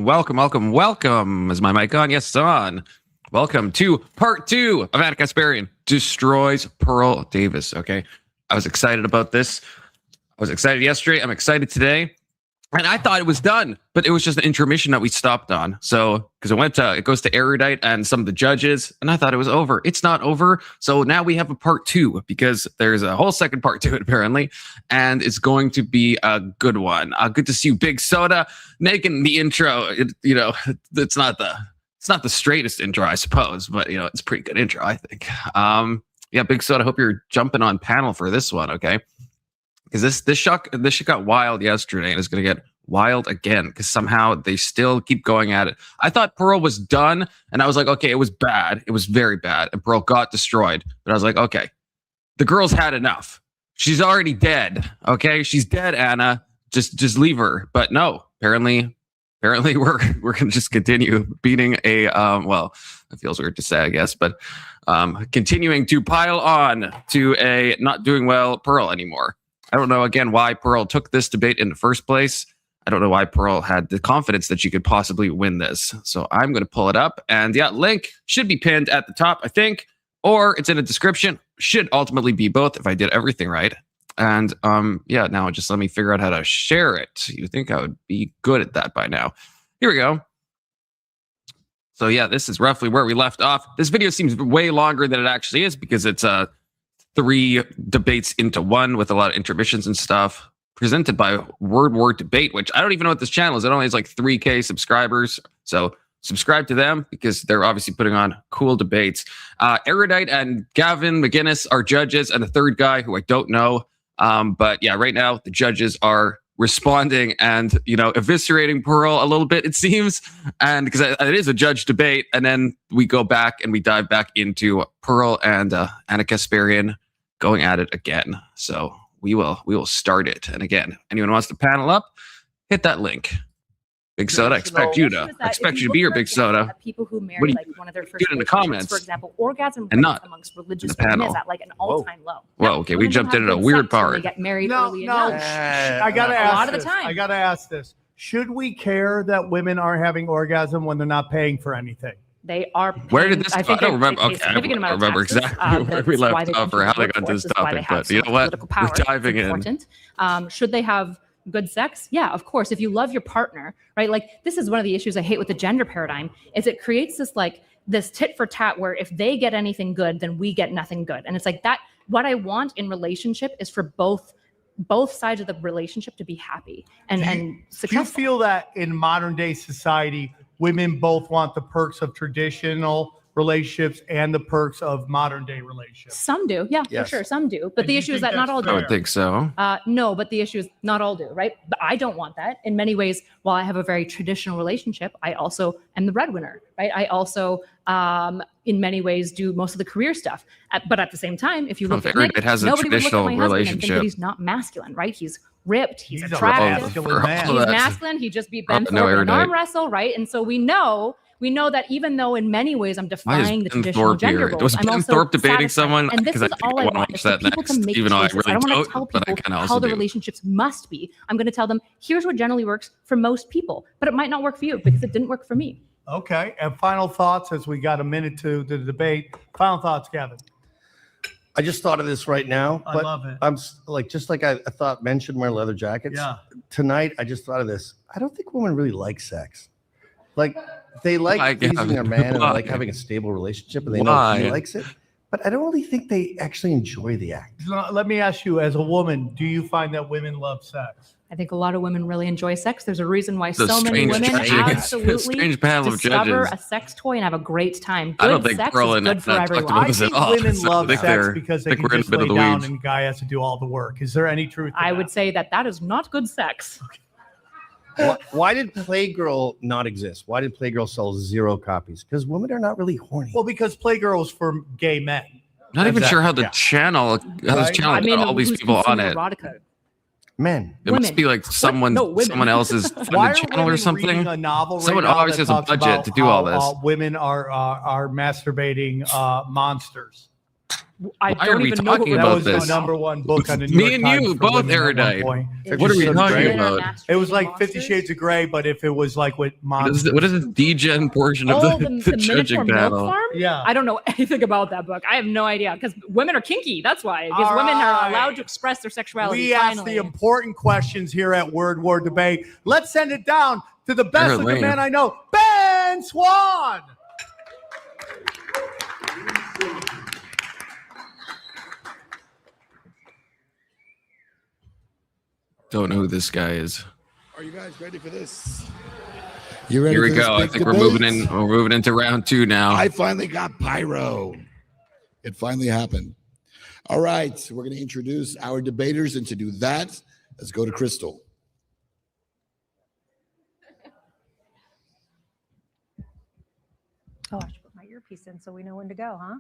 welcome. Is my mic on? Yes, it's on. Welcome to part 2 of Kasparian destroys Pearl Davis. Okay, I was excited about this. I was excited yesterday. I'm excited today. And I thought it was done, but it was just an intermission that we stopped on. So, because it goes to Erudite and some of the judges, and I thought it was over. It's not over. So now we have a part 2 because there's a whole second part to it apparently, and it's going to be a good one. Good to see you, Big Soda, making the intro. It's not the straightest intro, I suppose, but it's a pretty good intro, I think. Yeah, Big Soda, I hope you're jumping on panel for this one, okay? Because this shit got wild yesterday and it's going to get wild again because somehow they still keep going at it. I thought Pearl was done and I was like, okay, it was bad. It was very bad. And Pearl got destroyed. But I was like, okay, the girl's had enough. She's already dead. Okay, she's dead, Anna. Just leave her. But no, apparently we're going to just continue beating a, well, it feels weird to say, I guess, but continuing to pile on to a not doing well Pearl anymore. I don't know, again, why Pearl took this debate in the first place. I don't know why Pearl had the confidence that she could possibly win this. So I'm going to pull it up. And yeah, link should be pinned at the top, I think, or it's in the description. Should ultimately be both if I did everything right. And yeah, now just let me figure out how to share it. You think I would be good at that by now. Here we go. So yeah, this is roughly where we left off. This video seems way longer than it actually is because it's 3 debates into one with a lot of intermissions and stuff, presented by Word War Debate, which I don't even know what this channel is. It only has like 3K subscribers. So subscribe to them because they're obviously putting on cool debates. Erudite and Gavin McGinnis are judges, and the third guy who I don't know. But yeah, right now the judges are responding and eviscerating Pearl a little bit, it seems, and because it is a judge debate, and then we go back and we dive back into Pearl and Anna Kasparian going at it again. So we will start it. And again, anyone wants to panel up, hit that link. Big Soda, I expect you to be your Big Soda. People who marry one of their first in the comments, for example, orgasm rates amongst religious women is at like an all-time low. Well, okay, we jumped into a weird part. They get married early enough. I gotta ask. A lot of the time, I gotta ask this: should we care that women are having orgasm when they're not paying for anything? They are. Where did this? I don't remember. Okay, I don't remember exactly where we left off or how they got to this topic. But you know what? We're diving in. Should they have good sex? Yeah, of course. If you love your partner, right? Like this is one of the issues I hate with the gender paradigm is it creates this tit for tat where if they get anything good, then we get nothing good. And it's like that. What I want in relationship is for both sides of the relationship to be happy and successful. Do you feel that in modern day society, women both want the perks of traditional relationships and the perks of modern day relationships? Some do, yeah, yes. For sure, some do. But the issue is that not all do. I don't think so. No, but the issue is not all do, right? But I don't want that. In many ways, while I have a very traditional relationship, I also am the breadwinner, right? I also, in many ways, do most of the career stuff. But at the same time, if you look at Nick, it has a traditional relationship. And think that he's not masculine, right? He's ripped, he's attractive, he's masculine. He just beat Ben Thorpe in an arm wrestle, right? And so we know that even though in many ways I'm defying the traditional gender roles, was Ben Thorpe debating someone? And this is all I want is for people to make choices. I don't want to tell people how the relationships must be. I'm going to tell them, here's what generally works for most people, but it might not work for you because it didn't work for me. Okay, and final thoughts as we got a minute to the debate. Final thoughts, Gavin. I just thought of this right now. I love it. I'm just like I thought men should wear leather jackets. Yeah. Tonight, I just thought of this. I don't think women really like sex. Like they like pleasing their man and they like having a stable relationship and they know he likes it. But I don't really think they actually enjoy the act. Let me ask you, as a woman, do you find that women love sex? I think a lot of women really enjoy sex. There's a reason why so many women absolutely discover a sex toy and have a great time. Good sex is good for everyone. I think women love sex because they can just lay down and the guy has to do all the work. Is there any truth to that? I would say that is not good sex. Why did Playgirl not exist? Why did Playgirl sell 0 copies? Because women are not really horny. Well, because Playgirl is for gay men. Not even sure how the channel, got all these people on it. Erotica? Men. It must be like someone else's funded channel or something. Someone always has a budget to do all this. Women are masturbating monsters. I Why are don't we even know talking what That about was this? the number one book on the New Me York and Times you, for both women at one erudite. point. What are we Shades of talking Grey. about? It was like 50 Shades of Grey, but if it was like with monsters. What is this degen portion of Oh, the the judging Minotaur Milk panel? Farm? Yeah. I don't know anything about that book. I have no idea because women are kinky. That's why. Because All women are right. allowed to express their sexuality. We ask finally. the important questions here at Word War Debate. Let's send it down to the best looking lame. man I know, Ben Swan. Don't know who this guy is. Are you guys ready for this? You ready? Here we for this go. I big think we're debate? moving into round 2 now. I finally got pyro. It finally happened. All right, we're going to introduce our debaters, and to do that, let's go to Crystal. Oh, I should put my earpiece in so we know when to go, huh?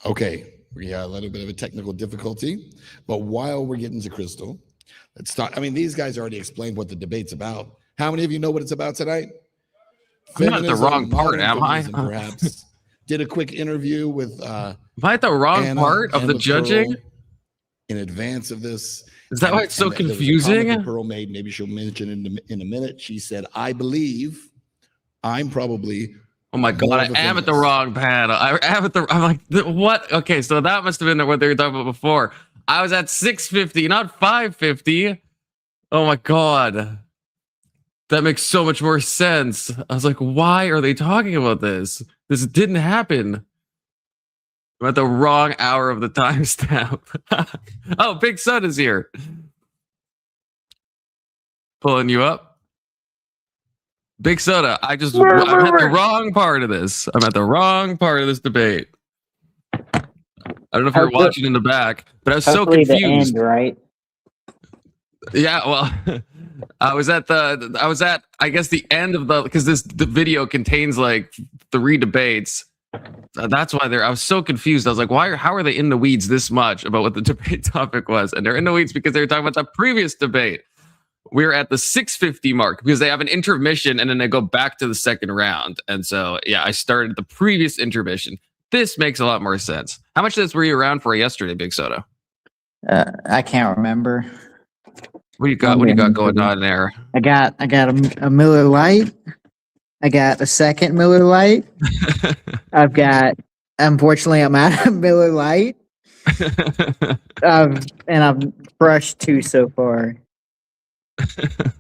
Okay, we had a little bit of a technical difficulty, but while we're getting to Crystal, let's start. I mean, these guys already explained what the debate's about. How many of you know what it's about tonight? I'm not at the Feminism, wrong part, modern am I? feminism, perhaps. Did a quick interview with Am I at the wrong Anna part of and the with judging? Pearl in advance of this. Is that why it's so there was a comment confusing? that Pearl made, maybe she'll mention in a minute. She said, I believe I'm probably Oh my god, more I of a am at the feminist. wrong panel. I'm like, what? Okay, so that must have been what they were talking about before. I was at 650, not 550. Oh my god. That makes so much more sense. I was like, why are they talking about this? This didn't happen. I'm at the wrong hour of the timestamp. Oh, Big Sun is here. Pulling you up. Big Soda, I'm at the wrong part of this. I'm at the wrong part of this debate. I don't know if you're watching in the back, but I was so Hopefully the confused. end, right? Yeah, well, I was at I guess the end of because the video contains like 3 debates. That's why I was so confused. I was like, how are they in the weeds this much about what the debate topic was? And they're in the weeds because they were talking about the previous debate. We're at the 650 mark because they have an intermission and then they go back to the second round. And so, yeah, I started the previous intermission. This makes a lot more sense. How much of this were you around for yesterday, Big Soda? I can't remember. What do you got? What do you got going on there? I got a Miller Lite. I got a second Miller Lite. Unfortunately, I'm out of Miller Lite. And I've brushed 2 so far.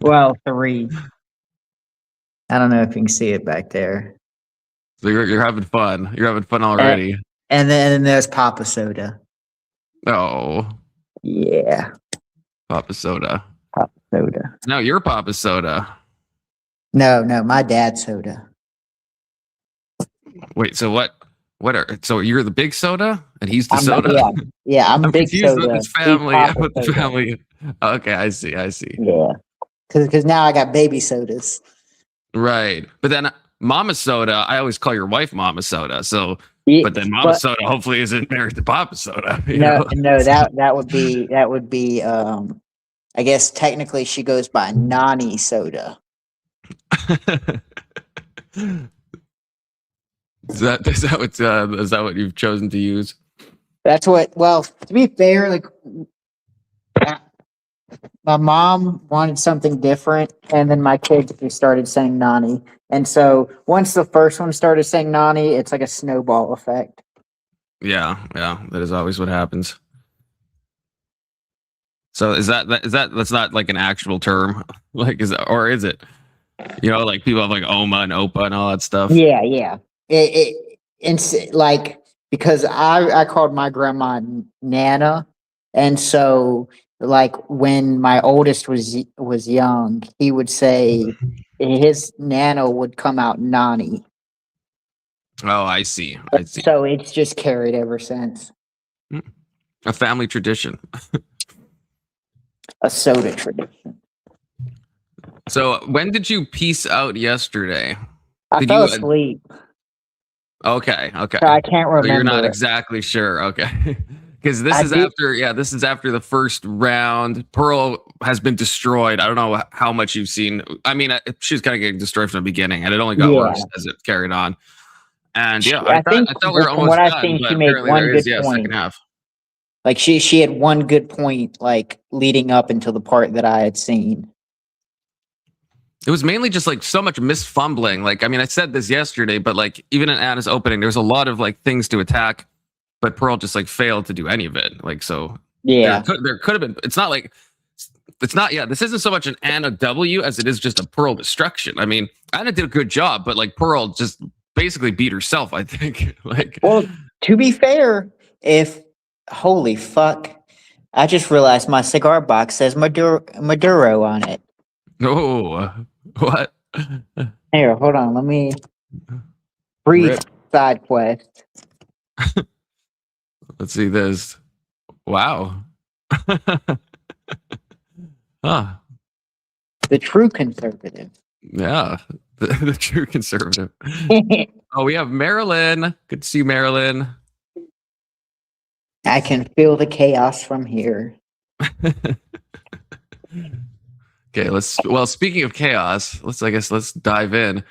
Well, 3. I don't know if you can see it back there. So you're having fun. You're having fun already. And then there's Papa Soda. Oh, Yeah, Papa Soda. Papa Soda. No, you're Papa Soda. No, my dad's soda. Wait, so what? So you're the Big Soda and he's the I'm soda? Yeah, I'm Big confused Soda. with his he's family. Papa With the Soda. family. Okay, I see. Yeah, because now I got baby sodas. Right, but then Mama Soda. I always call your wife Mama Soda. So, Yeah, but then Mama Soda hopefully isn't married to Papa Soda. you no, know? no, that would be. I guess technically she goes by Nani Soda. Is that what you've chosen to use? That's what. Well, to be fair, like my mom wanted something different, and then my kids just started saying Nani. And so once the first one started saying Nani, it's like a snowball effect. Yeah, that is always what happens. So that's not like an actual term, like is it? You know, like people have like Oma and Opa and all that stuff. Yeah. It's like because I called my grandma Nana, and so like when my oldest was young, he would say his Nana would come out Nani. Oh, I see. So it's just carried ever since. A family tradition. A soda tradition. So when did you peace out yesterday? I fell asleep. Okay. So I can't remember. So you're not exactly sure. Okay. Because this is after the first round. Pearl has been destroyed. I don't know how much you've seen. I mean, she's kind of getting destroyed from the beginning, and it only got worse as it carried on. And yeah, I thought we were almost done, but apparently there is a second half. Like she had one good point, like leading up until the part that I had seen. It was mainly just like so much misfumbling. Like, I mean, I said this yesterday, but like even in Anna's opening, there was a lot of like things to attack, but Pearl just like failed to do any of it. Like, so there could have been. It's not. Yeah, this isn't so much an Anna W as it is just a Pearl destruction. I mean, Anna did a good job, but like Pearl just basically beat herself. I think. Like, well, to be fair, holy fuck, I just realized my cigar box says Maduro on it. Oh, what? Here, hold on. Let me brief side quest. Let's see this. Wow. Huh. The true conservative. Yeah, the true conservative. Oh, we have Marilyn. Good to see you, Marilyn. I can feel the chaos from here. Okay, speaking of chaos, let's dive in.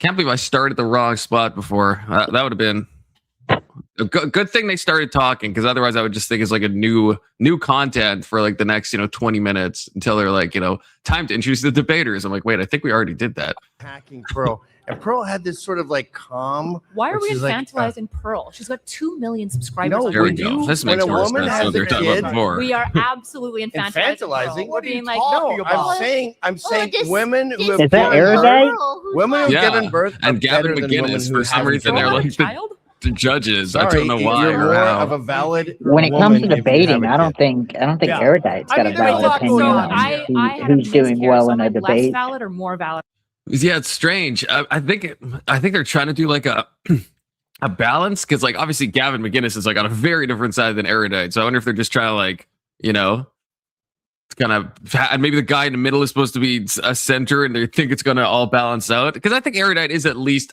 Can't believe I started the wrong spot before. That would have been a good thing they started talking, because otherwise I would just think it's like a new content for like the next 20 minutes until they're like time to introduce the debaters. I'm like, wait, I think we already did that. Hacking Pearl, and Pearl had this sort of like calm. Why are we infantilizing Pearl? She's got 2 million subscribers. There we go. This makes more sense than they're before. We are absolutely infantilizing. We're being like, no, I'm saying women who have Is that erudite? Women who have given birth, and Gavin McGinnis, for some reason, they're like the judges. Sorry, I don't know why you're or more how. of a valid When it comes to woman if you debating, have I a don't think erudite's got a valid opinion on I had who's doing well in a less debate. valid or more valid? Yeah, it's strange. I think they're trying to do like a balance, because like obviously Gavin McGinnis is like on a very different side than erudite. So I wonder if they're just trying to like kind of, and maybe the guy in the middle is supposed to be a center, and they think it's going to all balance out. Because I think erudite is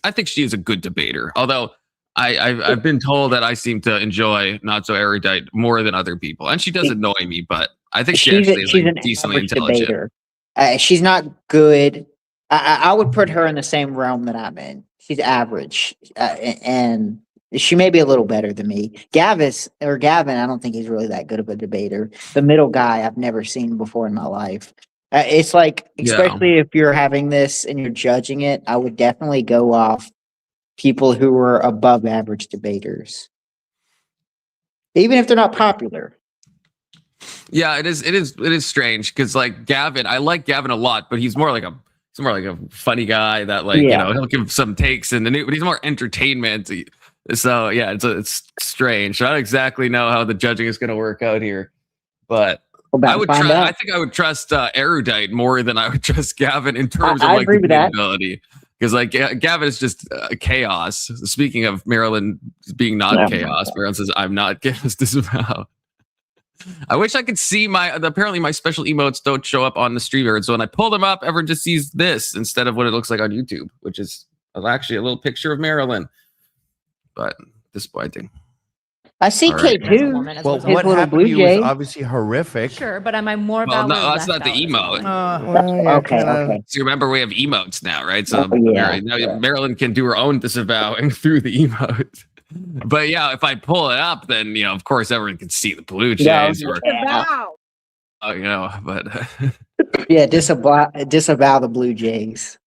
I think she is a good debater. Although I've been told that I seem to enjoy not so erudite more than other people, and she does annoy me. But I think she's like decently intelligent. Debater. She's not good. I would put her in the same realm that I'm in. She's average, and she may be a little better than me. Gavin, I don't think he's really that good of a debater. The middle guy I've never seen before in my life. It's like, especially if you're having this and you're judging it, I would definitely go off people who are above average debaters, even if they're not popular. Yeah, it is strange, because like Gavin, I like Gavin a lot, but he's more like a funny guy that like he'll give some takes in the news, but he's more entertainment. So yeah, it's strange. So I don't exactly know how the judging is going to work out here, but I think I would trust erudite more than I would trust Gavin in terms of like ability. Because like Gavin is just chaos. Speaking of Marilyn being not chaos, Marilyn says, "I'm not chaos, disavow." I wish I could see apparently my special emotes don't show up on the streamer, and so when I pull them up, everyone just sees this instead of what it looks like on YouTube, which is actually a little picture of Marilyn. But disappointing. I see K2. Well, what happened to you was obviously horrific. Sure, but am I more valid? Well, no, that's not the emote. Okay. So remember, we have emotes now, right? So now Marilyn can do her own disavowing through the emote. But yeah, if I pull it up, then of course everyone can see the blue jays. But yeah, disavow the Blue Jays.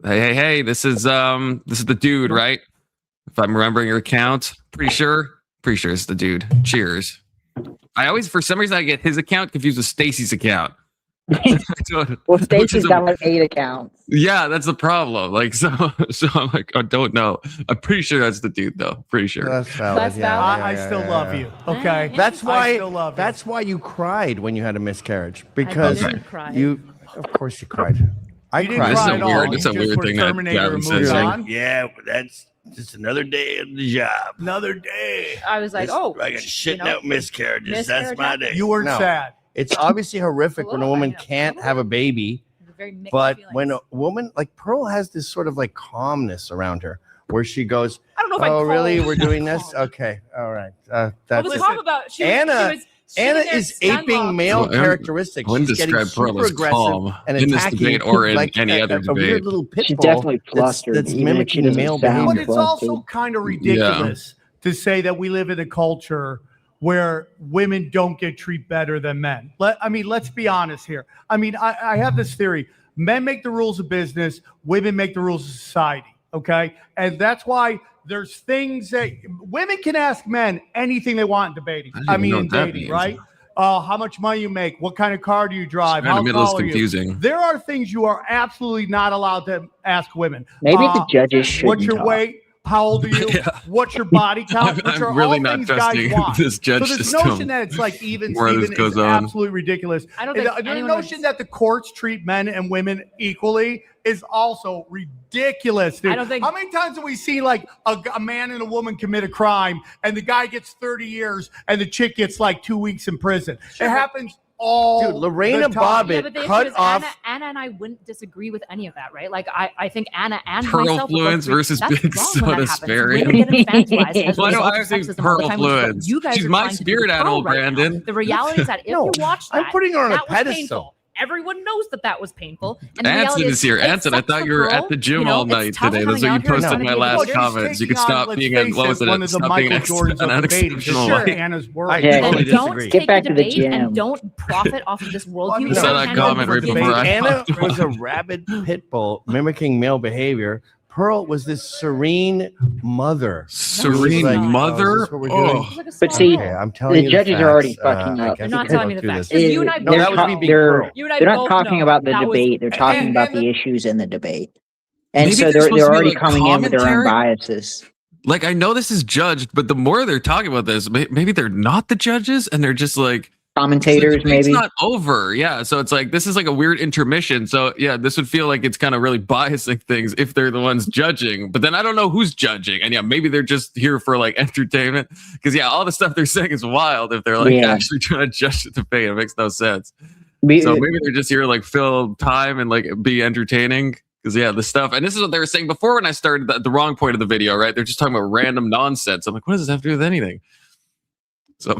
Hey, this is the dude, right? If I'm remembering your account, pretty sure it's the dude. Cheers. I always, for some reason, I get his account confused with Stacy's account. Well, Stacy's got like 8 accounts. Yeah, that's the problem. Like, so I'm like, I don't know. I'm pretty sure that's the dude, though. Pretty sure. That's valid. I still love you. Okay, that's why. I still love you. That's why you cried when you had a miscarriage, because you. Of course, you cried. I cried. This is a weird thing that Gavin says. Yeah, that's just another day of the job. Another day. I was like, I got shitting out miscarriages. That's my day. You weren't sad. It's obviously horrific when a woman can't have a baby, but when a woman like Pearl has this sort of like calmness around her, where she goes, I don't know if "Oh, really? We're doing this? Okay, all right." That's Anna. Anna sitting there is aping stunlocked. male Well, characteristics. I wouldn't She's getting describe Pearl super as aggressive calm and in this attacking debate or in like any other a weird debate. little pit She's bull definitely flustered. that's even if she mimicking doesn't male sound But behavior. it's also flustered. kind of ridiculous to say that we live in a culture where women don't get treated better than men. Let's be honest here. I have this theory. Men make the rules of business, women make the rules of society, okay? And that's why there's things that women can ask men anything they want in debating. In dating, right? How much money you make, what kind of car do you drive, how tall are you? Confusing. There are things you are absolutely not allowed to ask women. Maybe the judges should. What's your weight? How old are you? Yeah. What's your body count? Which are I'm really all not things guys trusting want. this judge So this system. notion that it's like even More this Steven goes is on. absolutely ridiculous. I don't think The anyone notion would- that the courts treat men and women equally is also ridiculous. Dude. I don't think- How many times have we seen like a man and a woman commit a crime and the guy gets 30 years and the chick gets like 2 weeks in prison? It happens all Dude, Lorena the time. Bobbitt but the issue cut is off. Anna and I wouldn't disagree with any of that, right? Like I think Anna and Pearl myself would both Fluence agree versus that's Big wrong Soda when that happens. Sparian. Women get infantilized as a Why do result I of think sexism all the Pearl time, which is what Fluence? you guys She's are my trying to do spirit to Pearl animal, right now. Brandon. The reality is that if No, you watch that, I'm putting her on a that was pedestal. painful. Everyone knows that was painful. And the Anson reality is here. it Anson, I sucks thought for you were Pearl. at the gym You know, all it's night tough today. That's coming what you out here and posted trying in to my be a last Well, she's comments. You taking could stop let's being face what was it? one of the Stop Michael being Jordans an of debating. unexceptional Sure, life. Anna's world. I Then totally don't disagree. take Get back the to the debate and gym. don't profit off of this worldview. You saw that that Anna comment right was before giving. I Anna popped was a rabid pit bull mimicking male behavior. Pearl was this serene mother. Serene Like, mother. oh, is this what we're doing? Oh, It's like a But small see, girl. Okay, I'm telling you the judges are already facts. fucking I up. guess They're we not can telling go me the through facts. this. You and I No, both that was know. me being Pearl. You and I They're not both talking know about the that was- debate. They're talking and about the- the issues in the debate. And Maybe so they're they're supposed to be already like coming in with their own commentary? biases. like I know this is judged, but the more they're talking about this, maybe they're not the judges and they're just like Commentators, it's maybe. not over. Yeah. So it's like this is like a weird intermission. So yeah, this would feel like it's kind of really biasing things if they're the ones judging. But then I don't know who's judging. And yeah, maybe they're just here for like entertainment. Because yeah, all the stuff they're saying is wild if they're like Yeah. actually trying to judge the debate. It makes no sense. We- So maybe they're just here to like fill time and like be entertaining. Because yeah, the stuff, and this is what they were saying before when I started the wrong point of the video, right? They're just talking about random nonsense. I'm like, what does this have to do with anything? So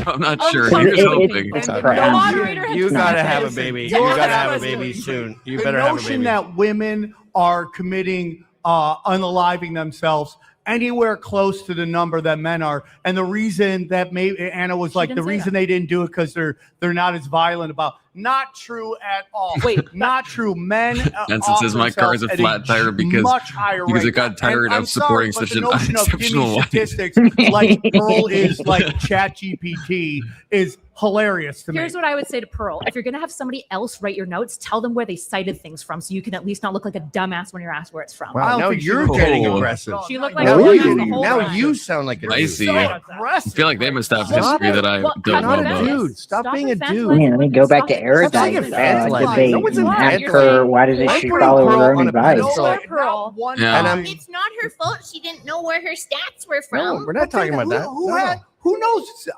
I'm not sure. Oh, He was it- hoping. it's The crap. moderator had You said gotta that. have a baby. You You're gotta have a asking baby me. soon. You The better have a notion baby. that women are committing unaliving themselves anywhere close to the number that men are, and the reason that maybe Anna was like didn't the say reason that. they didn't do it because they're not as violent about. Not true at all. Wait, not true. Men. Benson off says my car is a themselves flat at tire because much higher it rate. got tired And I'm of supporting sorry, but such the an notion of give me unexceptional wife. statistics like Pearl is like ChatGPT is hilarious to me. Here's what I would say to Pearl. If you're going to have somebody else write your notes, tell them where they cited things from so you can at least not look like a dumbass when you're asked where it's from. I Wow, don't now think she you're was- getting Oh. aggressive. She looked like Now, a Really? dumbass the whole now time. you sound like a I dude. see. So I aggressive. feel like they must have Stop history it. that I Well, don't not know a about. dude. Stop being a dude. Yeah, let me go back to Erudite being infantilizing. debate No one's and ask infantilizing. her why does I'm she putting follow Pearl her on own a advice. pedestal. No, Pearl. not one Yeah. And time. I'm- It's not her fault. She didn't know where her stats were No, from. we're not talking about that. No. Who knows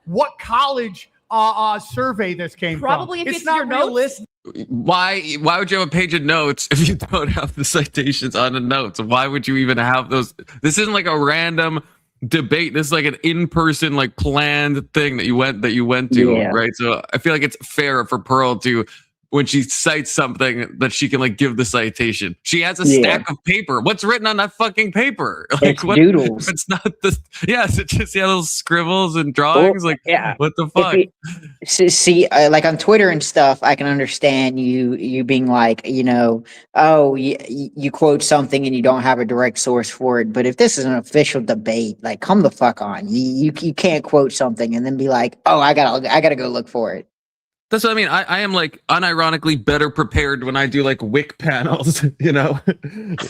what college survey this came Probably from? if it's not your notes. realistic. Why would you have a page of notes if you don't have the citations on the notes? Why would you even have those? This isn't like a random debate. This is like an in-person, like planned thing that you went to, Yeah. right? So I feel like it's fair for Pearl to, when she cites something, that she can like give the citation. She has a Yeah. stack of paper. What's written on that fucking paper? It's what? doodles. It's not the. Yes, it's just little scribbles and drawings. Like Yeah. what the If fuck? See, like on Twitter and stuff, I can understand you being like, oh, you quote something and you don't have a direct source for it. But if this is an official debate, like, come the fuck on. You can't quote something and then be like, oh, I gotta go look for it. That's what I mean. I am like unironically better prepared when I do like WIC panels,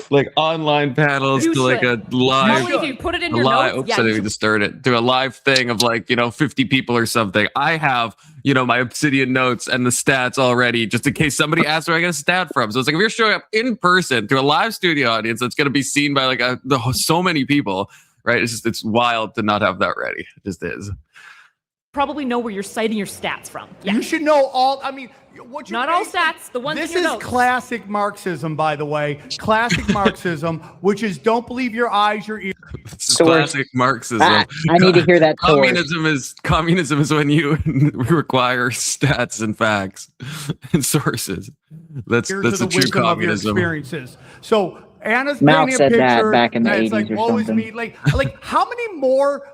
like online panels You to like a should. live. Only if you put it in A your live, notes. oops, Yeah, I you didn't should- even start it. Do a live thing of like, 50 people or something. I have, my Obsidian notes and the stats already, just in case somebody asks where I get a stat from. So it's like if you're showing up in person to a live studio audience that's going to be seen by like so many people, right? It's wild to not have that ready. It just is. probably know where you're citing your stats from. Yeah. You should know all. I mean, what you Not all stats. The ones This in your is notes. classic Marxism, by the way. Classic Marxism, which is don't believe your eyes, your ears. This is Source. classic Marxism. I need to hear that source. Communism is when you require stats and facts and sources. That's Here's the the true wisdom of your communism. experiences. So Anna's Mao painting a said that picture back in the that's 80s like, or woe is something. me. Like how many more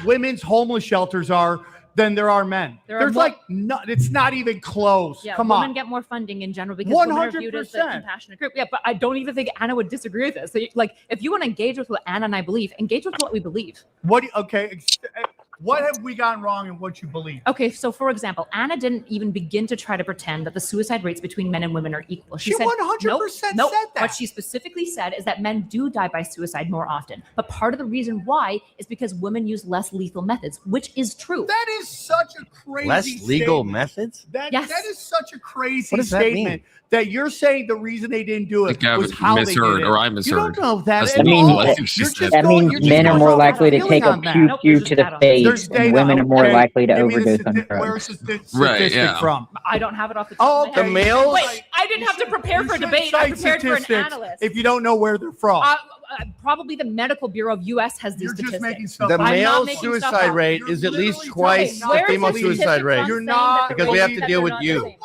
women's homeless shelters are than there are men? There are There's more- like no, it's not even close. Yeah, Come women on. get more funding in general because women are viewed as the 100%. compassionate group. Yeah, but I don't even think Anna would disagree with this. So, like, if you want to engage with what Anna and I believe, engage with what we believe. What have we gotten wrong in what you believe? Okay, so for example, Anna didn't even begin to try to pretend that the suicide rates between men and women are equal. She said, 100% said that. What she specifically said is that men do die by suicide more often. But part of the reason why is because women use less lethal methods, which is true. That is such a crazy Less legal statement. methods? Yes. That is such a crazy What does that statement that you're saying the reason they didn't do I it think I was how they did misheard, it. or I You misheard. don't know that. That's at I mean, all. I think she You're said. just That going- means you're just men are going more off likely to feeling take a on that. pew Nope, pew there's to just the that on face, There's and data. women are more Okay, likely to give me the overdose on stati- drugs. Where's the statistic Right, yeah. from? I don't have it off the top Oh, of my okay. head. The males? Wait, I didn't have to prepare You for a should debate. I cite prepared for an statistics analyst. if you don't know where they're from. Probably the Medical Bureau of U.S. has these You're just statistics. making stuff The up. I'm not male making stuff suicide up. rate You're is at least literally twice telling- the Where is female the suicide statistics rate. on You're saying not- that Because we have they're to deal with not you. the same?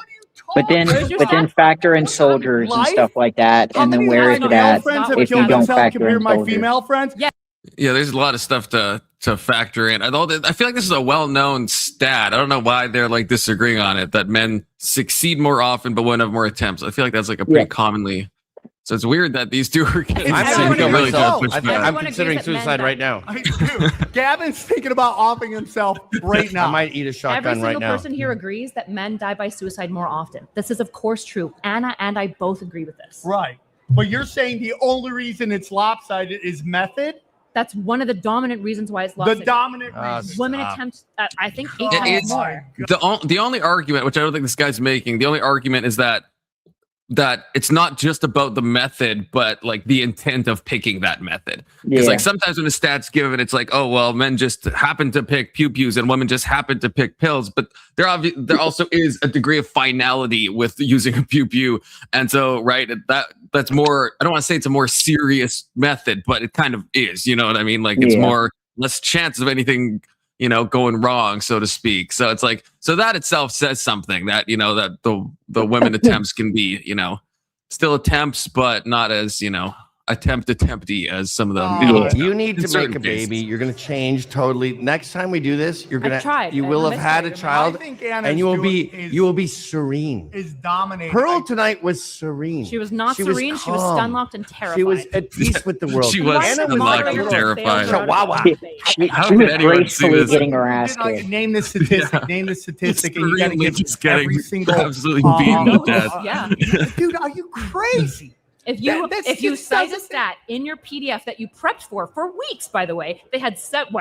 But then, Where's your but then stats? factor in soldiers and Life? stuff like that, How and then many where of is my it male at friends have if you killed don't themselves factor compared in to my soldiers? female friends? Yeah, there's a lot of stuff to factor in. I feel like this is a well-known stat. I don't know why they're like disagreeing on it, that men succeed more often but women have more attempts. I feel like that's like a pretty commonly. So it's weird that these two are getting I'm so not really really don't so. push I think back. I'm Everyone considering agrees that men suicide die. right now. Dude, Gavin's thinking about offing himself right now. I might eat a Every shotgun single right now. person here agrees that men die by suicide more often. This is, of course, true. Anna and I both agree with this. Right. But you're saying the only reason it's lopsided is method? That's one of the dominant reasons why it's The lost. dominant Ah, reason. Women Stop. attempt, I think, 8 Oh times It's- more. The only argument, which I don't think this guy's making, the only argument is that it's not just about the method, but like the intent of picking that method. Because Yeah. like sometimes when the stats given, it's like, oh well, men just happen to pick pew-pews and women just happen to pick pills. But there also is a degree of finality with using a pew-pew, and so right that's more. I don't want to say it's a more serious method, but it kind of is. You know what I mean? Like it's Yeah. less chance of anything going wrong, so to speak. So it's like, so that itself says something that, that the women attempts can be, still attempts, but not as, attempty as some of the Oh, male yeah. attempts You need in to certain make a baby. cases. You're going to change totally. Next time we do this, you're going tried. to you I will have had a miscarried. child I think Anna's and you will doing be serene. is dominating. Pearl tonight was serene. She was not serene. She was calm. stunlocked and terrified. She was at peace with the world. She was Anna stunlocked like a and little terrified. Chihuahua. She How was could anyone see gracefully this? getting her ass kicked. Name the statistic. Yeah. Name the statistic, and you got to Serenely give just getting every single absolutely beaten to uh, death. Yeah. Dude, are you crazy? If you That's if you just cite a doesn't- stat in your PDF that you prepped for weeks, by the way, they had 7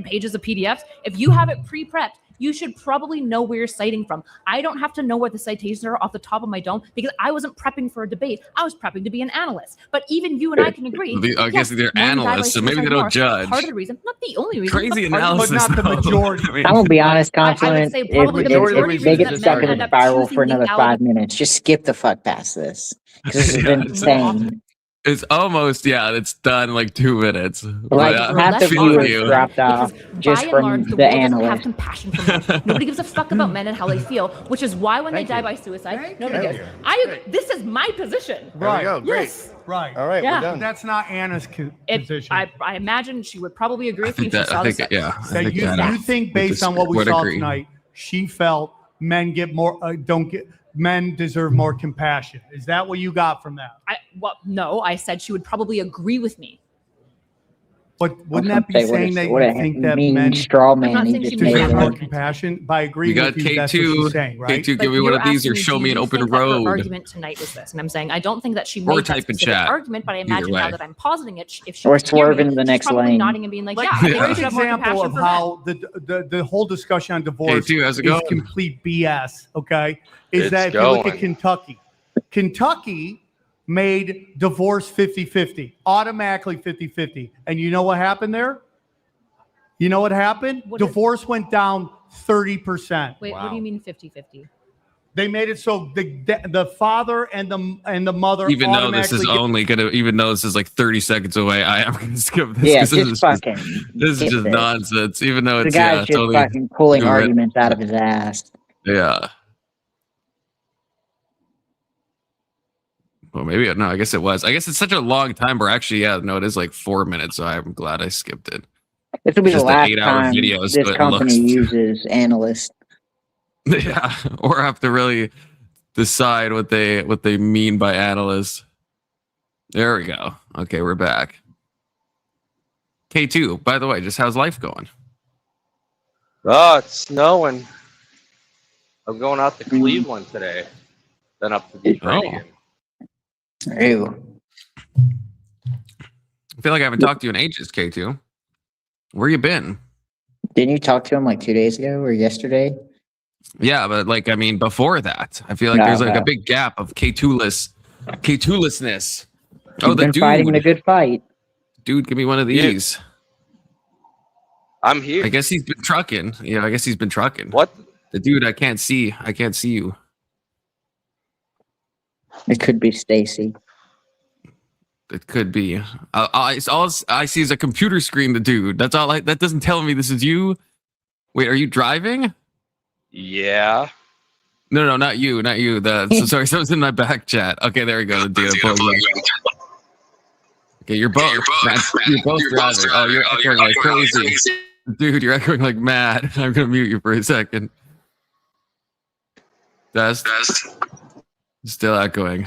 pages of PDFs. If you have it pre-prepped, you should probably know where you're citing from. I don't have to know where the citations are off the top of my dome because I wasn't prepping for a debate. I was prepping to be an analyst. But even you and I can agree. I guess they're men die by analysts, so maybe they suicide don't more. judge. Part of the reason, not the only reason. Crazy but part of the analysis, But not the though. majority. I mean, I'm gonna be honest, I would Confluence. say probably the majority of the If reason they is get that stuck men in end a up spiral choosing for the another algorithm. 5 minutes, just skip the fuck past this because this Yeah, is it's insane. It's almost, it's done like 2 minutes. Like But, half the less feel viewers you. dropped off just by and from large, the the world doesn't have analyst. compassion for men. Nobody gives a fuck about men and how they feel, which is why when Thank they die you. by suicide, Thank nobody you. cares. This is my position. There we go. Great. Yes. Right. All right, Yeah. we're done. That's not Anna's position. I imagine she would probably agree I with me think if she that, saw I this. think, yeah. I That think you, that you think based on what we would saw agree. tonight, she felt men get more men deserve more compassion. Is that what you got from that? No, I said she would probably agree with me. But wouldn't that be saying that what you a think that mean men straw not man he saying just she made made deserve that more up. argument. compassion? By agreeing We got with you, that's what K2. she's saying, right? K2, give me one you're of these or asking me, show do me an you open think that her road. argument tonight was this, and I'm saying I don't think that she Or made that type in specific chat. argument, but I Either imagine now way. that I'm positing it, if she Or could hear swerve me, into the she's next probably lane. nodding and being like, Like yeah, I think we great should have more example compassion of for men. how the whole discussion on divorce K2, how's it is going? complete BS. Okay, is It's that if you look at going. Kentucky made divorce 50-50, automatically 50-50, and you know what happened there? You know what happened? What is- Divorce went down 30%. Wait, what do you mean 50-50? They made it so the father and the mother Even though this is automatically only gonna, even though this is like 30 seconds away, I am gonna skip this. Yeah, 'cause just fucking. this is skip just it. nonsense. Even though The it's guy's it's just only fucking pulling 2 minutes. arguments out of his ass. Yeah. Well, maybe no. I guess it was. I guess it's such a long time. Where actually, yeah, no, it is like 4 minutes. So I'm glad I skipped it. This will be the Just the last 8-hour time videos, this so it company looks- uses analysts. Yeah, or have to really decide what they mean by analysts. There we go. Okay, we're back. K2, by the way, just how's life going? Oh, it's snowing. I'm going out to Cleveland today, then up to Detroit again. Ew. I feel like I haven't talked to you in ages, K2. Where you been? Didn't you talk to him like 2 days ago or yesterday? Yeah, but like, I mean, before that, I feel like there's like a big gap of K2-lessness. Oh, the been fighting the good fight. Dude, give me one of these. I'm here. I guess he's been trucking. Yeah, I guess he's been trucking. What? The dude, I can't see. I can't see you. It could be Stacy. It could be. All I see is a computer screen. The dude. That's all. That doesn't tell me this is you. Wait, are you driving? Yeah. No, not you. Not you. Sorry, someone's in my back chat. Okay, there we go. The dude. Okay, you're both driving. Oh, you're echoing like crazy. Dude, you're echoing like mad. I'm gonna mute you for a second. Test. Still echoing.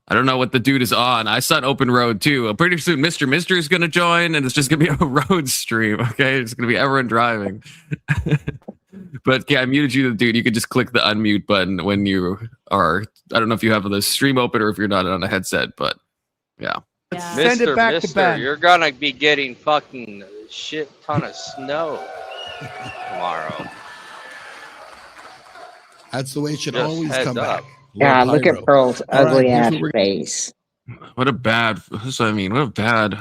I don't know what the dude is on. I saw an open road too. Pretty soon Mr. is gonna join, and it's just gonna be a road stream. Okay, it's gonna be everyone driving. But yeah, I muted you, dude. You could just click the unmute button when you are. I don't know if you have the stream open or if you're not on a headset, but yeah. Send it back to Ben. You're gonna be getting fucking shit ton of snow tomorrow. That's the way it should Just always heads come up. back. God, look at Pearl's ugly here's ass what we're- face. What a bad. That's what I mean. What a bad.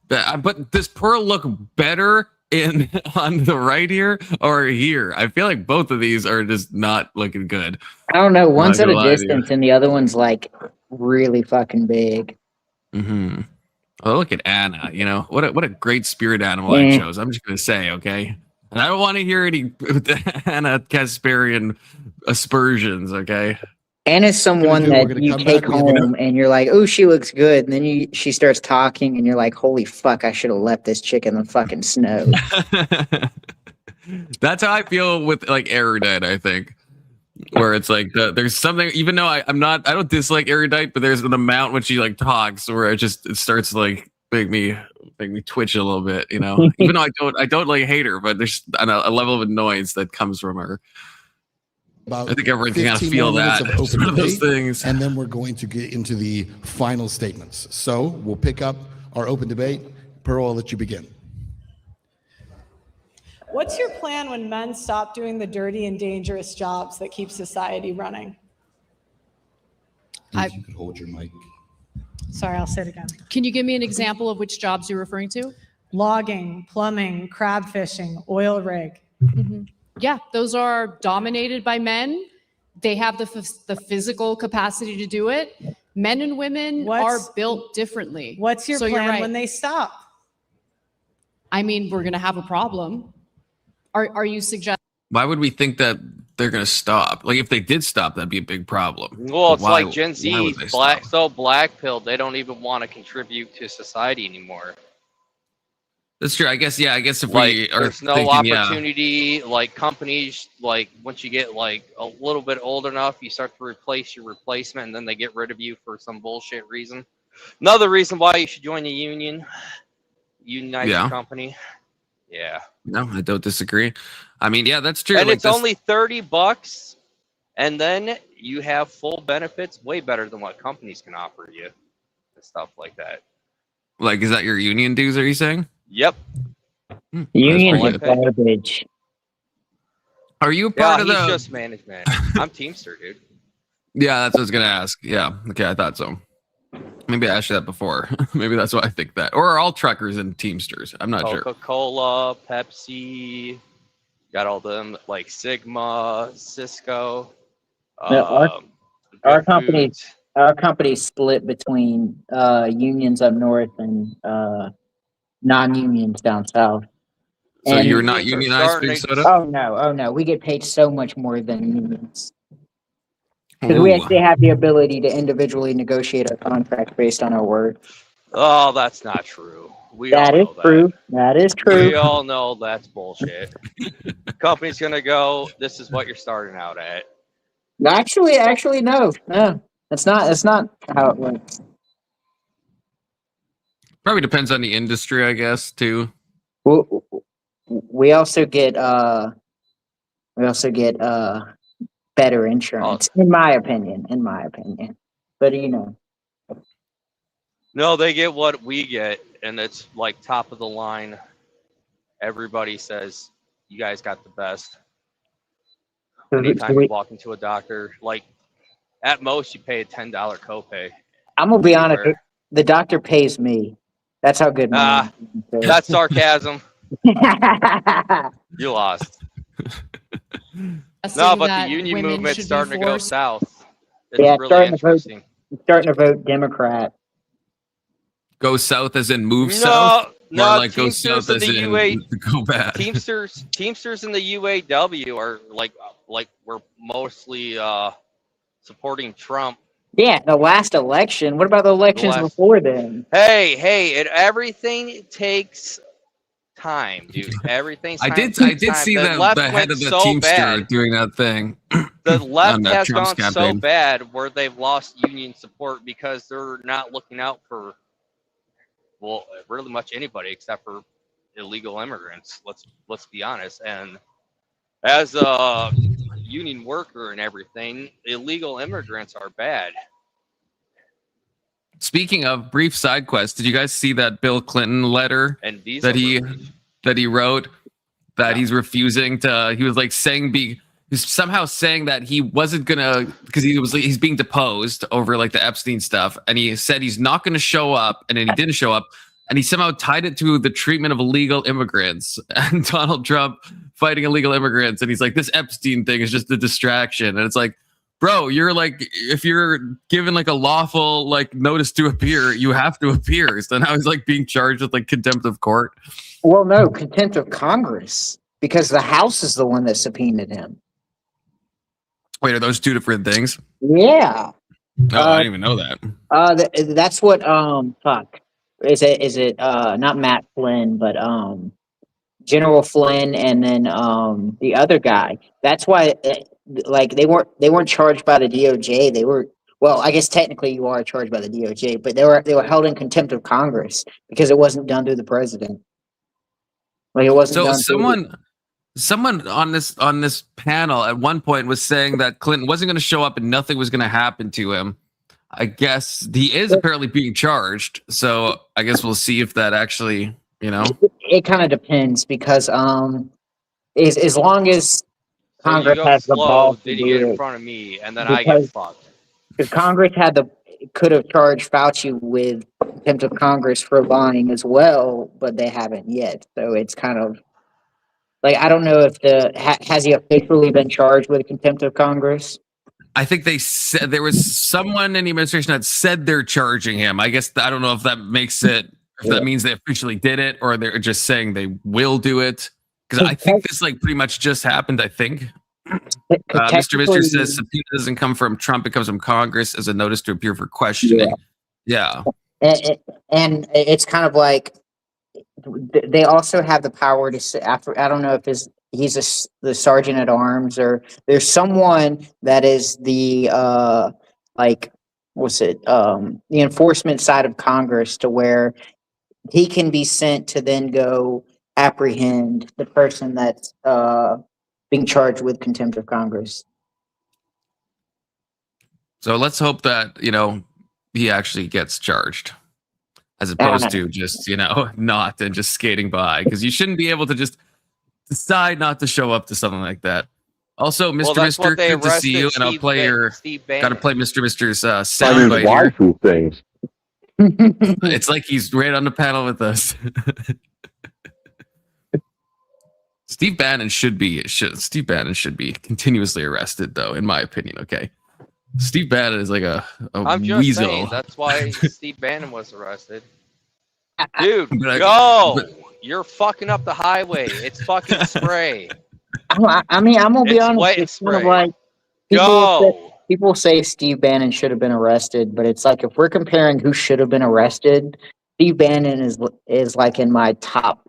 But does Pearl look better on the right here or here? I feel like both of these are just not looking good. I don't know. One's Not at a gonna lie to you. distance and the other one's like really fucking big. Mm-hmm. Oh, look at Anna. You know what a great spirit animal I chose. I'm just gonna say, okay. And I don't want to hear any Anna Kasparian aspersions, okay? Anna's someone do, we're that gonna you come take back, we have enough- home and you're like, oh, she looks good. And then she starts talking and you're like, holy fuck, I should have left this chick in the fucking snow. That's how I feel with like Erudite, I think. Where it's like there's something, even though I don't dislike Erudite, but there's an amount when she like talks where it starts to like make me twitch a little bit, you know. Even though I don't like hate her, but there's a level of annoyance that comes from her. About I think everyone can kind of 15 feel more minutes that. of It's open one of those debate, things. and then we're going to get into the final statements. So we'll pick up our open debate. Pearl, I'll let you begin. What's your plan when men stop doing the dirty and dangerous jobs that keep society running? If you could hold your mic. Sorry, I'll say it again. Can you give me an example of which jobs you're referring to? Logging, plumbing, crab fishing, oil rig. Yeah, those are dominated by men. They have the physical capacity to do it. Men and women are built differently. What's your So you're plan right. when they stop? I mean, we're going to have a problem. Are you suggesting? Why would we think that they're gonna stop? Like if they did stop, that'd be a big problem. Well, it's Why- like Gen why Z, would they stop? so black-pilled, they don't even want to contribute to society anymore. That's true. I guess. Yeah. I guess if Like, we are there's no thinking, yeah. opportunity. Like companies, like once you get like a little bit old enough, you start to replace your replacement, and then they get rid of you for some bullshit reason. Another reason why you should join the union, unionize Yeah. your company. Yeah, No, I don't disagree. I mean, yeah, that's true. and Like, it's that's- only $30, and then you have full benefits, way better than what companies can offer you, and stuff like that. like, is that your union dues? Are you saying? Yep. Unions all I are pay. garbage. Are you a Yeah, part of he's the? just management. I'm Teamster, dude. Yeah, that's what I was gonna ask. Yeah. Okay, I thought so. Maybe I asked you that before. Maybe that's why I think that. Or are all truckers and Teamsters? I'm not sure. Coca-Cola, Pepsi, Got all them like Sigma, Cisco. No, our Good company, Foods. our company's split between unions up north and non-unions down south. So And you're not Unions are unionized, Big starting to- Soda? oh no, we get paid so much more than unions because we Ooh. actually have the ability to individually negotiate a contract based on our work. Oh, that's not true. We That all is know true. That is true. We all know that's bullshit. Company's gonna go, this is what you're starting out at. Actually, no. That's not how it works. Probably depends on the industry, I guess, too. Well, we also get better insurance, in my opinion. But No, they get what we get, and it's like top of the line. Everybody says you guys got the best. Anytime you walk into a doctor, like at most you pay a $10 copay. I'm gonna be honest. The doctor pays me. That's how good my that's sarcasm. You lost. No, but the union movement's starting to go south. It's really interesting. Starting to vote Democrat. Go south as in move south? No, or like go Teamsters south as in go bad? Teamsters in the UAW are like we're mostly supporting Trump. Yeah, the last election. What about the elections before then? Hey, everything takes time, dude. Everything's time. I did see the head of the Teamster doing that thing. The left has Trump's gone so campaign. bad where they've lost union support because they're not looking out for, well, really much anybody except for illegal immigrants. Let's be honest. And as a union worker and everything, illegal immigrants are bad. Speaking of, brief side quest, did you guys see that Bill Clinton letter And that he wrote that he's refusing to? He was like saying he's somehow saying that he wasn't gonna, because he's being deposed over like the Epstein stuff, and he said he's not gonna show up, and then he didn't show up, and he somehow tied it to the treatment of illegal immigrants and Donald Trump fighting illegal immigrants, and he's like, this Epstein thing is just a distraction, and it's like, bro, you're like, if you're given like a lawful like notice to appear, you have to appear. So now he's like being charged with like contempt of court. Well, no, contempt of Congress, because the House is the one that subpoenaed him. Wait, are those two different things? Yeah. No, I didn't even know that. That's what fuck. Is it not Matt Flynn, but General Flynn, and then the other guy. That's why like they weren't charged by the DOJ. They were, well, I guess technically you are charged by the DOJ, but they were held in contempt of Congress because it wasn't done through the president. Like it wasn't done. So someone on this panel at one point was saying that Clinton wasn't going to show up and nothing was going to happen to him. I guess he is apparently being charged. So I guess we'll see if that actually, It kind of depends because as long as Congress has the ball to did do you get in it, front of me and then I get fucked? because Congress could have charged Fauci with contempt of Congress for lying as well, but they haven't yet. So it's kind of like, I don't know if has he officially been charged with contempt of Congress? I think they said there was someone in the administration that said they're charging him. I guess I don't know if that makes it, if that means they officially did it or they're just saying they will do it. Because I think this like pretty much just happened, I think. Mr. Mister says subpoena doesn't come from Trump, it comes from Congress as a notice to appear for questioning. Yeah. And it's kind of like they also have the power to say, after, I don't know if he's the sergeant at arms or there's someone that is the the enforcement side of Congress to where he can be sent to then go apprehend the person that's being charged with contempt of Congress. So let's hope that, he actually gets charged as opposed to just, not and just skating by, because you shouldn't be able to just decide not to show up to something like that. Also, Mr. Mister, good to see you, and I'll play got to play Mr. Mister's sound right here. Things. It's like he's right on the panel with us. Steve Bannon should be continuously arrested, though, in my opinion. Okay, Steve Bannon is like a I'm just weasel. saying that's why Steve Bannon was arrested. Dude, But go! You're fucking up the highway. It's fucking spray. I mean, I'm gonna be It's honest. wet and It's kind of spray. like Go! people say Steve Bannon should have been arrested, but it's like if we're comparing who should have been arrested, Steve Bannon is like in my top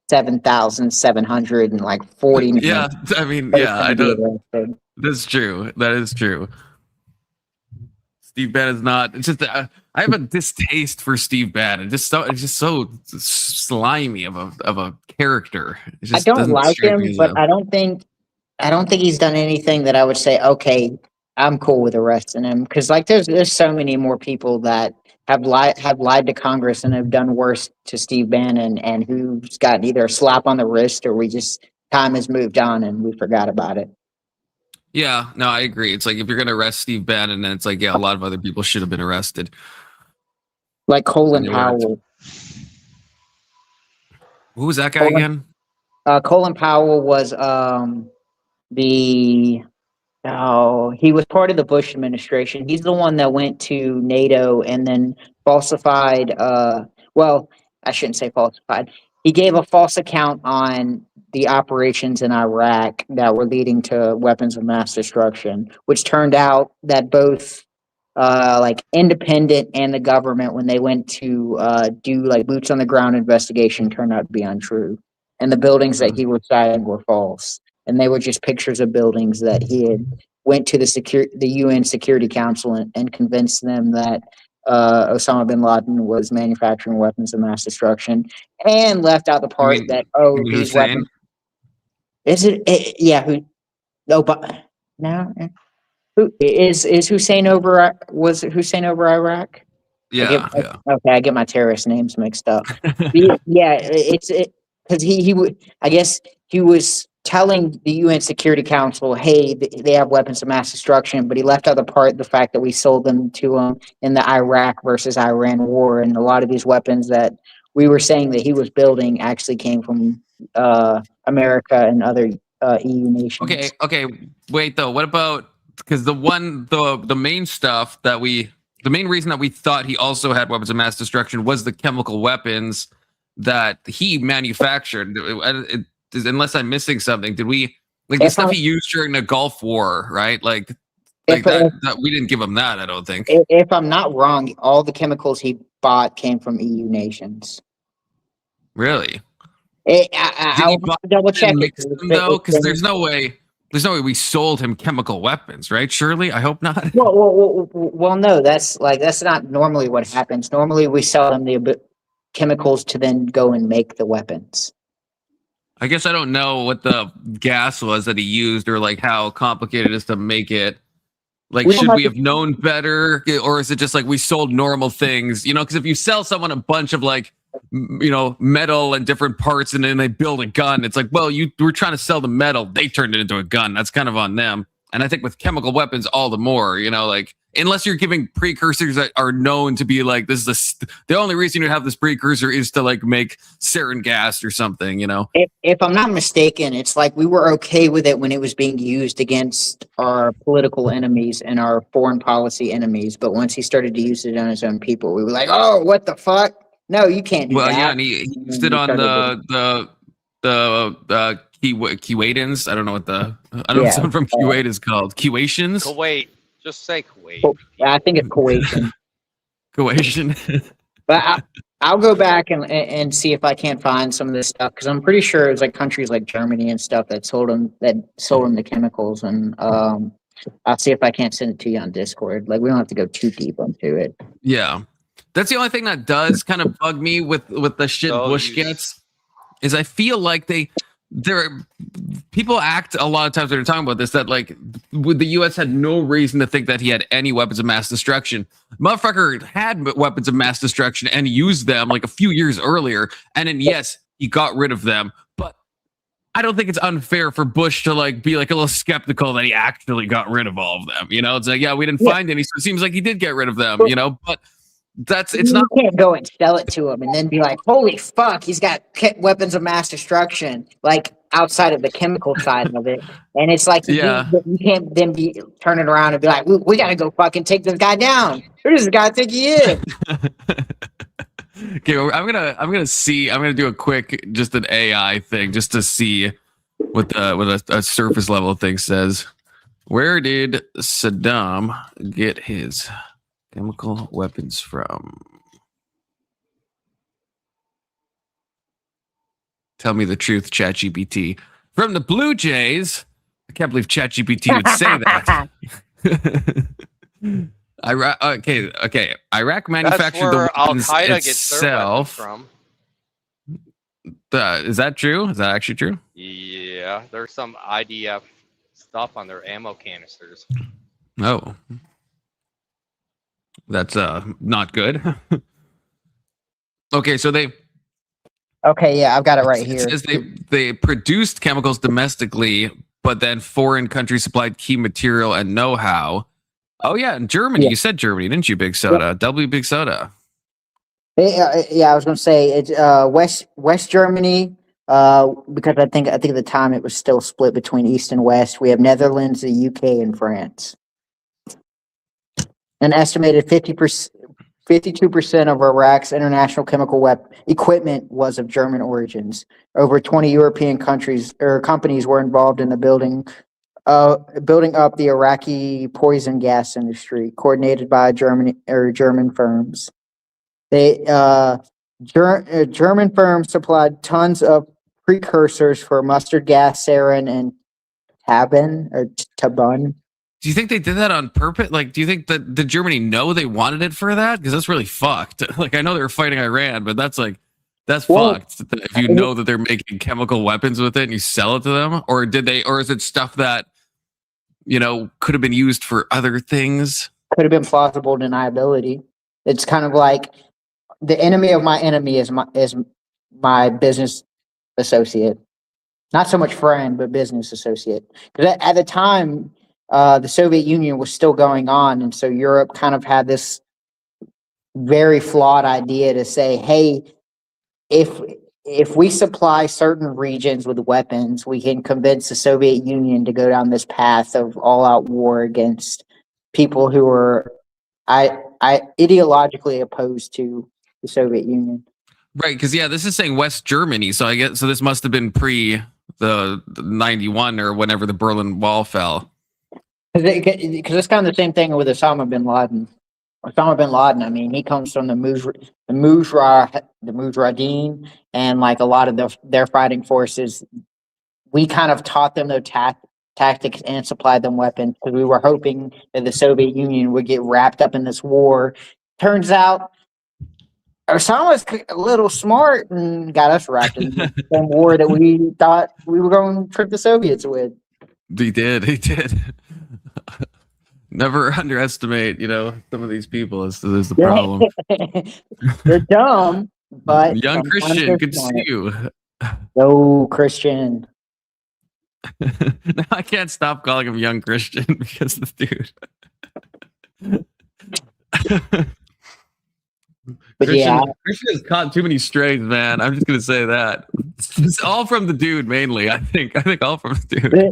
7,740. Yeah, I mean, yeah, I don't. That's true. That is true. Steve Bannon's not. It's just I have a distaste for Steve Bannon. It's just so slimy of a character. It just I don't doesn't like strike him, me as but a- I don't think he's done anything that I would say, okay, I'm cool with arresting him. Because like there's so many more people that have lied to Congress and have done worse to Steve Bannon, and who's gotten either a slap on the wrist or time has moved on and we forgot about it. Yeah, no, I agree. It's like if you're gonna arrest Steve Bannon, then it's like, yeah, a lot of other people should have been arrested. Like Colin And they weren't. Powell. Who was that guy again? Colin Powell was he was part of the Bush administration. He's the one that went to NATO and then falsified well, I shouldn't say falsified. He gave a false account on the operations in Iraq that were leading to weapons of mass destruction, which turned out that both like independent and the government, when they went to do like boots on the ground investigation, turned out to be untrue. And the buildings that he was citing were false. And they were just pictures of buildings that he had went to the UN Security Council and convinced them that Osama bin Laden was manufacturing weapons of mass destruction, and left out the part that these weapons. Is it? Yeah. Who? No, but now who is Hussein over? Was it Hussein over Iraq? Yeah. Okay, I get my terrorist names mixed up. Yeah, it's because he would. I guess he was telling the UN Security Council, hey, they have weapons of mass destruction, but he left out the fact that we sold them to them in the Iraq versus Iran war. And a lot of these weapons that we were saying that he was building actually came from America and other EU nations. Okay. Wait, though. What about, because the main stuff that the main reason that we thought he also had weapons of mass destruction was the chemical weapons that he manufactured. Unless I'm missing something, did we like the stuff he used during the Gulf War, right? Like that we didn't give him that, I don't think. If I'm not wrong, all the chemicals he bought came from EU nations. Really? I'll double check it though, because there's no way we sold him chemical weapons, right? Surely, I hope not. Well, no, that's not normally what happens. Normally, we sell them the chemicals to then go and make the weapons. I guess I don't know what the gas was that he used, or like how complicated it is to make it. Like, should we have known better, or is it just like we sold normal things? You know, because if you sell someone a bunch of like, metal and different parts, and then they build a gun, it's like, well, you were trying to sell the metal, they turned it into a gun. That's kind of on them. And I think with chemical weapons, all the more, like, unless you're giving precursors that are known to be like, this is the only reason you have this precursor is to like make sarin gas or something, If I'm not mistaken, it's like we were okay with it when it was being used against our political enemies and our foreign policy enemies. But once he started to use it on his own people, we were like, oh, what the fuck? No, you can't do that. Well, yeah, and he used it on the Kuwaitans. I don't know what someone from Kuwait is called. Kuwaitians? Kuwait. Just say Kuwait. Yeah, I think it's Kuwaitian. Kuwaitian. But I'll go back and see if I can't find some of this stuff, because I'm pretty sure it's like countries like Germany and stuff that sold them the chemicals, and I'll see if I can't send it to you on Discord. Like, we don't have to go too deep into it. Yeah, that's the only thing that does kind of bug me with the shit Bush gets, is I feel like people act a lot of times when they're talking about this that like the U.S. had no reason to think that he had any weapons of mass destruction. Motherfucker had weapons of mass destruction and used them like a few years earlier, and then yes, he got rid of them. But I don't think it's unfair for Bush to like be like a little skeptical that he actually got rid of all of them. It's like, yeah, we didn't find any, so it seems like he did get rid of them. But it's not. You can't go and sell it to him and then be like, holy fuck, he's got weapons of mass destruction. Like, outside of the chemical side of it. And it's like, Yeah. you can't then be turning around and be like, we got to go fucking take this guy down. Who does this guy think he is? Okay, well, I'm gonna do a quick, just an AI thing, just to see what a surface level thing says. Where did Saddam get his chemical weapons from? Tell me the truth, ChatGPT. From the Blue Jays. I can't believe ChatGPT would say that. Okay. Iraq manufactured the weapons itself. From. Is that true? Is that actually true? Yeah, there's some IDF stuff on their ammo canisters. Oh, that's not good. Okay, so they. Okay, yeah, I've got it right It here. says they produced chemicals domestically, but then foreign countries supplied key material and know-how. Oh yeah, in Germany. Yeah. You said Germany, didn't you? Big Soda. Yeah. W Big Soda. Yeah, I was going to say it's West Germany, because I think at the time it was still split between East and West. We have Netherlands, the UK, and France. An estimated 52% of Iraq's international chemical equipment was of German origins. Over 20 European countries or companies were involved in the building up the Iraqi poison gas industry, coordinated by German firms. German firms supplied tons of precursors for mustard gas, sarin, and tabun. Do you think they did that on purpose? Like, do you think that did Germany know they wanted it for that? Because that's really fucked. Like, I know they were fighting Iran, but that's fucked. If you know that they're making chemical weapons with it and you sell it to them, or is it stuff that, could have been used for other things? Could have been plausible deniability. It's kind of like the enemy of my enemy is my business associate. Not so much friend, but business associate. Because at the time, the Soviet Union was still going on, and so Europe kind of had this very flawed idea to say, hey, if we supply certain regions with weapons, we can convince the Soviet Union to go down this path of all-out war against people who are ideologically opposed to the Soviet Union. Right, because this is saying West Germany, so this must have been pre the 91 or whenever the Berlin Wall fell. Because it's kind of the same thing with Osama bin Laden. Osama bin Laden, I mean, he comes from the Mujahideen, and like a lot of their fighting forces, we kind of taught them their tactics and supplied them weapons because we were hoping that the Soviet Union would get wrapped up in this war. Turns out Osama's a little smart and got us wrapped in the same war that we thought we were going to trip the Soviets with. He did. Never underestimate, some of these people is the problem. They're dumb, but young Christian, good to see you. No, Christian. Now I can't stop calling him young Christian because of the dude. But Christian has caught too many strays, man. I'm just gonna say that. It's all from the dude, mainly. I think all from the dude. Yeah.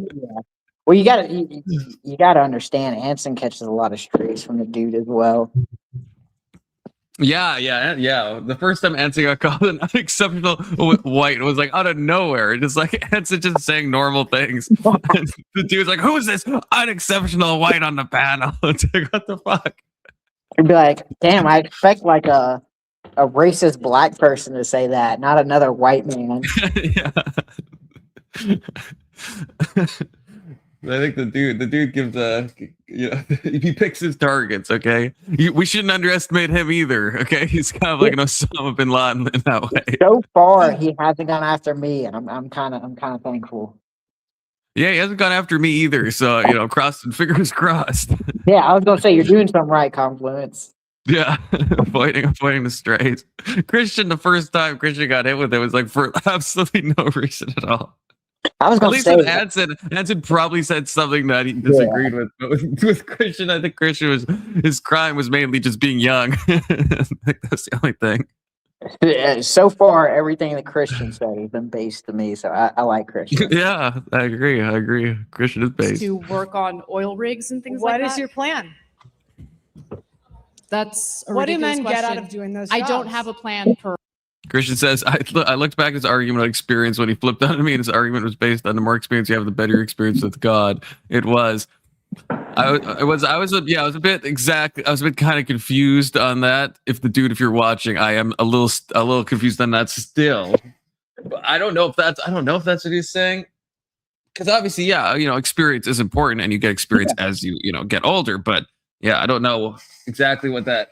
Well, you gotta understand. Anson catches a lot of strays from the dude as well. Yeah. The first time Anson got called an unexceptional white, it was like out of nowhere. Just like Anson just saying normal things. And the dude's like, "Who's this unexceptional white on the panel?" It's like, what the fuck? You'd be like, "Damn, I expect like a racist black person to say that, not another white man." Yeah. I think the dude gives he picks his targets. Okay, we shouldn't underestimate him either. Okay, he's kind of like an Osama bin Laden in that way. So far, he hasn't gone after me, and I'm kind of thankful. Yeah, he hasn't gone after me either. So fingers crossed. Yeah, I was gonna say you're doing something right, Confluence. Yeah, avoiding the strays. Christian, the first time Christian got hit with it was like for absolutely no reason at all. I was going to say Anson probably said something that he disagreed with, but with Christian, I think his crime was mainly just being young. I think that's the only thing. So far, everything the Christian said has been based to me, so I like Christian. Yeah, I agree. Christian is based. To work on oil rigs and things What like that. What is your plan? That's a What do ridiculous men question. get out of doing those I don't jobs? have a plan per. Christian says, I looked back at his argument on experience when he flipped on me, and his argument was based on the more experience you have, the better your experience with God. It was. I was a bit kind of confused on that. If you're watching, I am a little confused on that still. But I don't know if that's what he's saying. Because obviously, experience is important, and you get experience as you get older. But yeah, I don't know exactly what the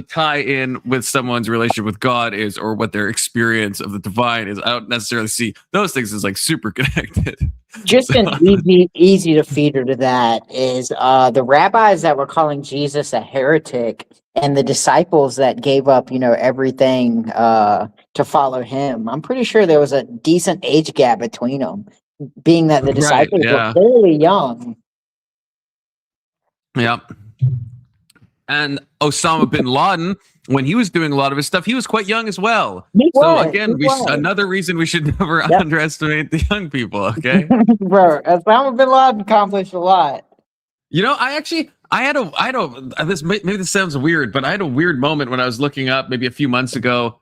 tie in with someone's relationship with God is, or what their experience of the divine is. I don't necessarily see those things as like super connected. Just an easy to feeder to that is the rabbis that were calling Jesus a heretic and the disciples that gave up, everything to follow him. I'm pretty sure there was a decent age gap between them, being that the disciples were fairly young. Yeah. And Osama bin Laden, when he was doing a lot of his stuff, he was quite young as well. Another reason we should never underestimate the young people. Okay, bro, Osama bin Laden accomplished a lot. Maybe this sounds weird, but I had a weird moment when I was looking up maybe a few months ago,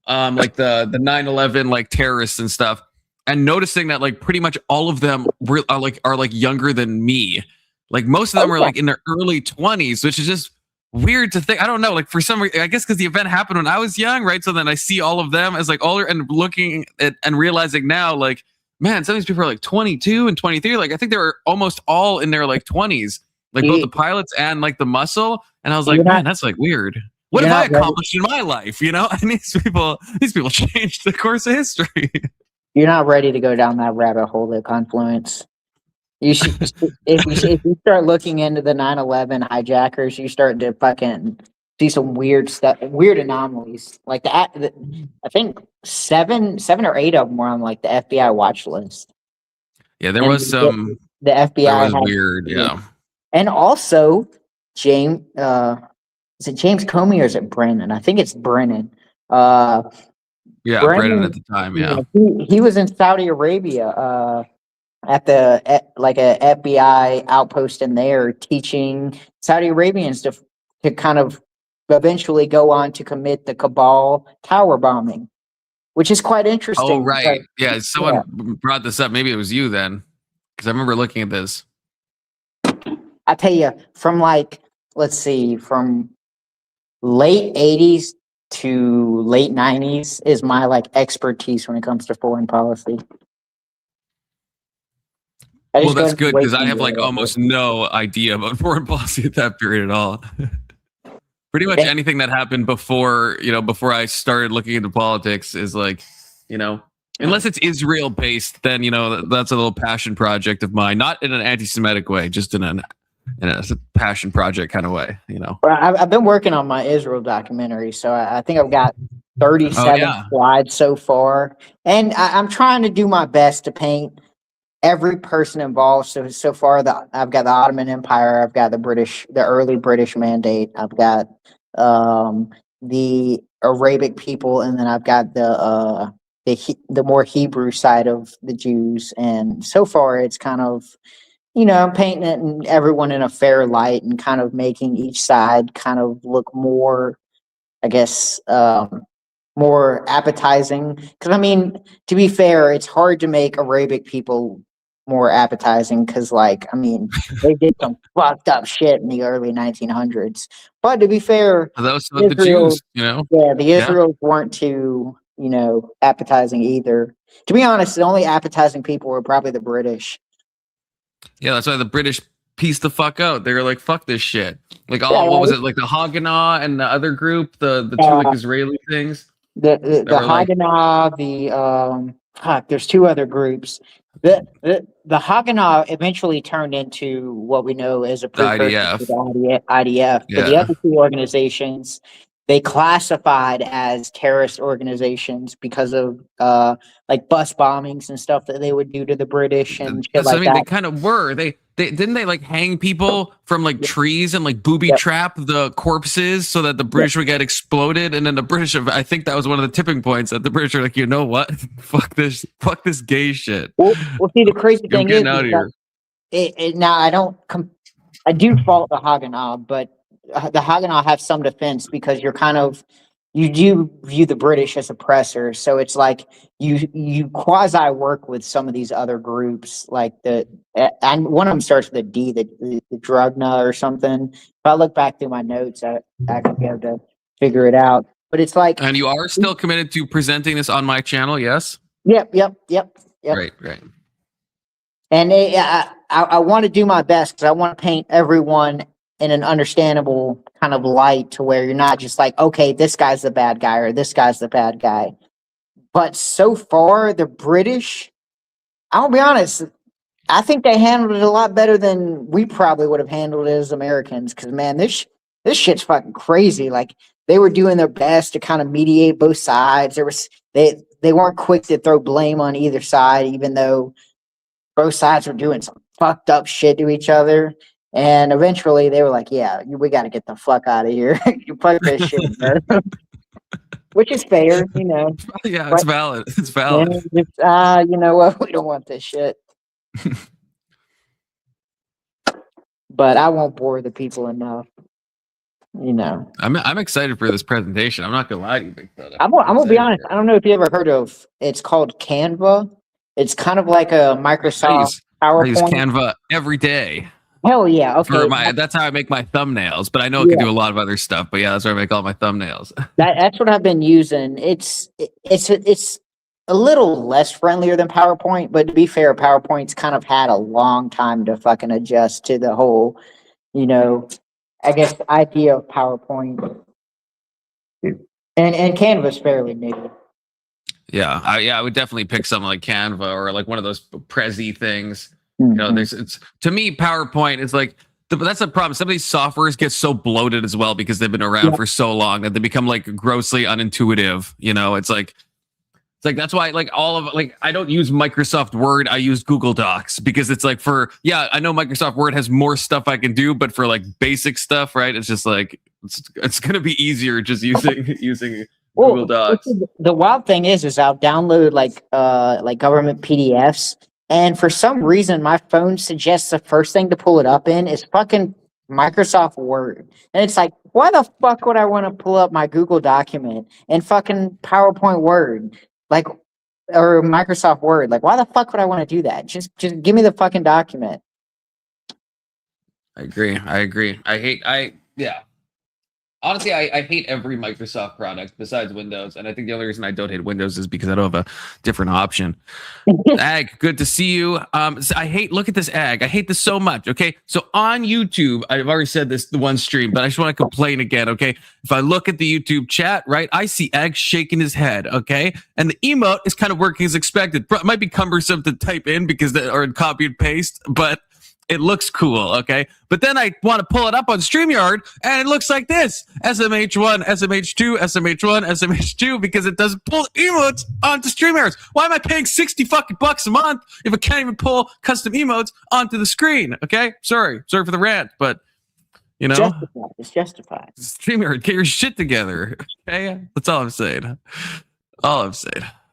like the 9/11 like terrorists and stuff, and noticing that like pretty much all of them are younger than me. Like most of them are like in their early 20s, which is just weird to think. I don't know, like for some reason, I guess because the event happened when I was young, right? So then I see all of them as like older, and looking at and realizing now, like, man, some of these people are like 22 and 23. Like I think they were almost all in their like 20s, like both the pilots and like the muscle. And I was like, man, that's like weird. What have I accomplished in my life? And these people changed the course of history. You're not ready to go down that rabbit hole at Confluence. You should, if you start looking into the 9/11 hijackers, you start to fucking see some weird stuff, weird anomalies. Like I think seven or eight of them were on like the FBI watch list. Yeah, there was some. The FBI was weird, yeah. And also, James, is it James Comey or is it Brennan? I think it's Brennan. Brennan at the time, yeah. He was in Saudi Arabia. At a FBI outpost in there, teaching Saudi Arabians to kind of eventually go on to commit the Kabul tower bombing, which is quite interesting. Oh, right. Yeah, someone brought this up. Maybe it was you then, because I remember looking at this. I tell you, from from late 80s to late 90s is my like expertise when it comes to foreign policy. Well, that's good because I have like almost no idea about foreign policy at that period at all. Pretty much anything that happened before I started looking into politics is like, unless it's Israel based, then, that's a little passion project of mine, not in an anti-Semitic way, just in a passion project kind of way, I've been working on my Israel documentary, so I think I've got 37 slides so far, and I'm trying to do my best to paint every person involved. So far, I've got the Ottoman Empire, I've got the early British Mandate, I've got the Arabic people, and then I've got the more Hebrew side of the Jews. And so far, it's kind of I'm painting it and everyone in a fair light, and kind of making each side kind of look more, I guess, more appetizing. Because to be fair, it's hard to make Arabic people more appetizing because they did some fucked up shit in the early 1900s. But to be fair, those were the Jews, the Israels weren't too appetizing either. To be honest, the only appetizing people were probably the British. Yeah, that's why the British pieced the fuck out. They were like, fuck this shit. Like, what was it? Like the Haganah and the other group, the two like Israeli things. The Haganah, there's two other groups. The Haganah eventually turned into what we know as a precursor to the IDF. But the other two organizations, they classified as terrorist organizations because of like bus bombings and stuff that they would do to the British and shit like that. They kind of were. They didn't they like hang people from like trees and like booby trap the corpses so that the British would get exploded, and then the British, I think that was one of the tipping points that the British are like, you know what, fuck this gay shit. Well, see, the crazy thing is, out of here. Now I do fault the Haganah, but the Haganah have some defense because you do view the British as oppressors. So it's like you quasi work with some of these other groups, like and one of them starts with a D, the Drugna or something. If I look back through my notes, I could be able to figure it out. But it's like, and you are still committed to presenting this on my channel, yes? Yep. Right. And I want to do my best because I want to paint everyone in an understandable kind of light to where you're not just like, okay, this guy's the bad guy or this guy's the bad guy. But so far, the British, I'll be honest, I think they handled it a lot better than we probably would have handled it as Americans. Because, man, this shit's fucking crazy. Like, they were doing their best to kind of mediate both sides. They weren't quick to throw blame on either side, even though both sides were doing some fucked up shit to each other. And eventually they were like, yeah, we got to get the fuck out of here. You fuck this shit, bro. Which is fair, you know. Yeah, it's valid. It's valid. You know what? We don't want this shit. But I won't bore the people enough. You know. I'm excited for this presentation. I'm not gonna lie to you, Big Fella. I'm gonna be honest. I don't know if you ever heard of. It's called Canva. It's kind of like a Microsoft PowerPoint. I use Canva every day. Hell yeah! Okay, that's how I make my thumbnails. But I know it can do a lot of other stuff. But yeah, that's where I make all my thumbnails. That's what I've been using. It's a little less friendlier than PowerPoint, but to be fair, PowerPoint's kind of had a long time to fucking adjust to the whole, you know, I guess idea of PowerPoint. And Canva's fairly new. Yeah, I would definitely pick something like Canva or like one of those Prezi things. You know, it's to me, PowerPoint is like, but that's the problem. Some of these softwares get so bloated as well because they've been around for so long that they become like grossly unintuitive. You know, it's like that's why like I don't use Microsoft Word. I use Google Docs because it's like I know Microsoft Word has more stuff I can do, but for like basic stuff, right? It's just like it's gonna be easier just using Google Docs. The wild thing is I'll download like government PDFs. And for some reason, my phone suggests the first thing to pull it up in is fucking Microsoft Word. And it's like, why the fuck would I want to pull up my Google document and fucking PowerPoint Word? Like, or Microsoft Word. Like, why the fuck would I want to do that? Just give me the fucking document. I agree. Honestly, I hate every Microsoft product besides Windows. And I think the only reason I don't hate Windows is because I don't have a different option. Ag, good to see you. Look at this Ag. I hate this so much. Okay. So on YouTube, I've already said this the one stream, but I just want to complain again. Okay. If I look at the YouTube chat, right, I see Ag shaking his head. Okay. And the emote is kind of working as expected. It might be cumbersome to type in or copy and paste, but it looks cool, okay? But then I want to pull it up on StreamYard, and it looks like this. SMH1, SMH2, SMH1, SMH2, because it doesn't pull emotes onto StreamYard. Why am I paying $60 a month if I can't even pull custom emotes onto the screen, okay? Sorry for the rant, but, you know. It's justified. StreamYard, get your shit together, okay? That's all I'm saying.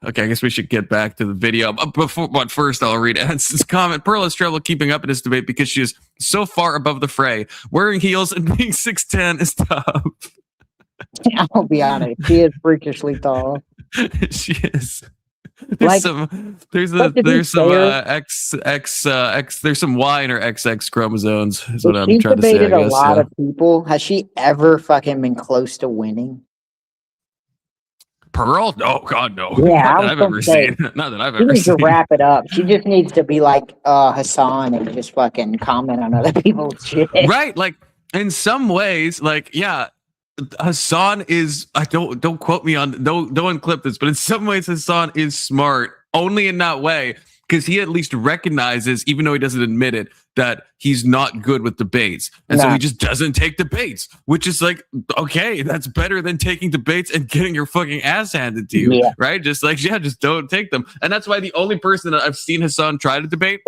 Okay, I guess we should get back to the video. But first, I'll read Anson's comment. Pearl has trouble keeping up in this debate because she is so far above the fray. Wearing heels and being 6'10" is tough. I'll be honest. She is freakishly tall. She is. There's some there's some Y in her XX chromosomes. Is what I'm trying to say. She's debated a lot of people. Has she ever fucking been close to winning? Pearl? Oh God, no. Yeah, not that I've ever seen. Not that I've ever seen. She needs to wrap it up. She just needs to be like Hassan and just fucking comment on other people's shit. Right, like in some ways, like Hassan is. I don't quote me on. Don't unclip this, but in some ways, Hassan is smart. Only in that way. because he at least recognizes, even though he doesn't admit it, that he's not good with debates. And so he just doesn't take debates, which is like, okay, that's better than taking debates and getting your fucking ass handed to you, right? Just like, just don't take them. And that's why the only person that I've seen Hassan try to debate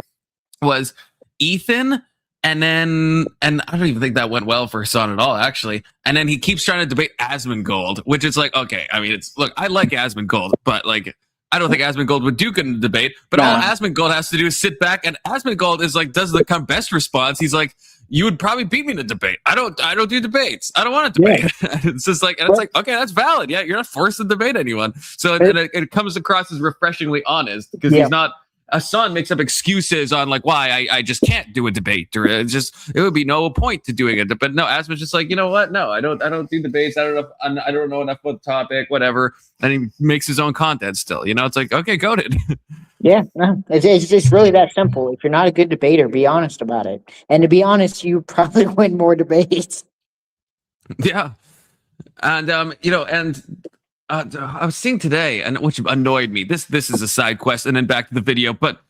was Ethan. And I don't even think that went well for Hassan at all, actually. And then he keeps trying to debate Asmongold, which is like, okay, I mean, look, I like Asmongold, but like, I don't think Asmongold would do good in the debate. But all Asmongold has to do is sit back, and Asmongold is like, does the kind of best response. He's like, you would probably beat me in a debate. I don't do debates. I don't want to debate. It's just like, and it's like, okay, that's valid. Yeah, you're not forced to debate anyone. So it comes across as refreshingly honest because he's not. Hassan makes up excuses on like why I just can't do a debate, or it would be no point to doing it. But no, Asman's just like, you know what? No, I don't do debates. I don't know enough about the topic, whatever. And he makes his own content still. You know, it's like, okay, go ahead. Yeah, no, it's just really that simple. If you're not a good debater, be honest about it. And to be honest, you probably win more debates. Yeah, and you know, and. I was seeing today, and which annoyed me. This is a side quest, and then back to the video. But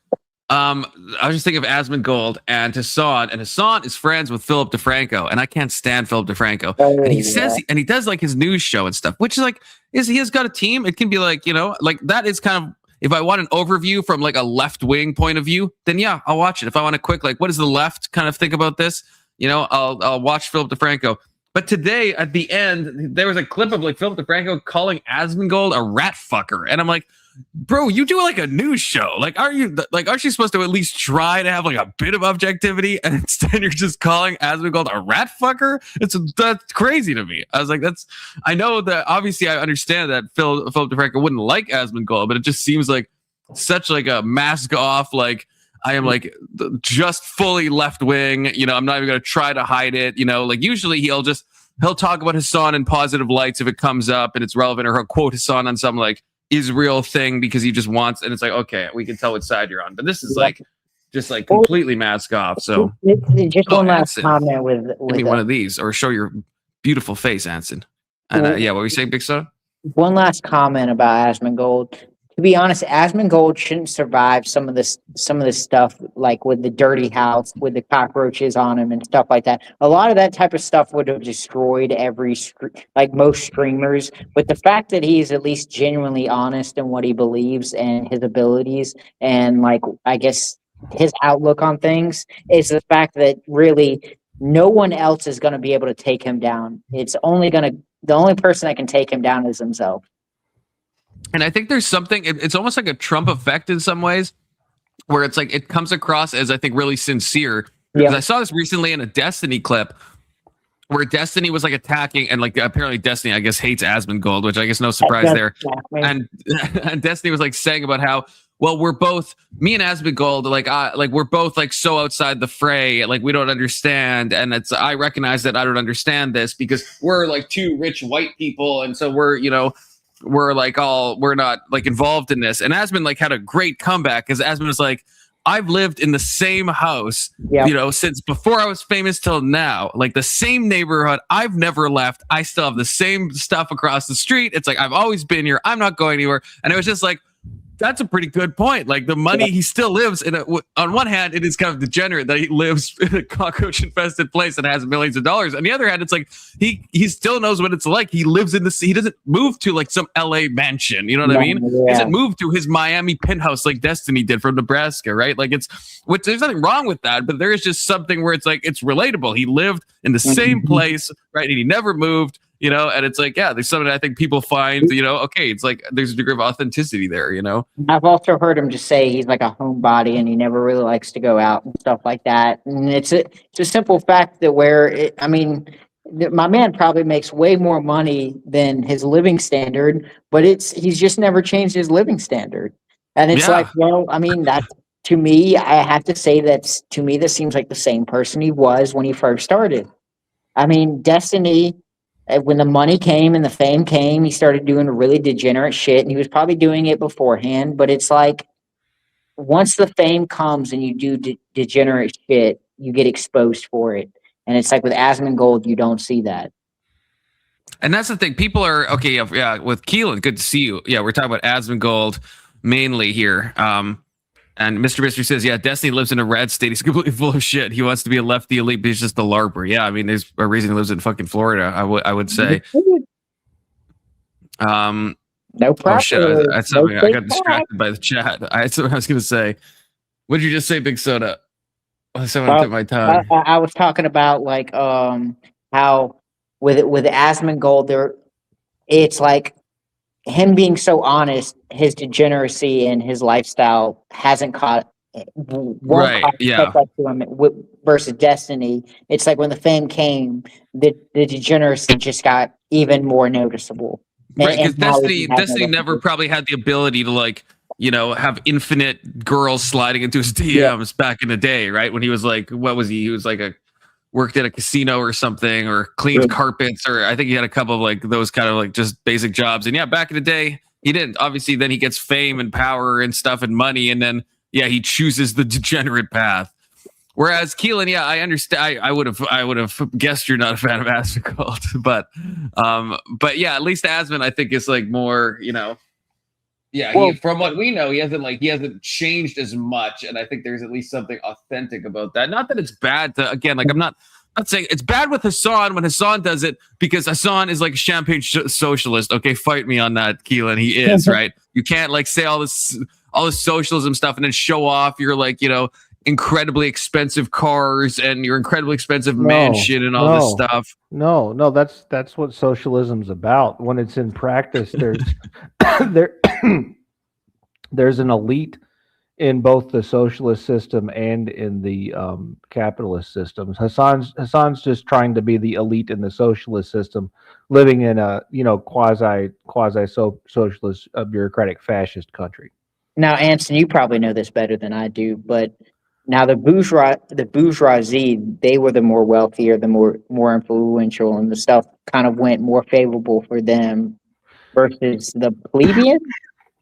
I was just thinking of Asmongold and Hassan, and Hassan is friends with Philip DeFranco, and I can't stand Philip DeFranco. And he says, and he does like his news show and stuff, which is like, he has got a team. It can be like, you know, like that is kind of, if I want an overview from like a left wing point of view, then yeah, I'll watch it. If I want a quick, like, what does the left kind of think about this? You know, I'll watch Philip DeFranco. But today, at the end, there was a clip of like Philip DeFranco calling Asmongold a rat fucker, and I'm like, bro, you do like a news show. Like, aren't you supposed to at least try to have like a bit of objectivity? And instead, you're just calling Asmongold a rat fucker. That's crazy to me. I was like, I know that obviously I understand that Philip DeFranco wouldn't like Asmongold, but it just seems like such like a mask off, like, I am like just fully left wing. You know, I'm not even going to try to hide it. You know, like usually he'll talk about Hassan in positive lights if it comes up and it's relevant, or he'll quote Hassan on some like Israel thing because he just wants, and it's like, okay, we can tell what side you're on. But this is like just like completely mask off. So just one last comment with give me one of these, or show your beautiful face, Anson. And yeah, what were you saying, Big Soda? One last comment about Asmongold. To be honest, Asmongold shouldn't survive some of this stuff, like with the dirty house, with the cockroaches on him and stuff like that. A lot of that type of stuff would have destroyed most streamers. But the fact that he's at least genuinely honest in what he believes and his abilities, and like, I guess his outlook on things, is the fact that really no one else is going to be able to take him down. The only person that can take him down is himself. And I think there's something, it's almost like a Trump effect in some ways, where it's like, it comes across as, I think, really sincere. Because I saw this recently in a Destiny clip where Destiny was like attacking, and like apparently Destiny, I guess, hates Asmongold, which I guess no surprise there. And Destiny was like saying about how, well, we're both, me and Asmongold, like we're both like so outside the fray, like we don't understand. And I recognize that I don't understand this because we're like two rich white people, and so we're not like involved in this. And Asmon like had a great comeback, because Asmon was like, I've lived in the same house, you know, since before I was famous till now, like the same neighborhood. I've never left. I still have the same stuff across the street. It's like, I've always been here. I'm not going anywhere. And it was just like, that's a pretty good point. Like the money, he still lives in on one hand, it is kind of degenerate that he lives in a cockroach infested place and has millions of dollars. On the other hand, it's like he still knows what it's like. He lives in he doesn't move to like some LA mansion. You know what I mean? He doesn't move to his Miami penthouse like Destiny did from Nebraska, right? Like there's nothing wrong with that, but there is just something where it's like, it's relatable. He lived in the same place, right? And he never moved. You know, and it's like, yeah, there's something I think people find, you know, okay, it's like there's a degree of authenticity there, you know. I've also heard him just say he's like a homebody and he never really likes to go out and stuff like that. And it's a simple fact that my man probably makes way more money than his living standard, but he's just never changed his living standard. And it's like, well, I mean, that to me, I have to say that seems like the same person he was when he first started. I mean, Destiny, when the money came and the fame came, he started doing really degenerate shit, and he was probably doing it beforehand. But it's like, once the fame comes and you do degenerate shit, you get exposed for it. And it's like with Asmongold, you don't see that. And that's the thing. People are okay. Yeah, with Keelan, good to see you. Yeah, we're talking about Asmongold mainly here. And Mr. Mystery says, yeah, Destiny lives in a red state. He's completely full of shit. He wants to be a lefty elite, but he's just a LARPer. Yeah, I mean, there's a reason he lives in fucking Florida, I would say. No Oh problem. shit, that's something No I got big distracted by the chat. That's what I was gonna say. What did you just say, Big Soda? Someone took my tongue. I was talking about like how with Asmongold there, it's like him being so honest, his degeneracy and his lifestyle hasn't Right, yeah. catch up to him versus Destiny. It's like when the fame came, the degeneracy just got even more noticeable. Right, because now he Destiny has no never probably had the ability to like, you know, have infinite girls sliding into his DMs back in the day, right? When he was like, what was he? He was like worked at a casino or something, or cleaned carpets, or I think he had a couple of like those kind of like just basic jobs. And yeah, back in the day, he didn't. Obviously, then he gets fame and power and stuff and money, and then yeah, he chooses the degenerate path. Whereas Keelan, yeah, I understand. I would have guessed you're not a fan of Asmongold, but yeah, at least Asmon I think is like more, you know. Yeah, from what we know, he hasn't changed as much, and I think there's at least something authentic about that. Not that it's bad to, again, like I'm not saying it's bad with Hassan when Hassan does it, because Hassan is like a champagne socialist. Okay, fight me on that, Keelan. He is right. You can't like say all this socialism stuff and then show off your like, you know, incredibly expensive cars and your incredibly expensive mansion and all this stuff. No, that's what socialism's about. When it's in practice, there's there's an elite in both the socialist system and in the capitalist systems. Hassan's just trying to be the elite in the socialist system, living in a, you know, quasi socialist bureaucratic fascist country. Now, Anson, you probably know this better than I do, but now the bourgeoisie, they were the more wealthier, the more influential, and the stuff kind of went more favorable for them versus the plebeian.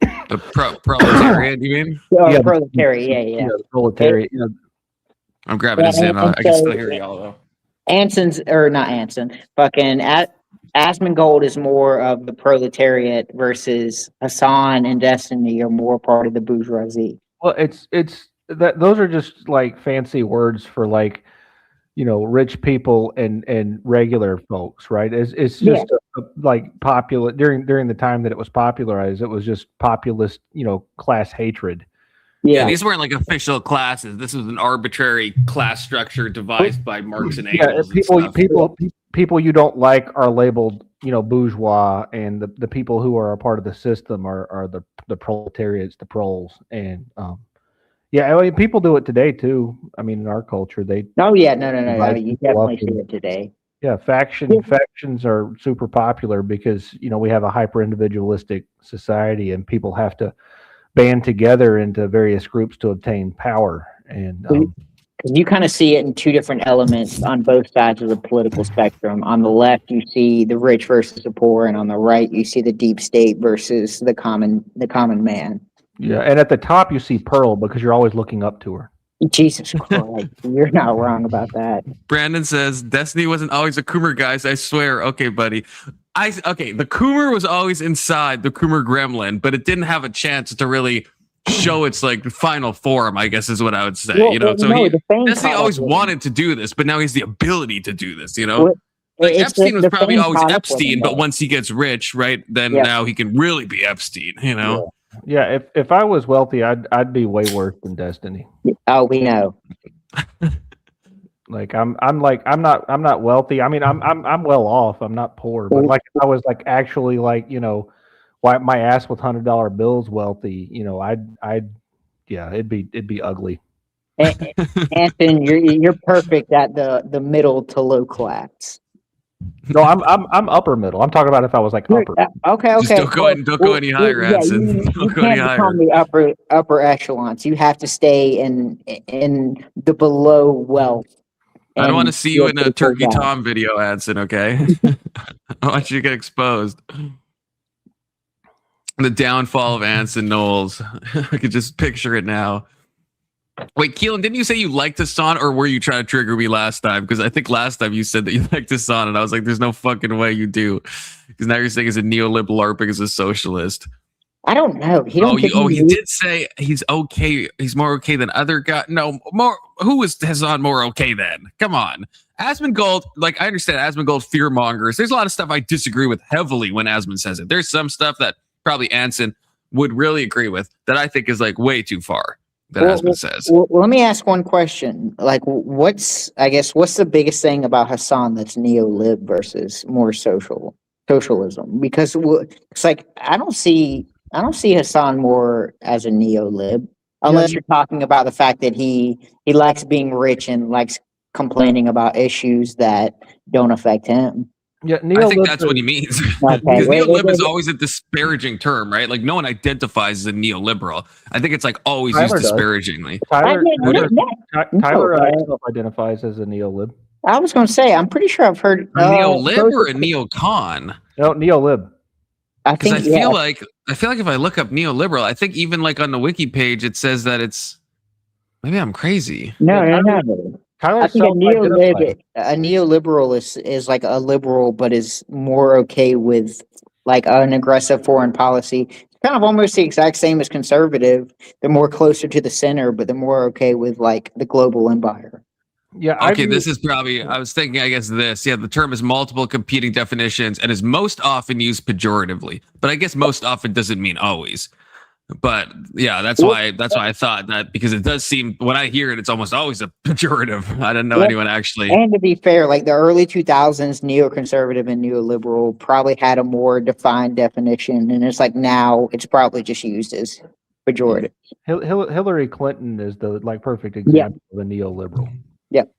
The proletariat, you mean? Yeah, proletariat, yeah. The proletariat. I'm grabbing his in. I can still hear y'all though. Fucking Asmongold is more of the proletariat versus Hassan and Destiny are more part of the bourgeoisie. Well, it's that those are just like fancy words for like, you know, rich people and regular folks, right? It's just like popular during the time that it was popularized. It was just populist, you know, class hatred. Yeah, these weren't like official classes. This was an arbitrary class structure devised by Marx and Engels. People you don't like are labeled, you know, bourgeois, and the people who are a part of the system are the proletariats, the proles, and yeah, I mean, people do it today too. I mean, in our culture, they. Oh yeah, no. You definitely see it today. Yeah, factions are super popular because, you know, we have a hyper individualistic society, and people have to band together into various groups to obtain power. And you kind of see it in two different elements on both sides of the political spectrum. On the left, you see the rich versus the poor, and on the right, you see the deep state versus the common man. Yeah, and at the top, you see Pearl because you're always looking up to her. Jesus Christ, you're not wrong about that. Brandon says Destiny wasn't always a Coomer, guys. I swear. Okay, buddy. The Coomer was always inside the Coomer gremlin, but it didn't have a chance to really show its like final form, I guess is what I would say. Destiny always wanted to do this, but now he has the ability to do this, you know? Like Epstein was probably always Epstein, but once he gets rich, right, then now he can really be Epstein, you know? Yeah, if I was wealthy, I'd be way worse than Destiny. Oh, we know. Like I'm not wealthy. I mean, I'm well off. I'm not poor, but like if I was like actually like, you know, wipe my ass with $100 bills wealthy, you know, it'd be ugly. Anthony, you're perfect at the middle to low class. No, I'm upper middle. I'm talking about if I was like upper. Okay. Just don't go any higher, Anson. You can't become the upper echelons. You have to stay in the below wealth. I don't want to see you in a Turkey Tom video, Anson, okay? I want you to get exposed. The downfall of Anson Knowles. I could just picture it now. Wait, Keelan, didn't you say you liked Hassan, or were you trying to trigger me last time? Because I think last time you said that you liked Hassan, and I was like, there's no fucking way you do. Because now you're saying he's a neoliberal LARPing as a socialist. I don't know. He don't think he did say he's okay. He's more okay than other guys. No, more. Who is Hassan more okay than? Come on. Asmongold, like, I understand Asmongold fear mongers. There's a lot of stuff I disagree with heavily when Asmon says it. There's some stuff that probably Anson would really agree with that I think is like way too far that Asmon says. Well, let me ask one question. Like, what's the biggest thing about Hassan that's neo-lib versus more socialism? Because it's like I don't see Hassan more as a neo-lib, unless you're talking about the fact that he likes being rich and likes complaining about issues that don't affect him. Yeah, I think that's what he means. Okay, Because neo-lib is always a disparaging term, right? Like, no one identifies as a neoliberal. I think it's like always used disparagingly. Tyler identifies as a neo-lib. I was going to say, I'm pretty sure I've heard a neo-lib or a neocon. No, neo-lib. I feel like if I look up neoliberal, I think even like on the wiki page it says that it's, maybe I'm crazy. No. I think a neoliberal is like a liberal, but is more okay with like an aggressive foreign policy. It's kind of almost the exact same as conservative. They're more closer to the center, but they're more okay with like the global empire. Yeah. Okay, this is probably, I was thinking, I guess this. Yeah, the term has multiple competing definitions and is most often used pejoratively. But I guess most often doesn't mean always. But yeah, that's why I thought that, because it does seem, when I hear it, it's almost always a pejorative. I didn't know anyone actually. And to be fair, like the early 2000s, neoconservative and neoliberal probably had a more defined definition, and it's like now it's probably just used as pejorative. Hillary Clinton is the perfect example of a neoliberal. Yep.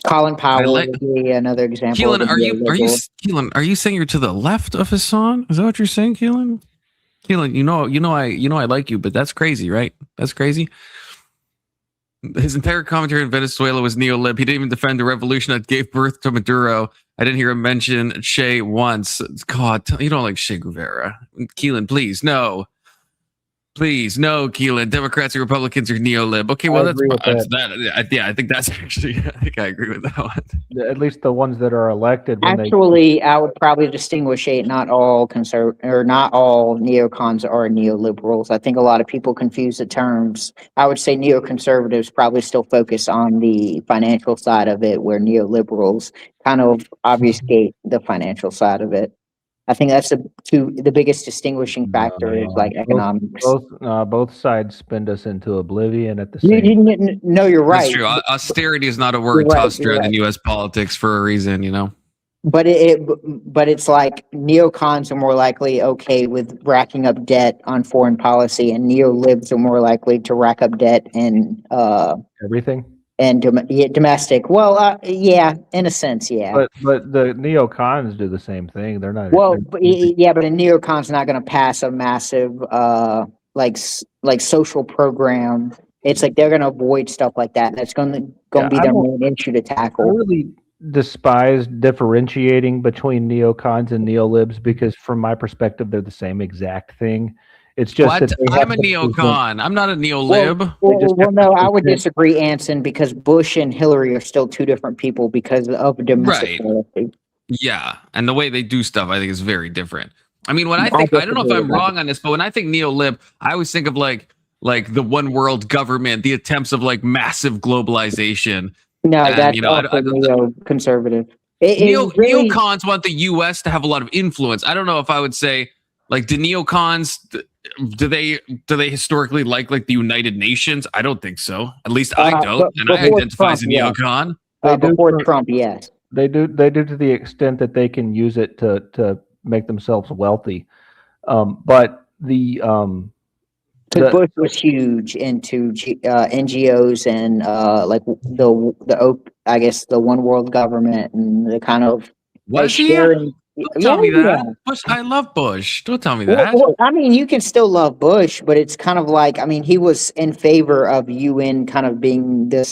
Colin Powell would be another example. Keelan, are you saying you're to the left of Hassan? Is that what you're saying, Keelan? Keelan, I like you, but that's crazy, right? That's crazy. His entire commentary on Venezuela was neo-lib. He didn't even defend the revolution that gave birth to Maduro. I didn't hear him mention Che once. God, you don't like Che Guevara. Keelan, please, no. Please, no, Keelan. Democrats and Republicans are neo-lib. Okay, well, that's that. Yeah, I think that's actually, I think I agree with that one. At least the ones that are elected. Actually, I would probably distinguish not all not all neocons are neoliberals. I think a lot of people confuse the terms. I would say neoconservatives probably still focus on the financial side of it, where neoliberals kind of obfuscate the financial side of it. I think that's the biggest distinguishing factor is like economics. Both sides spin us into oblivion at the same. No, you're right. That's true. Austerity is not a word tossed around in U.S. politics for a reason, you know. But it's like neocons are more likely okay with racking up debt on foreign policy, and neolibs are more likely to rack up debt and everything. And domestic. Well, yeah, in a sense, yeah. But the neocons do the same thing. They're not. Well, but a neocon's not going to pass a massive like social program. It's like they're going to avoid stuff like that. That's going to be their main issue to tackle. I really despise differentiating between neocons and neolibs, because from my perspective, they're the same exact thing. It's just that I'm a neocon. I'm not a neolib. Well, no, I would disagree, Anson, because Bush and Hillary are still two different people because of domestic policy. Yeah, and the way they do stuff, I think, is very different. I mean, when I don't know if I'm wrong on this, but when I think neolib, I always think of like the one world government, the attempts of like massive globalization. No, that's neoconservative. Neocons want the U.S. to have a lot of influence. I don't know if I would say, like, do neocons, do they historically like the United Nations? I don't think so. At least I don't, and I identify as a neocon. Before Trump, yes. They do to the extent that they can use it to make themselves wealthy. But Bush was huge into NGOs and like the one world government and the kind of sharing. Don't tell me that. Bush, I love Bush. Don't tell me that. Well, I mean, you can still love Bush, but it's kind of like, I mean, he was in favor of UN kind of being the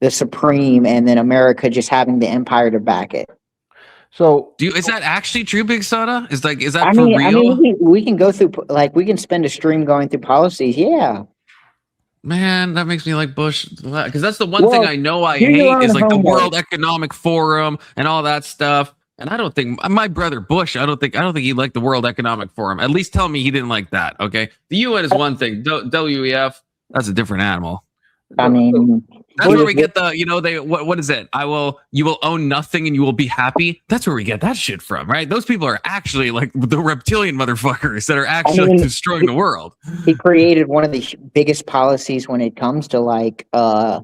supreme, and then America just having the empire to back it. So, is that actually true, Big Soda? Is that for real? I mean, we can go through, like, we can spend a stream going through policies. Yeah. Man, that makes me like Bush, because that's the one thing I know I hate is like the World Economic Forum and all that stuff. And I don't think my brother Bush, I don't think he liked the World Economic Forum. At least tell me he didn't like that. Okay. The UN is one thing. WEF, that's a different animal. I mean, that's where we get the, what is it? You will own nothing and you will be happy. That's where we get that shit from, right? Those people are actually like the reptilian motherfuckers that are actually destroying the world. He created one of the biggest policies when it comes to like, I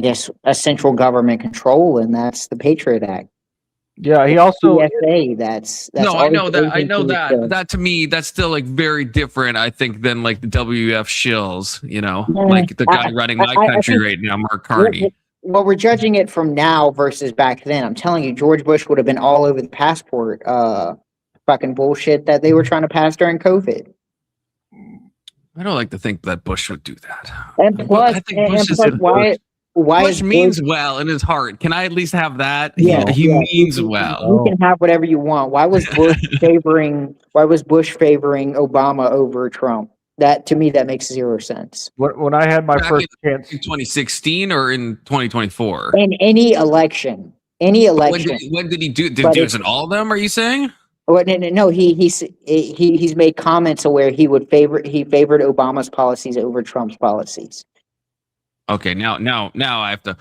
guess, a central government control, and that's the Patriot Act. Yeah, he also that's no, I know that. But that to me, that's still like very different, I think, than like the WF shills, like the guy running my country right now, Mark Carney. Well, we're judging it from now versus back then. I'm telling you, George Bush would have been all over the passport fucking bullshit that they were trying to pass during COVID. I don't like to think that Bush would do that. And plus, I think Bush is why Bush means well in his heart. Can I at least have that? Yeah, he means well. You can have whatever you want. Why was Bush favoring Obama over Trump? That to me, that makes zero sense. When I had my first chance in 2016 or in 2024, in any election. When did he do? Did he do this in all of them? Are you saying? Well, no. He's made comments where he favored Obama's policies over Trump's policies. Okay, now I have to.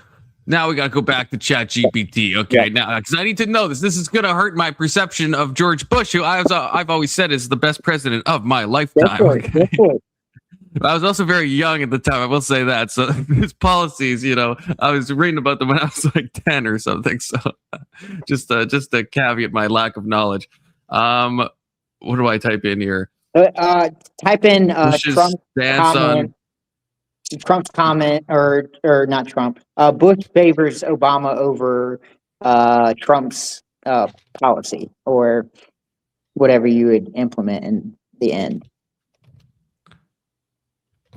Now we got to go back to ChatGPT. Okay, now because I need to know this. This is going to hurt my perception of George Bush, who I've always said is the best president of my lifetime. Okay? I was also very young at the time. I will say that. So his policies, I was reading about them when I was like 10 or something. So just to caveat my lack of knowledge. What do I type in here? Type in Bush's stance on Trump's comment, or not Trump. Bush favors Obama over Trump's policy, or whatever you would implement in the end.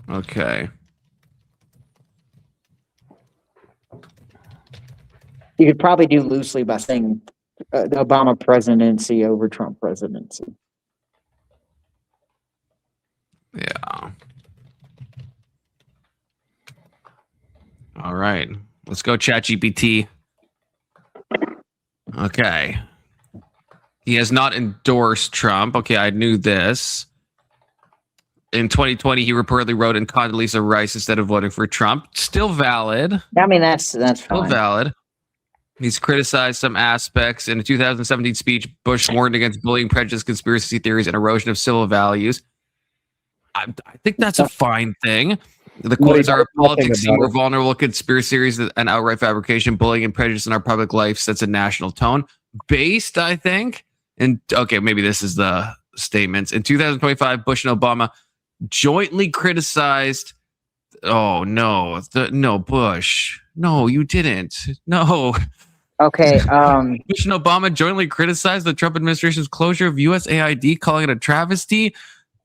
Okay. You could probably do loosely by saying the Obama presidency over Trump presidency. Yeah. All right. Let's go ChatGPT. Okay. He has not endorsed Trump. Okay, I knew this. In 2020, he reportedly wrote in Condoleezza Rice instead of voting for Trump. Still valid. I mean, that's still fine. Valid. He's criticized some aspects. In a 2017 speech, Bush warned against bullying, prejudice, conspiracy theories, and erosion of civil values. I think that's a fine thing. The quotes are: politics seem more vulnerable, conspiracy theories and outright fabrication, bullying, and prejudice in our public life sets a national tone. Based, I think, and okay, maybe this is the statements. In 2025, Bush and Obama jointly criticized. Oh no, no Bush, no, you didn't, no. Okay. Bush and Obama jointly criticized the Trump administration's closure of USAID, calling it a travesty.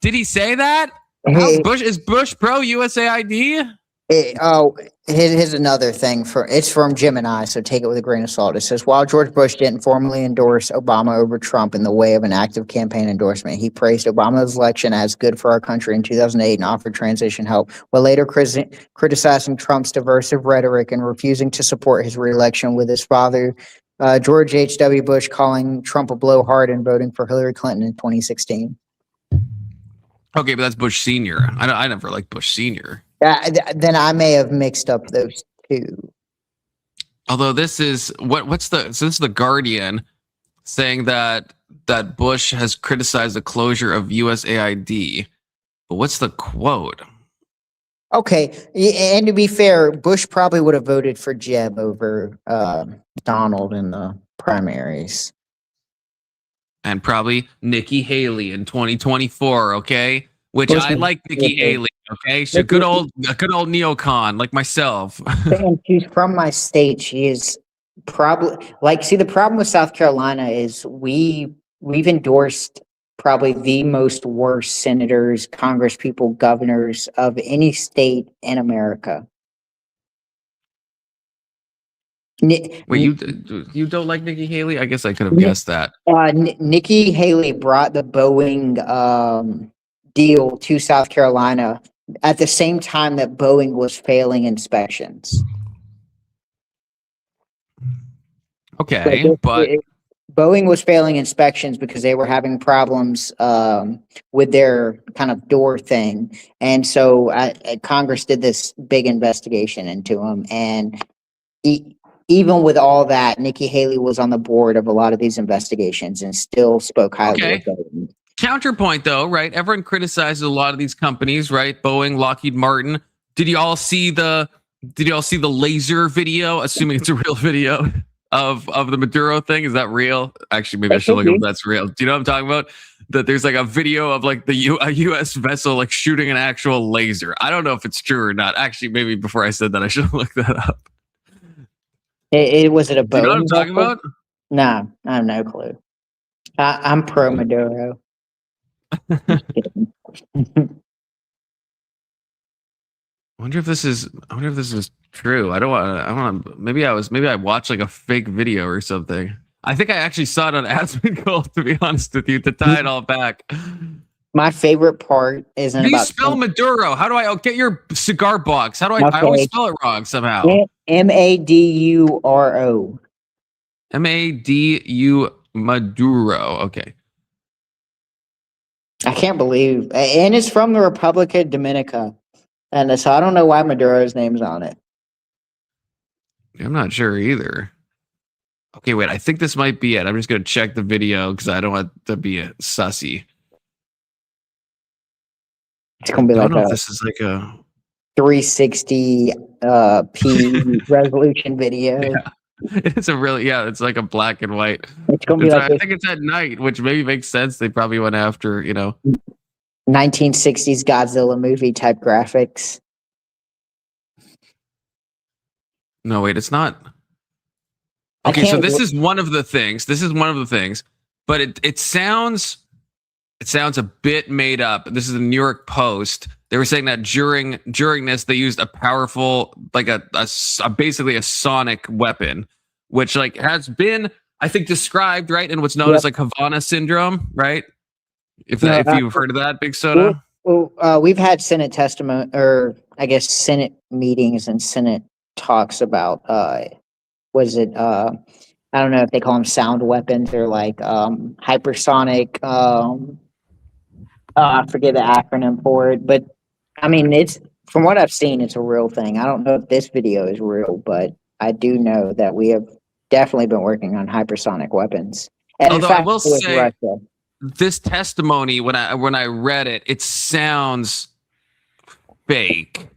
Did he say that? Is Bush pro USAID? Here's another thing. It's from Gemini, so take it with a grain of salt. It says, while George Bush didn't formally endorse Obama over Trump in the way of an active campaign endorsement, he praised Obama's election as good for our country in 2008 and offered transition help, while later criticizing Trump's divisive rhetoric and refusing to support his reelection, with his father, George H.W. Bush, calling Trump a blowhard and voting for Hillary Clinton in 2016. Okay, but that's Bush Sr. I never liked Bush Sr. Then I may have mixed up those two. Although this is this is the Guardian saying that Bush has criticized the closure of USAID. But what's the quote? Okay, and to be fair, Bush probably would have voted for Jeb over Donald in the primaries. And probably Nikki Haley in 2024, okay? Which I like Nikki Haley, okay? She's a good old neocon like myself. And she's from my state. She is probably the problem with South Carolina is we've endorsed probably the most worst senators, congresspeople, governors of any state in America. Wait, you don't like Nikki Haley? I guess I could have guessed that. Nikki Haley brought the Boeing deal to South Carolina at the same time that Boeing was failing inspections. Okay, Boeing was failing inspections because they were having problems with their kind of door thing, and so Congress did this big investigation into them. And even with all that, Nikki Haley was on the board of a lot of these investigations and still spoke highly of Boeing. Counterpoint, though, right? Everyone criticizes a lot of these companies, right? Boeing, Lockheed Martin. Did you all see the laser video? Assuming it's a real video of the Maduro thing. Is that real? Actually, maybe I should look up if that's real. Do you know what I'm talking about? That there's like a video of like a U.S. vessel like shooting an actual laser. I don't know if it's true or not. Actually, maybe before I said that, I should look that up. Was it a Boeing? Do you know what I'm talking about? No, I have no clue. I'm pro Maduro. I wonder if this is true. I want. Maybe I watched like a fake video or something. I think I actually saw it on Asmongold, to be honest with you, to tie it all back. My favorite part isn't How do you about spell Maduro? How do I get your cigar box? How do I always spell it wrong somehow? Maduro. Madu Maduro. Okay. I can't believe, and it's from the Republica Dominica, and so I don't know why Maduro's name's on it. I'm not sure either. Okay, wait. I think this might be it. I'm just gonna check the video because I don't want to be a sussy. It's gonna be like this is like a 360 p resolution video. Yeah. It's it's like a black and white. It's gonna be I think it's at night, which maybe makes sense. They probably went after 1960s Godzilla movie type graphics. No, wait, it's not. Okay, so this is one of the things. But it sounds a bit made up. This is the New York Post. They were saying that during this, they used a powerful, like a basically a sonic weapon, which like has been, I think, described right in what's known as like Havana syndrome, right? If you've heard of that, Big Soda. Well, we've had Senate testimony, or I guess Senate meetings and Senate talks about was it I don't know if they call them sound weapons or like hypersonic. I forget the acronym for it, but I mean, it's from what I've seen, it's a real thing. I don't know if this video is real, but I do know that we have definitely been working on hypersonic weapons. And although in fact, I will say, Russia. This testimony, when I read it, it sounds fake.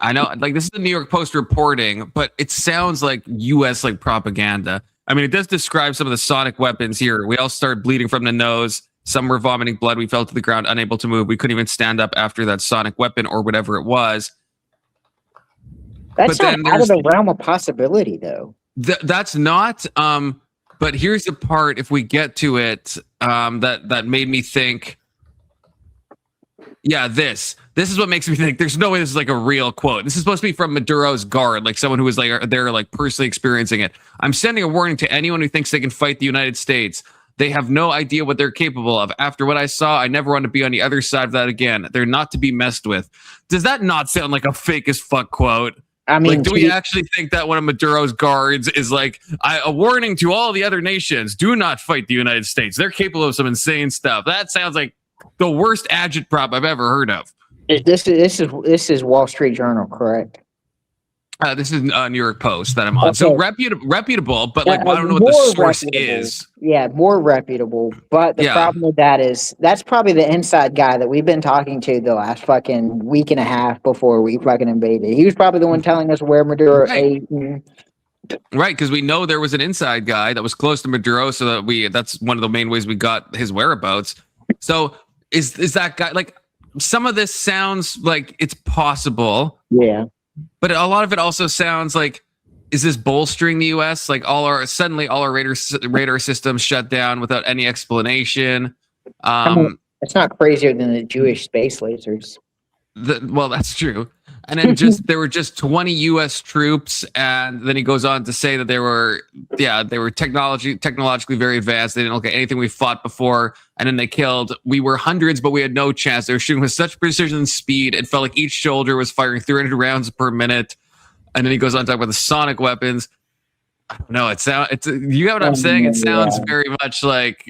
I know, like this is the New York Post reporting, but it sounds like U.S. like propaganda. I mean, it does describe some of the sonic weapons here. We all started bleeding from the nose. Some were vomiting blood. We fell to the ground, unable to move. We couldn't even stand up after that sonic weapon or whatever it was. That's not out of the realm of possibility, though. That's not. But here's the part, if we get to it, that made me think. Yeah, this is what makes me think there's no way this is like a real quote. This is supposed to be from Maduro's guard, like someone who was like there, like personally experiencing it. I'm sending a warning to anyone who thinks they can fight the United States. They have no idea what they're capable of. After what I saw, I never want to be on the other side of that again. They're not to be messed with. Does that not sound like a fake as fuck quote? I mean, like, do we actually think that one of Maduro's guards is like a warning to all the other nations? Do not fight the United States. They're capable of some insane stuff. That sounds like the worst agitprop I've ever heard of. This is Wall Street Journal, correct? This is New York Post that I'm on. Okay. So reputable, but like I don't know what the source is. Yeah, more reputable. But the problem with that is that's probably the inside guy that we've been talking to the last fucking week and a half before we fucking invaded. He was probably the one telling us where Maduro ate. Right, because we know there was an inside guy that was close to Maduro, so that that's one of the main ways we got his whereabouts. So is that guy like some of this sounds like it's possible? Yeah. But a lot of it also sounds like, is this bolstering the U.S.? Like suddenly all our radar systems shut down without any explanation. It's not crazier than the Jewish space lasers. Well, that's true. And then there were just 20 U.S. troops, and then he goes on to say that they were technologically very advanced. They didn't look at anything we fought before, and then they killed. We were hundreds, but we had no chance. They were shooting with such precision and speed. It felt like each shoulder was firing 300 rounds per minute. And then he goes on to talk about the sonic weapons. No, you got what I'm saying? It sounds very much like,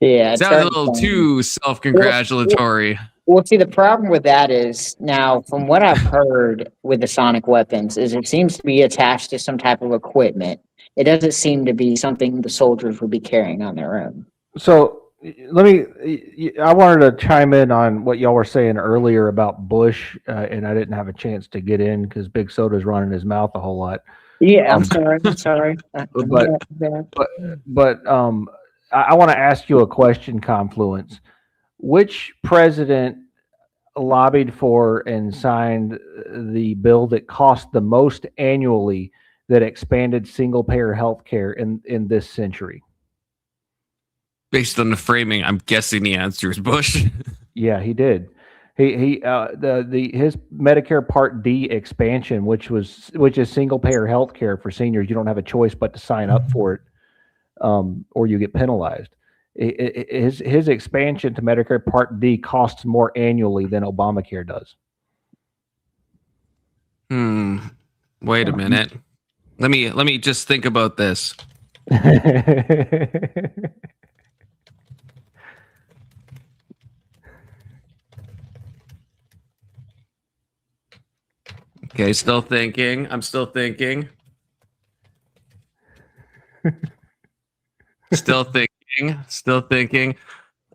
Yeah, it sounds a little too self-congratulatory. Well, see, the problem with that is now, from what I've heard with the sonic weapons, is it seems to be attached to some type of equipment. It doesn't seem to be something the soldiers would be carrying on their own. So I wanted to chime in on what y'all were saying earlier about Bush, and I didn't have a chance to get in because Big Soda's running his mouth a whole lot. Yeah, I'm sorry. But I want to ask you a question, Confluence. Which president lobbied for and signed the bill that cost the most annually that expanded single-payer health care in this century? Based on the framing, I'm guessing the answer is Bush. Yeah, he did. His Medicare Part D expansion, which is single-payer health care for seniors, you don't have a choice but to sign up for it, or you get penalized. His expansion to Medicare Part D costs more annually than Obamacare does. Wait a minute. Let me just think about this. Okay, still thinking. I'm still thinking. Still thinking.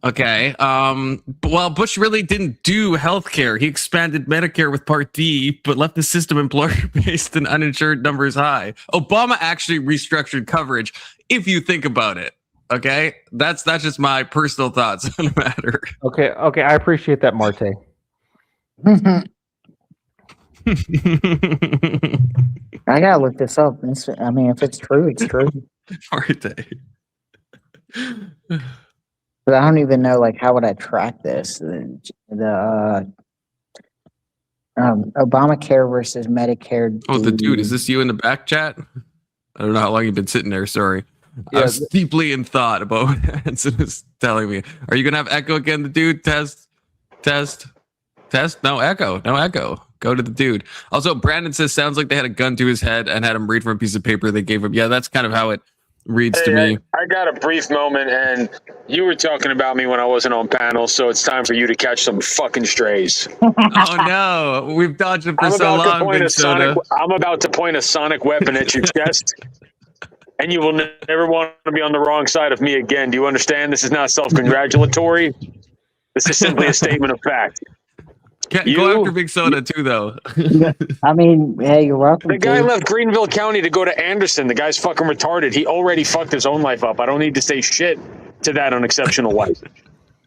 Okay. Well, Bush really didn't do healthcare. He expanded Medicare with Part D, but left the system employer-based and uninsured numbers high. Obama actually restructured coverage, if you think about it. Okay, that's just my personal thoughts on the matter. Okay. I appreciate that, Marte. I gotta look this up. I mean, if it's true, it's true. Marte. But I don't even know, like, how would I track this? The Obamacare versus Medicare. Oh, the dude, is this you in the back chat? I don't know how long you've been sitting there. Sorry. Yeah, I was deeply in thought about what Hanson was telling me. Are you going to have echo again, the dude? Test. No echo. Go to the dude. Also, Brandon says, sounds like they had a gun to his head and had him read from a piece of paper they gave him. Yeah, that's kind of how it reads to me. I got a brief moment, and you were talking about me when I wasn't on panel, so it's time for you to catch some fucking strays. Oh no, we've dodged it for so long. I'm about to point a sonic weapon at your chest, and you will never want to be on the wrong side of me again. Do you understand? This is not self-congratulatory. This is simply a statement of fact. Go after Big Soda too, though. I mean, hey, you're welcome. The guy left Greenville County to go to Anderson. The guy's fucking retarded. He already fucked his own life up. I don't need to say shit to that unexceptional wife.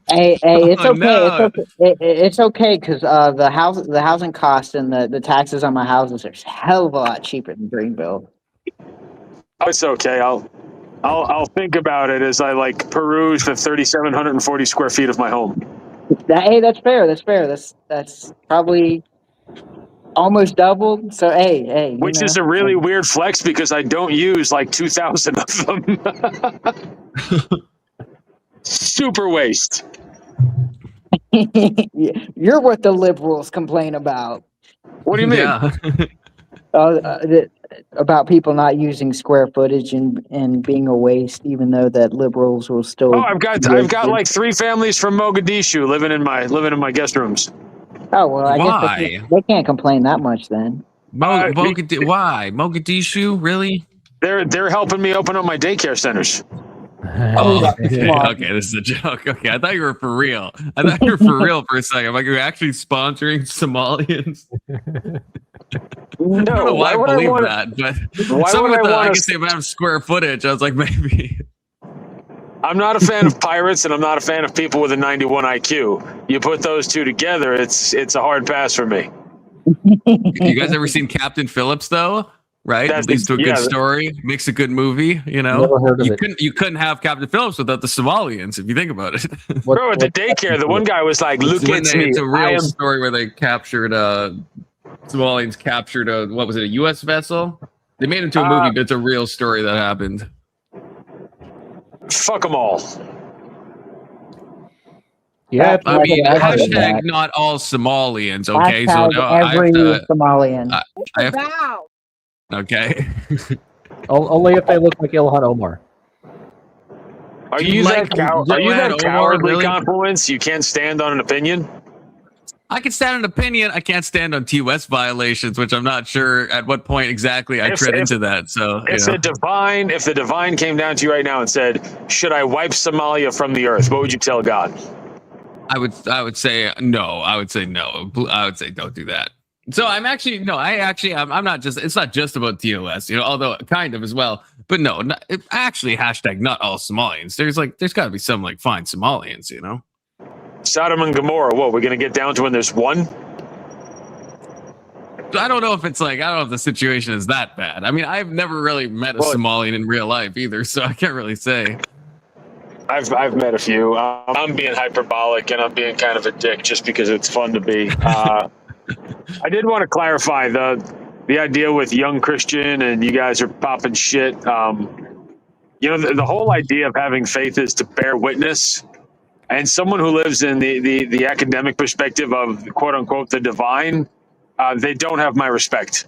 Hey, it's okay. No. It's okay because the housing costs and the taxes on my houses are a hell of a lot cheaper than Greenville. Oh, it's okay. I'll think about it as I peruse the 3,740 square feet of my home. Hey, that's fair. That's probably almost doubled. So hey, which is a really weird flex because I don't use 2,000 of them. Super waste. You're what the liberals complain about. What do you mean? Yeah. About people not using square footage and being a waste, even though that liberals will still. Oh, I've got 3 families from Mogadishu living in my guest rooms. Oh well, I guess they can't complain that much then. Why Mogadishu? Really? They're helping me open up my daycare centers. Okay, this is a joke. Okay, I thought you were for real. For a second. Like, you're actually sponsoring Somalians. I don't know why I believe that, but some of I guess they have square footage. I was like, maybe. I'm not a fan of pirates, and I'm not a fan of people with a 91 IQ. You put those two together, it's a hard pass for me. You guys ever seen Captain Phillips, though? Right, it leads to a good story, makes a good movie. You know, you couldn't have Captain Phillips without the Somalians, if you think about it. Bro, at the daycare, the one guy was like, "Look at me." It's a real story where they captured Somalians captured a U.S. vessel. They made it into a movie, but it's a real story that happened. Fuck them all. Yeah, I mean, hashtag not all Somalians. Okay, so no, every Somalian. Okay. Only if they look like Ilhan Omar. Are Do you you like that Ilhan Omar, cowardly, really? Confluence? You can't stand on an opinion? I can stand an opinion. I can't stand on TOS violations, which I'm not sure at what point exactly I tread into that. So if the divine came down to you right now and said, "Should I wipe Somalia from the earth?" What would you tell God? I would say no. I would say no. I would say don't do that. So I'm actually no. I'm not just. It's not just about TOS, although kind of as well. But no, actually hashtag not all Somalians. There's got to be some like fine Somalians, Sodom and Gomorrah. What we're gonna get down to when there's one? I don't know if the situation is that bad. I mean, I've never really met a Somalian in real life either, so I can't really say. I've met a few. I'm being hyperbolic and I'm being kind of a dick just because it's fun to be. I did want to clarify the idea with young Christian and you guys are popping shit. The whole idea of having faith is to bear witness. And someone who lives in the academic perspective of quote unquote the divine, they don't have my respect.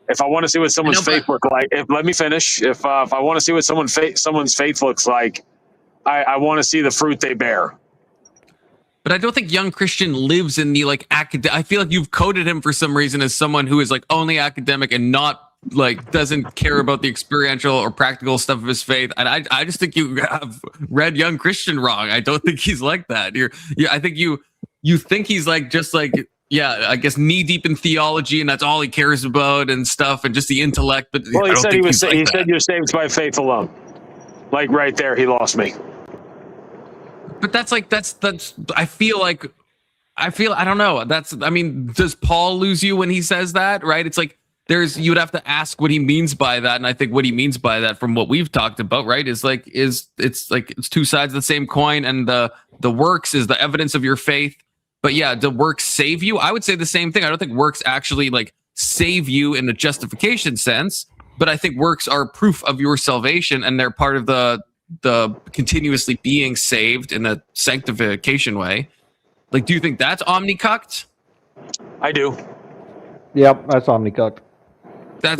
If I want to see what someone's faith look like, let me finish. If I want to see what someone's faith looks like, I want to see the fruit they bear. But I don't think young Christian lives in the I feel like you've coded him for some reason as someone who is only academic and not doesn't care about the experiential or practical stuff of his faith. And I just think you have read young Christian wrong. I don't think he's like that. I think you think he's I guess knee deep in theology and that's all he cares about and stuff and just the intellect. But well, he said he said you're saved by faith alone. Like right there, he lost me. But that's I don't know. Does Paul lose you when he says that? Right? It's you'd have to ask what he means by that. And I think what he means by that from what we've talked about, right, is it's two sides of the same coin. And the works is the evidence of your faith. But yeah, do works save you? I would say the same thing. I don't think works actually save you in the justification sense, but I think works are proof of your salvation and they're part of the continuously being saved in a sanctification way. Do you think that's omnicuct? I do. Yep, that's omnicuct. I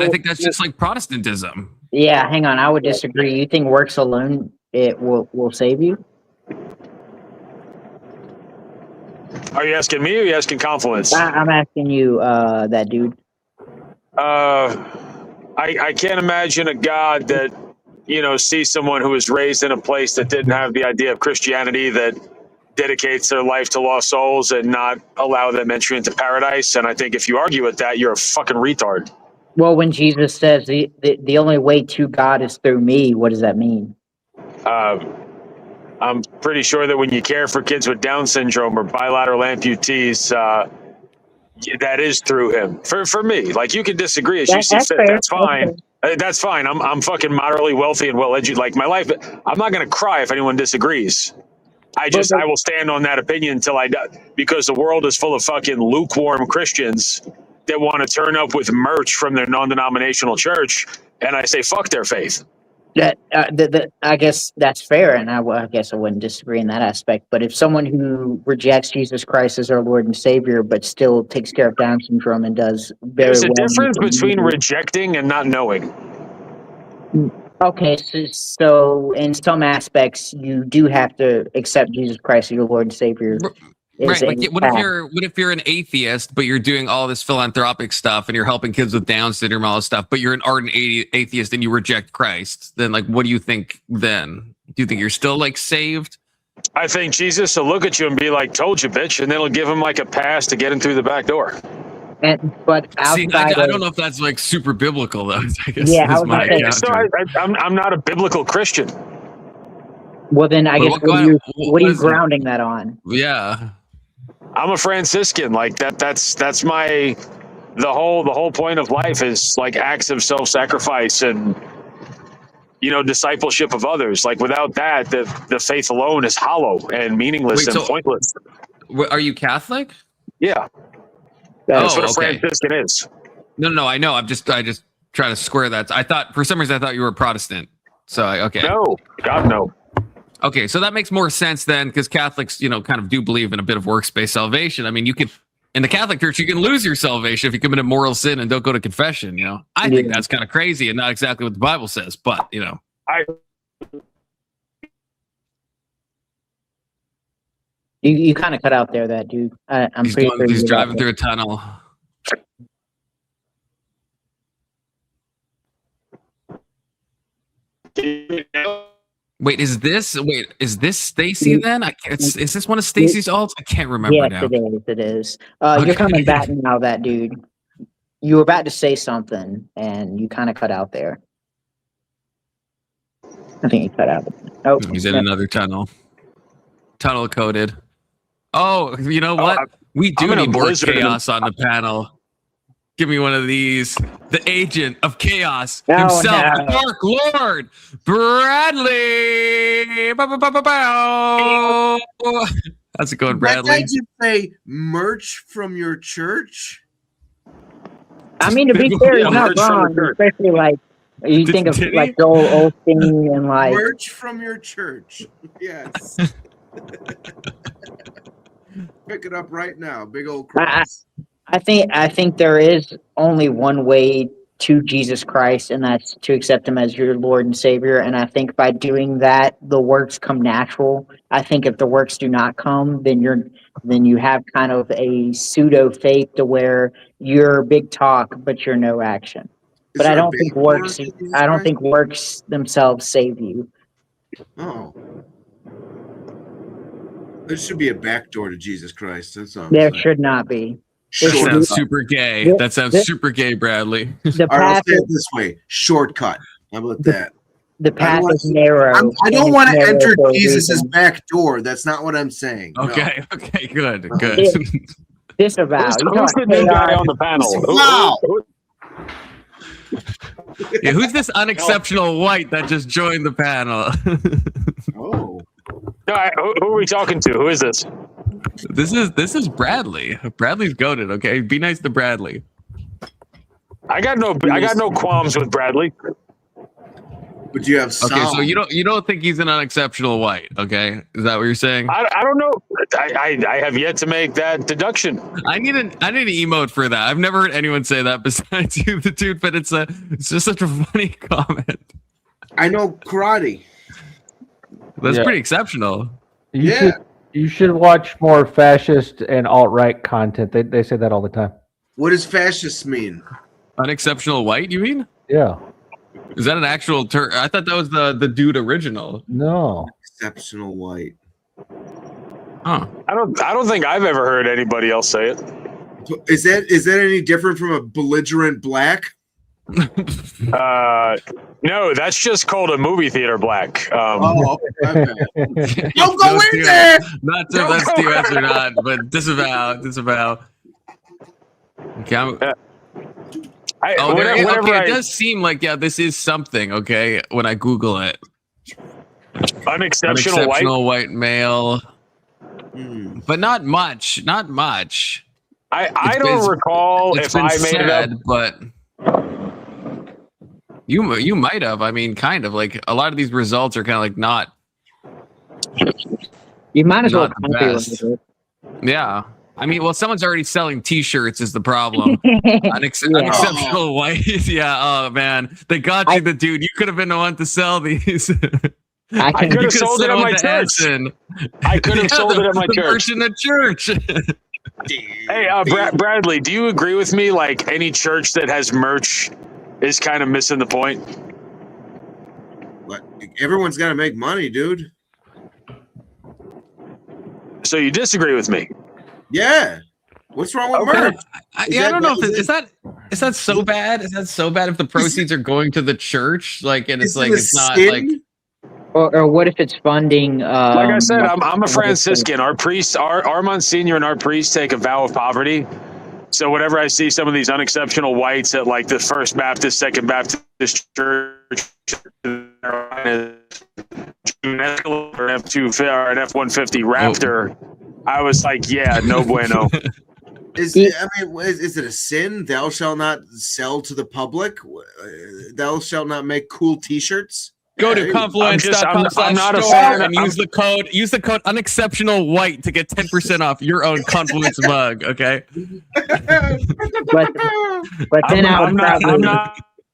think that's just Protestantism. Yeah, hang on. I would disagree. You think works alone it will save you? Are you asking me or are you asking Confluence? I'm asking you, that dude. I can't imagine a God that sees someone who was raised in a place that didn't have the idea of Christianity, that dedicates their life to lost souls and not allow them entry into paradise. And I think if you argue with that, you're a fucking retard. Well, when Jesus says the only way to God is through me, what does that mean? I'm pretty sure that when you care for kids with Down syndrome or bilateral amputees, that is through him. For me, you can disagree as you see fit. That's fine. That's fine. I'm fucking moderately wealthy and well educated. My life, I'm not going to cry if anyone disagrees. I will stand on that opinion until I die, because the world is full of fucking lukewarm Christians that want to turn up with merch from their non-denominational church, and I say fuck their faith. I guess that's fair, and I guess I wouldn't disagree in that aspect. But if someone who rejects Jesus Christ as our Lord and Savior, but still takes care of Down syndrome and does very well, there's a difference between rejecting and not knowing. Okay, so in some aspects, you do have to accept Jesus Christ as your Lord and Savior. Right. What if you're an atheist, but you're doing all this philanthropic stuff and you're helping kids with Down syndrome, all this stuff, but you're an ardent atheist and you reject Christ? Then, what do you think then? Do you think you're still saved? I think Jesus will look at you and be like, "Told you, bitch," and then he'll give him a pass to get him through the back door. But I don't know if that's super biblical though. I guess I'm not a biblical Christian. Well, then I guess what are you grounding that on? Yeah, I'm a Franciscan. That's my the whole point of life is acts of self-sacrifice and discipleship of others. Without that, the faith alone is hollow and meaningless and pointless. Are you Catholic? Yeah. That's what a Franciscan is. No, I know. I just trying to square that. For some reason I thought you were a Protestant. So okay. No, God no. Okay, so that makes more sense then, because Catholics, kind of do believe in a bit of works-based salvation. I mean, you could in the Catholic Church, you can lose your salvation if you commit a moral sin and don't go to confession. I think that's kind of crazy and not exactly what the Bible says, but You kind of cut out there, that dude. I'm he's pretty sure he's you got driving through a tunnel. Wait, is this Stacy then? Is this one of Stacy's alts? I can't remember Yes, now. it is. You're coming back now, that dude. You were about to say something, and you kind of cut out there. I think you cut out. Oh, He's in another tunnel. Tunnel coded. Oh, you know what? We do need more chaos on the panel. Give me one of these. The agent of chaos himself, the Dark Lord, Bradley. How's it going, Bradley? Why did you say merch from your church? I mean, to be fair, it's not wrong, especially like you think of like Joel Osteen and like merch from your church. Yes. Pick it up right now. Big old cross. I think there is only one way to Jesus Christ, and that's to accept him as your Lord and Savior. And I think by doing that, the works come natural. I think if the works do not come, then you have kind of a pseudo faith to where you're big talk, but you're no action. But I don't think works themselves save you. Oh. There should be a back door to Jesus Christ. That's all. There should not be. That sounds super gay. That sounds super gay, Bradley. The All right, path let's say it this way: shortcut. How about that? The path is narrow. I don't want to enter Jesus's back door. That's not what I'm saying. Okay. No. Okay. Good. Good. Disavow. Who's the new guy on the panel? Wow. Yeah, who's this unexceptional white that just joined the panel? Oh. Who are we talking to? Who is this? This is Bradley. Bradley's goated. Okay, be nice to Bradley. I got no qualms with Bradley. But you have okay. So you don't think he's an unexceptional white? Okay, is that what you're saying? I don't know. I have yet to make that deduction. I need an emote for that. I've never heard anyone say that besides you, the dude. But it's just such a funny comment. I know karate. That's pretty exceptional. You should watch more fascist and alt-right content. They say that all the time. What does fascist mean? Unexceptional white, you mean? Yeah. Is that an actual term? I thought that was the dude original. No. Exceptional white. Huh. I don't think I've ever heard anybody else say it. Is that any different from a belligerent black? No, that's just called a movie theater black. Don't go in there. Not sure if that's the answer or not, but disavow. Okay. It does seem like this is something. Okay, when I Google it, unexceptional white male, but not much. I don't recall if I made it up, but. You might have. I mean, kind of like a lot of these results are kind of like not. You might as well. Yeah. I mean, well, someone's already selling T-shirts is the problem. Unexceptional white. Yeah. Oh man, they got you, the dude. You could have been the one to sell these. I could have sold it at my church. I could have sold it at my church. In the church. Hey, Bradley, do you agree with me? Like any church that has merch is kind of missing the point. What? Everyone's got to make money, dude. So you disagree with me? Yeah. What's wrong with merch? I don't know. Is that so bad? Is that so bad if the proceeds are going to the church? Like, and it's like it's not like. Or what if it's funding? Like I said, I'm a Franciscan. Our priests, our Monsignor and our priests take a vow of poverty. So whenever I see some of these unexceptional whites at like the First Baptist, Second Baptist Church, or an F-150 Raptor, I was like, yeah, no bueno. Is it a sin? Thou shalt not sell to the public. Thou shalt not make cool T-shirts. Go to confluence.com/store I'm not a fan and use the code unexceptional_white to get 10% off your own Confluence mug. Okay. But then I'm not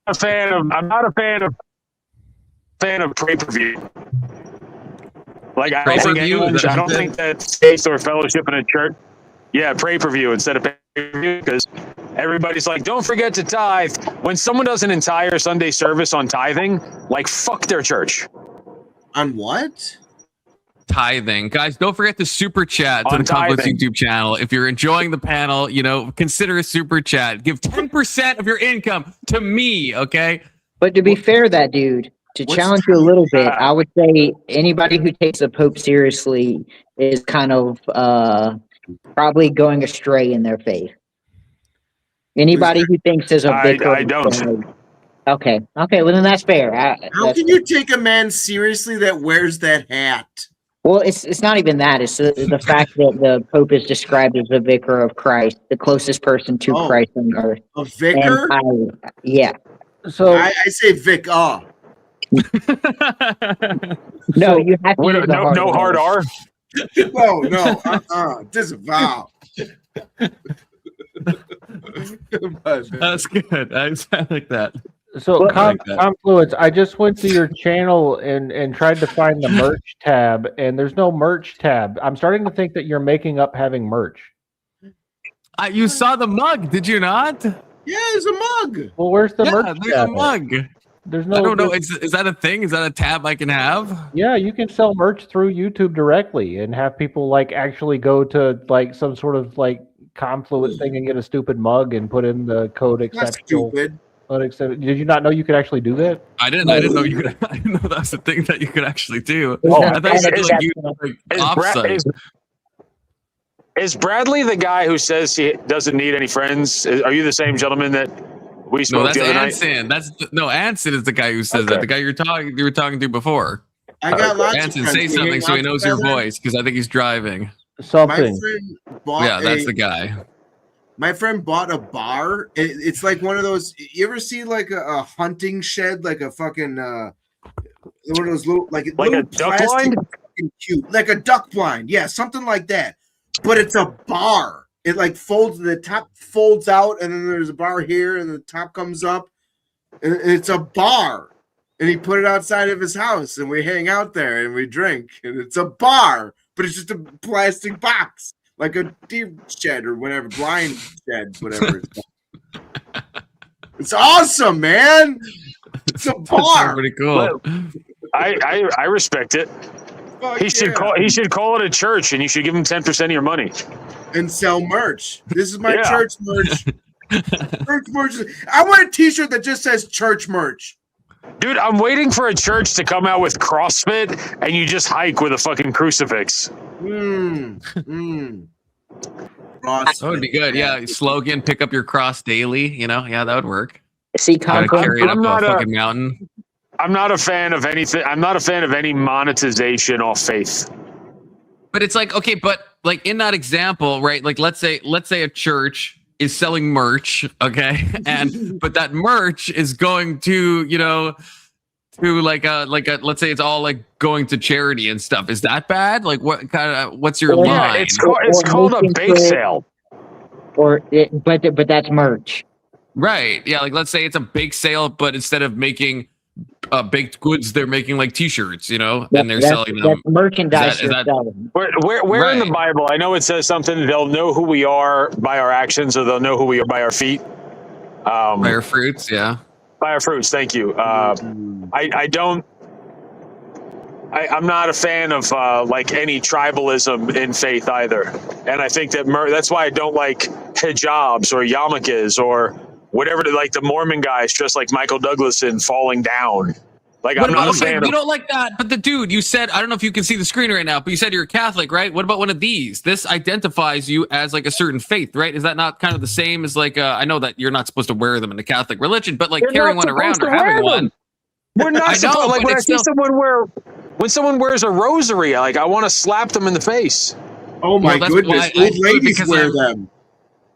a fan of pay-per-view. Like I don't think that faith or fellowship in a church. Yeah, pay-per-view instead of pay-per-view, because everybody's like, don't forget to tithe. When someone does an entire Sunday service on tithing, like, fuck their church. On what? Tithing. Guys, don't forget to super chat to the Confluence YouTube channel. If you're enjoying the panel, consider a super chat. Give 10% of your income to me, okay? But to be fair, that dude, to challenge you a little bit, I would say anybody who takes the Pope seriously is kind of probably going astray in their faith. Anybody who thinks there's a vicar, I don't. Okay, well then that's fair. How can you take a man seriously that wears that hat? Well, it's not even that. It's the fact that the Pope is described as the vicar of Christ, the closest person to Christ on earth. A vicar? Yeah. So I say Vic. No, you have to no hard R. No. Disavow. That's good. I like that. So Confluence, I just went to your channel and tried to find the merch tab, and there's no merch tab. I'm starting to think that you're making up having merch. You saw the mug, did you not? Yeah, there's a mug. Well, where's the merch there's tab? a mug. There's no. I don't know. Is that a thing? Is that a tab I can have? Yeah, you can sell merch through YouTube directly and have people like actually go to like some sort of like Confluence thing and get a stupid mug and put in the code exceptional. Stupid. Did you not know you could actually do that? I didn't know you could. I didn't know that's the thing that you could actually do. Oh, I thought you said like you offsite. Is Bradley the guy who says he doesn't need any friends? Are you the same gentleman that we spoke the other night? Anson is the guy who says that. The guy you were talking to before. I got lots Anson, of friends. say something so he knows your voice, because I think he's driving. Something. That's the guy. My friend bought a bar. It's like one of those. You ever see like a hunting shed, like a fucking one of those little like little a duck blind, cute, like a duck blind. Yeah, something like that. But it's a bar. It like folds. The top folds out, and then there's a bar here, and the top comes up, and it's a bar. And he put it outside of his house, and we hang out there and we drink, and it's a bar, but it's just a plastic box. Like a deer shed or whatever, blind shed, whatever it's called. It's awesome, man. It's a bar. Pretty cool. I respect it. He should call it a church, and you should give him 10% of your money and sell merch. This is my church merch. Church merch. I want a T-shirt that just says church merch. Dude, I'm waiting for a church to come out with CrossFit, and you just hike with a fucking crucifix. That would be good. Yeah, slogan: pick up your cross daily. Yeah, that would work. See, carry it up a fucking mountain. I'm not a fan of anything. I'm not a fan of any monetization off faith. But it's like, okay, but like in that example, right? Like let's say a church is selling merch, okay, but that merch is going to to like a let's say it's all like going to charity and stuff. Is that bad? Like what's your line? It's called a bake sale. But that's merch. Right. Yeah, like let's say it's a bake sale, but instead of making baked goods, they're making like T-shirts, and they're selling them. That's merchandise. Where in the Bible? I know it says something. They'll know who we are by our actions, or they'll know who we are by our feet. By our fruits, yeah. By our fruits, thank you. I'm not a fan of like any tribalism in faith either, and I think that that's why I don't like hijabs or yarmulkes or whatever. Like the Mormon guys dressed like Michael Douglas and falling down. Like I'm not a fan. You don't like that, but the dude you said, I don't know if you can see the screen right now, but you said you're a Catholic, right? What about one of these? This identifies you as like a certain faith, right? Is that not kind of the same as like I know that you're not supposed to wear them in the Catholic religion, but like carrying one around or having one. We're not supposed. Like when I see when someone wears a rosary, I want to slap them in the face. Oh my goodness! Old ladies wear them.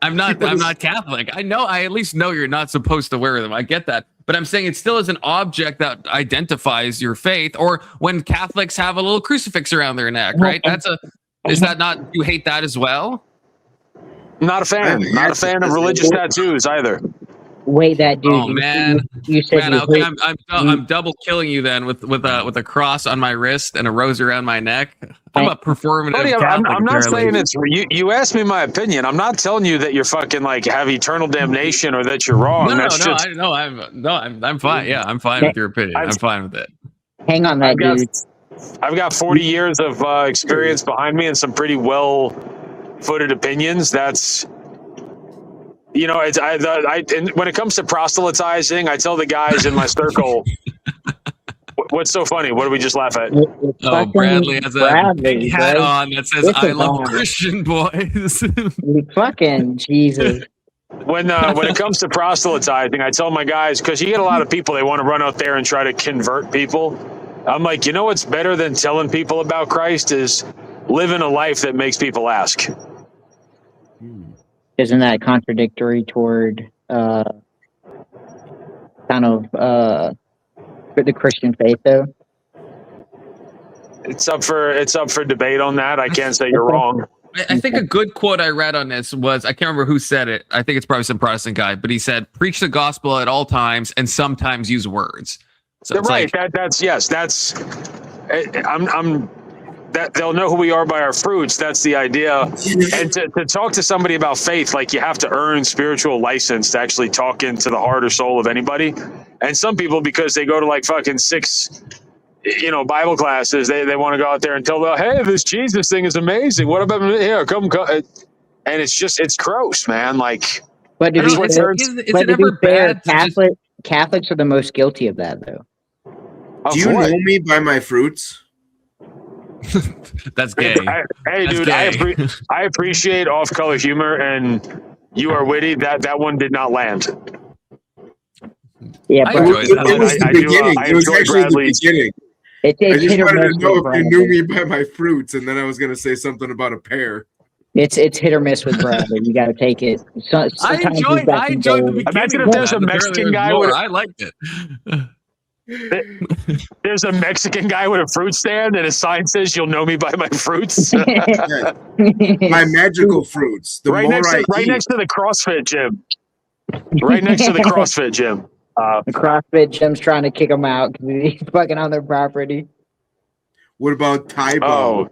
I'm not Catholic. I at least know you're not supposed to wear them. I get that. But I'm saying it still is an object that identifies your faith, or when Catholics have a little crucifix around their neck, right? Is that not, you hate that as well? Not a fan. Not a fan of religious tattoos either. Wait, that dude. Oh man, you said man, you okay, hate- I'm double killing you then with a cross on my wrist and a rose around my neck. I'm a performative Buddy, Catholic. I'm not apparently. saying it's you asked me my opinion. I'm not telling you that you're fucking like have eternal damnation or that you're wrong. No, That's just I'm fine. Yeah, I'm fine with your opinion. I'm fine with it. Hang on, that dude. I've got 40 years of experience behind me and some pretty well-footed opinions. That's, you know, and when it comes to proselytizing, I tell the guys in my circle, what's so funny? What did we just laugh at? Oh, Bradley has a big hat on that says, "I love Christian boys." Fucking Jesus. When it comes to proselytizing, I tell my guys, because you get a lot of people, they want to run out there and try to convert people. I'm like, you know what's better than telling people about Christ is living a life that makes people ask. Isn't that contradictory toward kind of the Christian faith, though? It's up for debate on that. I can't say you're wrong. I think a good quote I read on this was, I can't remember who said it. I think it's probably some Protestant guy, but he said, "Preach the gospel at all times and sometimes use words." So it's right. like, That they'll know who we are by our fruits. That's the idea. And to talk to somebody about faith, like you have to earn spiritual license to actually talk into the heart or soul of anybody. And some people, because they go to like fucking 6, Bible classes, they want to go out there and tell them, "Hey, this Jesus thing is amazing. What about here? Come." And it's gross, man. Like, but to be fair, Catholics are the most guilty of that, though. Do you know me by my fruits? That's gay. Hey, dude, I appreciate off-color humor, and you are witty. That one did not land. Yeah, it was the beginning. It was actually the beginning. I just wanted to know if you knew me by my fruits, and then I was going to say something about a pear. It's hit or miss with Bradley. You got to take it. I enjoyed the beginning. Imagine if there's a Mexican guy I liked it. There's a Mexican guy with a fruit stand, and his sign says, "You'll know me by my fruits." My magical fruits. Right next to the CrossFit gym. Right next to the CrossFit gym. The CrossFit gym's trying to kick them out because he's fucking on their property. What about Tybo? Oh.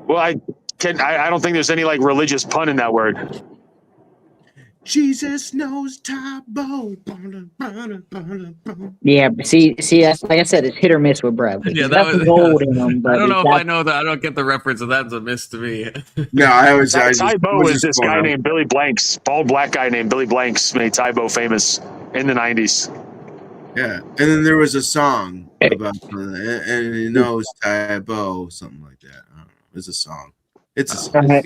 Well, I don't think there's any like religious pun in that word. Jesus knows Tybo. Yeah, see, that's, like I said, it's hit or miss with Bradley. Yeah, that was gold in him. I don't know if I know that. I don't get the reference, and that's a miss to me. No, Tybo is this guy named Billy Blanks, bald black guy named Billy Blanks, made Tybo famous in the 90s. Yeah, and then there was a song about and he knows Tybo, something like that. I don't know. It's a song. It's a song.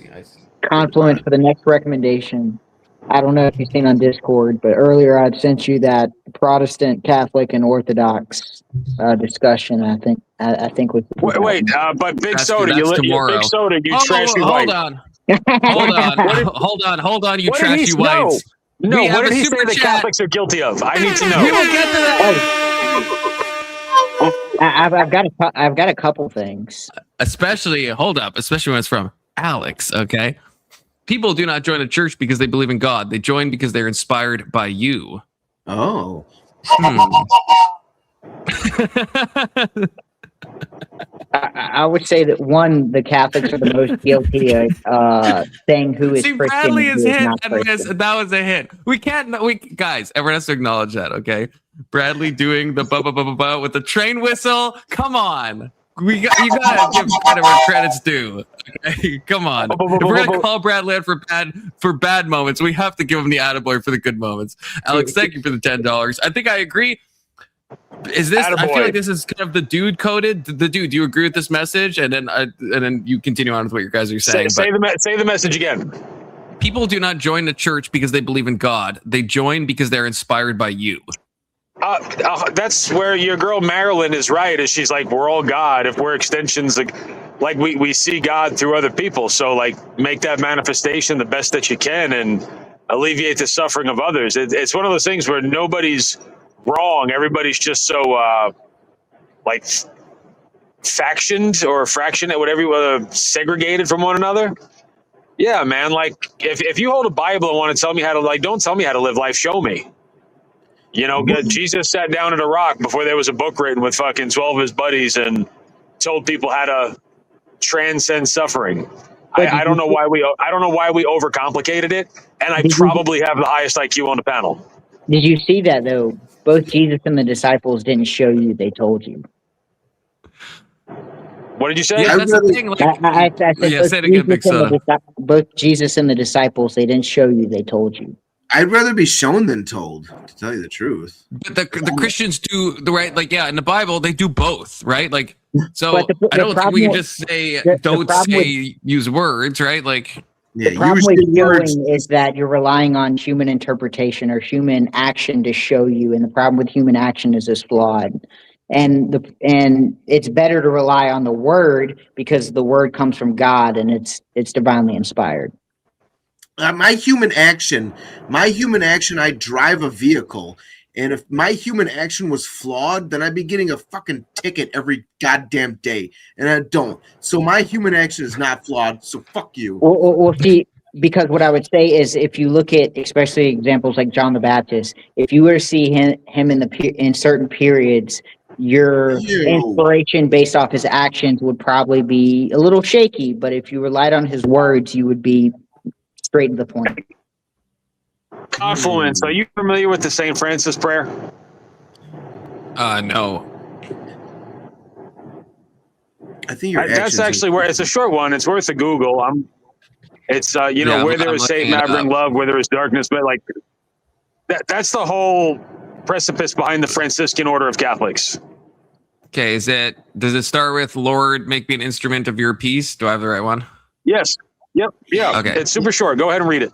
Confluence for the next recommendation. I don't know if you've seen on Discord, but earlier I'd sent you that Protestant, Catholic, and Orthodox discussion. I think was but Big Soda, Big Soda, you trashy white. Hold on, you trashy whites. No, what did he say the Catholics are guilty of? I need to know. We will get to that. I've got a couple things. Especially when it's from Alex. Okay. People do not join a church because they believe in God. They join because they're inspired by you. Oh. I would say that the Catholics are the most guilty of saying who is See, Christian. Bradley is hit, not and Christian. that was a hit. Guys, everyone has to acknowledge that, okay? Bradley doing the ba with the train whistle. Come on. You gotta give credit where credit's due. Okay? Come on. If we're gonna call Bradley out for bad moments, we have to give him the attaboy for the good moments. Alex, thank you for the $10. I think I agree. Is this? Attaboy. I feel like this is kind of the dude coded. The dude, do you agree with this message? And then you continue on with what you guys are saying. Say the message again. People do not join the church because they believe in God. They join because they're inspired by you. That's where your girl Marilyn is right. Is she's like, we're all God. If we're extensions, like we see God through other people. So like, make that manifestation the best that you can and alleviate the suffering of others. It's one of those things where nobody's wrong. Everybody's just so like factioned or fractionate, whatever, segregated from one another. Yeah, man. Like if you hold a Bible and want to tell me how to, like, don't tell me how to live life. Show me. You know, Jesus sat down at a rock before there was a book written with fucking 12 of his buddies and told people how to transcend suffering. I don't know why we overcomplicated it, and I probably have the highest IQ on the panel. Did you see that though? Both Jesus and the disciples didn't show you; they told you. What did you say? Yeah, that's the thing. Like, I said say it again, Big Soda. Both Jesus and the disciples, they didn't show you; they told you. I'd rather be shown than told, to tell you the truth. But the Christians do the right, like, yeah, in the Bible they do both, right? Like, so I don't think we can just say use words, right? Like, the problem with showing is that you're relying on human interpretation or human action to show you, and the problem with human action is it's flawed. And it's better to rely on the word because the word comes from God and it's divinely inspired. My human action, I drive a vehicle, and if my human action was flawed, then I'd be getting a fucking ticket every goddamn day, and I don't. So my human action is not flawed, so fuck you. Well, see, because what I would say is if you look at especially examples like John the Baptist, if you were to see him in certain periods, your inspiration based off his actions would probably be a little shaky, but if you relied on his words, you would be straight to the point. Confluence. Are you familiar with the St. Francis prayer? No. I think that's actually where it's a short one. It's worth a Google. It's where there is Satan, I bring love. Where there is darkness, but like that's the whole precipice behind the Franciscan Order of Catholics. Okay, does it start with Lord, make me an instrument of your peace? Do I have the right one? Yes. Yep. Yeah. Okay. It's super short. Go ahead and read it.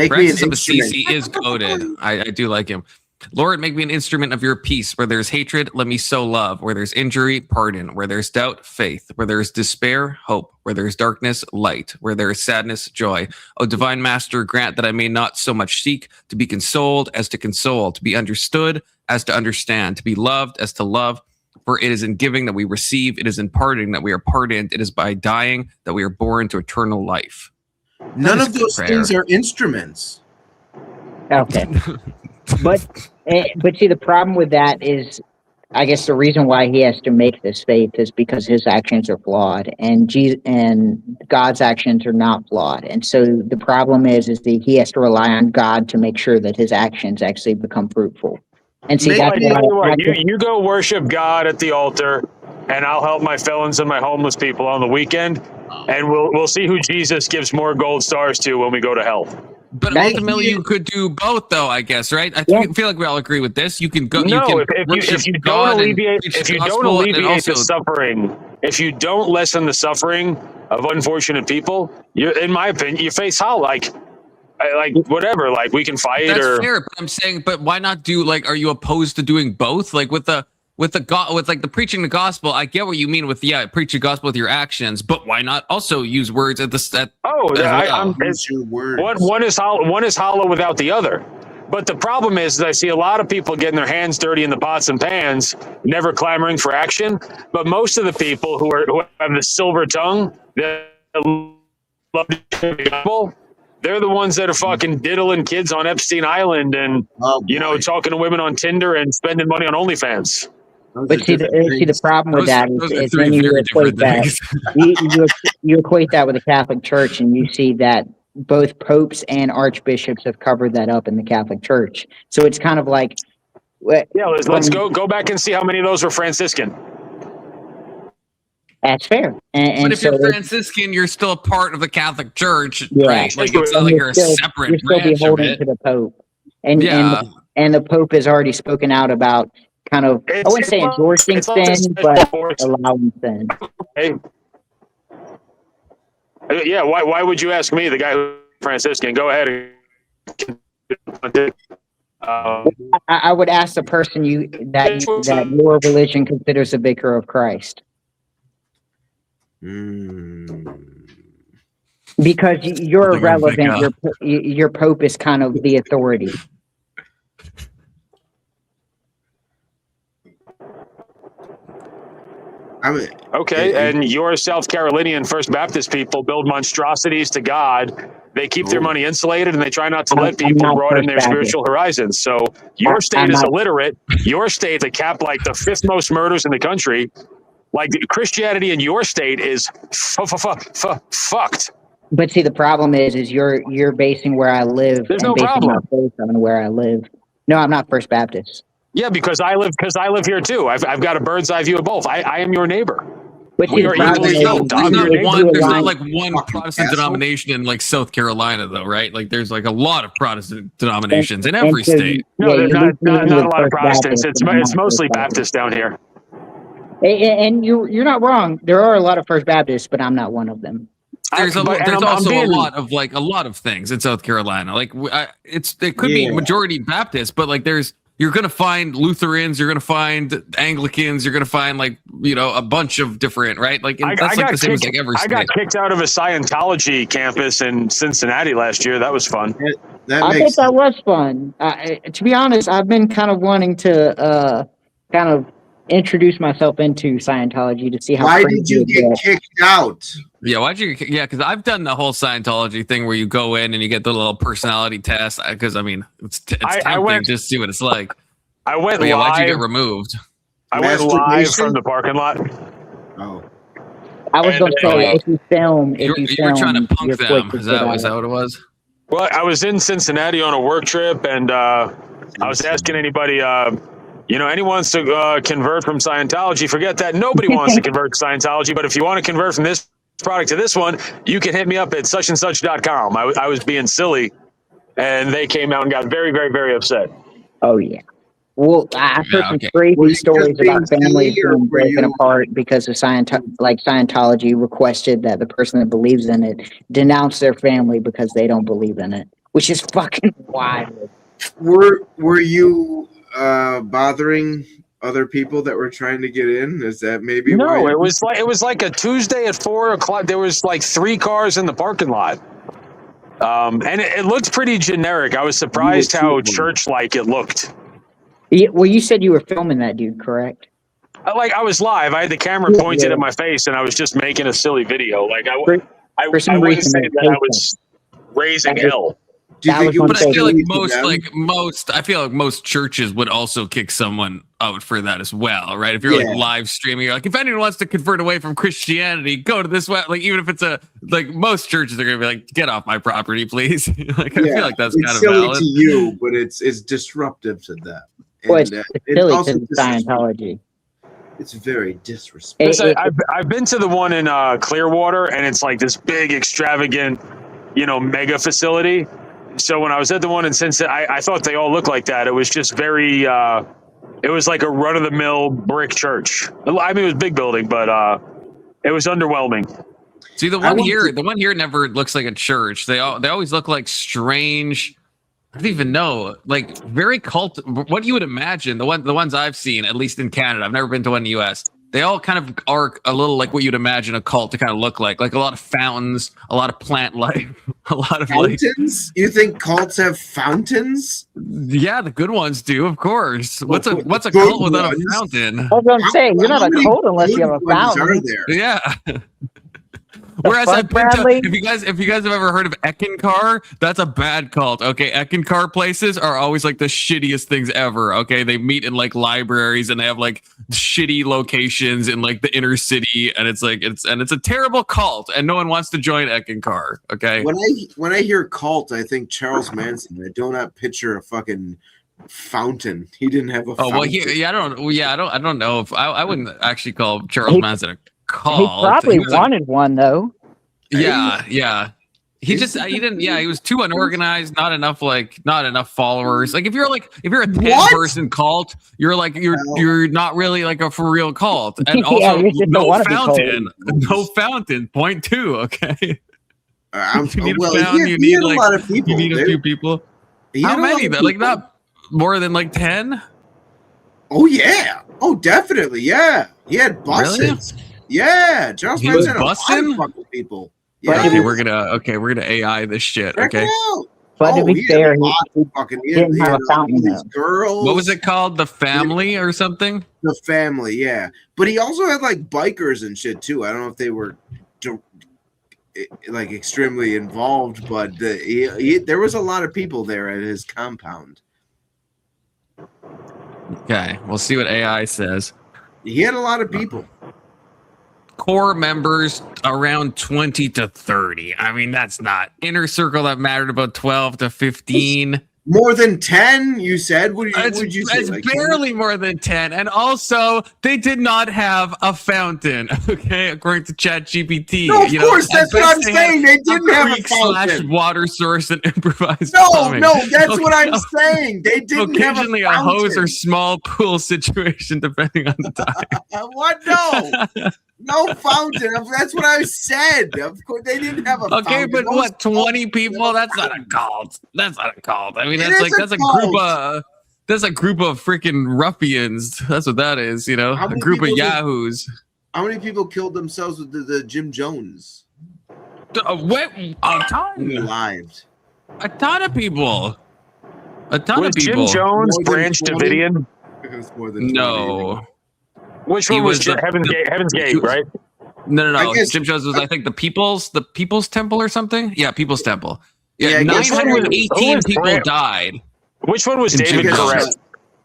Francis of Assisi is goated. I do like him. Lord, make me an instrument of your peace. Where there's hatred, let me sow love. Where there's injury, pardon. Where there's doubt, faith. Where there's despair, hope. Where there's darkness, light. Where there is sadness, joy. O divine master, grant that I may not so much seek to be consoled as to console, to be understood as to understand, to be loved as to love. For it is in giving that we receive. It is in pardoning that we are pardoned. It is by dying that we are born to eternal life. None of those things are instruments. Okay. But see, the problem with that is, I guess the reason why he has to make this faith is because his actions are flawed, and God's actions are not flawed. And so the problem is that he has to rely on God to make sure that his actions actually become fruitful. And see, you go worship God at the altar, and I'll help my felons and my homeless people on the weekend, and we'll see who Jesus gives more gold stars to when we go to hell. But ultimately, you could do both, though. I guess, right? I feel like we all agree with this. You can go. If you don't alleviate the suffering, if you don't lessen the suffering of unfortunate people, in my opinion, you face hell. Like whatever. Like we can fight. That's fair. But I'm saying, but why not do like? Are you opposed to doing both? Like with the preaching the gospel, I get what you mean with preach the gospel with your actions, but why not also use words at the one is hollow without the other. But the problem is I see a lot of people getting their hands dirty in the pots and pans, never clamoring for action. But most of the people who have the silver tongue, that love the gospel, they're the ones that are fucking diddling kids on Epstein Island and talking to women on Tinder and spending money on OnlyFans. But see, the problem with that is when you equate that, you equate that with the Catholic Church, and you see that both popes and archbishops have covered that up in the Catholic Church. So it's kind of like, let's go back and see how many of those were Franciscan. That's fair. But if you're Franciscan, you're still a part of the Catholic Church, right? Like it's not like you're a separate you're still branch of it. To the Pope, and the Pope has already spoken out about kind of, I wouldn't say endorsing sin, but allowing sin. Hey. Yeah, why would you ask me, the guy who's Franciscan? Go ahead. I would ask the person that your religion considers the vicar of Christ. Because you're irrelevant. Your Pope is kind of the authority. Okay, and your South Carolinian First Baptist people build monstrosities to God. They keep their money insulated, and they try not to let people broaden their spiritual horizons. So your state is illiterate. Your state's a cap like the fifth most murders in the country. Like Christianity in your state is fucked. But see, the problem is you're basing where I live. There's and no basing problem. my faith on where I live. No, I'm not First Baptist. Yeah, because I live here too. I've got a bird's eye view of both. I am your neighbor. But we are equally yoked. There's not like one Protestant denomination in like South Carolina, though, right? Like there's like a lot of Protestant denominations in every state. No, there's not a lot of Protestants. It's mostly Baptist down here. And you're not wrong. There are a lot of First Baptists, but I'm not one of them. There's also a lot of things in South Carolina. Like it could be majority Baptist, but like you're going to find Lutherans, you're going to find Anglicans, you're going to find a bunch of different, right? Like that's like the same as like every state. I got kicked out of a Scientology campus in Cincinnati last year. That was fun. I think that was fun. To be honest, I've been kind of wanting to kind of introduce myself into Scientology to see how. Why did you get kicked out? Yeah, why'd you? Yeah, because I've done the whole Scientology thing where you go in and you get the little personality test. Because I mean, it's tempting just to see what it's like. I went live. Why'd you get removed? I went live from the parking lot. Oh, I was going to say if you film, you were trying to punk them. Is that what it was? Well, I was in Cincinnati on a work trip, and I was asking anybody. Anyone wants to convert from Scientology? Forget that. Nobody wants to convert to Scientology. But if you want to convert from this product to this one, you can hit me up at suchandsuch.com. I was being silly, and they came out and got very, very, very upset. Oh, yeah. Well, I've heard some crazy stories about families being broken apart because of Scientology requested that the person that believes in it denounce their family because they don't believe in it, which is fucking wild. Were you bothering other people that were trying to get in? Is that maybe no? It was like a Tuesday at 4 o'clock. There was like 3 cars in the parking lot, and it looked pretty generic. I was surprised how church-like it looked. Yeah, well, you said you were filming that dude, correct? I was live. I had the camera pointed at my face, and I was just making a silly video. Like I wouldn't say that I was raising hell. But I feel like most churches would also kick someone out for that as well, right? If you're like live streaming, you're like, if anyone wants to convert away from Christianity, go to this way. Like even if it's most churches are gonna be like, get off my property, please. I feel like that's kind of silly valid. to you, but it's disruptive to them. Well, it's silly to Scientology. It's very disrespectful. I've been to the one in Clearwater, and it's like this big, extravagant, mega facility. So when I was at the one in Cincinnati, I thought they all looked like that. It was just very, it was like a run-of-the-mill brick church. I mean, it was a big building, but it was underwhelming. See, the one here never looks like a church. They always look like strange. I don't even know, like very cult. What you would imagine, the ones I've seen, at least in Canada, I've never been to one in the US. They all kind of are a little like what you'd imagine a cult to kind of look like a lot of fountains, a lot of plant life, a lot of fountains. You think cults have fountains? Yeah, the good ones do, of course. What's a cult without a fountain? That's what I'm saying. You're not a cult unless you have a fountain. Yeah. Whereas I've been to, if you guys have ever heard of Eckankar, that's a bad cult. Okay, Eckankar places are always like the shittiest things ever. Okay, they meet in like libraries and they have like shitty locations in like the inner city, and it's a terrible cult, and no one wants to join Eckankar. Okay. When I hear cult, I think Charles Manson. I do not picture a fucking fountain. He didn't have a fountain. I don't know if I wouldn't actually call Charles Manson a cult. He probably wanted one though. Yeah. He didn't. Yeah, he was too unorganized. Not enough followers. Like if you're a 10-person cult, you're not really like a for real cult. And also no fountain. Point 2. Okay. You need a fountain. You need a lot of people. You need a few people. How many? Like not more than like 10? Oh yeah. Oh, definitely. Yeah. He had buses. Really? Yeah. Charles He was Manson had a lot busing? of fucking people. But Yeah. it Okay, was- we're gonna AI this shit. Check Okay. it out. But to be he had fair, a lot of he had, didn't have a fountain, all these though. girls. What was it called? The Family or something? The Family, yeah. But he also had like bikers and shit too. I don't know if they were like extremely involved, but there was a lot of people there at his compound. Okay, we'll see what AI says. He had a lot of people. Core members around 20 to 30. I mean, that's not inner circle that mattered about 12 to 15. More than 10, you said? What would you say? It's Like barely more than 10. And also, they did not have a fountain, okay, according to ChatGPT. No, of course, that's what I'm saying. They didn't have a // fountain. water source and improvised No, plumbing. that's what I'm saying. They didn't have a Occasionally fountain. a hose or small pool situation, depending on the time. What? No. No fountain. That's what I said. Of course, they didn't have a fountain. Okay, but Those what, 20 people? That's not a cult. That's not a cult. I mean, It that's is like a that's a cult. group of freaking ruffians. That's what that is, you know, How a many group of people did- yahoos. How many people killed themselves with the Jim Jones? A ton. Alive. A ton of people. A ton Was of people. Jim Jones More than Branch 20? Davidian? It was more than 20. No. Which He one was was the- Heaven's Gate, right? No. I guess- Jim Jones was, I think, the People's Temple or something. Yeah, People's Temple. Yeah, Yeah, I guess- 918 Who was people Brand- died. Which one was In David Jim Jones.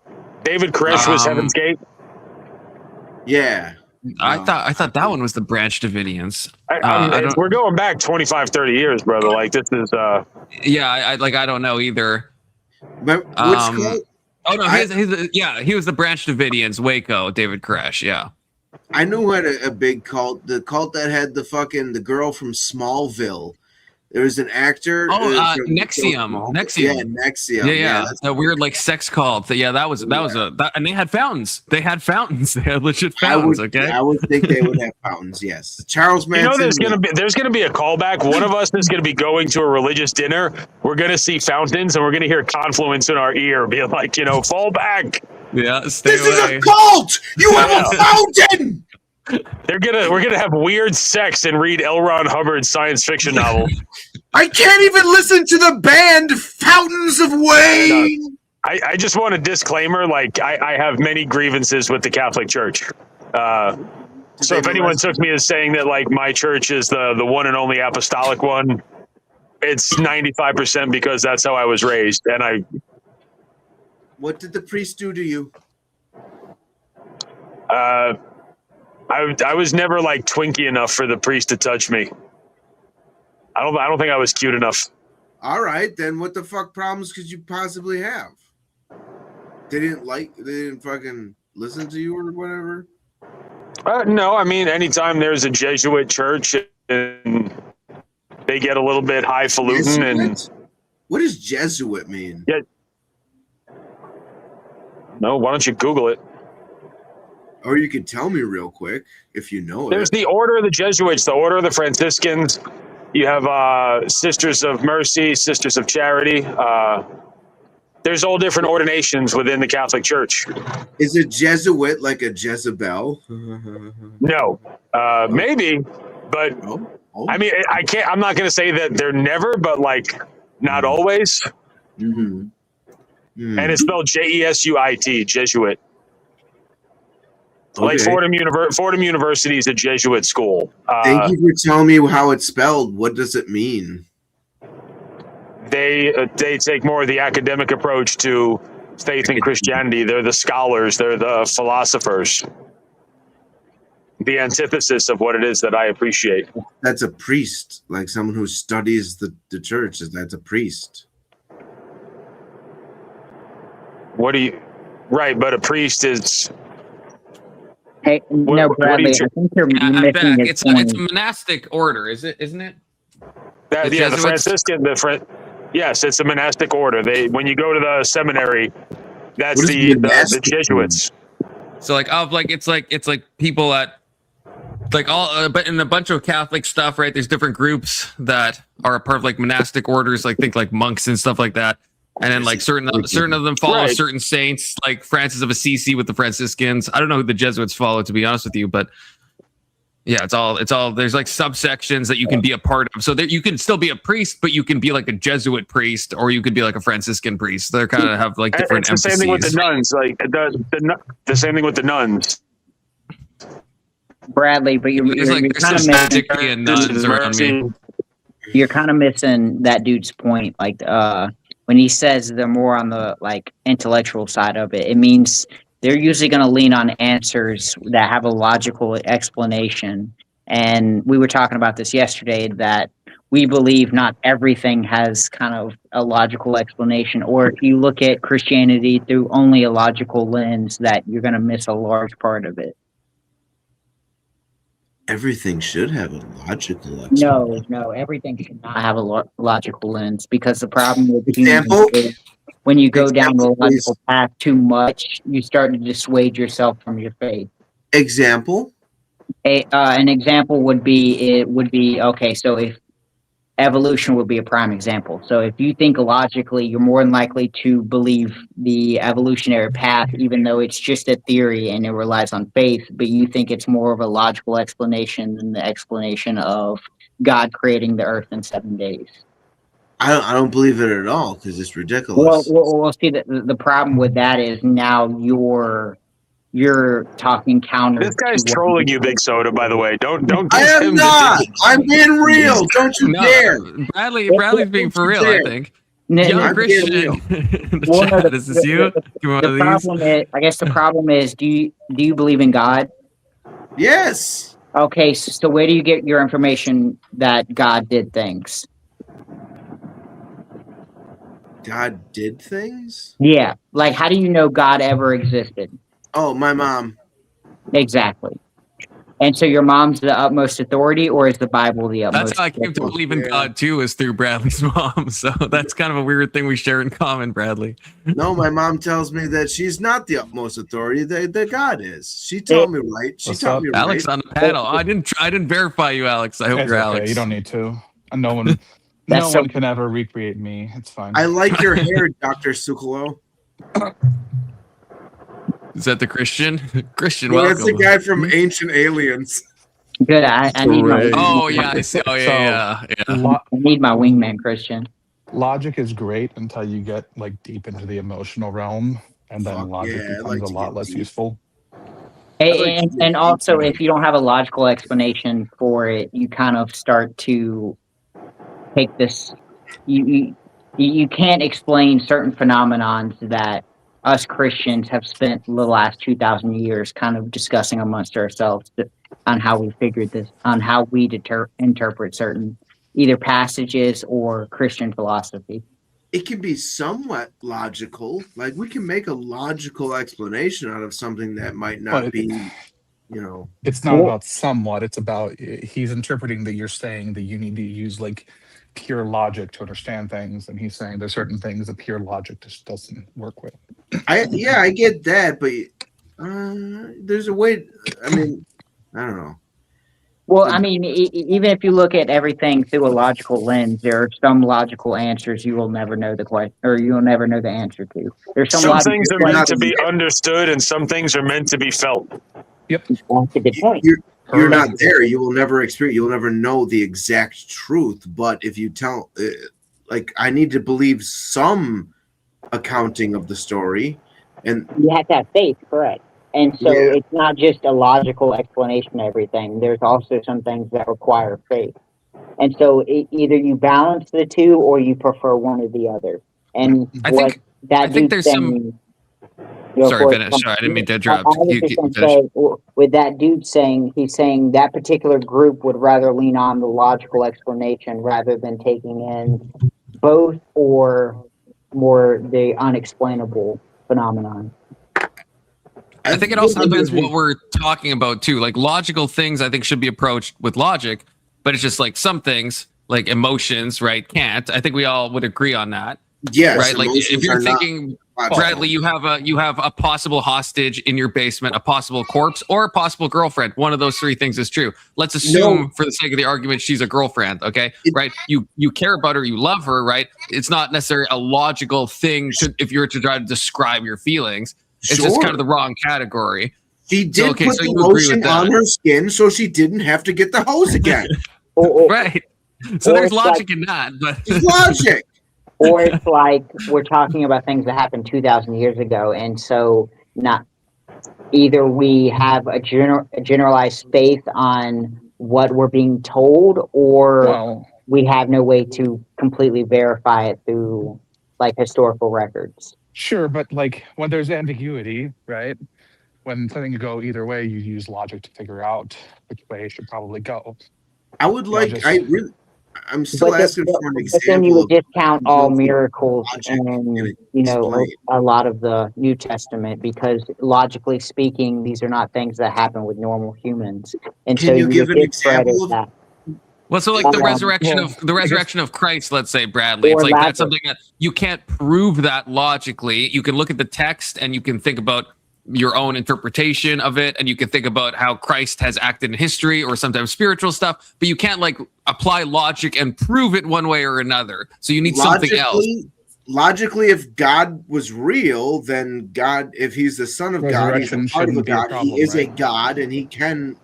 Koresh? David Koresh was Um, Heaven's Gate. Yeah. I thought that one was the Branch Davidians. I don't. We're going back 25, 30 years, brother. Like this is Yeah, I don't know either. But which cult? Oh no, he was the Branch Davidians, Waco, David Koresh. Yeah. I knew who had a big cult. The cult that had the girl from Smallville. There was an actor. Nexium. Yeah, Nexium. Yeah, that's that weird like sex cult. Yeah, that was and they had fountains. They had legit fountains. I would think they would have fountains. Yes, Charles Manson. You know, there's gonna be a callback. One of us is gonna be going to a religious dinner. We're gonna see fountains, and we're gonna hear Confluence in our ear, being like, fall back. Yeah, stay This away. is a cult. You have a fountain. We're gonna have weird sex and read L. Ron Hubbard's science fiction novel. I can't even listen to the band Fountains of Wayne. I just want a disclaimer. Like I have many grievances with the Catholic Church. So if anyone took me as saying that like my church is the one and only apostolic one, it's 95% because that's how I was raised. And What did the priest do to you? I was never like Twinkie enough for the priest to touch me. I don't think I was cute enough. All right, then what the fuck problems could you possibly have? They didn't fucking listen to you or whatever? No, I mean, anytime there's a Jesuit church and they get a little bit highfalutin and what does Jesuit mean? Yeah. No, why don't you Google it? Or you could tell me real quick if you know There's it. the Order of the Jesuits, the Order of the Franciscans. You have Sisters of Mercy, Sisters of Charity. There's all different ordinations within the Catholic Church. Is a Jesuit like a Jezebel? No, maybe, but I mean, I can't. I'm not going to say that they're never, but like not always. Mm-hmm. And it's spelled Jesuit, Jesuit. Like Okay. Fordham University is a Jesuit school. Thank you for telling me how it's spelled. What does it mean? They take more of the academic approach to faith and Christianity. They're the scholars. They're the philosophers. The antithesis of what it is that I appreciate. That's a priest, like someone who studies the church. That's a priest. What do you? Right, but a priest is. Hey, What- no, what Bradley, do I you- think you're I'm missing back. his It's point. a monastic order, isn't it? The Jesuits? Franciscan. Yes, it's a monastic order. When you go to the seminary, that's What is the monastic Jesuits. So it's like people at like all but in a bunch of Catholic stuff, right? There's different groups that are a part of like monastic orders, like think like monks and stuff like that. And then like certain of them follow certain saints, like Francis of Assisi with the Franciscans. I don't know who the Jesuits follow, to be honest with you, but yeah, it's all. There's like subsections that you can be a part of. So that you can still be a priest, but you can be like a Jesuit priest, or you could be like a Franciscan priest. They're kind of have like different It's the emphases. same thing with the nuns. Like the same thing with the nuns. Bradley, but you're kind of missing nuns around me. You're kind of missing that dude's point. Like when he says they're more on the like intellectual side of it, it means they're usually going to lean on answers that have a logical explanation. And we were talking about this yesterday, that we believe not everything has kind of a logical explanation, or if you look at Christianity through only a logical lens, that you're going to miss a large part of it. Everything should have a logical explanation. No, everything should not have a logical lens, because the problem with humans is when you go down the logical path too much, you start to dissuade yourself from your faith. Example? An example would be, okay, so if evolution would be a prime example. So if you think logically, you're more than likely to believe the evolutionary path, even though it's just a theory and it relies on faith, but you think it's more of a logical explanation than the explanation of God creating the earth in 7 days. I don't believe it at all, because it's ridiculous. Well, see, the problem with that is now you're talking counter. This guy's trolling you, Big Soda, by the way. Don't I am not. I'm being real. Don't you dare. Bradley's being for real, I think. Young Christian. Is this you? I guess the problem is, do you believe in God? Yes. Okay, so where do you get your information that God did things? God did things? Yeah. Like, how do you know God ever existed? Oh, my mom. Exactly. And so your mom's the utmost authority, or is the Bible the utmost? That's how I came to believe in God too, is through Bradley's mom. So that's kind of a weird thing we share in common, Bradley. No, my mom tells me that she's not the utmost authority, that God is. She told me right. She told me right. Alex on the panel. I didn't verify you, Alex. I hope you're Alex. You don't need to. No one one can ever recreate me. It's fine. I like your hair, Dr. Sukalo. Is that the Christian? Christian, Well, welcome. that's the guy from Ancient Aliens. Good. I need my. Oh yeah, I see. Oh yeah. I need my wingman, Christian. Logic is great until you get like deep into the emotional realm, and then logic becomes a lot less useful. And also, if you don't have a logical explanation for it, you kind of start to take this. You can't explain certain phenomenons that us Christians have spent the last 2,000 years kind of discussing amongst ourselves on how we figured this, on how we interpret certain either passages or Christian philosophy. It can be somewhat logical. Like, we can make a logical explanation out of something that might not be, It's not about somewhat. It's about he's interpreting that you're saying that you need to use like pure logic to understand things, and he's saying there's certain things that pure logic just doesn't work with. I get that, but there's a way. I mean, I don't know. Well, I mean, even if you look at everything through a logical lens, there are some logical answers you will never know the question, or you'll never know the answer to. There's some things are meant to be understood, and some things are meant to be felt. Yep, that's a good point. You're not there. You will never experience. You'll never know the exact truth. But if you tell, like, I need to believe some accounting of the story, and you have to have faith, correct? And so it's not just a logical explanation of everything. There's also some things that require faith. And so either you balance the two, or you prefer one or the other. And I think there's some. Sorry, finish. Sorry, I didn't mean to interrupt. With that dude saying, he's saying that particular group would rather lean on the logical explanation rather than taking in both or more the unexplainable phenomenon. I think it also depends what we're talking about too. Like, logical things, I think, should be approached with logic, but it's just like some things, like emotions, right? Can't. I think we all would agree on that. Yes, right. Like if emotions you're are not thinking, logical. Bradley, you have a possible hostage in your basement, a possible corpse, or a possible girlfriend. One of those three things is true. Let's assume, for the sake of the argument, she's a girlfriend. Okay, right? You care about her, you love her, right? It's not necessarily a logical thing if you were to try to describe your feelings. It's just kind of the wrong category. She did put so the you agree lotion with that. on her skin so she didn't have to get the hose again. Right. So or there's it's logic in that, but There's logic. Or it's like we're talking about things that happened 2,000 years ago, and so not either we have a generalized faith on what we're being told, or we have no way to completely verify it through like historical records. Sure, but like when there's ambiguity, right? When something could go either way, you use logic to figure out which way it should probably go. I would like. I'm still But asking for an But then you example. would discount all miracles logic in, a lot of the New Testament, because logically speaking, these are not things that happen with normal humans. And so Can you give would an discredit example of? that. well, so like the resurrection of Christ, let's say, Bradley. It's Or like lack that's something that you can't prove that logically. You can look at the text and you can think about your own interpretation of it, and you can think about how Christ has acted in history or sometimes spiritual stuff, but you can't like apply logic and prove it one way or another. So you need something else. Logically, if God was real, then God, if he's the son of God, he's a part of a God. He is a God, and he can.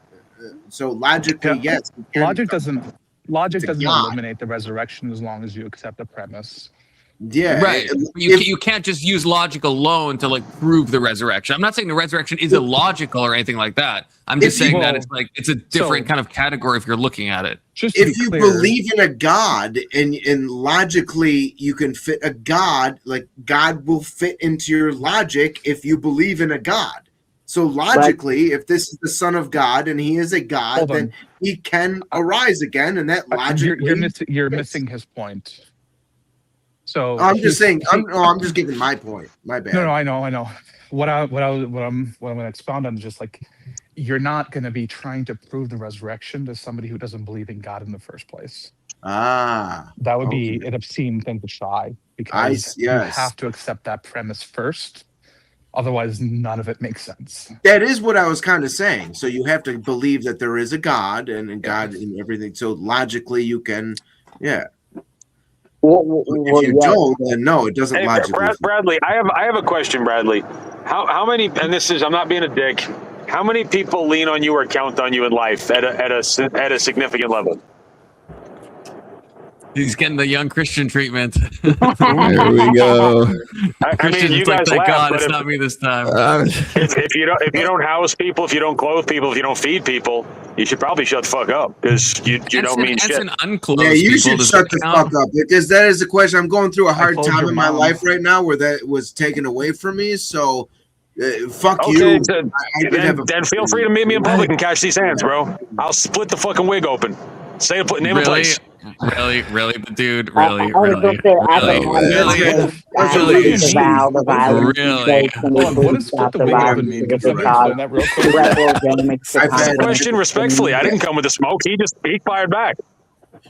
So logically, yes. Logic doesn't eliminate the resurrection as long as you accept the premise. Yeah, right. You can't just use logic alone to like prove the resurrection. I'm not saying the resurrection is illogical or anything like that. I'm just saying that it's a different kind of category if you're looking at it. If you believe in a God and logically you can fit a God, like God will fit into your logic if you believe in a God. So logically, if this is the Son of God and he is a God, then he can arise again, and that logically you're missing his point. So I'm just saying. I'm just giving my point. My bad. No, I know. What I'm going to expound on is just like you're not going to be trying to prove the resurrection to somebody who doesn't believe in God in the first place. That would be an obscene thing to try, because you have to accept that premise first. Otherwise, none of it makes sense. That is what I was kind of saying. So you have to believe that there is a God and God in everything. So logically, you can, if you don't, then no, it doesn't logically. Bradley, I have a question, Bradley. How many? And this is, I'm not being a dick. How many people lean on you or count on you in life at a significant level? He's getting the young Christian treatment. There we go. I mean, you guys thank laugh, God but it's not me this time. If you don't house people, if you don't clothe people, if you don't feed people, you should probably shut the fuck up, because you don't mean shit. Yeah, you should shut the fuck up, because that is the question. I'm going through a hard time in my life right now where that was taken away from me. So fuck you. Then feel free to meet me in public and catch these hands, bro. I'll split the fucking wig open. Say the name of place. Really, dude, What is split the wig open mean? Can somebody explain that real quick? I question respectfully. I didn't come with the smoke. He fired back.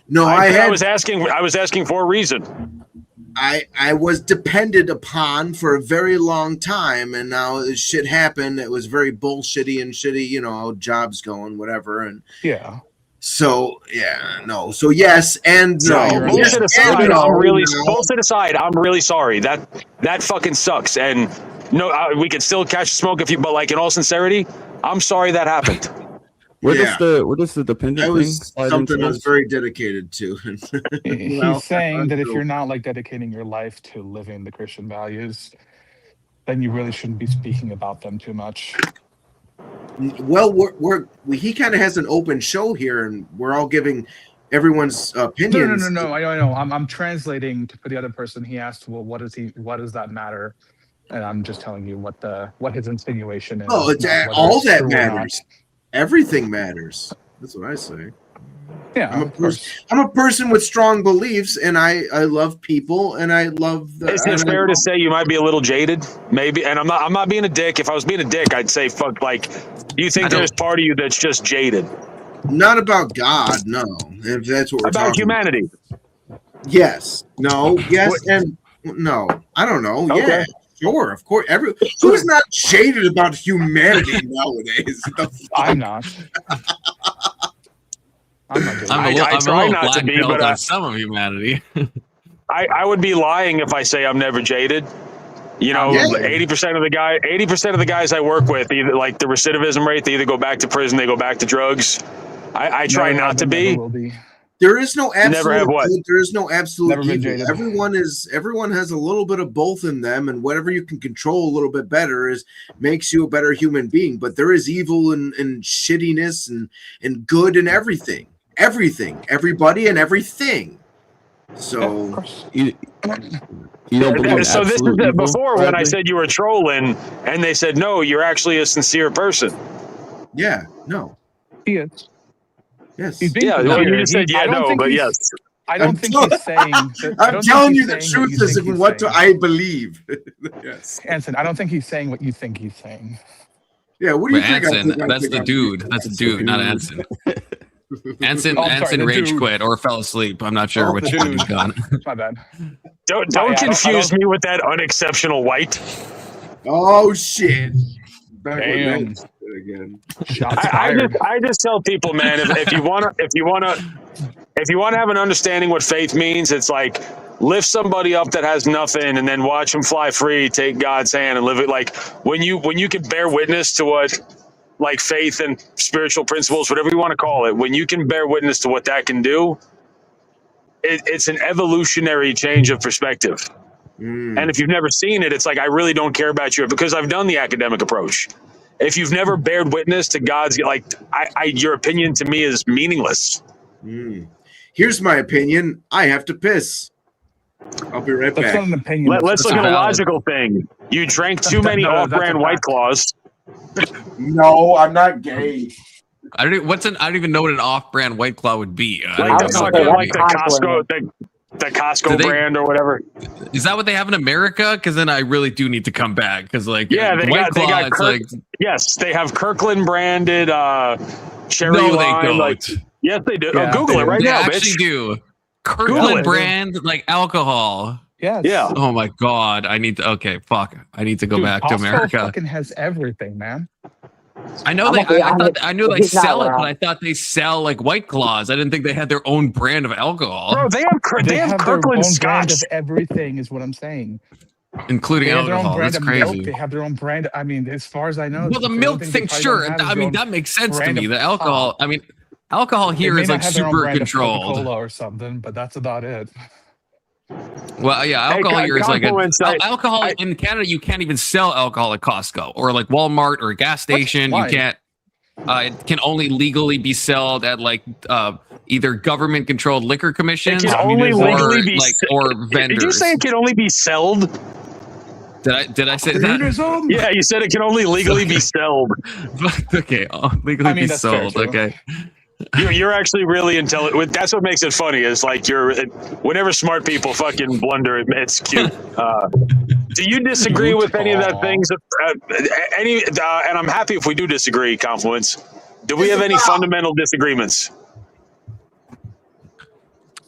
No, I was asking for a reason. I was depended upon for a very long time, and now this shit happened. It was very bullshitty and shitty, how jobs going, whatever, and So So yes and no. Bullshit aside, I'm really sorry. That fucking sucks. And no, we could still catch the smoke but like in all sincerity, I'm sorry that happened. What is the dependent that was thing? something I was very dedicated to. He's saying that if you're not like dedicating your life to living the Christian values, then you really shouldn't be speaking about them too much. Well, he kind of has an open show here, and we're all giving everyone's opinions. No. I know. I'm translating for the other person. He asked, "Well, what does that matter?" And I'm just telling you what his insinuation is. Oh, all that matters. Everything matters. That's what I say. Yeah, I'm a person with strong beliefs, and I love people, and I love. Is it fair to say you might be a little jaded, maybe? And I'm not being a dick. If I was being a dick, I'd say fuck. Like, do you think there's part of you that's just jaded? Not about God, no. If that's what we're about talking humanity. Yes. No. Yes. No, I don't know. Okay. Yeah, sure, of course. Who's not jaded about humanity nowadays? I'm not. I'm not. I'm a little, I I'm a try little not to black be, pilled but on some of humanity. I would be lying if I say I'm never jaded. You know, 80% of the guys I work with, either like the recidivism rate, they either go back to prison, they go back to drugs. I try Never not have to been, be. never will be. There is no absolute Never have what? good. There is no absolute Never been evil. jaded. Everyone has a little bit of both in them, and whatever you can control a little bit better makes you a better human being. But there is evil and shittiness and good in everything, everybody, and everything. So you don't believe in so this is absolute evil, before when I Bradley? said you were trolling, and they said no, you're actually a sincere person. yeah, no, He is. yes, He's being Well, you just said I don't no, think but he's- yes. I don't think he's saying. That, I'm telling you the truth is what I believe. Yes, Anson, I don't think he's saying what you think he's saying. Yeah, what do you think? Anson, that's the dude. That's the dude, not Anson. Anson, Anson rage quit or fell asleep. I'm not sure which one he's gone. My bad. Don't confuse me with that unexceptional white. Oh shit! Back with Damn. that again. I just tell people, man, if you wanna have an understanding what faith means, it's like lift somebody up that has nothing and then watch them fly free, take God's hand and live it. Like when you can bear witness to what like faith and spiritual principles, whatever you want to call it, when you can bear witness to what that can do, it's an evolutionary change of perspective. And if you've never seen it, it's like, I really don't care about you because I've done the academic approach. If you've never bared witness to God's, like, your opinion to me is meaningless. Here's my opinion. I have to piss. I'll be right That's back. not an opinion. Let's look at a logical thing. You drank too many off-brand White Claws. No, I'm not gay. I don't even know what an off-brand White Claw would be. Like the Costco brand or whatever. Is that what they have in America? Because then I really do need to come back. Because like, yeah, they White Claw, got it's like, yes, they have Kirkland branded cherry no, lime. they don't. Like, yes, they do. Yeah, Google it right they now, actually bitch. do. Kirkland brand like alcohol. Yes. Yeah. Oh my god, I need to. Okay, fuck. I need to go Dude, back to Costco America. fucking has everything, man. I know I knew they sell it, but I thought they sell like White Claws. I didn't think they had their own brand of alcohol. Bro, they have their Kirkland own brand Scotch, of everything, is what I'm saying. Including They have their own alcohol. brand That's of milk. crazy. They have their own brand. I mean, as far as I know. Well, the milk thing, sure. I mean, that makes sense to me. The alcohol. I mean, alcohol here is like super controlled. Cola or something, but that's about it. Well, yeah, alcohol here is like alcohol I- in Canada. You can't even sell alcohol at Costco or like Walmart or a gas station. Why? You can't. It can only legally be sold at like either government-controlled liquor commissions it can only legally be or vendors. Did you say it can only be sold? Did I say that? Yeah, you said it can only legally be sold. Okay, legally be that's fair, sold. too. Okay. You're actually really intelligent. That's what makes it funny. Is like whenever smart people fucking blunder, it's cute. Do you disagree with any of that things? And I'm happy if we do disagree. Confluence. Do we have any fundamental disagreements?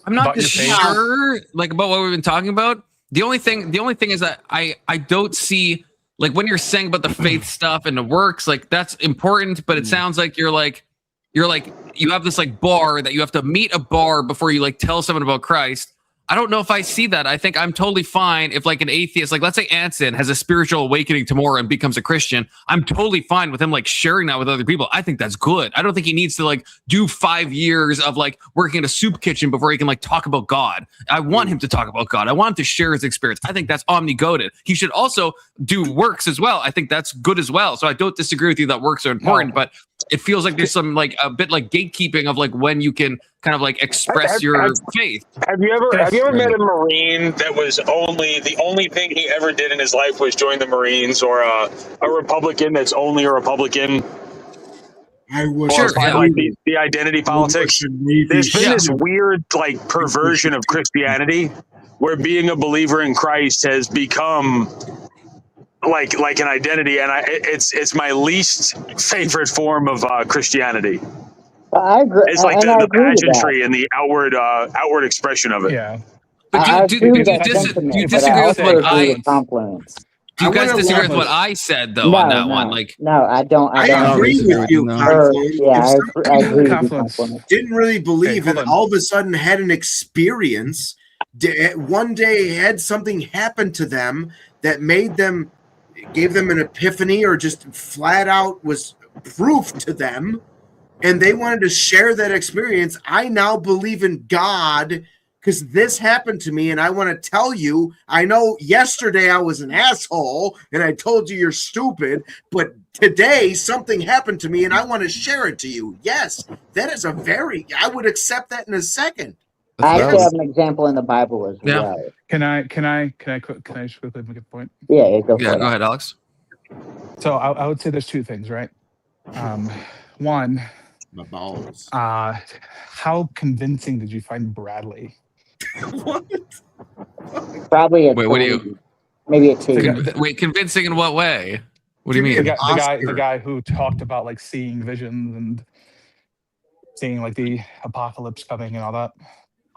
I'm not About your sure, like about what we've been talking about. The only thing is that I don't see, like, when you're saying about the faith stuff and the works, like that's important, but it sounds like you're like you have this like bar that you have to meet a bar before you like tell someone about Christ. I don't know if I see that. I think I'm totally fine if like an atheist, like let's say Anson has a spiritual awakening tomorrow and becomes a Christian. I'm totally fine with him like sharing that with other people. I think that's good. I don't think he needs to like do 5 years of like working in a soup kitchen before he can like talk about God. I want him to talk about God. I want him to share his experience. I think that's omnigoted. He should also do works as well. I think that's good as well. So I don't disagree with you that works are important, but it feels like there's some like a bit like gatekeeping of like when you can kind of like express your faith. Have you ever met a Marine that was the only thing he ever did in his life was join the Marines, or a Republican that's only a Republican? I was Sure, like the identity politics. There's been this weird like perversion of Christianity where being a believer in Christ has become like an identity, and it's my least favorite form of Christianity. I agree. It's like and I the agree with that. pageantry and the outward expression of it. Yeah. But I do agree with you that sentiment, but I disagree with also what agree I? with Confluence. Do you I guys wanna disagree love with what us. I said though on that one? Like, No, I don't. I don't agree disagree with with you, you, no. Confluence. Yeah, If I somebody agree with you, Confluence. Confluence. didn't really believe hold and on. all of a sudden had an experience, one day had something happen to them that gave them an epiphany or just flat out was proof to them, and they wanted to share that experience. I now believe in God because this happened to me, and I want to tell you, I know yesterday I was an asshole and I told you you're stupid, but today something happened to me and I want to share it to you. Yes, that is I would accept that in a second. I actually have an example in the Bible as Yeah. well. Can I just quickly make a point? Yeah, go for yeah, it. go ahead, Alex. So I would say there's two things, right? One, My balls. how convincing did you find Bradley? What? Probably a Wait, what do you? maybe a two. Wait, convincing in what way? What do you mean? The guy who talked about like seeing visions and seeing like the apocalypse coming and all that.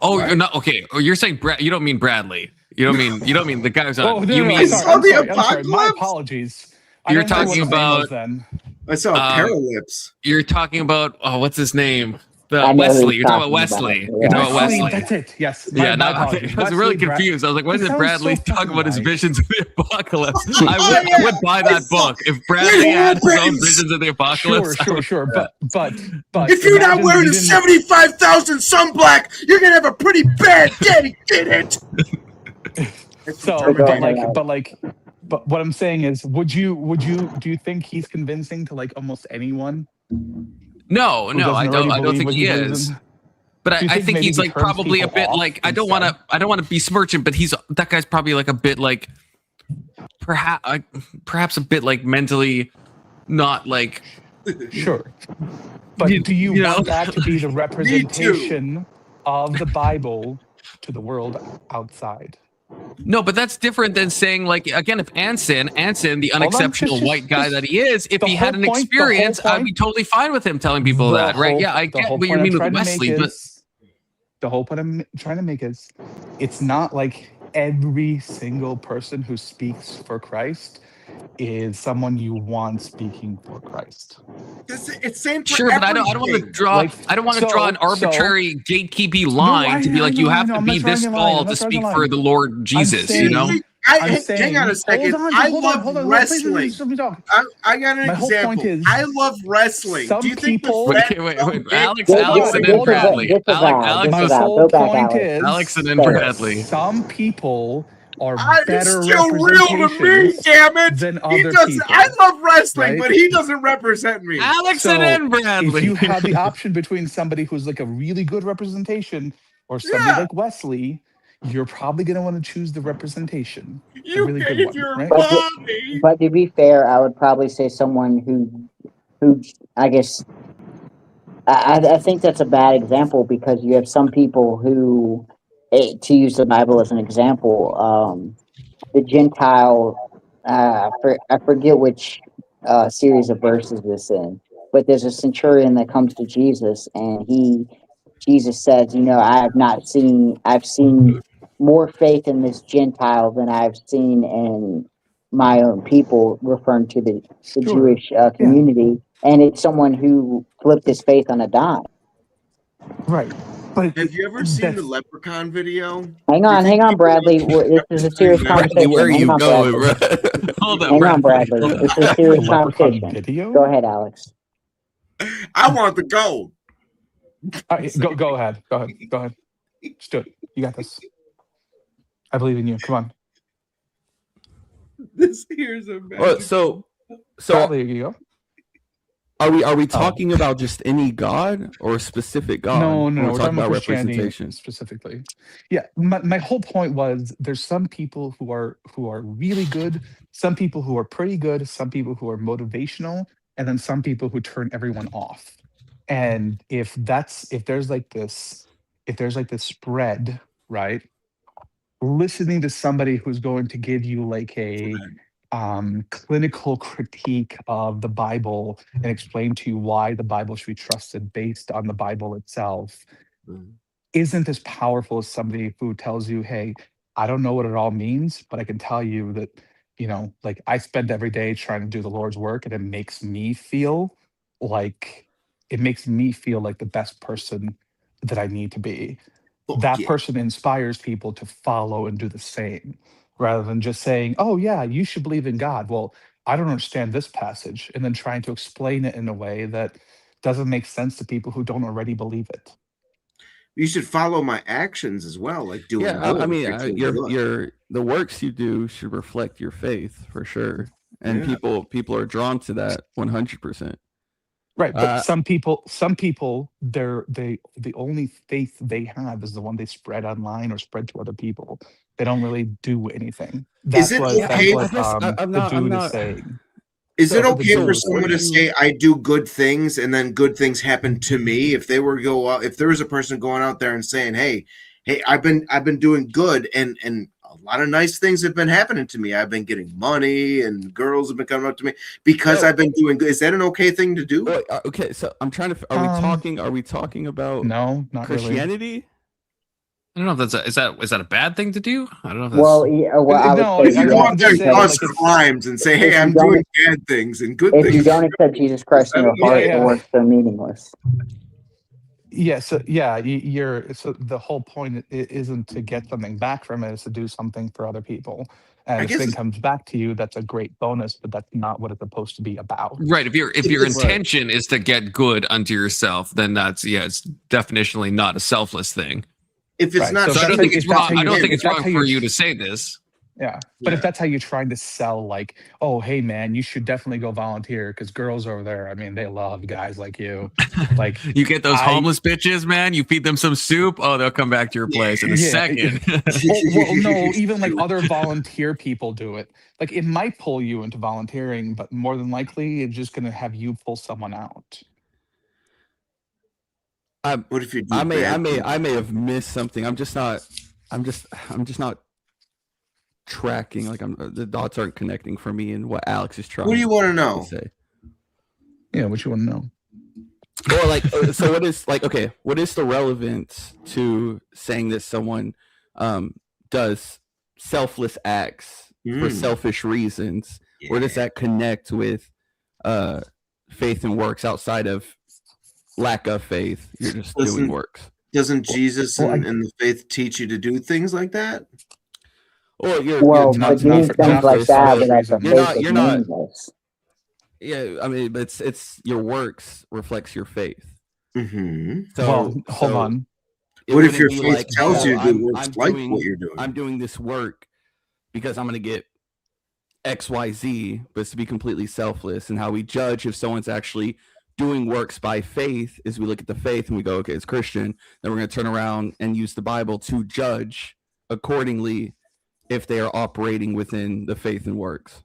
Oh, Right. you're not okay. Oh, you're saying You don't mean Bradley. You don't mean the guy who's on. Oh, no, you no, mean I'm sorry. My apologies. You're I don't know what talking his name was about. then. I saw Paralyps. You're talking about what's his name? I know who Wesley. he's You're talking about talking Wesley. about. You're talking about Wesley, Wesley. that's it. Yes. Yeah, My no, apologies. I was really Wesley, confused. I was like, why It isn't sounds Bradley so talking about his fucking visions of the apocalypse? Oh, I would buy that book if Bradley had his own visions of the apocalypse. Sure. But if you're not imagine wearing you a didn't- 75,000 sunblack, you're gonna have a pretty bad day. Get it? But what I'm saying is, do you think he's convincing to like almost anyone? No, I don't think he is. But I think maybe he's he like turns probably a people bit off like I don't want to besmirch him, but that guy's probably like a bit like perhaps a bit like mentally not like Sure. But do you want that to be the representation of the Bible to the world outside? No, but that's different than saying like again, if Anson, the unexceptional white guy that he is, if he had an experience, I'd be totally fine with him telling people that, right? Yeah, I get what you mean with Wesley, but the whole point I'm trying to make is it's not like every single person who speaks for Christ is someone you want speaking for Christ. It's same for sure, but I don't want to draw. I don't want to draw an arbitrary gatekeeping line to be like you have to be this tall to speak for the Lord Jesus. You know. Hang on a second. I love wrestling. I got an example. I love wrestling. Do you think wait, Alex and then Bradley. Alex and then Bradley. Some people are it's better still real to me, damn it. Than other people. I love wrestling, right? but he doesn't represent me. Alex and then Bradley. If you have the option between somebody who's like a really good representation or somebody like Wesley, you're probably going to want to choose the representation. You really gave good one, your right? body. But to be fair, I would probably say someone who I guess I think that's a bad example because you have some people who, to use the Bible as an example, the Gentile, I forget which series of verses this in, but there's a centurion that comes to Jesus and Jesus says, I've seen more faith in this Gentile than I've seen in my own people, referring to the Jewish community. And it's someone who flipped his faith on a dime. Right. But have you ever seen the Leprechaun video? Hang on, Bradley. This is a serious conversation. Where are you going, bro? Hold on, hang on, Bradley. This is a serious conversation. Video? Go ahead, Alex. I want the gold. Go ahead. Just do it. You got this. I believe in you. Come on. This here's a Well, so Bradley, you go. Are we talking about just any God or a specific God? No. We're talking about Christianity representation specifically. Yeah, my whole point was there's some people who are really good, some people who are pretty good, some people who are motivational, and then some people who turn everyone off. And if there's like this spread, right? Listening to somebody who's going to give you like a clinical critique of the Bible and explain to you why the Bible should be trusted based on the Bible itself. isn't as powerful as somebody who tells you, hey, I don't know what it all means, but I can tell you that, like I spend every day trying to do the Lord's work, and it makes me feel like the best person that I need to be. That person inspires people to follow and do the same, rather than just saying, oh yeah, you should believe in God. Well, I don't understand this passage, and then trying to explain it in a way that doesn't make sense to people who don't already believe it. You should follow my actions as well, like doing Yeah, good. I mean, You're doing good. the works you do should reflect your faith for sure, and Yeah. people are drawn to that 100%. Right, but some people, the only faith they have is the one they spread online or spread to other people. They don't really do anything. Is it okay? The dude is saying. Is it okay for someone to say I do good things and then good things happen to me? If they were if there was a person going out there and saying, hey, I've been doing good and a lot of nice things have been happening to me. I've been getting money and girls have been coming up to me because I've been doing good. Is that an okay thing to do? Okay, so I'm trying to. Are we talking about no, not Christianity? Really. I don't know if is that a bad thing to do. I don't know if that's... Well, yeah, well, if you go out there and cause crimes and say, "Hey, I'm doing bad things and good things," if you don't accept Jesus Christ in your heart, the works are meaningless. Yeah, so so the whole point isn't to get something back from it; it's to do something for other people. And if something comes back to you, that's a great bonus, but that's not what it's supposed to be about. Right. If your intention is to get good unto yourself, then it's definitionally not a selfless thing. If it's not, so I don't think it's wrong. I don't think it's wrong for you to say this. Yeah, but if that's how you're trying to sell, like, oh, hey man, you should definitely go volunteer because girls over there, I mean, they love guys like you. Like, you get those homeless bitches, man. You feed them some soup. Oh, they'll come back to your place in a second. well, no, even like other volunteer people do it. Like, it might pull you into volunteering, but more than likely, it's just gonna have you pull someone out. What if you do I may have missed something. I'm just not tracking. Like the dots aren't connecting for me and what Alex is trying. What do you want to know? Say? Yeah, what you want to know? Or like, so what is like? Okay, what is the relevance to saying that someone does selfless acts for selfish reasons? Yeah. Where does that connect with faith and works outside of lack of faith? You're just doing works. Doesn't Jesus and the faith teach you to do things like that? Well, you're not like that. You're not. Yeah, I mean, but it's your works reflects your faith. Mm-hmm. So, hold on. What if your faith tells you to do works like what you're doing? I'm doing this work because I'm going to get X, Y, Z, but it's to be completely selfless. And how we judge if someone's actually doing works by faith is we look at the faith and we go, okay, it's Christian. Then we're going to turn around and use the Bible to judge accordingly if they are operating within the faith and works.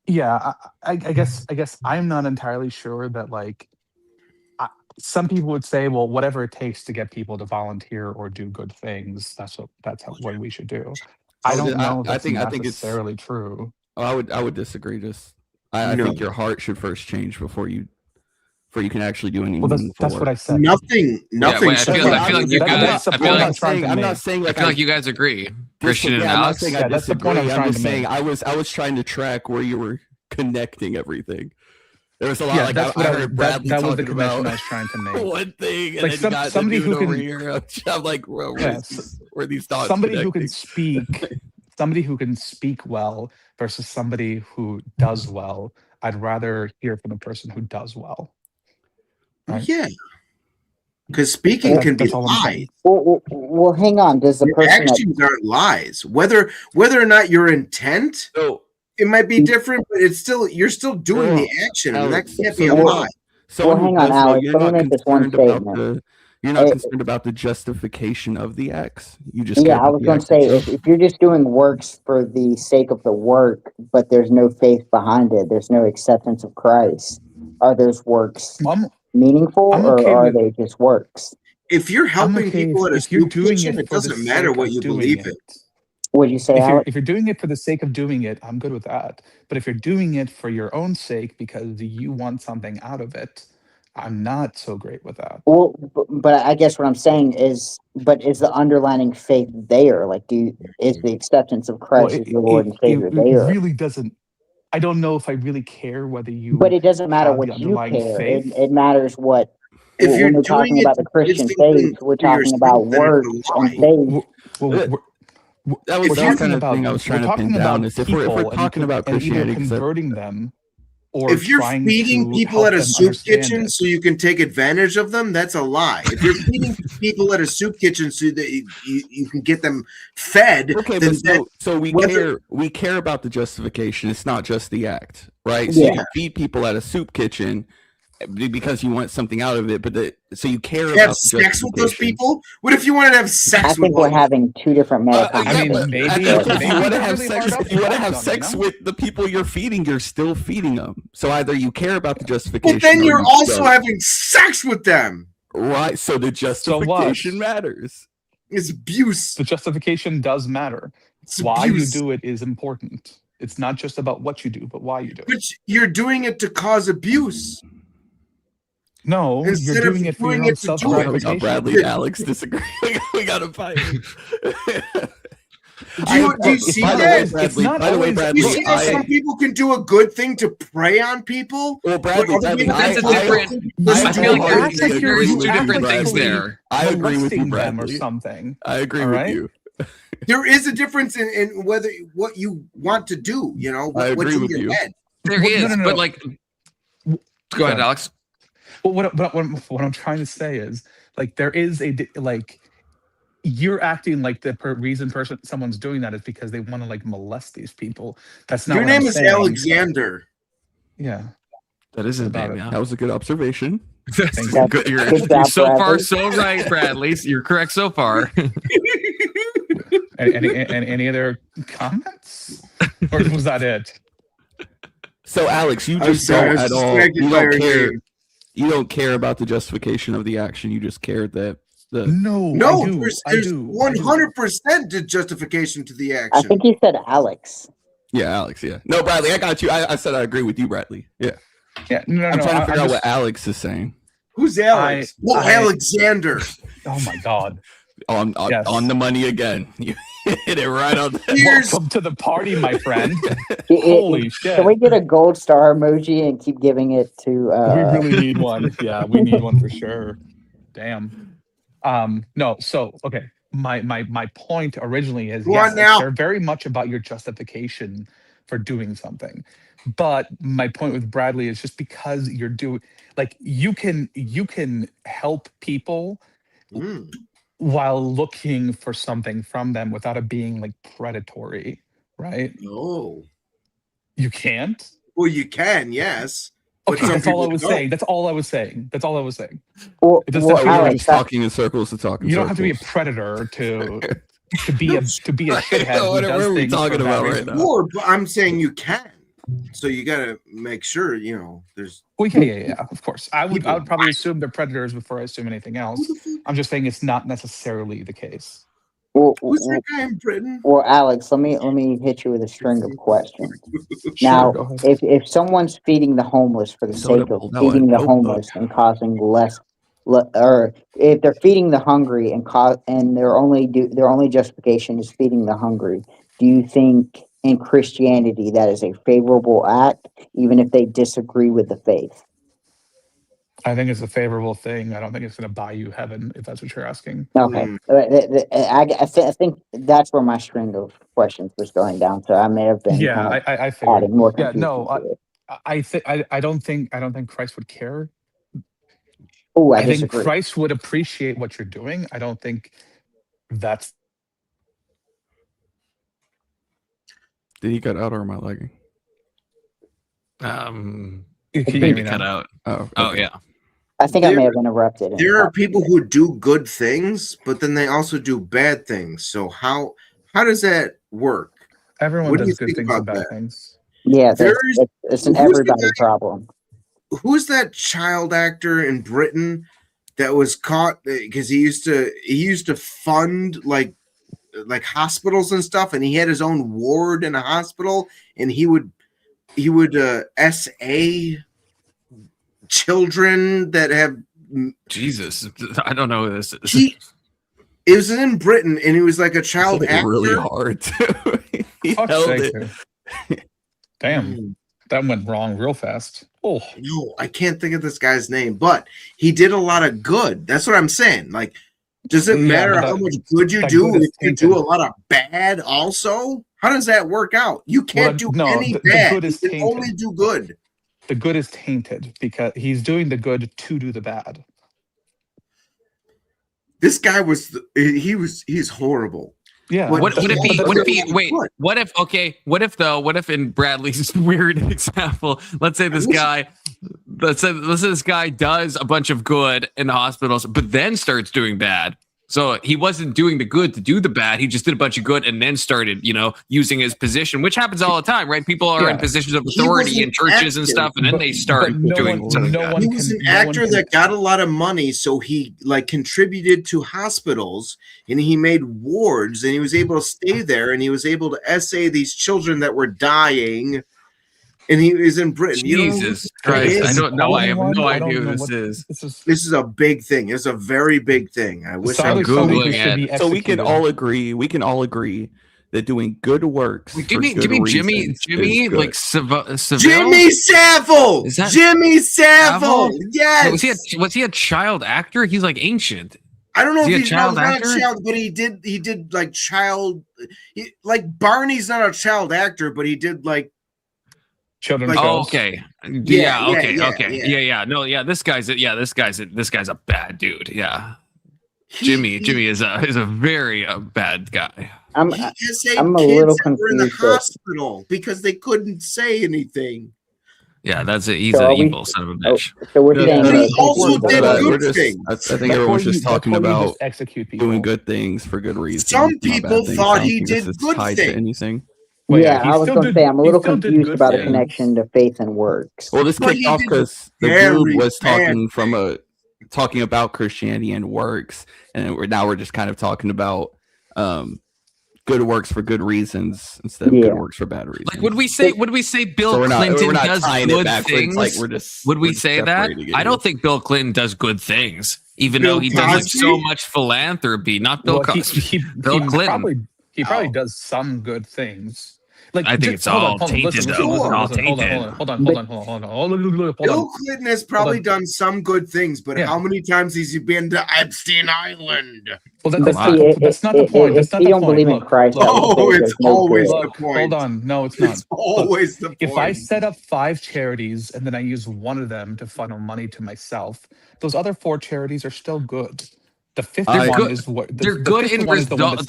Yeah, I guess I'm not entirely sure that, like, some people would say, well, whatever it takes to get people to volunteer or do good things, that's what we should do. I don't know if that's necessarily true. I would disagree. I think your heart should first change before you can actually do anything. Well, that's what I said. Nothing. I feel like you guys. I'm not saying. I feel like you guys agree. Christian and Alex. That's the point I'm trying to make. I was trying to track where you were connecting everything. There was a lot. Yeah, like that's I heard Bradley that was the talking connection about I was trying to make. one thing, and like then you got somebody who can. Over here. I'm like, where these thoughts? Somebody who can speak. Somebody who can speak well versus somebody who does well. I'd rather hear from a person who does well. Right? Yeah, because speaking can be lies. Well, hang on. Does the person actions aren't lies? Whether or not your intent, it might be different, but it's still you're still doing the action, and that can't be a lie. Well, hang on, Alex. Let me make this one statement. You're not concerned about the justification of the acts. You just I was going to say if you're just doing works for the sake of the work, but there's no faith behind it, there's no acceptance of Christ. Are those works meaningful, or are they just works? If you're helping people at a soup kitchen, it doesn't matter what you believe in. Would you say, if you're doing it for the sake of doing it, I'm good with that. But if you're doing it for your own sake because you want something out of it, I'm not so great with that. Well, but I guess what I'm saying is, but is the underlining faith there? Like, is the acceptance of Well, Christ as your Lord and Savior it there? really doesn't. I don't know if I really care whether you. But it doesn't matter have the what you underlying care. faith. It matters what. If When you're we're doing talking it about the to Christian get faith, something we're for talking about yourself, then it's works a and lie. faith. That was We're the talking kind of about thing I was trying we're to pin talking down. about Is if we're people talking about and either Christianity, 'cause converting them or If you're trying feeding to people help at a them soup understand kitchen it. so you can take advantage of them, that's a lie. If you're feeding people at a soup kitchen so that you can get them fed, okay, then but so we whether- care about the justification. It's not just the act, right? Yeah. So you feed people at a soup kitchen because you want something out of it, but so you care have about sex with those justification. people. What if you wanted to have sex I with think we're one? having two different meta I mean, maybe if you want to they're have really sex, hard if you want to up have on them, sex with the people you're feeding, you're still feeding them. So either you care about the justification, But then or you're you also don't. having sex with them. Right. So the justification matters. It's abuse. The justification does matter. It's why abuse. you do it is important. It's not just about what you do, but why you do it. But you're doing it to cause abuse. No, Instead you're of doing it for your doing own it to do it. self-gratification. Bradley and Alex disagree. We got to fight. Do you see by the that? way, Bradley, by the way, Bradley, you see that some people can do a good thing to prey on people? Well, Bradley, but other people that's a can do different. good things I to feel do like a good there's, thing. there's two act different like things fully there. I agree with you, molesting them or Bradley. something. I agree All with right? you. There is a difference in whether what you want to do, I what's agree in with your you. head. There Well, is, no. but like, go ahead, Sorry. Alex. Well, what I'm trying to say is, like, there is you're acting like the reason someone's doing that is because they want to like molest these people. That's not Your what I'm name is saying. Alexander. Yeah, That is his about name. it. Yeah, that was a good observation. That's you. good. You're Good job, so far Bradley. so right, Bradley. You're correct so far. Any other comments, or was that it? So, Alex, you I'm just sorry, I don't was at all. distracted You by don't her care. name. You don't care about the justification of the action. You just care that the. No, No, I do. there's I do. 100% justification to the I action. think he said Alex. Yeah, Alex. Yeah. No, Bradley, I got you. I said I agree with you, Bradley. Yeah. Yeah, no. I'm trying to figure out just- what Alex is saying. Who's Alex? Alexander. Oh my God. On Yes. on the money again. You hit it right on. Welcome to the party, my friend. Holy Holy shit. Can we get a gold star emoji and keep giving it to? We really need one. Yeah, we need one for sure. Damn. No. So okay. My point originally is Go yes, on now. they're very much about your justification for doing something. But my point with Bradley is just because you're doing like you can help people while looking for something from them without it being like predatory, right? No. You can't. Well, you can, yes. But Okay, some that's all I people was don't. saying. That's all I was saying. That's all I was saying. Well, It doesn't well, have to We be were Alex, just talking in circles to talk in You don't have to be a circles. predator to be a shithead who What does are we things talking for that about right reason. now? Or, but I'm saying you can. So you got to make sure, there's. Well, yeah. Of course, I would People probably assume they're predators before I assume anything else. I'm just saying it's not necessarily the case. Who's that guy in Britain? Well, Alex, let me hit you with a string of questions. Sure, Now, go ahead. if someone's feeding the homeless for the Soda sake of pulled out a feeding the notebook. homeless and causing or if they're feeding the hungry and their only justification is feeding the hungry, do you think in Christianity that is a favorable act, even if they disagree with the faith? I think it's a favorable thing. I don't think it's going to buy you heaven, if that's what you're asking. Okay, I think that's where my string of questions was going down. So I may have been Yeah, kind of I figured. adding more Yeah, confusion no, to it. I don't think Christ would care. Oh, I I think disagree. Christ would appreciate what you're doing. I don't think that's. Did he cut out or am I lagging? Can you hear Maybe me cut now? out. Oh, Oh okay. yeah. I think I may have interrupted. There are people who do good things, but then they also do bad things. So how does that work? Everyone What do does you good think things about and bad that? things. Yeah, There's it's an who's the everybody guy- problem. Who's that child actor in Britain that was caught because he used to fund like hospitals and stuff, and he had his own ward in a hospital, and he would SA children that have. Jesus, I don't know who this is. It was in Britain, and he was like a child actor. Really hard too. He Fuck's held sake, it. dude. Damn, that went wrong real fast. Oh no, I can't think of this guy's name, but he did a lot of good. That's what I'm saying. Like, does it matter how much good you do if you do a lot of bad also? How does that work out? You can't do any bad. You can only do good. The good is tainted because he's doing the good to do the bad. This guy he's horrible. Yeah. What if in Bradley's weird example, let's say this guy does a bunch of good in the hospitals, but then starts doing bad. So he wasn't doing the good to do the bad. He just did a bunch of good and then started, using his position, which happens all the time, right? People are in positions of authority in churches and stuff, and then they start doing something bad. He was an actor that got a lot of money, so he contributed to hospitals, and he made wards, and he was able to stay there, and he was able to essay these children that were dying. And he is in Britain. Jesus Christ. I don't know. I have no idea who this is. This is a big thing. It's a very big thing. I wish I was Googling it. So we can all agree that doing good works. Wait, Jimmy, like Seville? Jimmy Savile. Is that Jimmy Savile? Yes. Was he a child actor? He's like ancient. I don't know if he's a child not actor, a child, but he did like child. Like Barney's not a child actor, but he did like. Children's okay. Yeah. This guy's a bad dude. Yeah. Jimmy is a very bad guy. I'm a little confused. In the hospital because they couldn't say anything. Yeah, he's an evil son of a bitch. So we're saying he also did good things. I think everyone's just talking about doing good things for good reasons. Some people thought he did good things. Anything. I was going to say I'm a little confused about the connection to faith and works. Well, this kicked off because the dude was talking about Christianity and works, and we're just kind of talking about good works for good reasons instead of good works for bad reasons. Like, would we say Bill Clinton does good things? Like would we say that? I don't think Bill Clinton does good things, even though he does like so much philanthropy. Not Bill Cosby. Bill Clinton. He probably does some good things. Like, I think it's all tainted, though. Hold on. Bill Clinton has probably done some good things, but how many times has he been to Epstein Island? Well, that's not the point. That's not the point. You don't believe in Christ. It's always the point. Hold on. No, it's not. It's always the point. If I set up 5 charities and then I use one of them to funnel money to myself, those other 4 charities are still good. The 5th one is what they're good in result.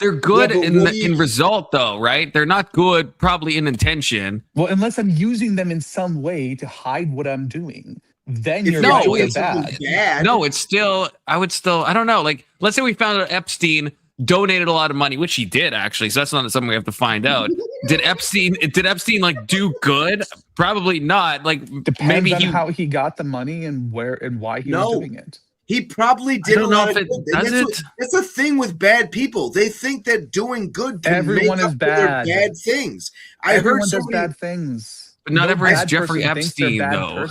They're good in result, though, right? They're not good, probably in intention. Well, unless I'm using them in some way to hide what I'm doing, then you're bad. No, it's still. I don't know. Like, let's say we found out Epstein donated a lot of money, which he did actually. So that's not something we have to find out. Did Epstein like do good? Probably not. Like, depends on how he got the money and where and why he was doing it. He probably did a lot of good. That's the thing with bad people. They think that doing good can make up for their bad things. Everyone does bad things. But not everyone's Jeffrey Epstein, though.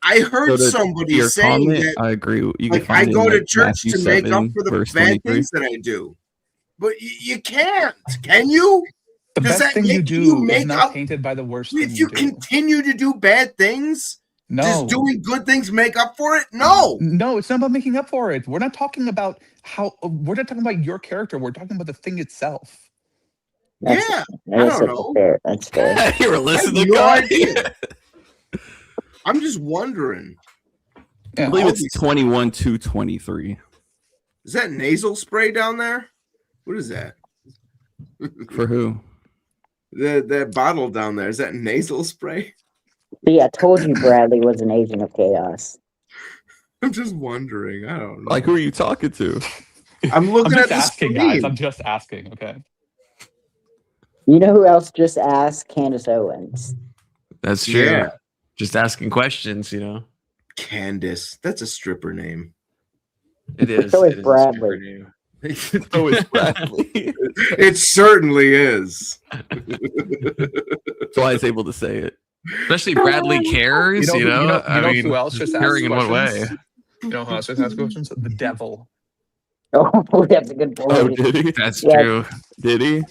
I heard somebody saying that. I agree. I go to church to make up for the bad things that I do. But you can't. Can you? The best thing you do is not tainted by the worst thing you do. If you continue to do bad things, no. Does doing good things make up for it? No. No, it's not about making up for it. We're not talking about we're not talking about your character. We're talking about the thing itself. I don't know. That's fair. You were listening, I'm just wondering. I believe it's 21-23. Is that nasal spray down there? What is that? For who? That bottle down there. Is that nasal spray? See, I told you Bradley was an agent of chaos. I'm just wondering. I don't know. Like, who are you talking to? I'm looking at this asking, guys. I'm just asking, okay? You know who else just asked? Candace Owens. That's true. Yeah. Just asking questions, Candace. That's a stripper name. It is. So is Bradley. So is Bradley. It certainly is. That's why I was able to say it. Especially Bradley cares, You know I mean, who else just asked caring in what way? questions? You know who else just asked questions? The devil. Oh, that's a good point. Oh, did he? That's Yeah. true. Did he?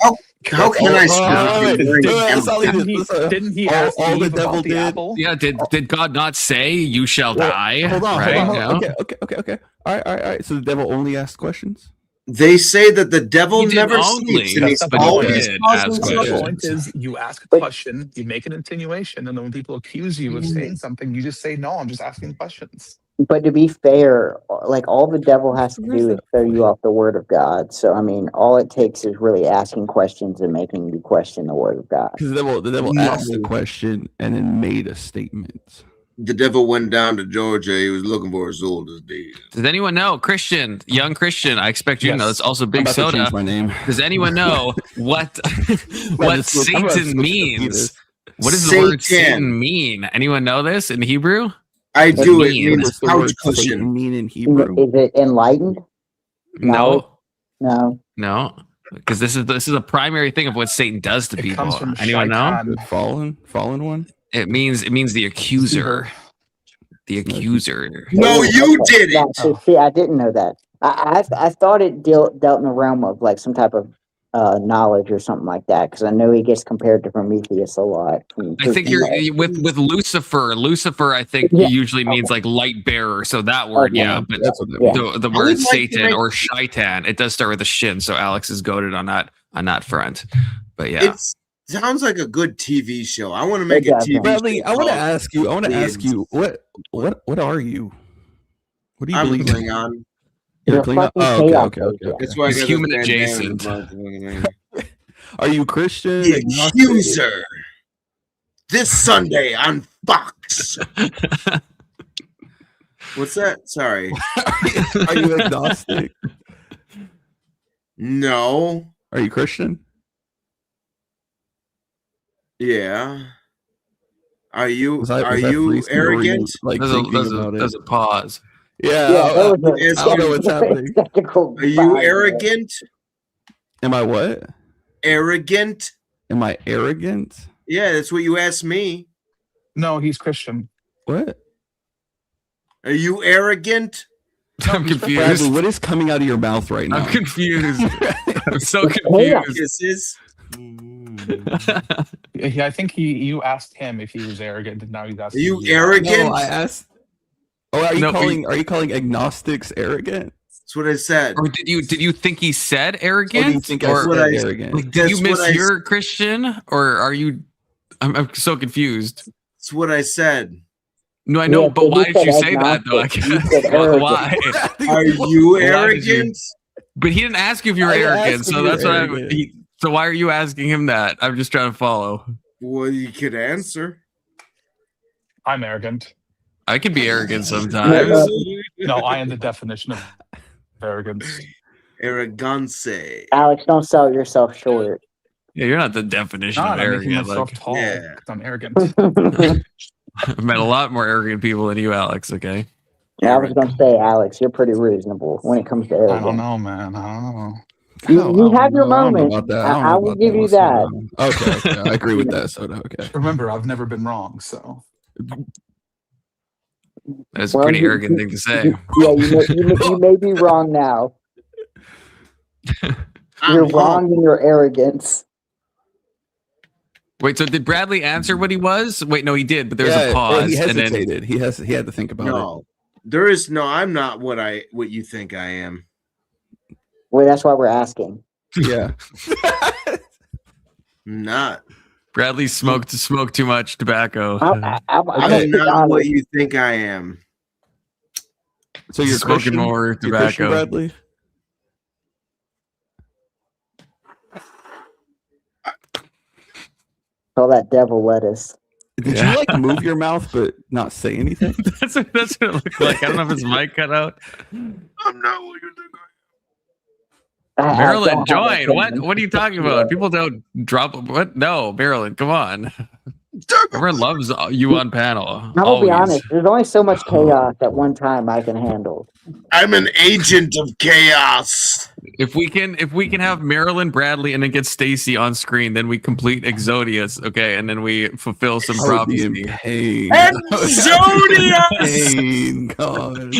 How can I stop? Didn't he ask all the Eve devil about the did? apple? Yeah, did God not say you shall die? Hold on. Right? Hold on. No? Okay. All right. So the devil only asked questions? They say that the devil He did never only, sleeps, and he's but he always did causing ask trouble. The point is, you ask a question, you make an insinuation, and then when people accuse you of saying something, you just say, "No, I'm just asking questions." But to be fair, like all the devil has to do is throw you off the word of God. So I mean, all it takes is really asking questions and making you question the word of God. Because the devil asked a question and then made a statement. The devil went down to Georgia. He was looking for his oldest days. Does anyone know, Christian, young Christian? I expect you to know. It's also Big I'm about to Soda. change my name. Does anyone know what Satan means? What does the Satan. word Satan mean? Anyone know this in Hebrew? I do. It means means couch cushion. Mean in Hebrew? Is it enlightened? No, No. because this is a primary thing of what Satan does to people. comes from Anyone know? shaitan. Fallen one. It means the accuser. The accuser. No, you did Yeah, it. see, I didn't know that. I thought it dealt in the realm of like some type of knowledge or something like that, because I know he gets compared to Prometheus a lot. I think you're with Lucifer. Lucifer, I think usually means like light bearer. So that word, Okay. yeah. But That's what that means. the I word would like to Satan make- or shaitan, it does start with a shin. So Alex is goaded on that front. But yeah, It sounds like a good TV show. I want to make a TV Bradley, show. I want to called ask you, what are you? What do you I'm believe? Klingon. You're You're Klingon? fucking Oh, chaos, okay. That's why I He's got human this adjacent. bandana. Are you Christian? The agnostic? Accuser. This Sunday on Fox. What's that? Sorry. Are you agnostic? No. Are you Christian? Yeah. Are you Was that you freezing, or were you, arrogant? like there's thinking about a it? pause. Yeah, that was Yes, I don't know what's happening. skeptical Are you vibe there. arrogant? Am I what? Arrogant? Am I arrogant? Yeah, that's what you asked me. No, he's Christian. What? Are you arrogant? I'm Bradley, confused. what is coming out of your mouth right now? I'm confused. I'm so confused. Kisses. Yeah, I think you asked him if he was arrogant, and now he's Are asking you you. arrogant? No, I asked. Oh, are you calling agnostics arrogant? That's what I said. Or did you think he said Or do you arrogant? think Or I said arrogant? like, did you That's what miss I your Christian? Or are you? I'm so confused. That's what I said. No, I know, Yeah, but so why he did you said say that though? I agnostic. You guess. said arrogant. Why? Are you Why did you- arrogant? But he didn't ask you if you were I arrogant, asked if so you were that's why. arrogant. So why are you asking him that? I'm just trying to follow. Well, you could answer. I'm arrogant. I can be arrogant sometimes. No, I am the definition of arrogance. Arrogance. Alex, don't sell yourself short. Yeah, you're not the definition Not, of I'm making arrogant. myself Like, tall yeah. because I'm arrogant. I've met a lot more arrogant people than you, Alex. Okay. I was going to say, Alex, you're pretty reasonable when it comes to I arrogance. don't know, man. I don't know. You have your I don't know moment. about that. I will give you that. Okay, I agree with that, Soda. Okay. Remember, I've never been wrong, so. That's a Well, pretty you- arrogant thing to say. Yeah, you may be wrong now. You're wrong in your arrogance. Wait, so did Bradley answer what he was? Wait, no, he did, but there was Yeah, a well, pause. he and then hesitated. He had to think about it. No, there is no. I'm not what you think I am. Well, that's why we're asking. Yeah. I'm not. Bradley smoked too much tobacco. I'm not what you think I am. So you're Smoking Christian? more You're tobacco. Christian, Bradley? All that devil lettuce. Did you like move your mouth but not say anything? that's what it looked like. I don't know if his mic cut out. I'm not what you think Marilyn, join. What are you talking about? People don't drop. What? No, Marilyn, come on. Everyone loves you on panel. I will Always. be honest. There's only so much chaos at one time I can handle. I'm an agent of chaos. If we can have Marilyn, Bradley, and then get Stacy on screen, then we complete Exodius, okay, and then we fulfill some prophecy. Pain. Exodius! Pain, God.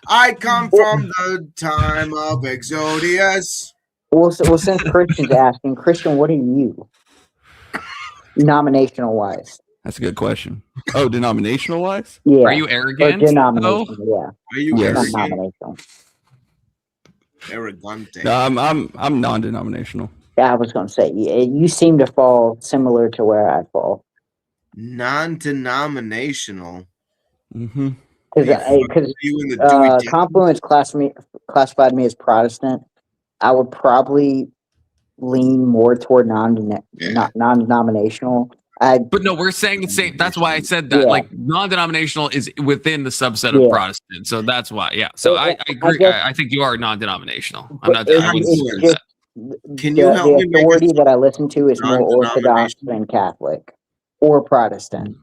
I come from the time of Exodius. Well, since Christian's asking, Christian, what are you? Denominational wise. That's a good question. Oh, denominational wise? Yeah. Are you arrogant? Or denominational, yeah. Are you Yes. arrogant? Denominational. Arrogante. No, I'm non-denominational. Yeah, I was going to say, you seem to fall similar to where I fall. Non-denominational. Mm-hmm. Because Confluence classified me as Protestant. I would probably lean more toward non-denominational. But no, we're saying the same. That's why I said that. Yeah. Like non-denominational is within the subset of Yeah. Protestant, so that's why. Yeah. So I agree. guess- I think you are non-denominational. I'm not. It's I wouldn't just say that. Can you help me the make authority that I listen to is more Orthodox non-denominational? than Catholic or Protestant.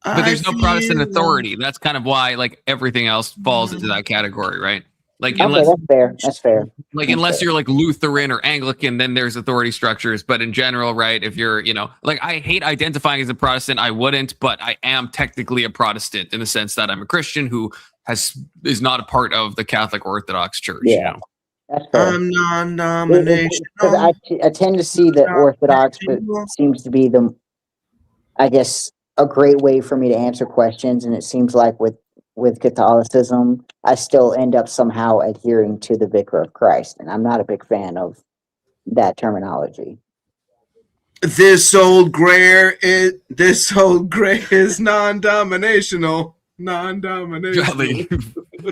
But there's no Protestant feel- authority. That's kind of why like everything else falls into that category, right? Like Okay, unless that's fair. That's fair. like That's unless fair. you're like Lutheran or Anglican, then there's authority structures. But in general, right? If you're, like I hate identifying as a Protestant, I wouldn't, but I am technically a Protestant in the sense that I'm a Christian who is not a part of the Catholic Orthodox Church. Yeah. That's fair. I'm non-denominational. I tend to see that Orthodox seems to be I guess, a great way for me to answer questions. And it seems like with Catholicism, I still end up somehow adhering to the Vicar of Christ. And I'm not a big fan of that terminology. This old gray is non-dominational. Non-dominational. Golly.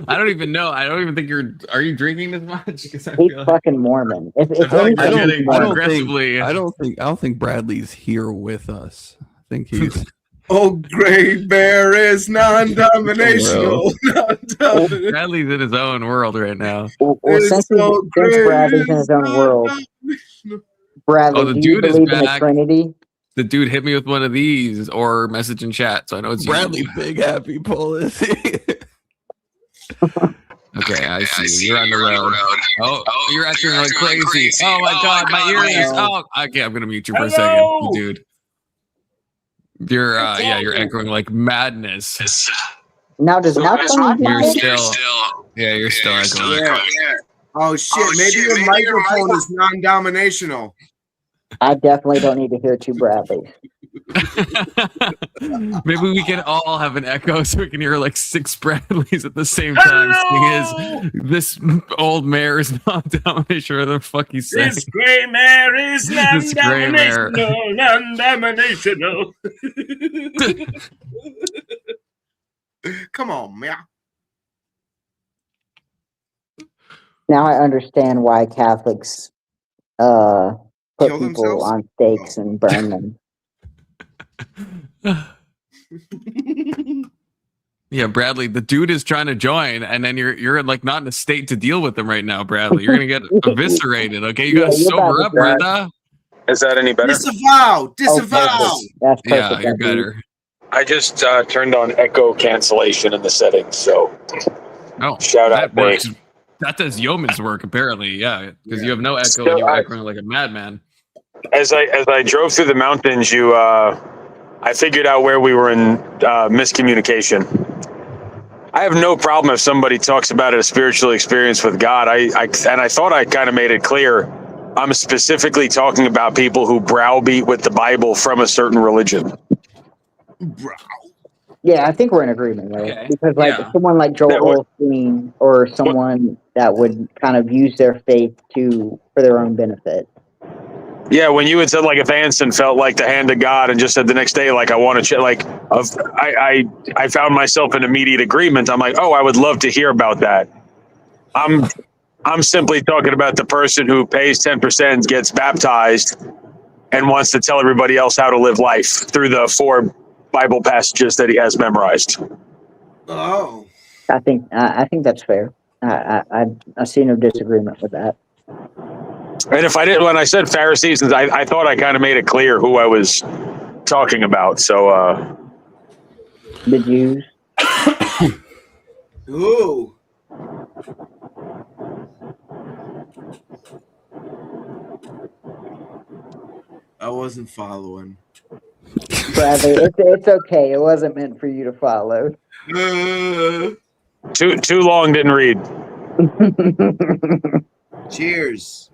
I don't even know. I don't even think are you drinking this much? 'Cause I He's feel like, fucking Mormon. If I feel like anything, you're he's getting Mormon. aggressively. I don't think Bradley's here with us. I think he's Old gray bear is non-dominational. Non-dominational. Bradley's in his own world right now. Well, This since old Bradley's in gray his own world, non-dominational. Bradley, Oh, the do you dude is believe in the back. Trinity? The dude hit me with one of these or message in chat, so I know it's you. Bradley Big Happy Policy. Okay, I see. You're on the road. Oh, you're acting like crazy. Oh my god, my ears. Oh, okay, I'm gonna mute you for a second, dude. You're you're echoing like madness. Now, does Malcolm You're do still you're still echoing. Yeah. Oh shit! Maybe your microphone is non-dominational. I definitely don't need to hear two Bradleys. Maybe we can all have an echo so we can hear like 6 Bradleys at the same time. Seeing this old mayor is not domination, or the fuck he's saying. This gray mare is This gray mare. non-dominational. Come on, man. Now I understand why Catholics put Kill people themselves? on stakes and burn them. Yeah, Bradley, the dude is trying to join, and then you're like not in a state to deal with him right now, Bradley. You're gonna get eviscerated. Okay, you gotta Yeah, you're sober about up, to die. brother. Is that any better? Disavow. Disavow. That's perfect. Yeah, you're That's better. I just turned on echo cancellation in the settings, so Oh, shout that out me. works. That does yeoman's work, apparently. Yeah, because you have no echo So and you're I- echoing like a madman. As I drove through the mountains, I figured out where we were in miscommunication. I have no problem if somebody talks about a spiritual experience with God. I thought I kind of made it clear. I'm specifically talking about people who browbeat with the Bible from a certain religion. Yeah, I think we're in agreement, right? Okay. Because like Yeah. someone like Joel Osteen or someone that would kind of use their faith for their own benefit. Yeah, when you had said like if Anson felt like the hand of God and just said the next day like I want to I found myself in immediate agreement. I'm like, oh, I would love to hear about that. I'm simply talking about the person who pays 10%, gets baptized, and wants to tell everybody else how to live life through the 4 Bible passages that he has memorized. Oh. I think that's fair. I see no disagreement with that. And if I didn't, when I said Pharisees, I thought I kind of made it clear who I was talking about. So, The Jews. Ooh. I wasn't following. Bradley, it's okay. It wasn't meant for you to follow. Too long, didn't read. Cheers.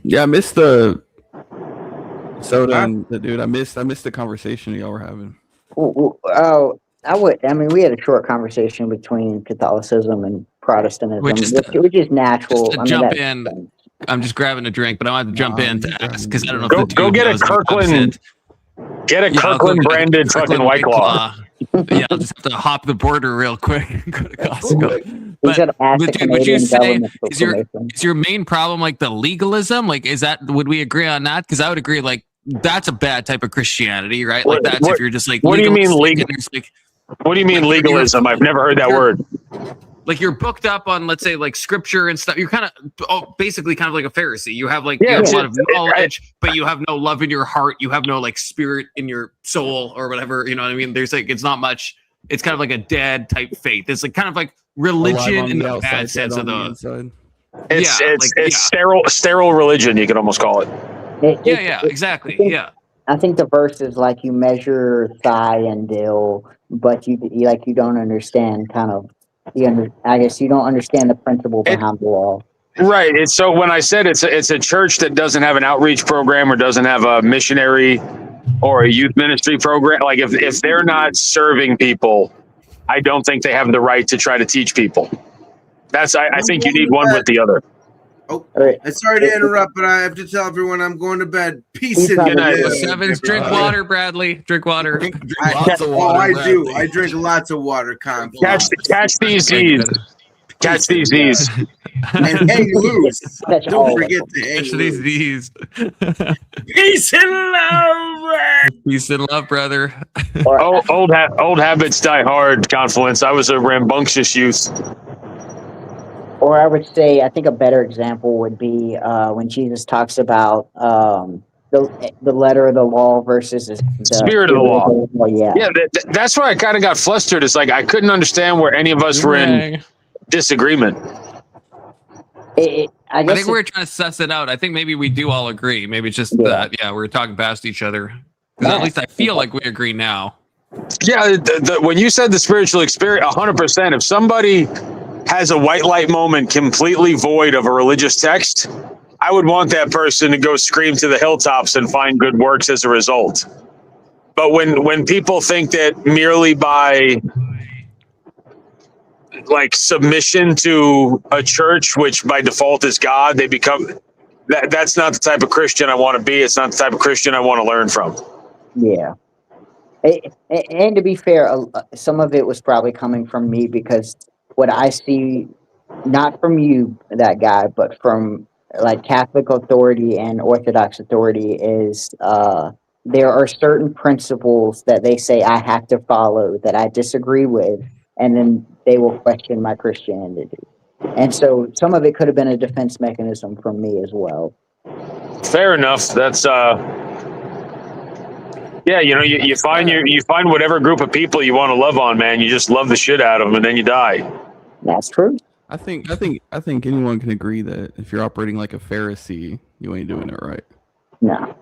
Yeah, I missed the soda and the dude. I missed the conversation y'all were having. Oh, I mean, we had a short conversation between Catholicism and Protestantism, which is natural. Just to jump in, I'm just grabbing a drink, but I wanted to jump in to ask because I don't know. Go get a Kirkland. Get a Kirkland branded fucking White Claw. Yeah, I'll just have to hop the border real quick and go to Costco. But dude, would you say is your main problem like the legalism? Like, would we agree on that? Because I would agree. Like, that's a bad type of Christianity, right? Like, that's if you're just like. What do you mean What do you mean legalism? I've never heard that word. Like you're booked up on, let's say, like scripture and stuff. You're kind of basically kind of like a Pharisee. You have like you have a lot of knowledge, but you have no love in your heart. You have no like spirit in your soul or whatever. You know what I mean? There's like it's not much. It's kind of like a dead type faith. It's like kind of like religion in the bad sense of the. It's sterile religion. You could almost call it. Yeah, exactly. I think the verse is like you measure thigh and dill, but you don't understand kind of. I guess you don't understand the principle behind the law. Right. It's so when I said it's a church that doesn't have an outreach program or doesn't have a missionary or a youth ministry program, like if they're not serving people, I don't think they have the right to try to teach people. I think you need one with the other. Oh, I'm sorry to interrupt, but I have to tell everyone I'm going to bed. Peace and good night. Sevens, drink water, Bradley. Drink water. Drink lots of water. I do. I drink lots of water. Catch these Z's. Catch these Z's. And hang loose. Don't forget to hang Catch loose. these. Peace and love. Peace and love, brother. Old habits die hard. Confluence. I was a rambunctious youth. Or I would say, I think a better example would be when Jesus talks about the letter of the law versus the spirit of the law. Yeah, that's why I kind of got flustered. It's like I couldn't understand where any of us were in disagreement. I think we're trying to suss it out. I think maybe we do all agree. Maybe it's just that, we're talking past each other. Because at least I feel like we agree now. Yeah, when you said the spiritual experience, 100%. If somebody has a white light moment completely void of a religious text, I would want that person to go scream to the hilltops and find good works as a result. But when people think that merely by like submission to a church, which by default is God, they become that's not the type of Christian I want to be. It's not the type of Christian I want to learn from. Yeah. And to be fair, some of it was probably coming from me because what I see, not from you, that guy, but from like Catholic authority and Orthodox authority is there are certain principles that they say I have to follow that I disagree with, and then they will question my Christianity. And so some of it could have been a defense mechanism from me as well. Fair enough. That's you find whatever group of people you want to love on, man. You just love the shit out of them, and then you die. That's true. I think anyone can agree that if you're operating like a Pharisee, you ain't doing it right. No.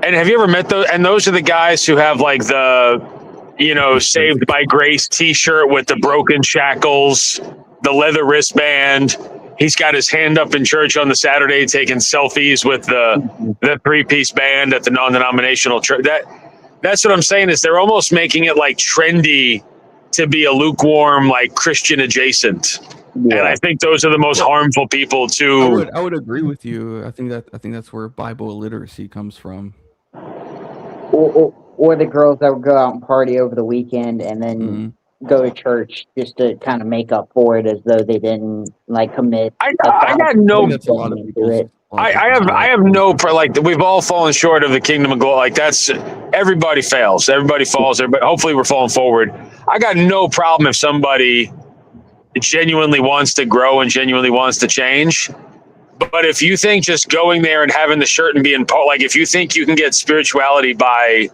And have you ever met those? And those are the guys who have like the, Saved by Grace T-shirt with the broken shackles, the leather wristband. He's got his hand up in church on the Saturday taking selfies with the three-piece band at the non-denominational church. That's what I'm saying is they're almost making it like trendy to be a lukewarm, like Christian adjacent. Yeah. And I think those are the most harmful people to. I would agree with you. I think that's where Bible illiteracy comes from. Or the girls that would go out and party over the weekend and then go to church just to kind of make up for it as though they didn't like commit. I got no. I have no like we've all fallen short of the kingdom of glory. Like that's everybody fails. Everybody falls. Hopefully we're falling forward. I got no problem if somebody genuinely wants to grow and genuinely wants to change. But if you think just going there and having the shirt and being like, if you think you can get spirituality by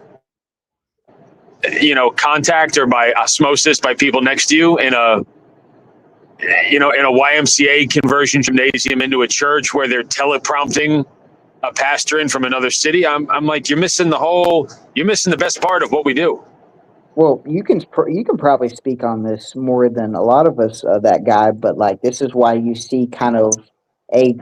contact or by osmosis by people next to you in a YMCA conversion gymnasium into a church where they're teleprompting a pastor in from another city. I'm like, you're missing the best part of what we do. Well, you can probably speak on this more than a lot of us, that guy. But like, this is why you see kind of I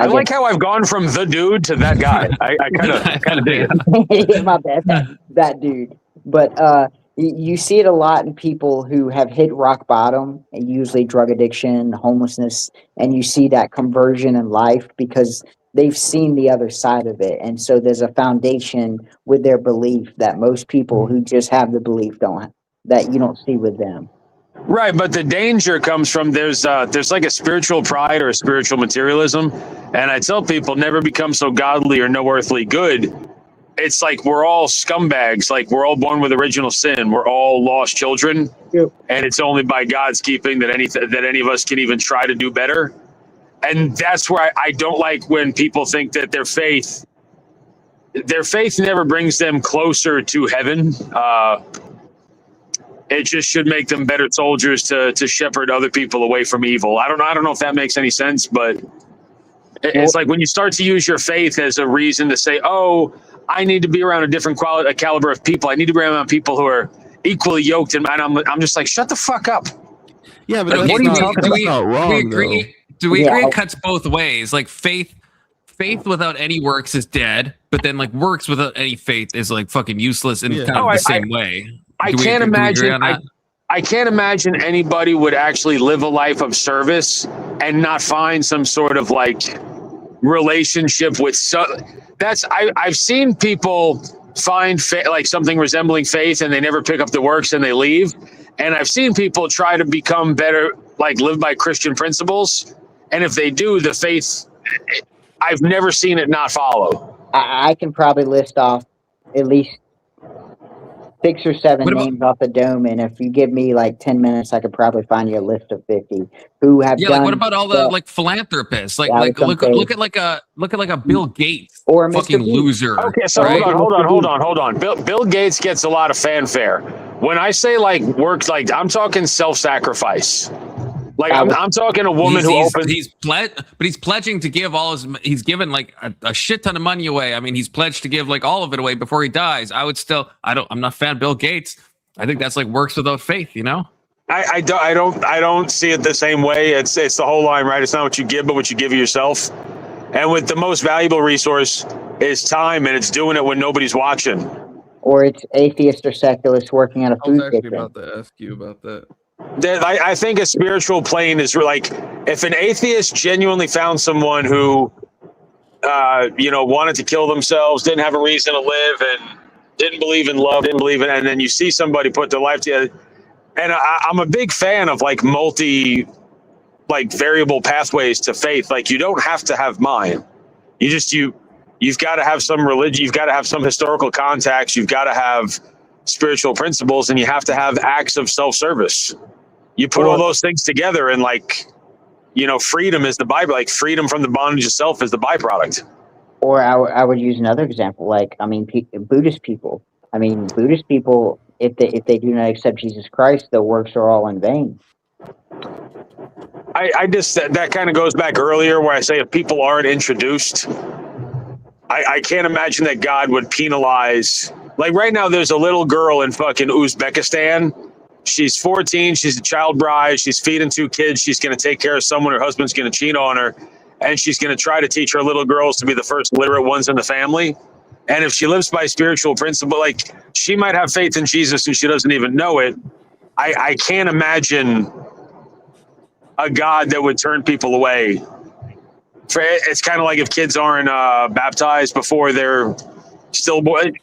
like how I've gone from the dude to that guy. I kind of dig it. My bad, that dude. But you see it a lot in people who have hit rock bottom, and usually drug addiction, homelessness, and you see that conversion in life because they've seen the other side of it. And so there's a foundation with their belief that most people who just have the belief that you don't see with them. Right, but the danger comes from there's like a spiritual pride or a spiritual materialism, and I tell people never become so godly or no earthly good. It's like we're all scumbags, like we're all born with original sin. We're all lost children, and it's only by God's keeping that any of us can even try to do better. And that's where I don't like when people think that their faith never brings them closer to heaven. It just should make them better soldiers to shepherd other people away from evil. I don't know if that makes any sense, but it's like when you start to use your faith as a reason to say, oh, I need to be around a different caliber of people. I need to be around people who are equally yoked. And I'm just like, shut the fuck up. Yeah, but Okay, what are you talking about? Wrong, do we agree it cuts both ways? Like faith without any works is dead, but then like works without any faith is like fucking useless in kind of the same way. I can't imagine anybody would actually live a life of service and not find some sort of like relationship with I've seen people find like something resembling faith and they never pick up the works and they leave. And I've seen people try to become better, like live by Christian principles. And if they do, the faith, I've never seen it not follow. I can probably list off at least 6 or 7 names off the dome, and if you give me like 10 minutes, I could probably find you a list of 50 who have done. Like what about all the like philanthropists? Like look at like a Bill Gates or a fucking loser. Okay, so right? hold on. Bill Gates gets a lot of fanfare. When I say like works, like I'm talking self-sacrifice. Like I'm talking a woman who opens. He's pledging to give he's given like a shit ton of money away. I mean, he's pledged to give like all of it away before he dies. I'm not a fan of Bill Gates. I think that's like works without faith, you know? I don't see it the same way. It's the whole line, right? It's not what you give, but what you give of yourself. And with the most valuable resource is time, and it's doing it when nobody's watching. Or it's atheist or secularist working on a food kitchen. I was actually about to ask you about that. I think a spiritual plane is like if an atheist genuinely found someone who, wanted to kill themselves, didn't have a reason to live, and didn't believe in love, and then you see somebody put their life together. And I'm a big fan of like variable pathways to faith. Like you don't have to have mine. You've got to have some religion. You've got to have some historical context. You've got to have spiritual principles, and you have to have acts of self-service. You put all those things together, and freedom is the byproduct. Like freedom from the bondage of self is the byproduct. Or I would use another example, Buddhist people. Buddhist people, if they do not accept Jesus Christ, their works are all in vain. I just that kind of goes back earlier where I say if people aren't introduced, I can't imagine that God would penalize. Like right now, there's a little girl in fucking Uzbekistan. She's 14. She's a child bride. She's feeding 2 kids. She's going to take care of someone. Her husband's going to cheat on her. And she's going to try to teach her little girls to be the first literate ones in the family. And if she lives by spiritual principle, like she might have faith in Jesus and she doesn't even know it. I can't imagine a God that would turn people away. It's kind of like if kids aren't baptized before they're still born.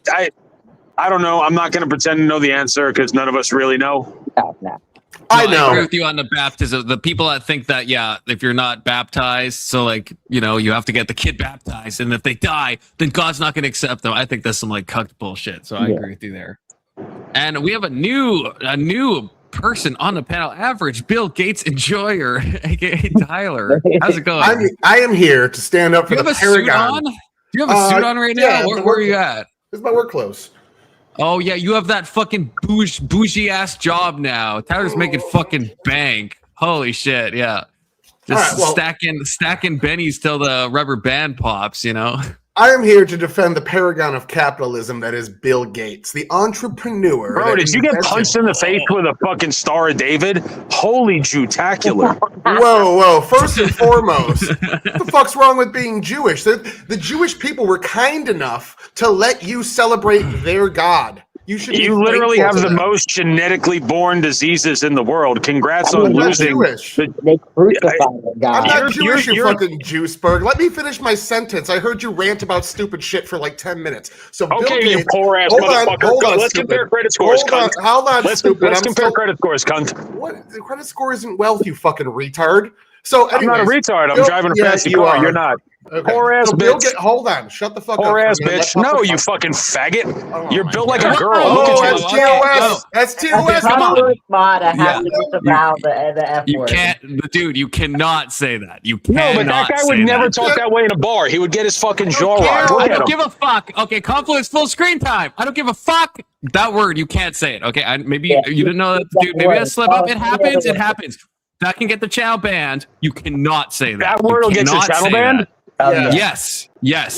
I don't know. I'm not going to pretend to know the answer because none of us really know. No. I agree with you on the baptism. The people that think that, if you're not baptized, so you have to get the kid baptized, and if they die, then God's not going to accept them. I think that's some cucked bullshit. So I agree with you there. And we have a new person on the panel, average Bill Gates enjoyer, aka Tyler. How's it going? I am here to stand up for the Paragon. Do you have a suit on right now? Where are you at? This is my work clothes. Oh yeah, you have that fucking bougie ass job now. Tyler's making fucking bank. Holy shit, yeah. Just stacking bennies till the rubber band pops, you know. I am here to defend the paragon of capitalism that is Bill Gates, the entrepreneur. Bro, did you get punched in the face with a fucking Star of David? Holy Jewtacular. Whoa. First and foremost, what the fuck's wrong with being Jewish? The Jewish people were kind enough to let you celebrate their God. You literally have the most genetically born diseases in the world. Congrats on losing. They crucified God. I'm not Jewish, you fucking Juiceberg. Let me finish my sentence. I heard you rant about stupid shit for like 10 minutes. So okay, Bill you Gates, poor ass motherfucker. Let's compare credit scores, cunt. Hold on, stupid. Let's compare credit scores, cunt. What? The credit score isn't wealth, you fucking retard. So anyways, I'm not a retard. I'm driving a fancy car. You're not. Okay. Poor ass bitch. Hold on. Shut the fuck up. Poor ass bitch. No, you fucking faggot. You're built like a girl. Oh, that's TOS. That's TOS. Come on. The F You word. can't, dude. You cannot say that. You No, cannot. but that guy would say never that. talk that way in a bar. He would get his fucking jaw rocked. I Look at don't him. give a fuck. Okay, Confluence full screen time. I don't give a fuck. That word, you can't say it. Okay, maybe you didn't know that, dude. Maybe that slip up. It happens. It happens. That can get the channel banned. You cannot say that. That word will get your channel banned? Yes. Yeah,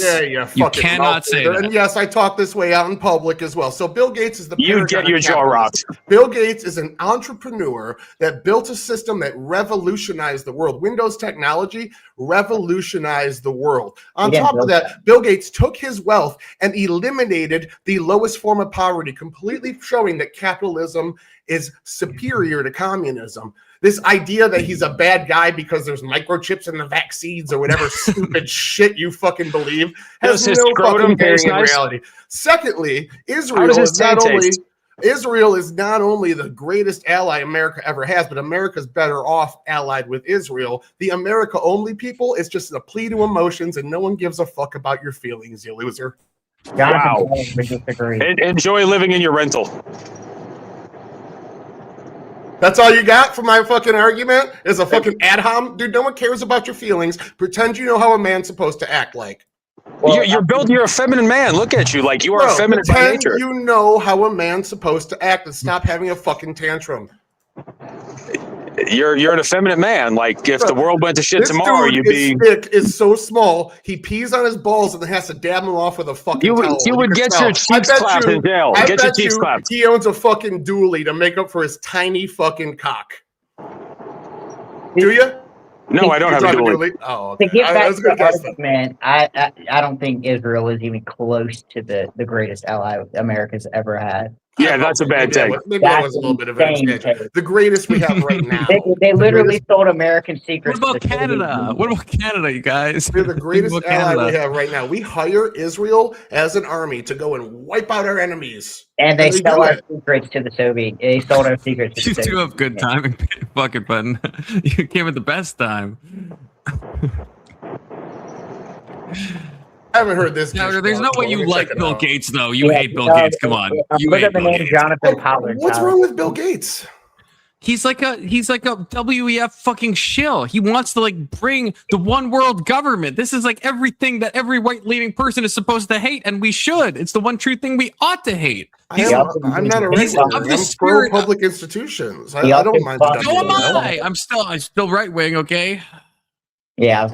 You cannot say that. And yes, I talk this way out in public as well. So Bill Gates is the You get your jaw rocked. Bill Gates is an entrepreneur that built a system that revolutionized the world. Windows technology revolutionized the world. On top of that, Bill Gates took his wealth and eliminated the lowest form of poverty, completely showing that capitalism is superior to communism. This idea that he's a bad guy because there's microchips in the vaccines or whatever stupid shit you fucking believe has no fucking bearing in reality. Secondly, Israel is not only the greatest ally America ever has, but America's better off allied with Israel. The America-only people is just a plea to emotions, and no one gives a fuck about your feelings, you loser. Wow. Enjoy living in your rental. That's all you got for my fucking argument? Is a fucking ad hom? Dude, no one cares about your feelings. Pretend you know how a man's supposed to act like. You're built. You're a feminine man. Look at you, like you are feminine by pretend nature. you know how a man's supposed to act and stop having a fucking tantrum. You're an effeminate man. Like if the world went to shit This tomorrow, dude, you'd his be. dick is so small, he pees on his balls and then has to dab them off with a fucking towel. You would can get tell. your cheeks clapped in jail. I Get your bet cheeks you clapped. he owns a fucking dually to make up for his tiny fucking cock. Do you? No, I don't have a dually. Oh, To okay. get back was to gonna the guess that. argument, I don't think Israel is even close to the greatest ally America's ever had. Yeah, that's a bad take. Maybe that was a little bit of an exaggeration. The greatest we have right now. They literally sold American secrets. What about Canada? What about Canada, you guys? We're the greatest ally we have right now. We hire Israel as an army to go and wipe out our enemies. And they do sell our it. secrets to the Soviet. They sold our secrets to the You Soviet. do have good timing, fucking button. You came at the best time. I haven't heard this. Tyler, there's no way you like Bill Gates, though. You Yeah, hate Bill no, Gates. Come on. You look hate at the Bill name Gates. Jonathan Pollard. What's Tyler. wrong with Bill Gates? He's like a WEF fucking shill. He wants to like bring the one world government. This is like everything that every white leading person is supposed to hate, and we should. It's the one true thing we ought to hate. I'm not a he's right-winger. of the I'm spirit pro public institutions. I don't mind. the So am WEF. I. I'm still right wing. Okay. Yeah,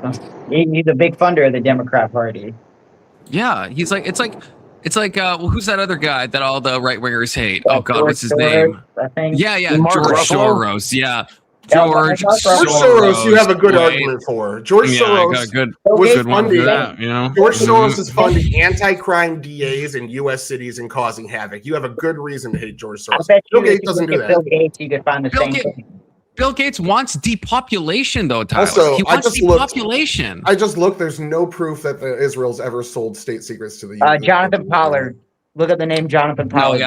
he's a big funder of the Democrat Party. Yeah, he's like it's like well, who's that other guy that all the right wingers hate? Oh God, what's his name? I think. Yeah, Mark George Ruffalo? Soros. Yeah, George Soros, you have a good Wait. argument for. George Yeah, I Soros got a good was one for funding. that. You know, George Soros is funding anti-crime DAs in U.S. cities and causing havoc. You have a good reason to hate George I Soros. bet Bill you if Gates you doesn't look do at that. Bill Gates, you could find the Bill same Ga- thing. Bill Gates wants depopulation, though, Tyler. Also, He I wants just looked. depopulation. I just looked. There's no proof that Israel's ever sold state secrets to the U.S. Jonathan Pollard. Look at the name Jonathan Pollard.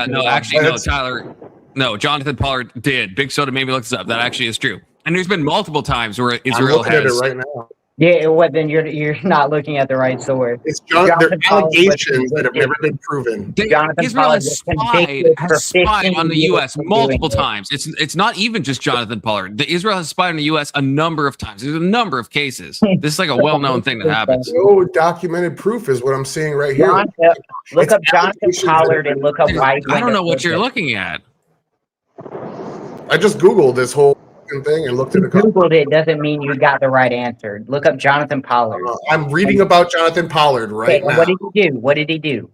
Tyler. No, Jonathan Pollard did. Big Soda made me look this up. That actually is true. And there's been multiple times where I'm Israel looking at it has. right now. Yeah, well, then you're not looking at the right source. It's Jonathan they're Pollard was allegations that have convicted. never been proven. Jonathan Israel Pollard has was spied convicted for 15 on the years U.S. for doing multiple it. times. It's not even just Jonathan Pollard. Israel has spied on the U.S. a number of times. There's a number of cases. This is like a well-known thing that happens. No documented proof is what I'm seeing right here. Look up Jonathan Pollard and look up why. I don't know what you're looking at. I just Googled this whole thing and looked at a couple. Googled it doesn't mean you got the right answer. Look up Jonathan Pollard. I'm reading about Jonathan Pollard right now. What did he do? What did he do?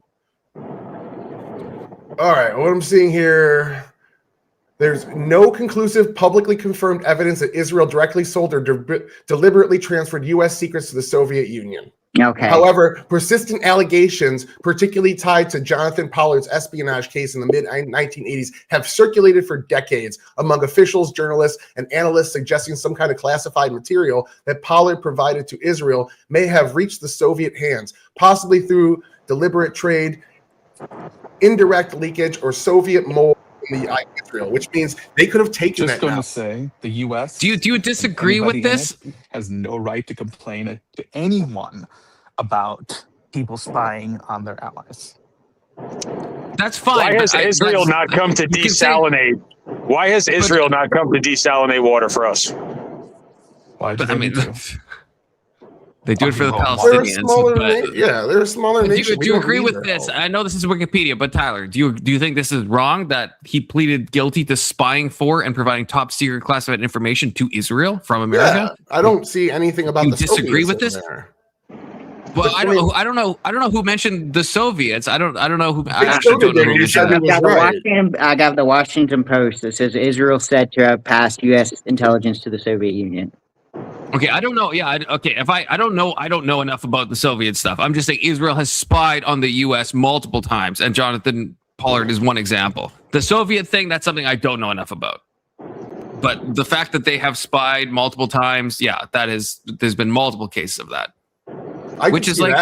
All right, what I'm seeing here, there's no conclusive publicly confirmed evidence that Israel directly sold or deliberately transferred U.S. secrets to the Soviet Union. Okay. However, persistent allegations, particularly tied to Jonathan Pollard's espionage case in the mid-1980s, have circulated for decades among officials, journalists, and analysts, suggesting some kind of classified material that Pollard provided to Israel may have reached the Soviet hands, possibly through deliberate trade, indirect leakage, or Soviet mold in the Israel, which means they could have taken Just that. going to say the U.S. Do you disagree with this? Has no right to complain to anyone about people spying on their allies. That's fine. Why has Israel not come to desalinate? Why has Israel not come to desalinate water for us? Why? I mean, they do it for the They're a smaller Palestinians. they're a smaller nation. Do you agree with this? I know this is Wikipedia, but Tyler, do you think this is wrong that he pleaded guilty to spying for and providing top secret classified information to Israel from America? Yeah, I don't see anything about You the disagree Soviets with in this? there. Well, I don't know who mentioned the Soviets. I don't know who. I They actually don't know did, who you mentioned said that. I got the Washington Post that says Israel said to have passed U.S. intelligence to the Soviet Union. Okay, I don't know. Yeah, okay. If I don't know enough about the Soviet stuff. I'm just saying Israel has spied on the U.S. multiple times, and Jonathan Pollard is one example. The Soviet thing, that's something I don't know enough about. But the fact that they have spied multiple times, yeah, there's been multiple cases of that. Which is like,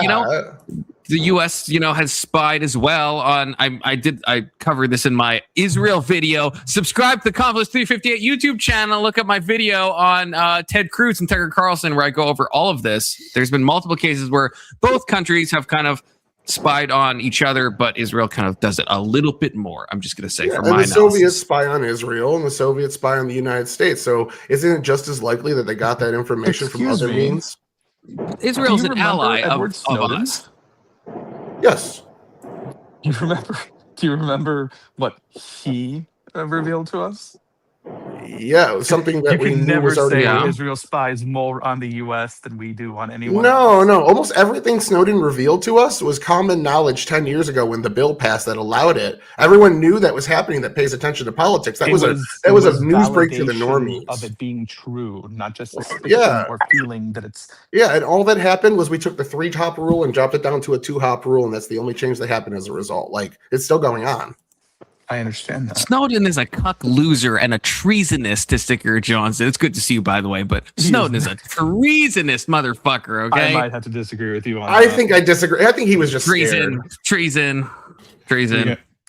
the U.S., has spied as well on. I covered this in my Israel video. Subscribe to the Confluence 358 YouTube channel. Look at my video on Ted Cruz and Tucker Carlson, where I go over all of this. There's been multiple cases where both countries have kind of spied on each other, but Israel kind of does it a little bit more. I'm just going to say from my the analysis. Soviets spy on Israel, and the Soviets spy on the United States. So isn't it just as likely that they got that information from other means? Israel's an ally Edward of us. Yes. Do you remember what he revealed to us? Yeah, it was something that you we can knew never was already say out. Israel spies more on the U.S. than we do on anyone. No. Almost everything Snowden revealed to us was common knowledge 10 years ago when the bill passed that allowed it. Everyone knew that was happening that pays attention to politics. That was a news break to the normies. Of it being true, not just suspicion or feeling that it's. Yeah, and all that happened was we took the 3-hop rule and dropped it down to a 2-hop rule, and that's the only change that happened as a result. Like, it's still going on. I understand that. Snowden is a cuck loser and a treasonous to Sticker Johnson. It's good to see you, by the way, but Snowden is a treasonous motherfucker, okay? I might have to disagree with you on I that. think I disagree. I think he was just treason.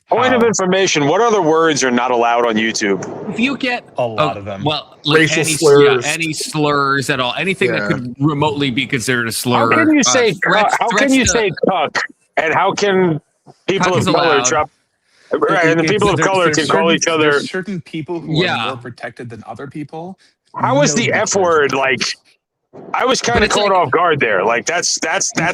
Point of information: what other words are not allowed on YouTube? If you get a lot of them, well, like racial any slurs, any slurs at all, anything that could remotely be considered a slur. How can you say threats say cuck? And how can people of color drop? Right, and the people of color can call each other. There's certain people who are more protected than other people. How was the F word like? I was kind of caught off guard there. Like that's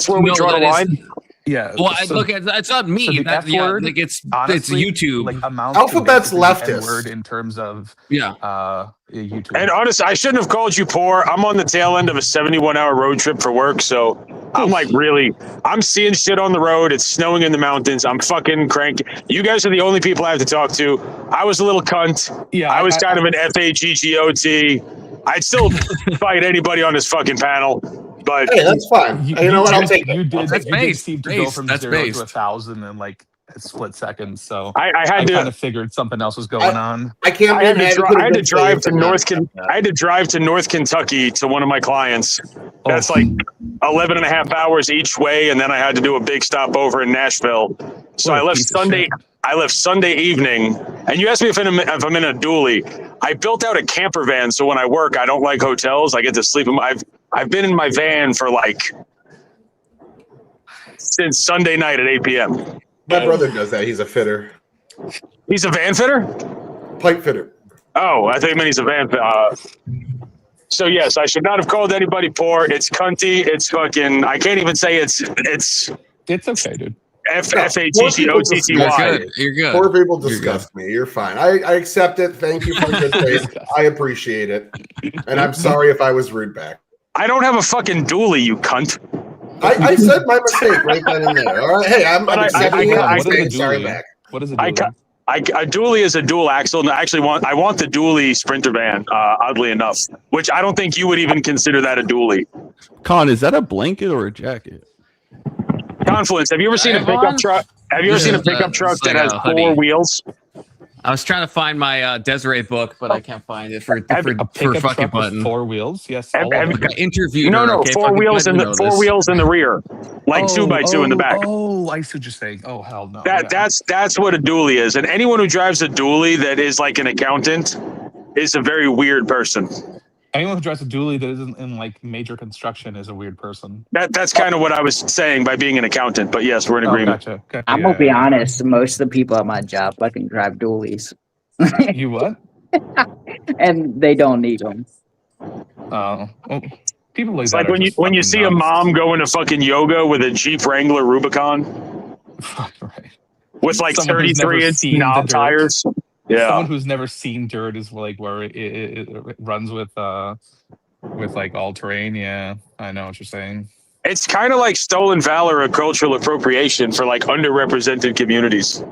where we draw the line. Yeah. Well, look, it's not me. So the That, F word, like it's honestly, YouTube. Like amounts Alphabet's to the leftist. N-word in terms of YouTube. And honestly, I shouldn't have called you poor. I'm on the tail end of a 71-hour road trip for work, so I'm like I'm seeing shit on the road. It's snowing in the mountains. I'm fucking cranky. You guys are the only people I have to talk to. I was a little cunt. Yeah, I was kind of an FAGGOT. I'd still fight anybody on this fucking panel. But hey, that's fine. You know what? I'll take it. You did based. seem to go from 0 to 1,000 in like a split second. So I kind of figured something else was going on. I can't. I had to drive to North Kentucky to one of my clients. That's like 11 and a half hours each way, and then I had to do a big stop over in Nashville. So I left Sunday. I left Sunday evening, and you asked me if I'm in a dually. I built out a camper van, so when I work, I don't like hotels. I get to sleep in I've been in my van for like since Sunday night at 8 p.m. My brother does that. He's a fitter. He's a van fitter? Pipe fitter. Oh, I thought you meant he's a van fitter. So yes, I should not have called anybody poor. It's cunty. It's fucking. I can't even say it's okay, dude. F-A-T-T-O-T-T-Y. You're good. Poor people disgust me. You're fine. I accept it. Thank you for the good faith. I appreciate it. And I'm sorry if I was rude back. I don't have a fucking dually, you cunt. I said my mistake right then and there. All right. Hey, I'm accepting it. I'm saying sorry back. What is a dually? A dually is a dual axle. And I want the dually Sprinter van, oddly enough, which I don't think you would even consider that a dually. Con, is that a blanket or a jacket? Confluence. Have you ever seen a pickup truck? Have you ever seen a pickup truck that has four wheels? I was trying to find my Desiree book, but I can't find it for fucking button. 4 wheels, yes. Interviewed. No, four wheels in the rear, like 2x2 in the back. Oh, I see what you're saying. Oh, hell no. That's what a dually is, and anyone who drives a dually that is like an accountant is a very weird person. Anyone who drives a dually that isn't in like major construction is a weird person. That's kind of what I was saying by being an accountant, but yes, we're in agreement. Gotcha. I'm gonna be honest. Most of the people at my job fucking drive dualies. You what? And they don't need them. Well, people like It's that like when you see a mom going to fucking yoga with a Jeep Wrangler Rubicon, right? With like Someone who's never 33-inch seen knob the dirt. tires. Yeah. Someone who's never seen dirt is like where it runs with like all terrain. Yeah, I know what you're saying. It's kind of like stolen valor or cultural appropriation for like underrepresented communities.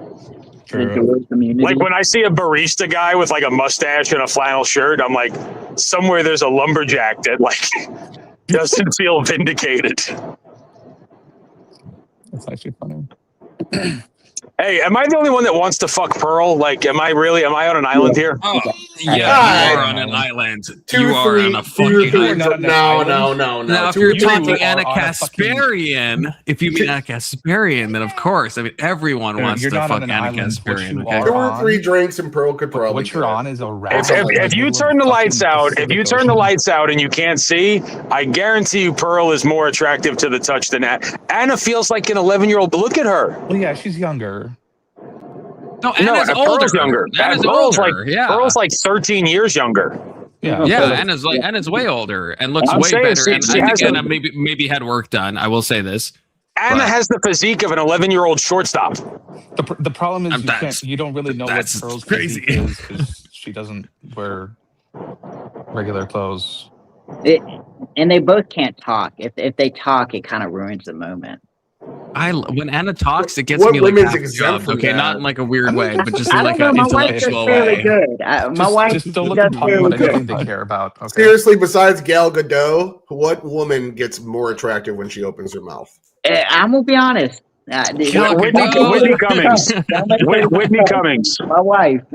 Like when I see a barista guy with like a mustache and a flannel shirt, I'm like, somewhere there's a lumberjack that like doesn't feel vindicated. That's actually funny. Hey, am I the only one that wants to fuck Pearl? Like, am I on an island here? Oh, yeah, you are on an island. You are on a fucking island. No. Now, if you're talking Anna Kasparian, if you mean Anna Kasparian, then of course, I mean, everyone wants to fuck Anna Kasparian. Okay? 2 or 3 drinks and Pearl could probably. What you're on is a rat. If you turn the lights out, and you can't see, I guarantee you Pearl is more attractive to the touch than Anna feels like an 11-year-old. Look at her. Well, yeah, she's younger. No, Anna's older. Pearl's younger. Anna's Pearl's older. Yeah. Pearl's like 13 years younger. Yeah, Anna's way older and looks I'm way saying better. And I think has Anna maybe had work done. I will say this. Anna has the physique of an 11-year-old shortstop. The problem is you don't really know what Pearl's crazy physique is because she doesn't wear regular clothes. And they both can't talk. If they talk, it kind of ruins the moment. When Anna talks, it gets What me like women's half exempt job. from Okay, that? not in like a weird way, but just I in like don't an know, my wife does intellectual fairly way. good. My wife Just don't look does at talk fairly about anything good. they care about. Okay. Seriously, besides Gal Gadot, what woman gets more attractive when she opens her mouth? I'm gonna be honest. Whitney Cummings. Whitney Cummings. My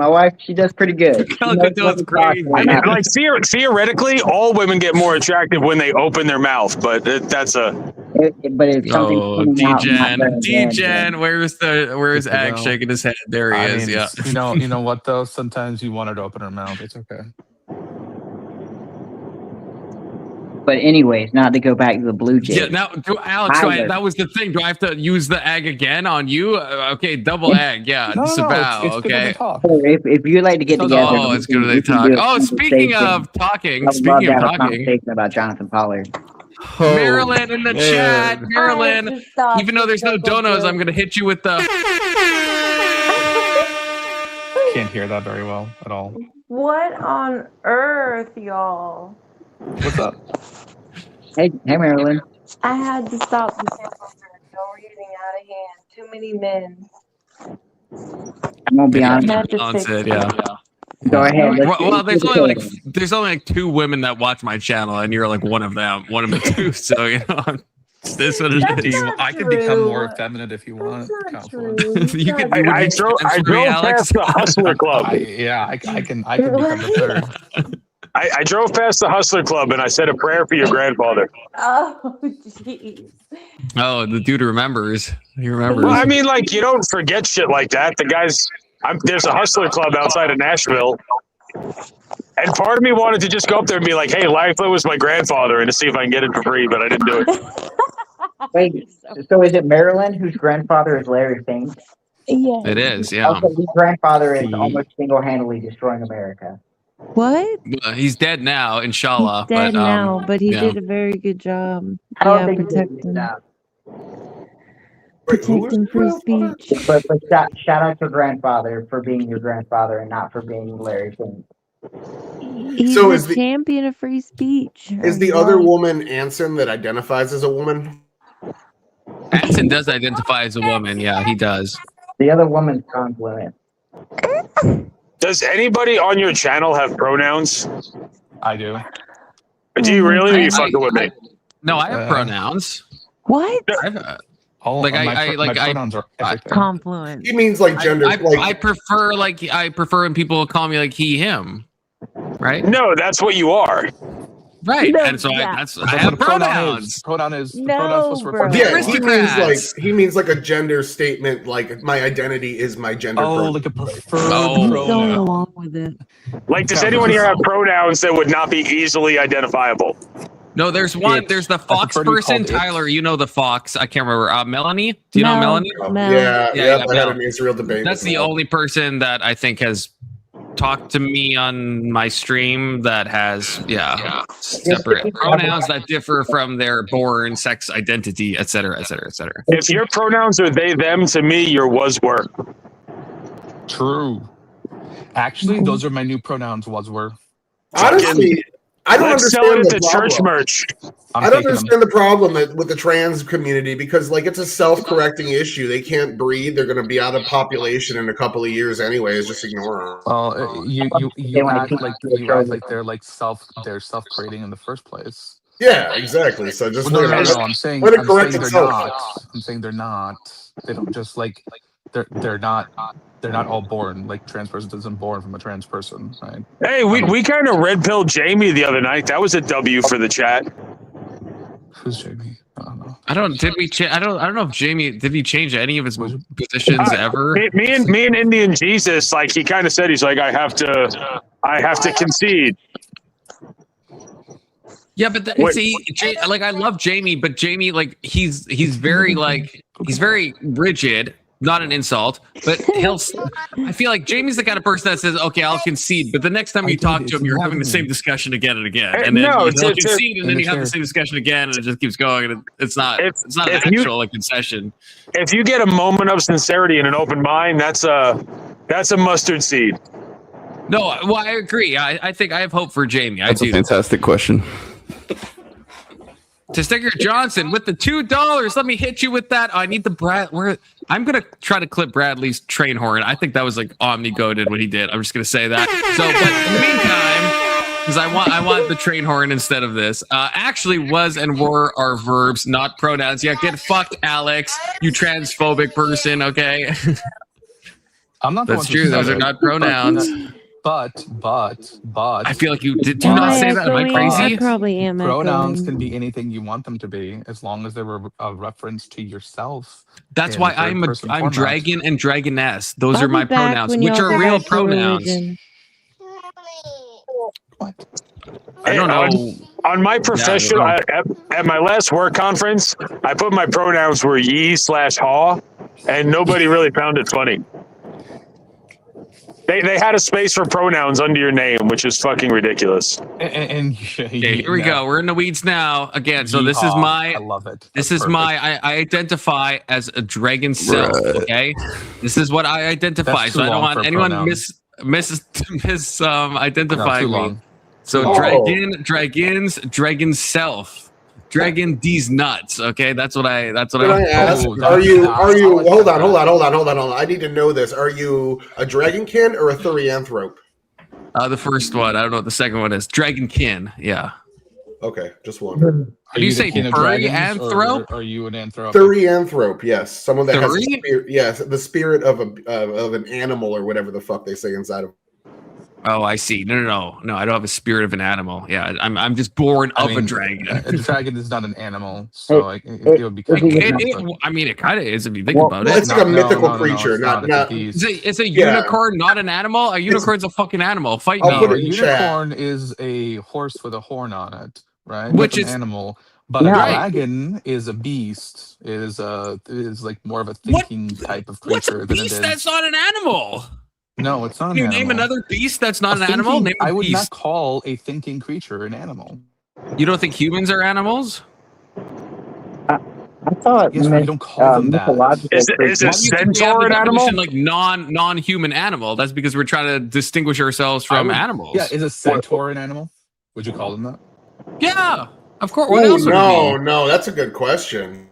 wife, she does pretty good. I mean, like theoretically, all women get more attractive when they open their mouth, but that's a. But if something D-Gen, where's Ag shaking his head? There he is. Yeah. You know what though? Sometimes you want her to open her mouth. It's okay. But anyways, not to go back to the Blue Jays. Yeah. Now, Alex, that was the thing. Do I have to use the Ag again on you? Okay, double Ag. Yeah, No, disavow. it's good Okay. to talk. If you'd like to get together, Oh, it's good they talk. Oh, speaking of talking, I'd love to have a conversation about Jonathan Pollard. Marilyn in the chat. Marilyn, even though there's no donos, I'm gonna hit you with the. Can't hear that very well at all. What on earth, y'all? What's up? Hey, Marilyn. I had to stop the filibuster. Y'all were getting out of hand. Too many men. I'm gonna be honest. Go ahead. Well, there's only like 2 women that watch my channel, and you're like one of them, one of the 2. So this one is. I can become more effeminate if you want. You can. I drove past the Hustler Club. I can become the 3rd. I drove past the Hustler Club and I said a prayer for your grandfather. Oh, jeez. Oh, the dude remembers. He remembers. Well, I mean, like, you don't forget shit like that. The guys, there's a Hustler Club outside of Nashville. And part of me wanted to just go up there and be like, "Hey, Lightfoot was my grandfather," and to see if I can get it for free, but I didn't do it. Wait, so is it Maryland whose grandfather is Larry King? Yeah. It is, yeah. Okay, his grandfather is almost single-handedly destroying America. What? He's dead now, inshallah. He's dead but, now, but he yeah. did a very good job. I don't Yeah, think he did a protect good him. job. Protecting free speech. But shout out to grandfather for being your grandfather and not for being Larry King. He's So a is the- champion of free speech. Is the other woman Anson that identifies as a woman? Anson does identify as a woman. Yeah, he does. The other woman's Confluence. Does anybody on your channel have pronouns? I do. Do you really? Or are you fucking with me? No, I have pronouns. What? All Like, my pronouns are everything. Confluence. He means like gender. I prefer when people call me like he, him. Right? No, that's what you are. Right. No, And so yeah. I have pronouns. Pronoun is No, pronoun supposed to refer to Yeah, he means like a gender statement, like my identity is my gender. pronoun. like a preferred Going pronoun. along with it. Like, does anyone here have pronouns that would not be easily identifiable? No, there's one. There's the Fox prefer to be person. called it. Tyler, you know the Fox. I can't remember. Melanie? Do you know Melanie? Mel. Yeah, I had Mel. an Israel debate. That's the only person that I think has talked to me on my stream that has, separate pronouns that differ from their born sex identity, et cetera, et cetera, et cetera. If your pronouns are they, them, to me, your was, were. True. Actually, those are my new pronouns. Were. Honestly, I don't Let's sell understand it the at the church problem. merch. I don't understand the problem with the trans community because, like, it's a self-correcting issue. They can't breed. They're going to be out of population in a couple of years, anyways. Just ignore them. Well, you act like they're self-creating in the first place. Yeah, exactly. So just Well, let it I'm saying correct they're itself. not. I'm saying they're not. They don't just like they're not all born like trans person isn't born from a trans person, right? Hey, we kind of red pilled Jamie the other night. That was a W for the chat. Who's Jamie? I don't know. I don't know if Jamie did he change any of his positions ever. Me and Indian Jesus, like he kind of said, he's like, I have to concede. Yeah, but I love Jamie, but Jamie, like he's very he's very rigid. Not an insult, but I feel like Jamie's the kind of person that says, "Okay, I'll concede," but the next time you talk to him, you're having the same discussion again and again, and then he'll concede, and then you have the same discussion again, and it just keeps going, and it's not an actual concession. If you get a moment of sincerity and an open mind, that's a mustard seed. No, well, I agree. I think I have hope for Jamie. That's a fantastic question. To Sticker Johnson with the $2. Let me hit you with that. I need the Brad. I'm gonna try to clip Bradley's train horn. I think that was like omni-goated what he did. I'm just gonna say that. So, but in the meantime, because I want the train horn instead of this. Actually, was and were are verbs, not pronouns. Yeah, get fucked, Alex. You transphobic person. Okay. I'm not. That's true. Those are not pronouns. But I feel like you did you not say that? Am I crazy? I probably am. Pronouns can be anything you want them to be, as long as they're a reference to yourself. That's why I'm dragon and dragoness. Those are my pronouns, which are real pronouns. I don't know. On my profession, at my last work conference, I put my pronouns were ye/haw, and nobody really found it funny. They had a space for pronouns under your name, which is fucking ridiculous. And here we go. We're in the weeds now again. So this is my. I love it. This is my. I identify as a dragon self. Okay, this is what I identify. So I don't want anyone identifying me. So dragon self. Dragon these nuts. Okay, that's what I. Can I ask? Are you? Hold on. I need to know this. Are you a dragonkin or a therianthrope? The first one. I don't know what the second one is. Dragonkin. Yeah. Okay, just wondering. Are you say therianthrope? Are you an anthrope? Therianthrope. Yes, someone that has a spirit, yes, the spirit of an animal or whatever the fuck they say inside of. Oh, I see. No. I don't have a spirit of an animal. Yeah, I'm just born of a dragon. A dragon is not an animal, so it would be kind of. I mean, it kind of is if you think about it. It's like a mythical creature, not. It's a unicorn, not an animal. A unicorn's a fucking animal. Fight me. A unicorn is a horse with a horn on it, right? Which That's is an animal. But a dragon is a beast. Is like more of a thinking type of creature. What's a beast that's not an animal? No, it's not. Can you name another beast that's not an animal? Name a I would beast. not call a thinking creature an animal. You don't think humans are animals? I thought yes, we don't call them that. Is a centaur an animal? Like non-human animal. That's because we're trying to distinguish ourselves from animals. Yeah, is a centaur an animal? Would you call them that? Yeah, of course. What else would it be? No, that's a good question.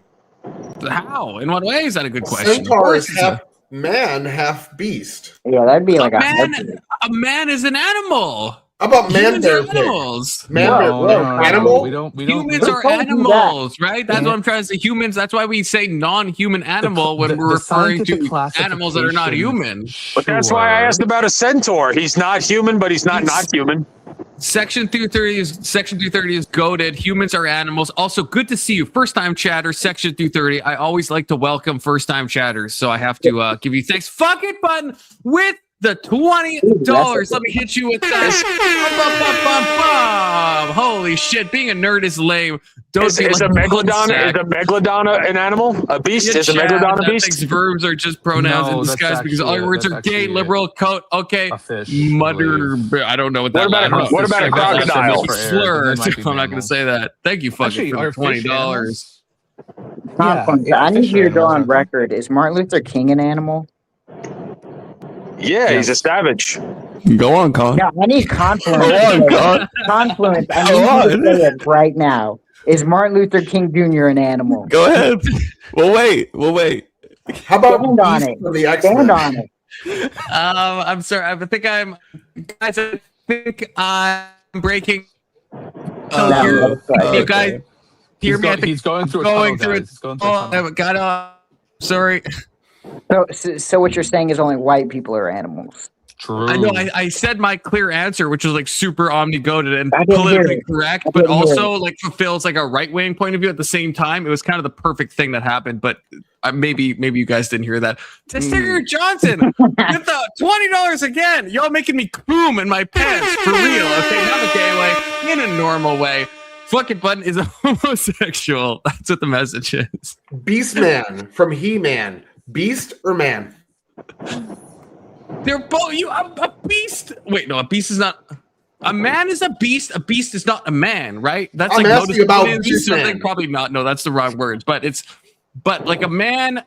How? In what way is that a good question? Centaur is half man, half beast. Yeah, that'd be like a man is an animal. How about humans are animals? Animal? We don't. Humans are animals, right? That's what I'm trying to say. Humans. That's why we say non-human animal when we're referring to animals that are not human. But that's why I asked about a centaur. He's not human, but he's not human. Section 230 is goated. Humans are animals. Also, good to see you, first time chatter. Section 230. I always like to welcome first time chatters, so I have to give you thanks. Fuck it button with the $20. Let me hit you with that. Holy shit! Being a nerd is lame. Is a megalodon an animal? A beast? Is a megalodon a beast? Verbs are just pronouns in disguise because all your words are gay, liberal, coat. Okay, mother. I don't know what that. What about a crocodile? Slur. I'm not going to say that. Thank you, fucking for $20. I need you to go on record. Is Martin Luther King an animal? Yeah, he's a savage. Go on, Colin. Yeah, I need Confluence. Confluence. I need you to say it right now. Is Martin Luther King Jr. an animal? Go ahead. We'll wait. How about Stand on it? Stand on it. I'm sorry. I think I'm breaking. You guys hear me? He's going through it. Oh, got off. Sorry. So what you're saying is only white people are animals. True. I know. I said my clear answer, which was like super omni-goated and politically correct, but also like fulfills like a right-wing point of view at the same time. It was kind of the perfect thing that happened, but maybe you guys didn't hear that. Testiger Johnson with the $20 again. Y'all making me boom in my pants for real. Okay, not a gay way, in a normal way. Fuck it button is a homosexual. That's what the message is. Beastman from He-Man. Beast or man? They're both. A beast. Wait, no, a beast is not. A man is a beast. A beast is not a man, right? That's I'm like asking about or something. man. Probably not. No, that's the wrong words. But like a man.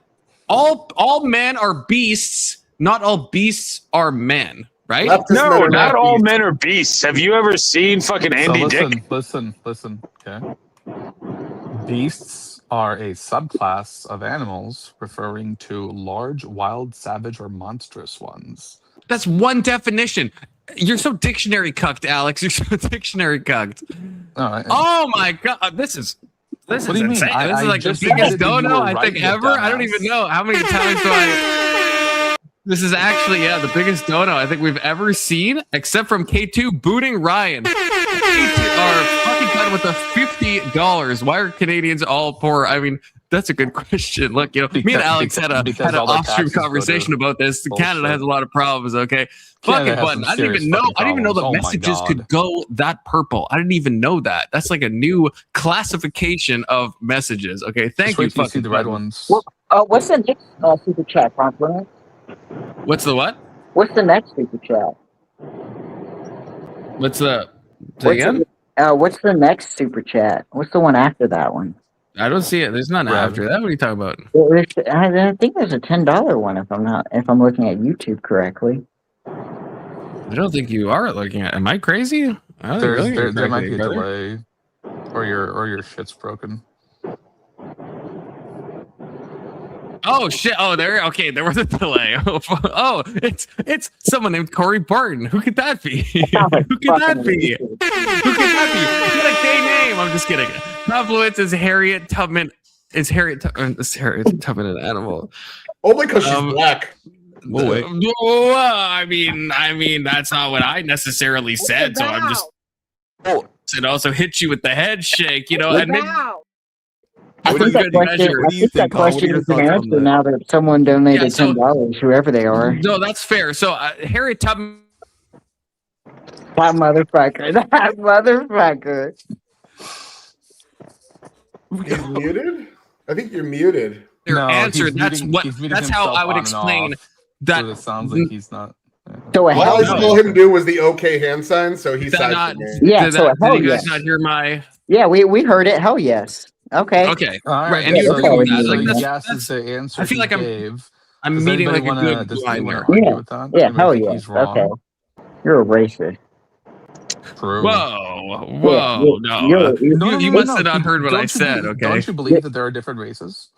All men are beasts. Not all beasts are men, right? No, not all men are beasts. Have you ever seen fucking Andy Dick? Listen. Okay. Beasts are a subclass of animals referring to large, wild, savage, or monstrous ones. That's one definition. You're so dictionary cucked, Alex. You're so dictionary cucked. Oh my god, this is insane. This is like the biggest dono I think ever. I don't even know how many times do I. This is actually the biggest dono I think we've ever seen, except from K2 booting Ryan. K2 are fucking done with the $50. Why are Canadians all poor? I mean, that's a good question. Look, me and Alex had an off-stream conversation about this. Canada has a lot of problems. Okay, fucking button. I didn't even know the messages could go that purple. I didn't even know that. That's like a new classification of messages. Okay, thank you. See the red ones. What's the next super chat, Confluence? What's the what? What's the next super chat? What's the again? What's the next super chat? What's the one after that one? I don't see it. There's none after that. What are you talking about? I think there's a $10 one if I'm looking at YouTube correctly. I don't think you are looking at. Am I crazy? There might be a delay, or your shit's broken. Oh shit! Oh, there was a delay. Oh, it's someone named Corey Barton. Who could that be? Who could that be? Who could that be? What a gay name! I'm just kidding. Confluence is Harriet Tubman. Is Harriet Tubman an animal? Only because she's black. We'll wait. I mean, that's not what I necessarily said. So I'm just. It also hit you with the head shake, and maybe, I think that question has been answered now that someone donated $10, whoever they are. No, that's fair. So Harriet Tubman. That motherfucker. That motherfucker. He's muted? I think you're muted. Their answer. That's how I would explain that. So it sounds like he's not. So all I saw him do was the okay hand sign, so he sided me. Yeah, so hell did you guys yes. not hear my? Yeah, we heard it. Hell yes. Okay. Okay. Right, and you agree with that? So Like, yes is the answer. I feel like I'm Does meeting like anybody a good does line anyone there. argue with that? Yeah, Anybody hell think yes. he's wrong? Okay. You're a racist. True. Whoa, no. You must have not heard what I said, okay? Don't you believe that there are different races?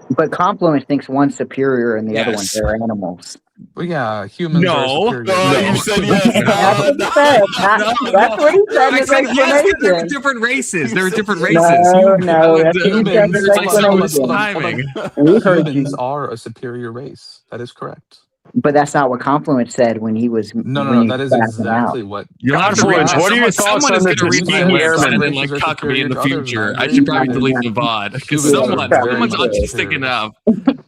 But Confluence thinks one's superior and the other one's they're animals. Well, yeah, humans are superior. You said yes. That's what he said. That's what he said in I his said yes, but there are explanation. different races. There are different races. No, that's what he said in his timing. We heard you. Humans are a superior race. That is correct. But that's not what Confluence said when he was. No, that is exactly what. Confluence, what are your thoughts on the Tuskegee Airmen? and then like cuck me in the future? I should probably delete the VOD because someone's autistic enough.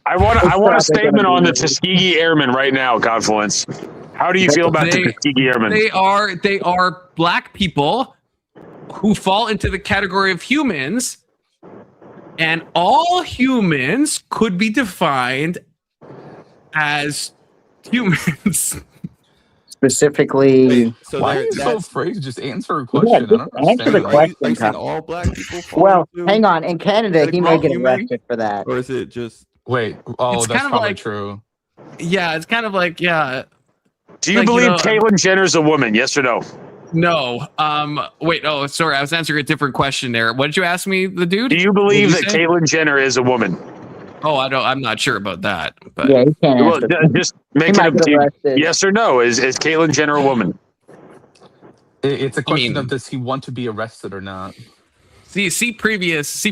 I want a statement on the Tuskegee Airmen right now, Confluence. How do you feel about the Tuskegee Airmen? They are black people who fall into the category of humans, and all humans could be defined as humans. Specifically, why are you so afraid to just answer a question? Yeah, just answer the question. Like saying all black people fall Well, into- hang on. In Canada, he may get arrested for that. Or is it just wait? Oh, It's that's kind of probably like- true. Yeah, it's kind of like Do you like, believe know, Caitlyn Jenner's a woman? Yes or no? No. Wait. Oh, sorry. I was answering a different question there. What did you ask me, the dude? Do you believe What that did you say? Caitlyn Jenner is a woman? Oh, I don't. I'm not sure about that. But Yeah, he can't Well, answer. just make might it get arrested. yes or no. Is Caitlyn Jenner a woman? It's a question of does he want to be arrested or not? see previous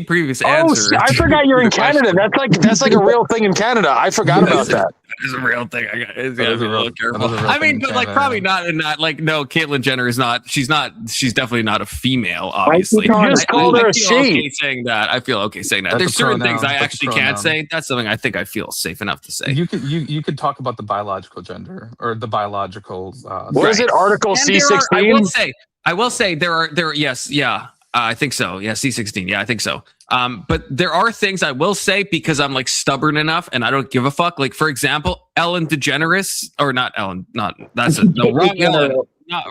Oh, answer. I forgot you're in Canada. That's like a real thing in Canada. I forgot about that. That is a real thing. I got. It's That gotta is be a a real- little careful. that is a real I mean, thing but in like Canada. probably not in that. Like, no, Caitlyn Jenner is not. She's definitely not a female. Obviously, calling her- called her I a feel she. okay saying that. I feel okay saying that. That's There's a certain pronoun. things I That's a actually can't pronoun. say. That's something I think I feel safe enough to say. You could talk about the biological gender or the biological. What is it? Article And there are- C-16? I will say there are yes, yeah. I think so. Yeah, C-16. Yeah, I think so. But there are things I will say because I'm like stubborn enough and I don't give a fuck. Like, for example, Ellen DeGeneres, or not Ellen, not that's it. No, wrong Ellen. Not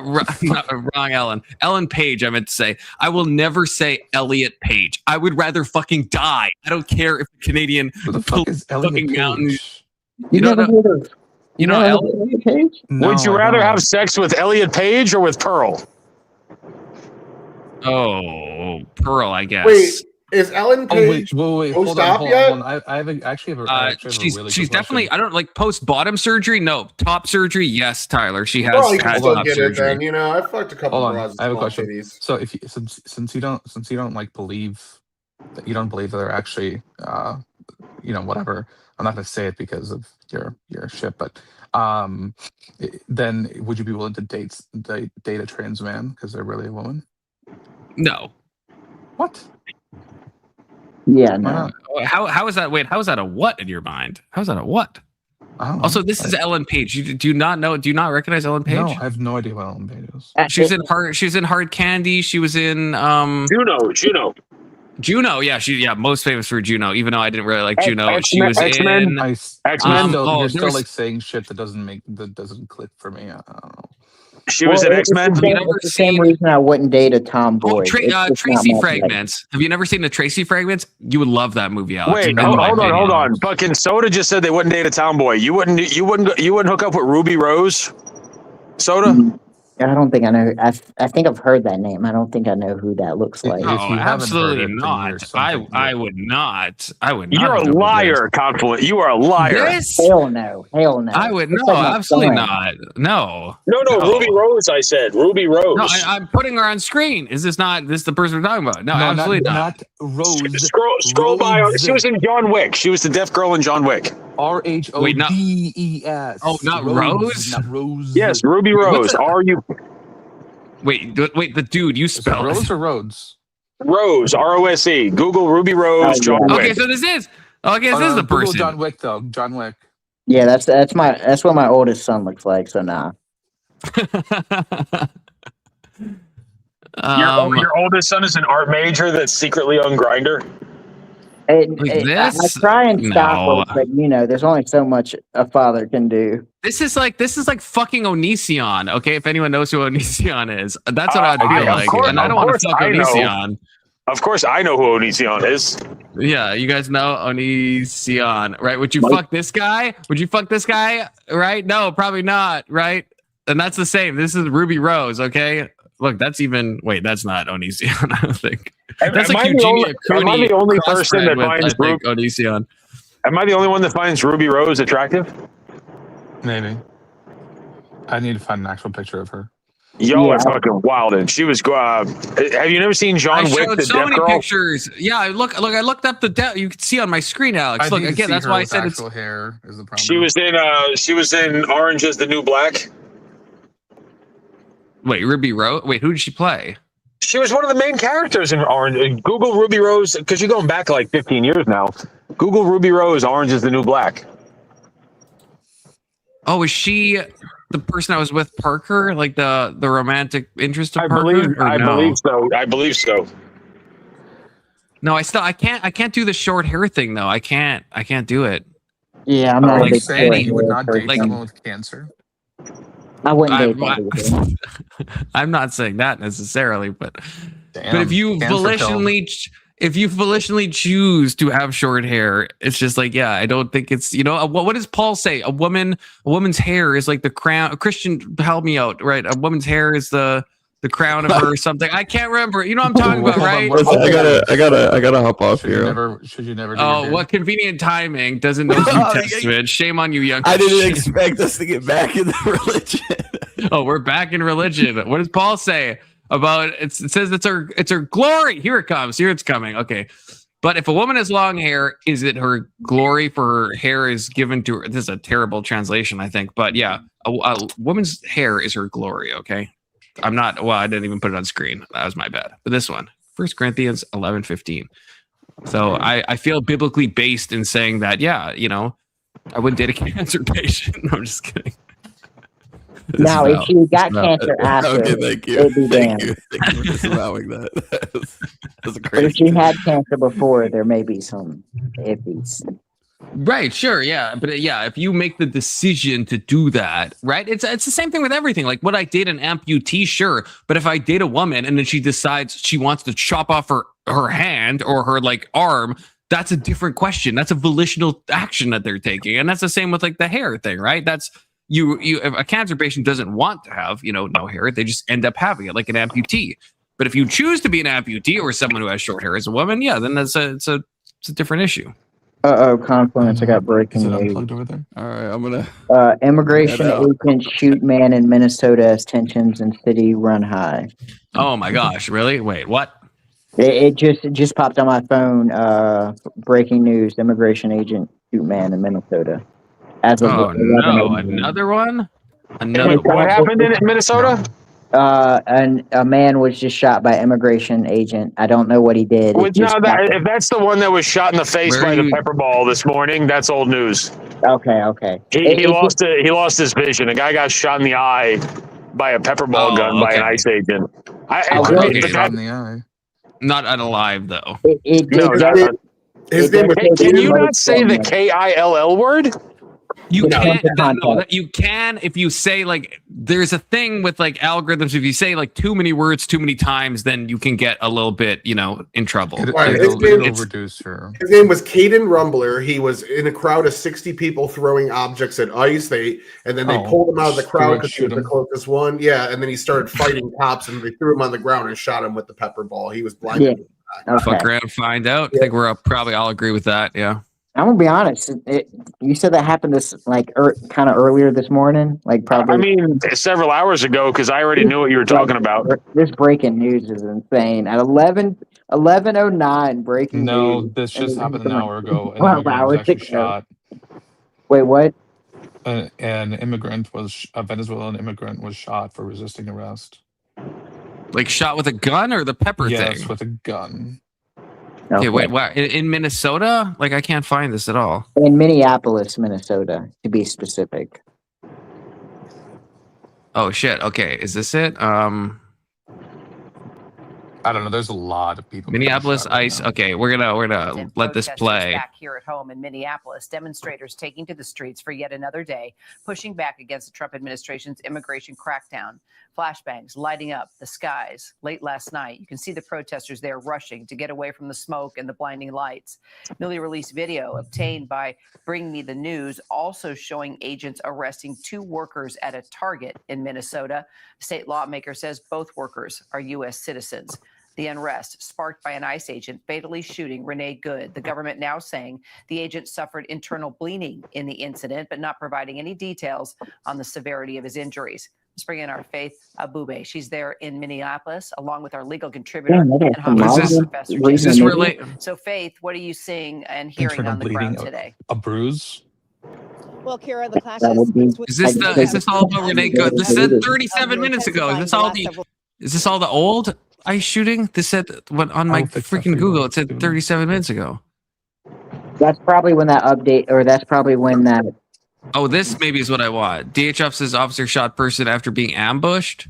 wrong Ellen. Ellen Page, I meant to say. I will never say Elliot Page. I would rather fucking die. I don't care if the Canadian Who the fuck is Elliot fucking mountain. Page? You don't never know- heard of? You know never Ellen? heard of Page? No, Would you I rather don't. have sex with Elliot Page or with Pearl? Oh, Pearl, I guess. Wait, is Ellen Oh Page wait, post hold on, op hold yet? on. I actually have a She's really she's good definitely. question. I don't like post bottom surgery. No, top surgery. Yes, Tyler. She has Probably can had still top get surgery. it then. You know, I fucked a couple Hold on, bras with I have a small question. titties. So if you, since you don't like believe that you don't believe that they're actually whatever. I'm not going to say it because of your shit, but then would you be willing to date a trans man because they're really a woman? No. What? Yeah, Why no. not? How is that? Wait, how is that a what in your mind? How's that a what? I don't know. Also, this is Ellen Page. You do you not know? Do you not recognize Ellen Page? No, I have no idea what Ellen Page is. She was in Hard. She was in Hard Candy. She was in Juno. Yeah, most famous for Juno. Even though I didn't really like Juno, she was X-Men. in X-Men. You're there still was- like saying shit that doesn't click for me. I don't know. She was in X-Men. It's the same reason I wouldn't date a tomboy. It's just not Tracy my Fragments. Have you never seen the Tracy Fragments? You would love that movie, Alex. Wait, in my hold opinion. on. Fucking Soda just said they wouldn't date a tomboy. You wouldn't hook up with Ruby Rose? Soda? type. I don't think I know. I think I've heard that name. I don't think I know who that looks like. If No, you haven't absolutely heard it, then not. you're something I would not. I would not. You're a know who liar, Confluent. You are a liar. This? Hell no. I would Looks no, like my absolutely son. not. No. No, Ruby Rose, I said. Ruby Rose. No, I'm putting her on screen. Is this the person we're talking about? No, absolutely not. Rose. Scroll by. She was in John Wick. She was the deaf girl in John Wick. RHODES. Oh, not Rose? Not Rose. Yes, Ruby Rose. Wait, the dude you spelled Rose or Rhodes? Rose, ROSE. Google Ruby Rose, John Wick. Okay, so this is the Google person. John Wick though. John Wick. Yeah, that's what my oldest son looks like. So nah. Your oldest son is an art major that's secretly on Grindr. I this? try and stop No. it, but there's only so much a father can do. This is like fucking Onision. Okay, if anyone knows who Onision is, that's what I'd feel like. And I don't want to fuck Onision. Of course, I know who Onision is. Yeah, you guys know Onision, right? Would you fuck this guy? Would you fuck this guy? Right? No, probably not. Right? And that's the same. This is Ruby Rose. Okay. Look, that's not Onision. I don't think. That's Am like I the only person that finds Onision? Am I the only one that finds Ruby Rose attractive? Maybe. I need to find an actual picture of her. Yo, it's fucking wild. And she was. Have you never seen John Wick? Showed The so Deaf many Girl? pictures. Yeah, I looked up the you can see on my screen, Alex. Look again. That's why I said it's. Hair is the problem. She was in Orange Is the New Black. Wait, Ruby Rose. Wait, who did she play? She was one of the main characters in Orange. Google Ruby Rose because you're going back like 15 years now. Google Ruby Rose. Orange Is the New Black. Oh, is she the person I was with, Parker? Like the romantic interest of Parker? I believe so. I believe so. No, I can't do the short hair thing though. I can't do it. Yeah, I'm not like a big saying You would not date like, someone with cancer. I wouldn't date that. I'm not saying that necessarily, but Damn, if you volitionally choose to have short hair, it's just like, yeah, I don't think it's, what does Paul say? A woman's hair is like the crown. Christian, help me out, right? A woman's hair is the crown of her or something. I can't remember. You know what I'm talking about, right? I gotta hop off here. Should you never do Oh, what convenient timing. Doesn't know New Testament. Shame on you, young. I didn't expect us to get back in the religion. Oh, we're back in religion. What does Paul say about it? It says it's her glory. Here it comes. Here it's coming. Okay. But if a woman has long hair, is it her glory for her hair is given to her? This is a terrible translation, I think. But yeah, a woman's hair is her glory. Okay. I didn't even put it on screen. That was my bad. But this one, 1 Corinthians 11:15. So I feel biblically based in saying that, yeah, I wouldn't date a cancer patient. No, I'm just kidding. Now, if you got cancer after, Okay, thank you. it'd be Thank damned. you. Thank you for disallowing that. That's But if you had cancer before, there may be some iffies. Right, sure, yeah, but yeah, if you make the decision to do that, right, it's the same thing with everything. Like, would I date an amputee? Sure, but if I date a woman and then she decides she wants to chop off her hand or her like arm, that's a different question. That's a volitional action that they're taking, and that's the same with like the hair thing, right? That's you. If a cancer patient doesn't want to have no hair, they just end up having it, like an amputee. But if you choose to be an amputee or someone who has short hair as a woman, yeah, then it's a different issue. Confluence, I got breaking news. Over there? All right, I'm gonna. Immigration agent shoot man in Minnesota as tensions in city run high. Oh my gosh, really? Wait, what? It just popped on my phone. Breaking news: immigration agent shoot man in Minnesota. As of no, another one. What happened in Minnesota? And a man was just shot by immigration agent. I don't know what he did. If that's the one that was shot in the face by the pepper ball this morning, that's old news. Okay. He lost his vision. A guy got shot in the eye by a pepper ball gun by an ICE agent. Shot in the eye. Not unalive though. His name was. Can you not say the KILL word? You can if you say like there's a thing with like algorithms. If you say like too many words too many times, then you can get a little bit in trouble. Right, his name was Caden Rumbler. He was in a crowd of 60 people throwing objects at ICE. They pulled him out of the crowd because he was the closest one. Yeah, and then he started fighting cops, and they threw him on the ground and shot him with the pepper ball. He was blinded. Yeah. Fuck around, find out. I think we're probably all agree with that. Yeah. I'm gonna be honest. You said that happened this kind of earlier this morning, like probably. I mean, several hours ago, because I already knew what you were talking about. This breaking news is insane. At 11:09, breaking news. No, this just happened an hour ago. 12 hours ago. Shot. Wait, what? An immigrant was a Venezuelan immigrant was shot for resisting arrest. Like shot with a gun or the pepper Yes, thing? with a gun. Okay, wait, what? In Minnesota? Like, I can't find this at all. In Minneapolis, Minnesota, to be specific. Oh shit. Okay, is this it? I don't know. There's a lot of people. Minneapolis ICE. Okay, we're gonna let this play. Back here at home in Minneapolis, demonstrators taking to the streets for yet another day, pushing back against the Trump administration's immigration crackdown. Flashbangs lighting up the skies. Late last night, you can see the protesters there rushing to get away from the smoke and the blinding lights. Newly released video obtained by Bring Me the News also showing agents arresting 2 workers at a Target in Minnesota. State lawmaker says both workers are U.S. citizens. The unrest sparked by an ICE agent fatally shooting Renee Good. The government now saying the agent suffered internal bleeding in the incident, but not providing any details on the severity of his injuries. Let's bring in our Faith Abube. She's there in Minneapolis, along with our legal contributor and homicide professor. Is this really? So, Faith, what are you seeing and hearing on the ground today? A bruise. Well, Kira, the clash Is this all about Renee Good? This said 37 minutes ago. Is this all the old ICE shooting? This said on my freaking Google. It said 37 minutes ago. That's probably when that update, or that's probably when that. Oh, this maybe is what I want. DHS says officer shot person after being ambushed.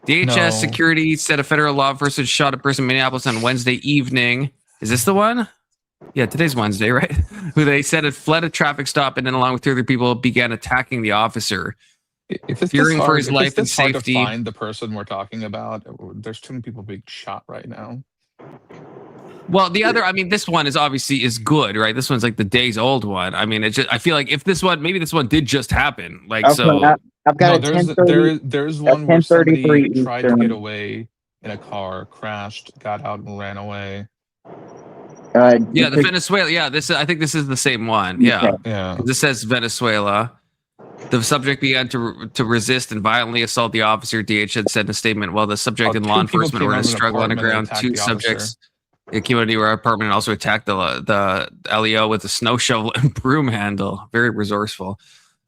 DHS security said a federal law enforcement shot a person in Minneapolis on Wednesday evening. Is this the one? Yeah, today's Wednesday, right? Who they said had fled a traffic stop and then, along with 2 other people, began attacking the officer. If it's fearing for his life and hard safety. to find the person we're talking about, there's too many people being shot right now. Well, the other, I mean, this one is obviously good, right? This one's like the days old one. I mean, it's just, I feel like if this one, maybe this one did just happen. Like, Okay, so. I've got There's one where somebody tried to get away in a car, crashed, got out and ran away. Yeah, the Venezuela. Yeah, I think this is the same one. Yeah. Okay. Yeah. This says Venezuela. The subject began to resist and violently assault the officer. DHS said in a statement, while the subject and law enforcement were in a struggle on the ground, 2 subjects came into our apartment and also attacked the LEO with a snow shovel and broom handle. Very resourceful.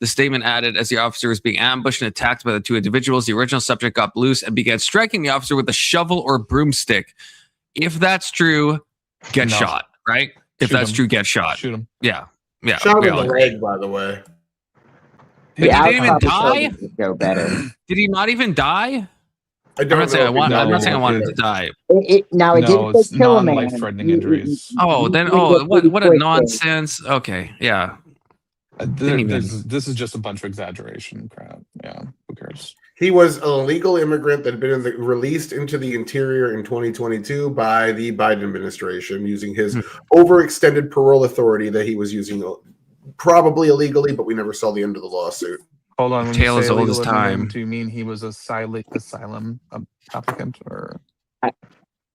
The statement added, as the officer was being ambushed and attacked by the 2 individuals, the original subject got loose and began striking the officer with a shovel or broomstick. If that's true, get shot, right? If that's true, get shot. Shoot him. Yeah. Yeah. Shot him in the leg, by the way. Did he even die? Go better. Did he not even die? I'm not saying I wanted to die. It didn't it's kill a man. non-life-threatening injuries. Oh, then what a nonsense. Okay, yeah. This is just a bunch of exaggeration crap. Yeah, who cares? He was an illegal immigrant that had been released into the interior in 2022 by the Biden administration using his overextended parole authority that he was using probably illegally, but we never saw the end of the lawsuit. Hold on. When Tale you as say old as illegal time. immigrant, do you mean he was a asylum applicant, or?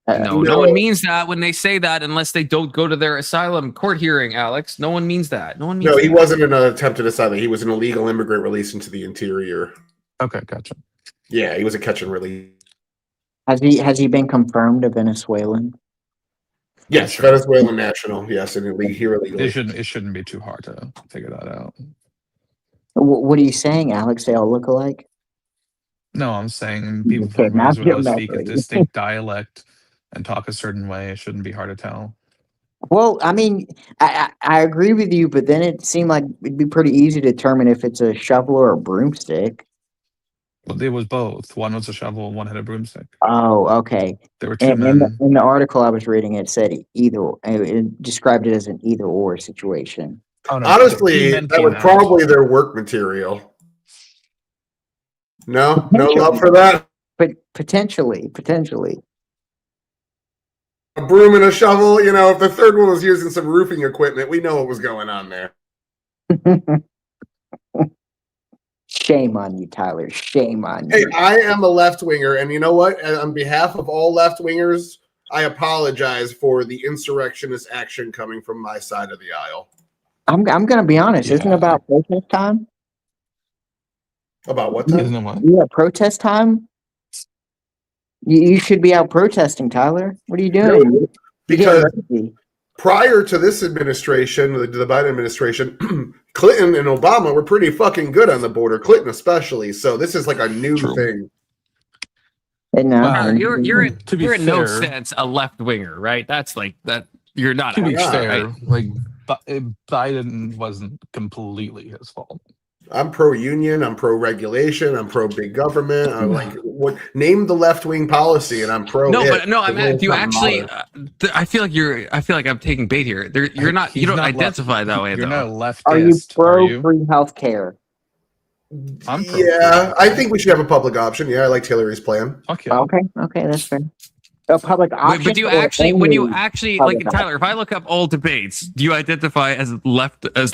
No one means that when they say that, unless they don't go to their asylum court hearing, Alex. No one means that. No, he wasn't an attempted asylum. He was an illegal immigrant released into the interior. Okay, gotcha. Yeah, he was a catch and release. Has he been confirmed a Venezuelan? Yes, Venezuelan national. Yes, and here illegally. It shouldn't be too hard to figure that out. What are you saying, Alex? They all look alike? No, I'm saying people Okay, from now Venezuela you're speak a messing. distinct dialect and talk a certain way. It shouldn't be hard to tell. Well, I mean, I agree with you, but then it seemed like it'd be pretty easy to determine if it's a shovel or a broomstick. Well, it was both. One was a shovel, one had a broomstick. Oh, okay. There were 2 And men. in the article I was reading, it said either. It described it as an either or situation. Oh, no, Honestly, that was probably their work material. No love for that. But potentially. A broom and a shovel. If the third one was using some roofing equipment, we know what was going on there. Shame on you, Tyler. Shame on Hey, you. I am a left winger, and you know what? On behalf of all left wingers, I apologize for the insurrectionist action coming from my side of the aisle. I'm gonna be honest. Isn't it about protest time? About what time? Yeah, protest time. You should be out protesting, Tyler. What are you doing? Because prior to this administration, the Biden administration, Clinton and Obama were pretty fucking good on the border. Clinton especially. So this is like a new thing. Uh, You're to be in no fair- sense a left winger, right? That's like that. You're not. To be fair, right? like Biden wasn't completely his fault. I'm pro-union. I'm pro-regulation. I'm pro-big government. I'm like, what? Name the left-wing policy, and I'm pro. No, it. but no, I mean, do you Doesn't actually? matter. I feel like I'm taking bait here. You're not. You He's don't not identify that way, You're though. not leftist. Are you pro you? free healthcare? I'm pro. Yeah, I think we should have a public option. Yeah, I liked Hillary's plan. Okay. Okay, that's fair. A public option. But do you or actually, when you only actually, public like Tyler, if I look up old debates, do you identify as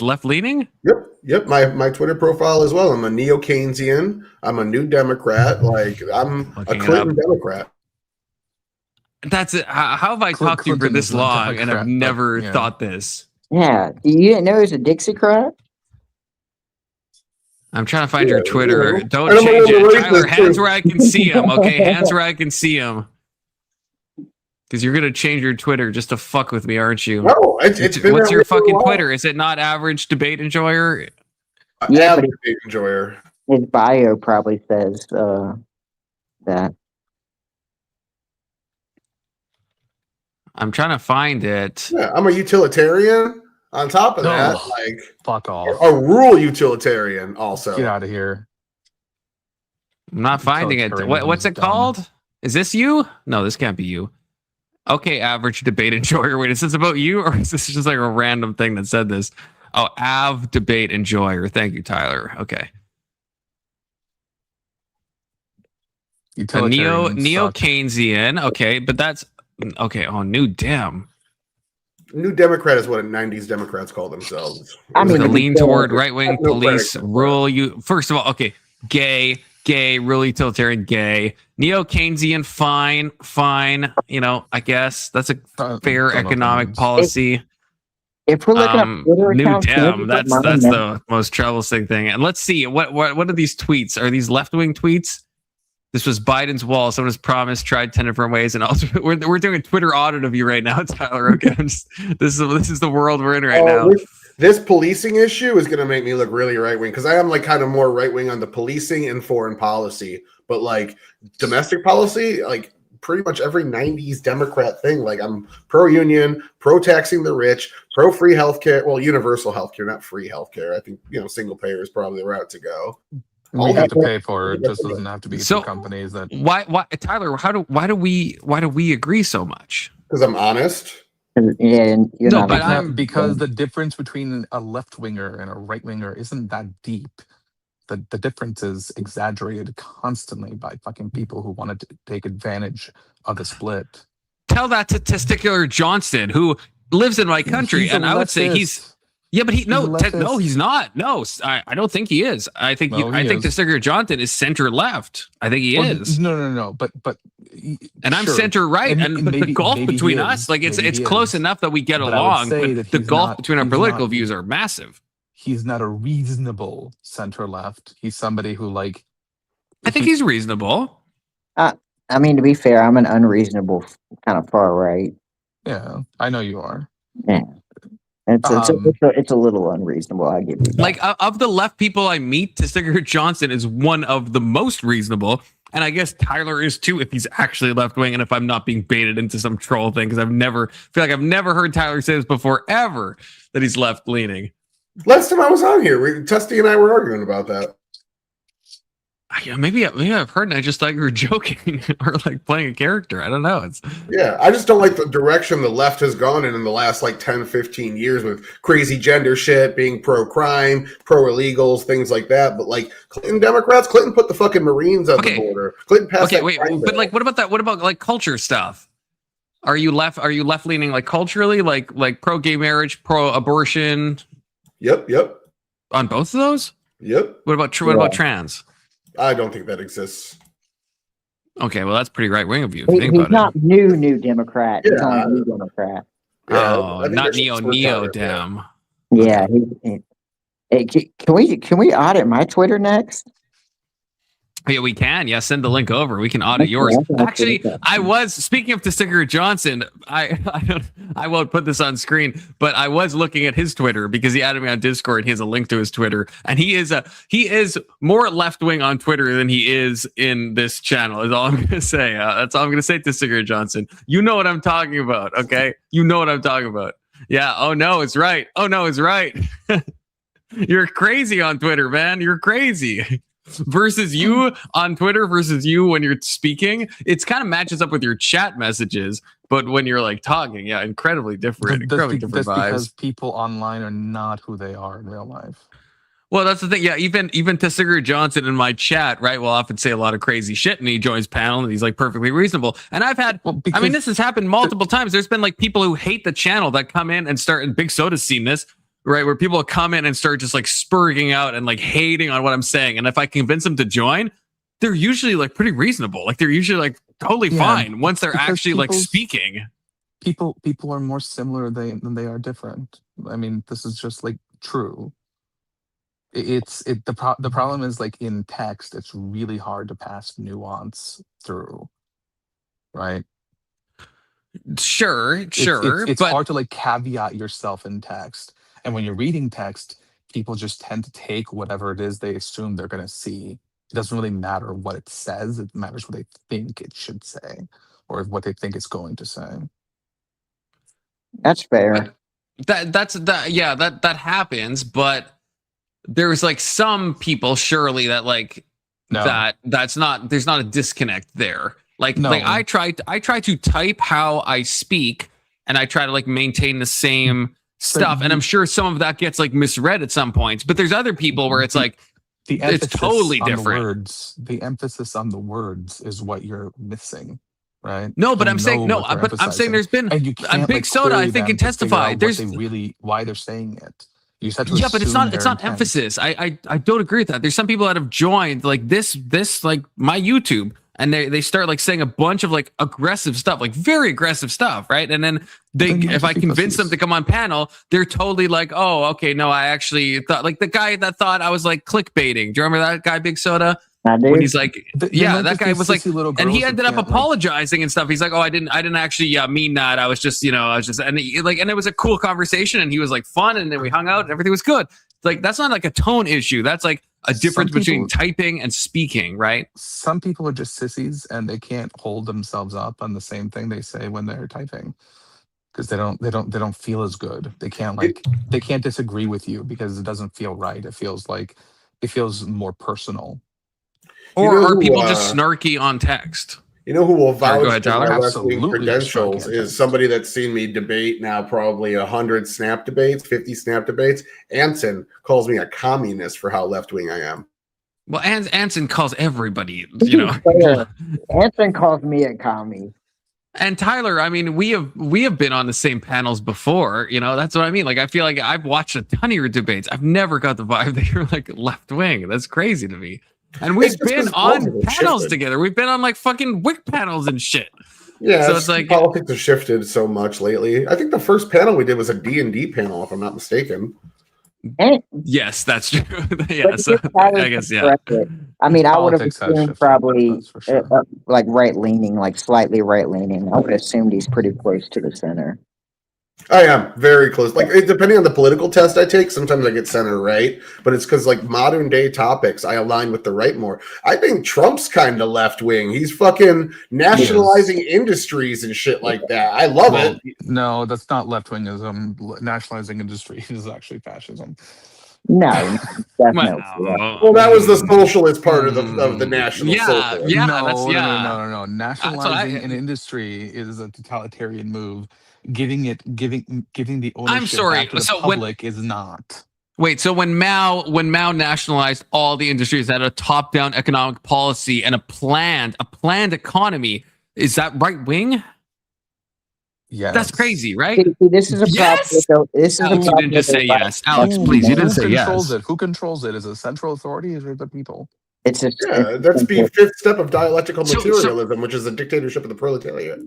left leaning? Yep. My Twitter profile as well. I'm a neo-Keynesian. I'm a New Democrat. Like I'm a Looking it Clinton up. Democrat. That's it. How have I talked to you for Clinton this is a long and Democrat, I've but, never yeah. thought this? Yeah, you didn't know he was a Dixiecrat? I'm trying to find your Twitter. Don't And I'm a change little it, Tyler. racist, Hands too. where I can see him. Okay, hands where I can see him. Because you're gonna change your Twitter just to fuck with me, aren't you? No, it's been What's that your way for a fucking while. Twitter? Is it not average debate enjoyer? Yeah, Avid but debate enjoyer. his bio probably says that. I'm trying to find it. Yeah, I'm a utilitarian. On top of No. that, like Fuck off. a rural utilitarian also. Get out of here. I'm not finding it. What's it Utilitarianism is dumb. called? Is this you? No, this can't be you. Okay, average debate enjoyer. Wait, is this about you or is this just like a random thing that said this? Oh, Av debate enjoyer. Thank you, Tyler. Okay. A Utilitarians neo suck. Keynesian. Okay, but that's okay. Oh, New Dem. New Democrat is what 90s Democrats call themselves. I mean, To to be lean fair, toward right wing have no police credit. rule. You first of all, okay, gay, real utilitarian, gay, neo Keynesian, fine. You know, I guess that's a fair don't know economic things. policy. If we're looking at Twitter New accounts, Dem. maybe That's mine, the most troublesome thing. And let's see what are these tweets? Are these left wing tweets? This was Biden's wall. Someone has promised, tried 10 different ways, and also we're doing a Twitter audit of you right now, Tyler. Okay, this is the world we're in right now. This policing issue is going to make me look really right wing because I am like kind of more right wing on the policing and foreign policy, but like domestic policy, like pretty much every 90s Democrat thing. Like I'm pro union, pro taxing the rich, pro free healthcare. Well, universal healthcare, not free healthcare. I think single payer is probably the route to go. We have to pay for it. This doesn't have to be So, for companies that. Why, Tyler? Why do we agree so much? Because I'm honest. Yeah, and you're No, not. but I'm because the difference between a left winger and a right winger isn't that deep. The difference is exaggerated constantly by fucking people who want to take advantage of the split. Tell that to Testicular Johnston, who lives in my country, He's a and I would say he's. leftist. Yeah, but He's a leftist. no, he's not. No, I don't think he is. I think No, he is. Testicular Johnston is center left. I think he Well, is. No. But And I'm sure. center right, and the maybe- gulf maybe between he us, is. like it's Maybe he close is. enough that we get But I would along. say But that the he's gulf not- between our he's political not- views are massive. He's not a reasonable center left. He's somebody who like. I think he's reasonable. I mean, to be fair, I'm an unreasonable kind of far right. Yeah, I know you are. Yeah, it's a little unreasonable. I give you that. Like of the left people I meet, Testicular Johnston is one of the most reasonable. And I guess Tyler is too, if he's actually left wing, and if I'm not being baited into some troll thing, because I've never heard Tyler say this before ever that he's left leaning. Last time I was on here, Testy and I were arguing about that. Yeah, maybe I've heard, and I just thought you were joking or like playing a character. I don't know. Yeah, I just don't like the direction the left has gone in the last like 10, 15 years with crazy gender shit, being pro-crime, pro-illegals, things like that. But like Clinton Democrats, Clinton put the fucking Marines on the border. Clinton passed Okay, that wait, crime but bill. like, what about that? What about like culture stuff? Are you left leaning like culturally, like pro gay marriage, pro abortion? Yep. On both of those? Yep. What about trans? I don't think that exists. Okay, well that's pretty right wing of you. If you think He's about not new Democrat. He's Yeah. only new Democrat. it. Oh, I think not there's some switch neo on it, dem. Yeah. Hey, can we audit my Twitter next? Yeah, we can. Yeah, send the link over. We can audit yours. Actually, I was speaking of Testiger Johnson. I won't put this on screen, but I was looking at his Twitter because he added me on Discord. He has a link to his Twitter, and he is more left wing on Twitter than he is in this channel. Is all I'm gonna say. That's all I'm gonna say. Testiger Johnson, you know what I'm talking about, okay? You know what I'm talking about. Yeah. Oh no, it's right. Oh no, it's right. You're crazy on Twitter, man. You're crazy. Versus you on Twitter versus you when you're speaking, it's kind of matches up with your chat messages, but when you're like talking, yeah, incredibly different. Incredibly different that's vibes. because people online are not who they are in real life. Well, that's the thing. Yeah, even Testiger Johnson in my chat, right, will often say a lot of crazy shit, and he joins panel, and he's like perfectly reasonable. And I've had, I mean, this has happened multiple times. There's been like people who hate the channel that come in and start, and Big Soda's seen this, right, where people come in and start just like spurging out and like hating on what I'm saying. And if I convince them to join, they're usually like pretty reasonable. Like they're usually like totally fine once they're actually like speaking. People are more similar than they are different. I mean, this is just like true. The problem is like in text, it's really hard to pass nuance through, right? Sure, It's but hard to like caveat yourself in text. And when you're reading text, people just tend to take whatever it is they assume they're going to see. It doesn't really matter what it says. It matters what they think it should say or what they think it's going to say. That's fair. That happens, but there's like some people surely that like there's not a disconnect there. Like I try to type how I speak, and I try to like maintain the same stuff, and I'm sure some of that gets like misread at some points, but there's other people where it's like it's totally different. The emphasis on the words is what you're missing, right? No, but I'm saying there's been a Big Soda, I think, can testify. There's why they're saying it. You said yeah, but it's not emphasis. I don't agree with that. There's some people that have joined like this like my YouTube, and they start like saying a bunch of like aggressive stuff, like very aggressive stuff, right? And then if I convince them to come on panel, they're totally like, oh, okay, no, I actually thought, like the guy that thought I was like clickbaiting. Do you remember that guy, Big Soda? When he's like, that guy was like, and he ended up apologizing and stuff. He's like, oh, I didn't actually mean that. I was just, and it was a cool conversation, and he was like fun, and then we hung out, and everything was good. Like that's not like a tone issue. That's like a difference between typing and speaking, right? Some people are just sissies, and they can't hold themselves up on the same thing they say when they're typing, because they don't feel as good. They can't disagree with you because it doesn't feel right. It feels more personal. Or are people just snarky on text? You know who will vouch go ahead, for Tyler. my left-wing credentials is somebody that's seen me debate now probably 100 snap debates, 50 snap debates. Anson calls me a communist for how left-wing I am. Well, Anson calls everybody, Anson calls me a commie. And Tyler, I mean, we have been on the same panels before, that's what I mean. Like, I feel like I've watched a ton of your debates. I've never got the vibe that you're like left-wing. That's crazy to me. And we've been on panels together. We've been on like fucking WIC panels and shit. Yeah, so it's like politics have shifted so much lately. I think the first panel we did was a D&D panel, if I'm not mistaken. Yes, that's true. Yes, I guess, yeah. I mean, I would have assumed probably like right-leaning, like slightly right-leaning. I would have assumed he's pretty close to the center. I am very close. Like, depending on the political test I take, sometimes I get center right, but it's because like modern day topics, I align with the right more. I think Trump's kind of left wing. He's fucking nationalizing industries and shit like that. I love it. No, that's not left wingism. Nationalizing industries is actually fascism. No, definitely. Well, that was the socialist part of the national. No. Nationalizing an industry is a totalitarian move. Giving the ownership back to the public is not. Wait, so when Mao nationalized all the industries, had a top-down economic policy and a planned economy, is that right wing? Yeah, that's crazy, right? This is a problem. This is Alex, you didn't just say yes, Alex. Please, you didn't say yes. Who controls it? Is it central authority or the people? That's the fifth step of dialectical materialism, which is the dictatorship of the proletariat.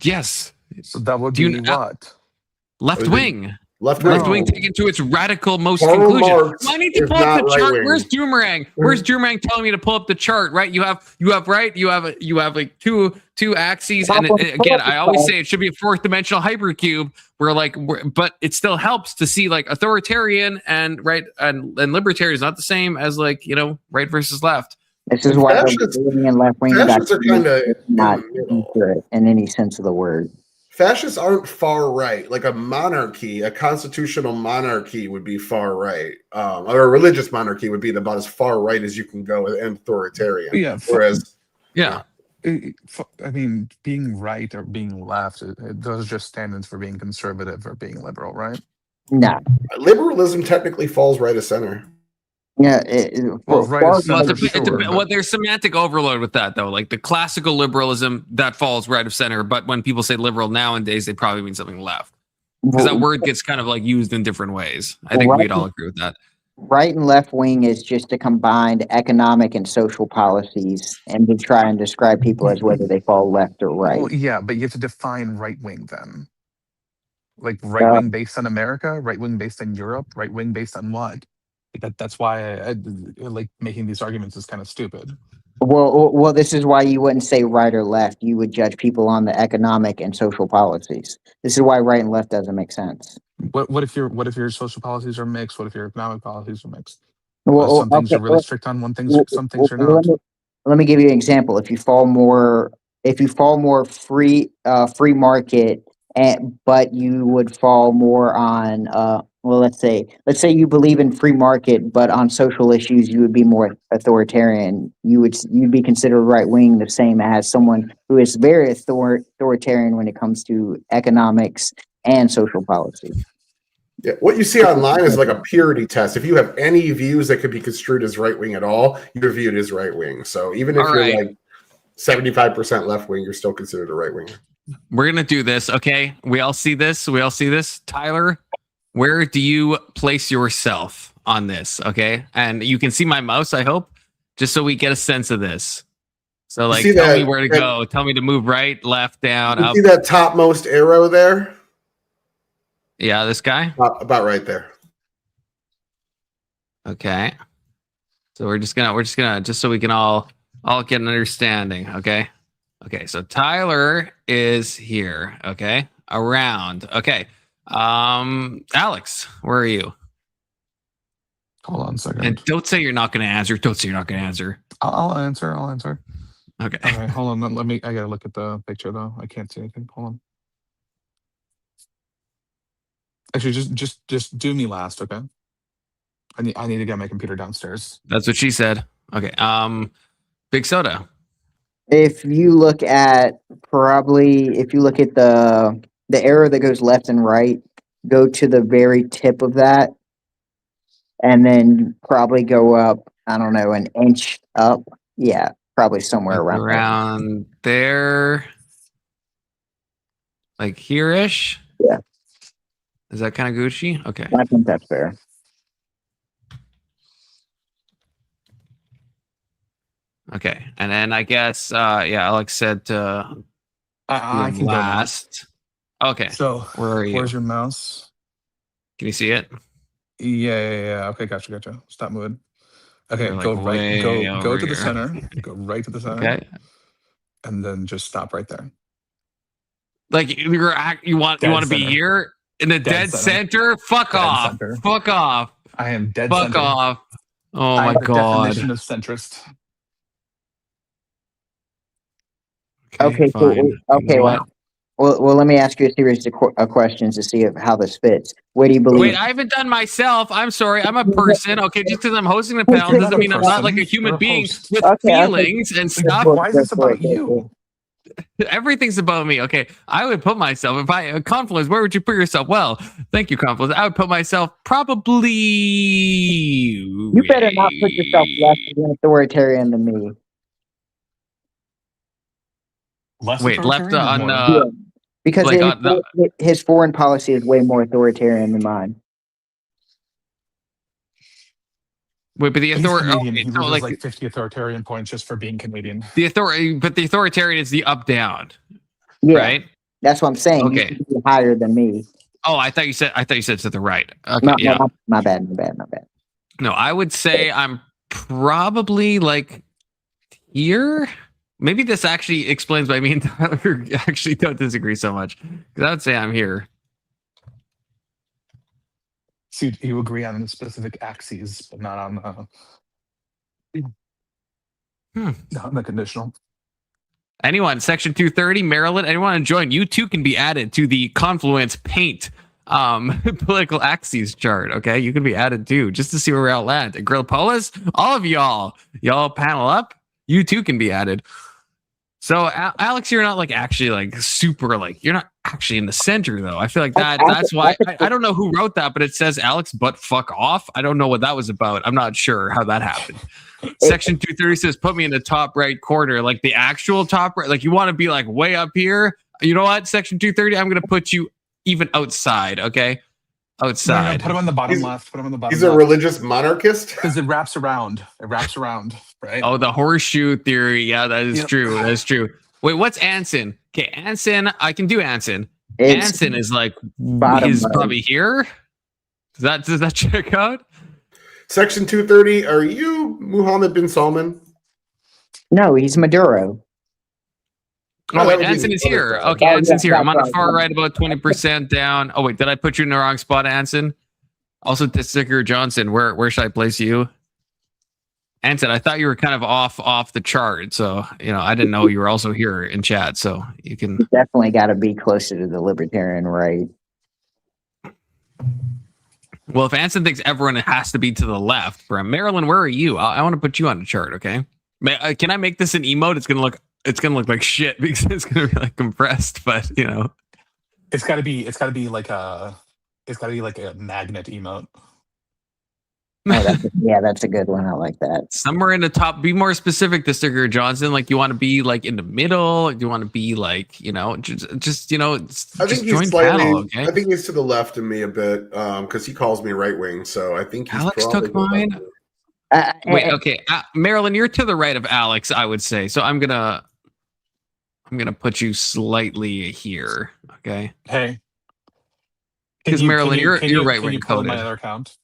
Yes. So that would be what? Left wing. Left wing taken to its radical most Karl conclusion. Marx I need to is pull up not the chart. right-wing. Where's Doomerang? Where's Doomerang telling me to pull up the chart? Right? You have like two axes, and again, I always say it should be a fourth dimensional hypercube. But it still helps to see like authoritarian and right and libertarian is not the same as like right versus left. This is why Fascists- the and left wing fascists are kinda not accurate in any sense of the word. Fascists aren't far right. Like a monarchy, a constitutional monarchy would be far right, or a religious monarchy would be about as far right as you can go and authoritarian. Yeah. Whereas, I mean, being right or being left, those are just standards for being conservative or being liberal, right? No. Liberalism technically falls right of center. Yeah. There's semantic overload with that though. Like the classical liberalism that falls right of center, but when people say liberal nowadays, they probably mean something left because that word gets kind of like used in different ways. I think we'd all agree with that. Right and left wing is just a combined economic and social policies, and to try and describe people as whether they fall left or right. Well, yeah, but you have to define right wing then. Like right wing based on America, right wing based on Europe, right wing based on what? That's why I like making these arguments is kind of stupid. Well, this is why you wouldn't say right or left. You would judge people on the economic and social policies. This is why right and left doesn't make sense. What if your social policies are mixed? What if your economic policies are mixed? Well, some things are really strict on some things are not. Let me give you an example. If you fall more free market, but you would fall more on let's say you believe in free market, but on social issues you would be more authoritarian. You'd be considered right wing, the same as someone who is very authoritarian when it comes to economics and social policy. Yeah, what you see online is like a purity test. If you have any views that could be construed as right wing at all, you're viewed as right wing. So even if you're like 75% left wing, you're still considered a right winger. We're gonna do this, okay? We all see this. Tyler, where do you place yourself on this? Okay, and you can see my mouse, I hope, just so we get a sense of this. So like, tell me where to go. Tell me to move right, left, down, You up. see that topmost arrow there? Yeah, this guy. About right there. Okay. So we're just gonna just so we can all get an understanding. Okay. Okay. So Tyler is here. Okay. Around. Okay. Alex, where are you? Hold on a second. And don't say you're not gonna answer. Don't say you're not gonna answer. I'll answer. Okay. All right, hold on. I gotta look at the picture though. I can't see anything. Hold on. Actually, just do me last, okay? I need to get my computer downstairs. That's what she said. Okay. Big Soda. If you look at the arrow that goes left and right, go to the very tip of that, and then probably go up, I don't know, an inch up. Yeah, probably somewhere around there. Like here-ish? Yeah. Is that kind of Gucci? Okay. I think that's fair. Okay. And then I guess Alex said I can go last. Okay. So where are you? Where's your mouse? Can you see it? Yeah. Okay, gotcha. Stop moving. Okay, You're go like right. way Go over to the here. center. Go right to the center. Okay. And then just stop right there. Like you want to be center. here in the dead center? Fuck off. Center. Fuck off. I am dead Fuck center. off. Oh I'm my the god. definition of centrist. Okay. fine. Okay. You know Well, let me ask you a series of questions to see how this fits. Where do you believe? Wait, I haven't done myself. I'm sorry. I'm a person. Okay, just because I'm hosting the panel doesn't mean I'm not like a human being with feelings and stuff. Why is this about you? Everything's about me. Okay, I would put myself Confluence. Where would you put yourself? Well, thank you, Confluence. I would put myself probably. You better not put yourself less authoritarian than me. Wait, left on. Because like his foreign policy is way more authoritarian than mine. Wait, but the He's authority. Canadian. He loses like 50 authoritarian points just for being Canadian. The authoritarian is the up down. Yeah, right. That's what I'm saying. Okay. You should be higher than me. Oh, I thought you said to the right. Okay, No, yeah. my bad. No, I would say I'm probably like here. Maybe this actually explains why me and Tyler actually don't disagree so much. Because I would say I'm here. So you agree on the specific axes, but not on not on the conditional. Anyone, Section 230, Maryland, anyone to join? You too can be added to the Confluence Paint political axes chart. Okay, you can be added too, just to see where we're at land. Grillpolis, all of y'all panel up. You too can be added. So Alex, you're not like actually like super like you're not actually in the center though. I feel like that's why I don't know who wrote that, but it says Alex but fuck off. I don't know what that was about. I'm not sure how that happened. Section 230 says put me in the top right corner, like the actual top right. Like you want to be like way up here. You know what? Section 230, I'm gonna put you even outside. Okay, outside. No, put him on the bottom left. Put him on the bottom. He's a religious monarchist because it wraps around. It wraps around, right? Oh, the horseshoe theory. Yeah, that is true. That is true. Wait, what's Anson? Okay, Anson. I can do Anson. Anson is like he's probably here. Does that check out? Section 230. Are you Muhammad bin Salman? No, he's Maduro. Oh wait, Anson is here. Okay, Anson's here. I'm on the far right, about 20% down. Oh wait, did I put you in the wrong spot, Anson? Also, Testicker Johnson. Where should I place you? Anson, I thought you were kind of off the chart, so I didn't know you were also here in chat. So you can definitely got to be closer to the libertarian right. Well, if Anson thinks everyone has to be to the left, Marilyn, where are you? I want to put you on the chart. Okay, can I make this an emote? It's gonna look like shit because it's gonna be like compressed, but it's gotta be like a magnet emote. Oh, that's a good one. I like that. Somewhere in the top. Be more specific, the sticker Johnson. Like, you want to be like in the middle? Do you want to be like just I think he's slightly. Okay? I think he's to the left of me a bit because he calls me right wing. So I think he's Alex took mine. Wait, okay, Marilyn, you're to the right of Alex. I would say so. I'm gonna put you slightly here. Okay. Hey. Because Marilyn, you're right wing coded. My other account.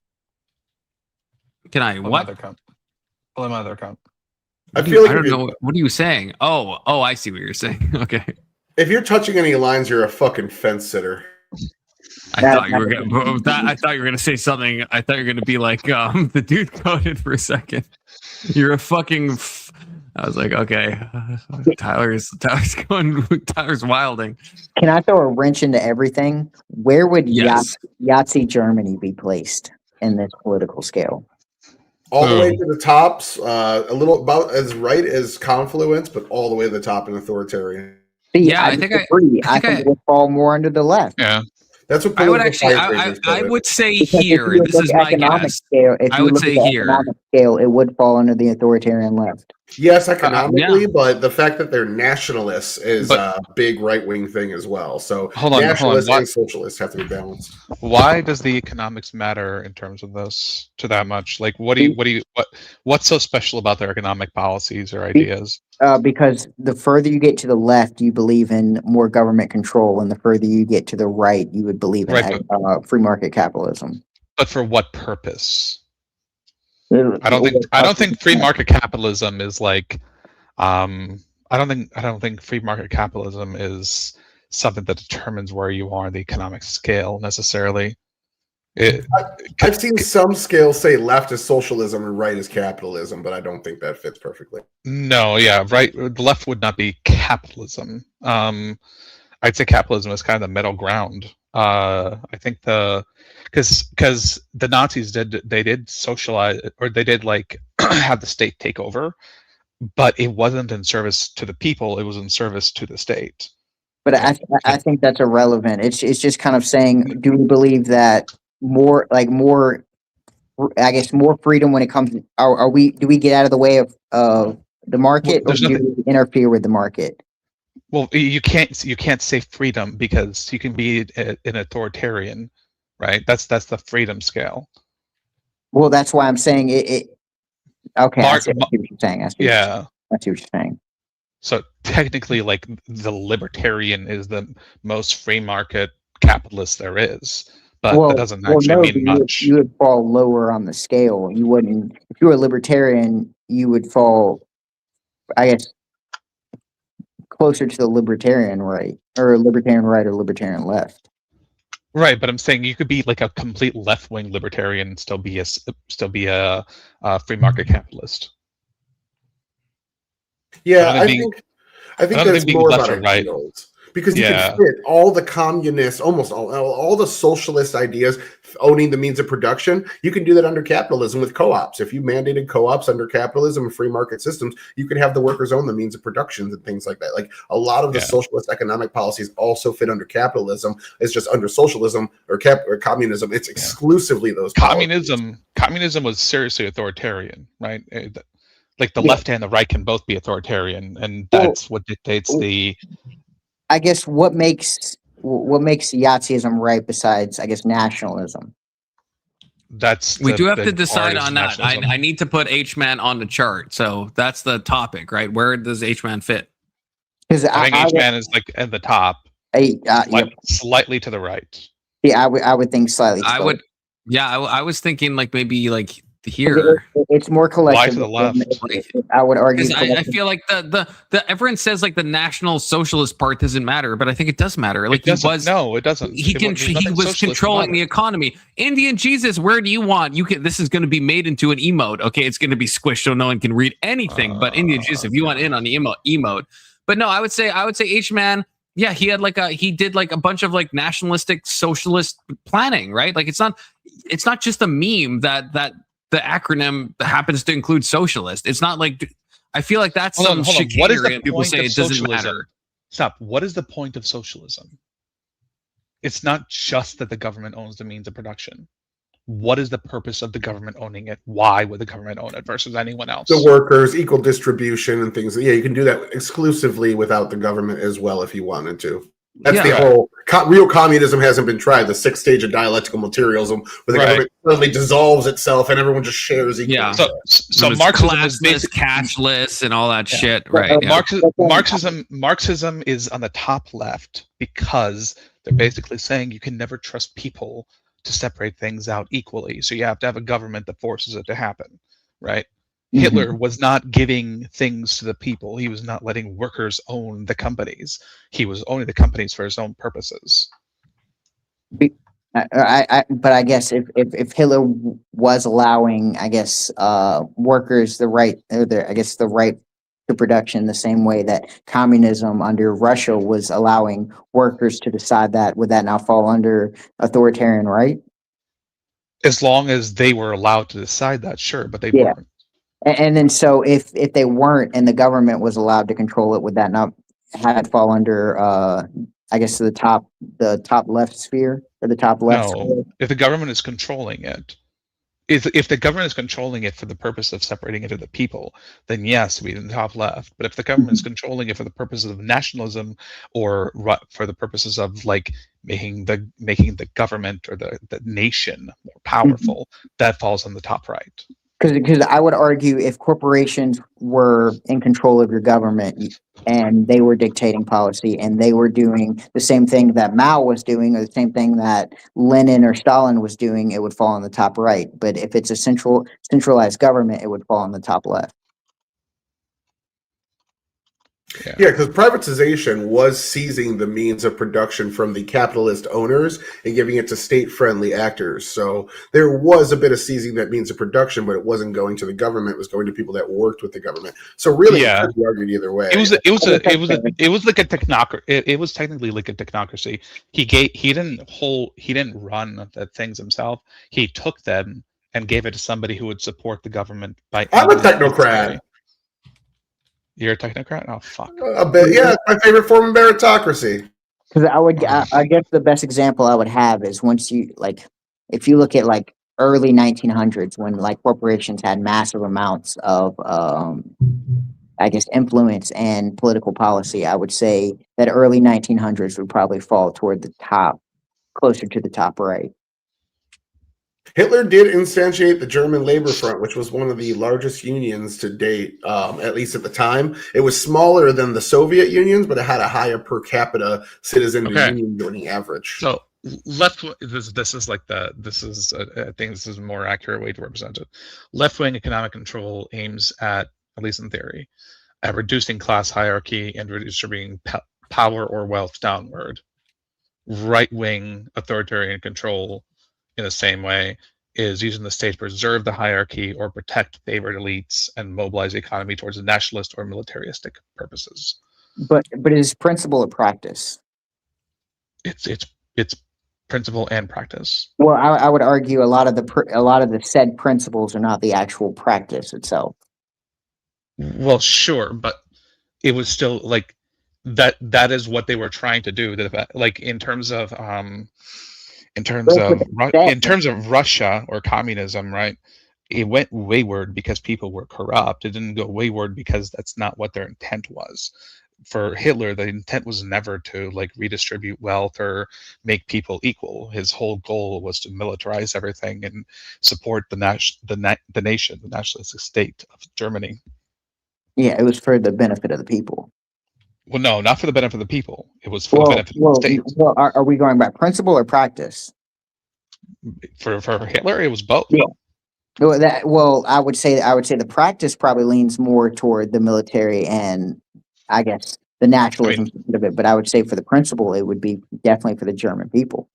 Can I pull what? Pull my other account. I feel like I don't know. What are you saying? Oh, I see what you're saying. Okay. If you're touching any lines, you're a fucking fence sitter. I thought you were gonna say something. I thought you were gonna be like the dude coded for a second. You're a fucking. I was like, okay, Tyler's wilding. Can I throw a wrench into everything? Where would Yahtzee Germany be placed in this political scale? All the way to the tops, a little about as right as Confluence, but all the way to the top in authoritarian. I think it would fall more under the left. Yeah, that's what I would actually. I would say here. This is my guess. Scale, I would say here. Economic scale, it would fall under the authoritarian left. Yes, economically, but the fact that they're nationalists is a big right wing thing as well. So nationalists and socialists have to be balanced. Why does the economics matter in terms of this to that much? Like, what's so special about their economic policies or ideas? Because the further you get to the left, you believe in more government control, and the further you get to the right, you would believe in free market capitalism. But for what purpose? I don't think free market capitalism is like I don't think free market capitalism is something that determines where you are in the economic scale necessarily. I've seen some scales say left is socialism and right is capitalism, but I don't think that fits perfectly. No, yeah, right. The left would not be capitalism. I'd say capitalism is kind of the middle ground. I think because the Nazis did socialize, or they did like have the state take over, but it wasn't in service to the people, it was in service to the state. But I think that's irrelevant. It's just kind of saying, do we believe that more freedom when it comes to, do we get out of the way of the market, or do we interfere with the market? Well, you can't say freedom because you can be an authoritarian, right? That's the freedom scale. Well, that's why I'm saying it. Okay, I see what you're saying. I see what you're saying. So technically, like, the libertarian is the most free market capitalist there is, but that doesn't actually no, mean much. you would fall lower on the scale. You wouldn't, if you were a libertarian, you would fall, I guess, closer to the libertarian right or libertarian left. Right, but I'm saying you could be like a complete left-wing libertarian and still be a free market capitalist. Yeah, I think that's more about ideals. Because you can fit all the communist, almost all the socialist ideas owning the means of production. You can do that under capitalism with co-ops. If you mandated co-ops under capitalism and free market systems, you could have the workers own the means of production and things like that. Like a lot of the socialist economic policies also fit under capitalism. It's just under socialism or communism. It's exclusively those communism. Communism was seriously authoritarian, right? Like the left and the right can both be authoritarian, and that's what dictates the. I guess what makes Yazidism right besides, I guess, nationalism? We do have to decide on that. I need to put H-Man on the chart. So that's the topic, right? Where does H-Man fit? I think H-Man is like at the top, slightly to the right. Yeah, I would think slightly. I would. Yeah, I was thinking like maybe like here. It's more collective. Why to the left? I would argue. I feel like the everyone says like the National Socialist part doesn't matter, but I think it does matter. Like it doesn't. He was controlling the economy. Indian Jesus, where do you want? This is going to be made into an emote. Okay, it's going to be squished so no one can read anything. But Indian Jesus, if you want in on the emote. But no, I would say H-Man. Yeah, he did like a bunch of like nationalistic socialist planning, right? Like it's not just a meme that the acronym happens to include socialist. It's not like I feel like that's some chicanery and people say it doesn't matter. Stop. What is the point of socialism? It's not just that the government owns the means of production. What is the purpose of the government owning it? Why would the government own it versus anyone else? The workers, equal distribution and things. Yeah, you can do that exclusively without the government as well if you wanted to. That's the whole real communism hasn't been tried. The sixth stage of dialectical materialism, where the government suddenly dissolves itself and everyone just shares equally. Yeah. So Marxism is basically cashless and all that shit, right? Marxism is on the top left because they're basically saying you can never trust people to separate things out equally. So you have to have a government that forces it to happen, right? Hitler was not giving things to the people. He was not letting workers own the companies. He was owning the companies for his own purposes. But I guess if Hitler was allowing, I guess, workers the right to production the same way that communism under Russia was allowing workers to decide that, would that now fall under authoritarian right? As long as they were allowed to decide that, sure, but they weren't. And then so if they weren't and the government was allowed to control it, would that not have it fall under I guess the top left sphere or the top left? No, if the government is controlling it, if the government is controlling it for the purpose of separating it to the people, then yes, we'd in the top left. But if the government is controlling it for the purposes of nationalism or for the purposes of like making the government or the nation more powerful, that falls on the top right. Because I would argue if corporations were in control of your government and they were dictating policy and they were doing the same thing that Mao was doing or the same thing that Lenin or Stalin was doing, it would fall on the top right. But if it's a centralized government, it would fall on the top left. Yeah, because privatization was seizing the means of production from the capitalist owners and giving it to state-friendly actors. So there was a bit of seizing that means of production, but it wasn't going to the government; it was going to people that worked with the government. So really, it could be argued either way. It was like a technocracy. It was technically like a technocracy. He didn't run the things himself. He took them and gave it to somebody who would support the government. I'm a technocrat. You're a technocrat? Oh, fuck. A bit, yeah. It's my favorite form of meritocracy. Because I guess the best example I would have is once you, like, if you look at, like, early 1900s when, like, corporations had massive amounts of, I guess, influence and political policy, I would say that early 1900s would probably fall toward the top, closer to the top right. Hitler did instantiate the German Labor Front, which was one of the largest unions to date, at least at the time. It was smaller than the Soviet unions, but it had a higher per capita citizen union joining average. this is like this is I think this is a more accurate way to represent it. Left-wing economic control aims at least in theory, at reducing class hierarchy and redistributing power or wealth downward. Right-wing authoritarian control, in the same way, is using the state to preserve the hierarchy or protect favored elites and mobilize the economy towards nationalist or militaristic purposes. But is principle or practice? It's principle and practice. Well, I would argue a lot of the said principles are not the actual practice itself. Well, sure, but it was still like that is what they were trying to do. That, like, in terms of Russia or communism, right? It went wayward because people were corrupt. It didn't go wayward because that's not what their intent was. For Hitler, the intent was never to like redistribute wealth or make people equal. His whole goal was to militarize everything and support the nation, the nationalistic state of Germany. Yeah, it was for the benefit of the people. Well, no, not for the benefit of the people. It was for the benefit of the state. Well, are we going by principle or practice? For Hitler, it was both. Yeah. Well, I would say the practice probably leans more toward the military and I guess the nationalism side of it. But I would say for the principle, it would be definitely for the German people.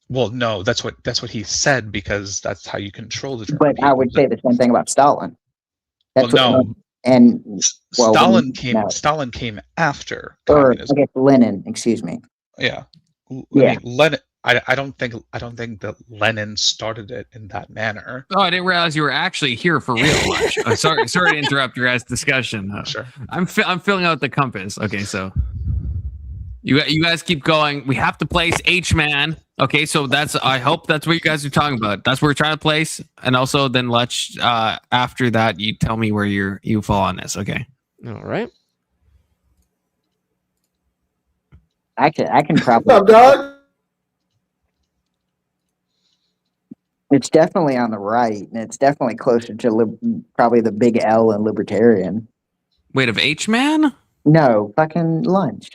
Well, no, that's what he said because that's how you control the German But people. I would say the same thing about Stalin. That's Well, no. Stalin came after or communism. I guess Lenin. Excuse me. Yeah. Yeah. I mean, Lenin. I don't think that Lenin started it in that manner. Oh, I didn't realize you were actually here for real. Oh, sorry to interrupt your guys' discussion. Sure. I'm filling out the compass. Okay, so you guys keep going. We have to place H-Man. Okay, so I hope that's what you guys are talking about. That's what we're trying to place, and also then let's after that you tell me where you fall on this. Okay. All right. I can probably. What's up, dog? It's definitely on the right, and it's definitely closer to probably the big L in libertarian. Wait, of H-Man? No, fucking lunch.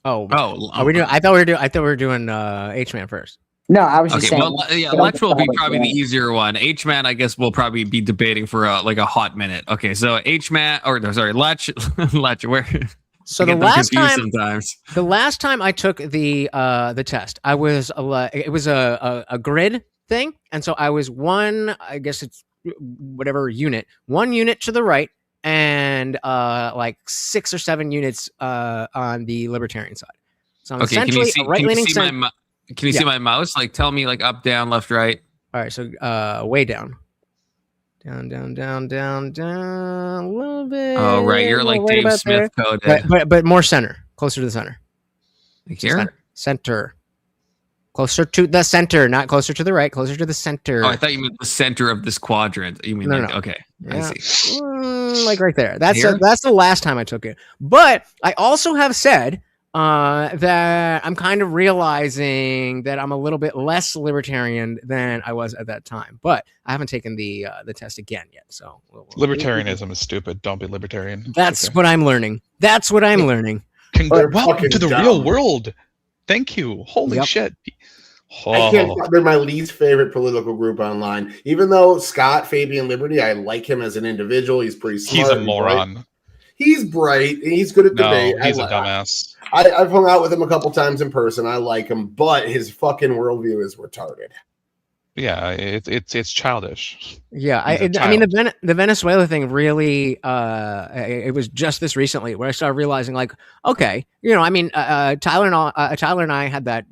Oh, are we doing? I thought we were doing H-Man first. No, I was just saying. Well, yeah, Lex will be probably the easier one. H-Man, I guess we'll probably be debating for a hot minute. Okay, so H-Man, Lech, where? So the last time I took the test, it was a grid thing, and so I was I guess it's whatever unit, 1 unit to the right, and like 6 or 7 units on the libertarian side. So I'm essentially a right-leaning center. Can you see my mouse? Like, tell me, like, up, down, left, right. All right, so way down. Down, a little bit. Oh, right. You're like Dave Smith coded. But more center, closer to the center. Like here? Center. Closer to the center, not closer to the right, closer to the center. Oh, I thought you meant the center of this quadrant. You mean No. okay. Yeah. I see. Like right there. That's the last time I took it. But I also have said that I'm kind of realizing that I'm a little bit less libertarian than I was at that time. But I haven't taken the test again yet. So Libertarianism is stupid. Don't be libertarian. That's what I'm learning. Welcome to the real world. Thank you. Holy shit. I can't. They're my least favorite political group online. Even though Scott, Fabian Liberty, I like him as an individual. He's pretty smart. He's a moron. He's bright. He's good at debate. He's a dumbass. I've hung out with him a couple times in person. I like him, but his fucking worldview is retarded. Yeah, it's childish. Yeah, I mean the Venezuela thing really. It was just this recently where I started realizing, like, okay, I mean, Tyler and I had that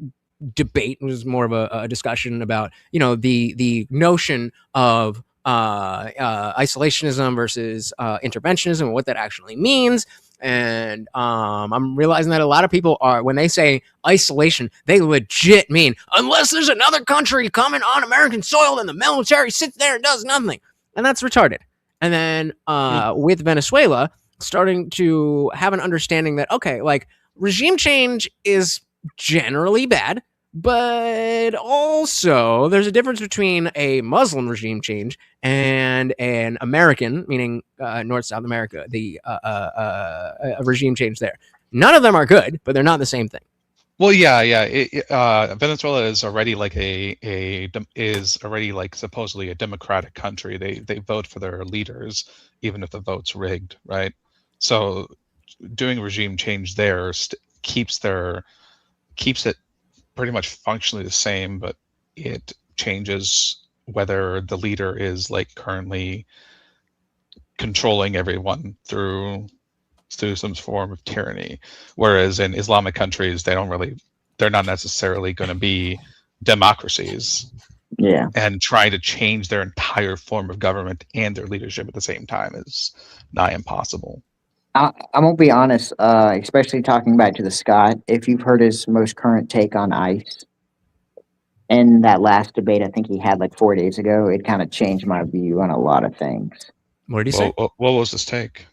debate. It was more of a discussion about the notion of isolationism versus interventionism and what that actually means. And I'm realizing that a lot of people when they say isolation, they legit mean unless there's another country coming on American soil, then the military sits there and does nothing. And that's retarded. And then with Venezuela, starting to have an understanding that, okay, like regime change is generally bad, but also there's a difference between a Muslim regime change and an American, meaning North South America, the regime change there. None of them are good, but they're not the same thing. Well, yeah. Venezuela is already like is already like supposedly a democratic country. They vote for their leaders, even if the vote's rigged, right? So doing regime change there keeps it pretty much functionally the same, but it changes whether the leader is like currently controlling everyone through some form of tyranny. Whereas in Islamic countries, they're not necessarily going to be democracies. Yeah. And trying to change their entire form of government and their leadership at the same time is nigh impossible. I'm gonna be honest, especially talking back to the Scott, if you've heard his most current take on ICE in that last debate, I think he had like 4 days ago, it kind of changed my view on a lot of things. What did he say? What was his take?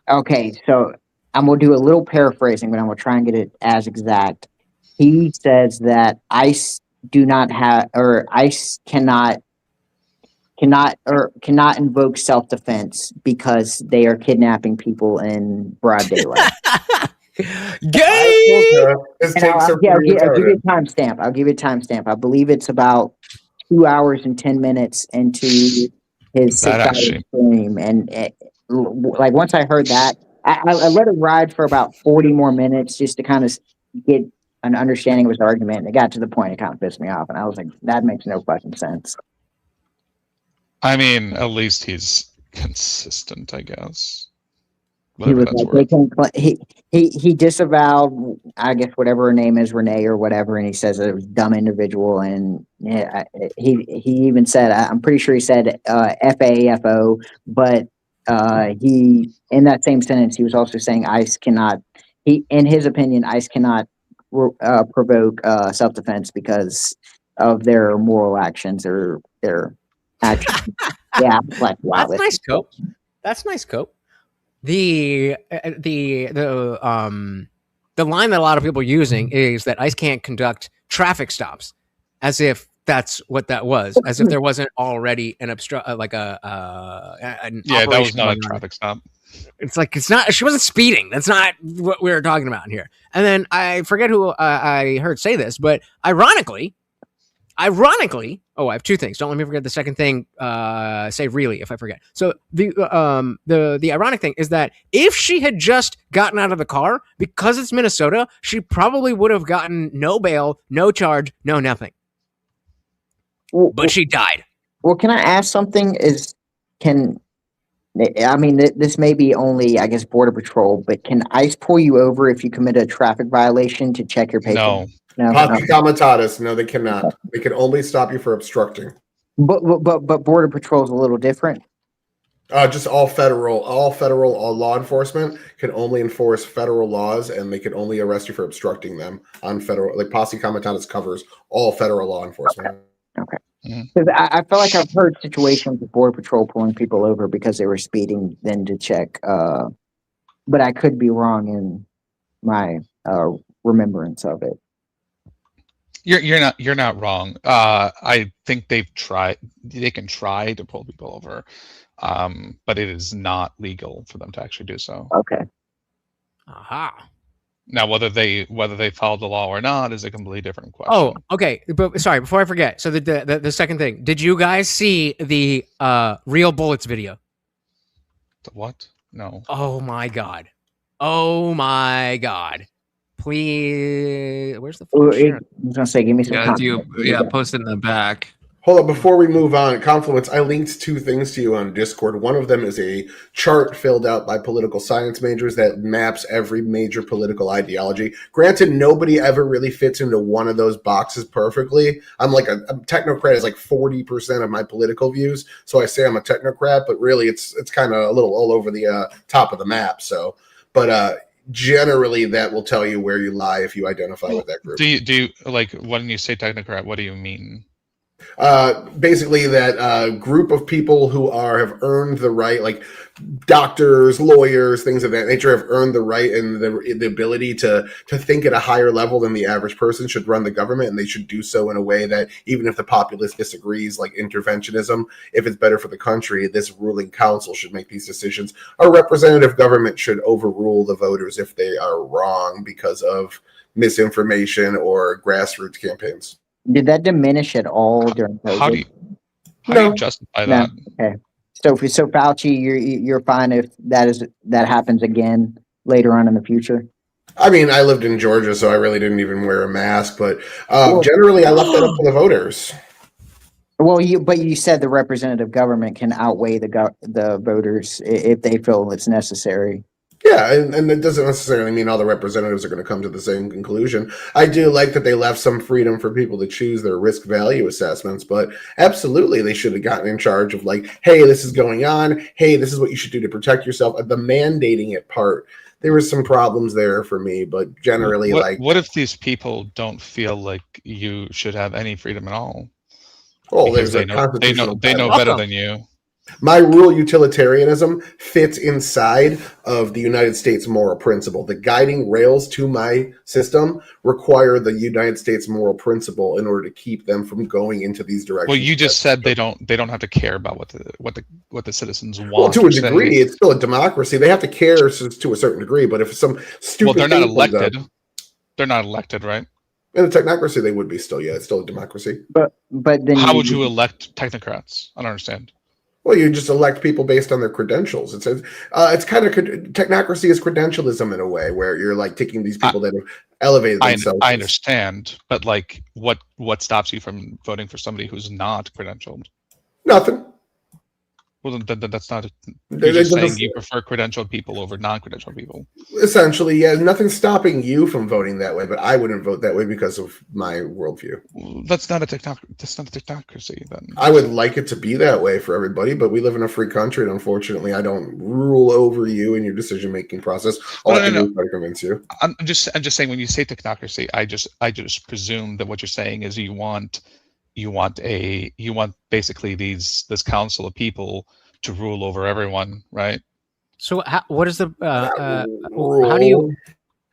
Okay, so I'm gonna do a little paraphrasing, but I'm gonna try and get it as exact. He says that ICE do not have, or ICE cannot invoke self-defense because they are kidnapping people in broad daylight. Gay. His takes are I'll pretty give you retarded. a timestamp. I'll give you a timestamp. I believe it's about 2 hours and 10 minutes into his That 6 hour actually- stream, and like once I heard that, I let it ride for about 40 more minutes just to kind of get an understanding of his argument. And it got to the point it kind of pissed me off, and I was like, that makes no fucking sense. I mean, at least he's consistent, I guess. He Whatever was that's like, worth. he disavowed, I guess, whatever her name is, Renee or whatever, and he says it was a dumb individual. And he even said, I'm pretty sure he said FAFO, but he, in that same sentence, he was also saying ICE cannot, in his opinion, ICE cannot provoke self-defense because of their moral actions or their actions. Yeah, like wow, That's nice, Cope. That's nice, Cope. The line that a lot of people are using is that ICE can't conduct traffic stops, as if that's what that was, as if there wasn't already an an Yeah, that was operation not a going on. traffic stop. It's like, it's not, she wasn't speeding. That's not what we were talking about here. And then I forget who I heard say this, but ironically, oh, I have two things. Don't let me forget the second thing. Say really if I forget. So the ironic thing is that if she had just gotten out of the car, because it's Minnesota, she probably would have gotten no bail, no charge, no nothing. But she died. Well, can I ask something? This may be only, I guess, Border Patrol, but can ICE pull you over if you commit a traffic violation to check your paper? No. Posse comitatus. No, they cannot. They can only stop you for obstructing. But Border Patrol is a little different. Just all federal law enforcement can only enforce federal laws, and they can only arrest you for obstructing them on federal. Like posse comitatus covers all federal law enforcement. Okay. Because I feel like I've heard situations with Border Patrol pulling people over because they were speeding, then to check. But I could be wrong in my remembrance of it. You're not wrong. I think they can try to pull people over, but it is not legal for them to actually do so. Okay. Aha. Now, whether they follow the law or not is a completely different question. Oh, okay. But sorry, before I forget. So the second thing, did you guys see the Real Bullets video? The what? No. Oh my god. Oh my god. Please, where's the phone? I was gonna say, give me some. Post it in the back. Hold on, before we move on, Confluence, I linked 2 things to you on Discord. One of them is a chart filled out by political science majors that maps every major political ideology. Granted, nobody ever really fits into one of those boxes perfectly. I'm like a technocrat is like 40% of my political views, so I say I'm a technocrat, but really it's kind of a little all over the top of the map. So, but generally that will tell you where you lie if you identify with that group. Do you like when you say technocrat? What do you mean? Basically, that group of people who have earned the right, like doctors, lawyers, things of that nature, have earned the right and the ability to think at a higher level than the average person should run the government, and they should do so in a way that even if the populace disagrees, like interventionism, if it's better for the country, this ruling council should make these decisions. Our representative government should overrule the voters if they are wrong because of misinformation or grassroots campaigns. Did that diminish at all during COVID? How do you justify that? Okay. So Fauci, you're fine if that happens again later on in the future. I mean, I lived in Georgia, so I really didn't even wear a mask. But generally, I left that up to the voters. Well, you said the representative government can outweigh the voters if they feel it's necessary. Yeah, and it doesn't necessarily mean all the representatives are going to come to the same conclusion. I do like that they left some freedom for people to choose their risk value assessments, but absolutely they should have gotten in charge of like, hey, this is going on. Hey, this is what you should do to protect yourself. The mandating it part, there were some problems there for me, but generally, what if these people don't feel like you should have any freedom at all? Oh, Because there's they know better than you. My rural utilitarianism fits inside of the United States moral principle. The guiding rails to my system require the United States moral principle in order to keep them from going into these directions. Well, you just said they don't have to care about what the citizens want. Well, to a degree, it's still a democracy. They have to care to a certain degree, but if some stupid they're not thing comes elected. up, They're not elected, right? in a technocracy, they would be still. Yeah, it's still a democracy. But then How would you elect technocrats? I don't understand. Well, you just elect people based on their credentials. It's kind of technocracy is credentialism in a way, where you're like taking these people that have elevated themselves. I understand, but like, what stops you from voting for somebody who's not credentialed? Nothing. Well, then that's not. You're just saying you prefer credentialed people over non-credentialed people. Essentially, yeah. Nothing's stopping you from voting that way, but I wouldn't vote that way because of my worldview. That's not a technocracy. Then I would like it to be that way for everybody, but we live in a free country, and unfortunately, I don't rule over you in your decision-making process. All I can do is try to convince you. I'm just saying, when you say technocracy, I just presume that what you're saying is you want basically this council of people to rule over everyone, right? So what is the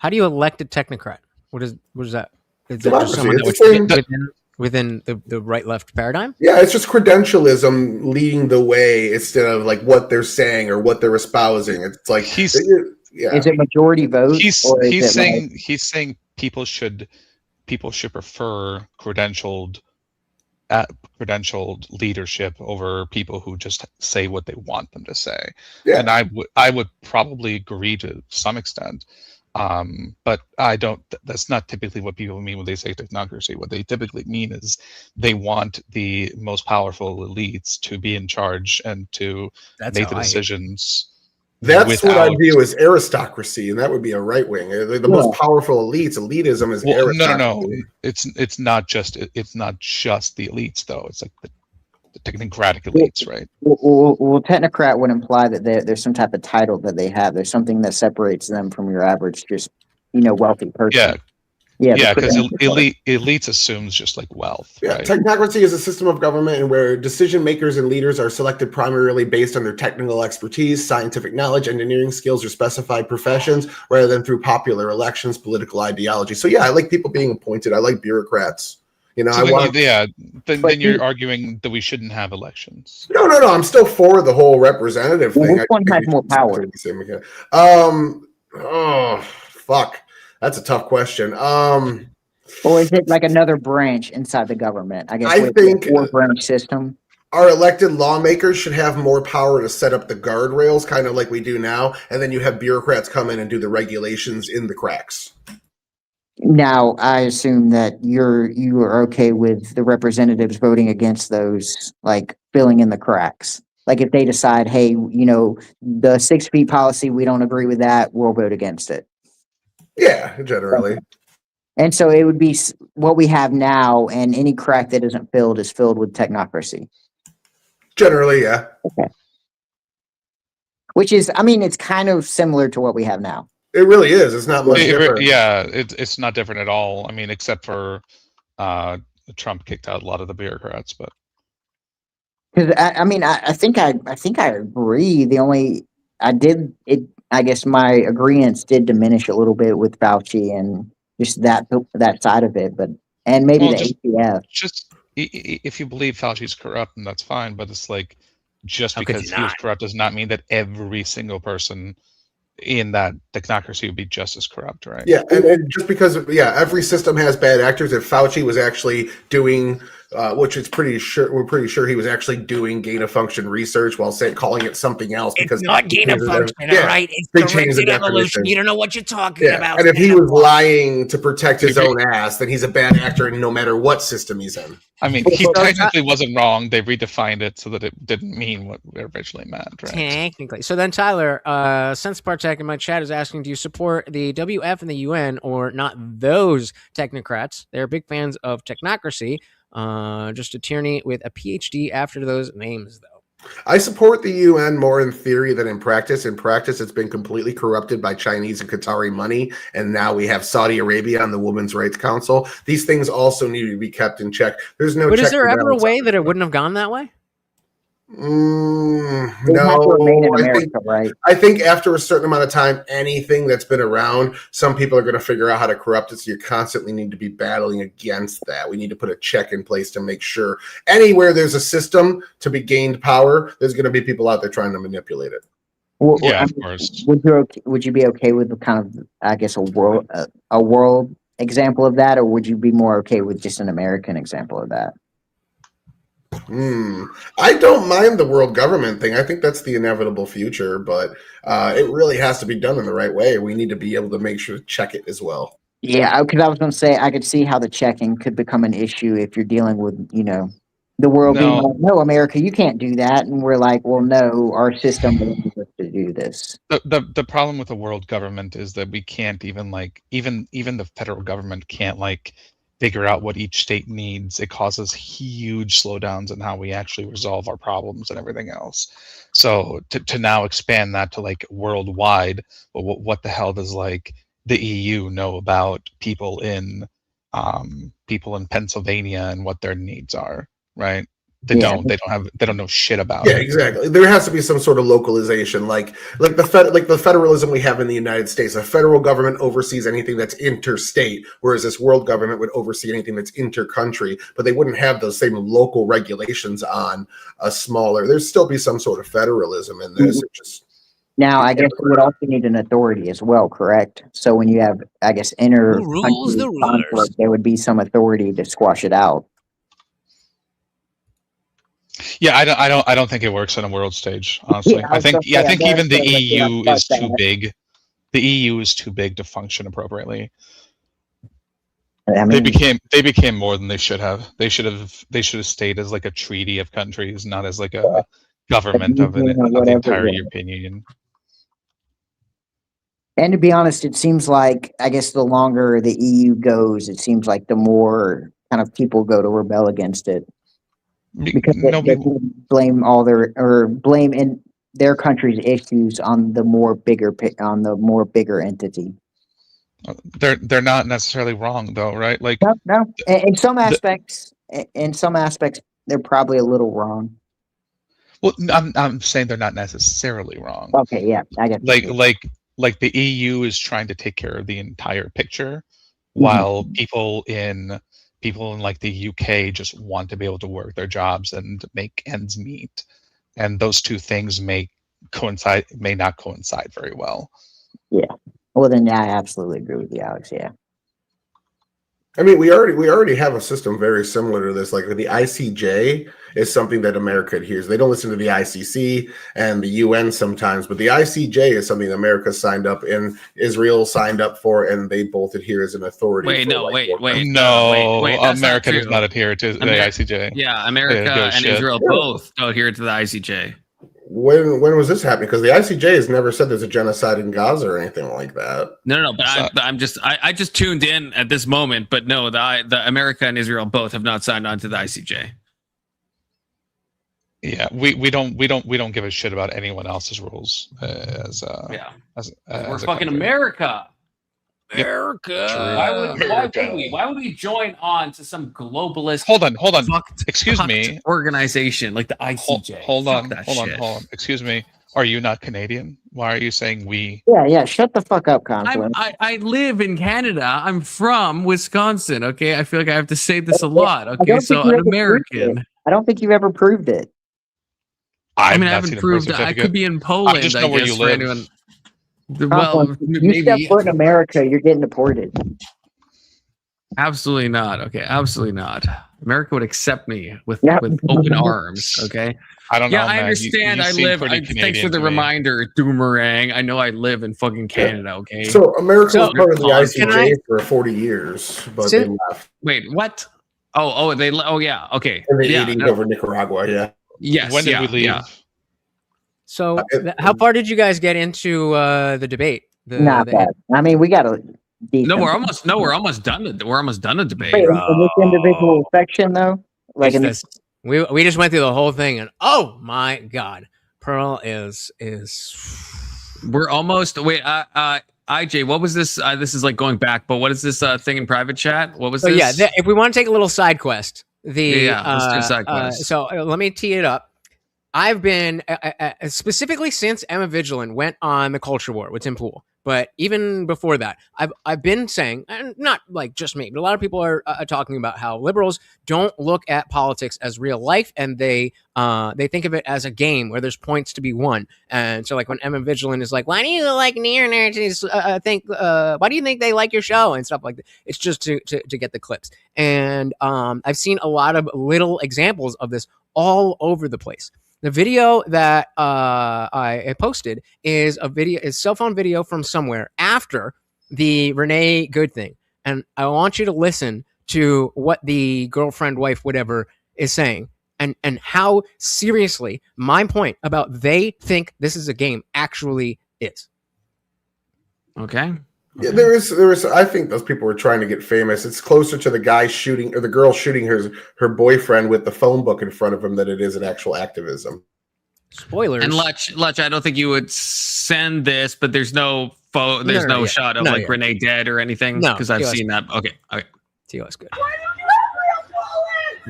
how do you elect a technocrat? What is that? Is that just someone that would fit within the right left paradigm? Yeah, it's just credentialism leading the way instead of like what they're saying or what they're espousing. It's like Is it majority vote? He's saying people should prefer credentialed leadership over people who just say what they want them to say. Yeah. And I would probably agree to some extent, but I don't. That's not typically what people mean when they say technocracy. What they typically mean is they want the most powerful elites to be in charge and to make the decisions. That's what I view as aristocracy, and that would be a right wing. The most powerful elites. Elitism is aristocracy. No. It's not just the elites, though. It's like the technocratic elites, right? Well, technocrat would imply that there's some type of title that they have. There's something that separates them from your average, just wealthy person. Yeah, because elites assumes just like wealth. Yeah, right? Technocracy is a system of government where decision makers and leaders are selected primarily based on their technical expertise, scientific knowledge, engineering skills, or specified professions, rather than through popular elections, political ideology. So yeah, I like people being appointed. I like bureaucrats. Then you're arguing that we shouldn't have elections. No. I'm still for the whole representative thing. Which one has more power? Oh, fuck. That's a tough question. Or is it like another branch inside the government? I think a four-branch system. Our elected lawmakers should have more power to set up the guardrails, kind of like we do now, and then you have bureaucrats come in and do the regulations in the cracks. Now, I assume that you are okay with the representatives voting against those, like filling in the cracks. Like if they decide, hey, the 6 feet policy, we don't agree with that, we'll vote against it. Yeah, generally. And so it would be what we have now, and any crack that isn't filled is filled with technocracy. Generally, yeah. Okay. Which is, it's kind of similar to what we have now. It really is. It's not much different. Yeah, it's not different at all. Except for Trump kicked out a lot of the bureaucrats, but Because I think I agree. The only I guess my agreements did diminish a little bit with Fauci and just that side of it, but and maybe well, the ATF. just if you believe Fauci's corrupt, then that's fine. But it's like just How could because you he was not? corrupt does not mean that every single person in that technocracy would be just as corrupt, right? Yeah, and just because every system has bad actors. If Fauci was actually doing, which we're pretty sure he was actually doing gain of function research while calling it something else. Because It's not gain of function, all right? It's they changed the directed evolution. definition. You don't know what you're talking about. And if he was lying to protect his own ass, then he's a bad actor, no matter what system he's in. I mean, he technically wasn't wrong. They redefined it so that it didn't mean what it originally meant, right? Technically. So then Tyler, Sense Partech in my chat is asking, do you support the WF and the UN or not those technocrats? They're big fans of technocracy. Just a tyranny with a PhD after those names, though. I support the UN more in theory than in practice. In practice, it's been completely corrupted by Chinese and Qatari money, and now we have Saudi Arabia on the Women's Rights Council. These things also need to be kept in check. There's no. But check is there and ever a balance. way that it wouldn't have gone that way? No, right? I think after a certain amount of time, anything that's been around, some people are going to figure out how to corrupt it. So you constantly need to be battling against that. We need to put a check in place to make sure anywhere there's a system to be gained power, there's going to be people out there trying to manipulate it. Of course. Would you be okay with the kind of, I guess, a world example of that, or would you be more okay with just an American example of that? I don't mind the world government thing. I think that's the inevitable future, but it really has to be done in the right way. We need to be able to make sure to check it as well. Yeah, because I was going to say I could see how the checking could become an issue if you're dealing with, the world being like, no, America, you can't do that, and we're like, well, no, our system allows us to do this. The problem with the world government is that we can't even even the federal government can't figure out what each state needs. It causes huge slowdowns in how we actually resolve our problems and everything else. So to now expand that to worldwide, but what the hell does the EU know about people in Pennsylvania and what their needs are, right? They don't know shit about it. Yeah, exactly. There has to be some sort of localization, like the federalism we have in the United States. The federal government oversees anything that's interstate, whereas this world government would oversee anything that's intercountry. But they wouldn't have those same local regulations on a smaller. There's still be some sort of federalism in this. Now, I guess we would also need an authority as well, correct? So when you have, I guess, inter-country conflict, there would be some authority to squash it out. Yeah, I don't think it works on a world stage, honestly. Yeah, I think even the that's EU is too that. big. The EU is too big to function appropriately. I mean, they became more than they should have. They should have stayed as a treaty of countries, not as a government of the entire European Union. And to be honest, it seems like, I guess, the longer the EU goes, it seems like the more kind of people go to rebel against it. Because they blame blame in their country's issues on the more bigger entity. They're not necessarily wrong though, right? No. In some aspects, they're probably a little wrong. Well, I'm saying they're not necessarily wrong. Okay, yeah, I get like the EU is trying to take care of the entire picture, while people in the UK just want to be able to work their jobs and make ends meet, and those two things may not coincide very well. Yeah. Well, then I absolutely agree with you, Alex. Yeah. I mean, we already have a system very similar to this. Like the ICJ is something that America adheres. They don't listen to the ICC and the UN sometimes, but the ICJ is something America signed up and Israel signed up for, and they both adhere as an authority. America does not adhere to the ICJ. Yeah, America and Israel both adhere to the ICJ. When was this happening? Because the ICJ has never said there's a genocide in Gaza or anything like that. No. But I just tuned in at this moment. But no, the America and Israel both have not signed on to the ICJ. Yeah, we don't give a shit about anyone else's rules. We're fucking America. America. Why would we join on to some globalist? Hold on. Excuse fucked me. Organization like the ICJ. Hold on. Shit. Excuse me. Are you not Canadian? Why are you saying we? Yeah. Shut the fuck up, Confluence. I live in Canada. I'm from Wisconsin. Okay, I feel like I have to say this a lot. I Okay, don't so think you an ever proved American. it. I don't think you ever proved it. I mean, I not haven't seen a birth proved. I certificate. could be in Poland. I just know where guess, you for live. anyone. Confluence, Well, you step maybe. foot in America, you're getting deported. Absolutely not. Okay, absolutely not. America would accept me with open arms. Okay. I don't know. Yeah, I man. understand. You I seem live. pretty Thanks for Canadian the to me. reminder, Doomerang. I know I live in fucking Canada. Okay. So America was part of the Can ICJ for 40 years, but they left Wait, what? Oh, they. Oh, yeah. Okay. in the Yeah. 80s over Nicaragua. Yeah. Yes. When did we leave? Yeah. So, how far did you guys get into the debate? Not bad. I mean, we got to. No, we're almost done. We're almost done the debate. Wait, in this individual section though, like in this. We just went through the whole thing, and oh my god, Pearl is. We're almost. Wait, IJ, what was this? This is like going back, but what is this thing in private chat? What was So this? yeah, if we want to take a little side quest, let's do side quest. So let me tee it up. I've been specifically since Emma Vigilant went on the culture war with Tim Pool, but even before that, I've been saying, and not like just me, but a lot of people are talking about how liberals don't look at politics as real life, and they think of it as a game where there's points to be won. And so, like when Emma Vigilant is like, "Why do you like neo-Nazis? Why do you think they like your show?" and stuff like that. It's just to get the clips. And I've seen a lot of little examples of this all over the place. The video that I posted is cell phone video from somewhere after the Renee Good thing. And I want you to listen to what the girlfriend, wife, whatever is saying and how seriously my point about they think this is a game actually is. Okay. Yeah, there is. I think those people were trying to get famous. It's closer to the guy shooting or the girl shooting her boyfriend with the phone book in front of him than it is an actual activism. Spoilers. And Lutch, I don't think you would send this, but there's no shot of Renee dead or anything because I've seen that. Okay. TOS good.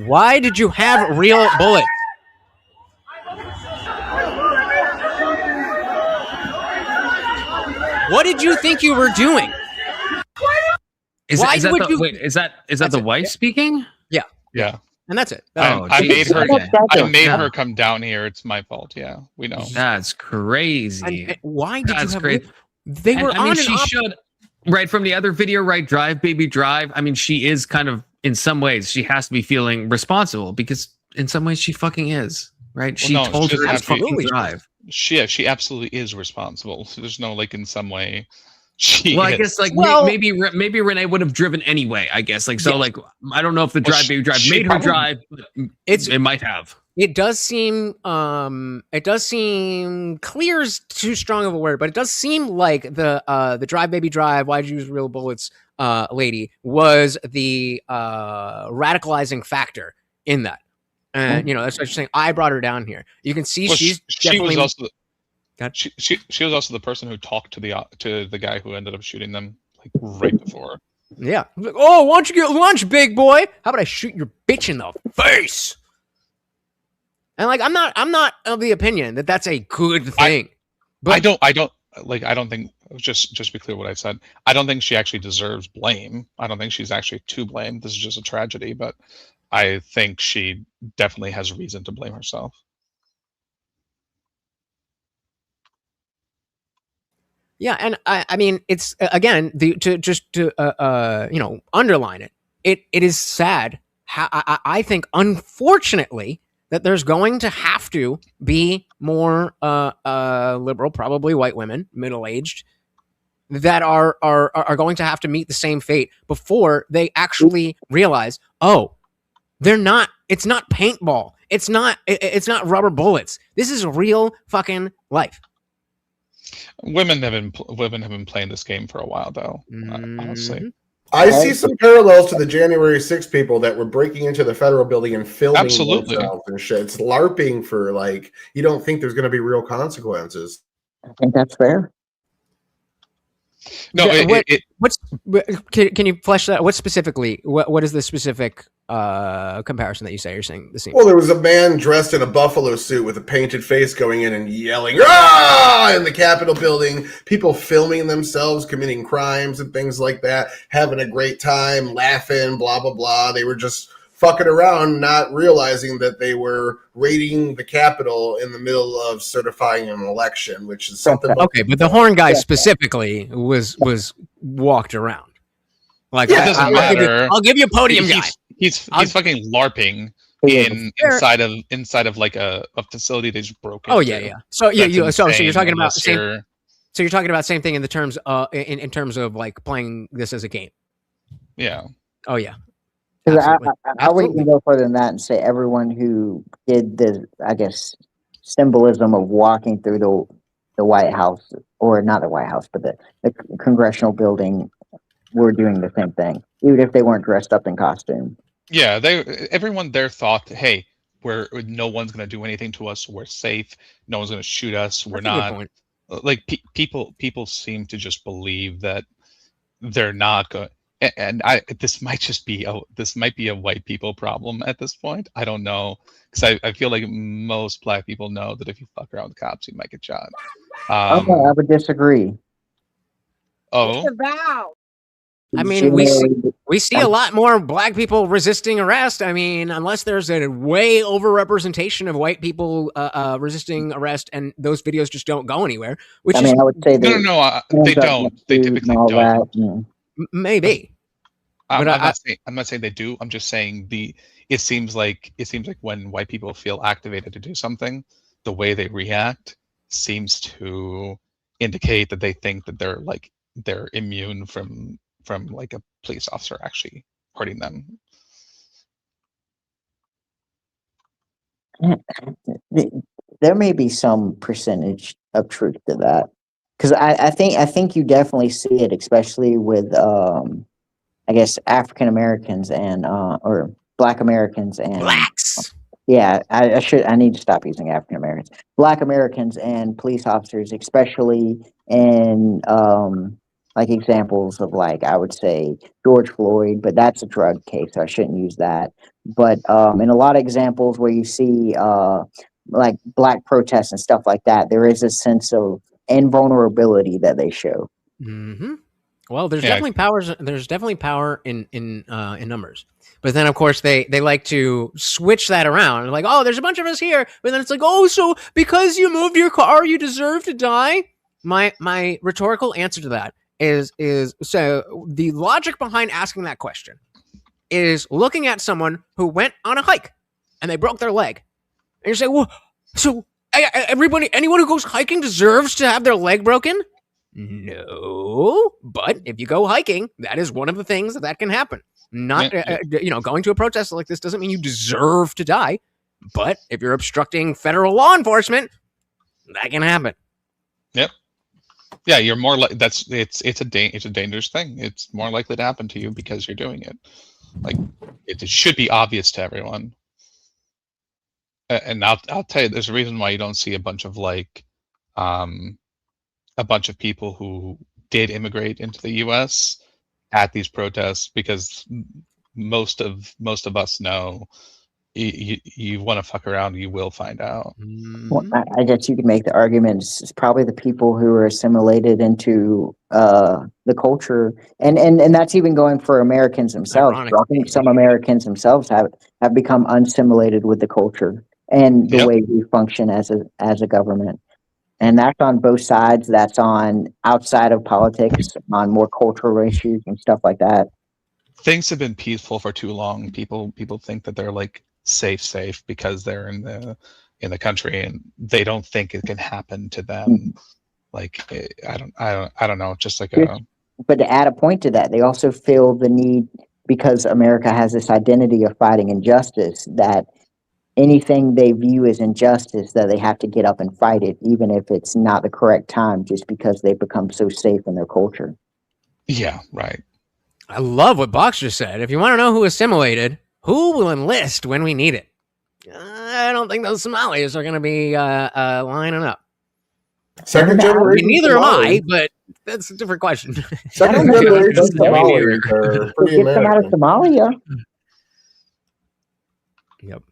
Why did you have real bullets? What did you think you were doing? Is that the wife speaking? Yeah. Yeah. And that's it. I made her come down here. It's my fault. Yeah, we know. That's crazy. And why did you have great? They were on she should. Right from the other video, right? Drive, baby, drive. I mean, she is kind of, in some ways, she has to be feeling responsible because in some ways she fucking is, right? She told her to fucking drive. She absolutely is responsible. So there's no in some way. I guess maybe Renee would have driven anyway. I guess I don't know if the drive baby drive made her drive, but it might have. It does seem clear is too strong of a word, but it does seem like the drive baby drive, why'd you use real bullets lady was the radicalizing factor in that. And that's what you're saying. I brought her down here. You can see she was also she was also the person who talked to the guy who ended up shooting them right before. Yeah. Oh, why don't you get lunch, big boy? How about I shoot your bitch in the face? And I'm not of the opinion that that's a good thing. I don't think just to be clear what I said. I don't think she actually deserves blame. I don't think she's actually to blame. This is just a tragedy, but I think she definitely has reason to blame herself. Yeah, and I mean, it's again to underline it. It is sad. I think, unfortunately, that there's going to have to be more liberal, probably white women, middle-aged, that are going to have to meet the same fate before they actually realize, oh, they're not. It's not paintball. It's not rubber bullets. This is real fucking life. Women have been playing this game for a while, though. Honestly, I see some parallels to the January 6th people that were breaking into the federal building and filming themselves and shit. It's LARPing for you don't think there's going to be real consequences. I think that's fair. No, can you flesh that? What specifically? What is the specific comparison that you say you're saying? The scene. Well, there was a man dressed in a buffalo suit with a painted face going in and yelling "Ah!" in the Capitol building. People filming themselves committing crimes and things like that, having a great time, laughing, blah blah blah. They were just fucking around, not realizing that they were raiding the Capitol in the middle of certifying an election, which is something. Okay, but the horn guy specifically was walked around. Like, yeah, it doesn't matter. I'll give you a podium guy. He's fucking LARPing inside of like a facility they just broke into. Oh yeah. So you're talking about same. So you're talking about same thing in the terms in terms of like playing this as a game. Yeah. Oh yeah. I would even go further than that and say everyone who did the, I guess, symbolism of walking through the White House, or not the White House, but the congressional building, were doing the same thing, even if they weren't dressed up in costume. Yeah, everyone there thought, hey, no one's gonna do anything to us. We're safe. No one's gonna shoot us. We're not. Like people seem to just believe that they're not going. And this might be a white people problem at this point. I don't know, because I feel like most black people know that if you fuck around with cops, you might get shot. I would disagree. Oh, I mean, we see a lot more black people resisting arrest. I mean, unless there's a way overrepresentation of white people resisting arrest, and those videos just don't go anywhere. Which I would say no, they don't. They typically don't. Maybe. I'm not saying they do. I'm just saying it seems like when white people feel activated to do something, the way they react seems to indicate that they think that they're immune from like a police officer actually hurting them. There may be some percentage of truth to that, because I think you definitely see it, especially with I guess African Americans and or Black Americans and blacks. Yeah, I need to stop using African Americans. Black Americans and police officers, especially in like examples of, like, I would say George Floyd, but that's a drug case, so I shouldn't use that. But in a lot of examples where you see like black protests and stuff like that, there is a sense of invulnerability that they show. Mm-hmm. Well, there's definitely powers. There's definitely power in numbers, but then of course they like to switch that around. Like, oh, there's a bunch of us here, but then it's like, oh, so because you moved your car, you deserve to die. My rhetorical answer to that is so the logic behind asking that question is looking at someone who went on a hike and they broke their leg, and you say, well, so anyone who goes hiking deserves to have their leg broken. No, but if you go hiking, that is one of the things that can happen. Not, going to a protest like this doesn't mean you deserve to die. But if you're obstructing federal law enforcement, that can happen. Yep. Yeah, you're more like it's a dangerous thing. It's more likely to happen to you because you're doing it. Like, it should be obvious to everyone. And I'll tell you, there's a reason why you don't see a bunch of a bunch of people who did immigrate into the U.S. at these protests, because most of us know you want to fuck around, you will find out. Well, I guess you could make the argument it's probably the people who are assimilated into the culture, and that's even going for Americans themselves. I think some Americans themselves have become unassimilated with the culture and the way we function as a government. And that's on both sides. That's on outside of politics, on more cultural issues and stuff like that. Things have been peaceful for too long. People think that they're like safe because they're in the country, and they don't think it can happen to them. Like, I don't know. Just like But to add a point to that, they also feel the need, because America has this identity of fighting injustice, that anything they view as injustice, that they have to get up and fight it, even if it's not the correct time, just because they've become so safe in their culture. Yeah, right. I love what Box just said. If you want to know who assimilated, who will enlist when we need it? I don't think those Somalis are going to be lining up. Second generation. Neither am I, but that's a different question. Second generation Somalis are pretty Get them out of American. Somalia. Yep.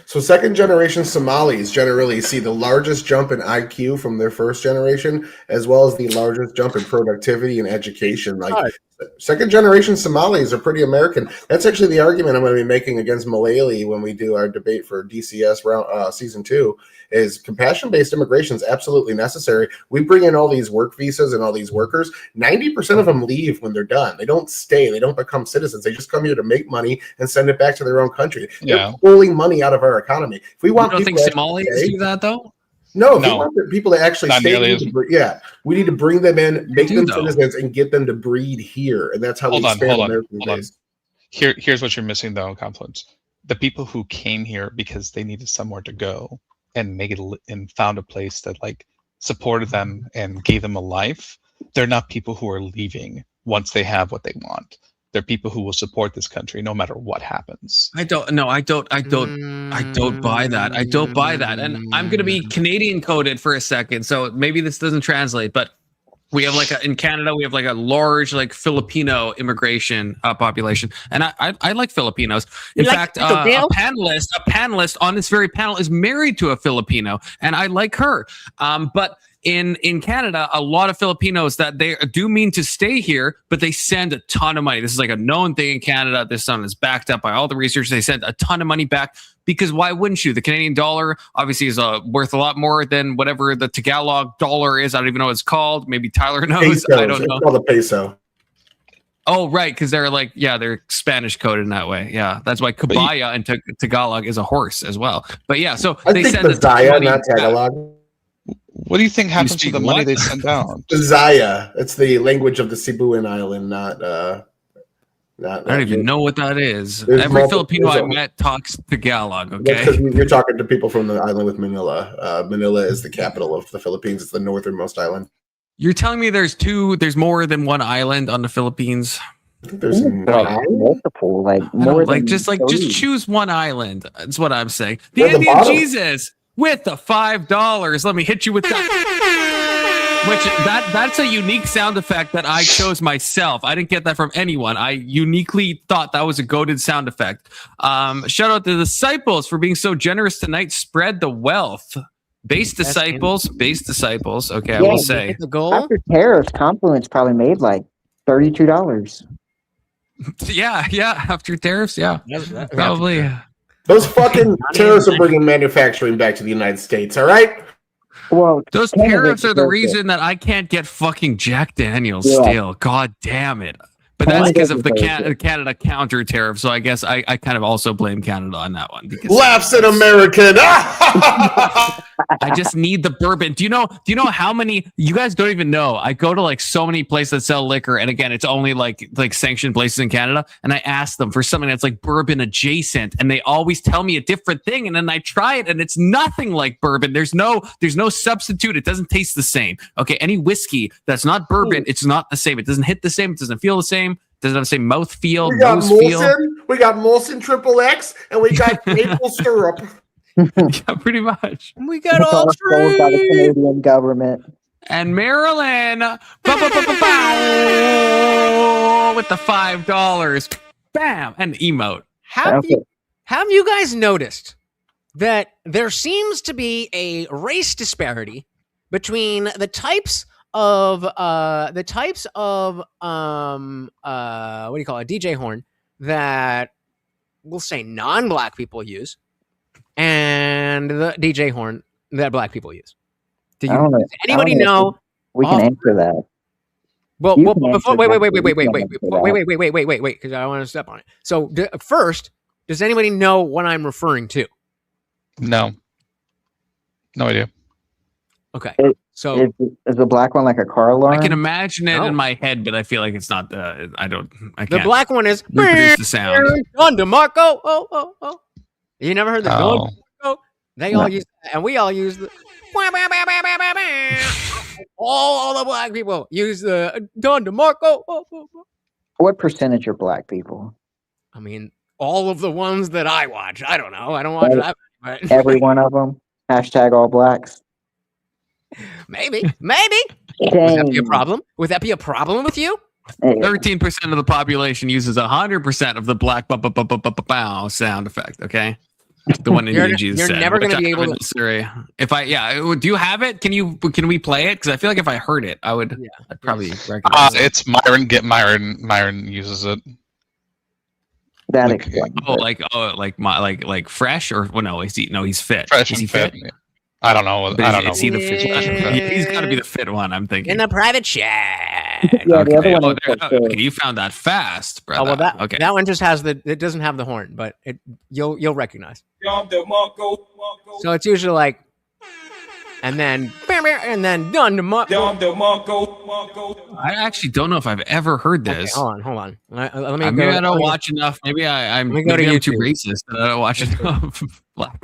So second generation Somalis generally see the largest jump in IQ from their first generation, as well as the largest jump in productivity and education. Like second generation Somalis are pretty American. That's actually the argument I'm going to be making against Mullally when we do our debate for DCS round season 2. Is compassion-based immigration is absolutely necessary. We bring in all these work visas and all these workers. 90% of them leave when they're done. They don't stay. They don't become citizens. They just come here to make money and send it back to their own country. They're pulling money out of our economy. If we want you don't think people Somalis do that though? No, if we want the people to actually Not stay, nearly we need to bring them in, make do, them though. citizens, and get them to breed here. And that's how we expand American base. Here's what you're missing though, Confluence. The people who came here because they needed somewhere to go and make it and found a place that like supported them and gave them a life. They're not people who are leaving once they have what they want. They're people who will support this country no matter what happens. I don't buy that. I don't buy that. And I'm going to be Canadian coded for a second. So maybe this doesn't translate, but we have in Canada, we have like a large Filipino immigration population. And I like Filipinos. In fact, a panelist on this very panel is married to a Filipino, and I like her. But in Canada, a lot of Filipinos that they do mean to stay here, but they send a ton of money. This is like a known thing in Canada. This one is backed up by all the research. They send a ton of money back because why wouldn't you? The Canadian dollar obviously is worth a lot more than whatever the Tagalog dollar is. I don't even know what it's called. Maybe Tyler knows. Peso. I don't know. It's called a peso. Oh, right, because they're they're Spanish coded in that way. Yeah, that's why Kabaya and Tagalog is a horse as well. But yeah, so they send a ton of money not Tagalog. back. What do you think happens to the money they send out? Zaya. It's the language of the Cebuan island, not. I don't even know what that is. There's Every multiple- Filipino I there's a- met talks Tagalog. That's Okay. 'cause you're talking to people from the island with Manila. Manila is the capital of the Philippines. It's the northernmost island. You're telling me there's more than one island on the Philippines? I think there's multiple, just choose one island. That's what I'm saying. The There's a Indian bottom. Jesus with the $5. Let me hit you with that. Which that's a unique sound effect that I chose myself. I didn't get that from anyone. I uniquely thought that was a goated sound effect. Shout out to the disciples for being so generous tonight. Spread the wealth. Base disciples. Okay, I will say. The goal? After tariffs, Confluence probably made like $32. Yeah. After tariffs, yeah. Probably. Those fucking terrorists are bringing manufacturing back to the United States. All right. Well, those tariffs are the reason that I can't get fucking Jack Daniels still. God damn it. But that's because of the Canada counter tariff. So I guess I kind of also blame Canada on that one. Because Laughs in American. I just need the bourbon. Do you know how many? You guys don't even know. I go to so many places that sell liquor, and again, it's only like sanctioned places in Canada. And I ask them for something that's like bourbon adjacent, and they always tell me a different thing. And then I try it, and it's nothing like bourbon. There's no substitute. It doesn't taste the same. Okay, any whiskey that's not bourbon, it's not the same. It doesn't hit the same. It doesn't feel the same. Doesn't have the same mouth feel, We got nose feel. Molson. We got Molson Triple X, and we got maple syrup. Yeah, pretty much. We got all sold by the Canadian government. And Marilyn with the $5. Bam! And emote. Have you guys noticed that there seems to be a race disparity between the types of what do you call it, DJ horn that we'll say non-black people use and the DJ horn that black people use? Does anybody know? We can answer that. Well, You well can before, answer wait, that, because I want to step on it. So first, does anybody know what I'm referring to? No idea. Okay. So is the black one like a car alarm? I can imagine it in my head, but I feel like it's not. I can't. The black one is reproduce the sound. Don DeMarco. Oh. You never heard the Don DeMarco? They all use that, and we all use the. All the black people use the Don DeMarco. What percentage are black people? I mean, all of the ones that I watch. I don't know. I don't watch that. But Every one of them. Hashtag all blacks. Maybe. Would that be a problem? Would that be a problem with you? 13% of the population uses 100% of the black bow sound effect. Okay, the one in You're UG you're said, never which gonna I be able haven't to- necessarily- If I do you have it? Can we play it? Because I feel like if I heard it, I'd probably recognize it. It's Myron. Myron uses it. That like fresh or well, no? He's fit. Fresh Is he and fit. fit? I don't know. But I don't know. Is he the fit? He's got to be the fit one. I'm thinking. In the private chat. Yeah, the other one is for sure. Okay, you found that fast, brother. Oh well, that okay. that one just has it doesn't have the horn, but you'll recognize. So it's usually like, and then Don DeMarco. I actually don't know if I've ever heard this. Okay, hold on. Let me Maybe go. I don't watch enough. Maybe I'm Let me go to too YouTube. racist and I don't watch enough.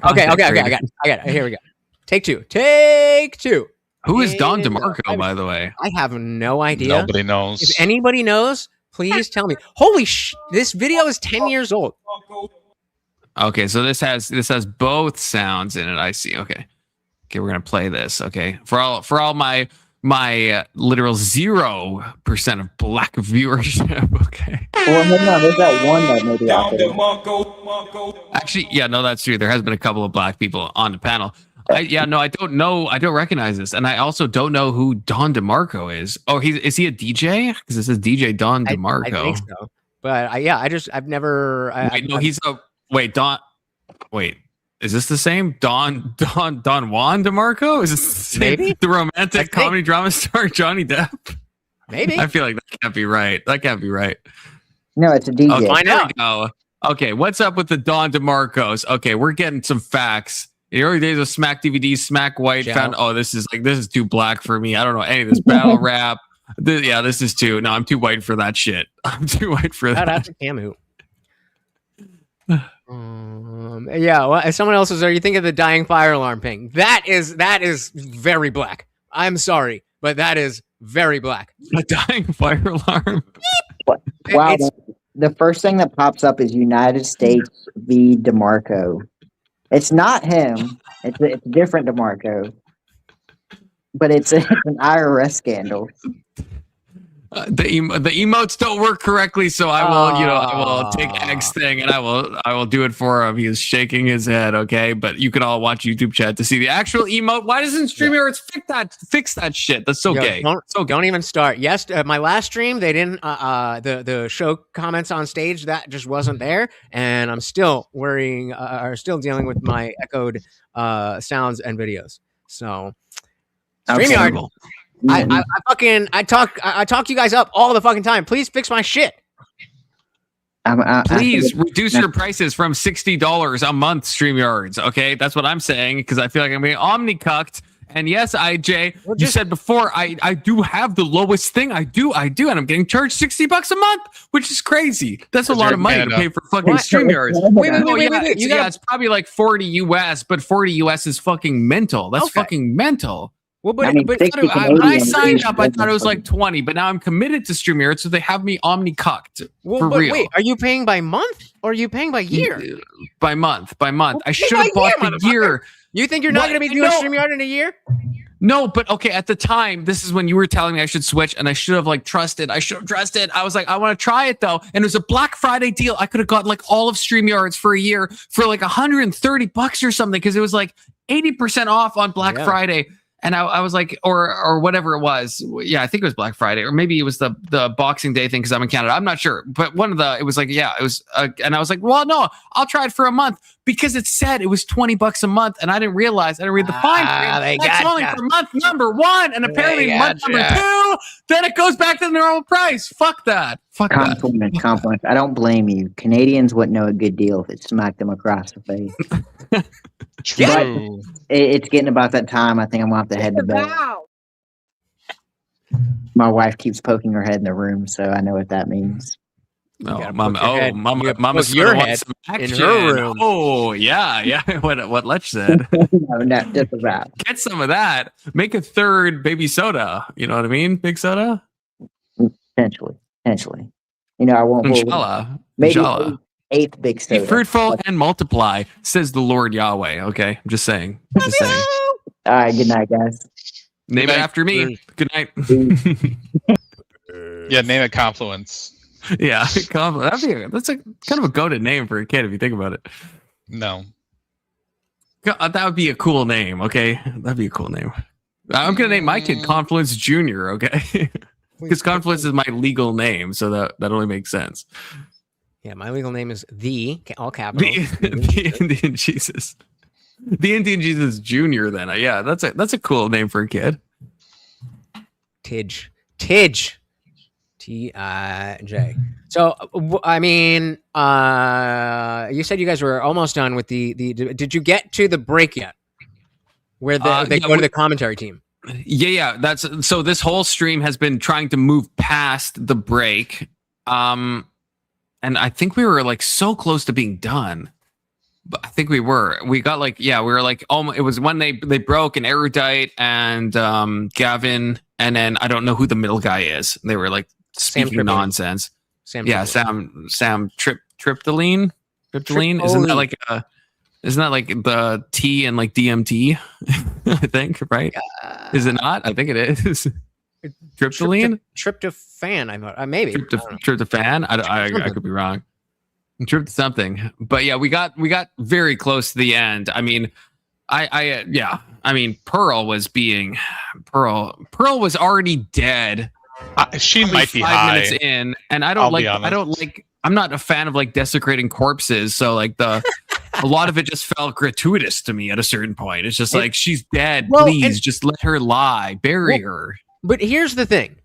Okay, I got it. Here we go. Take two. Who is Don DeMarco, by the way? I have no idea. Nobody knows. If anybody knows, please tell me. Holy this video is 10 years old. Okay, so this has both sounds in it. I see. Okay, we're gonna play this. Okay, for all my literal 0% of black viewership. Okay. Well, no, there's that one that maybe out there. Actually, yeah, no, that's true. There has been a couple of black people on the panel. I don't know. I don't recognize this, and I also don't know who Don DeMarco is. Oh, is he a DJ? Because it says DJ Don DeMarco. I think so. But I've never. Don. Wait, is this the same Don Juan DeMarco? Is this the same? Maybe The romantic comedy drama star Johnny Depp? Maybe. I feel like that can't be right. No, it's a DJ. Okay, there we go. Okay, what's up with the Don DeMarcos? Okay, we're getting some facts. In the early days of Smack DVD, Smack White found, this is too black for me. I don't know any of this battle rap. This is too. No, I'm too white for that shit. I'm too white for that. That's a Camu. Well, as someone else are you thinking of the dying fire alarm ping? That is very black. I'm sorry, but that is very black. A dying fire alarm. Wow, the first thing that pops up is United States v. DeMarco. It's not him. It's a different DeMarco, but it's an IRS scandal. The emotes don't work correctly, so I will take Ag's thing and I will do it for him. He is shaking his head, okay? But you can all watch YouTube chat to see the actual emote. Why doesn't StreamYard fix that shit? That's so gay. Don't even start. Yes, my last stream they didn't. The show comments on stage that just wasn't there, and I'm still still dealing with my echoed sounds and videos. So StreamYard. I talk you guys up all the fucking time. Please fix my shit. Please reduce your prices from $60 a month, StreamYards. Okay, that's what I'm saying because I feel like I'm being omni-cucked. And yes, IJ, you said before I do have the lowest thing. I do, and I'm getting charged $60 a month, which is crazy. That's a lot of money to pay for fucking StreamYards. Wait, it's probably like 40 US, but 40 US is fucking mental. That's fucking mental. Well, but when I signed up, I thought it was like 20, but now I'm committed to StreamYard, so they have me omni-cucked for real. Wait, are you paying by month or are you paying by year? By month. I should have bought the year. You think you're not going to be doing StreamYard in a year? No, but okay, at the time, this is when you were telling me I should switch, and I should have trusted. I should have trusted. I was like, I want to try it though, and it was a Black Friday deal. I could have gotten all of StreamYards for a year for $130 or something because it was 80% off on Black Friday. And I was like, or whatever it was. Yeah, I think it was Black Friday, or maybe it was the Boxing Day thing because I'm in Canada. I'm not sure. But and I was like, well, no, I'll try it for a month because it said it was $20 a month. And I didn't realize, I didn't read the fine print. That's only for month number 1. And apparently month number 2, then it goes back to the normal price. Fuck that. Compliment. I don't blame you. Canadians wouldn't know a good deal if it smacked them across the face. True. It's getting about that time. I think I'm going to have to head to bed. My wife keeps poking her head in the room, so I know what that means. Oh, Mama's your head in her room. Oh, yeah. What Lech said. No, just about. Get some of that. Make a third baby soda. You know what I mean? Big soda. Potentially. I won't. Inshallah. Maybe Inshallah. 8th big soda. Be fruitful and multiply, says the Lord Yahweh. Okay, I'm just saying. All right. Good night, guys. Name it after me. Good night. Yeah, name it Confluence. Yeah, that's a kind of a goated name for a kid if you think about it. No. That would be a cool name, okay? That'd be a cool name. I'm gonna name my kid Confluence Junior, okay? Because Confluence is my legal name, so that only makes sense. Yeah, my legal name is all capitals. The Indian Jesus. The Indian Jesus Junior. Then, yeah, that's a cool name for a kid. Tidge. T-I-J. So, I mean, you said you guys were almost done with the did you get to the break yet? Where they go to the commentary team? Yeah. So this whole stream has been trying to move past the break. And I think we were like so close to being done. But I think we were like, almost, it was when they broke an Erudite and Gavin, and then I don't know who the middle guy is. They were like speaking nonsense. Sam Triptyline. Isn't that like the T and like DMT? I think, right? Is it not? I think it is. Triptyline? Tryptophan, I thought. Maybe. Tryptophan? I could be wrong. Trypt something. But yeah, we got very close to the end. I mean, Pearl was already dead. She might be 5 high. minutes in, and I'm not a fan of like desecrating corpses, so like a lot of it just felt gratuitous to me at a certain point. It's just like, she's dead. Please just let her lie. Bury her. But here's the thing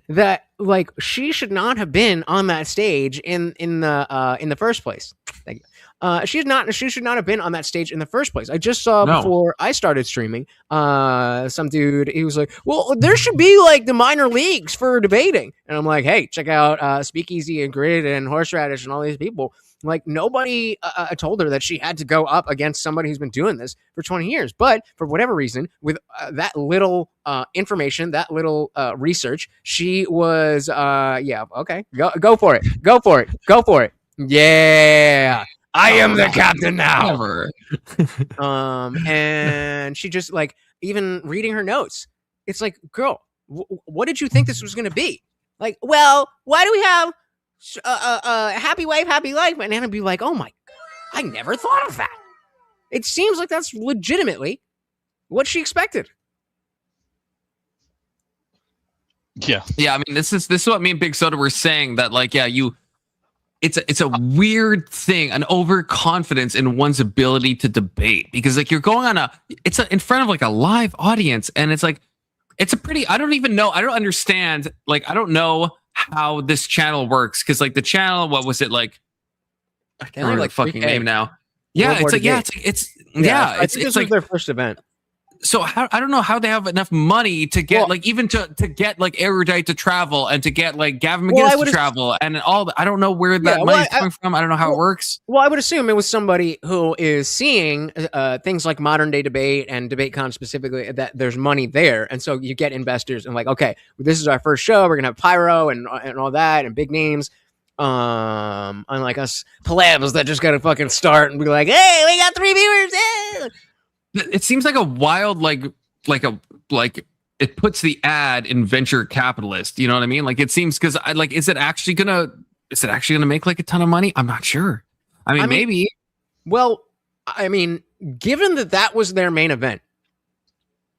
that like she should not have been on that stage in the first place. Thank you. She should not have been on that stage in the first place. I just saw before I started streaming, some dude, he was like, well, there should be like the minor leagues for debating. And I'm like, hey, check out Speakeasy and Grid and Horseradish and all these people. Like, nobody told her that she had to go up against somebody who's been doing this for 20 years. But for whatever reason, with that little information, that little research, she was, okay, go for it. Yeah. I am the captain now. And she just like, even reading her notes, it's like, girl, what did you think this was going to be? Like, well, why do we have happy wife, happy life? And Anna be like, oh my, I never thought of that. It seems like that's legitimately what she expected. Yeah. I mean, this is what me and Big Soda were saying, that like, it's a weird thing, an overconfidence in one's ability to debate, because like you're going on in front of like a live audience, and it's like, it's a pretty, I don't understand, like, I don't know how this channel works, because like the channel, what was it like? I can't remember the fucking name now. Yeah, it's this was their first event. So I don't know how they have enough money to get to get like Erudite to travel, and to get like Gavin McGinnis to travel, and all. I don't know where that money's coming from. I don't know how it works. Well, I would assume it was somebody who is seeing things like modern day debate and DebateCon specifically, that there's money there, and so you get investors and like, okay, this is our first show. We're gonna have pyro and all that and big names. Unlike us plebs that just gotta fucking start and be like, hey, we got 3 viewers. Hey! It seems like a wild, it puts the ad in venture capitalist. You know what I mean? Like, it seems, because is it actually gonna make like a ton of money? I'm not sure. I mean, maybe. Well, I mean, given that was their main event,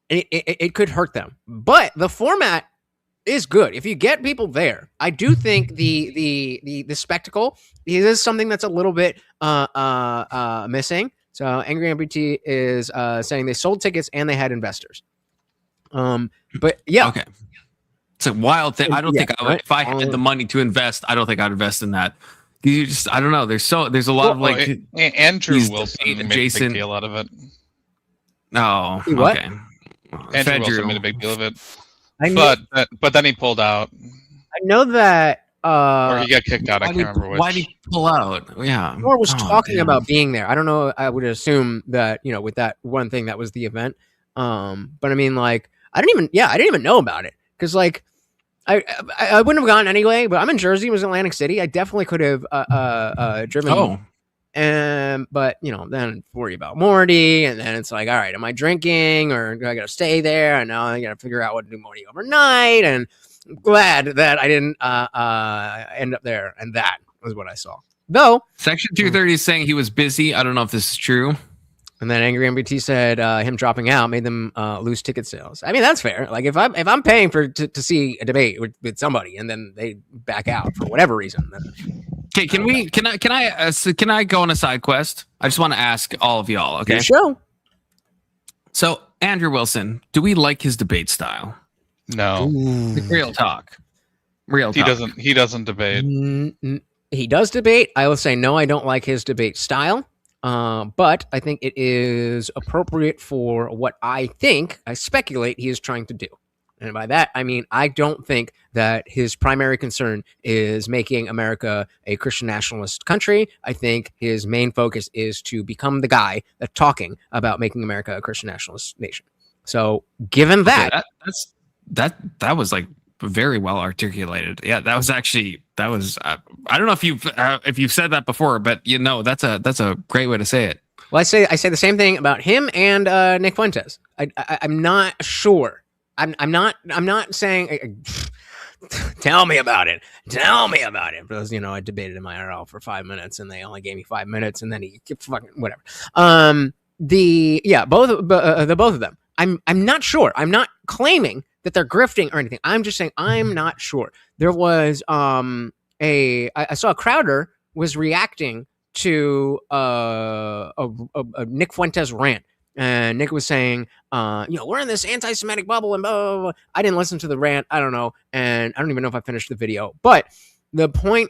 it could hurt them. But the format is good. If you get people there, I do think the spectacle is something that's a little bit missing. So Angry Amputee is saying they sold tickets and they had investors. But yeah, okay, it's a wild thing. I don't think I would, if I had the money to invest. I don't think I'd invest in that. You just, I don't know. There's a lot of like Andrew Wilson made a big deal out of it. Oh, what? Okay. Andrew Wilson made a big deal of it, but then he pulled out. I know that. Or he got kicked out. I can't remember which. Why did he pull out? Yeah. Nor was talking about being there. I don't know. I would assume that, with that one thing, that was the event. But I mean, like, I didn't even know about it. Cause like, I wouldn't have gone anyway, but I'm in Jersey. It was Atlantic City. I definitely could have driven But then worry about Morty, and then it's like, all right, am I drinking or do I gotta stay there? And now I gotta figure out what to do Morty overnight. And I'm glad that I didn't end up there. And that was what I saw. Though Section 230 is saying he was busy. I don't know if this is true. And then Angry MBT said him dropping out made them lose ticket sales. I mean, that's fair. Like if I'm paying to see a debate with somebody and then they back out for whatever reason. Okay, can I go on a side quest? I just want to ask all of y'all. Okay, show. So Andrew Wilson, do we like his debate style? No. Real talk. He doesn't debate. He does debate. I will say no. I don't like his debate style. But I think it is appropriate for what I speculate he is trying to do. And by that, I mean, I don't think that his primary concern is making America a Christian nationalist country. I think his main focus is to become the guy that's talking about making America a Christian nationalist nation. So given that, that was like very well articulated. Yeah, that was I don't know if you've said that before, but that's a great way to say it. Well, I say the same thing about him and Nick Fuentes. I'm not sure. I'm not saying tell me about it. Because I debated in my IRL for 5 minutes and they only gave me 5 minutes and then he fucking whatever. Both of them. I'm not sure. I'm not claiming that they're grifting or anything. I'm just saying I'm not sure. There was I saw Crowder was reacting to a Nick Fuentes rant. And Nick was saying, we're in this anti-Semitic bubble and blah, blah, blah. I didn't listen to the rant. I don't know. And I don't even know if I finished the video. But the point,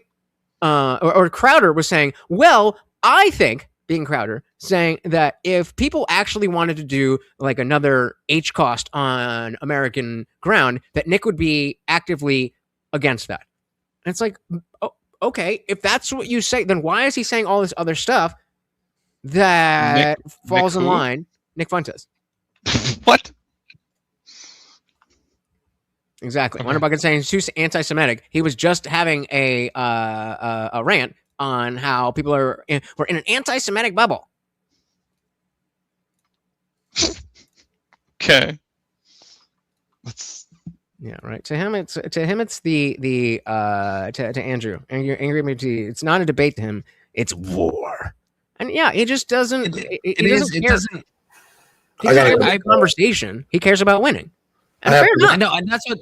or Crowder was saying, well, I think, being Crowder, saying that if people actually wanted to do like another HCOST on American ground, that Nick would be actively against that. And it's like, okay, if that's what you say, then why is he saying all this other stuff that falls in line? Nick Fuentes. What? Exactly. Wonder Bucket saying he's too anti-Semitic. He was just having a rant on how people we're in an anti-Semitic bubble. Okay. Yeah, right. To him, it's the to Andrew. Angry MT. It's not a debate to him. It's war. And yeah, he just doesn't. He doesn't care. He cares about conversation. He cares about winning. And fair enough. I know, and that's what.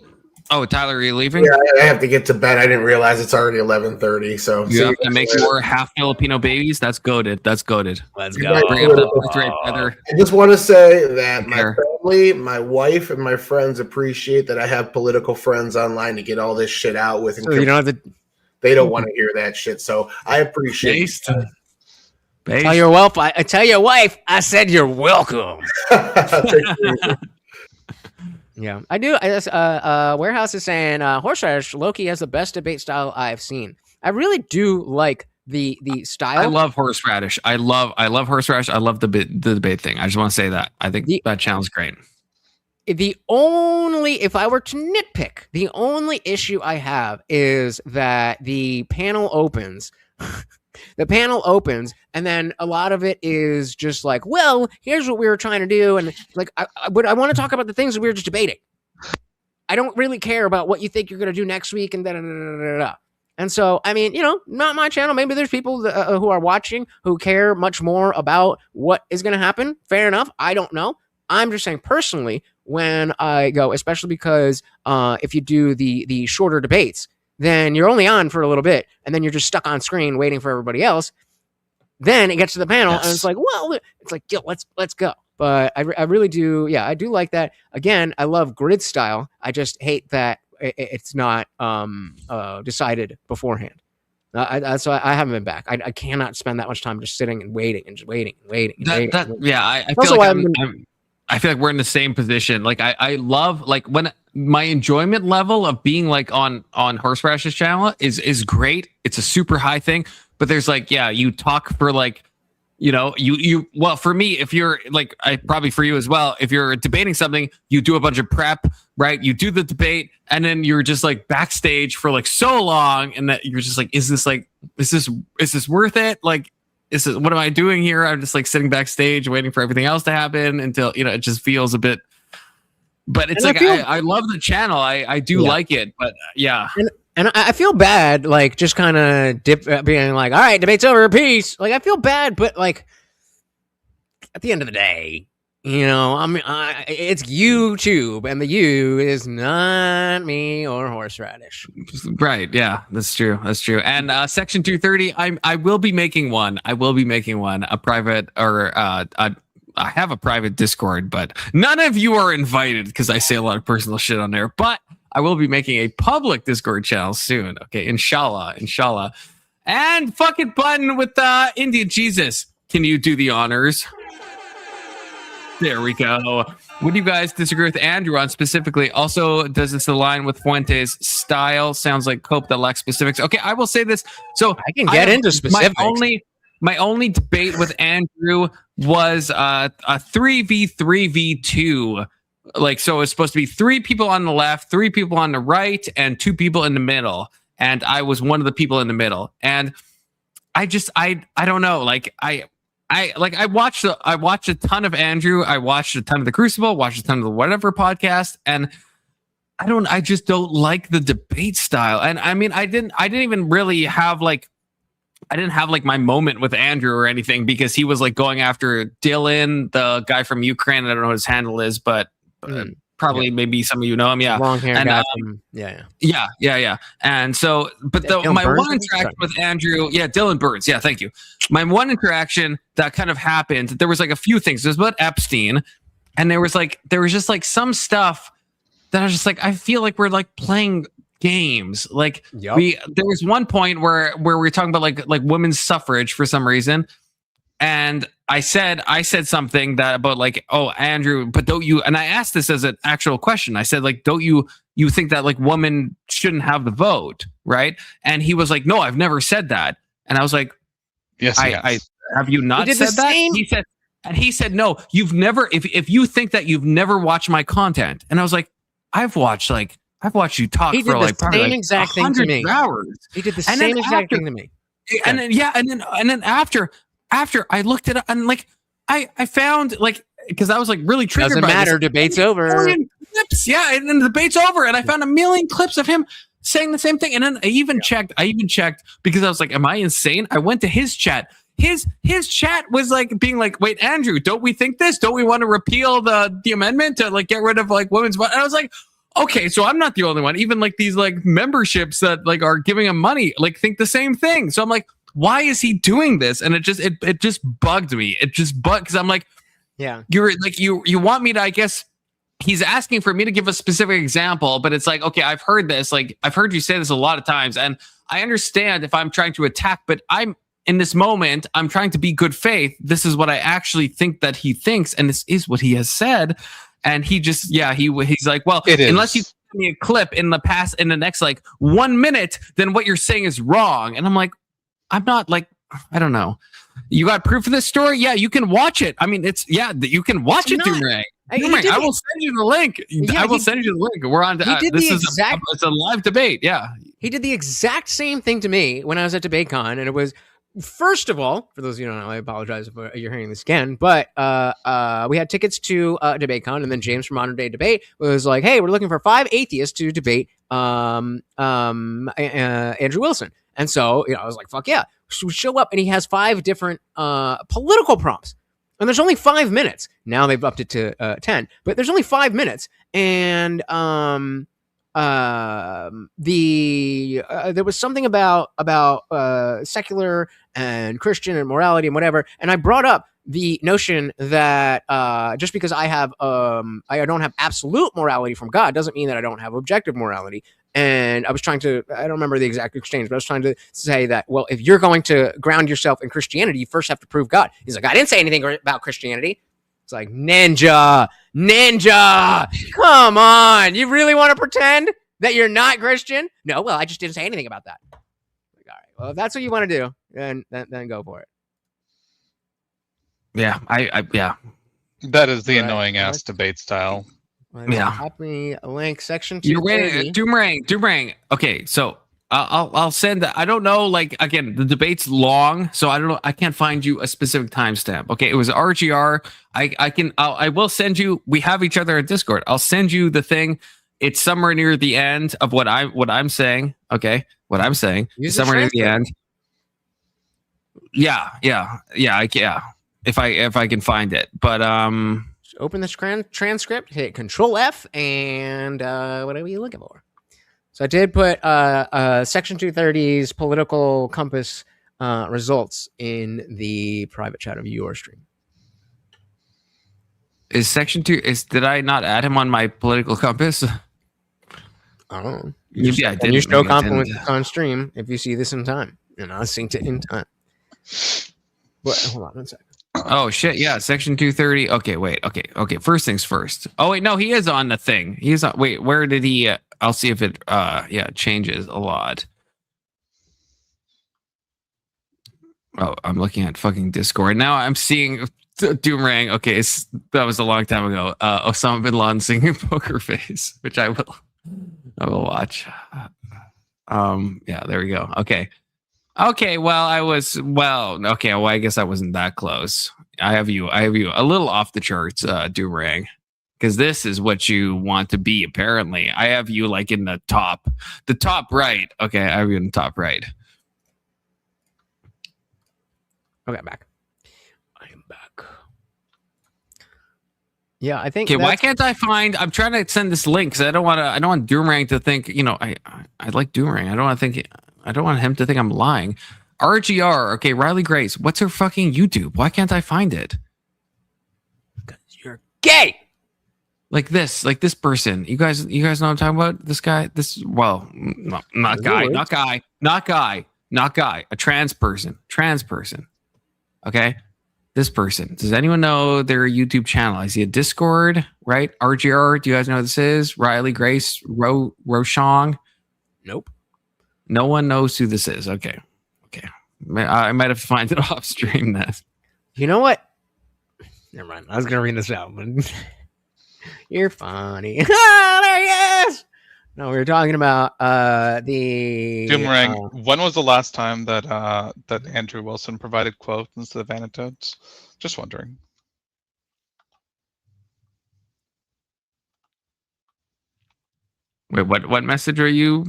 Oh, Tyler, are you leaving? Yeah, I have to get to bed. I didn't realize it's already 11:30. So you have to make more half Filipino babies. That's goated. Let's go. Bring up the birthright feather. I just want to say that my family, my wife, and my friends appreciate that I have political friends online to get all this shit out with. So you don't have to. They don't want to hear that shit. So I appreciate it. Tell your wife, I said you're welcome. Yeah, I do. Warehouse is saying horseradish Loki has the best debate style I've seen. I really do like the style. I love horseradish. I love horseradish. I love the debate thing. I just want to say that. I think that channel's great. If I were to nitpick, the only issue I have is that the panel opens. The panel opens, and then a lot of it is just like, well, here's what we were trying to do. And like, I want to talk about the things that we were just debating. I don't really care about what you think you're going to do next week. And da-da-da-da-da-da. And so, I mean, not my channel. Maybe there's people who are watching who care much more about what is going to happen. Fair enough. I don't know. I'm just saying personally, when I go, especially because if you do the shorter debates, then you're only on for a little bit, and then you're just stuck on screen waiting for everybody else. Then it gets to the panel, and it's like, well, it's like, yo, let's go. But I really do, yeah, I do like that. Again, I love grid style. I just hate that it's not decided beforehand. That's why I haven't been back. I cannot spend that much time just sitting and waiting and just waiting. Yeah, I feel like I feel like we're in the same position. Like I love like when my enjoyment level of being like on Horseradish's channel is great. It's a super high thing, but there's like, yeah, you talk for like, you well, for me, if you're like, probably for you as well, if you're debating something, you do a bunch of prep, right? You do the debate, and then you're just like backstage for like so long, and that you're just like, is this worth it? Like, what am I doing here? I'm just like sitting backstage waiting for everything else to happen until, it just feels a bit, but it's And like, I love the channel. I do like it, but yeah. And I feel bad, like, just kind of being like, all right, debate's over, peace. Like, I feel bad, but like, at the end of the day, it's YouTube, and the you is not me or horseradish. Right. Yeah, that's true. That's true. And Section 230, I will be making one. A private, or I have a private Discord, but none of you are invited because I say a lot of personal shit on there. But I will be making a public Discord channel soon. Okay, inshallah. And fucking button with Indian Jesus. Can you do the honors? There we go. Would you guys disagree with Andrew on specifically? Also, does this align with Fuentes' style? Sounds like cope that lacks specifics. Okay, I will say this. So I can get into specifics. My only debate with Andrew was a 3v3v2. Like, so it's supposed to be 3 people on the left, 3 people on the right, and 2 people in the middle. And I was one of the people in the middle. And I don't know. Like, I watched a ton of Andrew. I watched a ton of the Crucible, watched a ton of the whatever podcast, and I just don't like the debate style. And I mean, I didn't even really have like my moment with Andrew or anything, because he was like going after Dylan, the guy from Ukraine. I don't know what his handle is, but probably maybe some of you know him. Yeah. Long hair and, guy from, yeah. And so, but my one interaction with Andrew, Dylan Burns. Yeah, thank you. My one interaction that kind of happened, there was like a few things. There's about Epstein, and there was just like some stuff that I was just like, I feel like we're like playing games. Like there was one point where we were talking about like women's suffrage for some reason. And I said something that about like, oh, Andrew, but don't you, and I asked this as an actual question. I said, like, don't you think that like women shouldn't have the vote, right? And he was like, no, I've never said that. And I was like, yes, I have you not said that? He said, no, you've never, if you think that, you've never watched my content. And I was like, I've watched you talk for like probably like exact thing to me. Hours. He did the same exact thing to me. And then after I looked it up, and like I found, like, because I was like really triggered. Doesn't matter. Debate's over. Clips, and then the debate's over, and I found a million clips of him saying the same thing. And then I even checked because I was like, am I insane? I went to his chat. His chat was like being like, wait, Andrew, don't we think this? Don't we want to repeal the amendment to like get rid of like women's vote? And I was like, okay, so I'm not the only one. Even like these like memberships that like are giving him money like think the same thing. So I'm like, why is he doing this? And it just bugged me. It just bugged, because I'm like, you're like, you want me to, I guess he's asking for me to give a specific example, but it's like, okay, I've heard this, like I've heard you say this a lot of times, and I understand if I'm trying to attack, but I'm in this moment, I'm trying to be good faith. This is what I actually think that he thinks, and this is what he has said. And he just, he's like, well, unless you send me a clip in the next like 1 minute, then what you're saying is wrong. And I'm like, I'm not like, I don't know. You got proof of this story? Yeah, you can watch it. I mean, you can watch it, Doomerang. I will send you the link. I will send you the link. We're on. It's a live debate. Yeah. He did the exact same thing to me when I was at DebateCon, and it was, first of all, for those of you who don't know, I apologize if you're hearing this again, but we had tickets to DebateCon, and then James from Modern Day Debate was like, hey, we're looking for 5 atheists to debate Andrew Wilson. And so, I was like, fuck yeah. So we show up, and he has 5 different political prompts. And there's only 5 minutes. Now they've upped it to 10. But there's only 5 minutes. And there was something about secular and Christian and morality and whatever. And I brought up the notion that just because I don't have absolute morality from God doesn't mean that I don't have objective morality. And I was trying to, I don't remember the exact exchange, but I was trying to say that, well, if you're going to ground yourself in Christianity, you first have to prove God. He's like, I didn't say anything about Christianity. It's like, ninja, come on. You really want to pretend that you're not Christian? No, well, I just didn't say anything about that. Like, all right, well, if that's what you want to do, then go for it. Yeah, yeah. That is the annoying ass debate style. Pop me a link, section 2. You're waiting, Doomerang. Okay, so I'll send that. I don't know. Like, again, the debate's long, so I don't know. I can't find you a specific timestamp. Okay, it was RGR. I will send you. We have each other at Discord. I'll send you the thing. It's somewhere near the end of what I'm saying. Okay, what I'm saying. Somewhere near the end. Yeah. If I can find it, but Just open the transcript, hit Control F, and whatever you're looking for. So I did put Section 230's political compass results in the private chat of your stream. Is Section 2? Did I not add him on my political compass? I don't know. Maybe I didn't. You show Confluence on stream if you see this in time, and I synced it in time. But hold on one second. Oh shit! Yeah, Section 230. Okay, wait. Okay. First things first. Oh wait, no, he is on the thing. He's on. Wait, where did he? I'll see if it. Changes a lot. Oh, I'm looking at fucking Discord now. I'm seeing Doomerang. Okay, that was a long time ago. Osama bin Laden singing "Poker Face," which I will watch. Yeah, there we go. Okay, well, I guess I wasn't that close. I have you a little off the charts, Doomerang, because this is what you want to be, apparently. I have you like in the top right. Okay, I have you in the top right. Okay, back. I am back. Yeah, I think. Okay, why can't I find? I'm trying to send this link because I don't want Doomerang to think. I like Doomerang. I don't want him to think I'm lying. RGR. Okay, Riley Grace. What's her fucking YouTube? Why can't I find it? Because you're gay. Like this person. You guys know what I'm talking about? This guy. Not guy. A trans person. Okay. This person. Does anyone know their YouTube channel? I see a Discord, right? RGR. Do you guys know who this is? Riley Grace Roshong. Nope. No one knows who this is. Okay. I might have to find it off stream then. You know what? Never mind. I was gonna read this out, but you're funny. There he is. No, we were talking about the Doomerang. When was the last time that that Andrew Wilson provided quotes instead of anecdotes? Just wondering. Wait, what message are you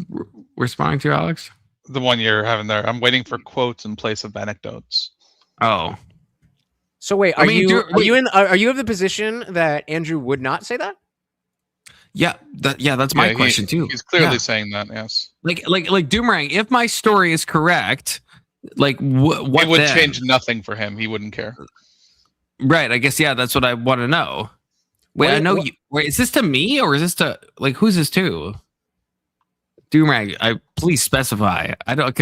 responding to, Alex? The one you're having there. I'm waiting for quotes in place of anecdotes. Oh. So wait, are you of the position that Andrew would not say that? Yeah, that's my question too. He's clearly saying that, yes. Like Doomerang, if my story is correct, like what it would then? change nothing for him. He wouldn't care. Right, I guess that's what I want to know. Wait, wait, is this to me or is this to who's this to? Doomerang, please specify. I don't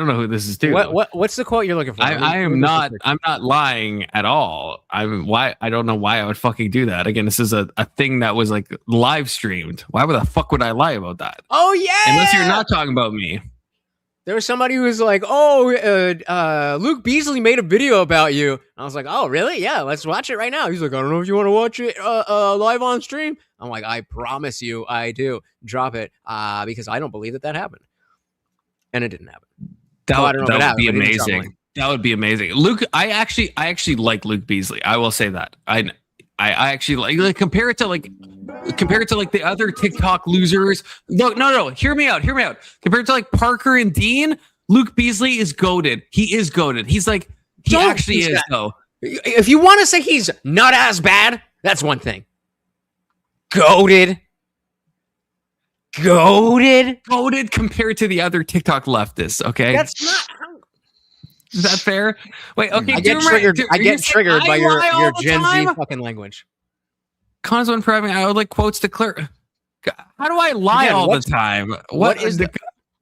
know who this is to. What's the quote you're looking for? I'm not lying at all. I don't know why I would fucking do that. Again, this is a thing that was like live streamed. Why the fuck would I lie about that? Oh yeah. Unless you're not talking about me. There was somebody who was like, Luke Beasley made a video about you. I was like, oh, really? Yeah, let's watch it right now. He's like, I don't know if you want to watch it live on stream. I'm like, I promise you I do. Drop it because I don't believe that happened. And it didn't happen. That would be amazing. That would be amazing. Luke, I actually like Luke Beasley. I will say that. I actually like compare it to the other TikTok losers. Look, no, hear me out. Compared to like Parker and Dean, Luke Beasley is goated. He is goated. He's like he actually is though. If you want to say he's not as bad, that's one thing. Goated compared to the other TikTok leftists. Okay, that's not. Is that fair? Wait, okay. I get triggered by your Gen Z fucking language. Constantly proving I would like quotes to clear. How do I lie all the time? What is the?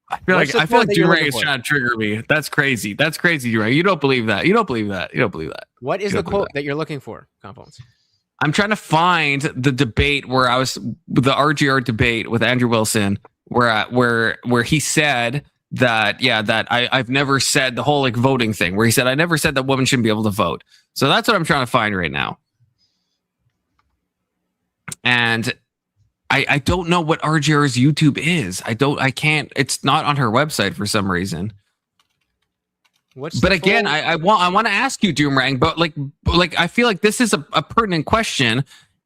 I feel like Doomerang is trying to trigger me. That's crazy. Doomerang. You don't believe that. What is the quote that you're looking for, Confluence? I'm trying to find the debate the RGR debate with Andrew Wilson, where he said that I've never said the whole like voting thing, where he said I never said that women shouldn't be able to vote. So that's what I'm trying to find right now. And I don't know what RGR's YouTube is. I can't. It's not on her website for some reason. But again, I want to ask you, Doomerang, but like I feel like this is a pertinent question.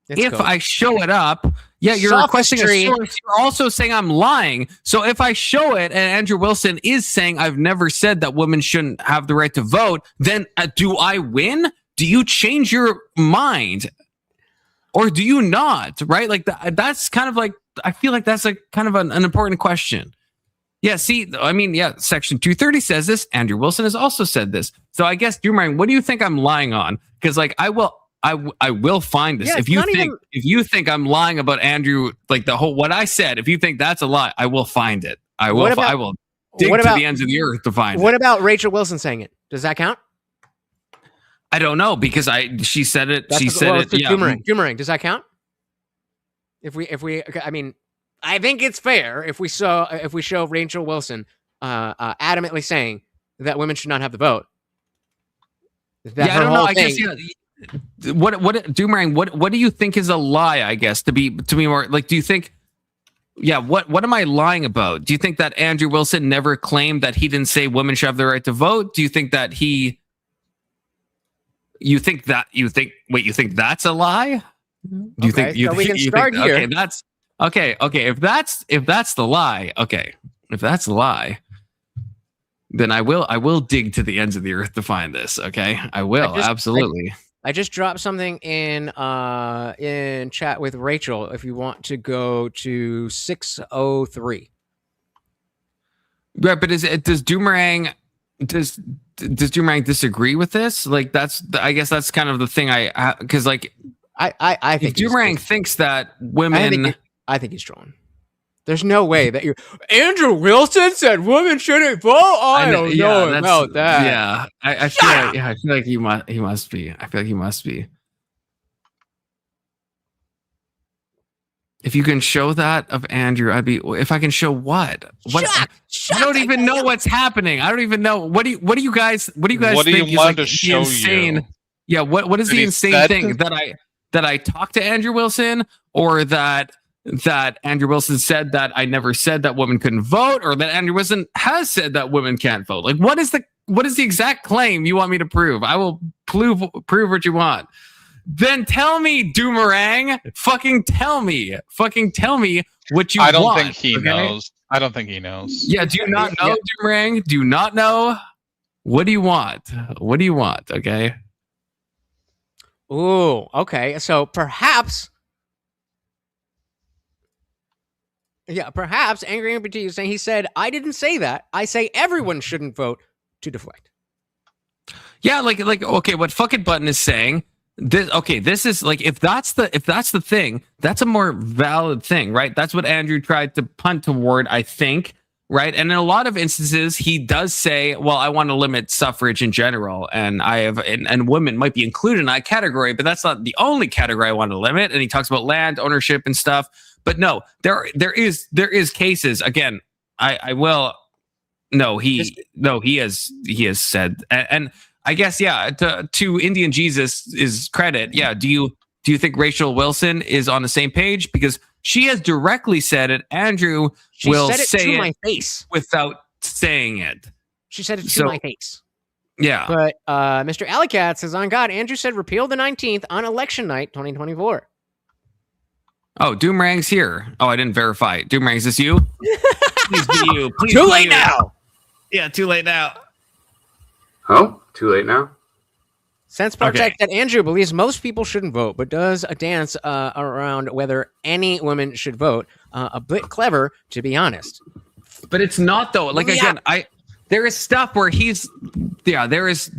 If I show it up, yeah, you're requesting a source. You're also saying I'm lying. So if I show it and Andrew Wilson is saying I've never said that women shouldn't have the right to vote, then do I win? Do you change your mind? Or do you not? Right? Like that's kind of like, I feel like that's a kind of an important question. Yeah, see, I mean, yeah, Section 230 says this. Andrew Wilson has also said this. So I guess, Doomerang, what do you think I'm lying on? Because like I will find this. Yeah, if you think I'm lying about Andrew, like the whole what I said, if you think that's a lie, I will find it. I will dig to the ends of the earth to find it. What about Rachel Wilson saying it? Does that count? I don't know because she said it. That's she said it. Yeah. Doomerang, does that count? If we, I mean, I think it's fair if we show Rachel Wilson adamantly saying that women should not have the vote. Yeah, I don't know. I guess what Doomerang, what do you think is a lie? I guess to be more like, do you think? Yeah, what am I lying about? Do you think that Andrew Wilson never claimed that he didn't say women should have the right to vote? Do you think that you think that's a lie? Do you think we can start here? Okay, that's okay. If that's the lie, okay. If that's the lie, then I will dig to the ends of the earth to find this. Okay, I will absolutely. I just dropped something in chat with Rachel. If you want to go to 603. Right, but does Doomerang disagree with this? Like I guess that's kind of the thing. Because like I think if Doomerang thinks that women, I think he's trolling. There's no way that Andrew Wilson said women shouldn't vote. I don't know about that. Yeah, I feel like he must be. I feel like he must be. If you can show that of Andrew, if I can show what? I don't even know what's happening. I don't even know. What do you guys think is like the insane? Yeah, what is the insane thing that I talked to Andrew Wilson, or that Andrew Wilson said that I never said that women couldn't vote, or that Andrew Wilson has said that women can't vote? Like what is the exact claim you want me to prove? I will prove what you want. Then tell me, Doomerang. Fucking tell me what you want. I don't think he knows. I don't think he knows. Yeah, do you not know, Doomerang? Do you not know? What do you want? What do you want? Okay. Ooh, okay. So perhaps Angry Amputee is saying he said, I didn't say that. I say everyone shouldn't vote to deflect. Yeah, like okay, what fucking Button is saying. This is like if that's the thing, that's a more valid thing, right? That's what Andrew tried to punt toward, I think, right? And in a lot of instances, he does say, "Well, I want to limit suffrage in general, and and women might be included in that category, but that's not the only category I want to limit." And he talks about land ownership and stuff. But no, there is cases. Again, I will. No, he has said and. I guess, yeah, to Indian Jesus' credit, yeah, do you think Rachel Wilson is on the same page? Because she has directly said it. Andrew will say to my face without saying it. She said it to my face. Yeah. But Mr. Alleycat says, on God, Andrew said repeal the 19th on election night 2024. Oh, Doomerang's here. Oh, I didn't verify it. Doomerang, is this you? Please be you. Please too late now. Yeah, too late now. Oh, too late now? Sense Project that Andrew believes most people shouldn't vote, but does a dance around whether any women should vote. A bit clever, to be honest. But it's not, though. Like, again, there is stuff where there is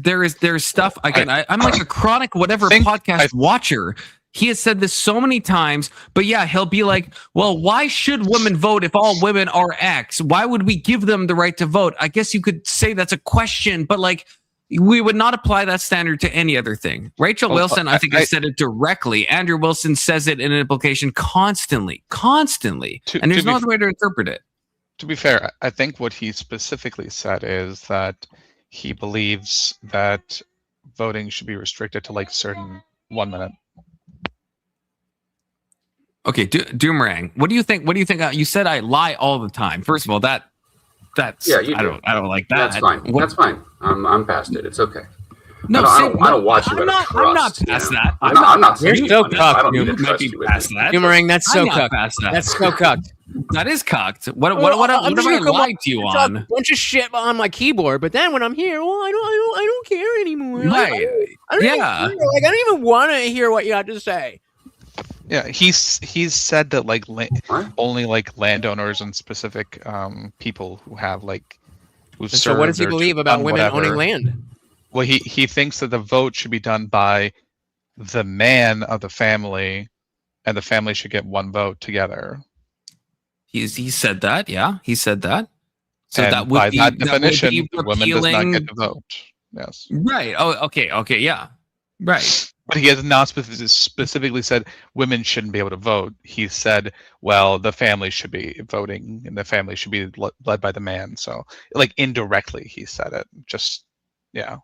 stuff. Again, I'm like a chronic whatever podcast watcher. He has said this so many times, but yeah, he'll be like, well, why should women vote if all women are X? Why would we give them the right to vote? I guess you could say that's a question, but like, we would not apply that standard to any other thing. Rachel Wilson, I think I said it directly. Andrew Wilson says it in an implication constantly. And there's no other way to interpret it. To be fair, I think what he specifically said is that he believes that voting should be restricted to like certain 1 minute. Okay, Doomerang. What do you think? What do you think? You said I lie all the time. First of all, that's Yeah, you do. I don't like that. That's fine. That's fine. I'm past it. It's okay. No, I don't watch you. I'm not past that. I'm not. You're so cucked. I don't need You to might trust be you with past it. that. Boomerang, that's so I'm not cucked. past that. That's so cucked. That is cocked. What I'm have just I gonna come lied up to you and talk on? a bunch of shit on my keyboard, but then when I'm here, well, I don't care anymore. Right. I don't Yeah. even care. Like I don't even want to hear what you have to say. Yeah, he's said that like only like landowners and specific people who have like who served. So what does he or believe about done women whatever. owning land? Well, he thinks that the vote should be done by the man of the family, and the family should get one vote together. He said that. Yeah, he said that. So And that would by be that definition, be the woman does not repealing- get to vote. Yes. Right. Oh, okay. Okay. Yeah. Right. But he has not specifically said women shouldn't be able to vote. He said, well, the family should be voting and the family should be led by the man. So, like, indirectly, he said it. Just, yeah.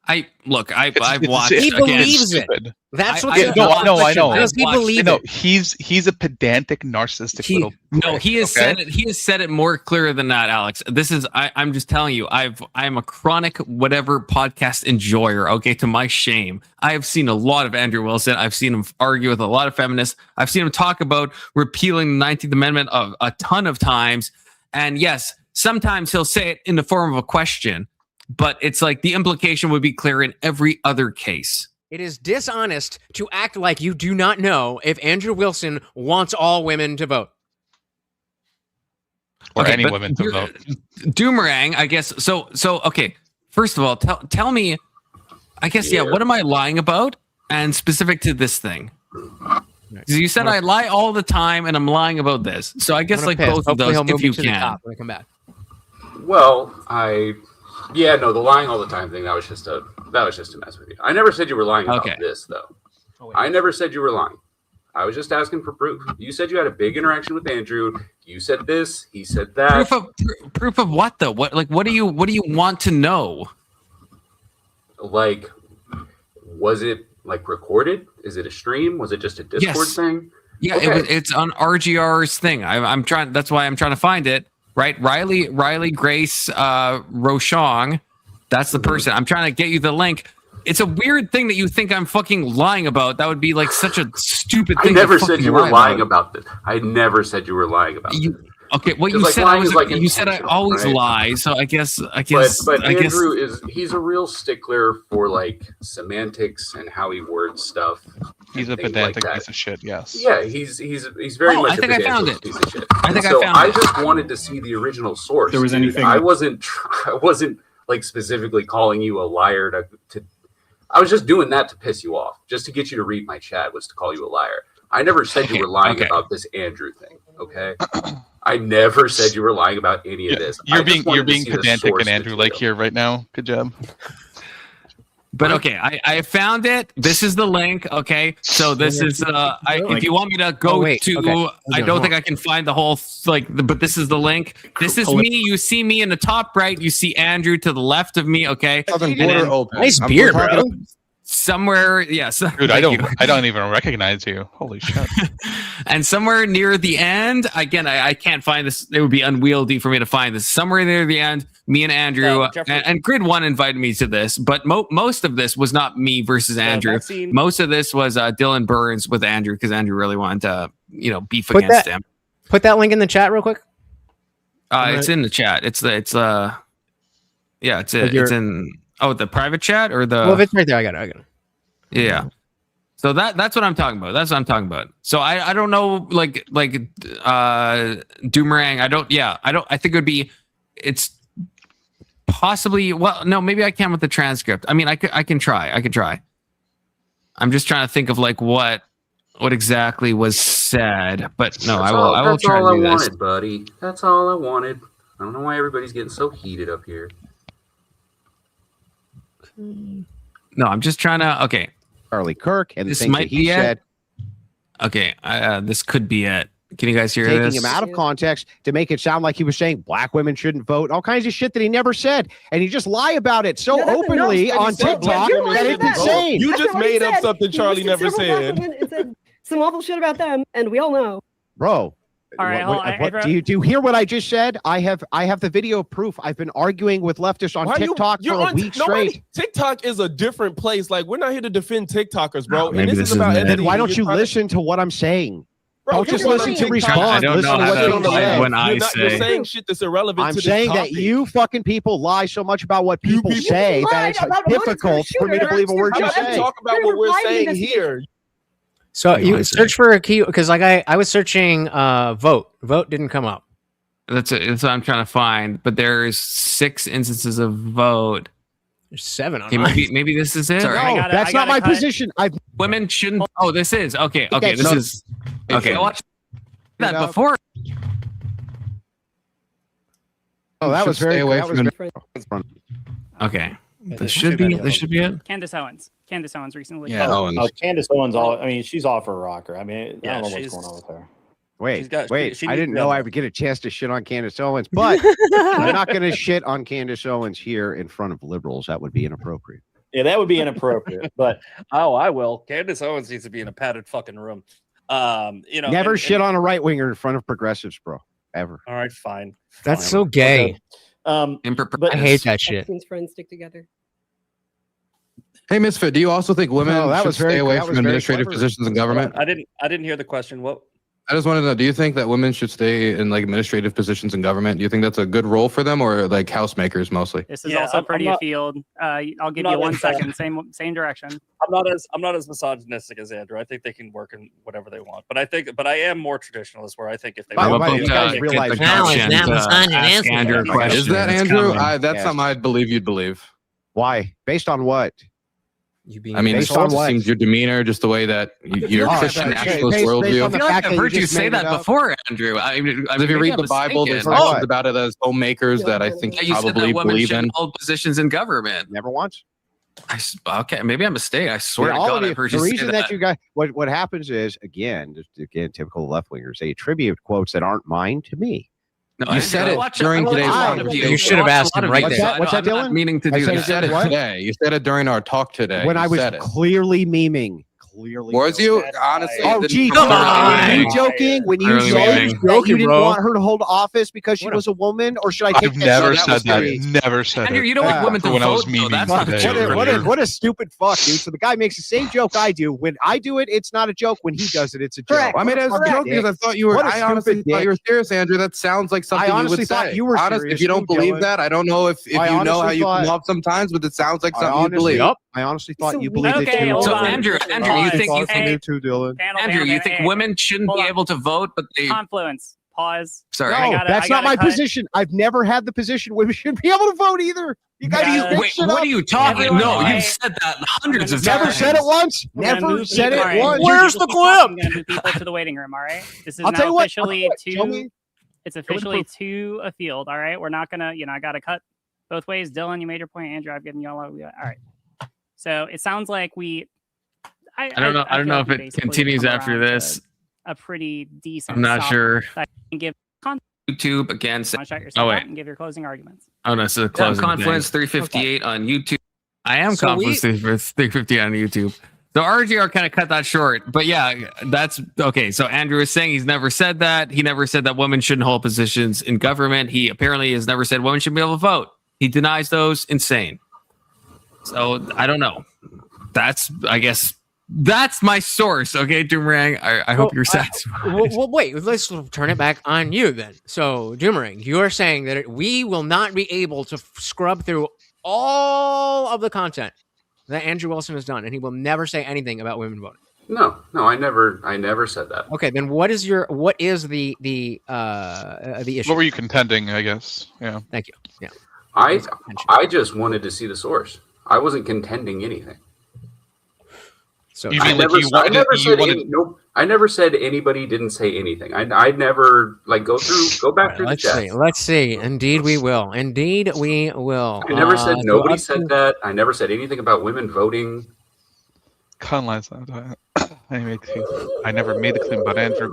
I've watched. He again, believes it. stupid. That's what. I know. Does he believe No, it? he's a pedantic, narcissistic little. No, he has okay? said it. He has said it more clear than that, Alex. This is. I'm just telling you. I'm a chronic whatever podcast enjoyer. Okay, to my shame, I have seen a lot of Andrew Wilson. I've seen him argue with a lot of feminists. I've seen him talk about repealing the 19th Amendment a ton of times. And yes, sometimes he'll say it in the form of a question, but it's like the implication would be clear in every other case. It is dishonest to act like you do not know if Andrew Wilson wants all women to vote. Or any but women to vote. Doomerang, I guess. So okay. First of all, tell me. I guess yeah. What am I lying about? And specific to this thing. You said I lie all the time, and I'm lying about this. So I guess like both of those, if you can. When I come back. Well, the lying all the time thing, that was just to mess with you. I never said you were lying about this, though. I never said you were lying. I was just asking for proof. You said you had a big interaction with Andrew. You said this. He said that. Proof of what though? What do you want to know? Like, was it like recorded? Is it a stream? Was it just a Discord thing? Yeah, it's on RGR's thing. I'm trying. That's why I'm trying to find it. Right, Riley Grace Rochong. That's the person. I'm trying to get you the link. It's a weird thing that you think I'm fucking lying about. That would be like such a stupid thing. I never said you were lying about this. I never said you were lying about this. Okay, well, you Like, said lying I was. is like You said I always right? lie. So I guess. But I guess. Andrew he's a real stickler for like semantics and how he words stuff. He's a pedantic piece of shit. Yes. Yeah, he's very much. I think I found it. Piece of shit. I think so I found I it. just wanted to see the original source. If there was dude. anything. I wasn't like specifically calling you a liar to. I was just doing that to piss you off, just to get you to read my chat. Was to call you a liar. I never said you were lying about this Andrew thing. Okay. I never said you were lying about any of this. You're being pedantic and Andrew like here right now. Good job. But okay, I found it. This is the link. Okay, so this is if you want me to go I don't think I can find the whole but this is the link. This is me. You see me in the top right. You see Andrew to the left of me. Okay, Southern border open. Nice beer, bro. Somewhere, yes. Dude, I don't even recognize you. Holy shit. And somewhere near the end, again, I can't find this. It would be unwieldy for me to find this. Somewhere near the end, me and Andrew and Grid One invited me to this, but most of this was not me versus Andrew. Most of this was Dylan Burns with Andrew because Andrew really wanted to, beef against him. Put that link in the chat real quick. It's in the chat. It's in. Oh, the private chat or the? Well, if it's right there, I got it. Yeah. So that's what I'm talking about. That's what I'm talking about. So I don't know, like Doomerang. I think it would be. It's possibly. Well, no, maybe I can with the transcript. I mean, I can try. I'm just trying to think of like what exactly was said, but no, I will try to do this. That's all I wanted, buddy. That's all I wanted. I don't know why everybody's getting so heated up here. No, I'm just trying to. Okay, Charlie Kirk and this the things might that he be said. it. Okay, this could be it. Can you guys hear Taking this? him out of context to make it sound like he was saying black women shouldn't vote, all kinds of shit that he never said, and he just lie about it so openly on TikTok that it's insane. You just made up something Charlie never said. some awful shit about them, and we all know. Bro. All right, Do you hear what I just said? I have the video proof. I've been arguing with leftists on TikTok for a week straight. TikTok is a different place. Like, we're not here to defend TikTokers, bro. Maybe and this is about it. Then why don't you listen to what I'm saying? Bro, Don't just listen to respond. I don't Listen know to how what to people apply say. when I You're say. saying shit that's irrelevant I'm to saying this that topic. you fucking people lie so much about what people say that it's difficult for me to believe a word you say. Talk about what we're saying here. So you search for a key because like I was searching vote. Vote didn't come up. That's what I'm trying to find. But there's 6 instances of vote. There's 7 on Okay, mine. maybe this is it. No, that's not my position. Women shouldn't. Oh, this is okay. Okay, this is okay. I watched that before. Oh, that was very. Okay, this should be it. Candace Owens. Candace Owens recently. Candace Owens. I mean, she's off her rocker. I mean, I Yeah, don't know what's she's- going on with her. Wait, she I needs didn't to know have- I would get a chance to shit on Candace Owens, but I'm not going to shit on Candace Owens here in front of liberals. That would be inappropriate. Yeah, that would be inappropriate. But I will. Candace Owens needs to be in a padded fucking room. You know, Never and- shit on a right winger in front of progressives, bro. Ever. All right, fine. That's so gay. But I hate that shit. Epstein's friends stick together. Hey, Misfit, do you also think women No, that should was very- stay away that from was very administrative clever. positions in government? I didn't hear the question. What? I just wanted to know, do you think that women should stay in like administrative positions in government? Do you think that's a good role for them or like housemakers mostly? This is also pretty afield. I'll give you 1 second. Same direction. I'm not as misogynistic as Andrew. I think they can work in whatever they want. But I am more traditionalist where I think if they By the want way, to- you guys realize Is that Andrew? That's Yes. something I believe you'd believe. Why? Based on what? I mean, based it on what? seems your demeanor, just the way that your Oh, Christian okay. nationalist Based worldview. on the I feel like fact I've that you heard you just say made that it up. before, Andrew. If you maybe read I'm the Bible, there's mistaken. verses about it as homemakers that I think Yeah, you you said probably that women believe in. shouldn't hold positions in government. Never once. Okay, maybe I'm mistaken. I swear to all God, of you, I've heard the you say reason that. that you guys, what happens is again, typical left wingers. They attribute quotes that aren't mine to me. No, You said it during today's conversation. You should have asked him right there. What's that, Dylan? Meaning to I do said You that. said it What? today. You said it during our talk today. When You I was said it. clearly memeing. Clearly. Was you? Honestly, it Oh, didn't gee, come come out. on. Were you joking when you Clearly said memeing. that you didn't bro. want her to hold office because she was a woman? Or should I take I've that? never was said that. serious? Never said Andrew, it. you don't want women to when I was vote, though. memeing That's not today true. earlier. What a stupid fuck, dude. So the guy makes the same joke I do. When I do it, it's not a joke. When he does it, it's a joke. I made it as a joke because I thought you were. What a I honestly stupid thought you were dick. serious, Andrew. That sounds like something you honestly would thought say. you were Honest, serious if you don't too, believe Dylan. that, I don't know if I you know how honestly you come thought- off sometimes, but it sounds like I something you believe. honestly thought you believed it Okay, too. hold So on. Andrew, Pause. you think Hey, too, Dylan? Andrew, you think women shouldn't Hold be on. able to vote, but they Confluence. Pause. sorry. No, that's not my position. I've never had the position women should be able to vote either. You guys Yeah. make Wait, shit what up. are you talking? Everyone, No, I- you've said that hundreds of Never times. said it once. We're gonna Never move said people- it all right, once. move Where's people the to talk. clip? I'm gonna move people to the waiting room. All right. This is I'll tell now you what. officially Show me. It's officially two afield. All right. We're not gonna. I got to cut both ways. Dylan, you made your point. Andrew, I've given you all. All right. So it sounds like we. I don't know. I don't feel know like if we it basically continues come after around to this. A pretty decent. I'm not stop sure. that I can give. YouTube again. Shut yourself Oh out wait. and give your closing arguments. Oh no, so the closing Confluence thing. 358 on YouTube. I am So Confluence 350 on YouTube. So RGR kind of cut that short, but yeah, that's okay. So Andrew is saying he's never said that. He never said that women shouldn't hold positions in government. He apparently has never said women should be able to vote. He denies those. Insane. So I don't know. I guess that's my source. Okay, Doomerang. I hope you're satisfied. Well, wait. Let's turn it back on you then. So, Doomerang, you are saying that we will not be able to scrub through all of the content that Andrew Wilson has done, and he will never say anything about women voting. No, I never said that. Okay, then what is the issue? What were you contending? I guess. Yeah. Thank you. Yeah. I just wanted to see the source. I wasn't contending anything. So You mean like you wanted- I never said anybody didn't say anything. I never go back through the chat. Let's see. Indeed, we will. Indeed, we will. I never said nobody said that. I never said anything about women voting. Conlines. I never made the claim about Andrew.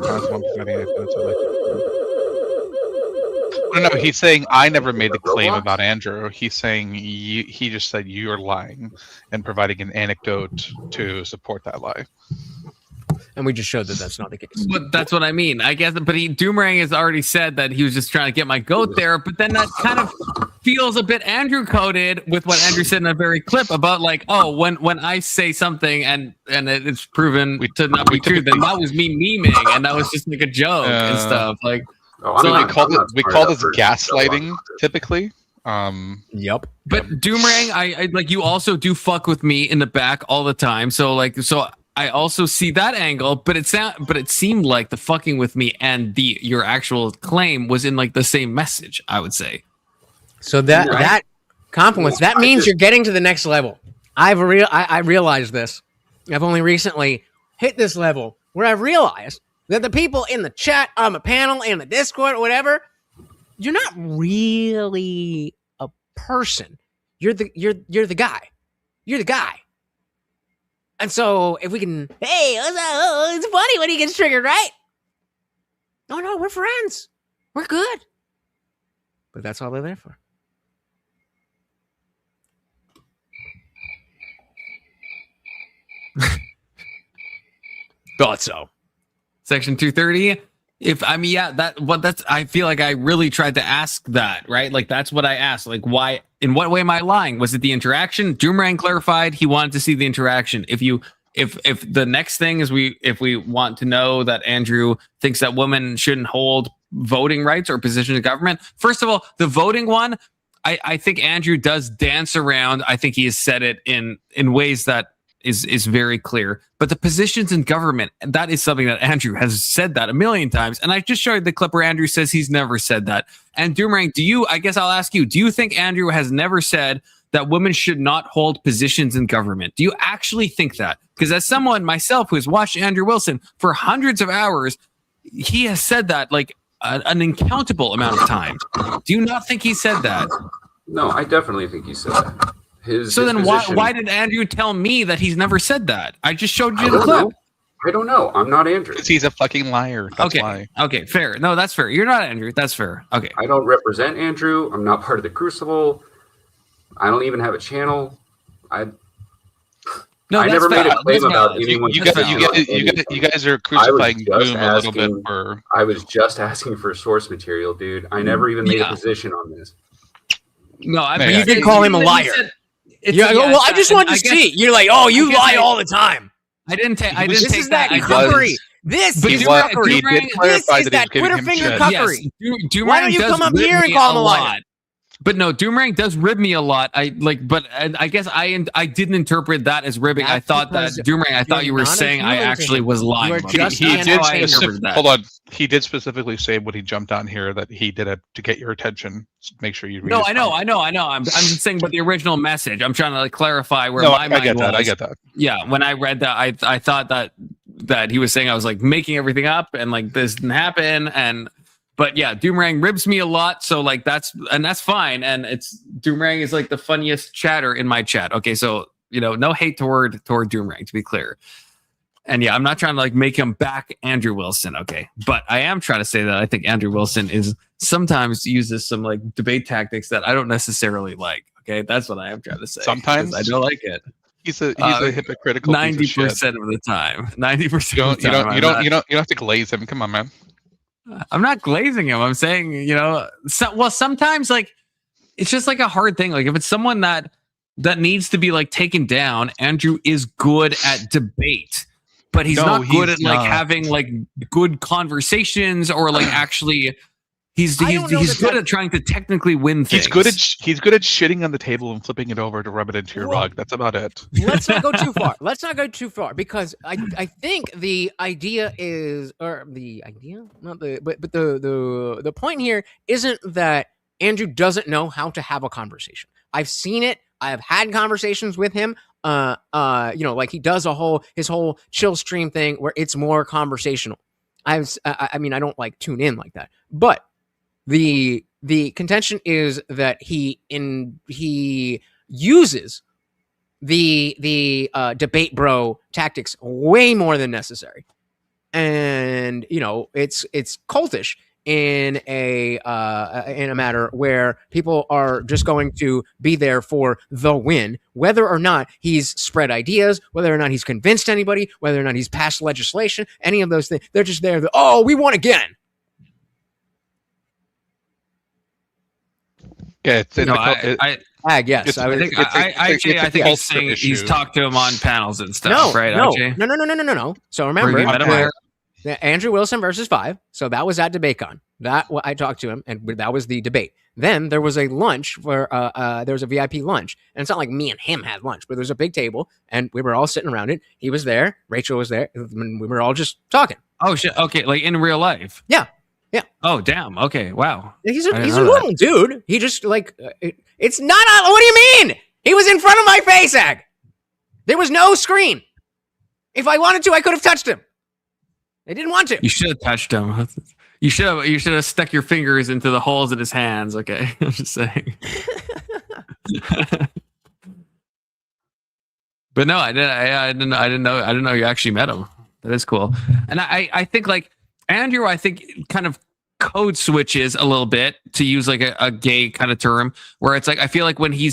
No, he's saying I never made the claim about Andrew. He's saying he just said you're lying and providing an anecdote to support that lie. and we just showed that that's not the case. But that's what I mean. I guess, but Doomerang has already said that he was just trying to get my goat there. But then that kind of feels a bit Andrew coded with what Andrew said in a very clip about like, oh, when I say something and it's proven to not be true, then that was me memeing and that was just like a joke and stuff. Like, we call this gaslighting typically. Yep. But Doomerang, I like you also do fuck with me in the back all the time. So I also see that angle, but it seemed like the fucking with me and your actual claim was in like the same message, I would say. So that Confluence, that means you're getting to the next level. I realized this. I've only recently hit this level where I've realized that the people in the chat, on the panel, in the Discord, or whatever, you're not really a person. You're the guy. You're the guy. And so if we can, hey, it's funny when he gets triggered, right? Oh no, we're friends. We're good. But that's all they're there for. Thought so. Section 230. I feel like I really tried to ask that, right? Like that's what I asked. Like why, in what way am I lying? Was it the interaction? Doomerang clarified he wanted to see the interaction. If the next thing is if we want to know that Andrew thinks that women shouldn't hold voting rights or positions in government, first of all, the voting one, I think Andrew does dance around. I think he has said it in ways that is very clear. But the positions in government, that is something that Andrew has said that a million times. And I just showed the clip where Andrew says he's never said that. And Doomerang, I guess I'll ask you, do you think Andrew has never said that women should not hold positions in government? Do you actually think that? Because as someone myself who has watched Andrew Wilson for hundreds of hours, he has said that like an uncountable amount of times. Do you not think he said that? No, I definitely think he said that. Then why did Andrew tell me that he's never said that? I just showed you the clip. I don't know. I'm not Andrew. Because he's a fucking liar. That's okay. why. Okay, fair. No, that's fair. You're not Andrew. That's fair. Okay. I don't represent Andrew. I'm not part of the Crucible. I don't even have a channel. I never made a claim about anyone. You guys are crucifying Doom a little bit for. I was just asking for source material, dude. I never even made a position on this. No, but you did call him a liar. Well, I just wanted to see. You're like, oh, you lie all the time. I didn't take. This is that cuckery. This is cuckery. This is that Twitter finger cuckery. Why don't you come up here and call him a liar? But no, Doomerang does rib me a lot. I guess I didn't interpret that as ribbing. I thought that Doomerang. I thought you were saying I actually was lying. Hold on. He did specifically say when he jumped on here that he did it to get your attention. Make sure you read. No, I know. I'm just saying, but the original message. I'm trying to like clarify where my mind was. I get that. Yeah, when I read that, I thought that he was saying I was like making everything up and like this didn't happen But yeah, Doomerang ribs me a lot, so like that's fine. And Doomerang is like the funniest chatter in my chat. Okay, so no hate toward Doomerang, to be clear. And yeah, I'm not trying to like make him back Andrew Wilson, okay? But I am trying to say that I think Andrew Wilson is sometimes uses some like debate tactics that I don't necessarily like. Okay, that's what I am trying to say. Sometimes I don't like it. He's a hypocritical 90% of the time. 90% of the time. You don't have to glaze him. Come on, man. I'm not glazing him. I'm saying, sometimes like it's just like a hard thing. Like if it's someone that needs to be like taken down, Andrew is good at debate, but he's not good at like having like good conversations or like actually he's good at trying to technically win things. He's good at shitting on the table and flipping it over to rub it into your rug. That's about it. Let's not go too far. Because I think the idea is, or the idea, not the, but the point here isn't that Andrew doesn't know how to have a conversation. I've seen it. I have had conversations with him. Like he does his whole chill stream thing where it's more conversational. I don't like tune in like that, but the contention is that he uses the debate bro tactics way more than necessary, and it's cultish in a matter where people are just going to be there for the win, whether or not he's spread ideas, whether or not he's convinced anybody, whether or not he's passed legislation, any of those things. They're just there. We won again. Yeah, I guess. I think he's saying he's talked to him on panels and stuff, right? No. So remember, Andrew Wilson versus 5. So that was at DebateCon. I talked to him, and that was the debate. Then there was a lunch where there was a VIP lunch, and it's not like me and him had lunch, but there was a big table, and we were all sitting around it. He was there, Rachel was there, and we were all just talking. Oh shit! Okay, like in real life. Yeah. Oh damn. Okay. Wow. He's a normal dude. He just it's not. What do you mean? He was in front of my face, Ag. There was no screen. If I wanted to, I could have touched him. I didn't want to. You should have touched him. You should have stuck your fingers into the holes in his hands. Okay, I'm just saying. But no, I didn't know you actually met him. That is cool. And I think like Andrew, I think kind of code switches a little bit, to use like a gay kind of term, where it's like I feel like when he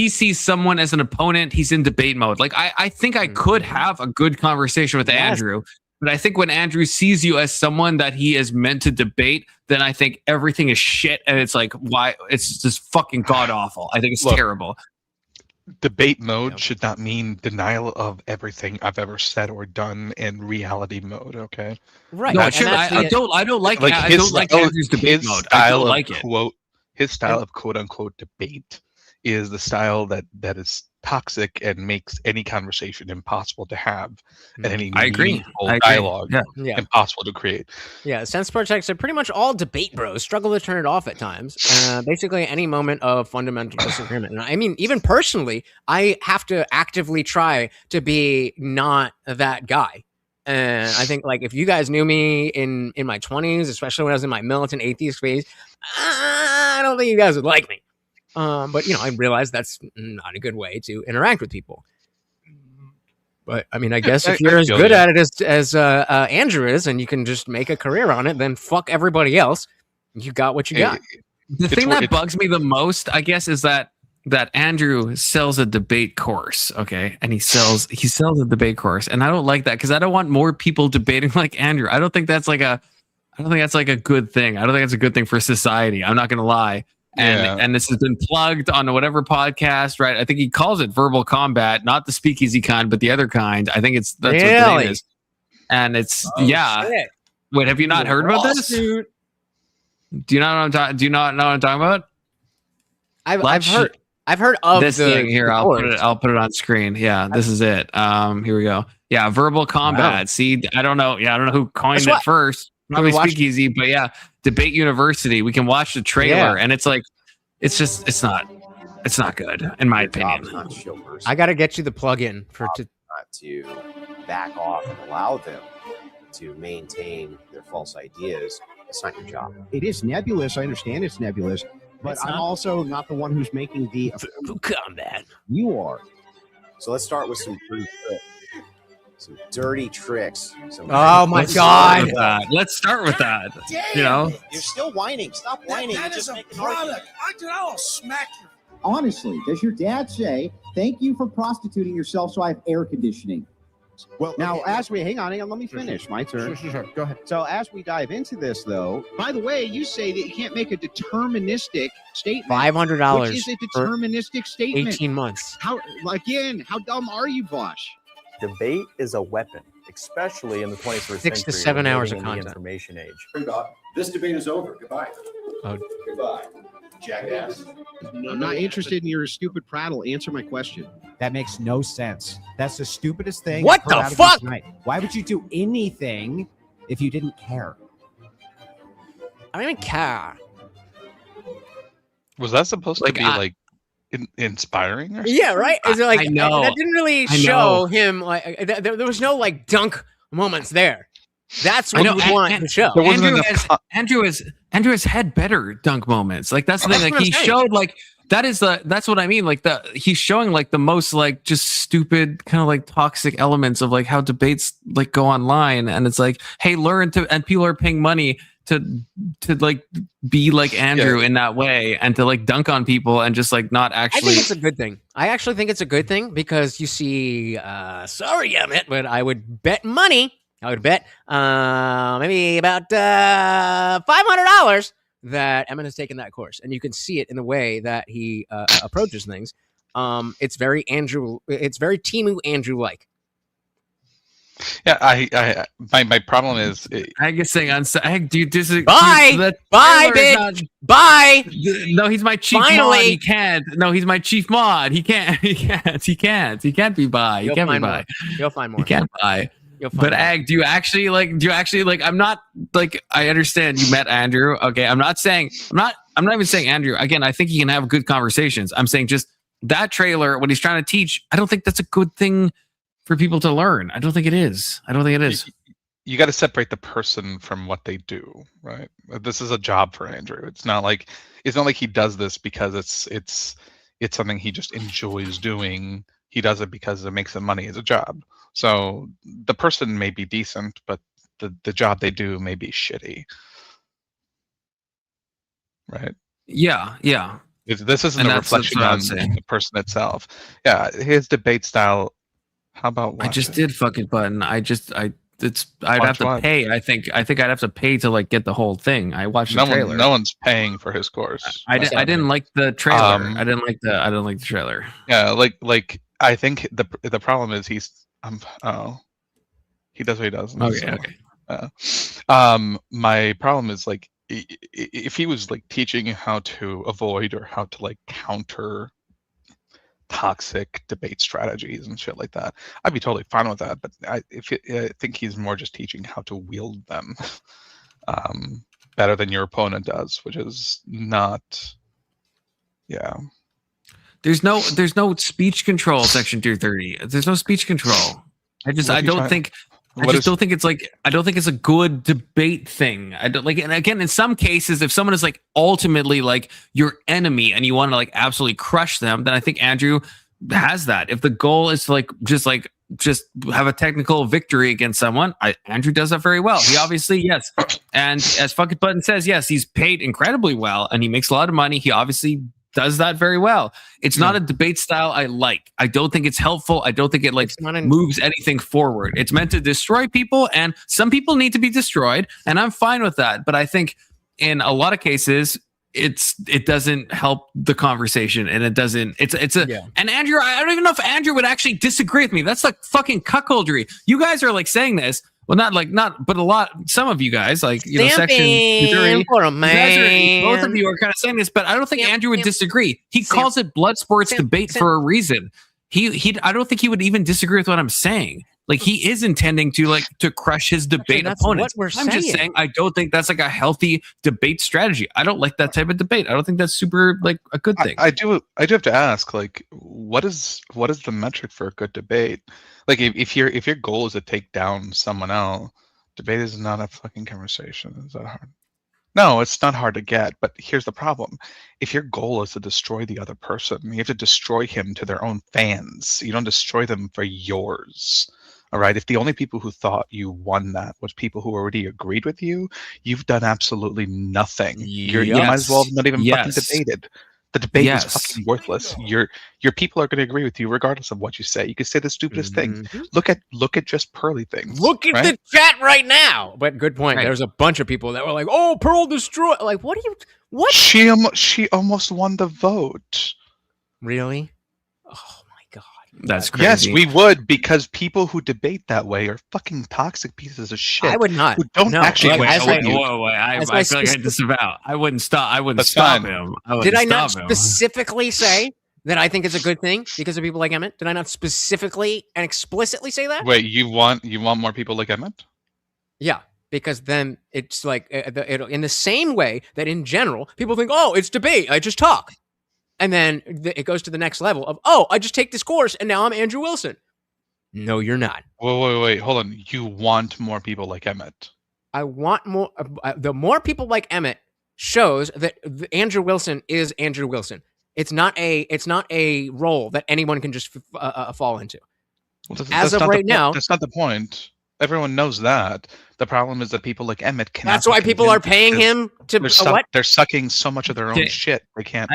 sees someone as an opponent, he's in debate mode. Like I think I could have a good conversation with Andrew. But I think when Andrew sees you as someone that he is meant to debate, then I think everything is shit, and it's like, why? It's just fucking god awful. I think it's terrible. Debate mode should not mean denial of everything I've ever said or done in reality mode. Okay, right? No, I don't like Andrew's debate mode. I don't like it. His style of quote unquote debate is the style that is toxic and makes any conversation impossible to have, and any meaningful dialogue impossible to create. Yeah, Sense Projects are pretty much all debate bros. Struggle to turn it off at times. Basically, any moment of fundamental disagreement. And I mean, even personally, I have to actively try to be not that guy. And I think, like, if you guys knew me in my 20s, especially when I was in my militant atheist phase, I don't think you guys would like me. But I realize that's not a good way to interact with people. But I mean, I guess if you're as good at it as Andrew is, and you can just make a career on it, then fuck everybody else. You got what you got. The thing that bugs me the most, I guess, is that Andrew sells a debate course, okay, and he sells a debate course, and I don't like that because I don't want more people debating like Andrew. I don't think that's like a good thing. I don't think it's a good thing for society. I'm not gonna lie. And this has been plugged on whatever podcast, right? I think he calls it verbal combat, not the speakeasy kind, but the other kind. I think that's what the name is. And it's shit. Wait, have you not heard about this? Do you not know what I'm talking about? I've heard of this thing here. I'll put it on screen. Yeah, this is it. Here we go. Yeah, verbal combat. Wow. See, I don't know who coined it first. Probably Speakeasy, but yeah, Debate University. We can watch the trailer, and it's like, it's not good in my opinion. I got to get you the plug-in to back off and allow them to maintain their false ideas. It's not your job. It is nebulous. I understand it's nebulous, but I'm also not the one who's making the combat. You are. So let's start with some dirty tricks. Oh my God! Let's start with that. You're still whining. Stop whining. That is a product. I'll smack you. Honestly, does your dad say, "Thank you for prostituting yourself so I have air conditioning"? Well, now as we hang on, let me finish. My turn. Sure. Go ahead. So as we dive into this, though, by the way, you say that you can't make a deterministic statement. $500. Which is a deterministic statement. 18 months. How dumb are you, Bosch? Debate is a weapon, especially in the 21st century. 6 to 7 hours of in content. The information age. This debate is over. Goodbye. Oh. Goodbye, jackass. I'm not interested in your stupid prattle. Answer my question. That makes no sense. That's the stupidest thing. What I've heard the out of you fuck? tonight. Why would you do anything if you didn't care? I don't even care. Was that supposed to be inspiring? Or something? Yeah, right. Is it like I know. That didn't really show him like there was no like dunk moments there. That's what you would want to show. Andrew has had better dunk moments. Like that's the thing. Like he showed like that's what I mean. Like he's showing like the most like just stupid kind of like toxic elements of like how debates like go online, and it's like, hey, learn to, and people are paying money like be like Andrew in that way and to like dunk on people and just like not actually. I think it's a good thing. I actually think it's a good thing because you see, sorry, Emmett, but I would bet money. I would bet maybe about $500 that Emmett has taken that course, and you can see it in the way that he approaches things. It's very Andrew. It's very Timu Andrew like. Yeah, my problem is Ag is saying do you disagree? Bye, bitch. Bye. No, he's my chief mod. He can't. No, he's my chief mod. He can't. He can't be bye. He can't be bye. You'll find more. He can't buy. But Ag, do you actually like? I'm not like. I understand you met Andrew. Okay, I'm not even saying Andrew. Again, I think he can have good conversations. I'm saying just that trailer, what he's trying to teach. I don't think that's a good thing for people to learn. I don't think it is. You got to separate the person from what they do, right? This is a job for Andrew. It's not like he does this because it's something he just enjoys doing. He does it because it makes him money as a job. So the person may be decent, but the job they do may be shitty, right? Yeah. This isn't a reflection on the person itself. Yeah, his debate style. How about I just did fucking button. I'd have to pay. I think I'd have to pay to like get the whole thing. I watched the trailer. No one's paying for his course. I didn't like the trailer. I didn't like the trailer. Yeah, like I think the problem is he does what he does. Okay. My problem is like if he was like teaching how to avoid or how to like counter toxic debate strategies and shit like that, I'd be totally fine with that. But I think he's more just teaching how to wield them better than your opponent does, which is not. Yeah. There's no speech control section 230. There's no speech control. I don't think it's a good debate thing. I don't like, and again, in some cases, if someone is like ultimately like your enemy and you want to like absolutely crush them, then I think Andrew has that. If the goal is to just have a technical victory against someone, Andrew does that very well. He obviously, yes. And as fucking Button says, yes, he's paid incredibly well and he makes a lot of money. He obviously does that very well. It's not a debate style I like. I don't think it's helpful. I don't think it like moves anything forward. It's meant to destroy people, and some people need to be destroyed, and I'm fine with that. But I think in a lot of cases, it doesn't help the conversation, and it doesn't. And Andrew, I don't even know if Andrew would actually disagree with me. That's like fucking cuckoldry. You guys are like saying this. Well, but a lot. Some of you guys, like section 30, for a man. Both of you are kind of saying this, but I don't think Andrew would disagree. He calls it blood sports debate for a reason. I don't think he would even disagree with what I'm saying. Like he is intending to crush his debate opponents. I'm just saying I don't think that's like a healthy debate strategy. I don't like that type of debate. I don't think that's super like a good thing. I do have to ask, like, what is the metric for a good debate? Like if your goal is to take down someone else, debate is not a fucking conversation. Is that hard? No, it's not hard to get, but here's the problem. If your goal is to destroy the other person, you have to destroy him to their own fans. You don't destroy them for yours. All right. If the only people who thought you won that was people who already agreed with you, you've done absolutely nothing. You might as well have not even fucking debated. The debate is fucking worthless. Your people are going to agree with you regardless of what you say. You could say the stupidest thing. Look at JustPearlyThings. Look at the chat right now. But good point. There's a bunch of people that were like, "Oh, Pearl destroy." Like, what? She almost won the vote. Really? That's crazy. Yes, we would, because people who debate that way are fucking toxic pieces of shit. I would not. Who don't actually. I feel like I disavow. I wouldn't stop. I wouldn't stop him. Did I not specifically say that I think it's a good thing because of people like Emmett? Did I not specifically and explicitly say that? Wait, you want more people like Emmett? Yeah, because then it's like in the same way that in general people think, oh, it's debate. I just talk. And then it goes to the next level of, oh, I just take this course and now I'm Andrew Wilson. No, you're not. Wait, hold on. You want more people like Emmett? I want more. The more people like Emmett shows that Andrew Wilson is Andrew Wilson. It's not a role that anyone can just fall into. Well, as of right now, that's not the point. Everyone knows that. The problem is that people like Emmett cannot. That's why people are paying him to what? They're sucking so much of their own Okay. shit. They can't.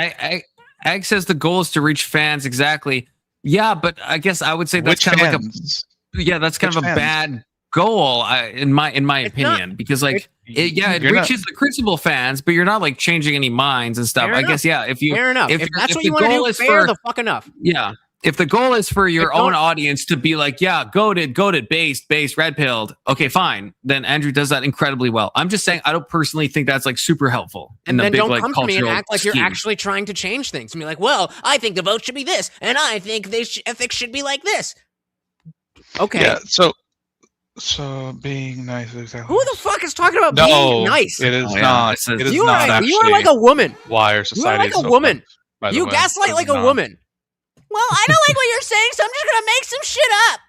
Ag says the goal is to reach fans. Exactly. Yeah, but I guess I would say that's Which kind of fans? like that's kind Which of a fans? bad goal in my opinion, because like it You're reaches the crucible fans, but you're not like changing any minds and stuff. Fair I enough. guess if you Fair enough. If that's what the you want to goal do, is fair for the fuck enough. yeah. If the goal is for your Don't- own audience to be like, yeah, goated, based, red pilled, okay, fine. Then Andrew does that incredibly well. I'm just saying I don't personally think that's like super helpful. And in then the big, don't like, come to me and cultural act like you're scheme. actually trying to change things. And be like, well, I think the vote should be this, and I think ethics should be like this. Okay. Yeah. So being nice. Exactly. Who the fuck is talking about No, being nice? it is not. It is you not are, you are actually like a woman. why our You are society like is a so woman. fucked, by the You way. gaslight It like is a not. woman. Well, I don't like what you're saying, so I'm just gonna make some shit up.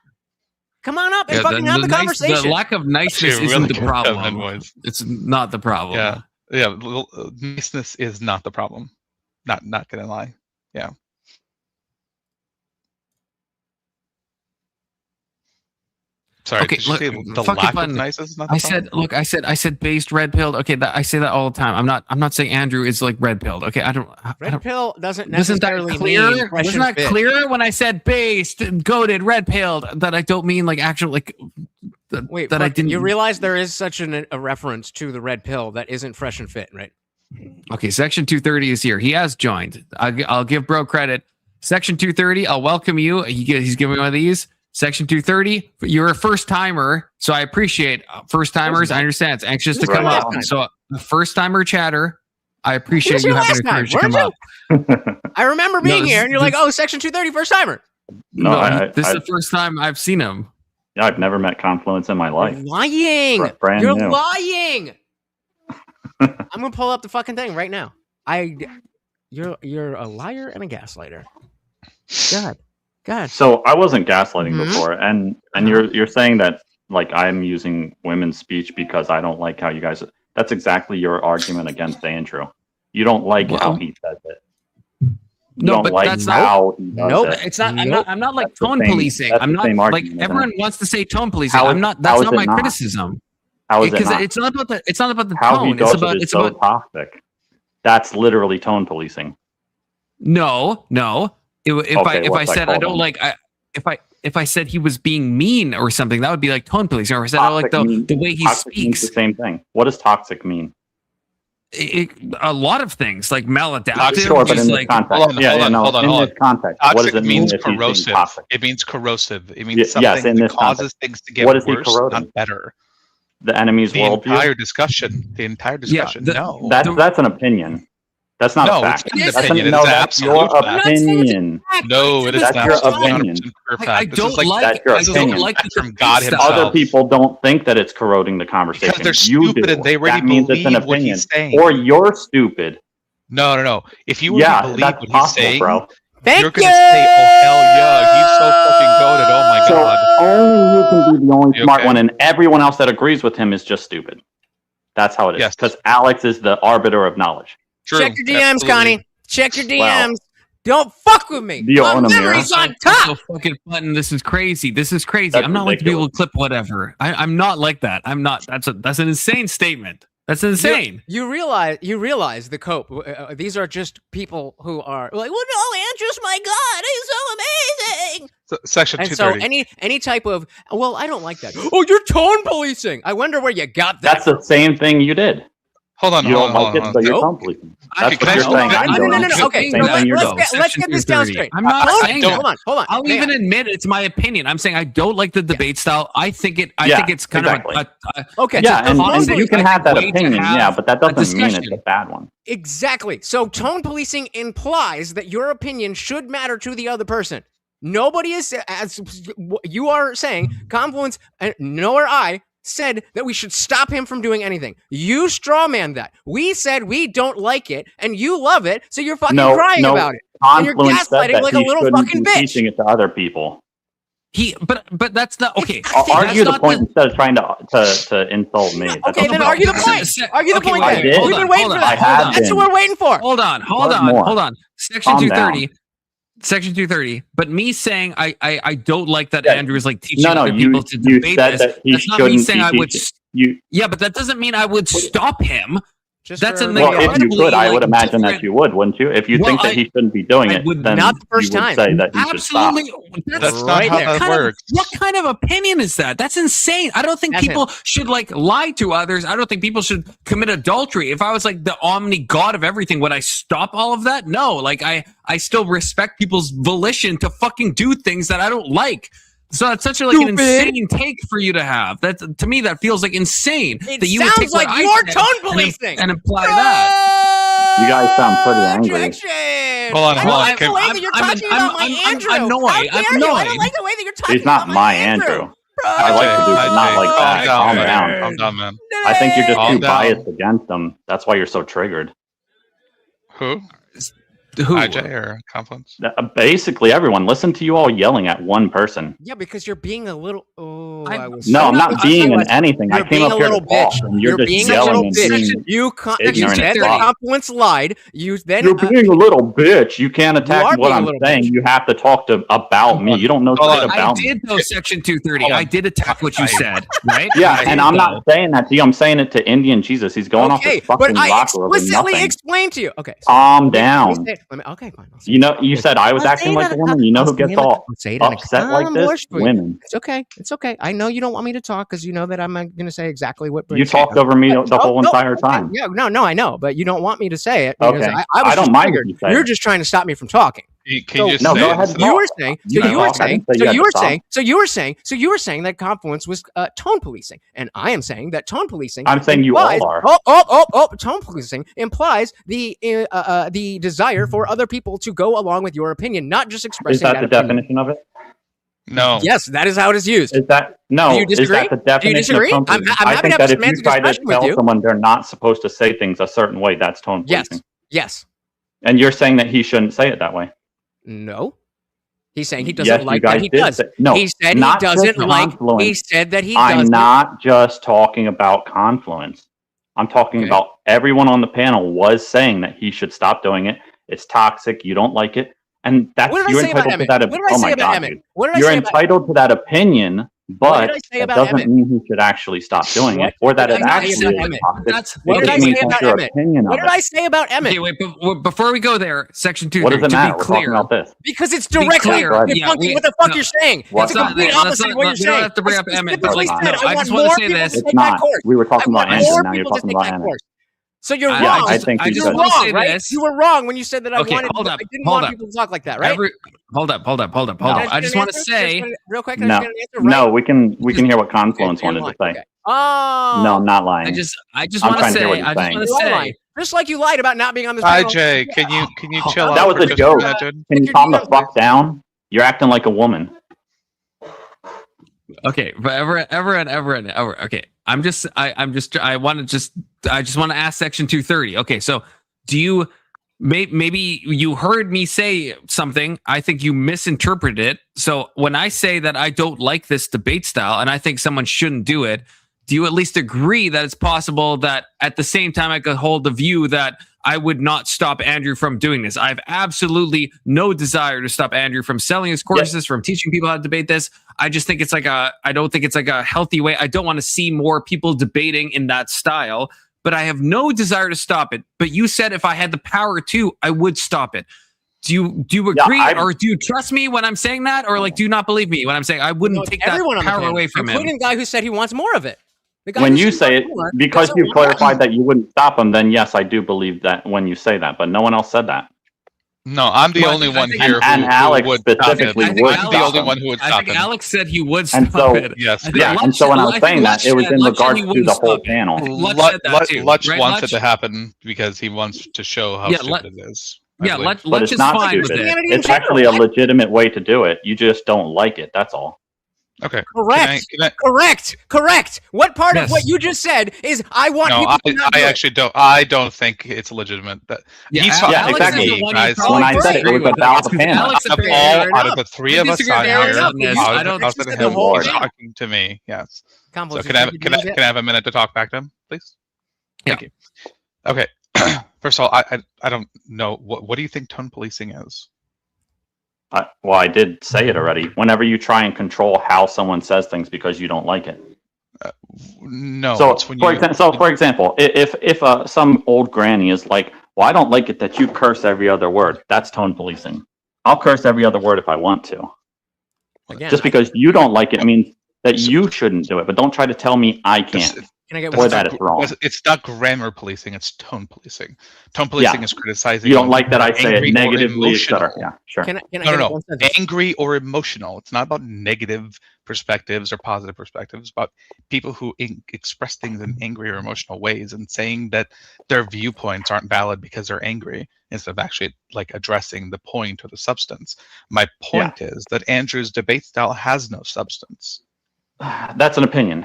Come on up and fucking have the conversation. The lack of niceness You're isn't really the good at problem. that voice. It's not the problem. Yeah. Niceness is not the problem. Not gonna lie. Yeah. Sorry, Okay, did you look, say the fucking lack button. of niceness is not the I problem? said, look, I said based red pilled. Okay, I say that all the time. I'm not saying Andrew is like red pilled. Okay, I don't. Red pill doesn't Wasn't that necessarily clear? mean fresh Wasn't and that fit. clear when I said based, goated, red pilled? That I don't mean like actual like. Wait, that I but didn't. you realize there is such a reference to the red pill that isn't fresh and fit, right? Okay, Section 230 is here. He has joined. I'll give bro credit. Section 230, I'll welcome you. He's giving me one of these. Section 230, you're a first timer, so I appreciate first timers. I understand it's anxious to come up. So the first timer chatter, I appreciate Who's you your having the last courage to time? come up. I remember being this- here, and you're like, "Oh, Section 230, first timer." This is the first time I've seen him. Yeah, I've never met Confluence in my life. Lying. Brand You're new. lying. I'm gonna pull up the fucking thing right now. You're a liar and a gaslighter. God. So I wasn't gaslighting Mhm. before, and you're saying that like I'm using women's speech because I don't like how you guys. That's exactly your argument against Andrew. You don't like how he says it. You No, don't but like that's how not. he does Nope, it. it's not. I'm not like That's the tone same- policing. that's I'm the not same like argument, isn't everyone it? wants to say tone policing. How is- I'm not. how That's is not it my not? criticism. How is it Because not? it's not about the. It's not about the How he tone. does It's about. it is It's so about. toxic. That's literally tone policing. No. If Okay, I what's that said I called don't then? like if I said he was being mean or something, that would be like tone policing. Or if I said I don't like the way he Toxic means speaks. the same thing. What does toxic mean? A lot of things like maladaptive. Sure, but just in this like context, Hold on. in this context, what does Toxic it mean means if he's being corrosive. toxic? It means corrosive. It means Yes, something in that this causes context. things to get What is he worse, corroding? not better. The enemy's The worldview. entire discussion. No. That's an opinion. That's not No, a fact. it's not an That's opinion. It no, is an that's your absolute fact. opinion. No, it is That's not. your It's 100% opinion. pure fact. I This don't is like like. That's your I don't opinion. like That's the from God stuff. himself. Other people don't think that it's corroding the conversation. Because they're You stupid do. and they already that means it's an believe what opinion. he's saying. Or you're stupid. No. If you Yeah, believe that's what he's possible, saying, bro. you're gonna say, "Oh hell yeah, he's so fucking goated." Oh my So god. only you can be the only You smart okay? one, and everyone else that agrees with him is just stupid. That's how it is. Yes. Because Alex is the arbiter of knowledge. True. Check your DMs, Absolutely. Connie. Check your DMs. Wow. Don't fuck with me. Do you My own a mirror? memory's on So top. fucking button. This is crazy. That's I'm not like to be able ridiculous. to clip whatever. I'm not like that. I'm not. That's an insane statement. That's insane. You realize the cope. These are just people who are like, well, no, Andrew's my god. He's so amazing. So, section And so 230. any type of, well, I don't like that. Oh, you're tone policing. I wonder where you got that. That's the same thing you did. Hold on. You don't like it, so you're tone policing. That's Can what I- you're saying. no, I'm no, doing. No. Same Okay, thing so you're doing. let's get this down straight. I'm not saying that. Hold on. I'll even admit it's my opinion. I'm saying I don't like the debate style. I think it's kind exactly. of a Okay. Yeah, and constantly you can have that way to opinion, have yeah, but that a doesn't mean it's a discussion. bad one. Exactly. So tone policing implies that your opinion should matter to the other person. Nobody is, as you are saying, Confluence, nor I, said that we should stop him from doing anything. You strawman that. We said we don't like it, and you love it, so you're fucking crying about it. And you're Confluence said gaslighting that like a he little shouldn't fucking be bitch. teaching it to other people. But that's not okay. I'll argue that's the point instead of trying to insult me. Okay, then argue the point. Argue the point. I Then. did. We've been waiting for I that. have That's been. what we're waiting for. Hold on. More. Section Calm 230. Section 230, but me saying I don't like that Andrew is like teaching No, other you, people to you debate said this. that he That's not me shouldn't saying be I would. teaching. Yeah, but that doesn't mean I would stop him. That's an well, if you could, I would like, imagine that different- you would, wouldn't you? If you think that he shouldn't be doing it, then not the first you would time. say that he should stop. Absolutely, That's not how that works. What kind of opinion is that? That's insane. I don't think people should like lie to others. I don't think people should commit adultery. If I was like the omni god of everything, would I stop all of that? No. Like I still respect people's volition to fucking do things that I don't like. So it's such an insane take for you to have. That to me, that feels like insane. It that you would sounds take what like I you're said tone policing and imply that. You guys sound pretty angry. Hold on, I don't like the way that you're talking about my Andrew. I'm annoyed. How dare I'm you? I annoyed. don't like the way that you're talking He's not about my Andrew. I like to do it, not like that. Calm down. I'm done, man. I think you're just Calm too down. biased against him. That's why you're so triggered. Who? Who? IJ or Confluence? Basically, everyone. Listen to you all yelling at one person. Yeah, because you're being a little. Oh, No, I'm not being in anything. I came up here to talk, and you're just being a yelling little and bitch. being You ignorant said as that fuck. Confluence lied. You then You're being a little bitch. You can't are attack what being a I'm little saying. You have to talk about me. You don't know shit I about me. did know Section 230. I did attack what you said, right? Yeah, I and did I'm though. not saying that to you. I'm saying it to Indian Jesus. He's going off okay, his but fucking I rocker over explicitly nothing. explained to you. Okay, Calm down. Okay, fine. You know, you said I was acting like a woman. You know who gets all upset like this? Women. It's okay. It's okay. I know you don't want me to talk because you know that I'm going to say exactly what. You talked over me the whole entire time. Yeah, no, I know, but you don't want me to say it because Okay. I was I don't just mind if triggered. you say You're it. just trying to stop me from talking. Can you just No, say go it? ahead. You were saying, you were saying that Confluence was tone policing, and I am saying that tone policing. I'm saying you implies, all are. Tone policing implies the desire for other people to go along with your opinion, not just expressing. Is that the opinion. definition of it? No. Yes, that is how it is used. Is that no? Do you disagree? Is that the Do you definition disagree? of tone I'm policing? happy I to think have a that if you semantic try to discussion with tell you. someone they're not supposed to say things a certain way, that's tone policing. Yes. And you're saying that he shouldn't say it that way. No. He's saying he doesn't Yes, you like guys that he did does. say- no, he said he not doesn't just like. Confluence. He said that he I'm doesn't. not just talking about Confluence. I'm talking about everyone on the panel was saying that he should stop doing it. It's toxic. You don't like it. And that's What did I you're say about entitled to Emmett? that. What did I Oh say my about God, Emmett? dude. What did I You're say about entitled to that opinion, What but did I say that about doesn't Emmett? mean he should actually stop doing it, or that What it did I say actually about is Emmett? toxic. What It did I just say means about that's your Emmett? opinion What of did it. I say about Emmett? Okay, wait, but before we go there, Section 230. What does it to matter? be We're clear, talking about this. Because it's To be directly clear, debunking what the fuck you're saying. What? It's the complete opposite of what you're We don't saying. have to bring up I Emmett, but specifically like, said no, I I want just want more to say people this. to It's take that not. course. We were talking I want about Andrew. more Now you're people to talking take about that Emmett. course. So you're I wrong. just- think I you just said want to that. say right? this. You were wrong when you said that I Okay, wanted. hold up, I didn't hold want up. people to talk like that, right? Hold up. I just want to say. Real quick. Can I No, just get an answer? Right? no, we can hear what Confluence wanted to say. Oh. No, I'm not lying. I just I'm want to trying to hear what say. you're I just saying. want to You are say. lying. Just like you lied about not being on this panel. IJ, can you chill out? That was for a just joke. minute, dude? Can you calm the fuck down? You're acting like a woman. Okay, but everyone. Okay, I just want to ask Section 230. Okay, so do you maybe you heard me say something? I think you misinterpreted it. So when I say that I don't like this debate style and I think someone shouldn't do it, do you at least agree that it's possible that at the same time I could hold the view that I would not stop Andrew from doing this? I have absolutely no desire to stop Andrew from selling his courses, from teaching people how to debate this. I just think it's I don't think it's like a healthy way. I don't want to see more people debating in that style, but I have no desire to stop it. But you said if I had the power to, I would stop it. Do you agree, or do you trust me when I'm saying that, or like do you not believe me when I'm saying I wouldn't take that power away from him? Including the guy who said he wants more of it. When you say it, because you clarified that you wouldn't stop him, then yes, I do believe that when you say that, but no one else said that. No, I'm the only one here and who Alex would stop it. specifically I'm would the stop only him. one who would I stop think him. Alex said he would And stop so, it. Yes. Yeah, and so when I was saying that, it was in regards to the whole panel. Lutch wants it to happen because he wants to show how stupid it is. But it's not stupid. It's actually a legitimate way to do it. You just don't like it. That's all. Okay. Correct. Correct. What part of what you just said is I want people to not do I it. actually don't. I don't think it's legitimate. That exactly. Guys. When I said it, it was about the panel. Out of the three of us out here, I don't out of him talking to me. Yes. So can I have a minute to talk back to him, please? Thank you. Okay. First of all, I don't know what do you think tone policing is? Well, I did say it already. Whenever you try and control how someone says things because you don't like it. No. So, it's when you, for example, if some old granny is like, "Well, I don't like it that you curse every other word," that's tone policing. I'll curse every other word if I want to. Again, Just because you don't like it means that you shouldn't do it. But don't try to tell me I can't. Can I get or that it's wrong. It's not grammar policing, it's tone policing. Tone policing is criticizing. You don't like that I say it angry or negatively, etc. emotional. Yeah, sure. No. Angry or emotional. It's not about negative perspectives or positive perspectives. It's about people who express things in angry or emotional ways and saying that their viewpoints aren't valid because they're angry instead of actually like addressing the point or the substance. My point is that Andrew's debate style has no substance. That's an opinion.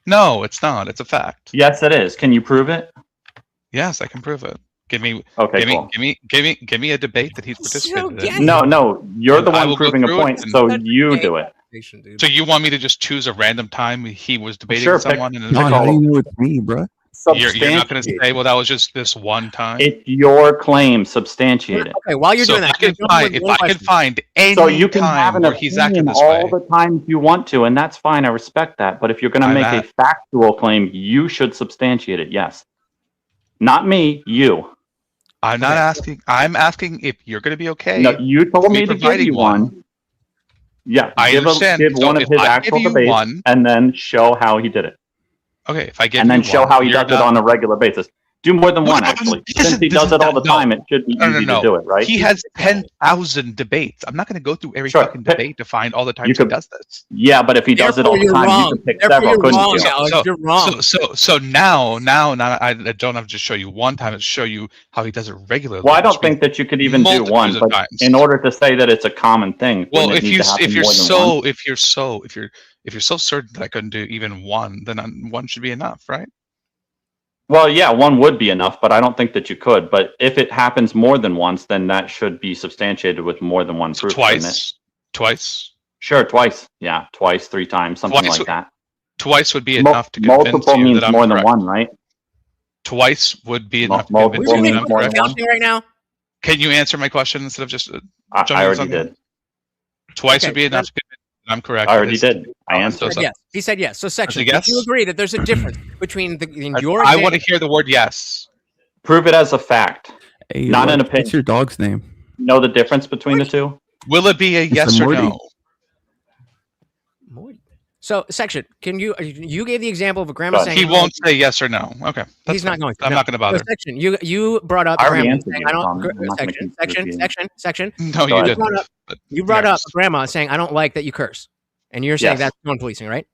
No, it's not. It's a fact. Yes, it is. Can you prove it? Yes, I can prove it. Give me a debate that he's participated in. No, you're the I one will go proving a through it point, and- so you do it. So you want me to just choose a random time he was debating Sure, with pick- someone? And John, how do you know it's me, bro? You're not going to say, well, that was just this one time. It's your claim. Substantiate it. Okay, while you're So doing that, if I can find any So you can time have an where he's acting opinion this all way, the times you want to, and that's fine. I respect that. But if you're going to make a factual claim, you should substantiate it. Yes. Not me. You. I'm not asking. I'm asking if you're going to be okay. No, you told me to give providing you one. Yeah, I understand. give So one of if his I actual give you debates, one- and then show how he did it, Okay, if I give and then you show one, how he you're does it not- on a regular basis. Do more than one, actually. Since he does it all the time, it should be easy to do it, right? He has 10,000 debates. I'm not going to go through every fucking debate to find all the times he does this. Yeah, but if he does it all the time, you could pick several, couldn't you? So now I don't have to show you one time. It's show you how he does it regularly. Well, I don't think that you could even do one, multitudes of but times. in order to say that it's a common thing, Well, wouldn't it need to happen more than one? if you're so certain that I couldn't do even one, then one should be enough, right? Well, yeah, one would be enough, but I don't think that you could. But if it happens more than once, then that should be substantiated with more than one proof. shouldn't it? Twice. Sure, twice. Yeah, twice, 3 times, something Twice like that. Twice would be enough to convince Multiple you means that I'm more than correct. one, right? Twice would be enough to multiple convince you that means I'm more than correct. one. right now? Can you answer my question instead of just I jumping already something? did. Twice Okay, would be enough to convince you that I'm correct. I already It is- did. I Oh, answered. so- Yes, he said yes. So section, yes? do you agree that there's a difference between your I want to example- hear the word yes. Prove it as a fact, Hey, not an what's opinion. your dog's name? Know the difference between the two? Will it be a yes or Morty. no? So section, can you gave the example of a grandma saying He won't say yes or no. Okay, he's not going to. I'm not going to bother. So section, you brought up I already grandma answered saying, you, I don't Tom. I'm not gonna section, keep repeating. section. No, Go you ahead. didn't. You brought up grandma saying I don't like that you curse, and you're saying Yes. that's tone policing, right?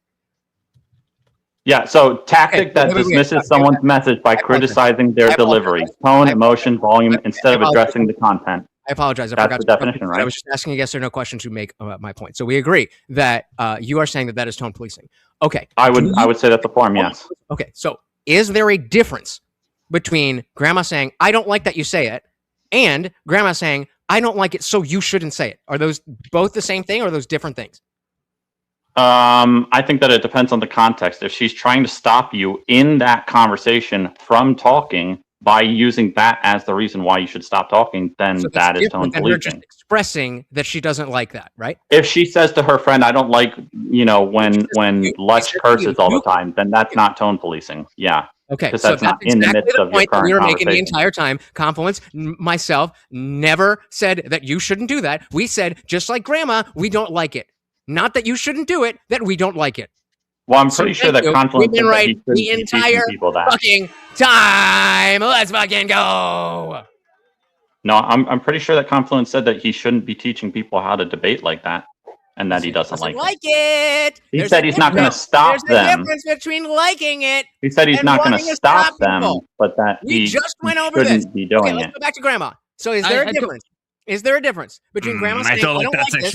Yeah, so tactic that wait. dismisses someone's message by criticizing their delivery, tone, emotion, volume, instead of addressing the content. I apologize. I That's forgot the to interrupt definition, you. right? I was just asking a yes or no question to make my point. So we agree that you are saying that that is tone policing. Okay. I would say that's a form, yes. Okay. So is there a difference between grandma saying I don't like that you say it and grandma saying I don't like it, so you shouldn't say it? Are those both the same thing, or are those different things? I think that it depends on the context. If she's trying to stop you in that conversation from talking by using that as the reason why you should stop talking, then So that that's is tone different than her just policing. expressing that she doesn't like that, right? If she says to her friend, "I don't like, when Lex curses all the time," then that's not tone policing. Yeah. Okay, Because so that's not that's in the exactly midst the of your point that current we were making the conversation. entire time. Confluence, myself, never said that you shouldn't do that. We said, just like grandma, we don't like it. Not that you shouldn't do it, that we don't like it. Well, I'm So pretty sure thank that you. Confluence We've been said that right he shouldn't the be teaching entire people that. fucking time. Let's fucking go. No, I'm pretty sure that Confluence said that he shouldn't be teaching people how to debate like that, and that he doesn't like it. it. He There's said a he's not going to difference. stop There's a them. difference between liking it. He said he's and not going wanting to stop them, people. but that We he just went over shouldn't this. be Okay, doing let's it. go back to grandma. So is there a difference? Is there a difference between grandma saying I don't like this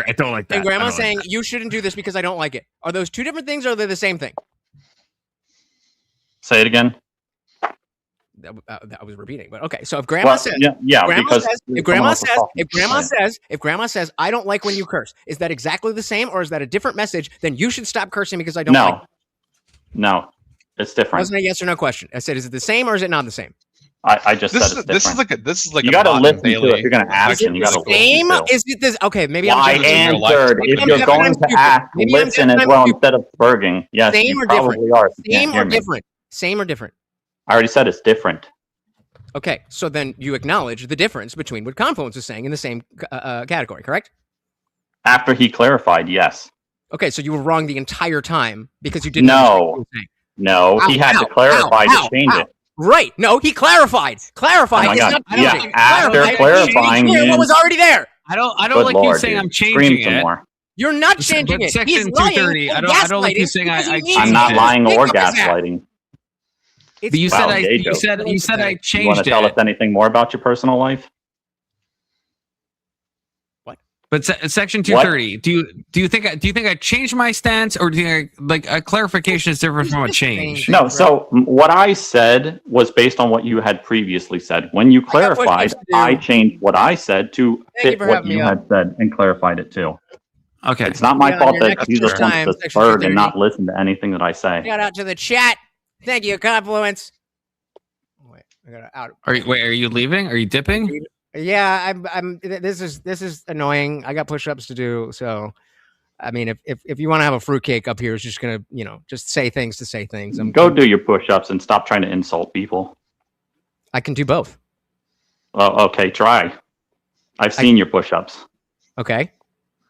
I don't like that. and I grandma don't like saying that. you shouldn't do this because I don't like it? Are those two different things, or are they the same thing? Say it again. That was repeating, but okay. So if grandma Well, says, yeah, grandma because says, if someone grandma else was says, talking. if grandma says, I don't like when you curse, is that exactly the same, or is that a different message? Then you should stop cursing because I don't like it. No, it's That different. wasn't a yes or no question. I said, is it the same or is it not the same? I just said it's different. This is like you a got to modern listen to daily. it. If you're going to ask him, you got to Same? listen to. Is it this? Okay, maybe I I'm answered. If you're going to ask, listen as well instead of spurging. Yes, Same you or probably different? are. You Same can't hear or me. different? Same or different? I already said it's different. Okay, so then you acknowledge the difference between what Confluence is saying in the same category, correct? After he clarified, yes. Okay, so you were wrong the entire time because you didn't understand what you were saying. No, he had to clarify to change it. Right. No, he clarified. Clarified Oh my is God. not Yeah, changing. after clarifying what means- was already there. I don't Good like Lord, you saying dude. I'm changing Scream some it. more. You're not changing But it. Section He's lying 230, and I don't like you gaslighting saying because he I means I'm not it. lying or Think of that. gaslighting. But you said Wow, I gay you joke. said I You want changed to tell us it. anything more about your personal life? But section 230, do you think I changed my stance, or do you think like a clarification is different from a change? No, so what I said was based on what you had previously said. When you clarified, I changed what I said to fit for what having you me had said and clarified it too. Okay. It's not my Yeah, on fault your that next you just time, want to section spurg and 230. not listen to anything that I say. Shout out to the chat. Thank you, Confluence. Wait, I got out. Are you leaving? Are you dipping? Yeah, I'm. This is annoying. I got push-ups to do, so I mean, if you want to have a fruitcake up here, it's just gonna, just say things to say things. Go do your push-ups and stop trying to insult people. I can do both. Oh, okay, try. I've seen your push-ups. Okay.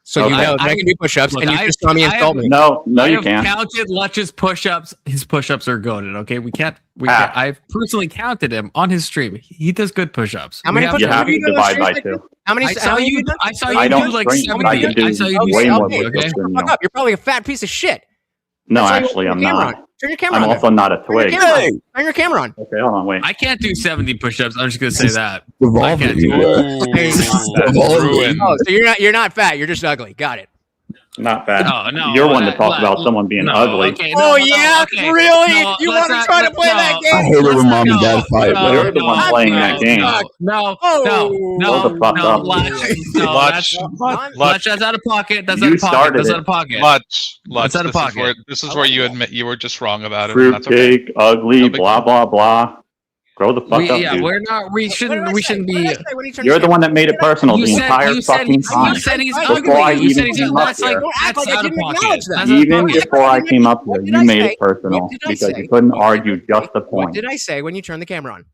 So you know that I can do push-ups, Look, and you just saw me insult me. No, I you have can't. counted Lutch's push-ups. His push-ups are goated. Okay, we can't. I've personally counted him on his stream. He does good push-ups. How many You push-ups have have to you done? divide by two. How many? I saw you. I saw you I do don't like stream, 70. I can do I saw you do way more 70. push-ups Okay. than Fuck you. up. You're probably a fat piece of shit. No, That's why you actually, turn I'm your camera not. on. Turn your camera I'm on. also not a Turn your twig. camera on. Turn your camera on. Okay, hold on, wait. I can't do 70 push-ups. I'm just gonna say that. I Revolving. can't do it. Revolving. Oh, so you're not fat. You're just ugly. Got it. Not bad. No, You're one to talk about someone being ugly. Okay, Oh yeah, really? No, You let's want to not- try to play that game? I hate it when mom and dad fight. No, You're the one playing that game. No, Hold the fuck up. Lutch, that's out of pocket. That's You out of pocket. started That's it. out of pocket. Lutch, That's out of pocket. this is where you admit you were just wrong about it. And that's okay. Fruitcake, ugly, blah blah blah. Grow the fuck up, dude. We're not. We shouldn't be. You're the one that made it personal the entire fucking time. You said he's Before I ugly. You said even he's came up that's like here. that's out of pocket. That's out of Even pocket. before I came up here, did you I made say? it personal What did I because say? you couldn't argue just the What point. did I say when you turned the camera on?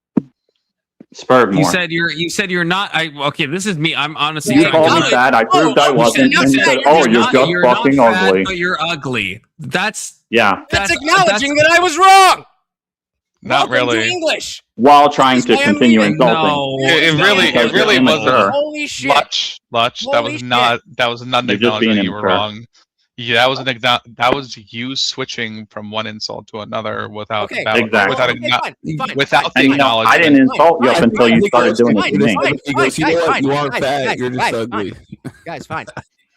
Spurred more. You said you're not. Okay, this is me. I'm honestly. You called me fat. I proved I wasn't, and you said, "Oh, you're just fucking ugly." But you're ugly. That's That's acknowledging that I was wrong. Not Welcome to really. English. While trying to I am continue leaving. insulting. It really wasn't. Holy shit. Lutch, that was not an You're just being acknowledgement you were immature. wrong. Yeah, that was you switching from one insult to another without without the And acknowledgement. I didn't insult you up until you started doing it to me. He goes, you know what? You are fat. You're just ugly. Guys, fine.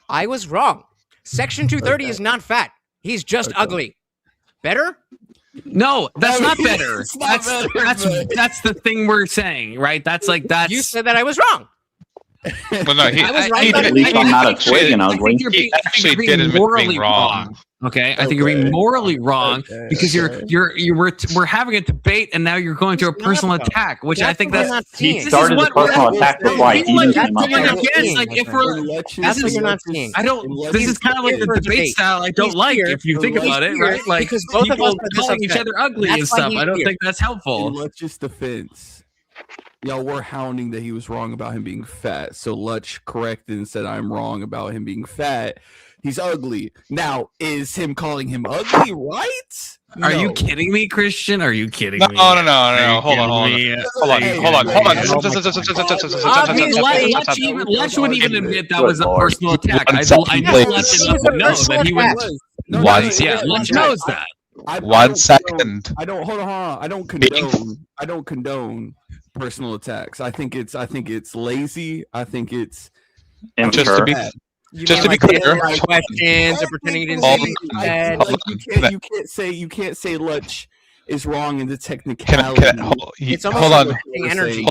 I was wrong. Section 230 is not fat. He's just ugly. Better? No, that's not better. It's not better, That's the thing we're saying, right? That's. You said that I was wrong. Well, no, I was right. At least I'm not a twig and ugly. He actually did admit to being wrong. Okay, I think you're being morally wrong because we're having a debate and now you're going to a personal attack, which I think that's He started the personal attack before I even came up here. Like if we're That's what you're not seeing. I don't. This is kind of like the debate style I don't like. If you think about it, right? Like because both of us people are this calling each upset. other ugly and That's why stuff. he's I don't here. think that's helpful. In Lutch's defense, y'all were hounding that he was wrong about him being fat. So Lutch corrected and said, I'm wrong about him being fat. He's ugly. Now, is him calling him ugly right? Are you kidding me, Christian? Are you kidding No, me? no. Hold on. Lutch wouldn't even admit that was a Lord. personal attack. I know Lutch enough to know that he would. Yeah, Lutch knows that. One second. I don't hold on. I don't condone personal attacks. I think it's lazy. I think it's Just to be clear, questions or pretending you didn't say you can't say Lutch is wrong in the technicality. It's hold on. energy.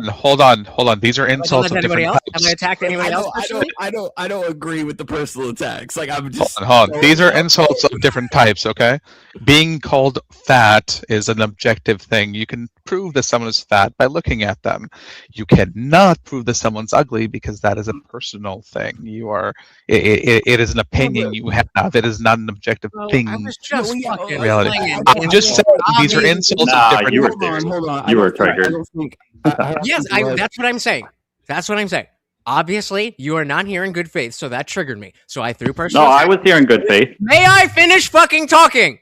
Hold on. These are insults of different else? types. Have I attacked anybody else? I don't agree with the personal attacks. Like I'm just Hold on. These are insults of different types, okay? Being called fat is an objective thing. You can prove that someone is fat by looking at them. You cannot prove that someone's ugly because that is a personal thing. It is an opinion you have. It is not an objective thing. I was just fucking reality. playing. I'm just saying these are insults of different. Hold on. You were triggered. Yes, that's what I'm saying. That's what I'm saying. Obviously, you are not here in good faith, so that triggered me. So I threw personal. No, I was here in good faith. May I finish fucking talking?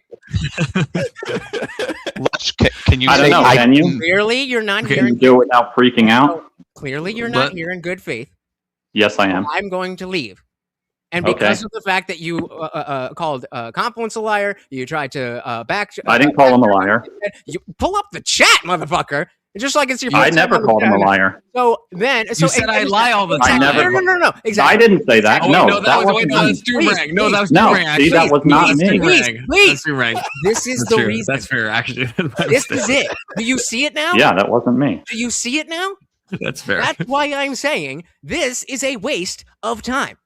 Can you? I don't know. Can you? Clearly, you're not here. Can you do it without freaking out? Clearly, you're not here in good faith. Yes, I am. I'm going to leave. And because of the fact that you called Confluence a liar, you tried to back. I didn't call him a liar. You pull up the chat, motherfucker. Just like it's your. I never called him a liar. So then, You said I lie all the time. I never. No. Exactly. I didn't say that. Oh, no, no, that was Boomerang. No, that was Boomerang. See, that was not me. Please. Boomerang. This is the reason. That's fair. Actually, this is it. Do you see it now? Yeah, that wasn't me. Do you see it now? That's fair. That's why I'm saying this is a waste of time.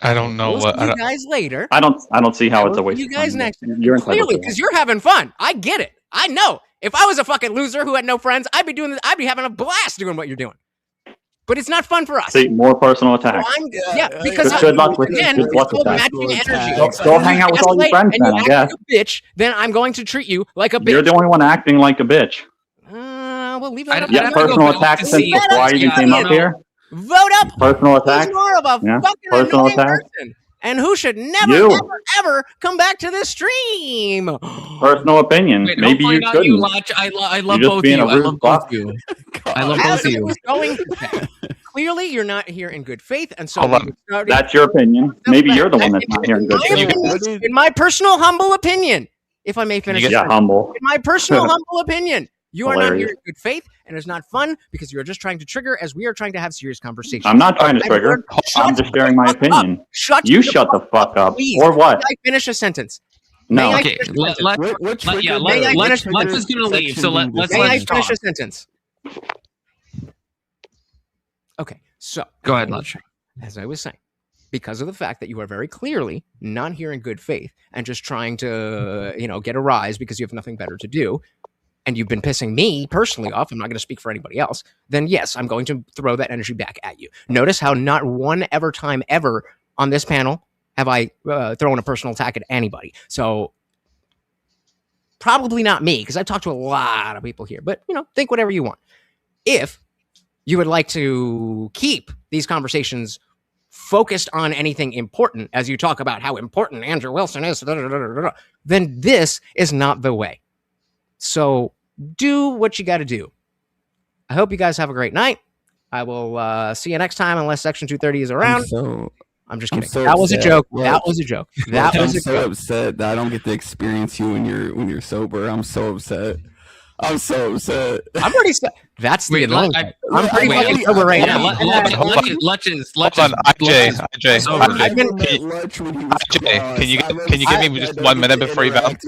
I don't know We'll what. see you guys later. I don't see how it's a waste. You of guys time. next. You're entitled Clearly, to because you're having fun. I get it. I know. If I was a fucking loser who had no friends, I'd be doing this. I'd be having a blast doing what you're doing. But it's not fun for us. See, more personal attacks. Because good luck with again, good luck it's with called that. matching energy. Go hang out with all your friends then, I guess. Bitch, then I'm going to treat you like a bitch. You're the only one acting like a bitch. We'll leave that up. Yeah, personal attacks since before I even came up here. Vote up. Personal attacks. Who's more of a Yeah, fucking personal annoying attacks. person, and who should never, You. ever come back to this stream? Personal opinion. Wait, Maybe you hopefully not shouldn't. you, Lodge. I love You're just both of being you. a I rude love fuck. both of you. I love both of you. Going to that. Clearly, you're not here in good faith, and so Hold on. That's your opinion. Maybe you're the one that's not here in good faith. in my personal humble opinion, if I may finish. Yeah, this. humble. In my personal humble opinion, you are not Hilarious. here in good faith, and it's not fun because you are just trying to trigger as we are trying to have serious conversations. I'm not trying to And trigger. I'm just sharing my opinion. You shut the fuck up. Please. Or what? May I finish a sentence? No. May I Okay, finish a sentence? Let's is gonna leave. So let's May I talk. finish a sentence? Okay, so Go ahead, Lodge. as I was saying, because of the fact that you are very clearly not here in good faith and just trying to, get a rise because you have nothing better to do, and you've been pissing me personally off, I'm not going to speak for anybody else, then yes, I'm going to throw that energy back at you. Notice how not one time ever on this panel have I thrown a personal attack at anybody. So probably not me, because I've talked to a lot of people here, but think whatever you want. If you would like to keep these conversations focused on anything important, as you talk about how important Andrew Wilson is, then this is not the way. So do what you got to do. I hope you guys have a great night. I will see you next time, unless Section 230 is around. I'm just kidding. That was a joke. That was a joke. That was a joke. I'm so upset that I don't get to experience you when you're sober. I'm so upset. I'm so upset. I'm pretty. That's the Wait, annoying I- part. I'm pretty wait, fucking sober right yeah, now. Lutch is Hold on, IJ, sober. I've been- IJ, can you give me just 1 minute before you bounce?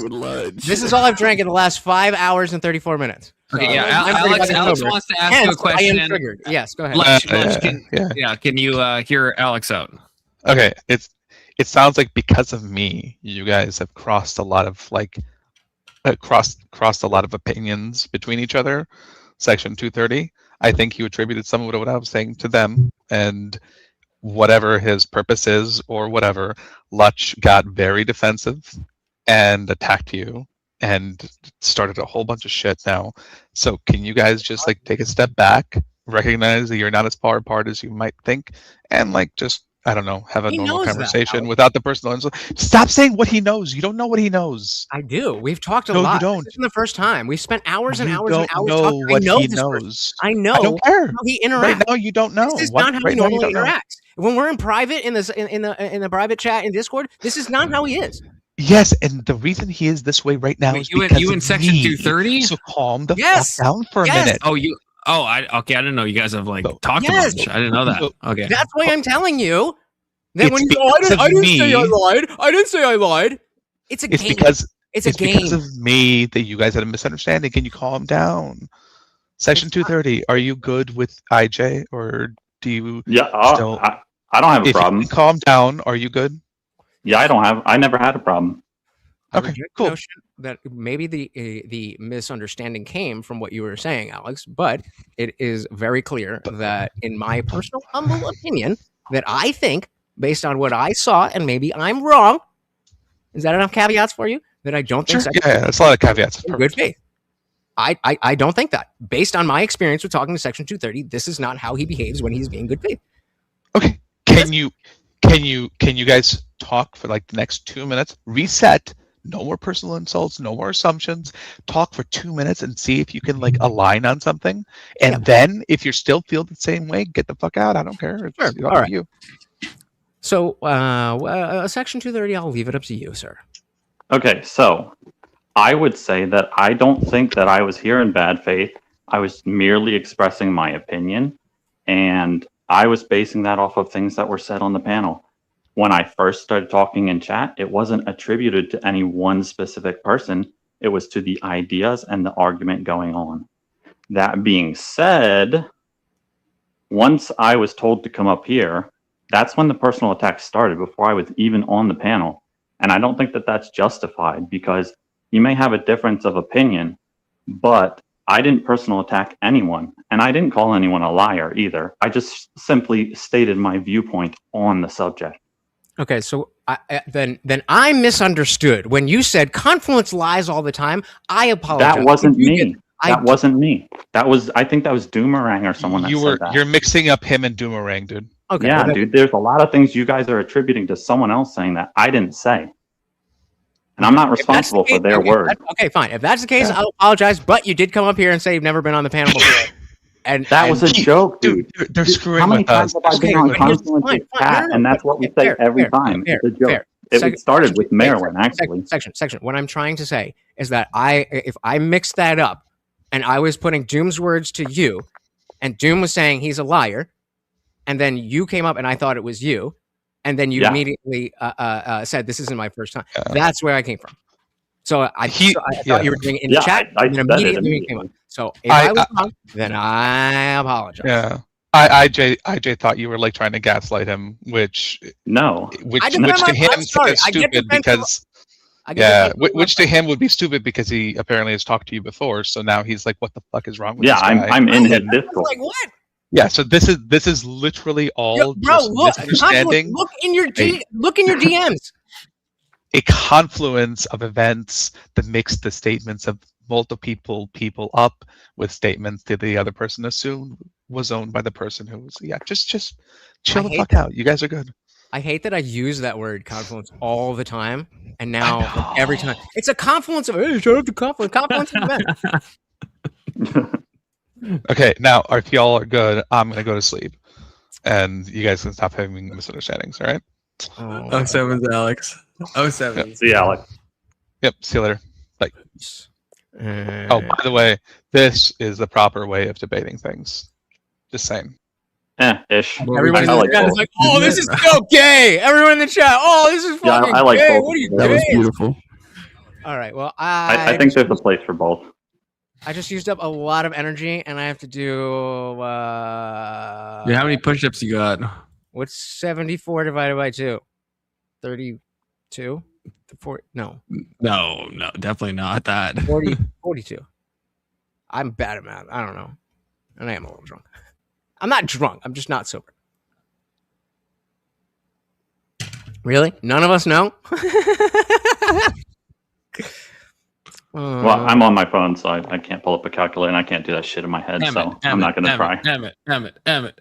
This is all I've drank in the last 5 hours and 34 minutes. Okay, yeah. I'm pretty Alex fucking sober. wants to ask you Hence, a question. I am triggered. Yes, go ahead. Lutch, Yeah. can you hear Alex out? Okay, it sounds like because of me, you guys have crossed a lot of crossed a lot of opinions between each other. Section 230. I think you attributed some of what I was saying to them, and whatever his purpose is or whatever, Lutch got very defensive and attacked you and started a whole bunch of shit now. So can you guys just take a step back, recognize that you're not as far apart as you might think, and just I don't know, have a He normal knows that, conversation Alex. without the personal insult. Stop saying what he knows. You don't know what he knows. I do. We've talked a No, you lot. don't. This isn't the first time. We've spent hours and You hours and don't hours know talking. what I know he this person. knows. I know I don't care. how he interacts. Right now, you don't know. This is What- not how right he now, you normally don't know. interacts. When we're in private in the private chat in Discord, this is not how he is. Yes, and the reason he is this way right now is because you in of Section me. 230? So calm the Yes. fuck down for a Yes. minute. Oh, I didn't know you guys have talked Yes. a bunch. I didn't know that. Okay. That's why I'm telling you that It's when you because of I didn't say I me. lied. I didn't say I lied. It's a It's game. because It's a because game. of me that you guys had a misunderstanding. Can you calm down? Section 230. Are you good with IJ, or do you? Yeah, still, I don't have a if you problem. can calm down. Are you good? Yeah, I never had a problem. Okay, reject cool. the notion that maybe the misunderstanding came from what you were saying, Alex, but it is very clear that, in my personal humble opinion, that I think, based on what I saw, and maybe I'm wrong, is that enough caveats for you? That I don't think Sure. Yeah, that's a lot of caveats. in good faith. I don't think that. Based on my experience with talking to Section 230, this is not how he behaves when he's being good faith. Okay. Can you guys talk for like the next 2 minutes? Reset. No more personal insults. No more assumptions. Talk for 2 minutes and see if you can like align on something. And then, if you still feel the same way, get the fuck out. I don't care. It's Sure. up All right. to you. So, Section 230, I'll leave it up to you, sir. Okay, so I would say that I don't think that I was here in bad faith. I was merely expressing my opinion, and I was basing that off of things that were said on the panel. When I first started talking in chat, it wasn't attributed to any one specific person. It was to the ideas and the argument going on. That being said, once I was told to come up here, that's when the personal attack started, before I was even on the panel. And I don't think that that's justified, because you may have a difference of opinion, but I didn't personal attack anyone, and I didn't call anyone a liar either. I just simply stated my viewpoint on the subject. Okay, so then I misunderstood when you said Confluence lies all the time. I apologize. That wasn't me. That wasn't me. That was, I think that was Doomerang or someone that said that. You're mixing up him and Doomerang, dude. Okay. Yeah, dude. There's a lot of things you guys are attributing to someone else saying that I didn't say, and I'm not responsible for their words. Okay, fine. If that's the case, I'll apologize. But you did come up here and say you've never been on the panel before. And that was a joke, dude. They're screwing How many with us. times have I been on Confluence chat? And that's what we say every time. It's a joke. It started with Maryland, actually. Section. What I'm trying to say is that if I mixed that up, and I was putting Doom's words to you, and Doom was saying he's a liar, and then you came up and I thought it was you, and then you immediately said this isn't my first time. That's where I came from. So I thought you were doing it in the chat, and immediately came up. So if I was wrong, then I apologize. Yeah. IJ thought you were like trying to gaslight him, which to him is stupid because which to him would be stupid because he apparently has talked to you before. So now he's like, "What the fuck is wrong with this guy?" I'm in his Discord. Like what? Yeah. So this is literally all just misunderstanding. Look in your DMs. A confluence of events that makes the statements of multiple people up with statements that the other person assumed was owned by the person who was just chill the fuck out. You guys are good. I hate that I use that word confluence all the time, and now like, every time it's a confluence of hey, shout out to confluence of events. Okay, now if y'all are good, I'm gonna go to sleep, and you guys can stop having misunderstandings. All right. Oh, 7's Alex. 07. See you, Alex. Yep. See you later. Bye. Oh, by the way, this is the proper way of debating things. Just saying. Ish. Everyone in the chat is like, "Oh, this is so gay." Everyone in the chat, "Oh, this is fucking I like gay. both. What are you That doing?" was beautiful. All right. Well, I think there's a place for both. I just used up a lot of energy, and I have to do. How many push-ups you got? What's 74 divided by 2? 32? 40? No, definitely not that. 42. I'm bad at math. I don't know. And I am a little drunk. I'm not drunk. I'm just not sober. Really? None of us know? Well, I'm on my phone, so I can't pull up a calculator, and I can't do that shit in my head, I'm not going to try. 37.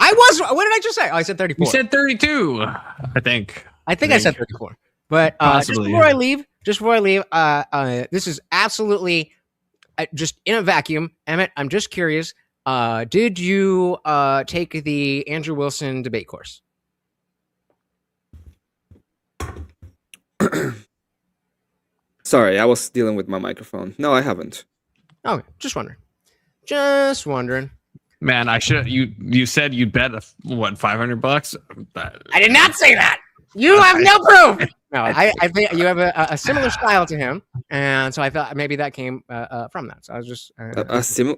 I was. What did I just say? Oh, I said 34. You said 32. I think I said 34. But just before I leave, this is absolutely just in a vacuum. Emmett, I'm just curious. Did you take the Andrew Wilson debate course? Sorry, I was dealing with my microphone. No, I haven't. Oh, just wondering. Just wondering. Man, I should. You said you'd bet $500. I did not say that. You have no proof. No, I think you have a similar style to him, and so I thought maybe that came from that. So I was just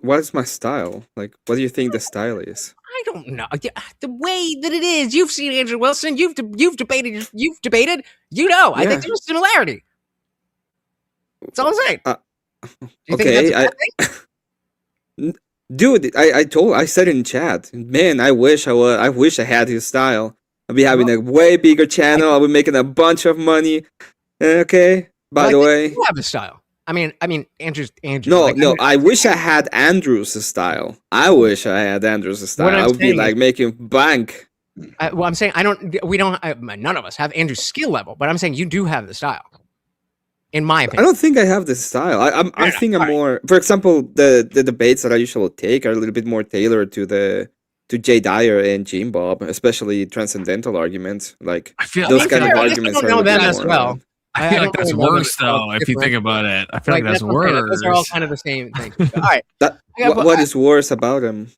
What is my style? Like, what do you think the style is? I don't know. The way that it is, you've seen Andrew Wilson. You've debated. You know. I think there's a similarity. That's all I'm saying. Okay, dude, I said in chat, man, I wish I had his style. I'd be having a way bigger channel. I would be making a bunch of money. Okay. By the way, you have a style. I mean, Andrew. No. I wish I had Andrew's style. I wish I had Andrew's style. I would be like making bank. Well, I'm saying none of us have Andrew's skill level, but I'm saying you do have the style. In my opinion, I don't think I have the style. I think I'm more. For example, the debates that I usually take are a little bit more tailored to Jay Dyer and Jim Bob, especially transcendental arguments. Like those kind of arguments. I don't know them as well. I feel like that's worse, though. If you think about it, I feel like that's worse. Those are all kind of the same thing. All right. What is worse about him?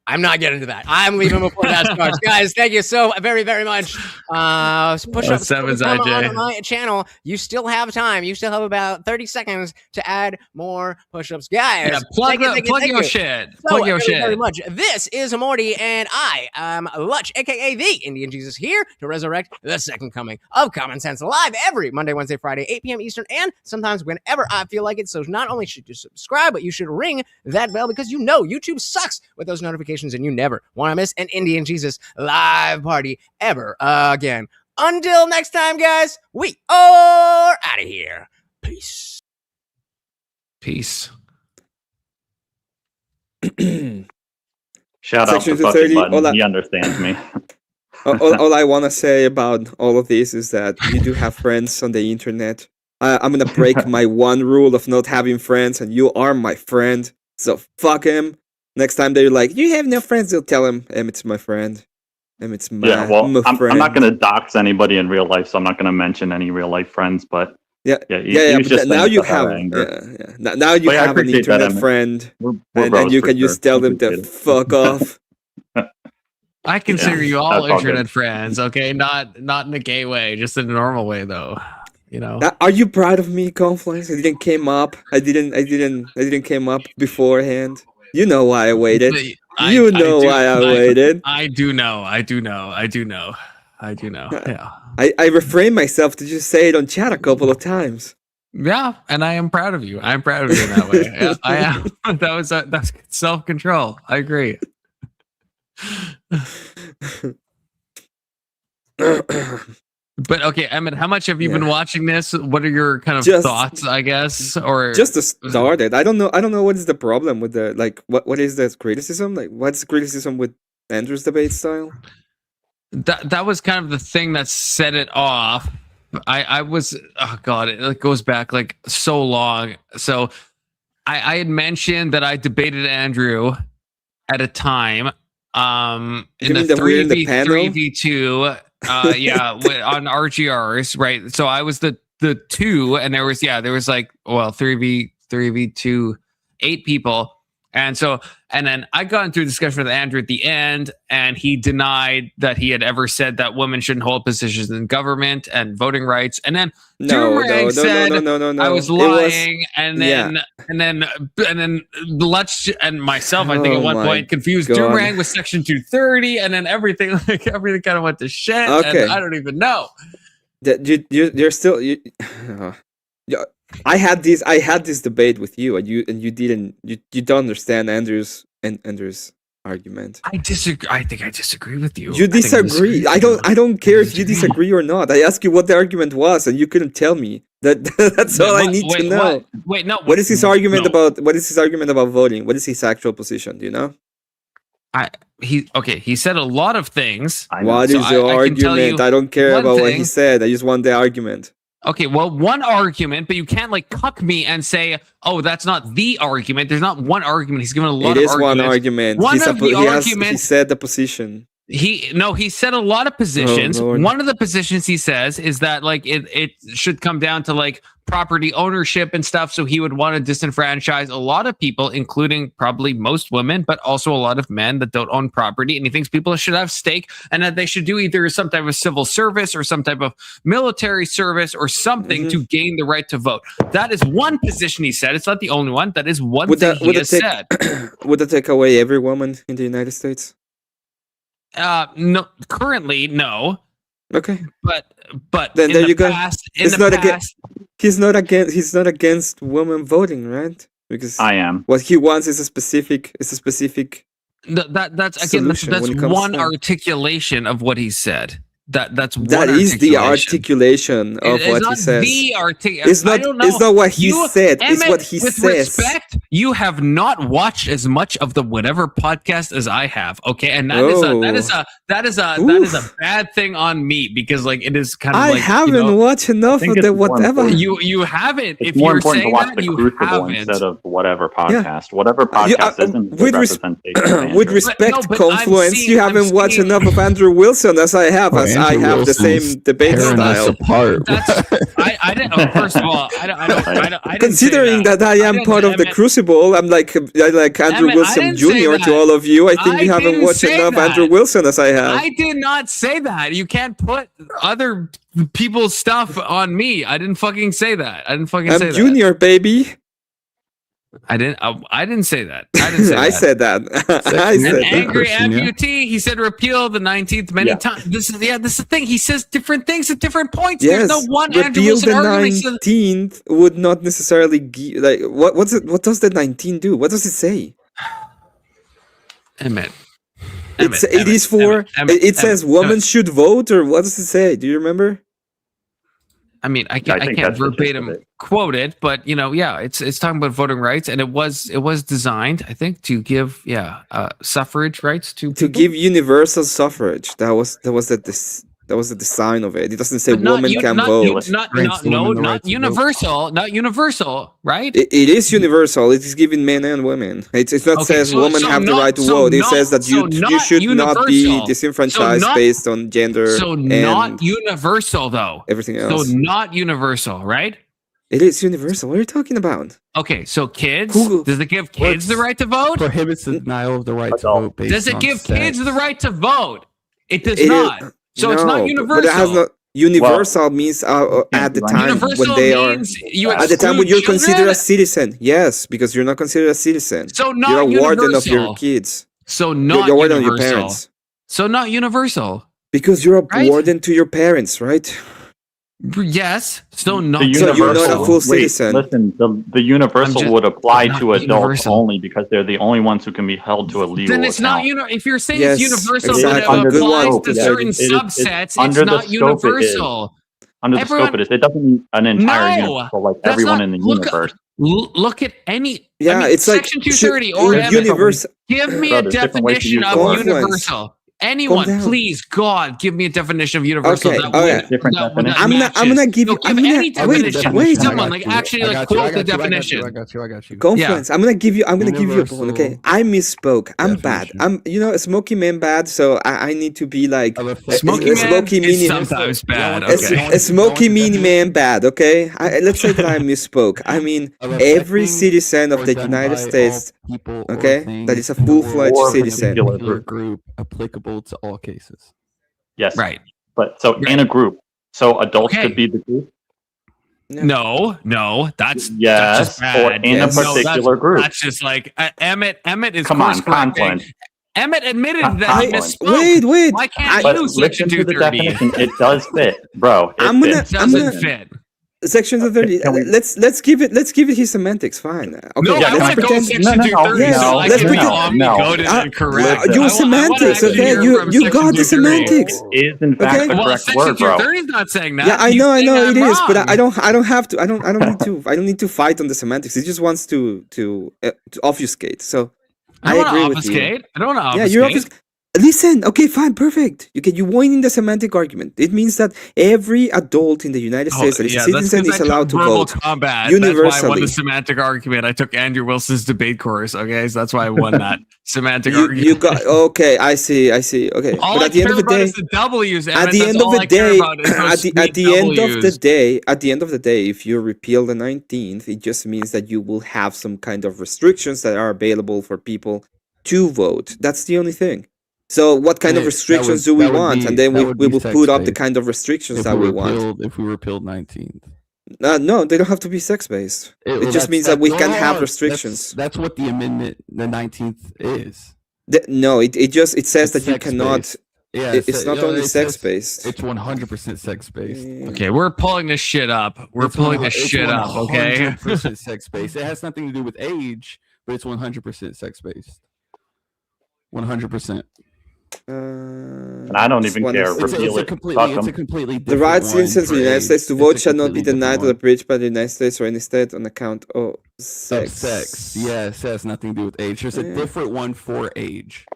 I'm not getting into that. I'm leaving before that starts. Guys, thank you so very, very much. Push up on my channel. You still have time. You still have about 30 seconds to add more push-ups. Guys, plug your shit. Plug your shit. Very much. This is Morty, and I am Lutch, a.k.a. the Indian Jesus, here to resurrect the second coming of Common Sense, live every Monday, Wednesday, Friday, 8 p.m. Eastern, and sometimes whenever I feel like it. So not only should you subscribe, but you should ring that bell, because you know YouTube sucks with those notifications, and you never want to miss an Indian Jesus live party ever again. Until next time, guys, we are out of here. Peace. Peace. Shout out to fucking Button. He understands me. all I want to say about all of this is that you do have friends on the internet. I'm going to break my one rule of not having friends, and you are my friend. So fuck him. Next time they're like, you have no friends, they'll tell him, Emmett's my friend. Emmett's my I'm friend. not going to dox anybody in real life, so I'm not going to mention any real life friends, but now you have now you have an internet friend, and you can just tell them to fuck off. I consider you all internet friends, okay? Not in a gay way, just in a normal way, though. You know. Are you proud of me, Confluence? I didn't came up. I didn't came up beforehand. You know why I waited. You know why I waited. I do know. Yeah. I refrained myself to just say it on chat a couple of times. Yeah, and I am proud of you. I'm proud of you in that way. Yeah, I am. That's self-control. I agree. But okay, Emmett, how much have you been watching this? What are your kind of thoughts, I guess? Or just to start it. I don't know what is the problem with the what is the criticism? Like what's the criticism with Andrew's debate style? That was kind of the thing that set it off. I was it goes back like so long. So I had mentioned that I debated Andrew at a time in the 3v2 on RGRs, right? So I was the 2, and there was 3v2 8 people. And then I got into a discussion with Andrew at the end, and he denied that he had ever said that women shouldn't hold positions in government and voting rights. And then Durang said I was lying, and then Lutch and myself, I think at one point confused Durang with Section 230, and then everything kind of went to shit. Okay. And I don't even know. You're still. I had this debate with you, and you don't understand Andrew's argument. I disagree. I think I disagree with you. You disagree. I don't care if you disagree or not. I asked you what the argument was, and you couldn't tell me. That's all I need to know. What is his argument about? What is his argument about voting? What is his actual position? Do you know? He said a lot of things. What is your argument? I don't care about what he said. I just want the argument. Okay, well, one argument, but you can't cuck me and say, "Oh, that's not the argument." There's not one argument. He's given a lot of arguments. It is one argument. He said the position. He said a lot of positions. Lord. One of the positions he says is that like it should come down to like property ownership and stuff. So he would want to disenfranchise a lot of people, including probably most women, but also a lot of men that don't own property. And he thinks people should have stake and that they should do either some type of civil service or some type of military service or something to gain the right to vote. That is one position he said. It's not the only one. That is one thing he has said. Would that take away every woman in the United States? No, currently no. Okay, but then in there the you go. past, He's not against women voting, right? Because I am. What he wants is a specific. That's solution when it comes one to- articulation of what he said. That's one That is the articulation. articulation of It's what not he says. the It's not. I don't know. It's not what he said. It's Emmett, what he with says. respect, you have not watched as much of the whatever podcast as I have. Okay, and that is a bad thing on me because like it is kind of I like haven't watched enough of the whatever. You haven't. It's If more you're important saying to watch that, the you Crucible haven't. instead of whatever podcast. Whatever podcast isn't the with representation. with respect, but I'm Confluence, seeing- you haven't watched enough of Andrew Wilson as I have, as I Andrew have the Wilson's same debate tearing us style. apart. I didn't. First of all, I didn't Considering say that I am part of the Emmett. Crucible, I'm like Andrew Emmett, I Wilson didn't say Jr. to that. all of you. I think you I haven't didn't watched say enough that. Andrew Wilson as I have. I did not say that. You can't put other people's stuff on me. I didn't fucking say that. I didn't fucking say I'm Junior, baby. that. I didn't say that. I didn't say I that. said that. I An said that. angry amputee. He said repeal the 19th many Yeah. times. This is the thing. He says different things at different points. There's Yes, no one Andrew repeal Wilson the argument. He says- 19th would not necessarily give, like what's it? What does the 19 do? What does it say? Emmett. It is for. It says women should vote, or what does it say? Do you remember? I mean, I I can't think that's the gist of verbatim it. quote it, but it's talking about voting rights, and it was designed, I think, to give suffrage rights to To give universal suffrage. That was the design of it. It doesn't say But not women u- can not vote. u- not universal, not universal, right? It is universal. It is giving men and women. It's not Okay, says so- women so have the not- right to so vote. It not- says that so you not should not be universal. disenfranchised So not- based on gender So and not universal though. everything So else. not universal, right? It is universal. What are you talking about? Okay, so kids, does it give kids the right to vote? Prohibits the denial of the right to vote. Based Does it on give sex. kids the right to vote? It does It is- not. So it's No, not but universal. it has not. Universal means at the time Universal when they are means you at the time when exclude you're considered children? a citizen. Yes, because you're not considered a citizen. So not you're a warden of your universal. kids. So You're not a warden of your universal. parents. So not universal. Because you're a Right? warden to your parents, right? Yes. So not The So you're not a full Wait, citizen. listen, the universal I'm just- would apply not to adults universal. only because they're the only ones who can be held to a legal Then it's not account. if you're saying Yes, it's universal, exactly. but Under it the applies scope, to it is- certain it is- subsets, it's under the not scope it is. universal. Under the Everyone- scope, it doesn't mean an entire No, universe for like that's everyone not- in the look- universe. Look at any. Yeah, I mean, it's like Section 230 or Emmett, universal. give me Bro, a there's different ways to definition use of words. universal. Anyone, down. please, God, give me a definition of universal. Okay, that okay. would, Different that would definition. I'm gonna matches. give you. No, I'm give gonna any definition. wait. Someone like actually like quote the definition. I got you. Confluence. I'm gonna give you. I'm gonna give you a Universal point. Okay, I misspoke. I'm bad. definition. A smoky man bad. So I need to be like Smoky a man smoky is mini. sometimes bad. A, Okay. a smoky mini man bad. Okay, let's say that I misspoke. I mean, every citizen of the United States. Okay, that is a full-fledged Or a citizen. particular group applicable to all cases. Yes. Right. But so in a group, so adults Okay. could be the group. No, that's Yes, that's just bad. or in a particular group. That's just like Emmett is Come on, course correcting. Confluence. Emmett admitted that he Confluence. misspoke. Wait. Why can't But you Section listen to the 230? definition. It does fit, bro. It I'm gonna- fits. It I'm doesn't gonna- fit. Section 230. Can we- Let's give it his semantics. Fine. Okay. No, Yeah, I can want I to go pretend- Section no, no, 230 yes, so I let's can be pretend- goaded and correct. Your semantics. Okay, you got the semantics. Is in fact Okay. the Well, correct Section word, bro. 230 is not saying that. Yeah, I He's know saying it I'm is, but wrong. I don't have to. I don't need to fight on the semantics. He just wants to obfuscate. So I I don't want agree to with you. obfuscate. I don't want to Yeah, obfuscate. you're obfuscating. Listen, okay, fine, perfect. You win in the semantic argument. It means that every adult in the United States that is a citizen is allowed to vote combat. universally. That's why I won the semantic argument. I took Andrew Wilson's debate course. Okay, so that's why I won that semantic argument. You got okay. I see. Okay, all but I at the end care of the about day, is the W's. at the end of the day, at the end of the day, if you repeal the 19th, it just means that you will have some kind of restrictions that are available for people to vote. That's the only thing. So what kind of restrictions do we want? And then we will put up the kind of restrictions that we want. If we repealed 19th. No, they don't have to be sex-based. It just means that we can have restrictions. That's what the amendment, the 19th is. No, it says that you cannot. Yeah, it's not only sex-based. It's 100% sex-based. Okay, we're pulling this shit up. We're pulling this shit up. Okay, 100% sex-based. It has nothing to do with age, but it's 100% sex-based. 100%. And I don't even care. Repeal it. It's a completely the right citizens of the United States to vote shall not be denied or abridged by the United States or any state on account of sex. Yes, it has nothing to do with age. There's a different one for age.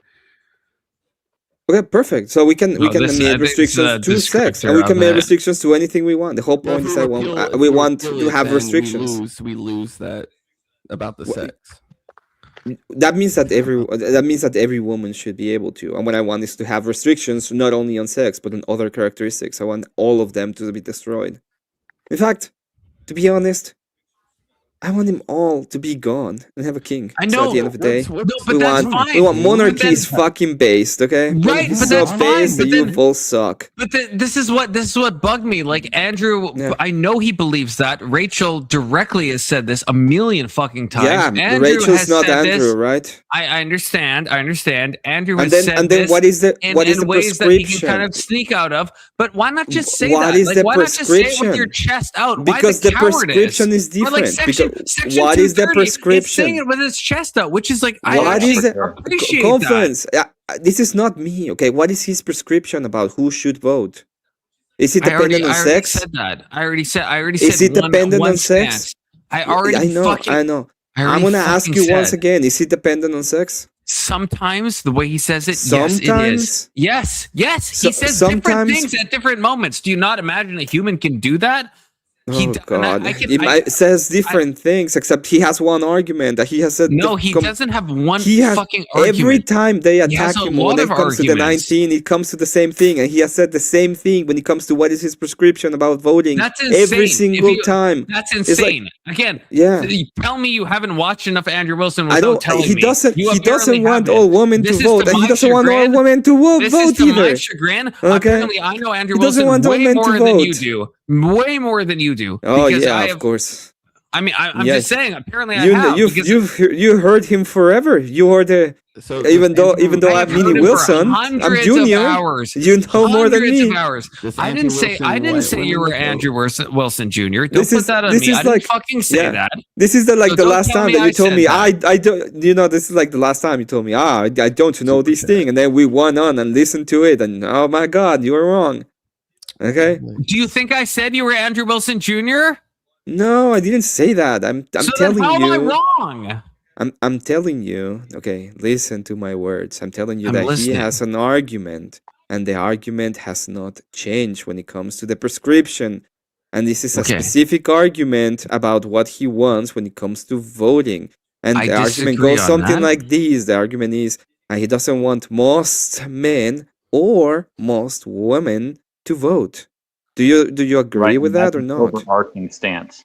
Okay, perfect. So we can make restrictions to sex, and we can make restrictions to anything we want. The whole point is that we want to have restrictions. We lose that about the sex. That means that every woman should be able to. And what I want is to have restrictions not only on sex but on other characteristics. I want all of them to be destroyed. In fact, to be honest, I want them all to be gone and have a king. I know. So at the end of the day, we want monarchy is fucking based, okay? Right, but that's based fine. That you both suck. But this is what bugged me. Like Andrew, I know he believes that. Rachel directly has said this a million fucking times. Yeah, Andrew Rachel's not Andrew, this. right? I understand. Andrew has then, said and then this what is the in prescription? ways that he can kind of sneak out of. But why not just say what that? Is the why not just say it with your prescription? chest out? Because why the prescription is different. Or like section what is the 230, prescription? It's saying it with his chest out, which is like What is the appreciate Confluence? This is not me, okay? What is his prescription about who should vote? Is it dependent on sex? I already said. Is it dependent on sex? I know. I'm gonna ask you once again. Is it dependent on sex? Sometimes the way he says it, sometimes, yes, it is. Yes. He says different things at different moments. Do you not imagine a human can do that? Oh God! It says different things, except he has one argument that he has said. No, he doesn't have one fucking argument. Every time they he attack him when it comes to the 19, it comes to the same thing, and he has said the same thing when it comes to what is his prescription about voting. That's insane. Every single time. That's insane. Like, again, yeah. Tell me you haven't watched enough Andrew Wilson I without don't. telling He me. doesn't. You He doesn't want haven't. all women to vote, and he doesn't want all women to vote This is to either. my chagrin. Okay. Apparently, I know Andrew He doesn't Wilson want all way men to more than you vote. do. Way more than you do. Oh because yeah, I of have, course. I mean, I'm Yes. just saying. Apparently, I have. You heard him forever. You heard the. Even though I'm Minnie Wilson, I'm Junior. You know more than me. Of hours. I didn't say you were Andrew Wilson Jr. Don't put that on me. I didn't fucking say that. This is the So last don't time tell that you told said me that. I don't. You know, this is like the last time you told me I don't know this thing, and then we went on and listened to it, and oh my God, you were wrong. Okay. Do you think I said you were Andrew Wilson Jr.? No, I didn't say that. I'm So telling then how you. am I wrong? I'm telling you, okay, listen to my words. I'm telling you I'm that listening. he has an argument, and the argument has not changed when it comes to the prescription. And this is a Okay. specific argument about what he wants when it comes to voting. And I the argument disagree goes on something that. like this. The argument is he doesn't want most men or most women to vote. Do you agree Right, with and that that's or his not? overarching stance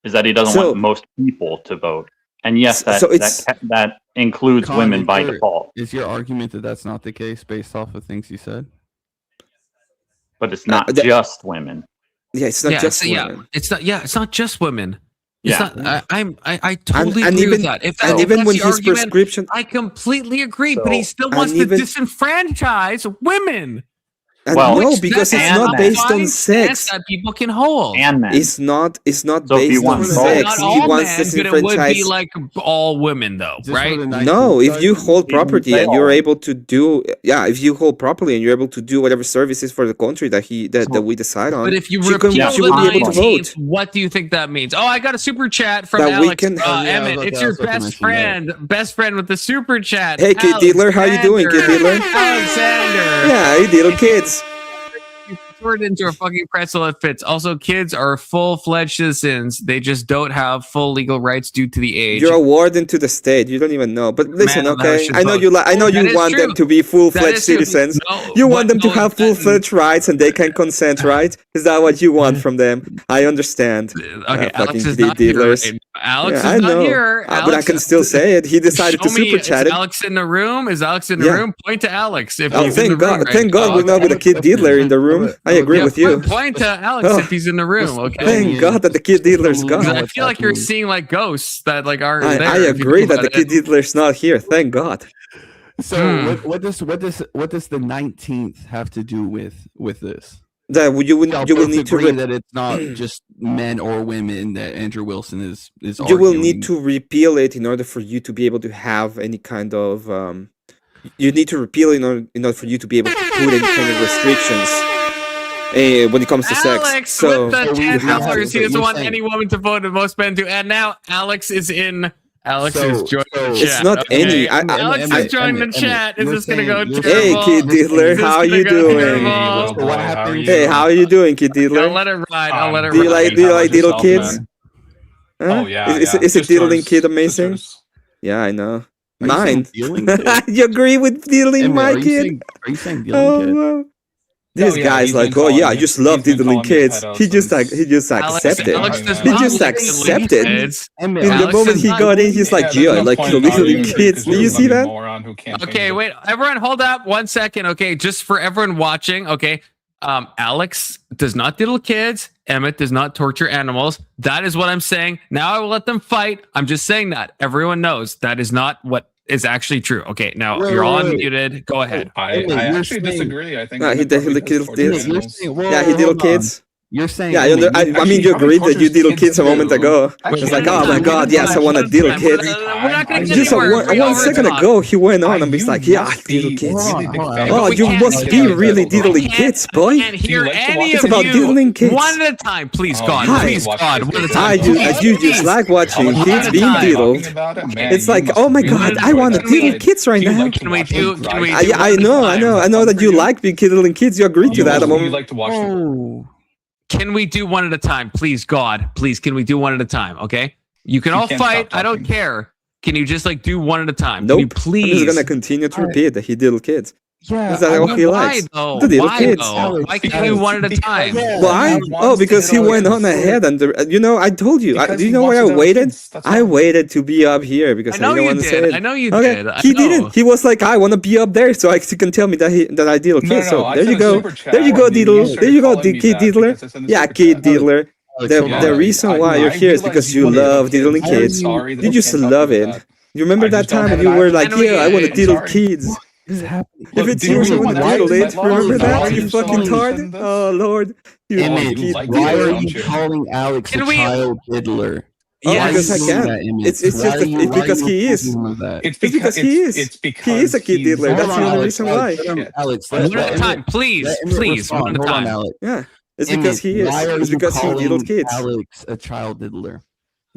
is that he doesn't So- want most people to vote, and yes, that So it's- that includes Con, women by is your- default. Is your argument that that's not the case based off of things you said? But it's not that- just women. Yeah, it's not just so, women. It's not. Yeah, it's not just women. It's Yeah. not. I totally And agree even- with that. If and if even that's when the his argument, prescription- I completely agree. but So- he still wants and to even- disenfranchise women. No, because it's not based on sex. That people can hold. And men. It's not So if based you on want sex. Not He all wants men, to but it would be disenfranchise. like all women, though, right? No, if you hold property and you're able to do, if you hold properly and you're able to do whatever services for the country that we decide on. But if you she repeal can- she the will be able to 19th, vote. what do you think that means? Oh, I got a super chat from That we Alex. can- Emmett, it's your best friend with the super chat. Hey, Kid Dealer, how you doing, Kid Dealer? Alexander. Yeah, hey, Dealer Kids. Turned into a fucking pretzel that fits. Also, kids are full-fledged citizens. They just don't have full legal rights due to the age. You're a warden to the state. You don't even know. But listen, Man, okay. should I know vote. you. I know That you is want them true. to be That full-fledged is true. citizens. No, You want but them to no, have full-fledged rights and they can consent, right? Is that what you want from them? I understand. Okay, Alex fucking is Kid not here. Dealers. Right? Alex Yeah, is I not know. here. But I Alex can still say it. He decided to Show me, super chat is it. Alex in the room? Is Alex in the Yeah. room? Point to Alex if Oh, he's in the thank God! room. right Thank God now. we're not with a Kid Dealer in the room. I agree with you. Point to Alex Oh. if he's in the room. Okay. Thank God that the Kid Dealer's Because gone. I feel like you're seeing like ghosts that like aren't there. I if you agree think that the about it. Kid Dealer's not here. Thank God. So what does the 19th have to do with this? That you will need to agree that it's not just men or women that Andrew Wilson is you will arguing. need to repeal it in order for you to be able to have any kind of you need to repeal it in order for you to be able to put any kind of restrictions when it comes to sex. Alex So with the $10. He doesn't you're want saying- any woman to vote, and most men do. And now Alex is in. Alex is joining the chat. it's not any. Alex is joining the chat. Is this gonna go terrible? Hey, Kid Dealer, Is this how gonna you go doing? terrible? What happened? Hey, how are you doing, Kid Dealer? I'll let it ride. I'll let it Do you ride. like Diddle Kids? Huh? Oh, yeah, Is yeah. it Diddling Sisters, Kid amazing? sisters. Yeah, I know. Are you Mine. saying Dealing Kid? You agree with Diddling Emmett, my are you kid? saying- Are you saying Dealing Kid? wow. This yeah, guy's he's like, been oh yeah, I calling me- just love he's been diddling calling me kids. pedo He just since- accepted. Alex does He not just like accepted. diddling kids. Emmett, In the Alex moment does he not- got in, he's like, there's yeah, I no like point in diddling arguing with kids. because Do you you're see a that? moron who can't Okay, change it. wait, everyone, hold up 1 second. Okay, just for everyone watching. Okay, Alex does not diddle kids. Emmett does not torture animals. That is what I'm saying. Now I will let them fight. I'm just saying that everyone knows that is not what is actually true. Okay, now Wait, you're wait, on wait. muted. Go ahead. I Emmett, you're actually saying- disagree. I think No, he Emmett diddled probably kids. does torture Emmett, you're animals. saying, whoa, Yeah, he diddle hold on. kids. You're saying Yeah, Emmett, I Actually, mean, you probably agreed that you tortures diddle kids kids a moment too. ago. Actually, It's like, one oh my at a God, time, yes, I want to diddle one at a kids. time. We're not gonna I get Just anywhere. We one second overtalk. ago, he went on and I he's like, used yeah, to diddle be kids. really big Hold on, fan hold Oh, of we you can't must do be that. really We diddling can't- kids, boy. Can't hear like to any watch It's of about you. diddling kids. One at a time, please, Oh, God. you Please, watch God. this One at a video. time. I do just like watching How much kids time being are you diddled. talking about it? Man, It's you like, must oh my really God, I enjoy want to that diddle side. kids right Do you now. like to Can we watch do- them can we drive do- them? I know that you like being diddling kids. You agreed to You that a also- you moment. like to watch them. Oh. Can we do one at a time, please, God? Please, can we do one at a time? Okay. You can You all can't fight. stop I don't talking. care. Can you just like do one at a time? Nope. Can you I'm please? just gonna continue to repeat that he diddled kids. Yeah. Is that all he Why likes? though? The diddle Why kids. though? Why can't we do one at a time? Why? Oh, because he went on ahead and I told you. Do you know why I waited? I waited to be up here because I I know didn't you want to say did. it. I know you Okay. did. I He know. didn't. He was like, I want to be up there, so he can tell me that I diddle kids. So I there you sent a go. super chat There you go, and you diddle. started There you go, calling me kid that diddler. because I sent a Yeah, super kid chat. diddler. Yeah, The reason why you're I here is realize because you you wanna diddle love diddling kids. I'm kids. sorry that You I just can't help love you it. with that. You remember I that just don't time have when you an were eye- like, I know yeah, I want to I'm diddle sorry. kids. What's happening? If it's do you yours, I really want to want diddle to it. let Remember Lars that, know you you fucking saw tard? this? Oh, Lord. You Emmett, you like why diddler, are don't you you? calling Alex Can a we- child diddler? Oh, Yes. because I Why are you doing can. that, Emmett? It's Why just are you- it's why are because you he is. accusing him of that? It's because he is. He is a kid he's- diddler. That's Hold the on, only Alex. reason Alex, why. let him- Alex, One let at a Emmett- time, please, let Emmett please. respond. One at a Hold on, time. Alex. Yeah, it's Emmett, because he is. Why are It's you because he diddled calling kids. Alex a child diddler?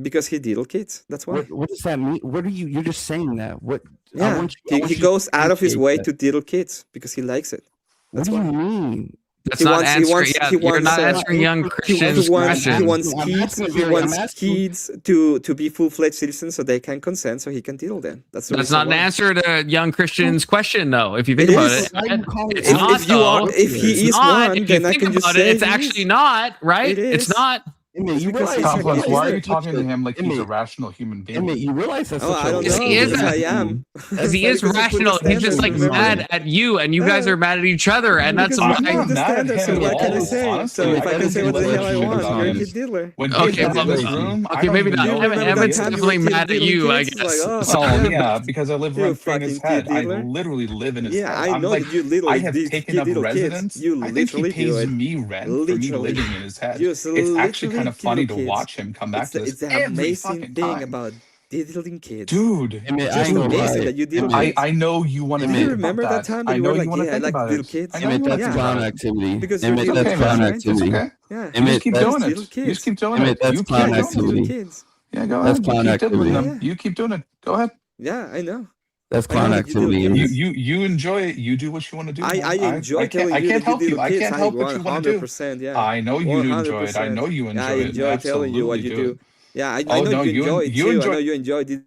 Because he diddled kids. That's why. What does that mean? What are you? You're just saying that. What? I Yeah, want you- I want he you goes to out of his appreciate way that. to diddle kids because he likes it. What That's do why. you mean? That's He not wants- he answering. wants- Yeah, he you're wants, not uh, answering young Christians' He wants questions. kids to be full-fledged citizens so they can consent so he can diddle them. That's the That's reason not an why. answer to young Christians' question, though. If you think It about is. it, Why are you calling it's it- not. If you are, though. if he It's is not. one, If you then I think can just about say it, it's he is. actually not right. It It's is. not. Emmett, you because realize he's Confluence, why are you such talking to a- him like he's a Emmett, rational human being? Emmett, you realize that's Oh, such I a don't Yes, know. he is. Yes, I am. Because he is Because you put the rational. He's just standards, like remember? mad at you, and you guys are mad at each other, and that's Because why. you I'm put the not mad at standards, him so what at can I all, say? honestly. So if I I can just say what the hell I literally want, you're a sometimes kid dealer. when Okay, he comes in this well, room, I okay, don't maybe even not. know remember that Emmett's time you definitely were mad at dealing you, I kids? guess. Like, oh, So, Oh yeah, because I live you rent free in his fucking kid head. I dealer. literally live in his Yeah, head. I I'm know like, that you I literally have did taken up little residence. kids. You I think he literally do pays it. me rent for me Literally. living in his head. You It's actually literally kind of kill funny kids. to watch him come back It's to the, this it's the every amazing fucking thing time. about diddling kids. Dude, Emmett, I It's ain't gonna amazing lie. that you diddle Emmett, kids. I know you want to Do think you about remember that time that I you know were you like, want to yeah, I think like about little it. kids? I know Emmett, you want to that's think clown about it. activity. Because you're Emmett, diddling that's Okay, kids, clown man. right? It's activity. okay. Yeah. You just Emmett, keep that's doing it. Little You just kids. keep doing Emmett, it. that's You keep clown doing Kids, little it. activity. kids. Yeah, go That's ahead. You clown keep diddling activity. them. You keep doing it. Go ahead. Yeah, I know. That's I know clown that you diddle activity. You Emmett. kids. you you enjoy it. You do what you want to do, I man. enjoy I telling you can't that you help you. diddle I kids. can't I help what you want to do. 100%. Yeah. I know you enjoy it. I 100%. know you Yeah, I enjoy it. enjoy telling you what Absolutely you do do. it. Yeah, I Oh know no, you enjoy it you too. I enjoy. know you enjoy it.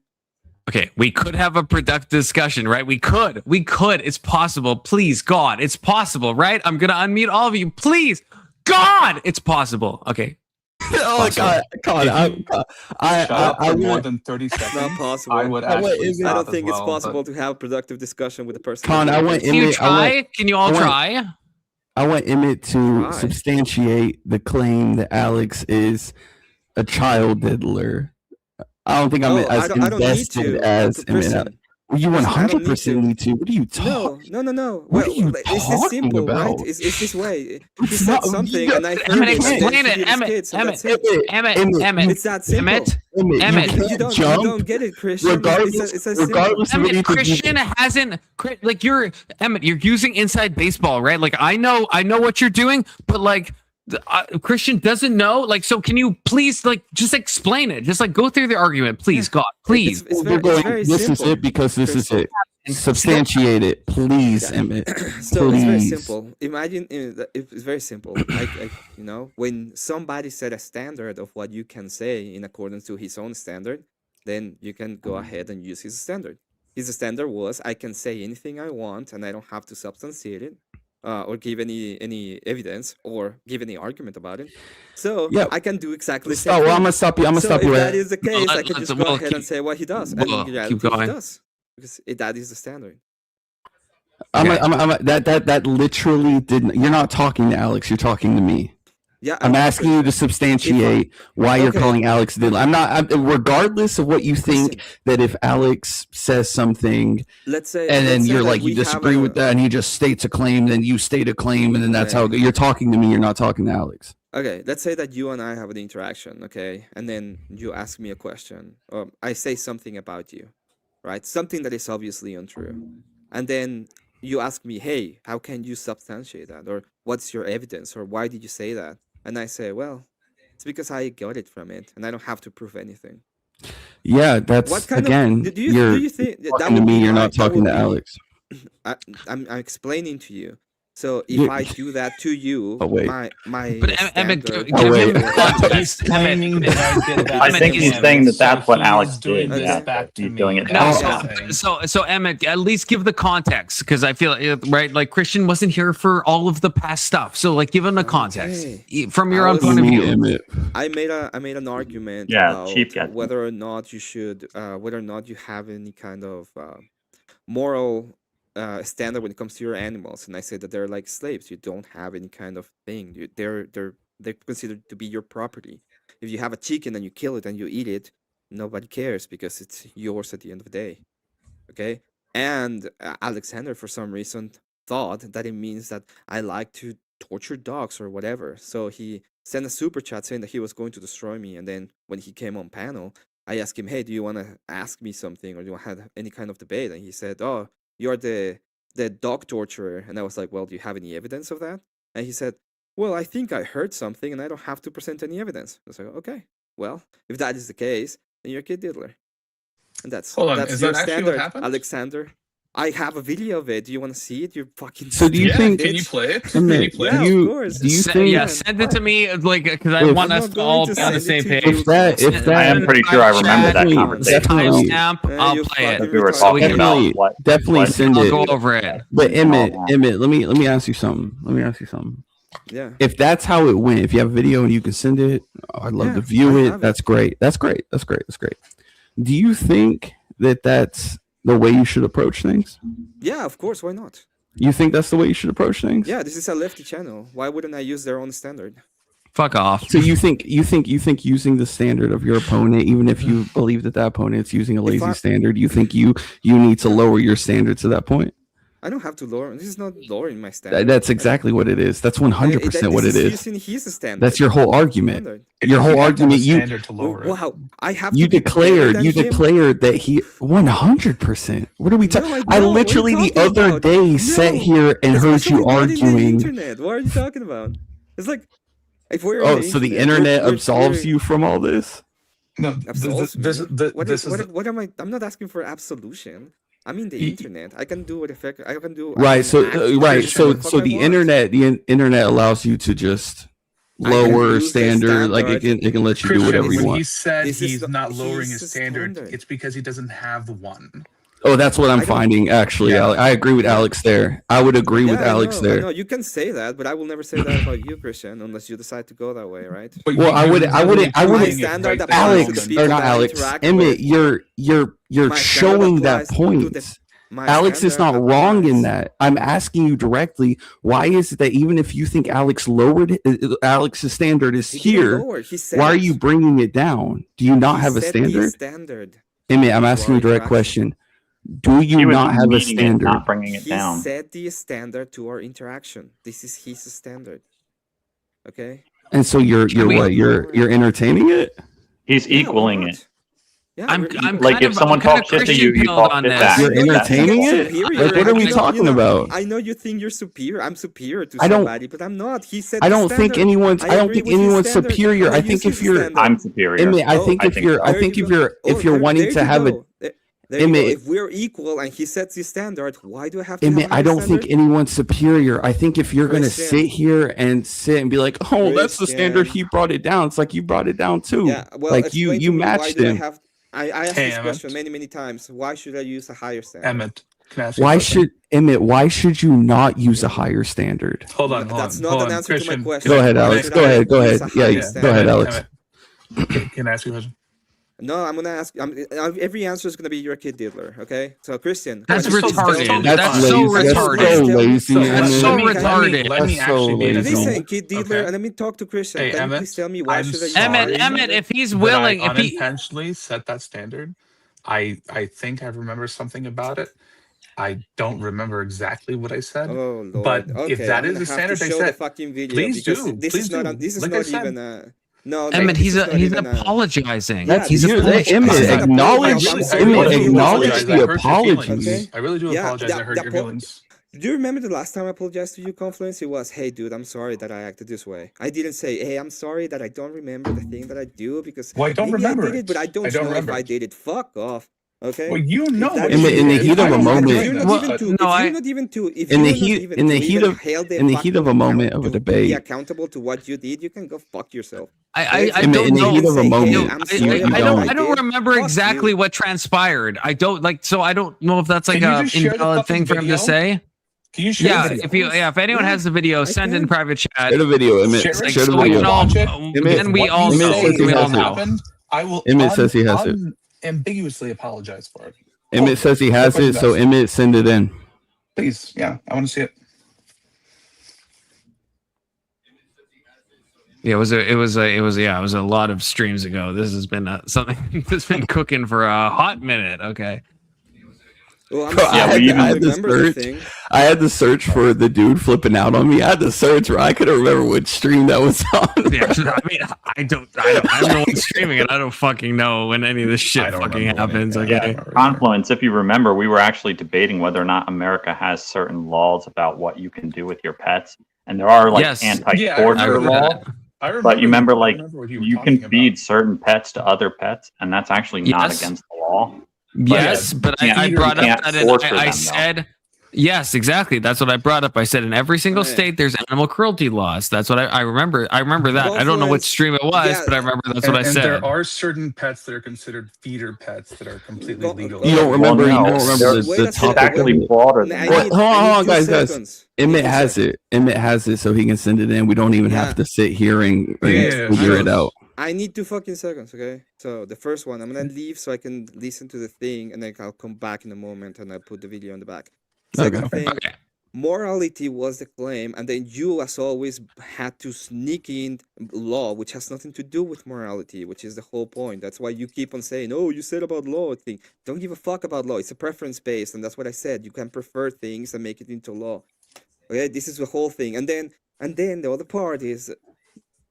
okay, we could have a productive discussion, right? We could. It's possible. Please, God, it's possible, right? I'm gonna unmute all of you. Please, God, it's possible. Okay. Oh God, Shut up I for more want. than 30 seconds. Not possible. I would I want actually Emmett. I stop don't as think it's well, but possible to have a productive discussion with a person. Con, I want Can you Emmett. try? Can you all try? I want Emmett to Try. substantiate the claim that Alex is a child diddler. I don't think I'm No, as I don't need invested to. as Emmett. Person. You Listen, I don't 100% need to. What are you talking? No. What are you It's this talking simple, right? about? It's this way. He It's said not- something, you- and I heard Emmett, it. And then explain he it. did his kids, and that's it. Emmett. It's that simple. Emmett. Emmett, You don't get it, Christian. Regardless, It's a simple. regardless of Emmett, anything, Christian hasn't like you're Emmett. You're using inside baseball, right? Like I know what you're doing, but like Christian doesn't know. Like, so can you please like just explain it? Just like go through the argument, please, God, please. It's very this simple. is it because this is it. Substantiate it, please, Emmett. So it's very Please. simple. Imagine it's very simple. Like you know, when somebody set a standard of what you can say in accordance to his own standard, then you can go ahead and use his standard. His standard was I can say anything I want and I don't have to substantiate it. Or give any evidence or give any argument about it. So Yeah. I can do exactly the So same thing. I'm gonna stop you. I'm gonna So stop you if right. that is the case, I can just go ahead and say what he does. And well, in reality, keep going. he does. Because that is the standard. That literally didn't. You're not talking to Alex. You're talking to me. Yeah, I'm asking you to substantiate why you're okay. calling Alex diddler. Regardless of what you think, that if Alex says something, Let's say, and then let's say you're that like, we you have disagree with that, and he just states a claim, then you state a claim, and then that's how you're talking to me. You're not talking to Alex. Okay, let's say that you and I have an interaction, okay? And then you ask me a question, or I say something about you, right? Something that is obviously untrue. And then you ask me, hey, how can you substantiate that? Or what's your evidence? Or why did you say that? And I say, well, it's because I got it from it, and I don't have to prove anything. Yeah, that's What kind again. do You're you think that talking to would me. be You're my- not that talking would to be- Alex. I'm explaining to you. So if You- I do that to you, Oh, wait. my But Emmett, standard- give him He's claiming that I did that. I think he's saying that that's what Alex did. this Yeah, back to he's me. doing it. No, that way. so Emmett, at least give the context because I feel right. Like Christian wasn't here for all of the past stuff, so like give him the context from your I own was- point of view. Emmett. I made an argument Yeah, about cheap guy. whether or not you should, whether or not you have any kind of moral standard when it comes to your animals, and I said that they're like slaves. You don't have any kind of thing. They're considered to be your property. If you have a chicken and you kill it and you eat it, nobody cares because it's yours at the end of the day. Okay, and Alexander for some reason thought that it means that I like to torture dogs or whatever. So he sent a super chat saying that he was going to destroy me. And then when he came on panel, I asked him, hey, do you want to ask me something or do you want to have any kind of debate? And he said, oh, you're the dog torturer. And I was like, well, do you have any evidence of that? And he said, well, I think I heard something and I don't have to present any evidence. I was like, okay, well, if that is the case, then you're a kid diddler. And that's Hold on, that's is your that actually what standard, happened? Alexander. I have a video of it. Do you want to see it? You're fucking. So do you Yeah, think? can you play it? Emmett, Can you play Yeah, it? do of you course. do you think? Yeah, send it to me, like, because I If- want I'm us not to all going be to on the send same it to page. you. If I am that, pretty sure I remember that Definitely. conversation. Definitely. Timestamp, I'll you play it. fucking We were retarded. talking about Definitely, what definitely what- send I'll it. go over it. But Emmett, Oh, Emmett, let me ask you something. Yeah. If that's how it went, if you have video and you can send it, I'd love to view it. That's great. That's great. That's great. That's great. Do you think that that's the way you should approach things? Yeah, of course. Why not? You think that's the way you should approach things? Yeah, this is a lefty channel. Why wouldn't I use their own standard? Fuck off. So you think using the standard of your opponent, even if you believe that opponent's using a lazy standard, you think you need to lower your standard to that point? I don't have to lower. This is not lowering my standard. That's exactly what it is. That's 100% what it is. Using his standard. That's your whole argument. Your whole argument. Wow, I have. You declared that he 100%. What are we talking? I literally the other day sat here and heard you arguing. Internet. What are you talking about? It's like if we're so the internet absolves you from all this? No, what am I? I'm not asking for absolution. I mean the internet. I can do whatever I can do. Right. So the internet allows you to just lower standard. Like it can let you do whatever you when want. he said he's not lowering his standard, it's because he doesn't have one. Oh, that's what I'm finding. Actually, Yeah. I agree with Alex there. I would agree with Alex there. No, you can say that, but I will never say that about you, Christian, unless you decide to go that way, right? Well, I would. Alex, or not Alex. Emmett, you're showing that point. Alex is not wrong in that. I'm asking you directly. Why is it that even if you think Alex lowered Alex's standard is here, why are you bringing it down? Do you not have a standard? Emmett, I'm asking you a direct question. Do you not have a standard? Not bringing it down. He set the standard to our interaction. This is his standard. Okay. And so you're entertaining it? He's equaling it. Yeah, I'm like if someone talks shit to you, you talk shit back. You're entertaining it? Like, what are we talking about? I know you think you're superior. I'm superior to I don't- somebody, but I'm not. He said. I don't think anyone's. I don't think anyone's superior. I think if you're, I'm superior. Emmett, I think if you're wanting to have a, Emmett, if we're equal and he sets the standard, why do I have to? Emmett, I don't think anyone's superior. I think if you're gonna Christian. sit here and be like, oh, that's the standard. He brought it down. It's like you brought it down too. Yeah, well, like explain to you me, why matched do I him. have- I asked Hey, this Emmett. question many times. Why should I use a higher standard? Emmett, can I ask you a Why question? should Emmett? Why should you not use a higher standard? Hold on. That's not hold an on. answer to my Christian, question. Go ahead, Why Alex. should Go I ahead. Go use ahead. a Yeah, higher go ahead, standard? Alex. Can I ask you a question? No, I'm gonna ask. Every answer is gonna be you're a kid diddler. Okay, so Christian. That's what is- retarded. That's so lazy. That's retarded. so lazy. That's so Emmett. retarded. Let me That's so actually be an lazy. Listen, adult. kid diddler, and let me talk to Christian. Hey, Can you Emmett, please tell me why I'm should I use sorry a higher Emmett, if he's that willing, I if he unintentionally set that standard. I think I remember something about it. I don't remember exactly what I said. Oh Lord. But Okay, if that I'm is gonna the have standard to they show the set, fucking video please because do. this Please is not. do. This is Like I not said. even a. No, Emmett, this is not he's even a- apologizing. That's He's you. apologizing. Emmett, acknowledge. I Emmett, really do acknowledge apologize. I the hurt your apology. feelings. I really do Yeah, apologize. I hurt your feelings. Do you remember the last time I apologized to you, Confluence? It was, hey, dude, I'm sorry that I acted this way. I didn't say, hey, I'm sorry that I don't remember the thing that I do because Well, I don't maybe remember I did it, but I don't know remember if I it. did it. Fuck off. Okay. Well, you know If that what is In the it, heat of I a don't- moment- if you're not Well, even to, no, if I- you're not even to, if in the you're not heat- even in the to heat even of- hail the in the heat fucking of a moment account of a to debate. be accountable to what you did, you can go fuck yourself. I In don't the know. heat of a moment. I'm sorry you about don't. what I don't did. remember Fuck exactly you. what transpired. I don't like, so I don't know if that's like Can you a just share the invalid fucking thing for him video? to say. Can you share Yeah, the video? if anyone has the video, send it in private chat. Share the video, Emmett. Share Share it the so we video. can all, Watch it. then we What all you Emmett know. says he We all has it. know. happened, I will Emmett says he has it. unambiguously apologize for it. Emmett says he has it, so Emmett, send it in. Please, yeah, I want to see it. Yeah, it was a lot of streams ago. This has been something that's been cooking for a hot minute. Okay. Well, I'm Bro, sorry, I had to remember the search. thing. I had to search for the dude flipping out on me. I had to search where I couldn't remember which stream that was on. Yeah, I mean, I'm the one streaming it. I don't fucking know when any of this shit fucking happens. Okay. Confluence, if you remember, we were actually debating whether or not America has certain laws about what you can do with your pets. And there are like Yes. anti-torture laws. But you remember, like, you can feed certain pets to other pets, and that's actually not Yes. against the law. Yes, but I brought up that I said Yes, exactly. That's what I brought up. I said in every single state there's animal cruelty laws. That's what I remember. I remember that. I don't know what stream it was, but I remember that's what I said. And there are certain pets that are considered feeder pets that are completely legal. You don't remember? Well, no, you don't remember the it's topic? actually broader than that. Hold on, guys. Emmett has it. Emmett has it, so he can send it in. We don't even have to sit here and figure it out. I need 2 fucking seconds, okay? So the first one, I'm gonna leave so I can listen to the thing, and then I'll come back in a moment and I'll put the video in the back. Second thing, morality was the claim, and then you, as always, had to sneak in law, which has nothing to do with morality, which is the whole point. That's why you keep on saying, "Oh, you said about law thing." Don't give a fuck about law. It's a preference based, and that's what I said. You can prefer things and make it into law. Okay, this is the whole thing, and then the other part is.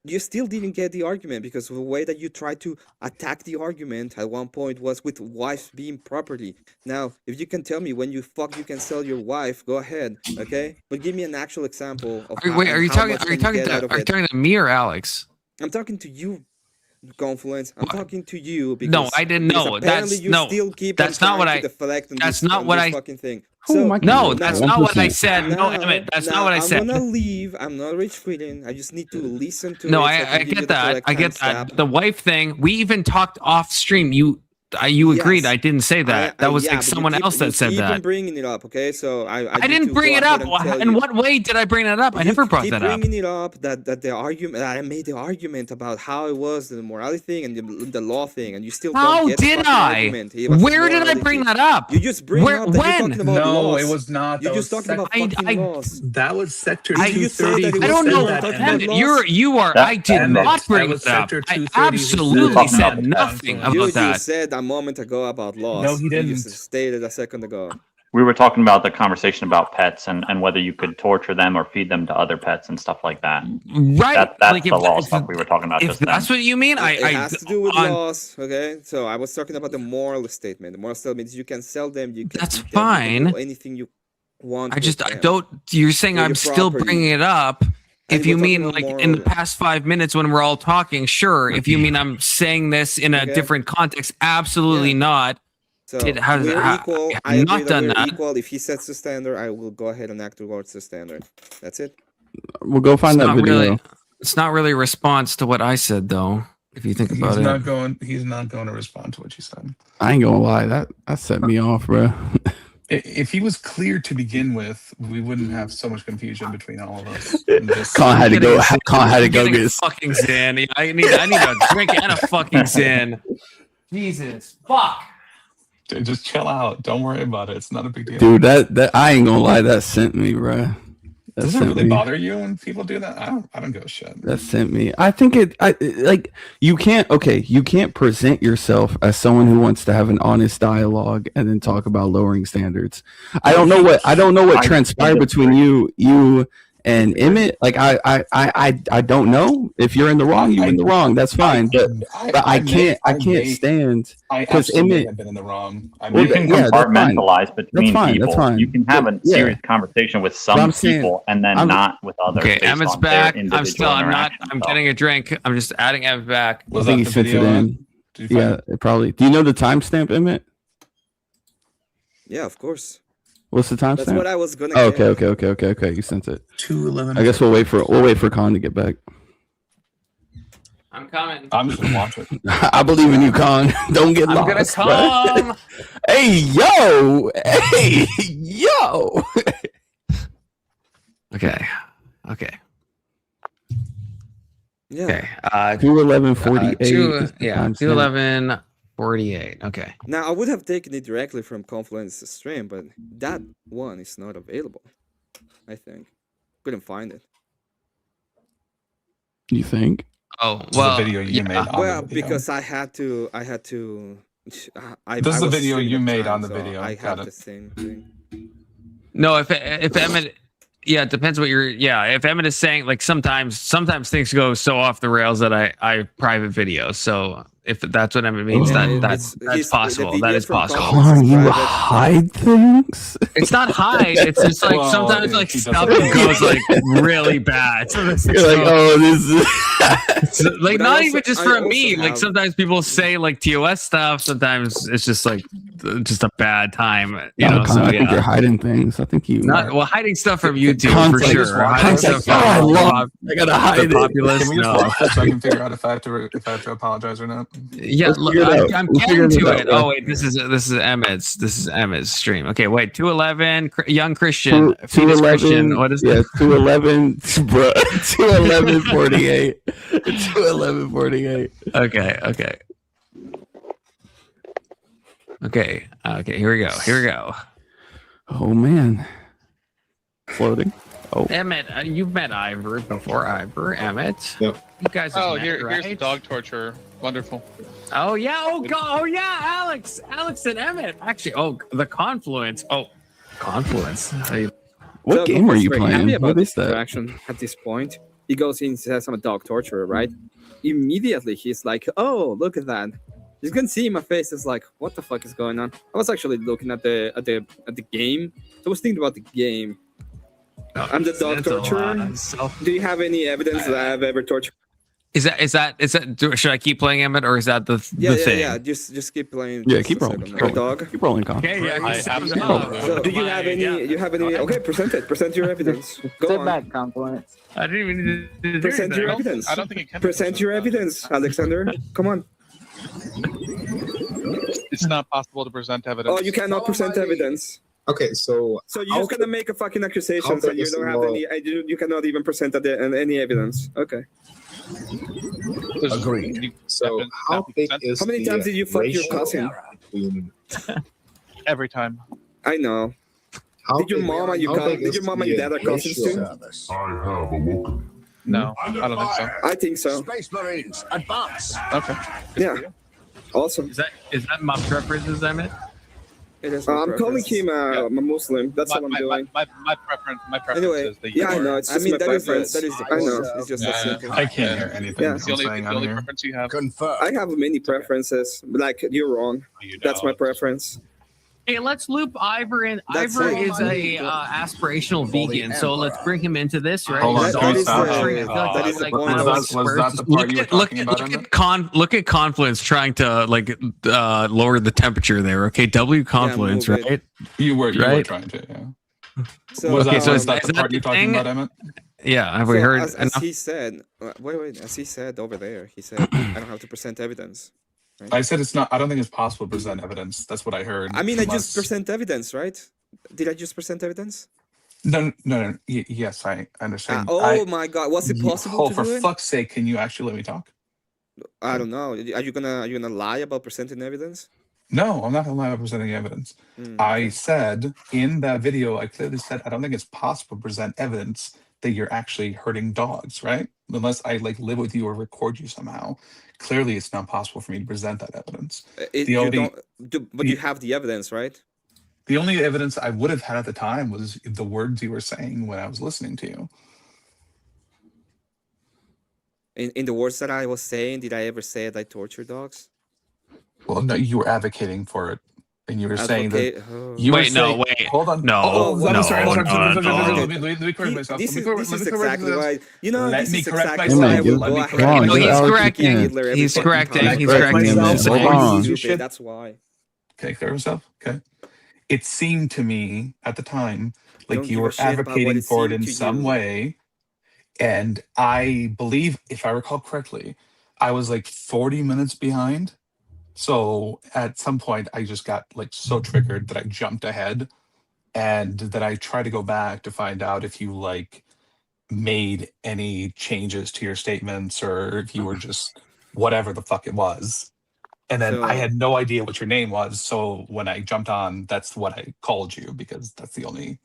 You still didn't get the argument because the way that you tried to attack the argument at one point was with wives being property. Now, if you can tell me when you can sell your wife, go ahead, okay? But give me an actual example of Are you talking to me or Alex? I'm talking to you, Confluence. I'm talking to you because no, I didn't know. Apparently you still keep that's not what I deflect on that's this, not on what this I fucking thing. No, that's not what I said. No, Emmett, that's not what I said. I'm gonna leave. I'm not rich quitting. I just need to listen to no, it. I get that. I get that. The wife thing, we even talked off stream. You agreed. I didn't say that. That was like someone else that said that. Keep bringing it up, okay? So I didn't bring it up. In what way did I bring it up? I never brought that up. Keep bringing it up that the argument that I made the argument about how it was the morality thing and the law thing, and you still don't get the argument. Where did I bring that up? You just bring up that you're talking about no, laws. it was not. You're just talking about fucking laws. That was Sector 230. I don't know. I did not bring it up. I absolutely said nothing about that. You said a moment ago about laws. No, he didn't. You just stated a second ago. We were talking about the conversation about pets and whether you could torture them or feed them to other pets and stuff like that. Right. That's the law stuff we were talking about just then. That's what you mean? It has to do with laws, okay? So I was talking about the moral statement. The moral statement is you can sell them, you can that's eat them, fine. you can do anything you want. I don't. You're saying I'm still bringing it up. If you mean like in the past 5 minutes when we're all talking, sure. If you mean I'm saying this in a different context, absolutely not. So we're equal. I agree that we're equal. If he sets the standard, I will go ahead and act towards the standard. That's it. We'll go find that video. It's not really a response to what I said, though. If you think about it, he's not going to respond to what you said. I ain't gonna lie, that set me off, bro. If he was clear to begin with, we wouldn't have so much confusion between all of us. Con had to go. Con had to go get his fucking Zin. I need a drink and a fucking Zin. Jesus, fuck. Just chill out. Don't worry about it. It's not a big deal. Dude, that I ain't gonna lie, that sent me, bro. Does it really bother you when people do that? I don't give a shit. That sent me. I think like you can't present yourself as someone who wants to have an honest dialogue and then talk about lowering standards. I don't know what transpired between you and Emmett. Like I don't know. If you're in the wrong, you're in the wrong. That's fine. But I can't stand because Emmett have been in the wrong. You can compartmentalize between people. That's fine. You can have a serious conversation with some people and then not with others. Okay, Emmett's back. I'm getting a drink. I'm just adding Emmett back. I think he sent it in. Yeah, probably. Do you know the timestamp, Emmett? Yeah, of course. What's the timestamp? That's what I was gonna. Oh, okay. You sent it. 2:11. I guess we'll wait for Con to get back. I'm coming. I'm just gonna watch it. I believe in you, Con. Don't get lost. I'm gonna come. Hey yo. Okay. Yeah. Okay. 2:11:48. Yeah. 2:11:48. Okay. Now I would have taken it directly from Confluence stream, but that one is not available. I think couldn't find it. You think? Oh well. The video you made. On the video. Because I had to. This is the video you made on the video. I have the same thing. No, if Emmett, yeah, it depends what you're. Yeah, if Emmett is saying like sometimes things go so off the rails that I private videos. So if that's what Emmett means, that's possible. That is possible. Con, you hide things? It's not hide. It's just like sometimes like stuff goes like really bad. So you're like, oh, this is like not even just for me. Like sometimes people say like TOS stuff. Sometimes it's just like just a bad time. I think you're hiding things. I think you hiding stuff from YouTube for Context. sure. Hiding stuff from I gotta hide the it. populace. Can we just No. watch this so I can figure out if I have to apologize or not? Yeah, Let's look, figure it out. I'm We'll figure getting to this it. out, Oh wait, this is Emmett's stream. Okay, wait, 211 young Christian, fetus 211. Christian. What is yeah, that? 211, bro. 211:48. 211:48. Okay. Here we go. Oh man, floating. Oh, Emmett, you've met Ivor before. Emmett. Yep. You guys. Have met, here's right? the dog torture. Wonderful. Oh yeah. Oh god. Oh yeah. Alex and Emmett. Actually. The Confluence. Confluence. what So, game are Professor's you very playing? happy about What is this that? interaction at this point. He goes in and says, I'm a dog torturer, right? Immediately, he's like, oh, look at that. You can see my face is like, what the fuck is going on? I was actually looking at the game. So I was thinking about the game. I'm the dog torturer. Do you have any evidence that I've ever tortured? Is that? Should I keep playing Emmett, or is that the thing? Yeah. Just keep playing. Yeah, just keep a rolling. second. Dog. Keep rolling, Con. Okay, yeah. So do you have any? You have any? Okay, present it. Present your evidence. Go on. back, Confluence. I didn't even need to do Present that. your evidence. I don't think it can. Present your evidence, Alexander. Come on. It's not possible to present evidence. Oh, you cannot present evidence. Okay, so you're just gonna make a fucking accusation that you don't have any. You cannot even present any evidence. Okay. Agreed. So how big is How many times did you fuck your cousin? Every time. I know. Did your mom and your dad are cousins too? I have awoken. No, I don't think so. I think so. Space Marines, advance. Okay. Yeah. Awesome. Is that my preferences, Emmett? It is. I'm calling him a Muslim. That's what I'm doing. My preference. Anyway, is that yeah, I know. It's just my preference. I know. It's just that simple. I can't hear anything. Yeah. It's the only preference you have. I have many preferences. But like you're wrong. That's my preference. Hey, let's loop Ivor in. That's Ivor it. is a aspirational vegan, so let's bring him into this, right? Hold on, He's can we also stop? offering- I feel like that that's is like the one of point. those Was that spurs. the part you were talking about? Look at Confluence trying to lower the temperature there. Okay, W Confluence, move it. right? You were Right? trying to, yeah. So, Was Okay, that, so was is that that the part the you're talking thing? about, Emmett? Yeah, have we so heard as enough? he said, wait, as he said over there, he said, I don't have to present evidence. Right? I said it's not. I don't think it's possible to present evidence. That's what I heard. I mean, I just unless- present evidence, right? Did I just present evidence? No. Yes, I understand. My God, was it possible to for do it? fuck's sake, can you actually let me talk? I don't know. Are you gonna lie about presenting evidence? No, I'm not gonna lie about presenting evidence. I said in that video, I clearly said I don't think it's possible to present evidence that you're actually hurting dogs, right? Unless I live with you or record you somehow. Clearly, it's not possible for me to present that evidence. But you have the evidence, right? The only evidence I would have had at the time was the words you were saying when I was listening to you. In the words that I was saying, did I ever say that I torture dogs? Well, no, you were advocating for it, and you were saying that. Oh. You were Wait, no, saying- wait. Hold on. No, I'm sorry. no. Let me correct myself. This Let me is correct exactly myself. why. You know, Let this me is correct exactly myself. why I would Let go me ahead correct and No, myself. he's Hitler correcting. every He's fucking correcting. time. He's Correct correcting. myself. So- Hold on. Stupid, that's why. Okay, clear yourself. Okay. It seemed to me at the time like Don't you give were a shit about what advocating it for it in seemed to some you. way. And I believe, if I recall correctly, I was like 40 minutes behind. So at some point, I just got so triggered that I jumped ahead, and that I tried to go back to find out if you made any changes to your statements, or if you were just whatever the fuck it was. And then I So- had no idea what your name was. So when I jumped on, that's what I called you, because that's the only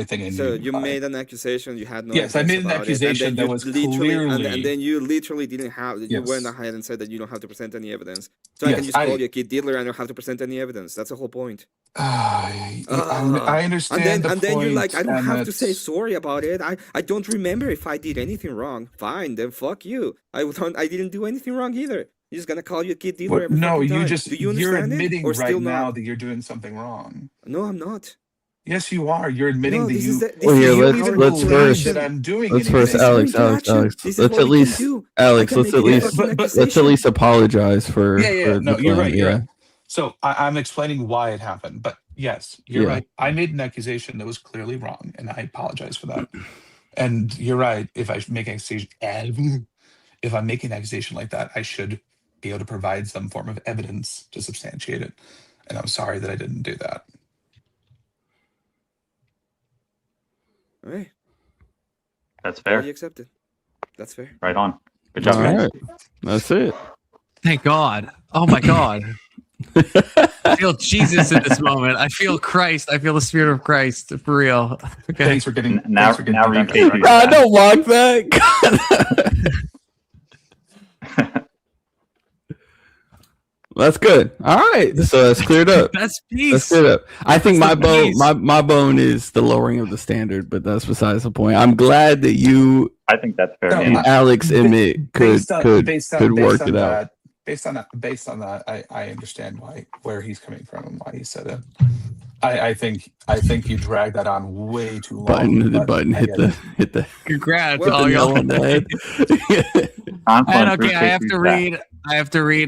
thing I knew. So you made an accusation. You had no. Yes, I evidence made an about it, accusation and then that you was literally, and clearly- then you literally didn't have. You Yes. went ahead and said that you don't have to present any evidence. So I can Yes, just call I- you a kid dealer and I don't have to present any evidence. That's the whole point. I understand. And then you're like, point, I don't and have to say that's- sorry about it. I don't remember if I did anything wrong. Fine, then fuck you. I didn't do anything wrong either. You're just gonna call you a kid dealer What- every no, fucking you time. just Do you you're understand it? admitting Or right still now not? that you're doing something wrong. No, I'm not. Yes, you are. You're admitting No, that this you. is the- this Well, is here, the let's power let's of first interaction. that I'm doing let's anything. first This is Alex, power Alex, interaction. Alex. This is Let's what at we can least do. Alex. I can Let's make at it a least fucking let's at accusation. least apologize for. Yeah. for No, the you're fun, right. You're yeah. right. So I'm explaining why it happened. But yes, you're right. I made an accusation that was clearly wrong, and I apologize for that. And you're right. If I make an accusation, if I make an accusation like that, I should be able to provide some form of evidence to substantiate it. And I'm sorry that I didn't do that. All right. That's fair. You accept it. That's fair. Right on. Good job, All guys. right. That's it. Thank God. Oh my God. I feel Jesus in this moment. I feel Christ. I feel the Spirit of Christ for real. Okay. Thanks for getting now. Don't mock that. That's good. All right, so that's cleared up. That's peace. That's cleared up. I think my the bone, peace. my bone is the lowering of the standard, but that's besides the point. I'm glad that you, I think that's fair. and Alex Emmett could work it out. Based on that, I understand where he's coming from and why he said it. I think you dragged that on way too long. Hit the. Congrats, Well, all y'all. on the head. And okay, I have to read.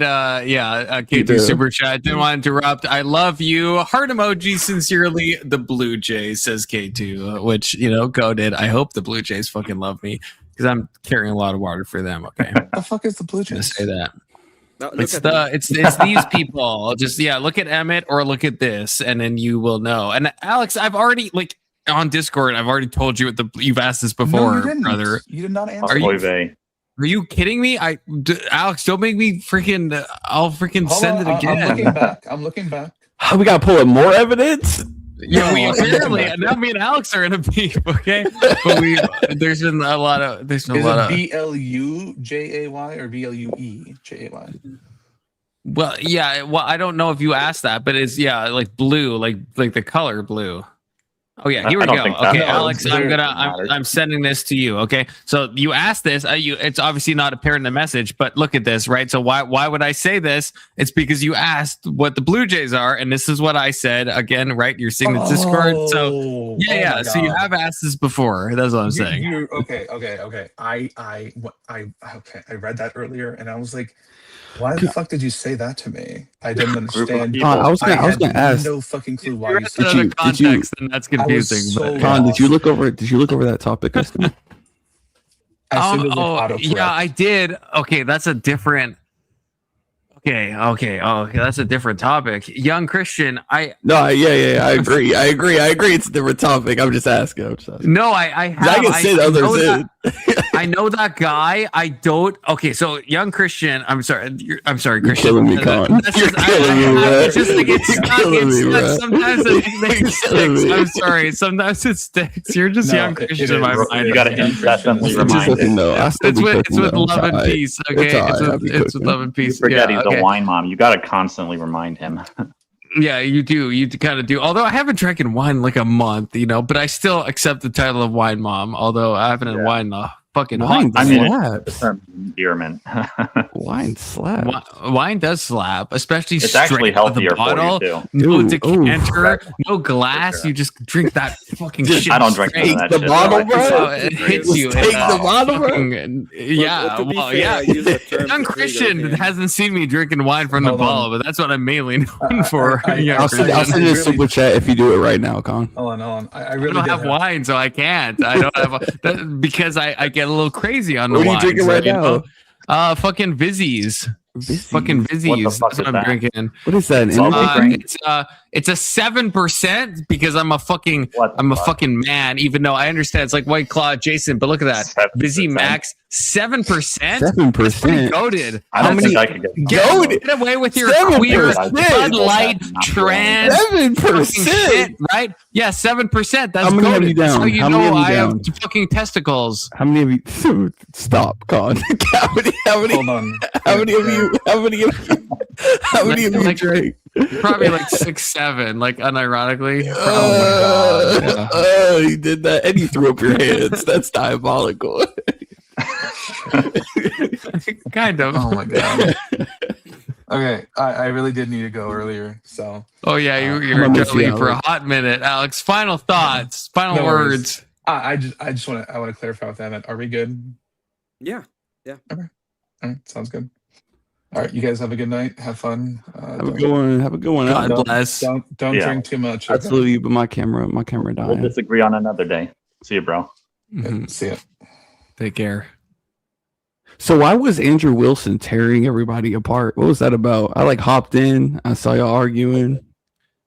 K2 super chat. Didn't want to interrupt. I love you. Heart emoji. Sincerely, the Blue Jays, says K2. Which goated. I hope the Blue Jays fucking love me because I'm carrying a lot of water for them. Okay. What the fuck is the Blue Jays? Say that. No, It's these people. Just look at Emmett or look at this, and then you will know. And Alex, I've already on Discord. I've already told you you've asked this before, No, you didn't. brother. You did not answer. Are you kidding me? Alex, don't make me freaking. I'll freaking send it again. I'm looking back. We gotta pull up more evidence. Yeah, we apparently now me and Alex are in a beef. Okay, but there's been a lot of Is it BLUJAY or BLUEJAY? Well, yeah. Well, I don't know if you asked that, but it's like blue, like the color blue. Oh yeah, here we go. Okay, Alex, I'm sending this to you. Okay, so you asked this. It's obviously not apparent in the message, but look at this, right? So why would I say this? It's because you asked what the Blue Jays are, and this is what I said. Again, right? You're seeing the Discord. So yeah. So you have asked this before. That's what I'm saying. Okay. I read that earlier, and I was like, why the fuck did you say that to me? I didn't understand. I was gonna ask. No fucking clue why you said it. Context, then that's confusing. Con, did you look over that topic? Yeah, I did. Okay, that's a different. Okay. That's a different topic. Young Christian, I agree. It's a different topic. I'm just asking. No, I can say the others in. I know that guy. I don't. Okay, so Young Christian. I'm sorry, Christian. You're killing me, Con. You're killing me, bro. It's just like it's stuck. Sometimes it sticks. I'm sorry. Sometimes it sticks. You're just Young Christian in my mind. You got to incessantly remind him. It's with love and peace. Okay, it's with love and peace. Forget he's a wine mom. You got to constantly remind him. Yeah, you do. You kind of do. Although I haven't drank in wine in like a month, but I still accept the title of wine mom. Although I haven't had wine in a fucking wine slaps. Endearment. Wine slaps. Wine does slap, especially it's straight actually out of the healthier bottle. for you too. No decanter, no glass. You just drink that fucking shit. I don't drink none of that the shit. bottle, bro. It hits you. Take the bottle, bro. Yeah. Young Christian hasn't seen me drinking wine from the bottle, but that's what I'm mainly known for. I'll send you a super chat if you do it right now, Con. Hold on. I don't have wine, so I can't. I don't have because I get a little crazy on the wine. What are you drinking right now? Fucking Vizzies. Fucking Vizzies. That's what I'm drinking. What is that? It's a 7% because I'm a fucking man. Even though I understand it's like White Claw, Jason, but look at that, Vizzy Max 7%. 7%. Goated. I don't think I could get away with your queer Bud Light trans 7%, shit, right? Yeah, 7%. That's how many have you down? That's how you how know many I have have fucking testicles. How many of you? Stop, Con. How many? Hold on. How many of you? How many of you drank? Probably like 6, 7, like unironically. He did that, and he threw up your hands. That's diabolical. Kind of. Oh my god. Okay, I really did need to go earlier. So. Oh yeah, you're totally for a hot minute, Alex. Final thoughts, final words. I just want to clarify with that. Are we good? Yeah. Okay. All right. Sounds good. All right, you guys have a good night. Have fun. Have a good one. Have a good one. God bless. Don't Yeah. drink too much. Absolutely, but my camera We'll dying. disagree on another day. See you, bro. See ya. Take care. So why was Andrew Wilson tearing everybody apart? What was that about? I hopped in. I saw y'all arguing.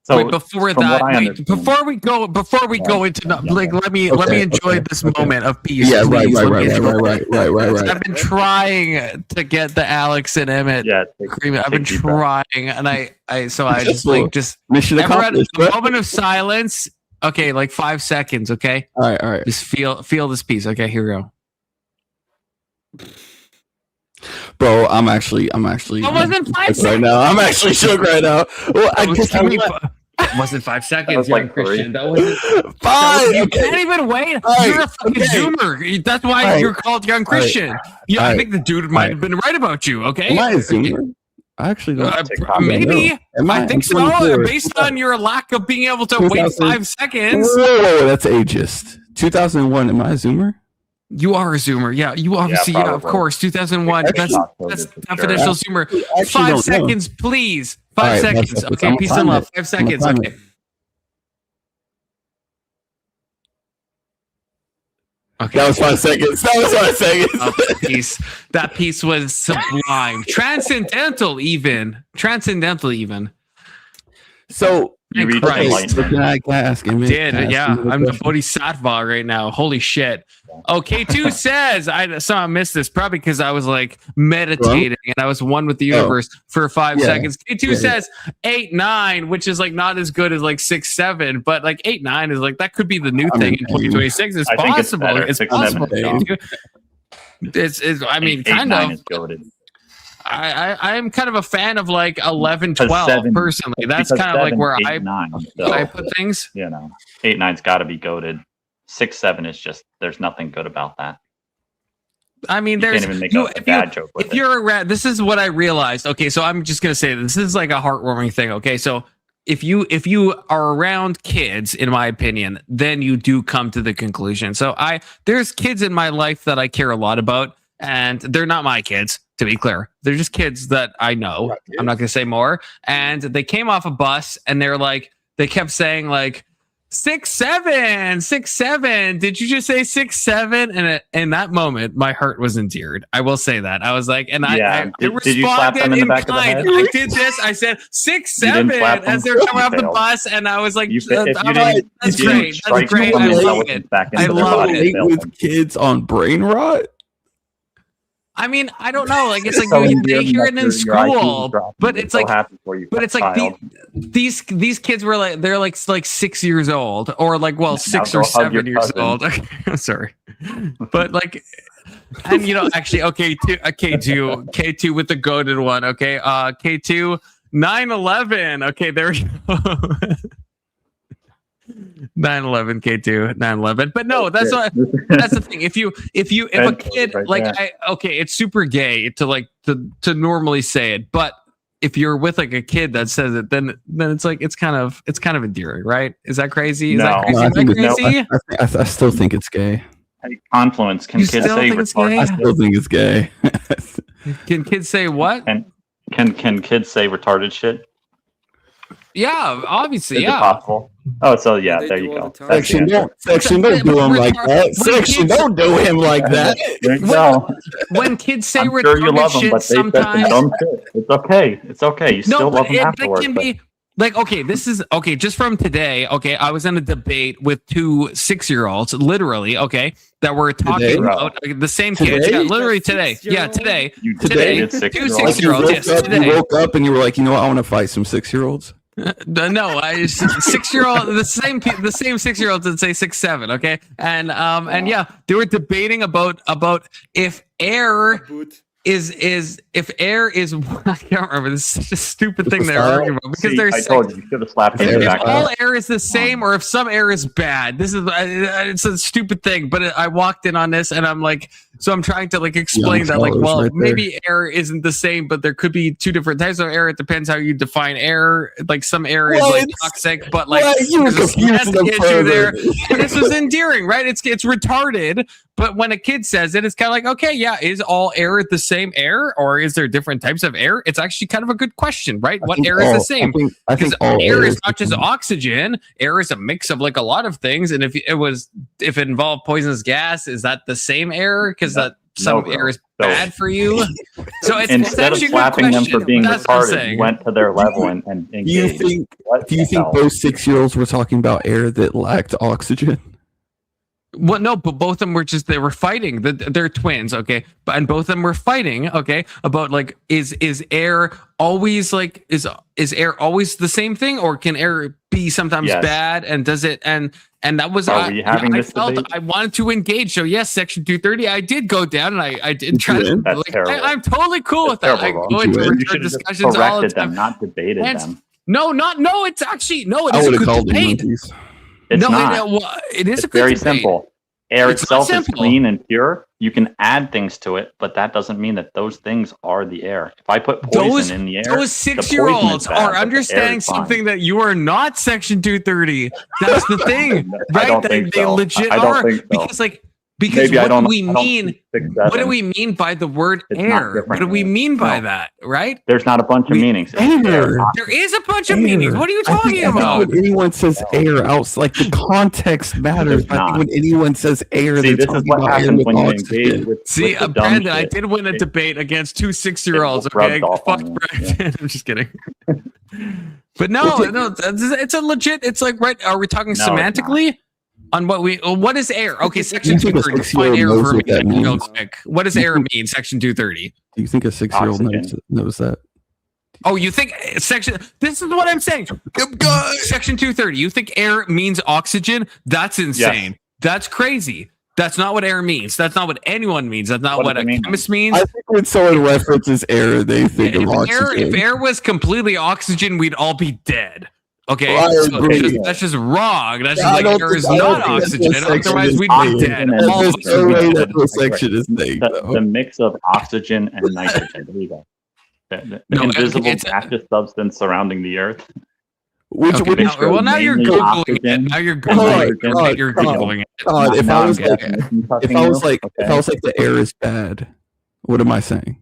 So wait, before we go into let me enjoy this moment of peace. Yeah, please. right. I've been trying to get the Alex and Emmett agreement. I've been trying, and I just mission everyone, accomplished. a moment of silence. Okay, 5 seconds. Okay. All right. Just feel this piece. Okay, here we go. Bro, I'm actually. That wasn't 5 seconds right now. I'm actually shook right now. Well, wasn't 5 seconds. That was Young like Christian. three. That wasn't 5. You can't even wait. Right, You're a fucking Zoomer. That's why you're called Young Christian. Yeah, I think the dude might have been right about you. Okay. Am I a Zoomer? I actually don't. Maybe. I think so. 24. Based on your lack of being able to wait 5 seconds. Whoa, that's ageist. 2001. Am I a Zoomer? You are a Zoomer. Yeah, you obviously, yeah, of course. 2001. That's definitional Zoomer. 5 seconds, please. 5 seconds. Okay, peace and love. 5 seconds. Okay. Okay. That was 5 seconds. That piece was sublime. Transcendental even. So You reached Christ. enlightenment. Can I ask him? I'm the bodhisattva right now. Holy shit. Oh, K2 says, I missed this probably because I was meditating and I was one with the universe for 5 seconds. K2 says 8-9, which is not as good as 6-7, but 8-9 is that could be the new thing in 2026. It's possible. It's possible. I mean, kind of. I'm kind of a fan of 11, 12 personally. That's kind of where I put things. 8-9's got to be goated. 6-7 is just there's nothing good about that. I mean, you can't even make a bad joke with it. This is what I realized. Okay, so I'm just gonna say this is a heartwarming thing. Okay, so if you are around kids, in my opinion, then you do come to the conclusion. So there's kids in my life that I care a lot about, and they're not my kids. To be clear, they're just kids that I know. Right, I'm not going to say more. And they came off a bus and they kept saying 6-7, 6-7. Did you just say 6-7? And in that moment, my heart was endeared. I will say that. I was I did you slap them in the back of the head? I did this. I said 6-7 as they're coming off the bus, and I was that's great. That's great. I love it. I love it. With kids on brain rot. I mean, I don't know. It's they hear it in school, but it's these kids were they're 6 years old, or 6 or 7 years old. I'm sorry, but and actually, okay, K2 with the goated one. Okay, K2 9/11. Okay, there we go. 9/11 K2 9/11, but no, that's the thing. If a kid it's super gay to normally say it, but if you're with a kid that says it, then it's kind of endearing, right? Is that crazy? Is that crazy? I still think it's gay. Hey, Confluence, can kids say retarded? I still think it's gay. Can kids say what? Can kids say retarded shit? Yeah, obviously, Is it possible? Oh, so yeah, there you go. Section, don't do him like that. Section, don't do him like that. There you go. When kids say I'm sure you love them, shit, but they said some dumb shit. It's okay. It's okay. You still love them afterwards. Can be okay. This is okay. Just from today. Okay, I was in a debate with 2 6-year-olds, literally. Okay, that were talking about the same kids. Yeah, literally today. Yeah, today. Today, 2 6-year-olds. Yes, today. You woke up and you were like, I want to fight some 6-year-olds. No, 6-year-old, the same 6-year-olds that say 6-7, okay, and yeah, they were debating about if air is I can't remember. This is such a stupid thing they're arguing about because they're told you should have slapped him in the back. If all air is the same or if some air is bad. This is it's a stupid thing, but I walked in on this and I'm like, So I'm trying to like explain that, like, well, maybe air isn't the same, but there could be two different types of air. It depends how you define air. Like some air is like toxic, but like there's a stress issue there. And this was endearing, right? It's retarded, but when a kid says it, it's kind of like, okay, yeah, is all air the same air, or is there different types of air? It's actually kind of a good question, right? What air is the same? I think all air is not just oxygen. Air is a mix of like a lot of things, and if it involved poisonous gas, is that the same air? Because some air is bad for you. So it's instead of slapping them for being retarded, you went to their level and engaged. Do you think those 6-year-olds were talking about air that lacked oxygen? Well, no, but both of them were they were fighting. They're twins, okay? And both of them were fighting, okay, about like is air always like is air always the same thing, or can air be sometimes bad? And does it and that was I felt I wanted to engage. So yes, Section 230, I did go down and I did try to. Like, I'm totally cool with that. I go into retard discussions all the time. Not debated them. No, it's actually no. It is a good debate. It's no, not. It is it's a good very debate. simple. Air itself is clean and pure. You can add things to it, but that doesn't mean that those things are the air. If I put poison in the air, those 6-year-olds are understanding something that you are not. Section 230. That's the thing, right? I don't think they so. legit I don't are think so. because Maybe what do we mean? What do we mean by the word It's air? What do we mean by that? Right? There's not a bunch of meanings. Air. There is a bunch of meanings. What are you talking about? When anyone says air, like the context matters. I think when anyone says air, they're this is talking what about air happens with when you oxygen. engage with the dumb Brandon, I shit. did win a debate against two 6-year-olds. It rubbed Okay, off fuck on you. Brandon. I'm just kidding. But no, it's a legit. It's like, right? Are we talking No, it's semantically on what is air? Okay, Section Do you think a 230. Define air 6-year-old knows for me. what that Real means? quick. What does air mean? Section 230. Do you think a 6-year-old knows that? Oh, you think section? This is what I'm saying. Section 230. You think air means oxygen? That's insane. Yes. That's crazy. That's not what air means. That's not what anyone means. That's not what a chemist means. I think when someone references air, they think of oxygen. If air was completely oxygen, we'd all be dead. Okay, Well, I so agree. that's just wrong. That's Yeah, I just don't like air think- is I don't not think that's oxygen. what section Otherwise, is we'd saying. be dead. There's All of us no would be way dead. that what section is saying. The mix of oxygen and nitrogen. There you go. The invisible gaseous substance surrounding the earth. Which Okay, now you're mainly googling oxygen. it. Now you're God, googling it. You're googling it. God, if I was like Okay. the air is bad, what am I saying?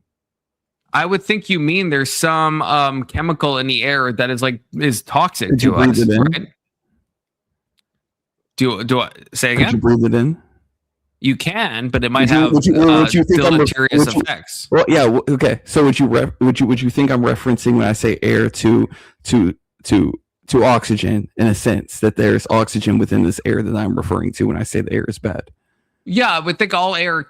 I would think you mean there's some chemical in the air that is toxic Could you to breathe us, it in? right? Do I say Could you again? breathe it in? You can, but it might Would you- have would you think I'm- deleterious would you- effects. Well, yeah. Okay. So would you think I'm referencing when I say air to oxygen in a sense that there's oxygen within this air that I'm referring to when I say the air is bad? Yeah, I would think all air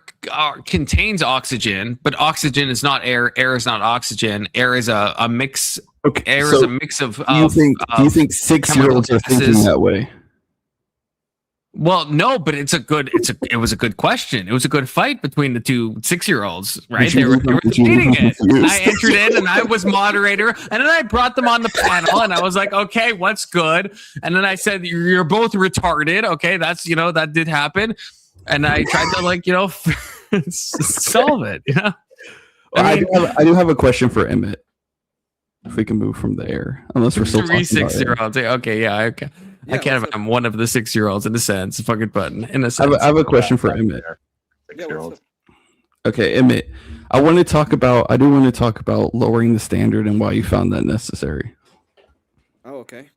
contains oxygen, but oxygen is not air. Air is not oxygen. Air is a mix. Okay, Air so is a mix of. Do you think 6-year-olds are thinking gases. that way? Well, no, but it was a good question. It was a good fight between the two 6-year-olds, right? They were debating it. And I entered in and I was moderator, and then I brought them on the panel and I was like, okay, what's good? And then I said, you're both retarded. Okay, that's that did happen. And I tried to solve it. I do have a question for Emmett. If we can move from there, unless we're still three talking about it. 6-year-olds. Okay, yeah, okay. I can't have. I'm one of the 6-year-olds in a sense. Fucking button in a I sense. have a question for Emmett. 6-year-olds. Okay, Emmett, I do want to talk about lowering the standard and why you found that necessary. Oh, okay.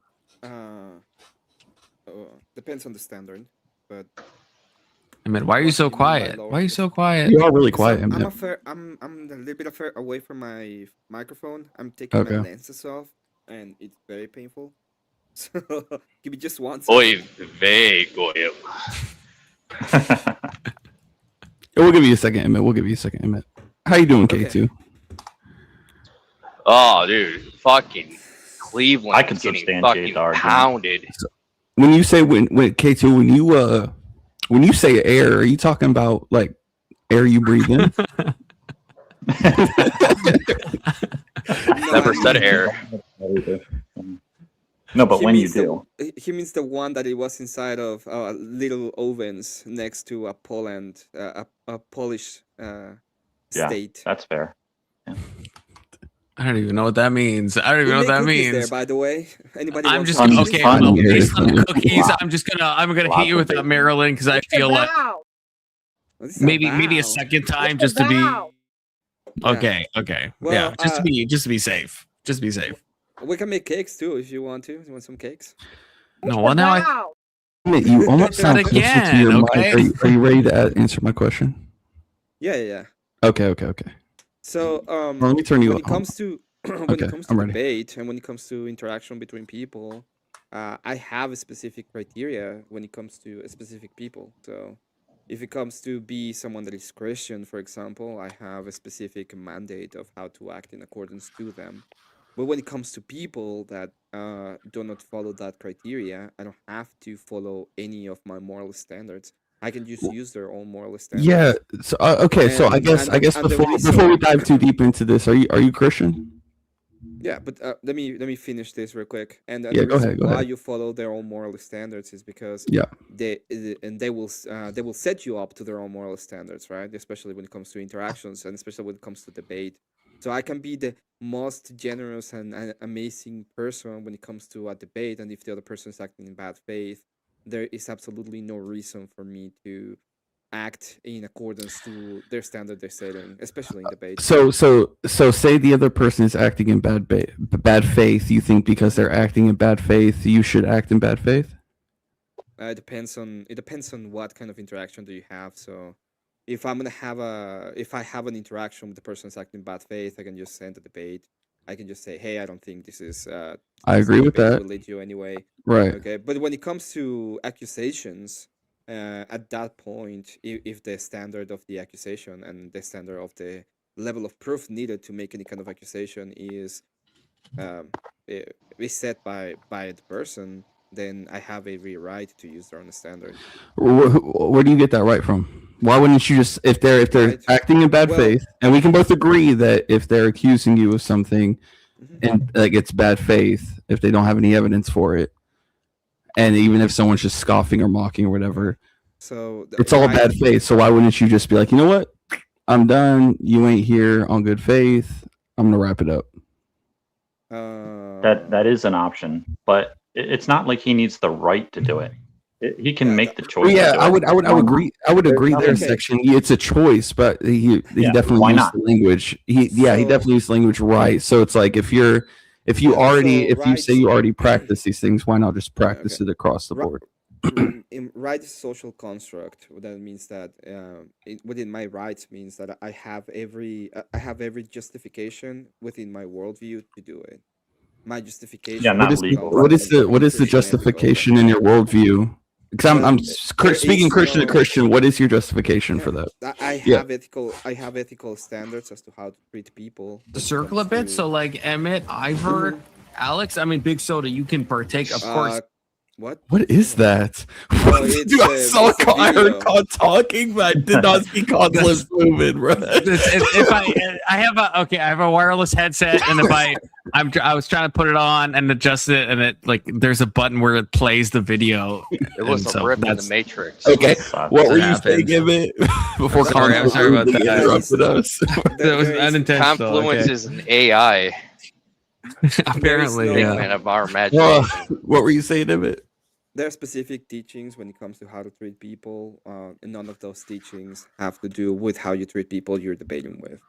Depends on the standard, but Emmett, why are you so quiet? Why are you so quiet? You are really quiet, I'm Emmett. I'm a little bit away from my microphone. I'm taking Okay. my lenses off, and it's very painful. So give me just 1 second. Oi, vegoio. We'll give you a second, Emmett. How you doing, K2? Oh, dude, fucking Cleveland. I can is getting substantiate fucking the argument. pounded. When you say when K2 when you say air, are you talking about like air you breathe in? Never said air. No, but when you Hear do. he means the one that it was inside of little ovens next to a Poland, a Polish state. That's fair. I don't even know what that means. I don't even know what that means. There, by the way, anybody? I'm wants just cookies? okay. Well, based on the cookies, I'm gonna hit you with that Maryland because I feel like maybe a second time just to be. Okay. Well, yeah, just to be safe. Just be safe. We can make cakes too if you want to. You want some cakes? No, well now I. You almost sound closer to again, your okay? mic. Are you ready to answer my question? Yeah. Okay. So let me turn you when up. it comes to I'm ready. debate and when it comes to interaction between people, I have a specific criteria when it comes to a specific people. So if it comes to be someone that is Christian, for example, I have a specific mandate of how to act in accordance to them. But when it comes to people that do not follow that criteria, I don't have to follow any of my moral standards. I can just use their own moral standards. Yeah. So okay. So I guess before we dive too deep into this, are you Christian? Yeah, but let me finish this real quick. And Yeah, the go reason ahead, go why ahead. you follow their own moral standards is because Yeah. they will set you up to their own moral standards, right? Especially when it comes to interactions and especially when it comes to debate. So I can be the most generous and amazing person when it comes to a debate, and if the other person is acting in bad faith, there is absolutely no reason for me to act in accordance to their standard they're setting, especially in debate. So say the other person is acting in bad faith. You think because they're acting in bad faith, you should act in bad faith? It depends on what kind of interaction do you have. So if I have an interaction with the person that's acting in bad faith, I can just end the debate. I can just say, hey, I don't think this is. I agree with that. Will lead you anyway. Right. Okay. But when it comes to accusations, at that point, if the standard of the accusation and the standard of the level of proof needed to make any kind of accusation is set by the person, then I have every right to use their own standard. Where do you get that right from? Why wouldn't you just, if they're acting in bad faith, and we can both agree that if they're accusing you of something and like it's bad faith, if they don't have any evidence for it, and even if someone's just scoffing or mocking or whatever, so it's all bad faith. So why wouldn't you just be like, you know what, I'm done. You ain't here on good faith. I'm gonna wrap it up. That is an option, but it's not like he needs the right to do it. He can make the choice. Yeah, to do I would it. agree. I would agree there, Section. It's a choice, but he definitely why used not? the language. He definitely used the language right. So it's like if you say you already practice these things, why not just practice it across the board? Right is a social construct. That means that within my rights means that I have every justification within my worldview to do it. My justification. Yeah, not legal. What is the justification in your worldview? Because I'm speaking Christian to Christian. What is your justification for that? I have ethical standards as to how to treat people. To circle a bit, so like Emmett, Ivor, Alex, I mean Big Soda, you can partake, of course. What is that? Dude, I heard Con talking, but I did not see Con's lips moving, bro. If I have a wireless headset, and if I was trying to put it on and adjust it, and it like there's a button where it plays the video. It was a rip in the Matrix. Okay, what were you saying, Emmett? Before I'm sorry about that. Interrupted us. That was unintentional. Confluence is an AI. Apparently, figment of our imagination. What were you saying, Emmett? There are specific teachings when it comes to how to treat people, and none of those teachings have to do with how you treat people you're debating with.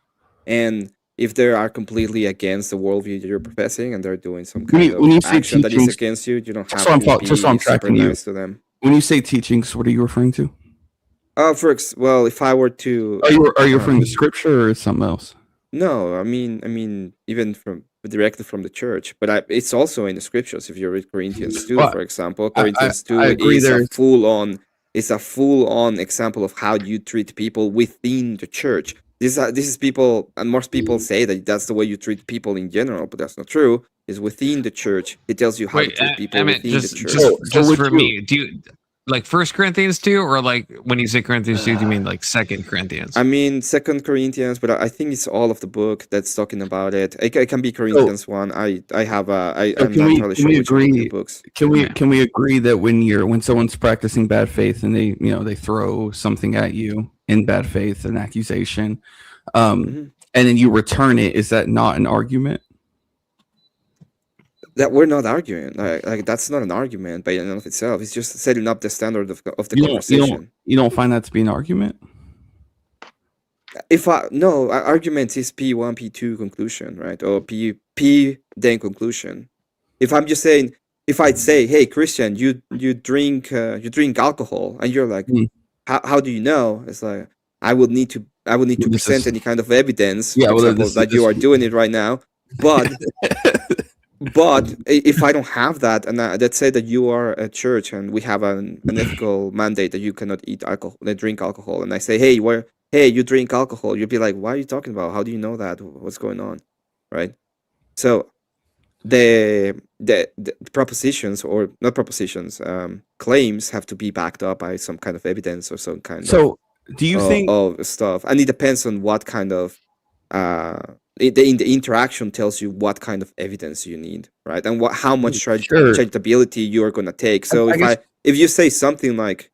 And if they are completely against the worldview that you're professing, and they're doing some kind of action that is against you, you don't have to be super nice to them. When you say teachings, what are you referring to? If I were to, are you referring to scripture or something else? No, I mean, even directly from the church, but it's also in the scriptures. If you read Corinthians 2, for example, Corinthians 2 is a full-on example of how you treat people within the church. This is people, and most people say that that's the way you treat people in general, but that's not true. It's within the church. It tells you how to treat people within the church. Just for me, like 1 Corinthians 2, or like when you say Corinthians 2, do you mean like 2 Corinthians? I mean 2 Corinthians, but I think it's all of the book that's talking about it. It can be Corinthians 1. I'm not entirely sure which one of the books. Can we agree that when someone's practicing bad faith and they throw something at you in bad faith, an accusation, and then you return it, is that not an argument? That we're not arguing. Like that's not an argument by and of itself. It's just setting up the standard of the conversation. You don't find that to be an argument? Argument is P1, P2 conclusion, right? Or P then conclusion. If I'm just saying, if I'd say, hey Christian, you drink alcohol, and you're like, how do you know? It's like I would need to present any kind of evidence, for example, that you are doing it right now. But but if I don't have that, and let's say that you are a church and we have an ethical mandate that you cannot eat alcohol, drink alcohol, and I say, hey, you drink alcohol, you'd be like, what are you talking about? How do you know that? What's going on, right? So the propositions, or not propositions, claims have to be backed up by some kind of evidence or some kind do you think of stuff, and it depends on what kind of the interaction tells you what kind of evidence you need, right? And how much chargeability you are going to take. So if you say something like,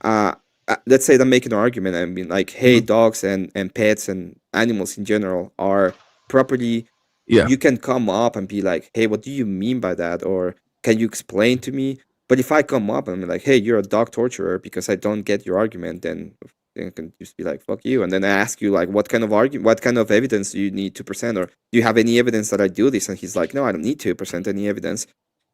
let's say I'm making an argument and being like, hey, dogs and pets and animals in general are property. Yeah. You can come up and be like, hey, what do you mean by that? Or can you explain to me? But if I come up and I'm like, hey, you're a dog torturer because I don't get your argument, then I can just be like, fuck you. And then I ask you, like, what kind of evidence do you need to present? Or do you have any evidence that I do this? And he's like, no, I don't need to present any evidence.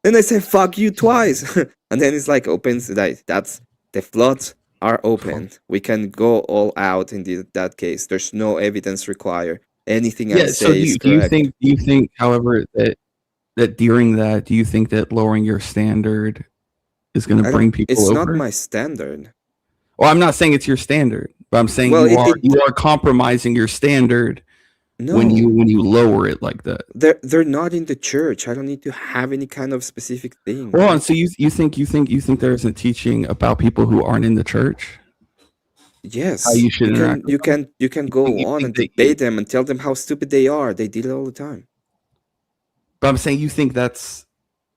Then I say, fuck you twice. And then it's like opens, that's the floods are open. We can go all out in that case. There's no evidence required. Anything I say is correct. Do you think, however, that during that, do you think that lowering your standard is going to bring people over? It's not my standard. Well, I'm not saying it's your standard, but I'm saying you are compromising your standard when you lower it like that. They're not in the church. I don't need to have any kind of specific thing. Well, so you think there's a teaching about people who aren't in the church? Yes. How you should interact. You can go on and debate them and tell them how stupid they are. They did it all the time. But I'm saying you think that's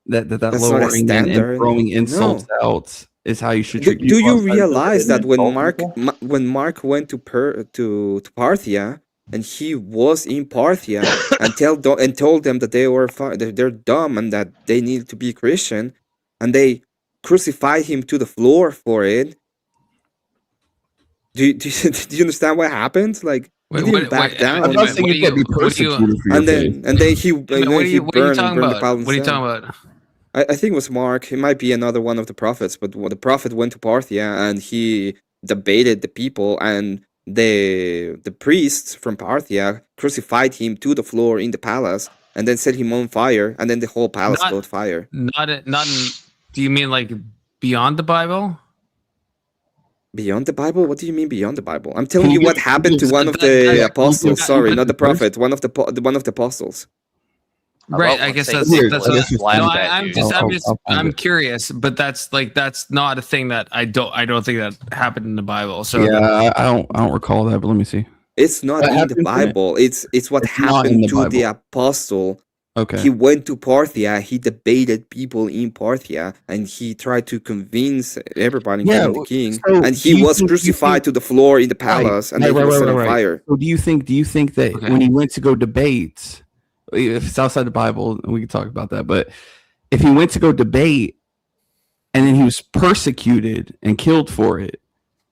lowering not and throwing insults out is how you should treat people. Do you realize that when Mark went to Parthia and he was in Parthia and told them that they're dumb and that they need to be Christian, and they crucified him to the floor for it? Do you understand what happened? Like, he didn't back down. I'm not saying you can't be persecuted for your faith. And then he burned the Bible. What are you talking about? I think it was Mark. It might be another one of the prophets, but the prophet went to Parthia and he debated the people, and the priests from Parthia crucified him to the floor in the palace and then set him on fire, and then the whole palace caught fire. Do you mean like beyond the Bible? Beyond the Bible? What do you mean beyond the Bible? I'm telling you what happened to one of the apostles. Sorry, not the prophet. One of the apostles. Right, I guess that's I'm curious, but that's not a thing that I don't think that happened in the Bible. So yeah, I don't recall that, but let me see. It's not in the Bible. It's what happened to the apostle. Okay. He went to Parthia, he debated people in Parthia, and he tried to convince everybody, including the king, and he was crucified to the floor in the palace, and he was set on fire. So do you think that when he went to go debate, if it's outside the Bible, we can talk about that, but if he went to go debate and then he was persecuted and killed for it,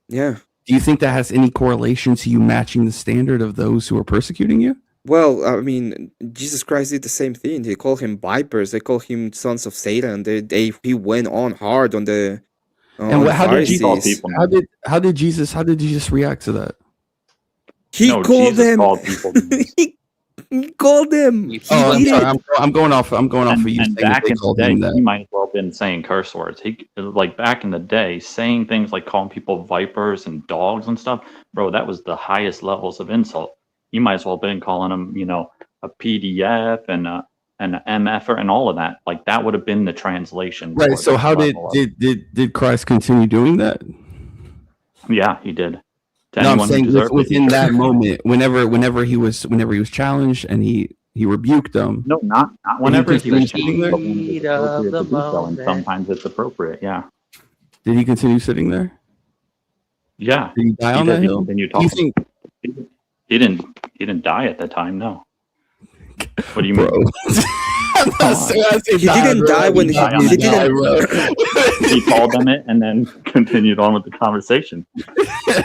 do you think that has any correlation to you matching the standard of those who are persecuting you? Well, I mean, Jesus Christ did the same thing. They call him vipers. They call him sons of Satan. He went on hard on the how did Jesus react to that? He called them. He called them. I'm going off of you. And back in the day, he might as well have been saying curse words. Back in the day, saying things like calling people vipers and dogs and stuff, bro, that was the highest levels of insult. You might as well have been calling them, a PDF and MFer and all of that. Like that would have been the translation. Right. for So that how level of- did Christ continue doing that? Yeah, he did. To No, I'm anyone who saying deserved it, he within that did. moment, whenever he was challenged and he rebuked them. No, not whenever he was sitting there. but when it was appropriate to do so, and sometimes it's appropriate. Yeah. Did he continue sitting there? Yeah. Did he die He on did. that He hill? continued Do you talking. think, He didn't die at the time. No. What do you bro? mean? He didn't die when he didn't. He called them it and then continued on with the conversation.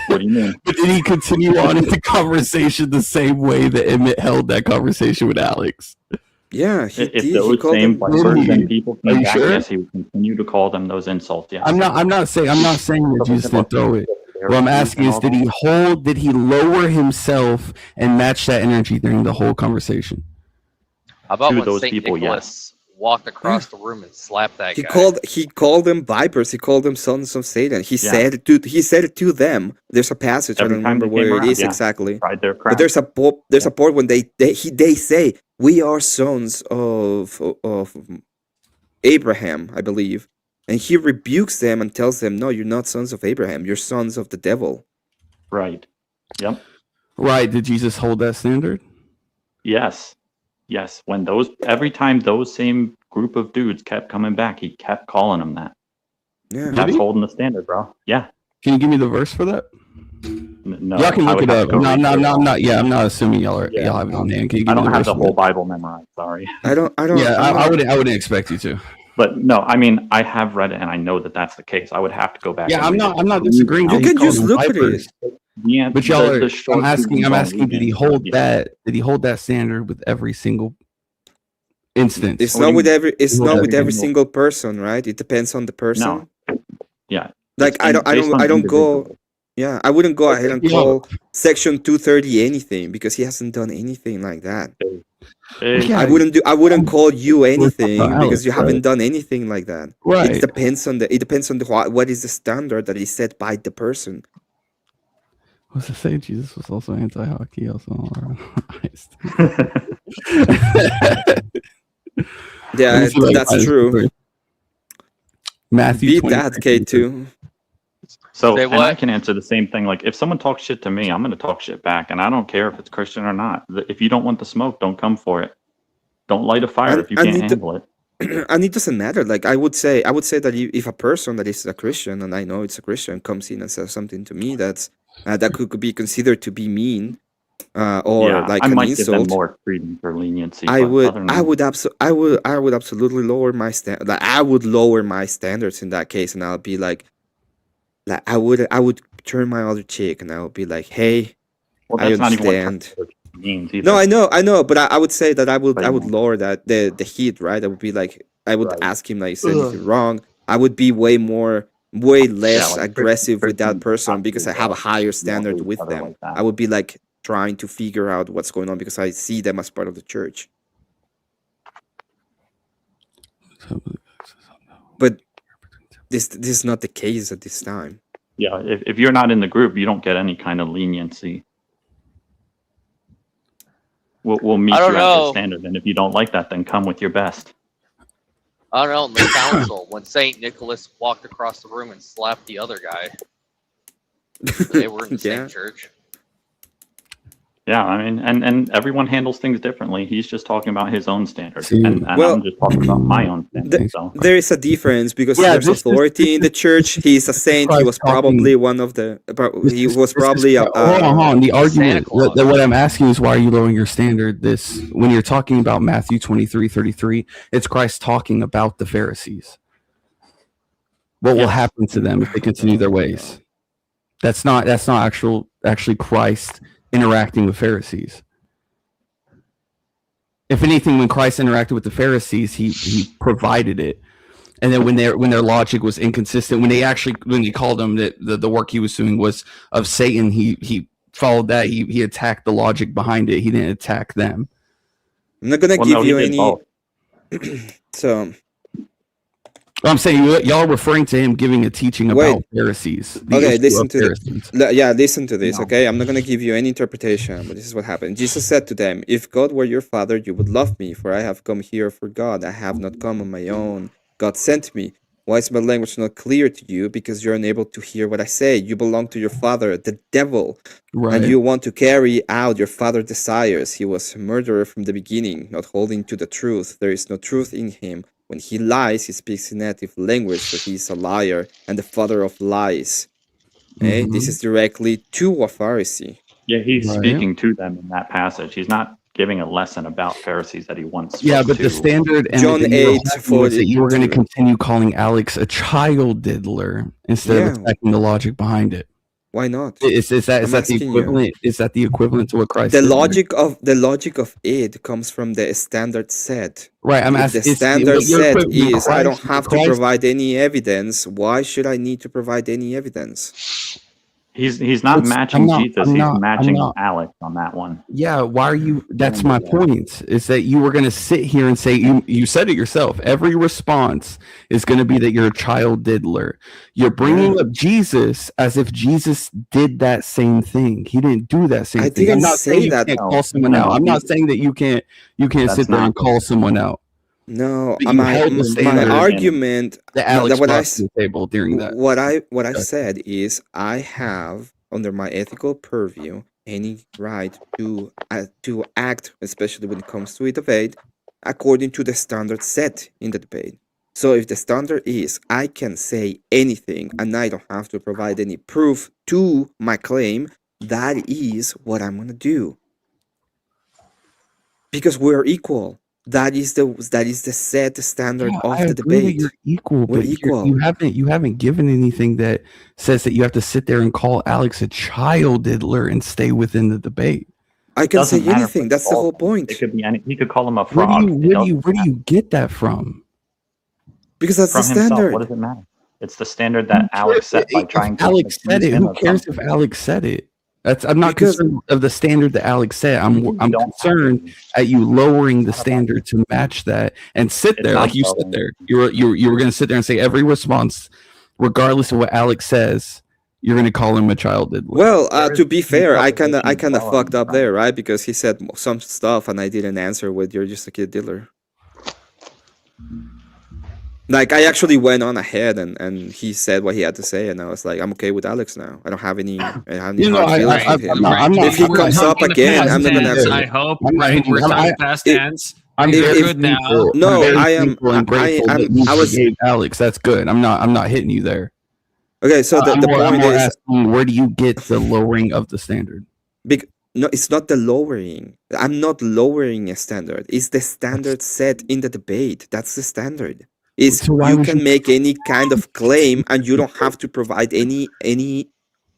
What do you mean? But did he continue on in the conversation the same way that Emmett held that conversation with Alex? Yeah, he If did. those He called same them. vipers and people Are came you back, sure? yes, he would continue to call them those insults. Yeah. I'm not saying that Jesus didn't throw it. What I'm asking is, did he lower himself and match that energy during the whole conversation? How about To when those Saint people, Nicholas walked across the room and slapped that He guy? called them vipers. He called them sons of Satan. He Yeah. said it to them. There's a passage. Every I don't time remember they came where it around, is yeah. exactly. Tried their But craft. there's a part when they say we are sons of Abraham, I believe, and he rebukes them and tells them, "No, you're not sons of Abraham. You're sons of the devil." Right. Yep. Right. Did Jesus hold that standard? Yes. Yes. When every time those same group of dudes kept coming back, he kept calling them that. Yeah. That's holding the standard, bro. Yeah. Can you give me the verse for that? No. Y'all can I look would it have up. to go No, read through it all. I'm not. Yeah, I'm not assuming y'all have it on hand. Can you give I me don't the have verse the for whole that? Bible memorized. Sorry. I don't. Yeah, I wouldn't expect you to. But no, I mean, I have read it and I know that that's the case. I would have to go back. Yeah, and I'm not disagreeing. You that he can called just them look at vipers. it. Yeah, But y'all are. short I'm version don't asking. Did he lead hold into it. that? Did he hold that standard with every single instance? It's What do not you with mean? every. It's He hold not with every single- single person, right? It depends on the person. No. Yeah. Like It's I don't based on go. individual. Yeah, I wouldn't go ahead and Yeah. call Section 230 anything because he hasn't done anything like that. Yeah, I wouldn't call you anything Alex, because you haven't right? done anything like that. Right. It depends on what is the standard that is set by the person. What's it say? Jesus was also anti-hockey, also all around. Yeah, that's true. Matthew Beat 23. that, K2. So, Say and what? I can answer the same thing. Like, if someone talks shit to me, I'm going to talk shit back, and I don't care if it's Christian or not. If you don't want the smoke, don't come for it. Don't light a fire if you can't handle it. And it doesn't matter. Like I would say that if a person that is a Christian and I know it's a Christian comes in and says something to me that could be considered to be mean or Yeah, like I an might give them insult, more freedom for leniency. I but would other than I that- would absolutely lower my like I would lower my standards in that case, and I'll be like I would turn my other cheek and I would be like, hey, Well, I that's not even what understand. church means either. No, I know, but I would say that I would lower that the heat, right? I would be like, I would ask him like, is there anything wrong? I would be way less like aggressive with that Christians person because I have a higher standard each with other them. like that. I would be like trying to figure out what's going on because I see them as part of the church. But this is not the case at this time. Yeah, if you're not in the group, you don't get any kind of leniency. We'll meet I you don't at know. your standard, and if you don't like that, then come with your best. I don't know, in the council, when Saint Nicholas walked across the room and slapped the other guy, they were in the Yeah. same church. Yeah, I mean, and everyone handles things differently. He's just talking about his own standards, See, and well, I'm just talking about my own standards. So There is a difference because Yeah, there's this is- authority in the church. He's a saint. He Christ was probably one of the. He was probably a. hold on. The argument Claus. that what I'm asking is why are you lowering your standard? This when you're talking about Matthew 23:33, it's Christ talking about the Pharisees. What will happen to them if they continue their ways? That's not actually Christ interacting with Pharisees. If anything, when Christ interacted with the Pharisees, he provided it. And then when their logic was inconsistent, when he called them that the work he was doing was of Satan, he followed that. He attacked the logic behind it. He didn't attack them. I'm not gonna Well, give no, he you did any. both. So I'm saying y'all are referring to him giving a teaching about Pharisees. Okay, listen to listen to this. Okay, I'm not gonna give you any interpretation, but this is what happened. Jesus said to them, "If God were your father, you would love me, for I have come here for God. I have not come on my own. God sent me. Why is my language not clear to you? Because you're unable to hear what I say. You belong to your father, the devil, and you want to carry out your father's desires. He was a murderer from the beginning, not holding to the truth. There is no truth in him. When he lies, he speaks in native language, for he is a liar and the father of lies." Okay? This is directly to a Pharisee. Yeah, he's speaking to them in that passage. He's not giving a lesson about Pharisees that he once Yeah, spoke but to. the standard and John that you were 8, having was that you were going to continue calling Alex a child diddler instead of attacking the logic behind it. Why not? Is that the equivalent? Is that the equivalent to what Christ The did? logic of it comes from the standard set. Right, I'm If asking. the standard set is I don't have to Christ- provide any evidence. Why should I need to provide any evidence? He's not matching Jesus. He's matching Alex on that one. Yeah, why are you? That's my point. Is that you were going to sit here and say you said it yourself. Every response is going to be that you're a child diddler. You're bringing up Jesus as if Jesus did that same thing. He didn't do that same thing. I'm not saying you can't call someone out. I'm not saying that you can't sit there and call someone out. No, But you my held the standard argument that Alex what brought I to the table during that. What I said is I have under my ethical purview any right to act, especially when it comes to a debate, according to the standard set in the debate. So if the standard is I can say anything and I don't have to provide any proof to my claim, that is what I'm gonna do. Because we're equal. That is the set standard of I the agree that debate. you're equal, We're but equal. you haven't given anything that says that you have to sit there and call Alex a child diddler and stay within the debate. I can say Doesn't matter anything. what That's he the calls whole him. point. It could be any. He could call him a Where frog. do you get that from? Because that's From the himself. standard. What does it matter? It's the standard that Alex set by trying to Alex said accuse it. him Who of cares something. if Alex said it? I'm not Because- concerned of the standard that Alex said. I'm concerned at you lowering the standard to match that and sit It's there not like you sit there. You were going to sit there and say every response, regardless of what Alex says, you're going to call him a child diddler. Well, to be fair, I kind of fucked up there, right? Because he said some stuff and I didn't answer with "You're just a kid diddler." Like I actually went on ahead and he said what he had to say, and I was like, I'm okay with Alex now. I don't have any hard feelings with him. If he comes up again, I'm not gonna have to. I hope. Right, we're talking past tense. I'm You're very good now. thankful. No, I'm very I am- thankful and grateful that you I was- forgave Alex. That's good. I'm not hitting you there. Okay, so the I'm point more is, asking, where do you get the lowering of the standard? no, it's not the lowering. I'm not lowering a standard. It's the standard set in the debate. That's the standard. Is So why you would can you- make any kind of claim and you don't have to provide any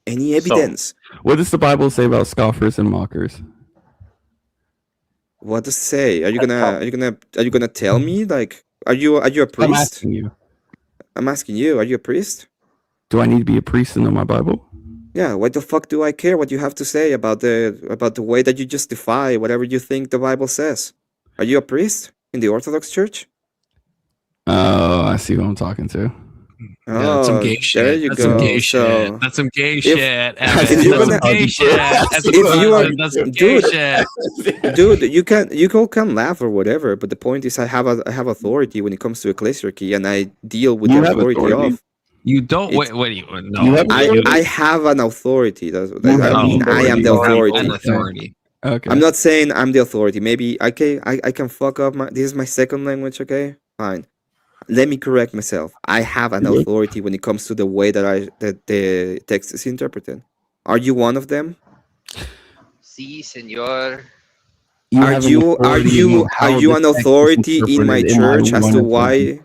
evidence. What does the Bible say about scoffers and mockers? What does it say? Are you gonna tell me? Like, are you a priest? I'm asking you. I'm asking you. Are you a priest? Do I need to be a priest to know my Bible? Yeah. What the fuck do I care what you have to say about the way that you justify whatever you think the Bible says? Are you a priest in the Orthodox Church? Oh, I see who I'm talking to. Yeah, that's some gay shit. There you That's go. some gay So, shit. That's some gay if- shit. if Evan. you're That's some gonna- gay shit. That's if you are- that's some gay dude, shit. Dude, you can laugh or whatever, but the point is I have authority when it comes to ecclesiarchy, and I deal with You the have authority authority? of. You don't. It's- Wait. You, no. You have I have an authority. That's what You I have mean. I am the authority. authority. An authority. Okay. I'm not saying I'm the authority. Maybe I can fuck up this is my second language, okay? Fine. Let me correct myself. I have an authority when it comes to the way that the text is interpreted. Are you one of them? Si, senor. Are you an authority in my church as to why?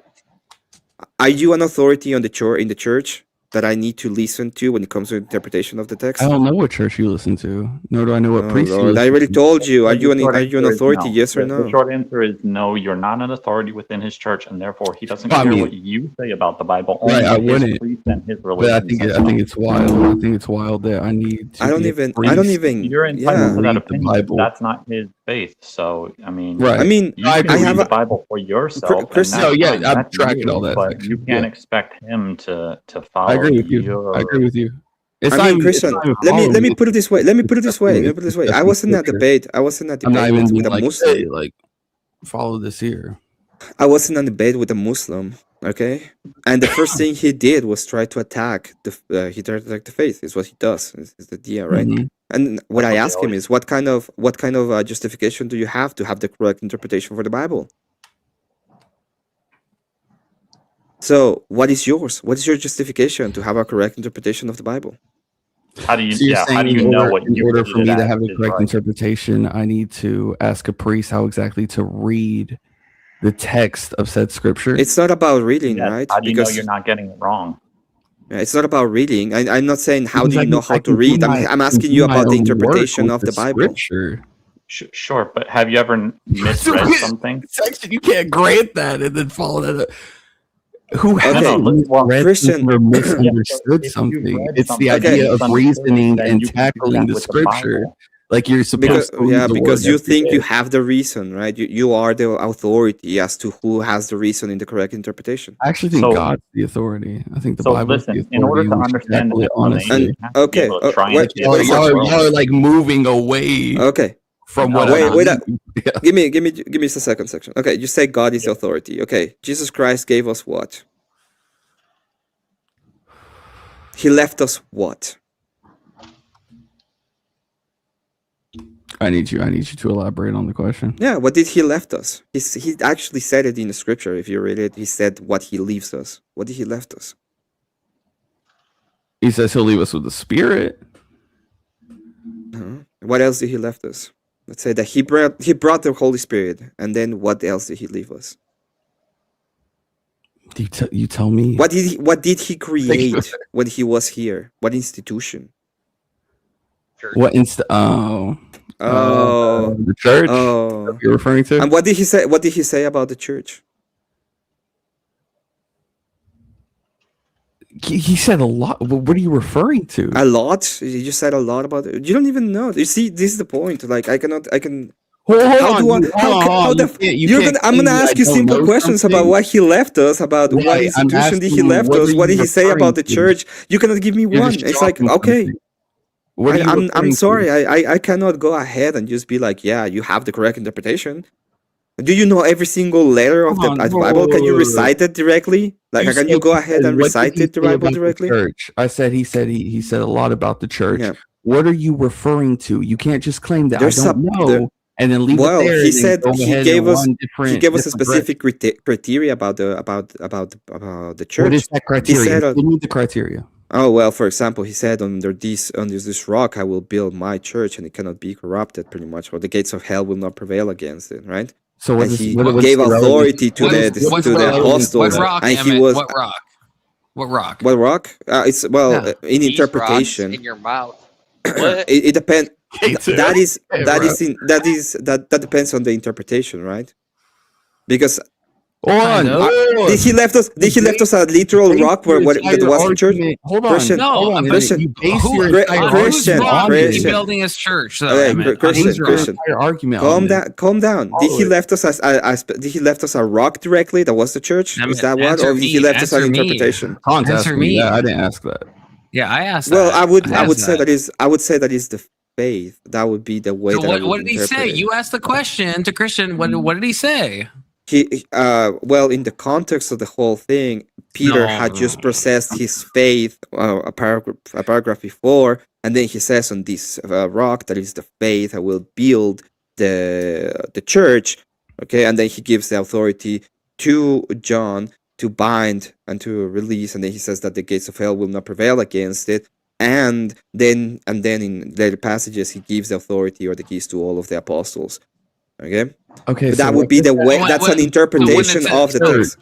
Are you an authority on in the church that I need to listen to when it comes to interpretation of the text? I don't know what church you listen to, nor do I know what Oh, priest you Lord, listen I already to. told you. Are The you an short answer is authority? no. Yes or The no? short answer is no. You're not an authority within his church, and therefore he doesn't I care mean- what you say about the Bible. Only Right, I what his wouldn't. priest and his But religion. I think it's wild. I think it's wild that I need to I don't be a even. priest I don't even. You're entitled Yeah. to that read the opinion. Bible. That's not his faith. So I mean, Right. I mean, you I can have read a the Bible for yourself. Chris. And that's fine. I'm That's tracking all you, that. but Section. you can't expect him to follow I agree with you. your. I agree with you. It's I not mean, even, Christian, it's not even let me following put it this way. Let me put it this way. Let me It's put it this way. I discussing was in that scripture. debate. I was in that I'm not debate even with a like, Muslim. hey, like follow this here. I was in a debate with a Muslim. Okay, and the first thing he did was try to attack the faith. Is what he does. Is the idea, right? Mhm. And what That's I what they asked him always is, what kind of justification do you have to have the correct interpretation for the Bible? So, what is yours? What is your justification to have a correct interpretation of the Bible? How do you? So you're Yeah. How saying do you know what in you order read for it me to as have the is correct right? interpretation, I need to ask a priest how exactly to read the text of said scripture. It's not about reading, Yes. right? How do you know Because you're not getting it wrong? it's not about reading. I'm not saying how Because do you know how to read. I'm asking you about the interpretation of the Bible. Scripture. Sure, but have you ever misread something? Section, you can't grant that and then follow that up. Who Okay, hasn't misread Christian, or misunderstood if you've something? read It's the something idea of misunderstood, reasoning then and you can do tackling that the with the scripture. Bible. Like you're supposed to read the because word you every think you day. have the reason, right? You are the authority as to who has the reason in the correct interpretation. I actually think God's the authority. I think the So Bible is the listen, authority. in order to We should understand tackle the it honestly. explanation, you have to be able to try and get it Y'all are like moving away. Okay. From No, what we're I not. Wait, mean. give me just a second section. Okay, you say God is the authority. Okay, Jesus Christ gave us what? He left us what? I need you to elaborate on the question. Yeah, what did he left us? He actually said it in the scripture. If you read it, he said what he leaves us. What did he left us? He says he'll leave us with the Spirit. What else did he left us? Let's say that he brought the Holy Spirit, and then what else did he leave us? You tell me. What did he create when he was here? What institution? What the church? Oh, You're referring to? And what did he say? What did he say about the church? He said a lot. What are you referring to? A lot. He just said a lot about it. You don't even know. You see, this is the point. Like I can. Hold how on, do I? you- How, hold ca- on, how the? you can't- you You're can't gonna. I'm gonna claim that ask I you don't simple know questions about something. what he left us, about what Right, I'm institution did he asking, left what us, are what you did he say referring about the to? church. You cannot give me You're one. just It's like dropping okay. something. What are you I'm referring to? sorry. I cannot go ahead and just be like, yeah, you have the correct interpretation. Do you know every single letter of the Bible? Can you recite it directly? Like, can you go ahead and recite it, the Bible directly? Church. I said he said a lot about the church. Yeah. What are you referring to? You can't just claim that There's I don't know and then leave well, it there. he and then said go he ahead gave and us run he gave us a different specific criteria about the church. What is that criteria? He said, Give me the criteria. oh well, for example, he said under this rock I will build my church and it cannot be corrupted, pretty much, or the gates of hell will not prevail against it, right? So what and is he what's gave the authority to relevance? the apostles, What rock, and he Emmett? was What rock? What rock? what rock? It's Yeah. in These rocks interpretation. in your mouth. What? It depends. That That depends on the interpretation, right? Because Hold on. did he left us? Did he left us a literal rock where that was the church? Hold on. Christian, No, I mean, Christian, You base your Gra- entire on Christian, whose rock is he Christian. building his church? Though, Okay, Emmett? On Christian, whose rock? Christian. entire argument. Calm on this. down, calm down. Did he left us did he left us a rock directly? That was the church? Emmett, Is that what? answer Or did he me, left us an answer me. interpretation? Khan's Answer asking me me. that. I didn't ask that. Yeah, I asked. Well, that. I would asked say that is the faith. That would be the way So that I would what did he interpret say? it. You asked the question to Christian. What did he say? He well, in the context of the whole thing, Peter had just processed his faith a paragraph before, and then he says, on this rock that is the faith I will build the church. Okay, and then he gives the authority to John to bind and to release, and then he says that the gates of hell will not prevail against it. And then in later passages he gives the authority or the keys to all of the apostles. Okay. Okay, But so that would be the way. When- That's when- an interpretation when of the it's- text.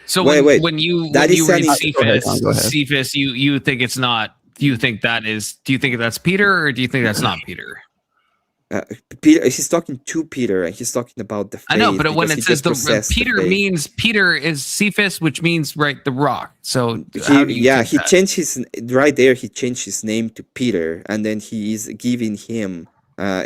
So Wait, wait. when you That is read an- Cephas, you think it's not. Do you think that's Peter, or do you think that's not Peter? Peter, he's talking to Peter, and he's talking about the faith. I know, but when because it he says just processed the Peter faith. means Peter is Cephas, which means the rock. So he changed his right there. He changed his name to Peter, and then he is giving him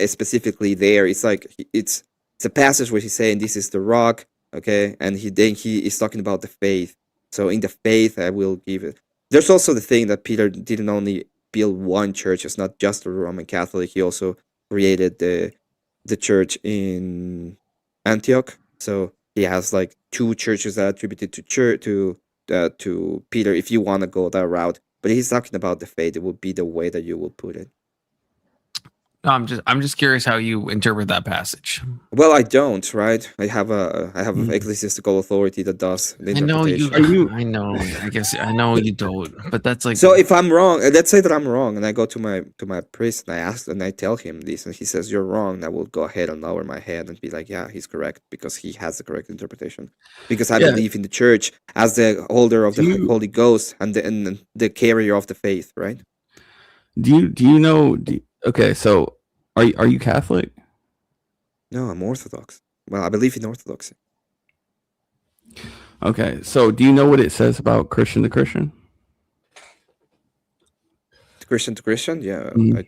specifically there. It's like it's a passage where he's saying this is the rock, okay, and he is talking about the faith. So in the faith, I will give it. There's also the thing that Peter didn't only build one church. It's not just a Roman Catholic. He also created the church in Antioch. So he has like 2 churches that are attributed to Peter. If you want to go that route, but he's talking about the faith. It would be the way that you will put it. I'm just curious how you interpret that passage. Well, I don't, right? I have an ecclesiastical authority that does the I know interpretation. you. I know. I guess I know you don't. But that's like. So if I'm wrong, let's say that I'm wrong, and I go to my priest and I ask and I tell him this, and he says you're wrong, and I will go ahead and lower my head and be like, yeah, he's correct because he has the correct interpretation. Because I believe in the church as the holder of the Holy Ghost and the carrier of the faith, right? Do you know? Okay, so are you Catholic? No, I'm Orthodox. Well, I believe in Orthodoxy. Okay, so do you know what it says about Christian to Christian? Christian to Christian, yeah. Mhm.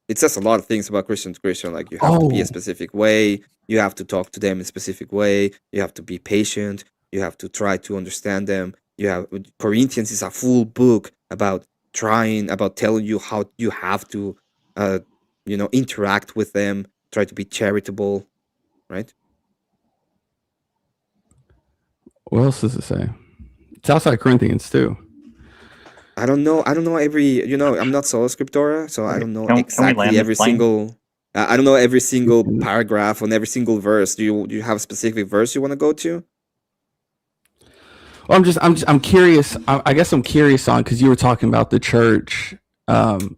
It says a lot of things about Christian to Christian, like you have to be a specific way, you have to talk to them in a specific way, you have to be patient, you have to try to understand them. Corinthians is a full book about telling you how you have to interact with them, try to be charitable, right? What else does it say? It's outside Corinthians too. I don't know every, I'm not Sola Scriptura, so I don't know exactly every single I don't know every single paragraph on every single verse. Do you have a specific verse you want to go to? Well, I'm curious. I guess I'm curious on, because you were talking about the church,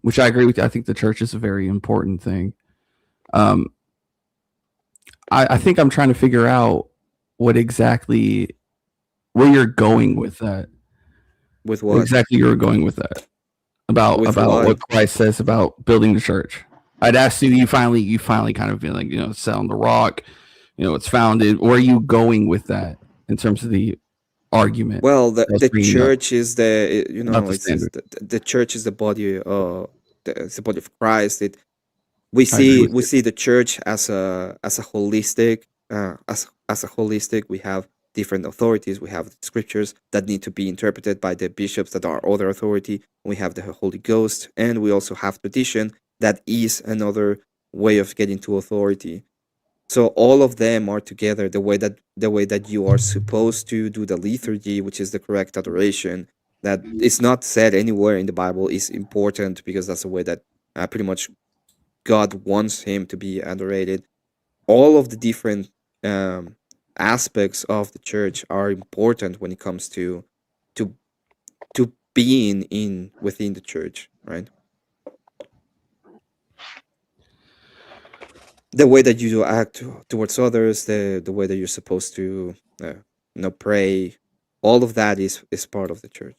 which I agree with you. I think the church is a very important thing. I think I'm trying to figure out where you're going with that. With what? Where exactly you were going with that. About what Christ says about building the church. I'd ask you, you finally kind of be like, set on the rock, it's founded. Where are you going with that in terms of the argument? Well, the church is the church is the body of the body of Christ. We see the church as a holistic We have different authorities. We have scriptures that need to be interpreted by the bishops that are other authority. We have the Holy Ghost, and we also have tradition that is another way of getting to authority. So all of them are together. The way that you are supposed to do the liturgy, which is the correct adoration, that is not said anywhere in the Bible, is important because that's the way that pretty much God wants him to be adorated. All of the different aspects of the church are important when it comes to being within the church, right? The way that you act towards others, the way that you're supposed to pray, all of that is part of the church.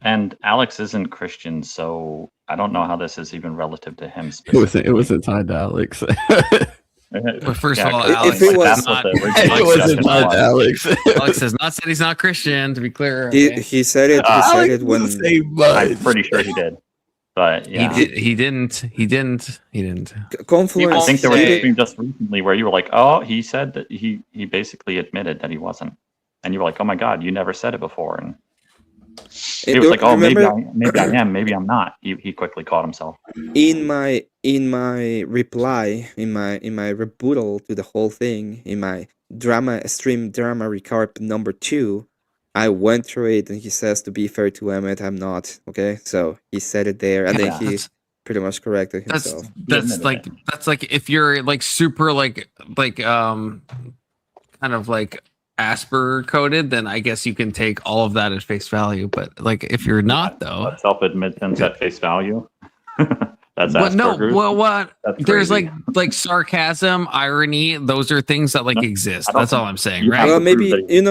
And Alex isn't Christian, so I don't know how this is even relative to him. It wasn't tied to Alex. Well, first of all, if it was not, it wasn't tied to Alex. Alex has not said he's not Christian. To be clear, he said it. He said it when I'm pretty sure he did. But yeah, he didn't. Confluence. I think there was a stream just recently where you were like, "Oh, he said that he basically admitted that he wasn't," and you were like, "Oh my God, you never said it before." And he was like, "Oh, maybe I am, maybe I'm not." He quickly caught himself. In my reply, in my rebuttal to the whole thing, in my stream drama recap number 2. I went through it, and he says, to be fair to Emmett, I'm not, okay? So he said it there, and then he pretty much corrected himself. That's like if you're like super like kind of like Asper coded, then I guess you can take all of that at face value. But like if you're not, though, self-admittance at face value. That's there's like sarcasm, irony. Those are things that like exist. That's all I'm saying, right? Well, maybe I'm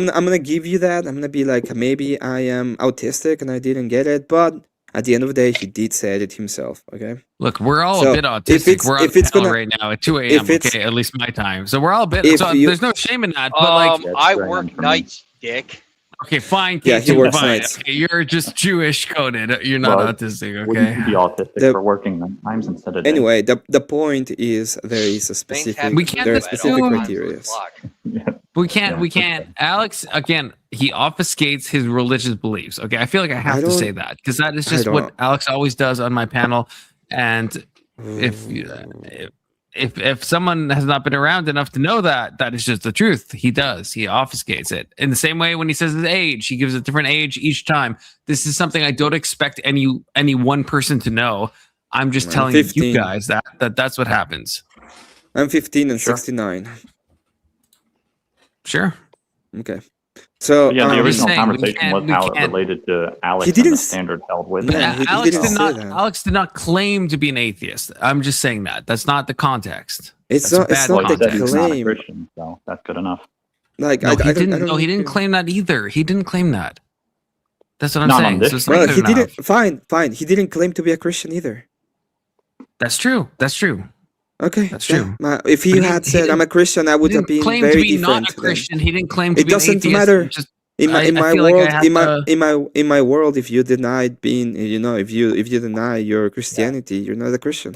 gonna give you that. I'm gonna be like, maybe I am autistic and I didn't get it, but at the end of the day, he did say it himself. Okay. Look, we're all a bit autistic. We're on a panel right now at 2 a.m. Okay, at least my time. So we're all a bit. So there's no shame in that. But like, I work nights, dick. Okay, fine. Yeah, he K2, works fine. nights. Okay, you're just Jewish coded. You're not Well, autistic. Wouldn't Okay. you be autistic The- for working night times instead of day? Anyway, the point is there is a Things specific happen We can't there are at all specific assume- times of the criteria. clock. We can't. Alex, again, he obfuscates his religious beliefs. Okay, I feel like I have to don't- say that because that is I just don't what know. Alex always does on my panel. And if someone has not been around enough to know that, that is just the truth. He does. He obfuscates it in the same way when he says his age. He gives a different age each time. This is something I don't expect any one person to know. I'm just I'm telling 15. you guys that's what happens. I'm 15 and Sure. 69. Sure. Okay. So But yeah, the I'm just original saying, we conversation can't- was we how it can't- related to Alex He and the didn't standard held with Yeah, him. he Alex didn't did say not. that. Alex did not claim to be an atheist. I'm just saying that. That's not the context. It's That's not. It's bad not Well, he the said he's not a claim. Christian, so that's good enough. Like No, I he don't- didn't. I don't No, he didn't care. claim that either. He didn't claim that. That's what I'm Not on saying. this So it's show. not Well, good he enough. didn't. Fine. He didn't claim to be a Christian either. That's true. That's true. Okay, That's yeah. true. If he But he- had he said I'm didn't- a Christian, I would He have didn't been claim to very be different. not a then. Christian. He didn't claim to It be an doesn't atheist. matter. Just, In my I feel world, like I have in my world, if you denied being, if you deny your Christianity, you're not a Christian.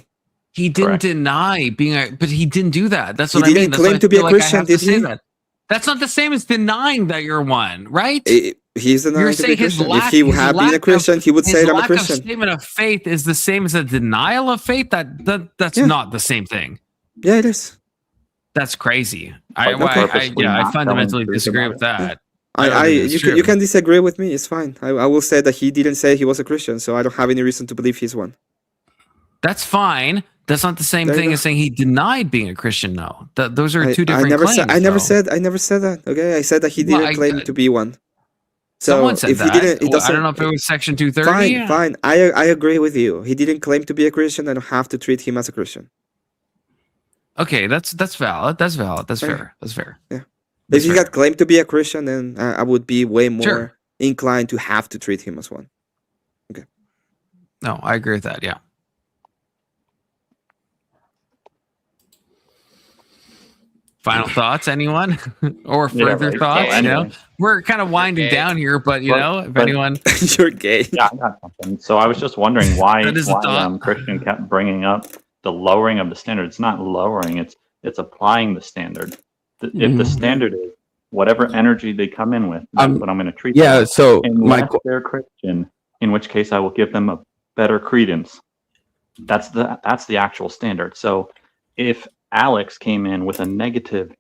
He didn't Correct. deny being a, but he didn't do that. That's He what I mean. didn't That's why claim I to be feel a like I Christian, have to did say he? that. That's not the same as denying that you're one, right? He's denying You're to be a saying his Christian. lack, If he his had been lack a Christian, he would his say I'm a lack Christian. of statement of faith is the same as a denial of faith. That's Yeah. not the same thing. Yeah, it is. That's crazy. Like purposely I not fundamentally telling the truth disagree about with it. that. I don't think it's You true. can disagree with me. It's fine. I will say that he didn't say he was a Christian, so I don't have any reason to believe he's one. That's fine. That's not the same There you thing go. as saying he denied being a Christian. No, those are two I different never claims. said. I never though. said. I never said that. Okay, I said that he Well, didn't claim to be one. So Someone said if that. he didn't, it Well, I doesn't. don't know if it was Section 230. Fine. I agree with you. He didn't claim to be a Christian. I don't have to treat him as a Christian. Okay, that's valid. That's valid. That's Okay. fair. That's fair. Yeah. That's If he fair. had claimed to be a Christian, then I would be way more Sure. inclined to have to treat him as one. No, I agree with that. Yeah. Final thoughts, anyone? Or Yeah, further right. thoughts? So You know, anyway. we're kind of winding Okay. down here, but you But- know, if but- anyone, You're gay. Yeah, I got something. So I was just wondering why That is a thought. Christian kept bringing up the lowering of the standard. It's not lowering; it's applying the standard. If the standard is whatever energy they come in with, that's what I'm going to treat. Yeah, them with. so unless they're Christian, in which case I will give them a better credence. That's the actual standard. So if Alex came in with a negative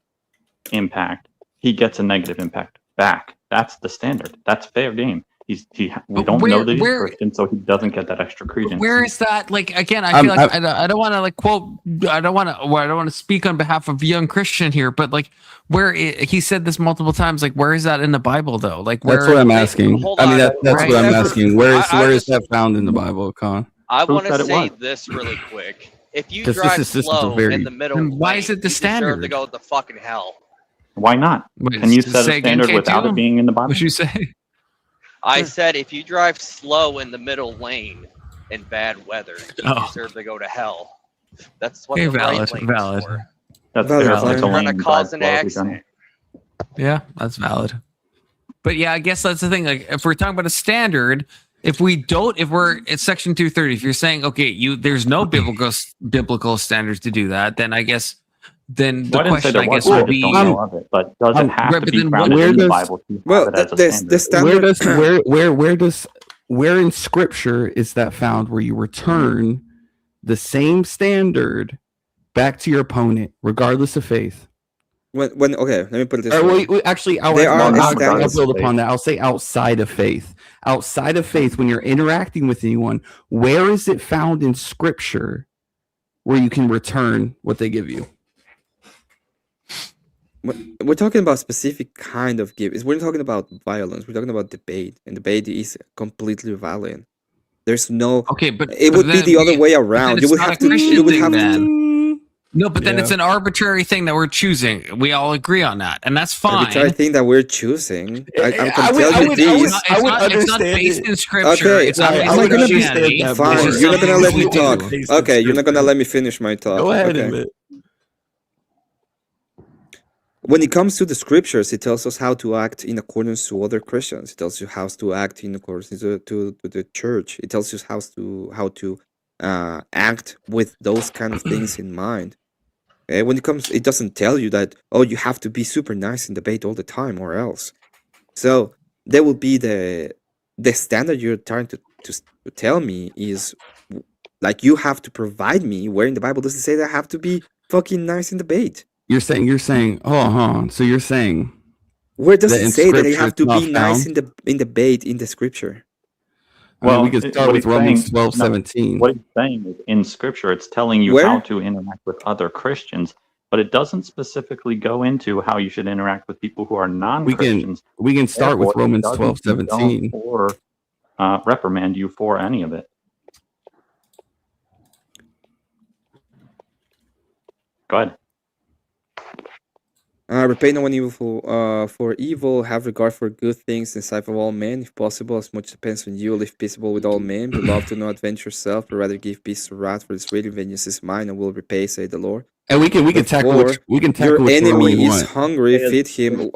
impact, he gets a negative impact back. That's the standard. That's fair game. We But don't know where- that he's where- Christian, so he doesn't get that extra credence. where is that? Like again, I feel like I don't want to like quote. I don't want to speak on behalf of young Christian here, but like he said this multiple times. Like where is that in the Bible though? Like where? That's what I'm asking. Hold I mean, on. that's Right. what I'm asking. Where is just- that found in the Bible, Con? I Who want to said it say was? this really quick. If you 'Cause drive this is a slow very- in the middle, Then why is lane, it the you deserve to standard? go to fucking hell. Why not? Wait, Can you set say a again, standard without K2? it being in the Bible? What'd you say? I said if you drive slow in the middle lane in bad weather, you Oh. deserve to go to hell. That's what Okay, the valid, right lane valid. is for. That's Valid, fair. valid. It's a You're lane gonna by cause an slow, we've done accident. Yeah, that's valid. But yeah, I guess that's the thing. Like, if we're talking about a standard, if we're at Section 230, if you're saying okay, there's no biblical standards to do that, then I guess then the Well, I didn't say question there I guess was, I would just be don't know of it. But does it have right, to but be then grounded where in the does- Bible to Well, have it as a the standard? standard. Where in Scripture is that found where you return the same standard back to your opponent, regardless of faith? When okay, let me put it this Or, way. actually, There are I'll standards. build upon that. I'll say outside of faith. Outside of faith, when you're interacting with anyone, where is it found in Scripture where you can return what they give you? We're talking about specific kind of give. We're not talking about violence. We're talking about debate, and debate is completely violent. There's no. okay, but It but would be then the other we- way but then around. You it's would not have a to. Christian You would thing have to. then. No, but then Yeah. it's an arbitrary thing that we're choosing. We all agree on that, and that's fine. Arbitrary thing that we're choosing. I can I tell would- you I would- this. I would It's not understand based it. in scripture. Okay, It's not I'm based not in gonna be Christianity. It's fine. just You're not gonna something let we me do. talk. Okay, you're not gonna let me finish my talk. Go ahead, Okay. Emmett. when it comes to the scriptures, it tells us how to act in accordance to other Christians. It tells you how to act in accordance to the church. It tells you how to act with those kind of things in mind. When it comes, it doesn't tell you that, oh, you have to be super nice in debate all the time or else. So there will be the standard you're trying to tell me is like you have to provide me, where in the Bible does it say that I have to be fucking nice in debate? You're saying, oh, so you're saying, where does it say that you Scripture have to it's be not nice found? in debate in the scripture? Well, we could start with Romans 12:17. What he's saying is in Scripture, it's telling you Where? how to interact with other Christians, but it doesn't specifically go into how you should interact with people who are non-Christians. We can start with Therefore, it Romans doesn't 12:17. condone or reprimand you for any of it. Go ahead. Repay no one evil for evil, have regard for good things in sight of all men, if possible, as much depends on you, live peaceable with all men, beloved, do not avenge yourself, but rather give peace to wrath, for this really vengeance is mine, and will repay, say the Lord. And we can tackle Therefore, your enemy we is want. hungry, feed him.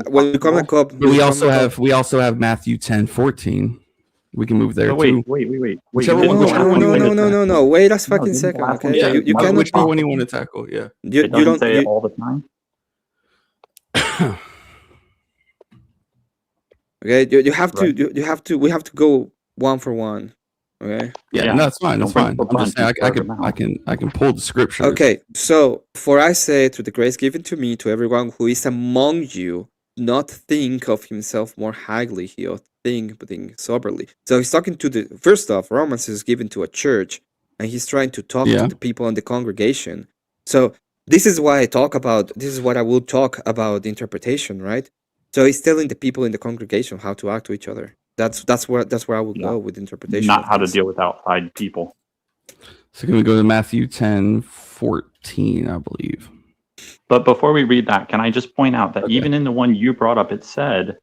When we come back up, We also have Matthew 10:14. We can move there So wait. too. Whichever No. Wait a fucking second, okay? Yeah, you cannot. which one you want to tackle? Yeah. You It doesn't don't say it all the time. Okay, you have to. We have to go one for one. Okay. Yeah, no, that's fine. That's fine. I'm just saying I can pull the scripture. Okay, so for I say to the grace given to me, to everyone who is among you, not think of himself more highly, he ought think, but think soberly. So he's talking to the first off, Romans is given to a church, and he's trying to talk to the people in the congregation. So this is why this is what I will talk about interpretation, right? So he's telling the people in the congregation how to act to each other. That's where I will go with interpretation. Not how to deal with outside people. So can we go to Matthew 10:14, I believe. But before we read that, can I just point out that even in the one you brought up, it said,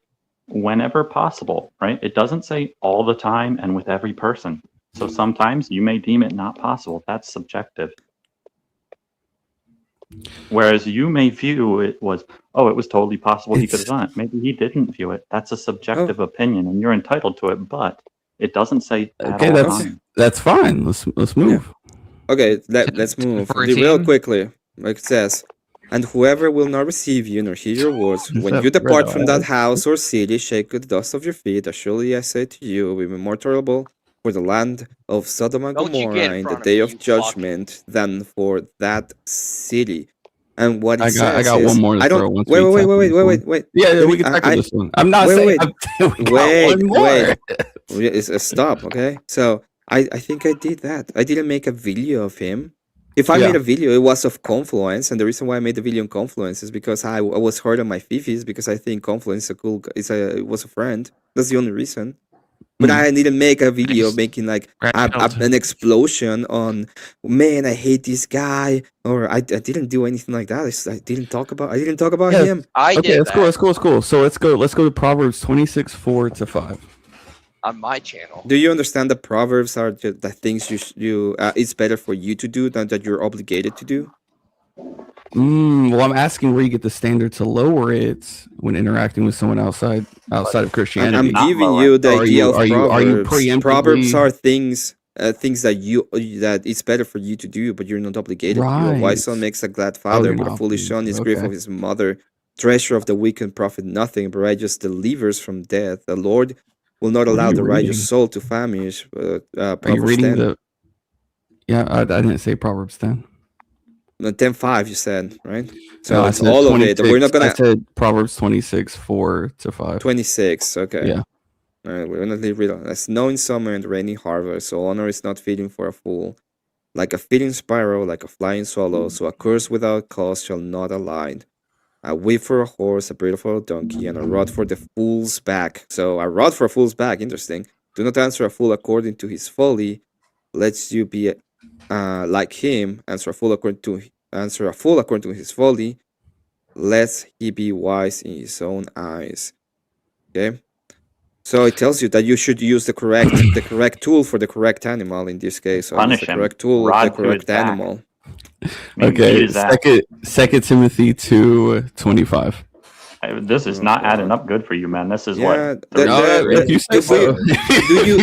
whenever possible, right? It doesn't say all the time and with every person. So sometimes you may deem it not possible. That's subjective. Whereas you may view it was, it was totally possible he could have done it. Maybe he didn't view it. That's a subjective opinion, and you're entitled to it. But it doesn't say Okay, that's fine. Let's move. Okay, let's move real quickly. Like it says, and whoever will not receive you nor hear your words, when you depart from that house or city, shake the dust of your feet. As surely I say to you, will be more tolerable for the land of Sodom and Gomorrah in the day of judgment than for that city. And what it says I got is, one more. I don't. Wait. Yeah, we can tackle this one. I'm not saying. Wait. Stop. Okay. So I think I did that. I didn't make a video of him. If I made a video, it was of Confluence, and the reason why I made the video on Confluence is because I was hard on my fifis because I think Confluence was a friend. That's the only reason. But I didn't make a video making like an explosion on, man, I hate this guy, or I didn't do anything like that. I didn't talk about him. Okay, that's cool. So let's go to Proverbs 26:4-5. On my channel. Do you understand that Proverbs are the things you it's better for you to do than that you're obligated to do? Well, I'm asking where you get the standard to lower it when interacting with someone outside of Christianity. I'm giving you the idea of Proverbs. Are you preemptively... Proverbs are things that it's better for you to do, but you're not obligated to do. A wise son makes a glad father, but a foolish son is grief of his mother. Treasure of the wicked profit nothing, but righteous delivers from death. The Lord will not allow the righteous soul to famish. Are you reading 10. I didn't say Proverbs 10. 10:5 you said, right? So no, it's all of it. We're not gonna. I said Proverbs 26:4-5. 26. Okay. Yeah. All right. We're gonna read on. As snow in summer and rainy harvest, so honor is not fitting for a fool. Like a fitting sparrow, like a flying swallow, so a curse without cause shall not alight. A whip for a horse, a bridle for a donkey, and a rod for the fool's back. So a rod for a fool's back. Interesting. Do not answer a fool according to his folly, lest you be like him. Answer a fool according to his folly, lest he be wise in his own eyes. Okay. So it tells you that you should use the correct tool for the correct animal in this case. So Punish the him. correct tool, Rod the correct animal. mean, beat Okay, his ass. second Timothy 2:25. This is not adding up good for you, man. This is what. If you say so.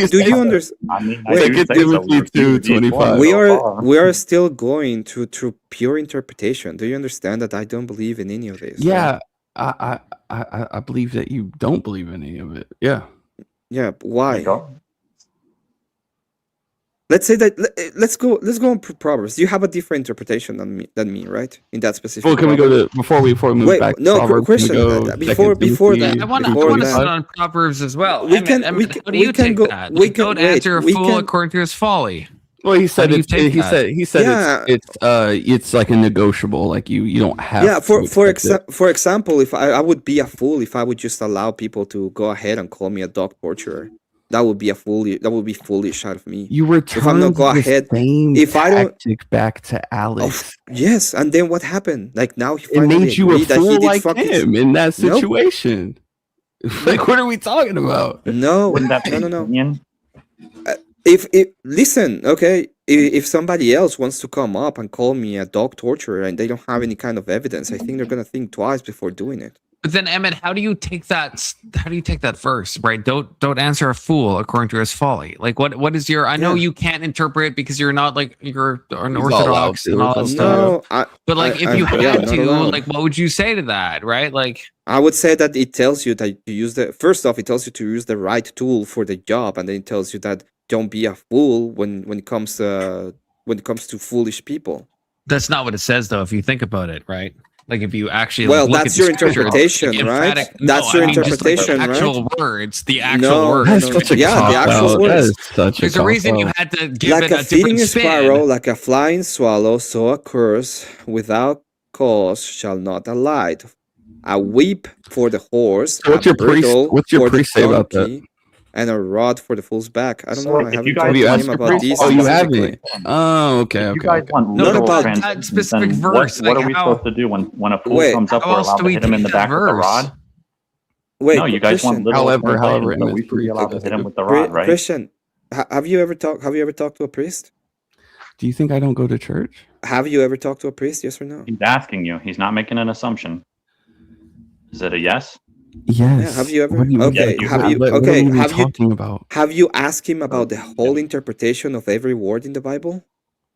Do you understand? I mean, I Wait, do say so. We're 2:25. we are still going to pure interpretation. Do you understand that I don't believe in any of this? Yeah, I believe that you don't believe in any of it. Yeah. Yeah. Why? Let's say that let's go on Proverbs. You have a different interpretation than me, right? In that specific. Well, can we go to before we move Wait, back? To no, Proverbs, question. Before that, I want to sit on Proverbs as well. We can. How do you take that? We can don't answer a fool according to his folly. Well, he said How do you take he said Yeah. it's like a negotiable. Like you don't have. Yeah. For to example, if I would be a fool if I would just allow people to go ahead and call me a dog torturer. That would be foolish out of me. You return if I'm not go ahead. If I don't back to Alex. Yes, and then what happened? Like now he It finally made you a agreed that he fool did like fucking him in that Nope. situation. Like, what are we talking about? No, Wouldn't that be no. opinion? If listen, okay, if somebody else wants to come up and call me a dog torturer and they don't have any kind of evidence, I think they're gonna think twice before doing it. But then, Emmett, how do you take that? How do you take that verse? Right? Don't answer a fool according to his folly. Like, what is your? I know you can't interpret because you're not like you're an Orthodox and all that stuff. But like, if you had to, like, what would you say to that? Right? Like, I would say that it tells you that you use the first off, it tells you to use the right tool for the job, and then it tells you that don't be a fool when it comes to foolish people. that's not what it says, though. If you think about it, right? Like, if you actually Well, look that's at the your scripture, interpretation, like, right? emphatic- That's no, your I mean, just, like, interpretation, the actual right? words, the actual No, words. That's such a yeah, the cop actual out. words. That is such a There's a cop reason you out. had to give Like it a a feeding different a spin. sparrow, like a flying swallow, so a curse without cause shall not alight. A whip for the horse, So what's a your priest? bridle What's your for the priest say about that? donkey, and a rod for the fool's back. I don't So know. I if you haven't guys talked you to asked him your about priest? these Oh, you specifically. haven't. Oh, okay, If you okay. guys want No, literal about that translations, specific then verse, what like, are we how- supposed to do when a fool Wait, comes up? how We're else allowed do to we hit him in take the that back with the verse? rod? Wait, No, you guys want Christian. literal However, translations, so we should be allowed to hit him with the rod, right? Christian, have you ever talked to a priest? Do you think I don't go to church? Have you ever talked to a priest? Yes or no? He's asking you. He's not making an assumption. Is it a yes? Yes. Yeah, have you ever? What do you- Okay, Yeah, you have have. you? What are Okay, you even have you? talking about? Have you asked him about the whole interpretation of every word in the Bible?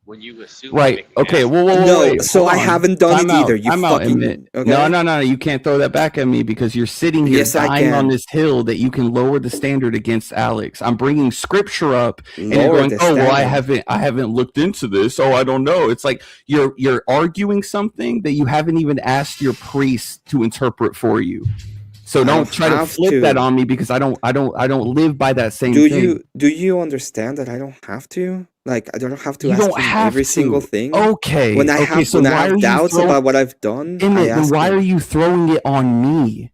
When you assume Right. Okay. Whoa. No, wait, so hold I on. haven't done Time it out, either. You time out, fucking Emmett. okay? No. You can't throw that back at me because you're sitting here Yes, I dying on can. this hill that you can lower the standard against Alex. I'm bringing scripture up, and you're Lower going, the "Oh, well, standard. I haven't looked into this. Oh, I don't know." It's like you're arguing something that you haven't even asked your priest to interpret for you. So I don't don't try to have flip to. that on me because I don't live by that same Do thing. you understand that I don't have to? Like I don't have to You ask don't him have every to. single thing. Okay. When I okay, have so when I why are have you doubts throwing- about what I've done, I Emmett, then ask why him. are you throwing it on me?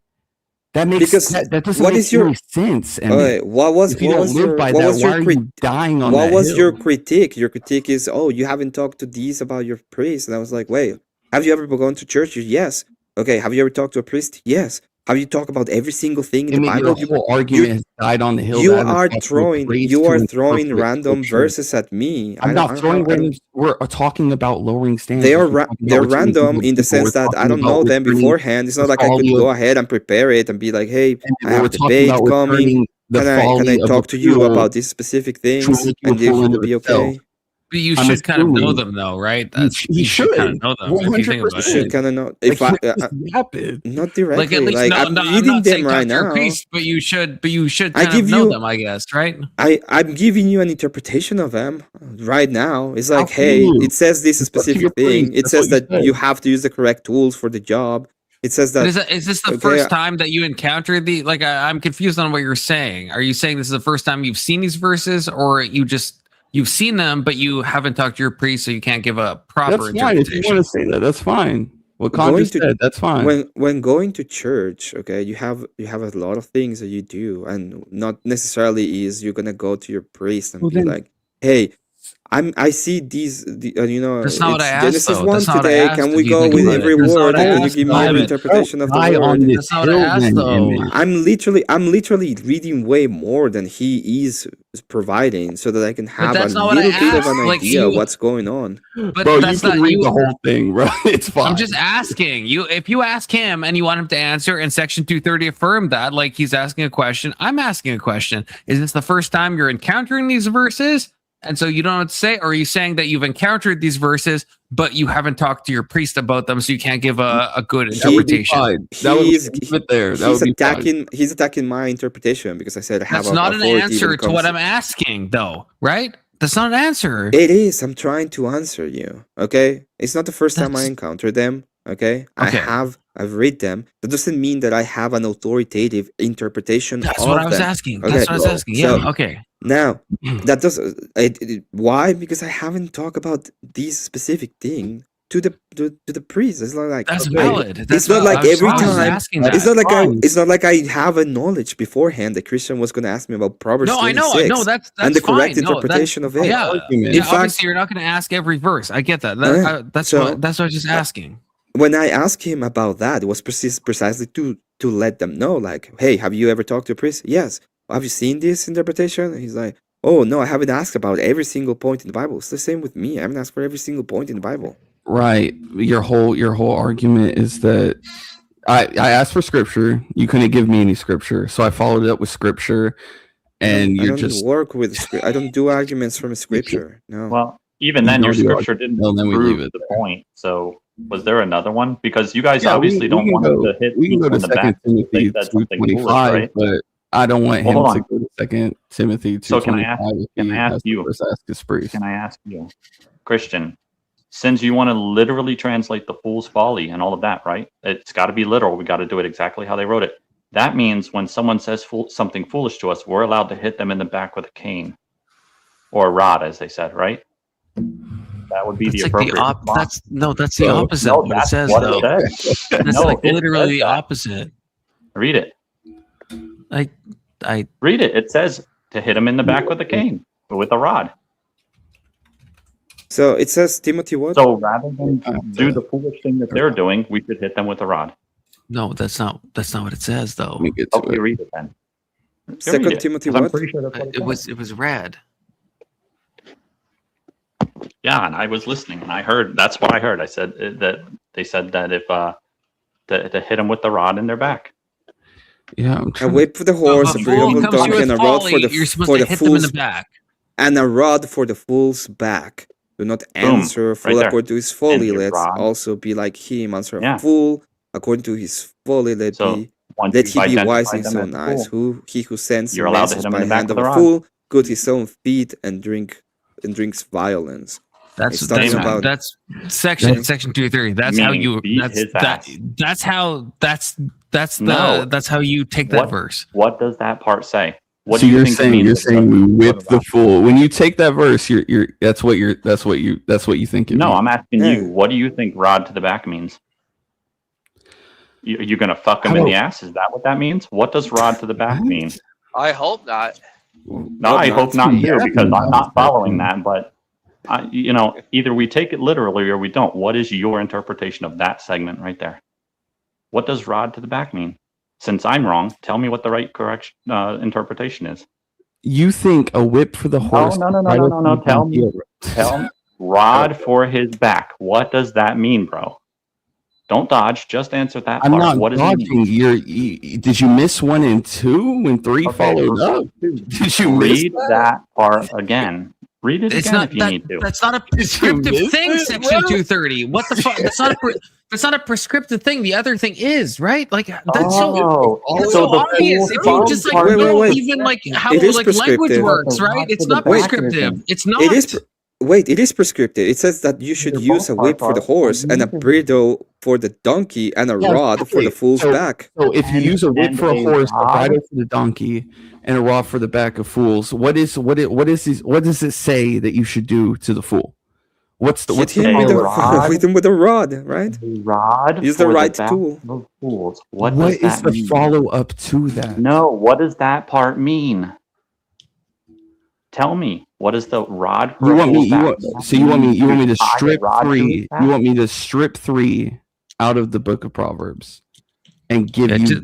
That makes Because that doesn't what make is your any sense. Emmett. okay? What was If you what don't was live your by what that, was why your are you dying on what that was hill? your critique? Your critique is, oh, you haven't talked to these about your priest, and I was like, wait, have you ever gone to church? Yes. Okay. Have you ever talked to a priest? Yes. Have you talked about every single thing in the Emmett, your Bible? whole argument has died on the hill. You that I haven't are talked to a throwing priest you to are throwing interpret random scripture. verses at me. I'm not throwing I don't- random. We're talking about lowering standards. They are We're talking they're about returning random people in the to people. sense We're that I talking don't about know them returning beforehand. It's the not like I could folly go of- ahead and prepare it and be like, hey, I we're have a talking debate about coming. returning the Can I folly of talk a to you fool about these specific to things make you a and you're fool going to into be itself. okay? But you I'm should kind of know assuming them, though, right? he should kind of know them if you think about You it. should kind of know Like, if I when this happened? not Like directly. at least Like no, I'm no, I'm reading not them saying right talk to your now. priest, but you should I kind give of know you them, I guess, right? I'm giving you an interpretation of them right now. It's How like, can hey, you? it says this It's up to your specific thing. priest. It That's says what you that said. you have to use the correct tools for the job. It says But that is this the okay, first time that you encountered the like? I'm confused on what you're saying. Are you saying this is the first time you've seen these verses, or you've seen them, but you haven't talked to your priest, so you can't give a proper That's fine. If you interpretation? want to say that, that's fine. What Con going just to said, that's fine. when going to church, okay, you have a lot of things that you do, and not necessarily is you're gonna go to your priest and Well, be then- like, hey, I see these you know, That's not what I it's asked, Genesis though. 1 That's not what I today. asked, Can if we you go think with about it. every That's not word what I and can you asked, give me your Emmett. interpretation of the Die on word? this hill, then, Emmett. I'm literally reading way more than he is providing so that I can have a that's not little what I bit of asked. an Like, idea of you- what's going on. But Bro, you that's can not read you. the whole thing, bro. It's fine. I'm just asking you. If you ask him and you want him to answer, and Section 230 affirmed that, like he's asking a question, I'm asking a question. Is this the first time you're encountering these verses, and so you don't know what to say, or are you saying that you've encountered these verses, but you haven't talked to your priest about them, so you can't give a good interpretation? He's attacking. He's attacking my interpretation because I said I have That's not an authority when answer it to what comes I'm asking, though, right? That's not an answer. It is. I'm trying to answer you. Okay. It's not the first time I encounter them. Okay. Okay. I've read them. That doesn't mean that I have an authoritative interpretation. That's of what I was them. asking. Okay. That's what I was asking. So, Yeah. Okay. Now that does why? Because I haven't talked about these specific thing to the priest. It's not like That's valid. It's That's not valid. like I was every just time. asking It's that. not like Fine. it's not like I have a knowledge beforehand. The Christian was going to ask me about Proverbs. No, I know. 26 No, that's and the correct fine. No, interpretation of it. Yeah. In Yeah, fact, obviously, you're not going to ask every verse. I get that. That's so- what I was just asking. when I asked him about that, it was precisely to let them know, like, hey, have you ever talked to a priest? Yes. Have you seen this interpretation? And he's like, oh no, I haven't asked about every single point in the Bible. It's the same with me. I haven't asked for every single point in the Bible. Right. Your whole argument is that I asked for scripture. You couldn't give me any scripture, so I followed it up with scripture. And I you're don't just work with I don't do arguments from scripture. No. Well, even then, your don't do scripture didn't well, then we prove leave it the point. So, was there another one? Because you guys Yeah, obviously don't want to hit we can go people to in the back. Second if they Timothy said something 2:25, foolish, right? but I don't want Well, him hold to on. go to Second Timothy 2:25. So can I ask? if Can he I ask has to you? first ask his priest. Can I ask you, Christian? Since you want to literally translate the fool's folly and all of that, right? It's got to be literal. We got to do it exactly how they wrote it. That means when someone says something foolish to us, we're allowed to hit them in the back with a cane or a rod, as they said, right? That would be That's the like appropriate. that's the No, opposite no, of what it that's says, what though. it says. That's No, like it literally says the that. opposite. Read it. I read it. It says to hit him in the back with a cane, with a rod. So it says Timothy what? So rather than do the foolish thing that they're doing, we should hit them with a rod. No, that's not what it says, though. Okay, read it then. Second Read it, Timothy 'cause I'm what? pretty sure that's what It was red. Yeah, and I was listening, and I heard. That's what I heard. I said that they said that if to hit them with the rod in their back. Yeah, A whip for the horse, a If a bridle fool for the comes to you donkey, with and a rod for folly, the you're supposed to hit them in the back. And a rod for the fool's back. Do not Boom, answer a right fool there. according to his And folly. your Let's rod. also be like him. Answer Yeah. a fool according to his folly. Let So, once he you've be identified wise in his them own as a eyes. fool, He who sends you're a allowed to message hit him by in the back hand of with a a rod. fool, good his own feet and drinks violence. That's It's talking about that's section 230. That's how Meaning you beat that's his that ass. that's how that's the No. that's how you take that What verse. What does that part say? What So do you you're think it saying means? we whip the fool. When you take that verse, you're that's what you think it No, means. I'm asking you. What do you think "rod to the back" means? You're gonna fuck him in the ass? Is that what that means? What does "rod to the back" mean? I hope not. No, I hope not too, because I'm not following that. But either we take it literally or we don't. What is your interpretation of that segment right there? What does "rod to the back" mean? Since I'm wrong, tell me what the right correct interpretation is. You think a whip for the horse? No. Tell me. Rod for his back. What does that mean, bro? Don't dodge. Just answer that I'm part. not What does it mean? dodging. Did you miss 1 and 2 when 3 followed up? Did you read miss that part again? Read it It's again not if you that, need to. that's not a prescriptive miss thing, it, section bro? 230. What the fuck? That's not a prescriptive thing. The other thing is, right? Like that's Oh, that's so so the obvious. full If you just like part- know Wait. even like how It is like language prescriptive. works, right? It's not Wait. prescriptive. It's not. It is. Wait, it is prescriptive. It says that you should Your use a both whip for the parts are horse and a bridle for the donkey and a Yeah, rod for the okay, fool's so- back. So if you use a whip and for a a horse, a rod? bridle for the donkey, and a rod for the back of fools, what does it say that you should do to the fool? What's the Hit him a with rod? hit him with a rod, right? The rod Use the for right back tool. of fools. What what does is that the mean? follow up to that? No, what does that part mean? Tell me. What is the rod for You a want fool's me? back? You want me to Tie a strip rod to his 3? back? You want me to strip 3 out of the book of Proverbs? and give you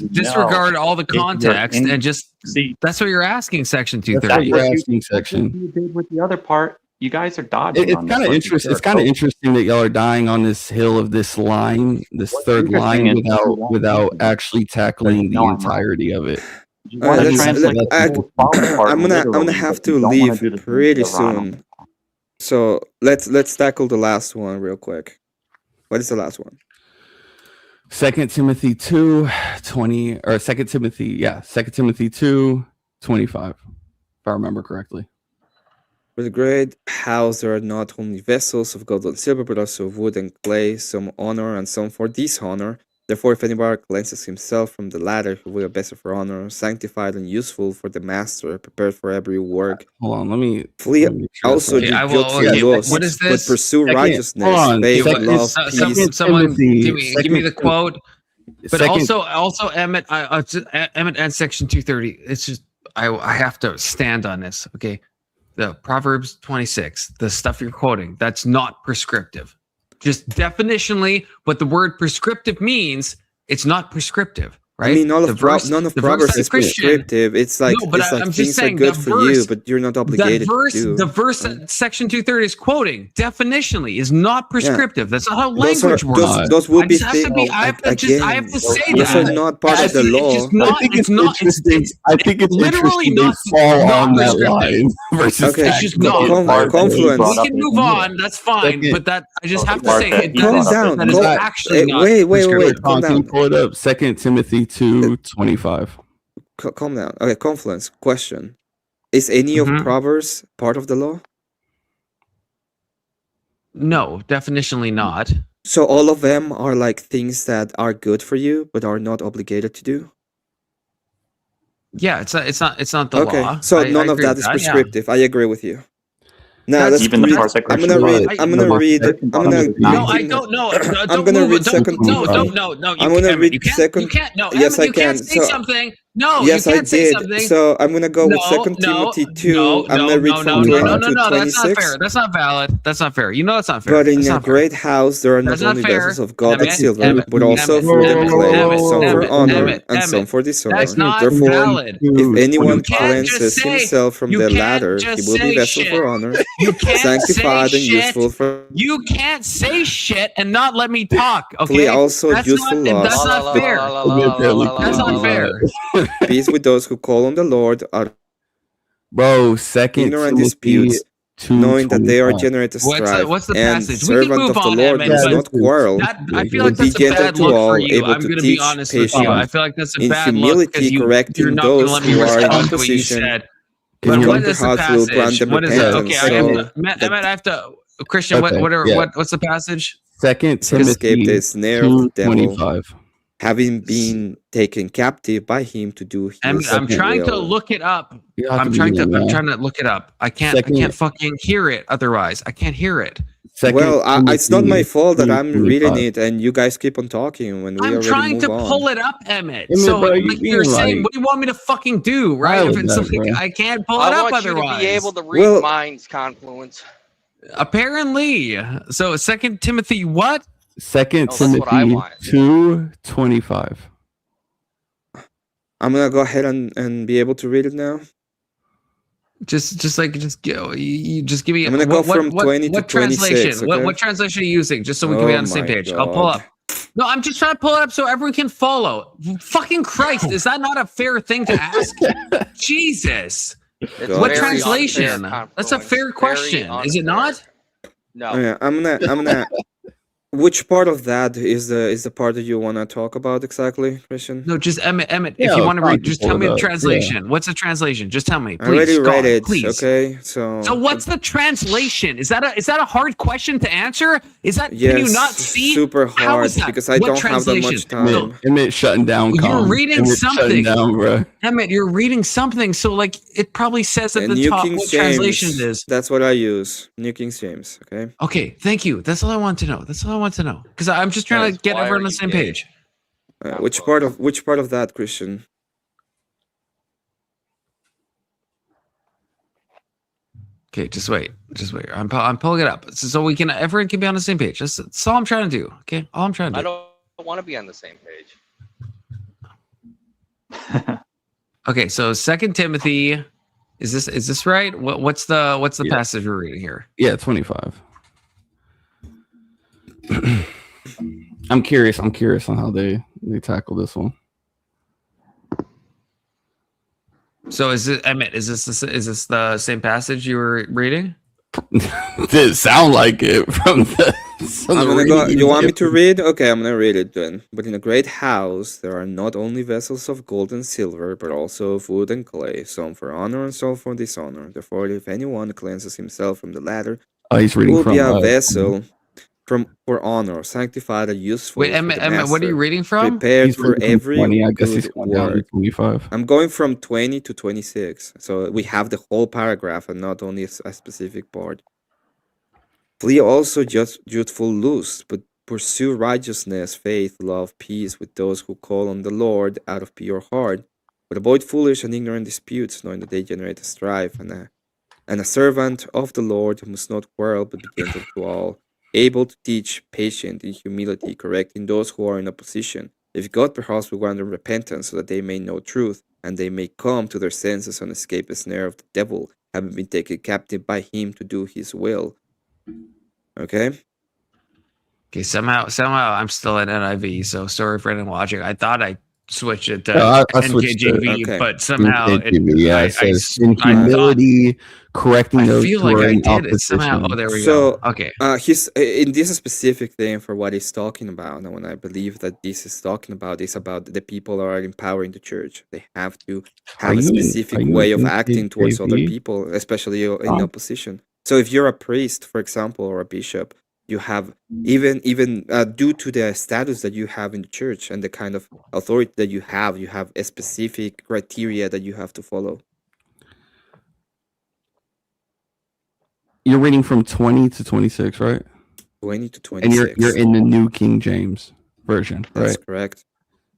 disregard all the context and just see. That's what you're asking. Section That's 230. what you're asking, section. You did with the other part. You guys are dodging. It's kind of interesting. It's kind of interesting that y'all are dying on this hill of this line, this third line, without actually tackling the entirety of it. I'm gonna have to leave pretty soon. So let's tackle the last one real quick. What is the last one? 2 Timothy 2:20 or 2 Timothy 2:25, if I remember correctly. For the great house there are not only vessels of gold and silver, but also of wood and clay, some honor and some for dishonor. Therefore, if anybody cleanses himself from the latter, he will be better for honor, sanctified and useful for the master, prepared for every work. Hold on, let me flee. Also, Okay, do I will- guilty okay, lusts, what is but this? pursue Second- righteousness, hold on, faith, second- love, Someone peace. give me the quote. But Second- also Emmett, Emmett and section 230. It's just I have to stand on this. Okay, the Proverbs 26, the stuff you're quoting, that's not prescriptive. Just definitionally, what the word prescriptive means, it's not prescriptive. Right? I mean, none of verse Proverbs is Christian- prescriptive. It's like, No, but it's like I'm just things are saying good the for you, verse- but you're not obligated to do. The verse that section 230 is quoting definitionally is not prescriptive. That's not how Those language are- works. those would be I have to be. I have to just. I have to say those that. are not part of the law. It's just not. I think It's not. It's I think it's literally interesting they not. fall not on that prescriptive. line versus Okay, It's just tactical. not. Confluence. We can move on. That's fine. But that I just have to say it Calm is, down. that is Calm- actually not. wait, prescriptive. calm Can you down. pull it up? 2 Timothy 2:25. Calm down. Okay, Confluence. Question: is any of Mhm. Proverbs part of the law? No, definitionally not. So all of them are like things that are good for you, but are not obligated to do. Yeah, it's not the Okay, law. so I none of agree that with is yeah. prescriptive. I agree with you. Now That's- let's Even the read. part that I'm gonna Christian read. wrote. I'm gonna read. I'm gonna. No, I don't know. I'm gonna read second No, Timothy. no. I'm gonna Emmett, read you can't, second. You can't. No, Yes, Emmett, I you can't can. say So- something. No, Yes, you I can't say did. something. So I'm gonna go with No, second no, Timothy 2. No, I'm gonna read from 20 to That's not 26. fair. That's not valid. That's not fair. You know that's not fair. But in That's a not fair. great house there are not That's not only fair. vessels of gold and Emmett, silver, Emmett, but also Emmett, food and Emmett, clay, Emmett, some for Emmett, honor Emmett, and some Emmett. for dishonor. That's not Therefore, valid. if anyone You can't just cleanses say- himself from you the can't latter, he just will be say vessel shit. for honor, You can't sanctified say and shit. useful for. You can't say shit and not let me talk. Okay, Flee also that's useful not, lust. That's not fair. That's not fair. Peace with those who call on the Lord are Bro, 2 ignorant Timothy disputes, knowing that they are 2:25. generate strife, What's the and passage? We can servant move of the on, Lord Emmett, does but not quarrel, I feel but like be that's a gentle bad to look all, for you. able I'm to going to be teach honest with you. patiently. I feel like that's a In bad look humility, because you're correcting not going to those let me who are in respond to what you opposition. said. His But what younger is the heart will grant passage? them What is it? repentance. Okay, I have So to, Emmett, I have to. Christian, Okay, what's the passage? 2 to escape Timothy the snare of the devil, 2:25. having been taken captive by him to do his I'm trying to will. look it up. You have to I'm be trying there, man. to look it up. I can't fucking hear it otherwise. I can't hear it. Well, it's not my fault that I'm 2:25. reading it and you guys keep on talking when we I'm already trying move to on. pull it up, Emmett. Emmett, So, bro, you like you're being saying, like- what do you want me to fucking do, right? Wild If with it's that, something bro. I can't pull it I up want you otherwise. to be able to read Well- minds, Confluence. Apparently. So, 2 Timothy, what? 2 that's what I Timothy want. 2:25. I'm gonna go ahead and be able to read it now. Just go. You just give me. I'm gonna go from 20 to what 26, translation? okay? What translation are you using? Just so we can be Oh on the same my page. I'll pull God. up. No, I'm just trying to pull it up so everyone can follow. Fucking Christ, is that not a fair thing to ask? Jesus. It's God. What very translation? unfair, That's a Confluence. fair Very question, is it unfair. not? No. Oh, yeah, I'm gonna. Which part of that is the part that you wanna talk about exactly, Christian? No, just Emmett. Yeah, If you want to fine, read, just pull tell it me the up. translation. What's the translation? Just tell me, I please. already read God, it. please. Okay, so. So what's the translation? Is that a hard question to answer? Is that Yes, can you not see? super How hard is that? because I What don't have that much translation? time. Emmett shutting down. You're comms. reading Emmett shutting something. down, bro. Emmett, you're reading something, so like it probably says at And the New top King what James. translation it is. That's what I use. New King James. Okay. Okay, thank you. That's all I want to know. That's all I want to know. Because I'm just trying to Guys, get why everyone are on the you same gay? page. Which part of that, Christian? Okay, just wait. I'm pulling it up so we can everyone can be on the same page. That's all I'm trying to do. Okay, all I'm trying to I do. don't don't want to be on the same page. Okay, so Second Timothy, is this right? What's the passage we're reading here? Yeah, 25. I'm curious on how they tackle this one. So is this the same passage you were reading? Did sound like it from the. I'm gonna go. You want me to read? Okay, I'm gonna read it then. But in a great house there are not only vessels of gold and silver, but also of wood and clay, some for honor and some for dishonor. Therefore, if anyone cleanses himself from the latter, he's reading will from be a vessel for honor, sanctified and useful. Wait, Emma, what are you reading from? Prepared for every 20. I guess he's good going down to work. 25. I'm going from 20 to 26, so we have the whole paragraph and not only a specific part. Flee also just youthful lust, but pursue righteousness, faith, love, peace with those who call on the Lord out of pure heart. But avoid foolish and ignorant disputes, knowing that they generate a strife. And a servant of the Lord must not quarrel, but be gentle to all, able to teach, patient in humility, correcting those who are in opposition. If God perhaps will grant them repentance, so that they may know truth, and they may come to their senses and escape the snare of the devil, having been taken captive by him to do his will. Okay. Okay, somehow I'm still at NIV, so sorry for anyone watching. I thought I switched it to I switched it. NKJV, Okay. but somehow it says in humility, correcting I those feel who like are I in did it somehow. opposition. Oh, there we So, go. Okay. he's in this specific thing for what he's talking about, and when I believe that this is talking about is about the people who are empowering the church. They have to have a specific way of acting towards other people, especially in opposition. So if you're a priest, for example, or a bishop, you have even due to the status that you have in the church and the kind of authority that you have a specific criteria that you have to follow. You're reading from 20 to 26, right? 20 to 26. And you're in the New King James version, right? That's correct.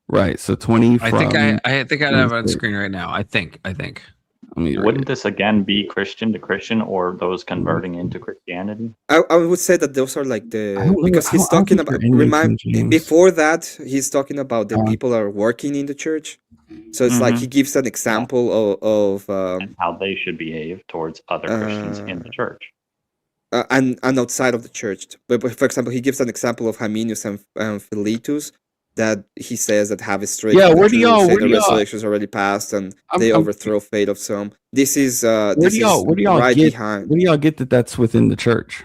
Right. So 20 I from think I have it on 26. screen right now. I think. Wouldn't this again be Christian to Christian or those converting into Christianity? I would say that those are like because he's talking about before that he's talking about the people that are working in the church. So it's like he gives an example of and how they should behave towards other Christians in the church. And outside of the church. But for example, he gives an example of Hymenaeus and Philetus, that he says that have a straight. Yeah, where do y'all? The resurrection is already passed, and they overthrow faith of some. This is where do y'all right get? behind. Where do y'all get that's within the church?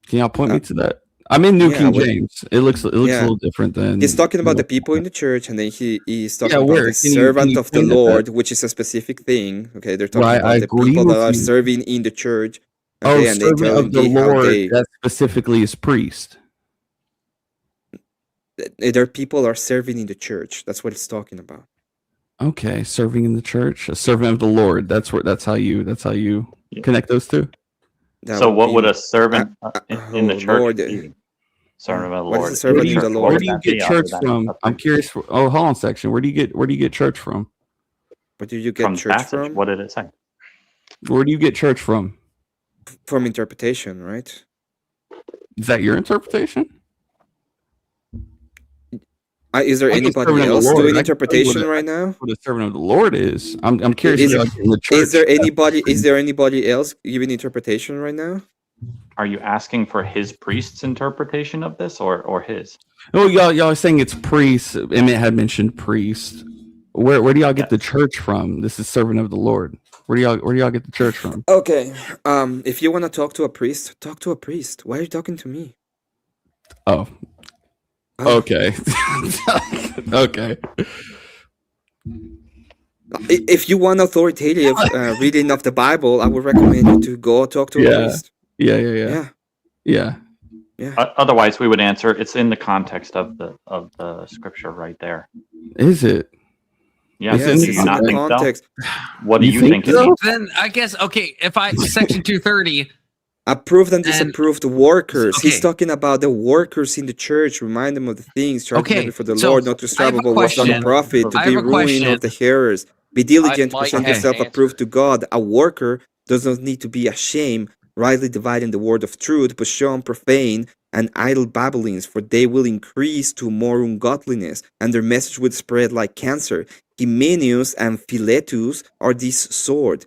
Can y'all point me to that? I'm in New King James. It looks a little different than. He's talking about the people in the church, and then he's talking about the servant of the Lord, which is a specific thing. Okay, they're talking about the people that are serving in the church. Okay, and servant of the Lord. That specifically is priest. Their people are serving in the church. That's what it's talking about. Okay, serving in the church, a servant of the Lord. That's how you connect those two. So what would a servant in the church be? Servant of the Lord. Where do you get church from? I'm curious. Hold on a section. Where do you get church from? Where do you get church from? What did it say? Where do you get church from? From interpretation, right? Is that your interpretation? Is there anybody else doing interpretation right now? What a servant of the Lord is. I'm curious. Is there anybody else giving interpretation right now? Are you asking for his priest's interpretation of this or his? Oh, y'all are saying it's priest. Emmett had mentioned priest. Where do y'all get the church from? This is servant of the Lord. Where do y'all get the church from? Okay. If you want to talk to a priest, talk to a priest. Why are you talking to me? Oh. Okay. Okay. If you want authoritative reading of the Bible, I would recommend you to go talk to a priest. Yeah. Otherwise, we would answer. It's in the context of the scripture right there. Is it? Yeah. Yes, Do you not think context. so? What do you think? Then I guess if I section 230. Approved and disapproved workers. He's talking about the workers in the church. Remind them of the things. Charge for the Lord, not to strive about what's not a profit, to be ruin of the hearers. Be diligent to present yourself approved to God. A worker does not need to be ashamed, rightly dividing the word of truth, but shun profane and idle babblings, for they will increase to more ungodliness, and their message will spread like cancer. Hymenius and Philetus are this sort,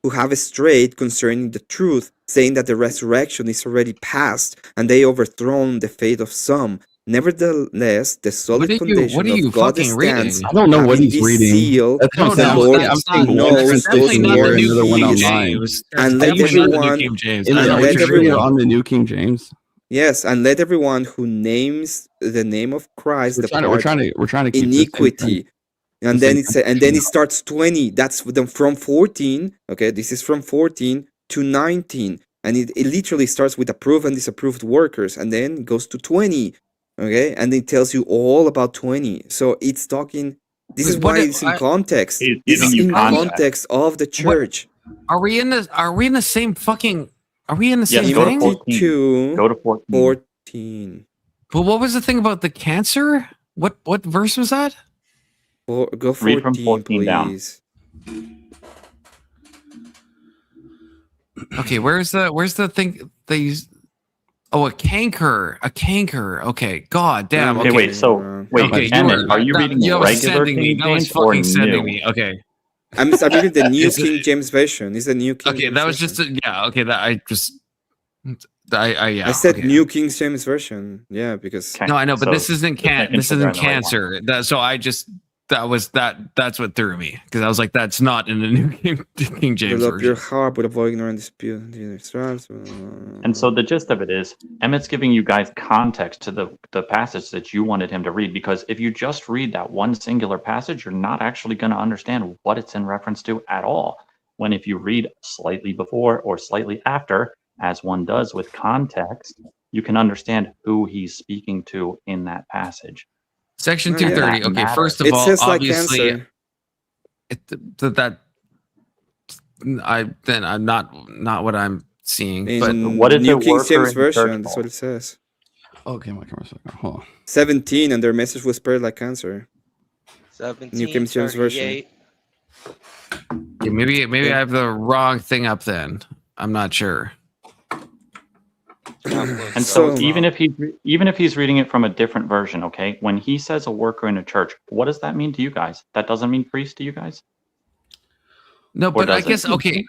who have strayed concerning the truth, saying that the resurrection is already past, and they overthrown the faith of some. Nevertheless, the solid foundation of God stands. I don't know what having he's this reading. seal That's what of I'm the saying. Lord I'm saying knows those New words. another one online. James. And That's let definitely not the New everyone, King James. and I don't know what let you're everyone reading. on the New King James. yes, and let everyone who names the name of Christ We're depart trying to keep this iniquity. And then it starts 20. That's from 14. Okay, this is from 14 to 19. And it literally starts with approved and disapproved workers, and then goes to 20. Okay, and it tells you all about 20. So it's talking. This is why it's in context. He's This giving is you in context. context of the church. Are we in the same fucking? Are we in the Yes, same go to thing? 14. Go to 14. 14. But what was the thing about the cancer? What verse was that? Go 14, Read from 14 down. please. Okay, where's the thing they use? Oh, a canker. Okay, god damn. Okay, Okay, wait. So wait, okay, Emmett, are you reading you was regular sending me. King That was James or fucking sending new? me. Okay. I'm reading the New Is it- King James Version. It's the New King Okay, James that was Version. just okay. That yeah. I said okay. New King James Version. Yeah, because No, I know, but So this isn't just making this sure they're isn't in the right one. cancer. So I just that's what threw me because I was like, that's not in the New King James develop your version. heart with avoid ignorant dispute. And so the gist of it is, Emmett's giving you guys context to the passage that you wanted him to read, because if you just read that one singular passage, you're not actually going to understand what it's in reference to at all. When if you read slightly before or slightly after, as one does with context, you can understand who he's speaking to in that passage. Section Oh, yeah. 230. Okay, Matter. first of It all, says like obviously, cancer. I'm not what I'm seeing. In But what is New a King worker James in church Version, that's called? what it says. Okay, my camera's hold on. 17, and their message was spread like cancer. 17, New King James Version. 38. yeah, maybe I have the wrong thing up. Then I'm not sure. And so even if he's reading it from a different version, okay, when he says a worker in a church, what does that mean to you guys? That doesn't mean priest to you guys? No, Or but I does it? guess okay.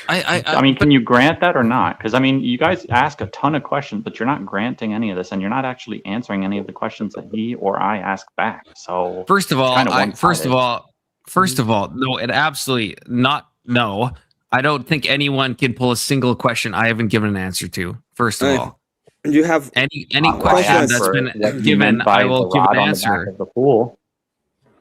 I mean, can you grant that or not? Because I mean, you guys ask a ton of questions, but you're not granting any of this, and you're not actually answering any of the questions that he or I ask back. So First of all, first of all, no, it absolutely not. No, I don't think anyone can pull a single question I haven't given an answer to. First of all, you have any question that's been given, I will give an answer. The pool.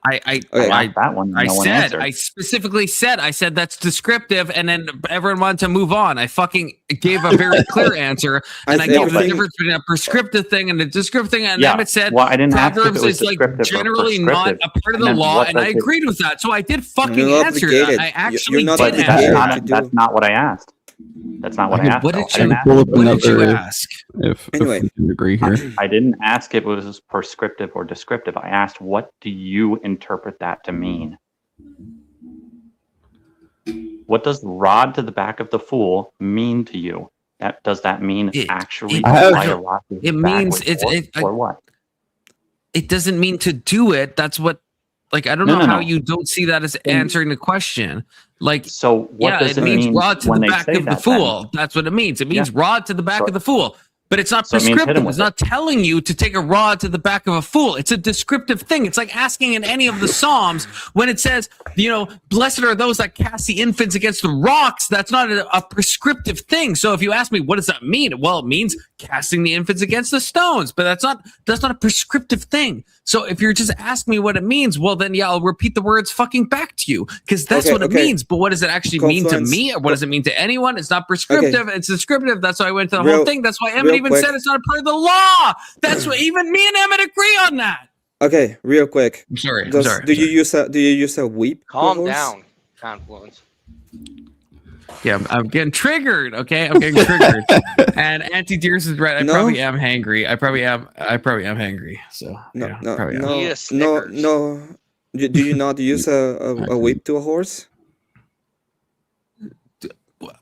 I that one. I no one said, answered. I specifically said, that's descriptive, and then everyone wanted to move on. I fucking gave a very clear answer, and I gave the difference between a prescriptive thing and a descriptive thing. And Emmett said, well, I didn't ask if it Proverbs was is like descriptive or generally not prescriptive. a part of I the meant law, what and I does it- agreed with that. So I did fucking You're answer obligated. that. I actually You're not did obligated answer to that. That's not what I asked. That's not what I asked. What though. did I didn't you- ask Pull up What did you another- ask? If Anyway. we can agree here. I didn't ask if it was prescriptive or descriptive. I asked, what do you interpret that to mean? What does rod to the back of the fool mean to you? Does that mean actually apply a rod to his It back means with it's force, or what? It doesn't mean to do it. That's what. Like, I don't know how you don't see that as answering the question. Like, so what does it means mean rod to when the they back say of the that, fool. then? That's what it means. It means Yeah. rod to the back of the fool. But it's not So it means hit him prescriptive. with It's not telling you to take a rod to the back of a fool. It's a descriptive thing. It's like asking in any of the Psalms when it says, blessed are those that cast the infants against the rocks. That's not a prescriptive thing. So if you ask me, what does that mean? Well, it means casting the infants against the stones, but that's not a prescriptive thing. So if you're just asking me what it means, well, then I'll repeat the words fucking back to you because that's what it means. But what does it actually mean to Confluence. me? Or what does it mean to anyone? It's not prescriptive. It's descriptive. That's why I went to the Real- whole thing. That's why Emmett real even quick. said it's not a part of the law. That's what even me and Emmett agree on that. Okay, real quick. I'm sorry. Do you use a whip? Calm Gogos? down, Confluence. Yeah, I'm getting triggered. Okay, I'm getting triggered. And Auntie Deers is right. I No. probably am hangry. I probably am hangry. So yeah, probably am. Eat a Snickers. no. Do you not use a whip to a horse?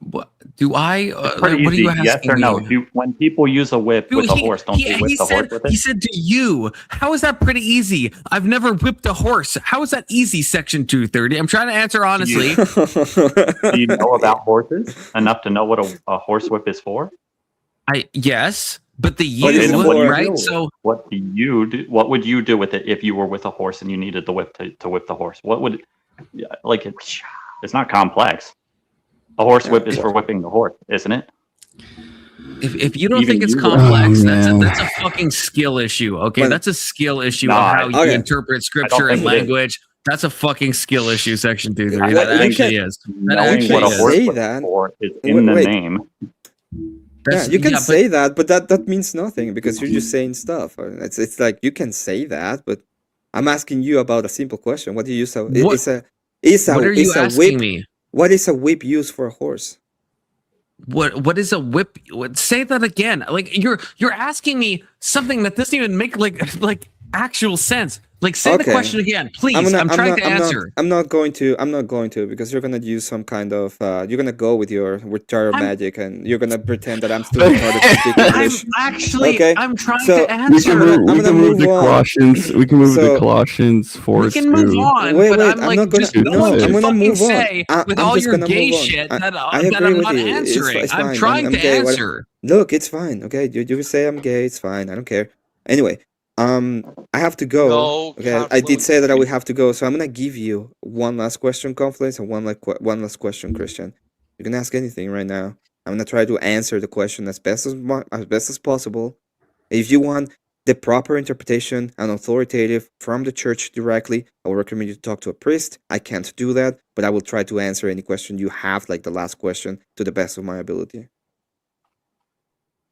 What? Do I? It's pretty what are you easy. asking Yes or no? me? When people use a whip with a horse, don't they whip the horse with it? He said to you. How is that pretty easy? I've never whipped a horse. How is that easy? Section 230. I'm trying to answer honestly. Do you know about horses enough to know what a horse whip is for? Yes, but the What is it you for? right? So what do you do? What would you do with it if you were with a horse and you needed the whip to whip the horse? What would like it's not complex. A horse whip is for whipping the horse, isn't it? if you don't Even think it's you- complex, that's man. a fucking skill issue. Okay, that's a skill issue Nah, of how you okay. interpret scripture and think it is. language. That's a fucking skill issue. Section 230. I- That you actually can- is. That Knowing actually what a can is. horse say whip that. is for is in the Wait. name. Yeah, you can but- say that, but that means nothing because you're just saying stuff. It's like you can say that, but I'm asking you about a simple question. What do you use? What- What What are you is a asking whip? me? What is a whip used for a horse? What is a whip? Say that again. Like you're asking me something that doesn't even make like actual sense. Like say the Okay. question again, please. I'm trying to answer. I'm not going to because you're gonna use some kind of you're gonna go with your retard magic and you're gonna pretend that I'm still retarded to speak I'm English. actually Okay, I'm trying so to answer. I'm gonna move to on. Colossians. We can move So- to Colossians 4. We can move on, Wait, but wait, I'm like, not gonna. just no No, one I'm can gonna fucking move on. say with I'm all just your gonna gay move on. shit I that agree I'm with not you. answering. It's I'm fine. trying to gay. answer. Look, it's fine. Okay, you say I'm gay. It's fine. I don't care. Anyway, I have to go. Go, Okay, I did say that I would have to go, so I'm gonna give you one last question, Confluence, and one last question, Christian. You can ask anything right now. I'm gonna try to answer the question as best as possible. If you want the proper interpretation and authoritative from the church directly, I will recommend you to talk to a priest. I can't do that, but I will try to answer any question you have, like the last question, to the best of my ability.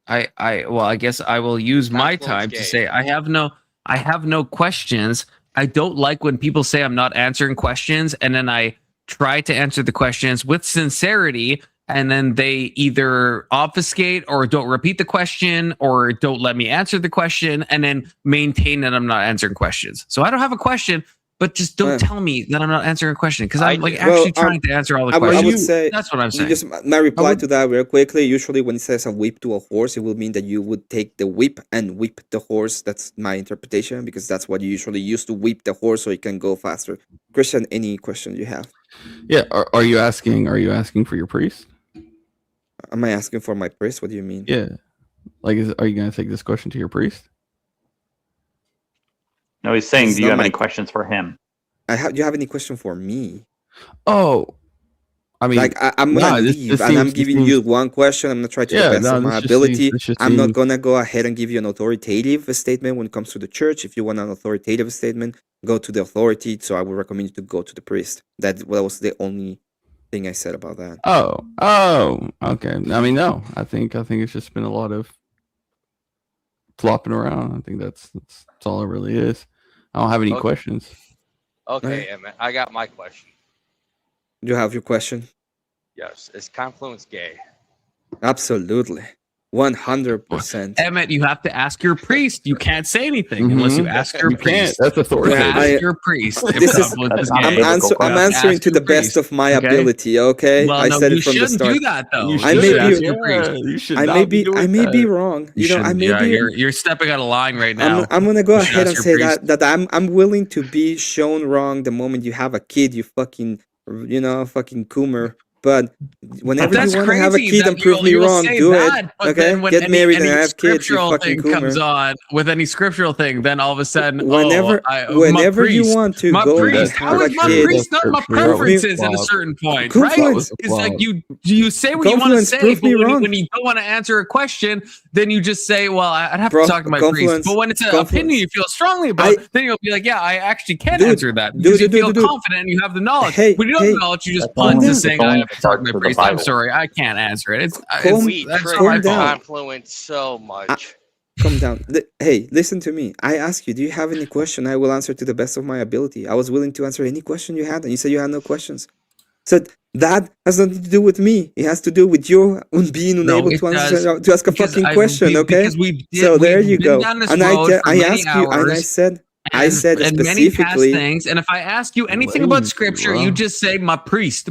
I guess I will use my time to say I have no questions. I don't like when people say I'm not answering questions and then I try to answer the questions with sincerity and then they either obfuscate or don't repeat the question or don't let me answer the question and then maintain that I'm not answering questions. So I don't have a question, but just don't tell me that I'm not answering a question because I'm like actually trying to answer all the questions. I would say that's what I'm saying. Just my reply to that real quickly. Usually, when it says a whip to a horse, it will mean that you would take the whip and whip the horse. That's my interpretation because that's what you usually use to whip the horse so it can go faster. Christian, any question you have? Yeah, are you asking? Are you asking for your priest? Am I asking for my priest? What do you mean? Yeah, like are you gonna take this question to your priest? No, he's saying, It's do you not have my- any questions for him? Do you have any question for me? Oh, I mean, like I'm gonna leave and I'm giving you one question. I'm gonna try to the best of my ability. I'm not gonna go ahead and give you an authoritative statement when it comes to the church. If you want an authoritative statement, go to the authority. So I would recommend you to go to the priest. That was the only thing I said about that. Oh, okay. I mean, no, I think it's just been a lot of flopping around. I think that's all it really is. I don't have any questions. Okay, Emmett, I got my question. You have your question? Yes, is Confluence gay? Absolutely. 100%. Emmett, you have to ask your priest. You can't say anything unless you ask your priest. That's authoritative. Ask your priest. I'm answering to the best of my ability. Okay, Well, I no, said you it from the shouldn't start. do that though. I may ask be. your priest. I may be wrong. You know, I may be. You're stepping out of line right now. I'm gonna go You should ahead ask and your say priest. that I'm willing to be shown wrong the moment you have a kid. You fucking coomer. But whenever That's you want to have a crazy kid that and prove me you'll wrong, say do that, it. but Okay, then when get married and any have kids. You scriptural fucking thing comes coomer. on with any scriptural thing, then all of a sudden, Whenever you want to my go priest, and how have is a my kid, priest not my preferences at a certain point, right? Confluence. It's like you say what you want to Confluence, say, prove but me when wrong. you don't want to answer a question, then you just say, "Well, I'd have Bro, to talk to my Confluence, priest." But when it's an Confluence. opinion you feel strongly about, then you'll be like, "Yeah, I actually can Dude, answer that," because you feel dude. confident and you have the knowledge. Hey, when you don't have the knowledge, you just punt to saying, "I have to talk to my priest." I'm sorry, I can't answer it. We that's not trigger my fault. Confluence so much. Calm down. Hey, listen to me. I ask you, do you have any question? I will answer to the best of my ability. I was willing to answer any question you had, and you said you had no questions. So that has nothing to do with me. It has to do with you being unable to answer to ask a fucking question. Okay. So there you go. And I asked you, and I said, I said and many past specifically. things. And if I ask you anything about scripture, you just say, my priest.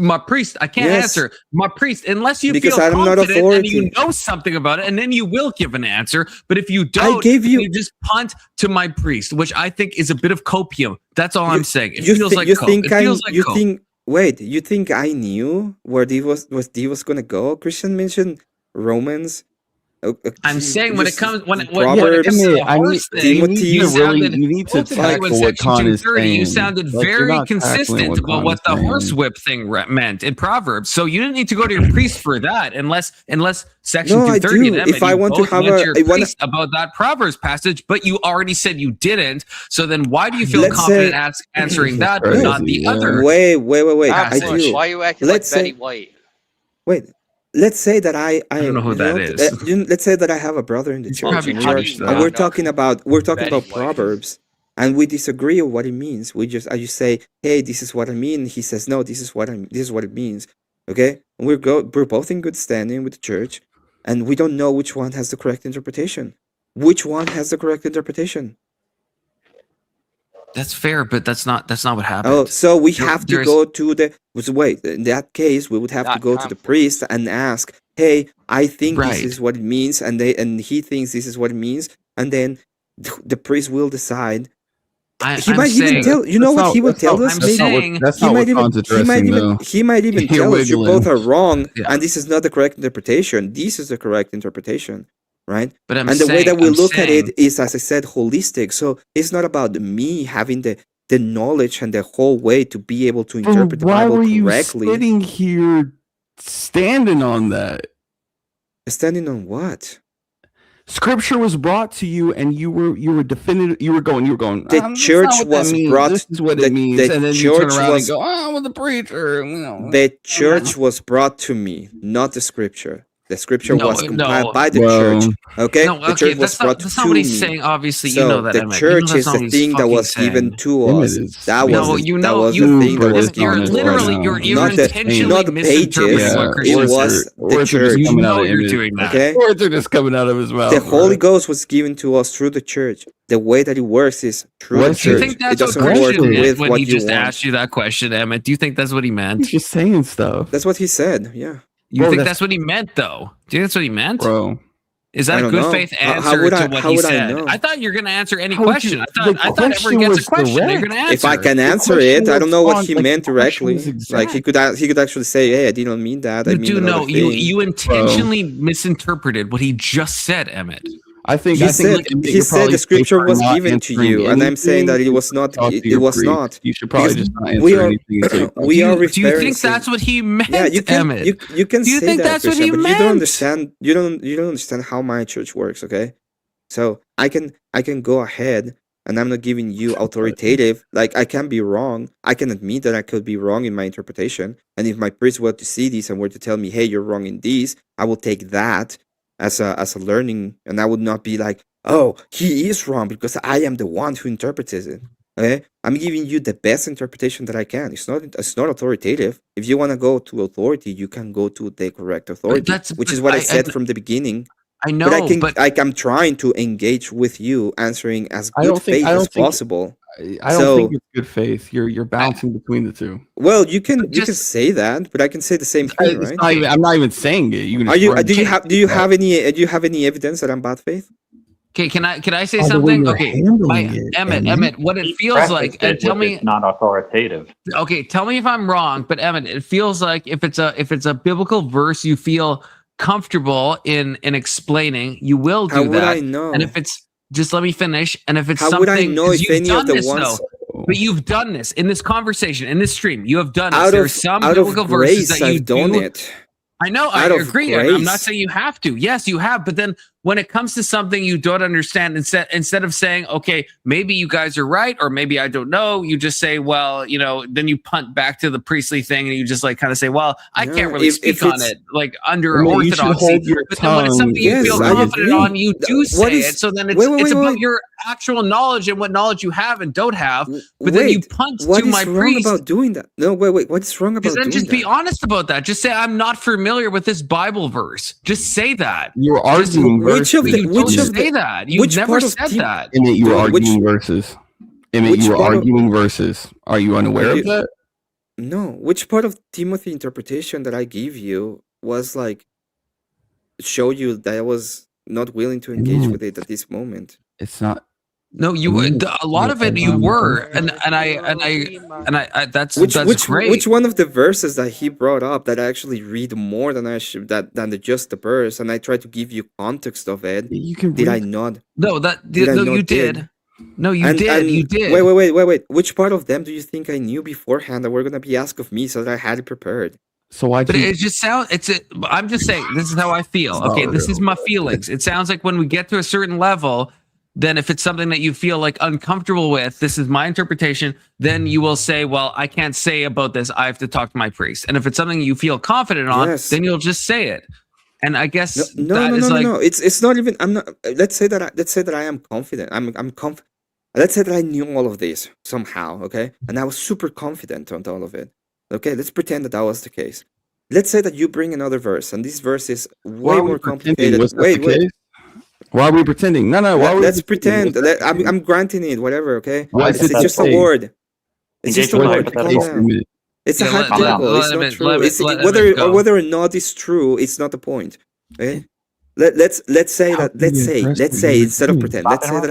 I can't Yes. answer. My priest, unless you Because feel I'm not confident and authority. you know something about it, and then you will give an answer. But if you don't, gave you- you just punt to my priest, which I think is a bit of copium. That's all I'm saying. It feels like you cope. think It feels like you cope. think wait, you think I knew where he was gonna go? Christian mentioned Romans. I'm saying when it just comes when it Proverbs, comes to the horse thing, Timothy, you sounded you need to ultimately tackle with what section Khan is 230, you saying. sounded Like, you're very not tackling consistent what about Khan what is the saying. horsewhip thing meant in Proverbs. So you didn't need to go to your priest for that, unless section No, I 230 do. and If I want to have went to a- your I wanna- priest about that Proverbs passage, but you already said you didn't. So then why do you feel Let's confident say- answering that, but not the other? Wait. I Confluence, do. why are you acting Let's like say- Betty White? Wait. Let's say that I don't know who that is. Let's say that I have a brother in the church, probably and, changed that. we're talking about Betty White. Proverbs, and we disagree on what it means. I just say, hey, this is what I mean. He says, no, this is what it means. Okay, and we're both in good standing with the church, and we don't know which one has the correct interpretation. Which one has the correct interpretation? That's fair, but that's not what happened. Oh, so we have to there's- go to the wait. In that case, we would have to Not go to the priest and ask, "Hey, I think Right. this is what it means," and he thinks this is what it means, and then the priest will decide. He I'm might even saying- tell. You know what he would tell us? I'm Maybe saying- That's he not might what even Khan's addressing, though. he might even You're tell us you wiggling. both are wrong, Yeah. and this is not the correct interpretation. This is the correct interpretation, right? But I'm And the way saying- that we I'm look at saying- it is, as I said, holistic. So it's not about me having the knowledge and the whole way to be able to interpret the Why Bible were you correctly. sitting here standing on that? Standing on what? Scripture was brought to you, and you were definitive. You were going. The that's church not what that was means. brought. This is what the, it means, the and then you turn church around was. and go, "Oh, with the preacher." You know. The church was brought to me, not the scripture. The scripture No, was compiled no. by the Well, church. Okay, No, the okay, church was that's brought not to what me. he's saying. Obviously, So you know that. the Emmett. You know church that's is not the what he's thing that fucking was given saying. to Emmett us. is That was No, the, you that know, was you the thing that for was this you're given to literally us. you're Not the intentionally not the misinterpreting pages. what It Christians was say. the Or it's just church. You coming out know of you're Emmett. doing that. Okay. Words are just coming out of his mouth. The Holy right? Ghost was given to us through the church. The way that it works is through the What Do you church. think It that's what doesn't work Christian meant with when what he you just want. asked you that question, Emmett? Do you think that's what he meant? He's just saying stuff, That's what he said. Yeah. You Bro, think that's- that's what he meant, though? Do you think that's what he meant? bro. Is I that a don't good know. faith How answer would to I- what how he would I said? know? I thought you're going to answer any How would question. you- I thought the everyone question gets a was question. They're direct. going to answer. If I can The answer question it, I don't know what was he on- meant the question directly. was Like he could actually say, "Hey, I didn't mean that. I You mean do another know thing." you intentionally misinterpreted what he just said, Emmett. I think He I think said Emmett, he you're said probably the scripture safer was not given to answering you, and I'm saying that it anything was not. talk to It your was priest. not. You should probably Because just not answer we are anything until you we are Do you think referencing. that's what he meant, Yeah, you can Emmett? you can Do you say think that, that's what Christian, he but meant? you don't understand. You don't understand how my church works. Okay, so I can go ahead, and I'm not giving you authoritative. Like I can be wrong. I can admit that I could be wrong in my interpretation. And if my priest were to see this and were to tell me, "Hey, you're wrong in this," I will take that as a learning, and I would not be like, "Oh, he is wrong because I am the one who interprets it." Okay, I'm giving you the best interpretation that I can. It's not authoritative. If you want to go to authority, you can go to the correct authority, which is what I said from the beginning. I know, but I'm trying to engage with you, answering as I good don't think- faith I don't as think- possible. I don't think it's good faith. You're bouncing between the two. Well, you can say that, but I can say the same thing, It's right? not even- I'm not even saying it. You can Are you? just Do you have any evidence that I'm bad faith? Okay, can I say By the way something? you're Okay, handling it, Emmett, what it feels like, and tell me. It's not authoritative. Okay, tell me if I'm wrong, but Emmett, it feels like if it's a biblical verse, you feel comfortable in explaining, you will do How that. would I know? And if it's just let me finish. And if it's How something, would I know 'cause if you've any of done the this, ones- though, but you've done this in this conversation, in this stream, you have done this. Out There's of some out biblical of verses grace, that you I've done do. it. I know, I Out of agree. I'm not grace. saying you have to. Yes, you have. But then when it comes to something you don't understand, instead of saying, okay, maybe you guys are right, or maybe I don't know, you just say, well, then you punt back to the priestly thing and you just like kind of say, well, I No, can't really if speak on it's- it like under I mean, you should orthodoxy. hold your But then when it's something you tongue. feel Yes, I confident agree. on, you do say What is- it. So then it's, wait, wait, it's wait, about wait. your actual knowledge and what knowledge you have and don't have. But then you Wait, punt what to is my wrong priest. about doing that? No, wait. What's wrong about Because then doing just that? be honest about that. Just say I'm not familiar with this Bible verse. Just say that. You're arguing Which verses. of the You which don't of say the that. You which never part of said Tim- that. And that you're Which- arguing verses. Emmett, Which you were part of- arguing verses. Are you unaware of that? No. Which part of Timothy interpretation that I give you was like show you that I was not willing to engage with it at this moment? It's not. No, you a lot of it you were, and I that's Which great. one of the verses that he brought up that I actually read more than I should than just the verse, and I tried to give you context of it. You can did I not? No, you did. No, you did. You did. Wait. Which part of them do you think I knew beforehand that were gonna be asked of me so that I had it prepared? So why? But it just sounds. I'm just saying. This is how I feel. Okay, this is my feelings. It sounds like when we get to a certain level, then if it's something that you feel like uncomfortable with, this is my interpretation. Then you will say, "Well, I can't say about this. I have to talk to my priest." And if it's something you feel confident on, then you'll just say it. And I guess No. It's not even. I'm not. Let's say that I am confident. I'm confident. Let's say that I knew all of this somehow. Okay, and I was super confident on all of it. Okay, let's pretend that was the case. Let's say that you bring another verse, and this verse is way more complicated. Wait. Why are we pretending? No. Let's pretend. I'm granting it. Whatever. Okay. It's just a word. It's just a word. Calm down. It's a hypothetical. It's not true. Whether or not it's true, it's not the point. Okay. Let's say instead of pretend. Let's say that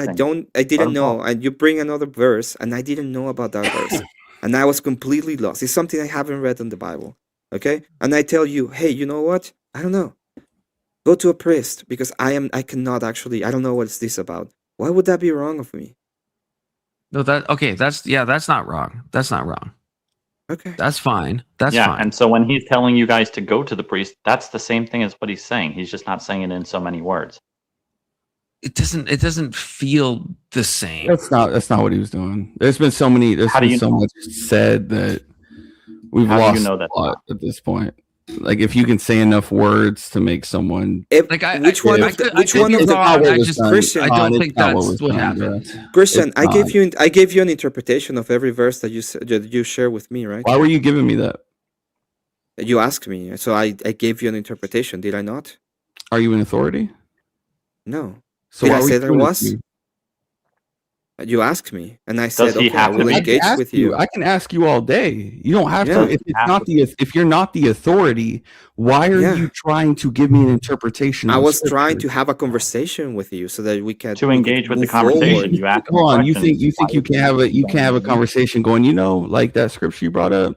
I didn't know, and you bring another verse, and I didn't know about that verse, and I was completely lost. It's something I haven't read in the Bible. Okay, and I tell you, hey, you know what? I don't know. Go to a priest because I cannot actually. I don't know what's this about. Why would that be wrong of me? No, that's not wrong. That's not wrong. Okay. That's fine. That's fine. And so when he's telling you guys to go to the priest, that's the same thing as what he's saying. He's just not saying it in so many words. It doesn't feel the same. That's not what he was doing. There's been so many. There's been so much said that we've lost a lot at this point. Like if you can say enough words to make someone which one of Christian? I don't think that's what happened. Christian, I gave you an interpretation of every verse that you share with me, right? Why were you giving me that? You asked me, so I gave you an interpretation. Did I not? Are you an authority? No. So did why I were say you there doing was? this to me? You asked me, and I said, "Okay, I will engage with you." I can ask you all day. You don't have to. If you're not the authority, why are you trying to give me an interpretation? I was trying to have a conversation with you so that we can engage with the conversation. You ask. Hold on. You think you can have a conversation going? Like that scripture you brought up.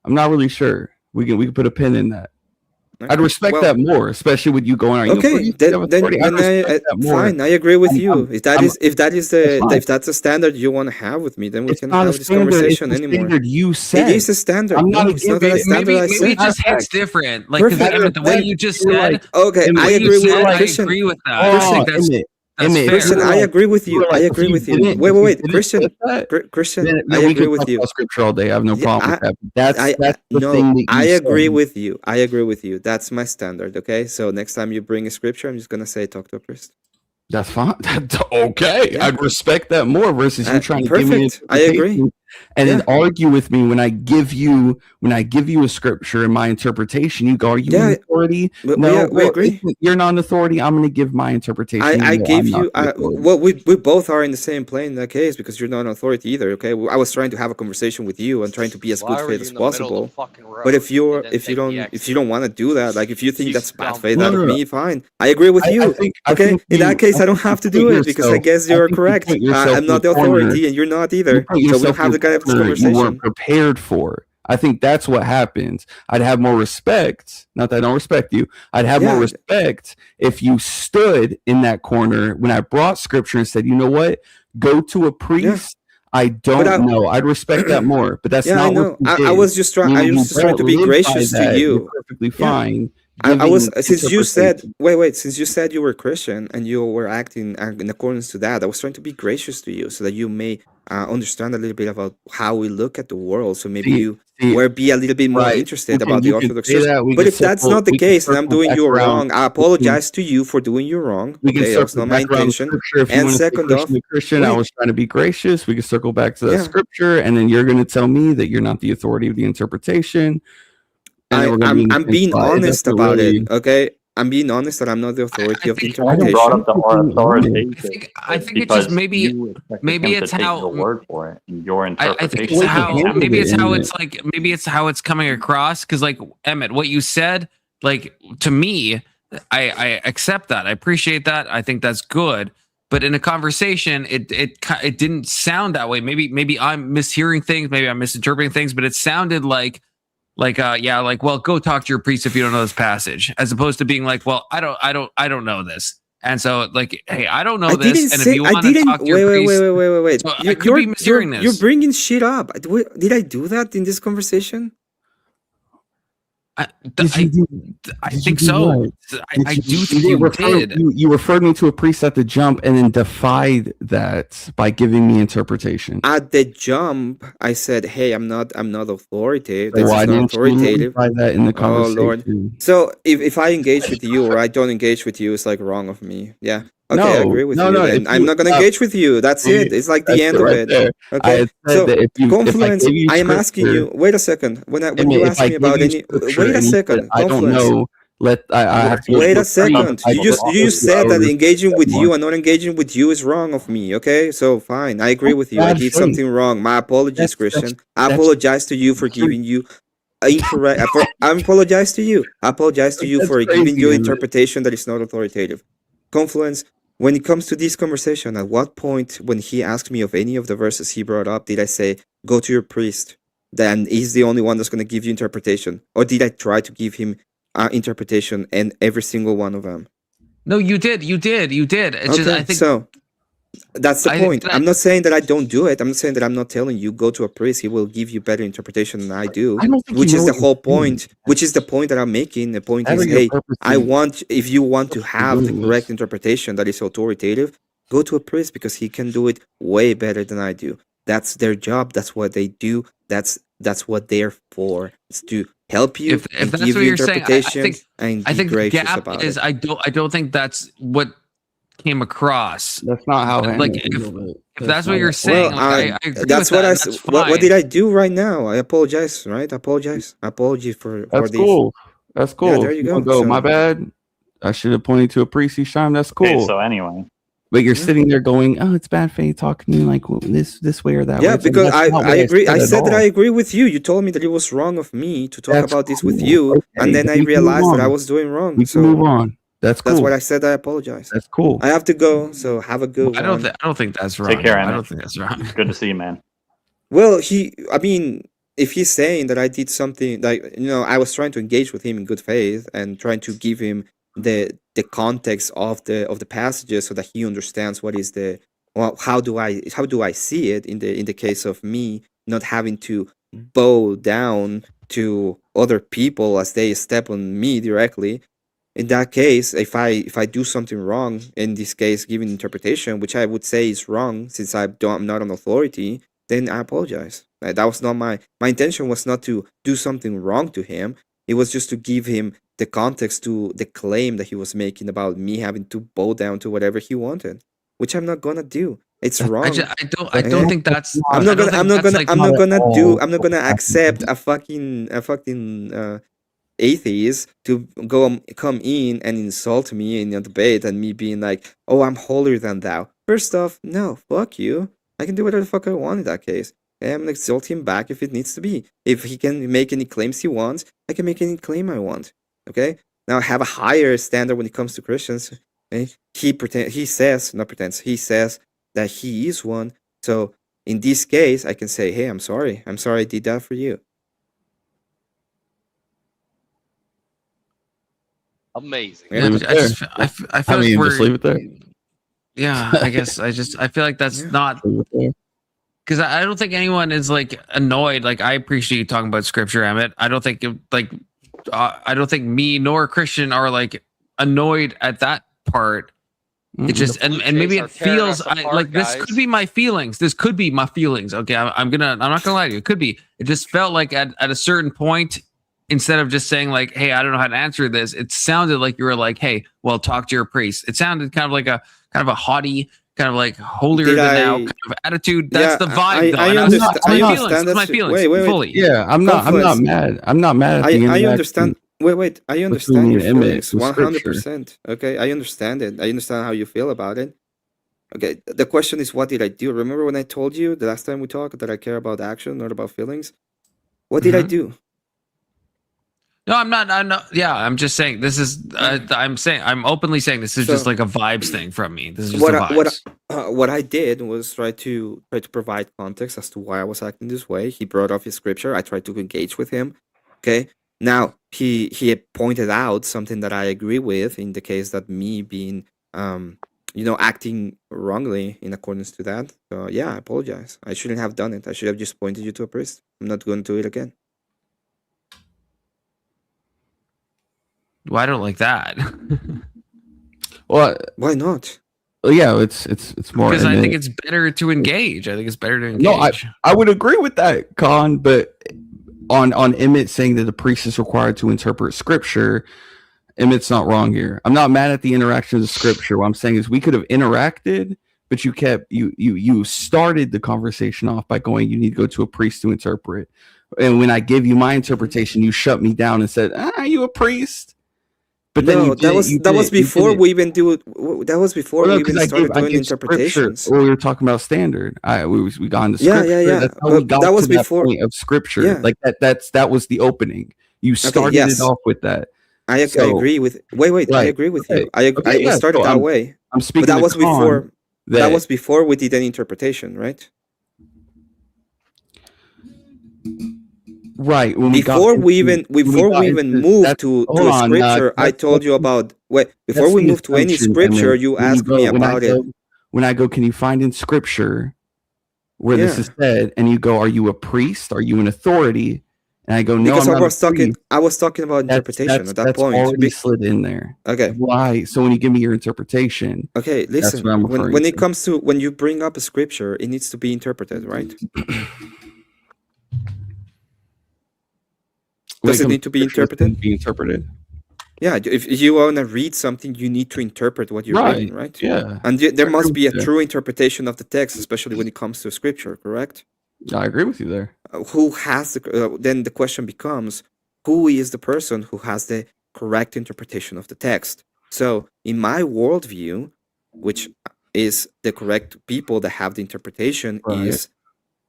I'm not really sure. We can put a pin in that. I'd respect that more, especially with you going. Okay, fine. I agree with you. If that's a standard you want to have with me, then we can have this conversation anymore. You said it is a standard. It's not a standard. Maybe it just hits different. Like the way you just said. Okay, I agree with that. Christian, I agree with you. I agree with you. Wait, Christian, I agree with you. Scripture all day. I have no problem with that. That's the thing that I agree with you. I agree with you. That's my standard. Okay, so next time you bring a scripture, I'm just gonna say talk to a priest. That's fine. Okay, I'd respect that more versus you trying to give me. I agree. And then argue with me when I give you a scripture and my interpretation. You go, "Are you an authority?" No, we agree. You're not an authority. I'm going to give my interpretation. I gave you. We both are in the same plane in that case because you're not an authority either. Okay, I was trying to have a conversation with you and trying to be as good faith as possible. But if you don't want to do that, like if you think that's bad faith out of me, fine. I agree with you. Okay, in that case, I don't have to do it because I guess you're correct. I'm not the authority and you're not either. So we don't have to have this conversation. You weren't prepared for. I think that's what happens. I'd have more respect. Not that I don't respect you. I'd have more respect if you stood in that corner when I brought scripture and said, "You know what? Go to a priest." I don't know. I'd respect that more. But that's not. I know. I was just trying. I was just trying to be gracious to you. You're perfectly fine. I was since you said since you said you were Christian and you were acting in accordance to that, I was trying to be gracious to you so that you may understand a little bit about how we look at the world. So maybe you will be a little bit more interested about the Orthodox Church. But if that's not the case and I'm doing you wrong, I apologize to you for doing you wrong. Okay, that's not my intention. And second off, Christian, I was trying to be gracious. We can circle back to that scripture, and then you're going to tell me that you're not the authority of the interpretation. I'm being honest about it. Okay, I'm being honest that I'm not the authority of the I brought up interpretation. the authoritative. I think it's because just maybe you expected him it's to take how your word for it and your I interpretation. think it's how maybe it's how it's like maybe it's how it's coming across because like Emmett, what you said, like to me, I accept that. I appreciate that. I think that's good. But in a conversation, it didn't sound that way. Maybe I'm mishearing things. Maybe I'm misinterpreting things. But it sounded like well, go talk to your priest if you don't know this passage, as opposed to being like, well, I don't know this. And so like, hey, I don't know this. And if you want to talk to your priest, Wait. so I could be mishearing this. You're bringing shit up. Did I do that in this conversation? I think so. I do think you did. You referred me to a priest at the jump and then defied that by giving me interpretation. At the jump, I said, "Hey, I'm not authoritative. So This why is not didn't you authoritative." identify that in the Oh Lord. conversation? So if I engage with you or I don't engage with you, it's like wrong of me. Yeah. Okay, I No, agree with no, you. no, Then if I'm you- not gonna engage with you. That's it. It's like the That's end it of right it. there. I Okay. had said So that if I Confluence, gave you I am asking scripture- you. Wait a second. When I you mean, ask me about any, wait a second. I don't Confluence. know. I have to Wait go a second. You said that engaging with you and not engaging with you is wrong of me. Okay, so fine. I agree with you. I bad did faith. something wrong. My apologies, Christian. I apologize to you for giving you incorrect. I apologize to you. I apologize to you That's for giving crazy, you isn't it? interpretation that is not authoritative. Confluence. When it comes to this conversation, at what point when he asked me of any of the verses he brought up, did I say go to your priest? Then he's the only one that's going to give you interpretation, or did I try to give him interpretation and every single one of them? No, you did. It's just I think so. That's the I think point. that- I'm not saying that I don't do it. I'm not saying that I'm not telling you go to a priest. He will give you better interpretation than I do. I don't think Which you is know the what whole you're saying. point. Which is the point that I'm making. The point Whatever is, your hey, purpose I is, want if you want to have the doing correct this. interpretation that is authoritative, go to a priest because he can do it way better than I do. That's their job. That's what they do. That's what they're for. It's to help you if and that's give what you you're saying, interpretation and I be think the gracious gap about is it. I don't think that's what came across. That's not how like Hannah if that's what you're saying, Well, I agree that's with what that, I. and s- that's What fine. did I do right now? I apologize. Right? I apologize. Apology for That's this. cool. That's cool. Yeah, there you go. Go. So- My bad. I should have pointed to a priest each time. That's cool. Okay, so anyway, But you're sitting there going, "Oh, it's bad faith talking to me like this way or that way." Yeah, It's like, because that's not I what agree. I at said that all. I agree with you. You told me that it was wrong of me to talk That's about this with cool. you, Okay, and then then I we can move realized that I on. was doing wrong. We So can move on. That's cool. that's what I said. I apologize. That's cool. I have to go. So have a good I one. don't think that's wrong. take care, I Emmett. don't think that's wrong. Good to see you, man. Well, I mean, if he's saying that I did something like, I was trying to engage with him in good faith and trying to give him the context of the passages so that he understands what is how do I see it in the case of me not having to bow down to other people as they step on me directly. In that case, if I do something wrong, in this case, giving interpretation, which I would say is wrong, since I'm not an authority, then I apologize. That was not my intention. Was not to do something wrong to him. It was just to give him the context to the claim that he was making about me having to bow down to whatever he wanted, which I'm not gonna do. It's wrong. I don't think that's. I'm not gonna like, accept a fucking atheist to come in and insult me in a debate and me being like, oh, I'm holier than thou. First off, no, fuck you. I can do whatever the fuck I want in that case. And I'm gonna insult him back if it needs to be. If he can make any claims he wants, I can make any claim I want. Okay? Now I have a higher standard when it comes to Christians. Okay? He says that he is one. So in this case, I can say, hey, I'm sorry. I'm sorry I did that for you. Amazing. Yeah, I feel like we're just leave it there. Yeah, I guess I feel like that's not because I don't think anyone is like annoyed. Like I appreciate you talking about scripture, Emmett. I don't think I don't think me nor Christian are like annoyed at that part. It just and maybe it feels like this could be my feelings. This could be my feelings. Okay, I'm not gonna lie to you. It could be. It just felt like at a certain point, instead of just saying like, "Hey, I don't know how to answer this," it sounded like you were like, "Hey, well, talk to your priest." It sounded kind of like a haughty, kind of like holier than thou kind of attitude. That's the vibe. I understand. My feelings. Wait. Fully. Yeah, I'm not mad. I'm not mad at the I understand. Wait. I What do you understand mean your image feelings, with 100%. Okay, I understand it. I understand how you feel about it. Okay, the question is, what did I do? Remember when I told you the last time we talked that I care about action, not about feelings? What did I do? No, I'm not. Yeah, I'm just saying this is. I'm openly saying this is just like a vibes thing from me. This is just vibes. What I did was try to provide context as to why I was acting this way. He brought up his scripture. I tried to engage with him. Okay. Now he had pointed out something that I agree with in the case that me being acting wrongly in accordance to that. So yeah, I apologize. I shouldn't have done it. I should have just pointed you to a priest. I'm not going to do it again. Well, I don't like that. Well, why not? Well, yeah, it's more because I think it's better to engage. I think it's better to engage. No, I would agree with that, Con, but on Emmett saying that the priest is required to interpret scripture, Emmett's not wrong here. I'm not mad at the interaction of the scripture. What I'm saying is we could have interacted, but you started the conversation off by going, you need to go to a priest to interpret. And when I gave you my interpretation, you shut me down and said, "Are you a priest?" But no, that was before we even do it. That was before we even started doing interpretations. Well, we were talking about standard. We got into scripture. Yeah. That's how we got that was to before that point of scripture. Yeah. Like that was the opening. You started it off with that. I agree with. Wait. Right. I agree with you. I started that way. I'm speaking. But that was before. That was that before we did an interpretation, right? Right. Before we even moved to a scripture, I told you about. Before we moved to any scripture, you asked me about it. When I go, can you find in scripture where this is said? And you go, are you a priest? Are you an authority? And I go, no, because I'm not I was talking about interpretation at that point. Already slid in there. Okay. Why? So when you give me your interpretation, okay, listen. When it comes to when you bring up a scripture, it needs to be interpreted, right? Does it need to be interpreted? Be interpreted. Yeah, if you want to read something, you need to interpret what you're reading, right? Yeah. And there must be a true interpretation of the text, especially when it comes to scripture, correct? I agree with you there. Who has then the question becomes, who is the person who has the correct interpretation of the text? So in my worldview, which is the correct people that have the interpretation, is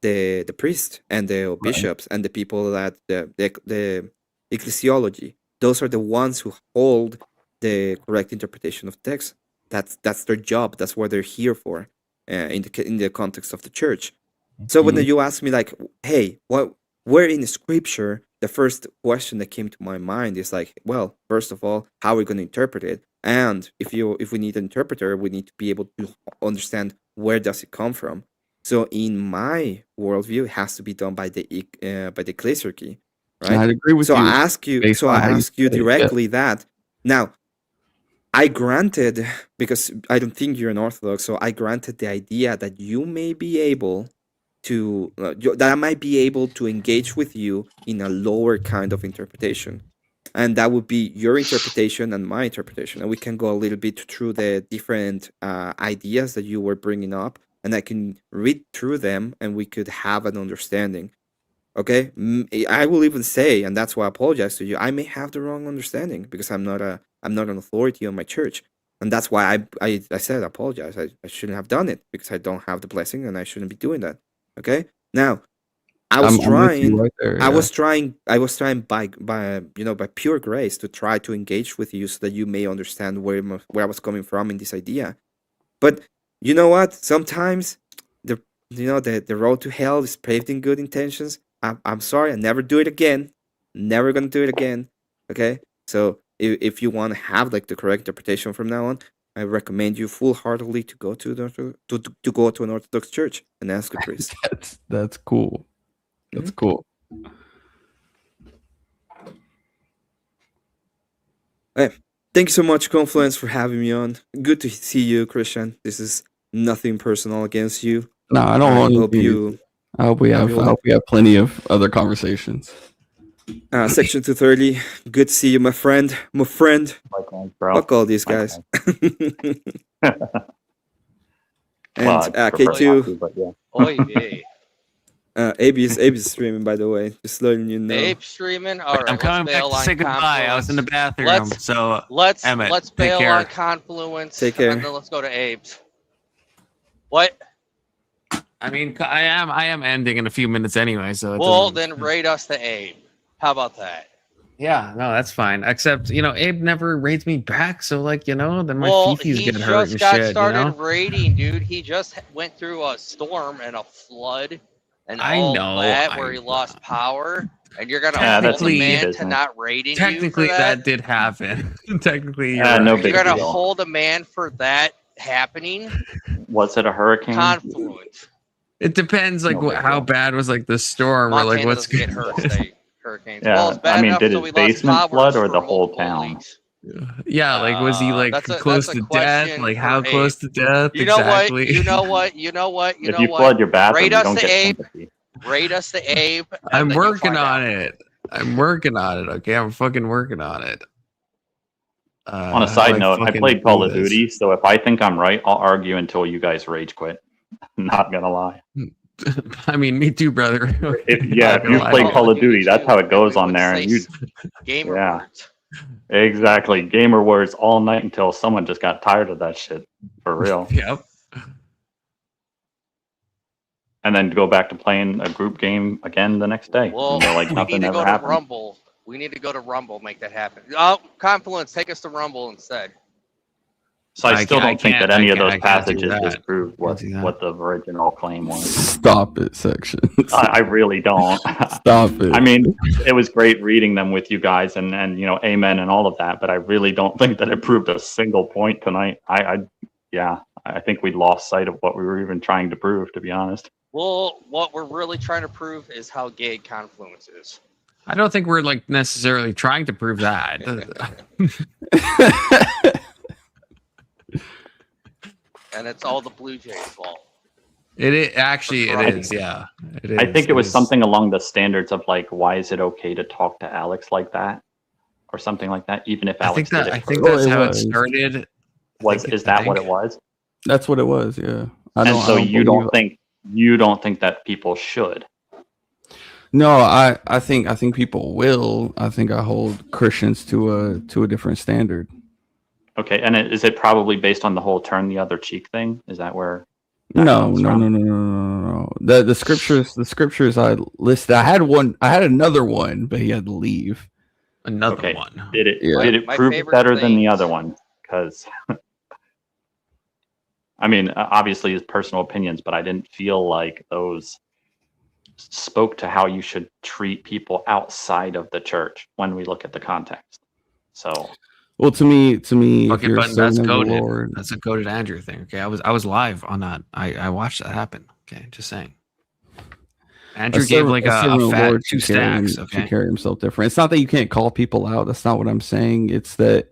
the priest and the bishops and the people that the ecclesiology. Those are the ones who hold the correct interpretation of text. That's their job. That's what they're here for in the context of the church. So when you ask me like, hey, where in the scripture, the first question that came to my mind is like, well, first of all, how are we going to interpret it? And if we need an interpreter, we need to be able to understand where does it come from. So in my worldview, it has to be done by the ecclesiarchy, right? I agree with you. I ask you directly that. Now, I granted, because I don't think you're an Orthodox, so I granted the idea that you may be able to, that I might be able to engage with you in a lower kind of interpretation. And that would be your interpretation and my interpretation. And we can go a little bit through the different ideas that you were bringing up. And I can read through them and we could have an understanding. Okay? I will even say, and that's why I apologize to you, I may have the wrong understanding because I'm not an authority on my church. And that's why I said I apologize. I shouldn't have done it because I don't have the blessing and I shouldn't be doing that. Okay? Now, I was trying by pure grace to try to engage with you so that you may understand where I was coming from in this idea. But you know what? Sometimes the road to hell is paved in good intentions. I'm sorry, I never do it again. Never gonna do it again. Okay? So if you want to have like the correct interpretation from now on, I recommend you full-heartedly to go to an Orthodox church and ask a priest. That's cool. That's cool. Hey, thank you so much, Confluence, for having me on. Good to see you, Christian. This is nothing personal against you. No, I don't want to. I hope we have plenty of other conversations. Section 230. Good to see you, my friend. Fuck all these guys. And K2. Oy vey. Abe is streaming, by the way. Just letting you know. Abe streaming. All right, I'm coming back to say goodbye. I was in the bathroom, so let's Emmett, take bail care. on Confluence. Take care. And then let's go to Abe's. What? I mean, I am ending in a few minutes anyway, so. Well, then raid us to Abe. How about that? Yeah, no, that's fine. Except, Abe never raids me back, so then my Well, fifis he get hurt just and got shit. started raiding, dude. He just went through a storm and a flood and I all know, that where he lost power, and you're gonna Yeah, hold that's a man business. to not raiding Technically, you for that? did happen. Technically, Yeah, no You're big gonna deal. hold a man for that happening? Was it a hurricane? Confluence. It depends, how bad was the storm, or Montana what's doesn't get hurricanes. Yeah, Well, it's bad enough did so his we lost basement power flood or for the whole multiple town? weeks. Yeah, was he close that's a to death? question How for close Abe. to death? You know exactly. what? You know what? You know what? You If know you what? flood your bathroom, Rate you us don't to get Abe. sympathy. Rate us to Abe. and I'm then you'll working find on out. it. I'm working on it. Okay, I'm fucking working on it. On a how side do note, I fucking played Call do of this? Duty, so if I think I'm right, I'll argue until you guys rage quit. Not gonna lie. I mean, me too, brother. If you Not gonna play lie. Call of Duty, that's how it goes on there. And you, Gamer yeah, words. exactly. Gamer words all night until someone just got tired of that shit. For real. Yep. And then go back to playing a group game again the next day. Well, and they're like we nothing need to ever go to happened. Rumble. We need to go to Rumble, make that happen. Oh, Confluence, take us to Rumble instead. So I still don't think that any of those I can't do passages that. disprove what the original claim was. Stop it, section. I really don't. Stop it. I mean, it was great reading them with you guys and amen and all of that, but I really don't think that it proved a single point tonight. I think we lost sight of what we were even trying to prove, to be honest. Well, what we're really trying to prove is how gay Confluence is. I don't think we're necessarily trying to prove that. And it's all the Blue Jays' fault. It is. Yeah. It is. I think it was is. something along the standards of why is it okay to talk to Alex like that, or something like that, even if Alex did it. I think first. that's how it started. Is that what it was? That's what it was. Yeah. You don't think that people should? No, I think people will. I think I hold Christians to a different standard. Okay, and is it probably based on the whole turn the other cheek thing? Is that where? No. The scriptures I listed. I had another one, but he had to leave. Another one. Did it prove it better than the other one? Because I mean, obviously his personal opinions, but I didn't feel like those spoke to how you should treat people outside of the church when we look at the context. So. Well, to me, if Okay, you're but that's serving the goated. Lord, That's a goated Andrew thing. Okay, I was live on that. I watched that happen. Okay, just saying. Andrew gave a fat two stacks. Okay, carry himself different. It's not that you can't call people out. That's not what I'm saying. It's that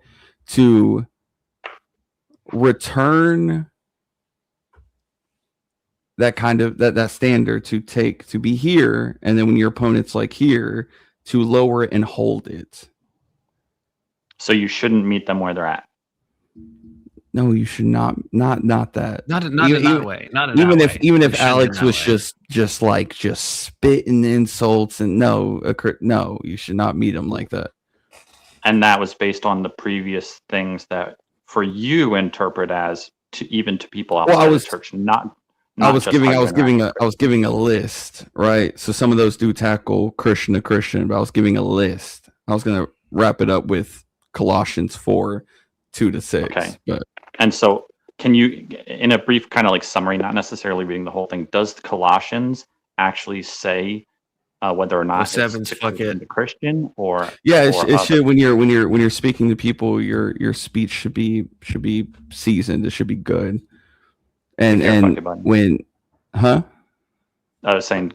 to return that kind of that standard to be here, and then when your opponent's here, to lower it and hold it. So you shouldn't meet them where they're at. No, you should not that. Not in that way. Not in that way. Even if You shouldn't Alex in was that just spitting insults and no, you should not meet him like that. And that was based on the previous things that for you interpret as to people outside of the church, I was giving a list, right? So some of those do tackle Christian to Christian, but I was giving a list. I was gonna wrap it up with Colossians 4:2-6. Okay. But and so can you, in a brief kind of summary, not necessarily reading the whole thing, does Colossians actually say whether or not it's to Christian or it should when you're speaking to people, your speech should be seasoned. It should be good. And when I was saying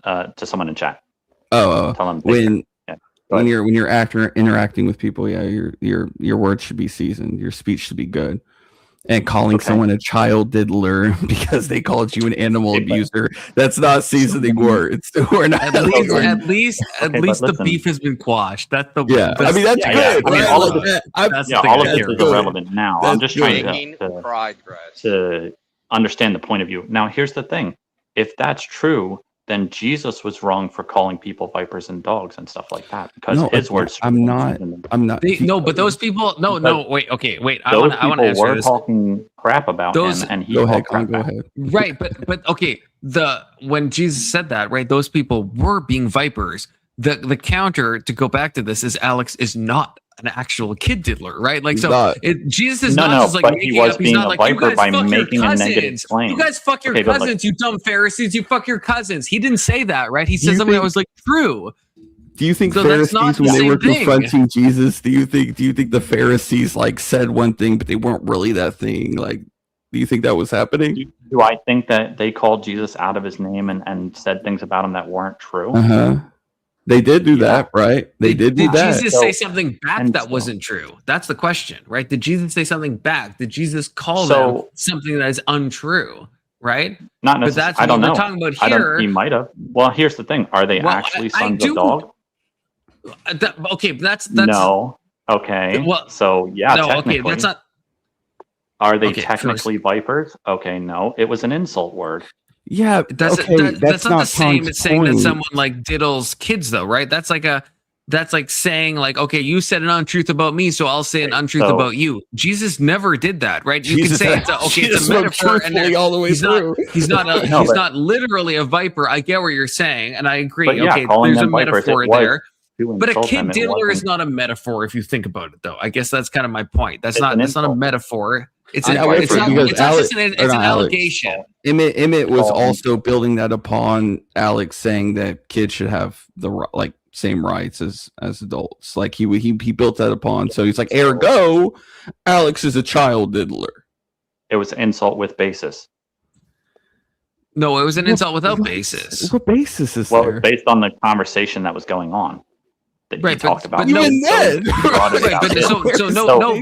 to someone in chat. Tell them when you're interacting with people, your words should be seasoned. Your speech should be good. And calling someone a child diddler because they called you an animal abuser, that's not seasoning words. We're not. At least the beef has been quashed. That's the that's good. I mean, right? all of this is irrelevant now. I'm just trying to understand the point of view. Now, here's the thing: if that's true, then Jesus was wrong for calling people vipers and dogs and stuff like that because No, his words. I'm not. No, but those people. No. Wait. Okay. Wait. I Those want to people answer were this. talking crap about him, and he Go ahead, talked crap Con, go back. ahead. Right, but okay. When Jesus said that, right, those people were being vipers. The counter to go back to this is Alex is not an actual kid diddler, right? Like, Jesus is not just like but making he was up. He's being not a like, you viper guys by fuck your making a negative cousins. claim. You guys fuck your Okay, but, cousins, you dumb Pharisees. You fuck your cousins. He didn't say that, right? He said you something that think- was like true. Do you think So that's not Pharisees, the when they same were thing. confronting Jesus, do you think the Pharisees like said one thing, but they weren't really that thing? Like, do you think that was happening? Do I think that they called Jesus out of his name and said things about him that weren't true? They did do that, right? They did do Did that. Jesus say something back that wasn't true? That's the question, right? Did Jesus say something back? Did Jesus call them something that is untrue? Right? Not But necessarily. that's I what don't we're know. talking about I don't. here. He might have. Well, here's the thing: are they Well, actually I sons do- of dog? Okay, that's No. Okay. Well, so yeah, no, technically. okay, that's not. Are they Okay, technically vipers? Okay, no. It was an insult word. Yeah, That's okay, that's not the same Tom's as saying that point. someone like diddles kids, though, right? That's like saying like, okay, you said an untruth about me, so I'll say an untruth so- about you. Jesus never did that, right? You Jesus- can say it's Jesus a went metaphor, and truthfully all the way he's through. he's not No, he's but- not literally a viper. I get what you're saying, and I agree. But yeah, Okay, calling there's a them vipers, metaphor it was there. to But a insult kid them, it diddler is wasn't- not a metaphor if you think about it, though. I guess that's kind of my point. That's It's not an a insult. metaphor. It's I an, would it's say not, because it's not Alex- just an, or it's not an Alex. allegation. Emmett was Oh. also building that upon Alex saying that kids should have the like same rights as adults. Like he built that upon. So he's like, ergo, Alex is a child diddler. It was insult with basis. No, it was an insult without basis. What basis is Well, it there? was based on the conversation that was going on. That Right, he talked about. but no, Even then. he brought it Right, out.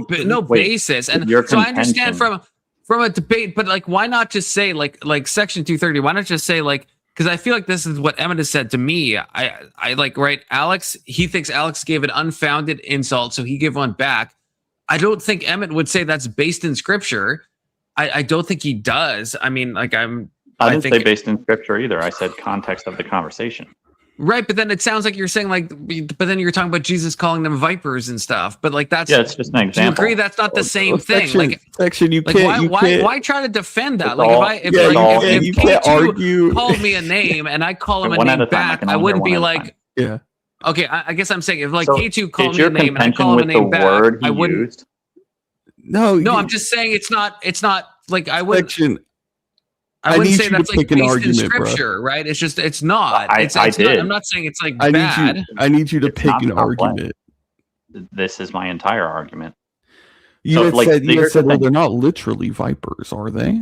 but no wait, basis, and your so I understand contention- from a debate, but like, why not just say like Section 230? Why not just say like, because I feel like this is what Emmett has said to me. I like, right, Alex. He thinks Alex gave an unfounded insult, so he gave one back. I don't think Emmett would say that's based in scripture. I don't think he does. I mean, like I didn't say based in scripture either. I said context of the conversation. Right, but then it sounds like you're saying like, but then you're talking about Jesus calling them vipers and stuff. But like that's it's just an Do you example. agree that's not the same thing? Section, you Like can't. why try to defend that? It's Like all- if you can't K2 argue. called me a name and I call him a One name at a time. I back, can I only wouldn't hear be one at a like, Yeah. okay, I guess I'm saying if like So, K2 called is me a your name and I contention call him a with name the back, word he I wouldn't. used? No, No, I'm just saying it's not like I wouldn't. Section. I wouldn't need say you to that's like pick an based in argument, bro. scripture, right? It's just it's not. I It's not, did. I'm not saying it's like I bad. need you to It's pick not an complex. argument. This is my entire argument. You So, had like, said, here's the well, thing. they're not literally vipers, are they?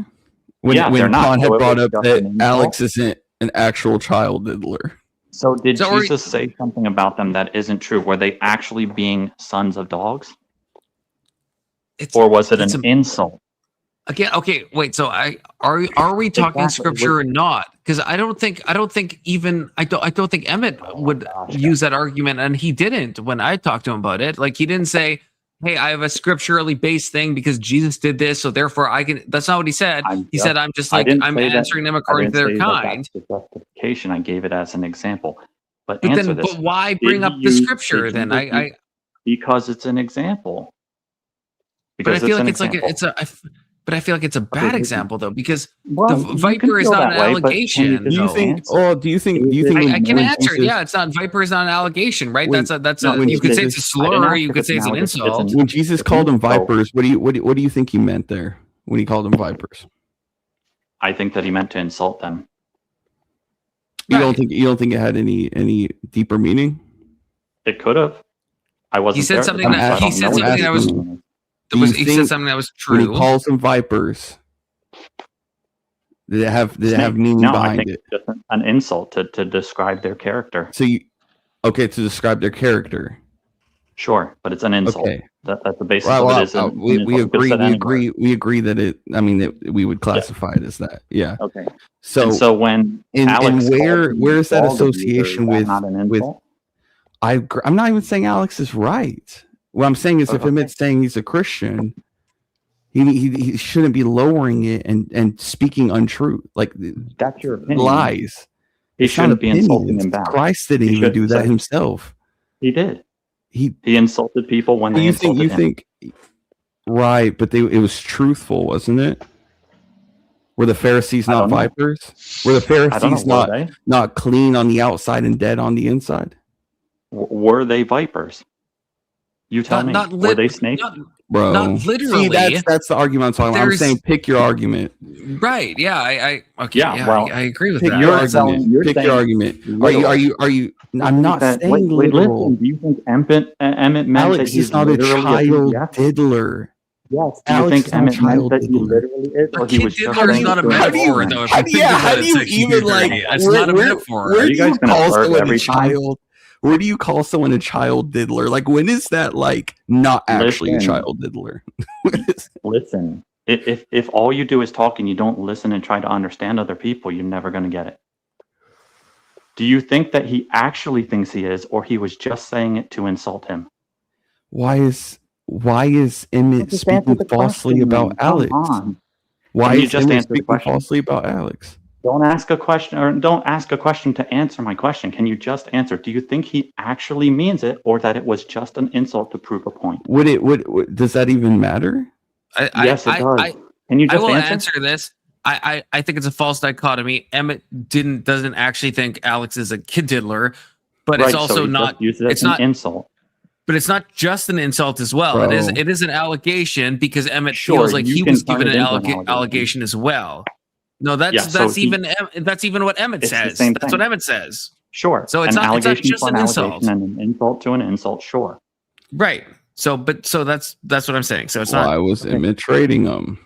When Yeah, they're not. Khan had So it brought was up just that an insult. Alex isn't an actual child diddler. So did So are- Jesus say something about them that isn't true? Were they actually being sons of dogs? Or was it it's an insult? Again, okay, wait. So are we talking Exactly. scripture or not? Because I don't think Emmett would use that argument, and he didn't when I talked to him about it. Like he didn't say, "Hey, I have a scripturally based thing because Jesus did this, so therefore I can." That's not what he said. He said, "I'm just like I'm answering them according to their kind." That's the justification. I gave it as an example. But But answer then, this. but why Did bring up the you- scripture did then? you- because it's an example. But I Because feel an like it's like example. but I feel like it's a bad example though because Well, the you can viper is feel not that an way, but can allegation. you Do you just think? answer? Oh, do you think? I can when answer it. Jesus- Yeah, it's not viper is not an allegation, right? When- that's no, a when you could say it's a Jesus- I didn't slur. ask You if could it's say it's an analogous, it's insult. an- When Jesus it's called them an insult. vipers, what do you think he meant there when he called them vipers? I think that he meant to insult them. You Right. don't think it had any deeper meaning? It could have. I wasn't. He said there at the something time, that- so I he don't said know what something the that was- meaning is. He said something that was When he true. calls them vipers, did it have meaning No, I behind think it? it's just an insult to describe their character. So to describe their character. Sure, but it's an insult. Okay. That's the basis Well, of it. Is an we insult. You could've agree. said We anywhere. agree. We agree that it. I mean, that we would classify it as that. Yeah. Okay. So And so when and Alex where called is that dog abuser, association is that with not an with? insult? I'm not even saying Alex is right. What I'm saying is, if Okay. Emmett's saying he's a Christian, he shouldn't be lowering it and speaking untruth, like That's your opinion. lies. He It's not shouldn't be insulting opinions. him back. Christ didn't He even should do that say- himself. He did. He insulted people when they insulted him. Right, but it was truthful, wasn't it? Were the Pharisees not vipers? Were the Pharisees not clean on the outside and dead on the inside? Were they vipers? You tell me. Were they snakes? Bro, not literally. See, that's the argument I'm talking about. I'm saying pick your argument. Right. Yeah. I agree with pick that. Your argument. Pick your argument. Are you? I'm not saying literal. Listen, do you think Emmett meant Alex that he's is not a literally child diddler. Yes. Do you Alex think is not Emmett meant child that he diddler. literally is, or he was just Diddler is saying not a to him? metaphor, though. How do you even like? It's not a metaphor. Where do you call someone a time? child? Where do you call someone a child diddler? Like, when is that like not actually a child diddler? Listen, if all you do is talk and you don't listen and try to understand other people, you're never going to get it. Do you think that he actually thinks he is, or he was just saying it to insult him? Why is Emmett speaking falsely about Alex? Why is Emmett speaking falsely about Alex? Don't ask a question, or don't ask a question to answer my question. Can you just answer? Do you think he actually means it, or that it was just an insult to prove a point? Would does that even matter? Yes, it does. Can you just I will answer this. I think it's a false dichotomy. Emmett doesn't actually think Alex is a kid diddler, but Right, it's so also he not. just used it as It's an not insult. But it's not just an insult as well. Bro. It is an allegation because Emmett Sure, feels like you he can was turn given it an into an allegation as well. No, that's Yeah, so that's even what Emmett It's the says. same That's thing. what Emmett says. Sure. So it's an not allegation just to an insult. allegation and an insult to an insult. Sure. Right. So that's what I'm saying. So it's Why not. was Emmett trading them?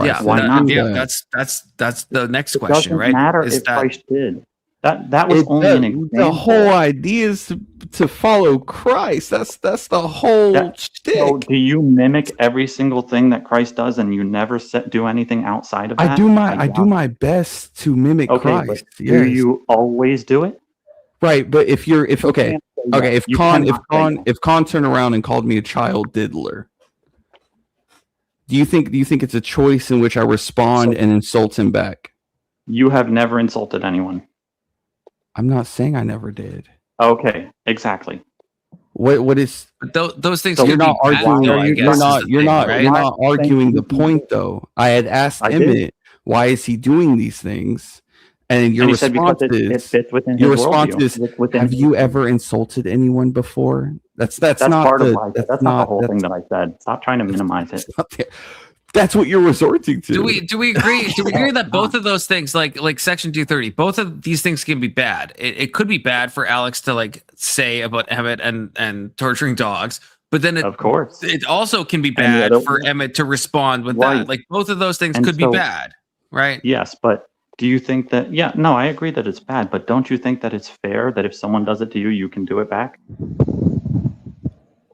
Yeah. Why not? Yeah. That's the next It question, doesn't right? matter Is if that- Christ did. That was only an example. The whole idea is to follow Christ. That's the whole shtick. So do you mimic every single thing that Christ does, and you never do anything outside of that? I do my best to mimic Okay, Christ. but do Yes. you always do it? Right, but if can't say that. if You Khan cannot say turned around and called me a child diddler, do you think it's a choice in which I respond and insult him back? You have never insulted anyone. I'm not saying I never did. Okay, exactly. What is those things? So could you're be not bad, arguing. though, I guess, You're is not. the You're thing, not. right? You're not arguing the point, though. I had asked I did. Emmett, why is he doing these things, and your And he said because response it is fits within your his response worldview. is, It's within have his- you ever insulted anyone before? That's That's not part the, of life. That's not the whole thing that I said. Stop trying to minimize it. That's what you're resorting to. Do we agree? Do we agree that both of those things, like Section 230, both of these things can be bad? It could be bad for Alex to like say about Emmett and torturing dogs, but then of course it also can be And the bad other- for Emmett to respond with Right. that. Like both of those things And could so- be bad, right? Yes, but do you think that? Yeah, no, I agree that it's bad, but don't you think that it's fair that if someone does it to you, you can do it back?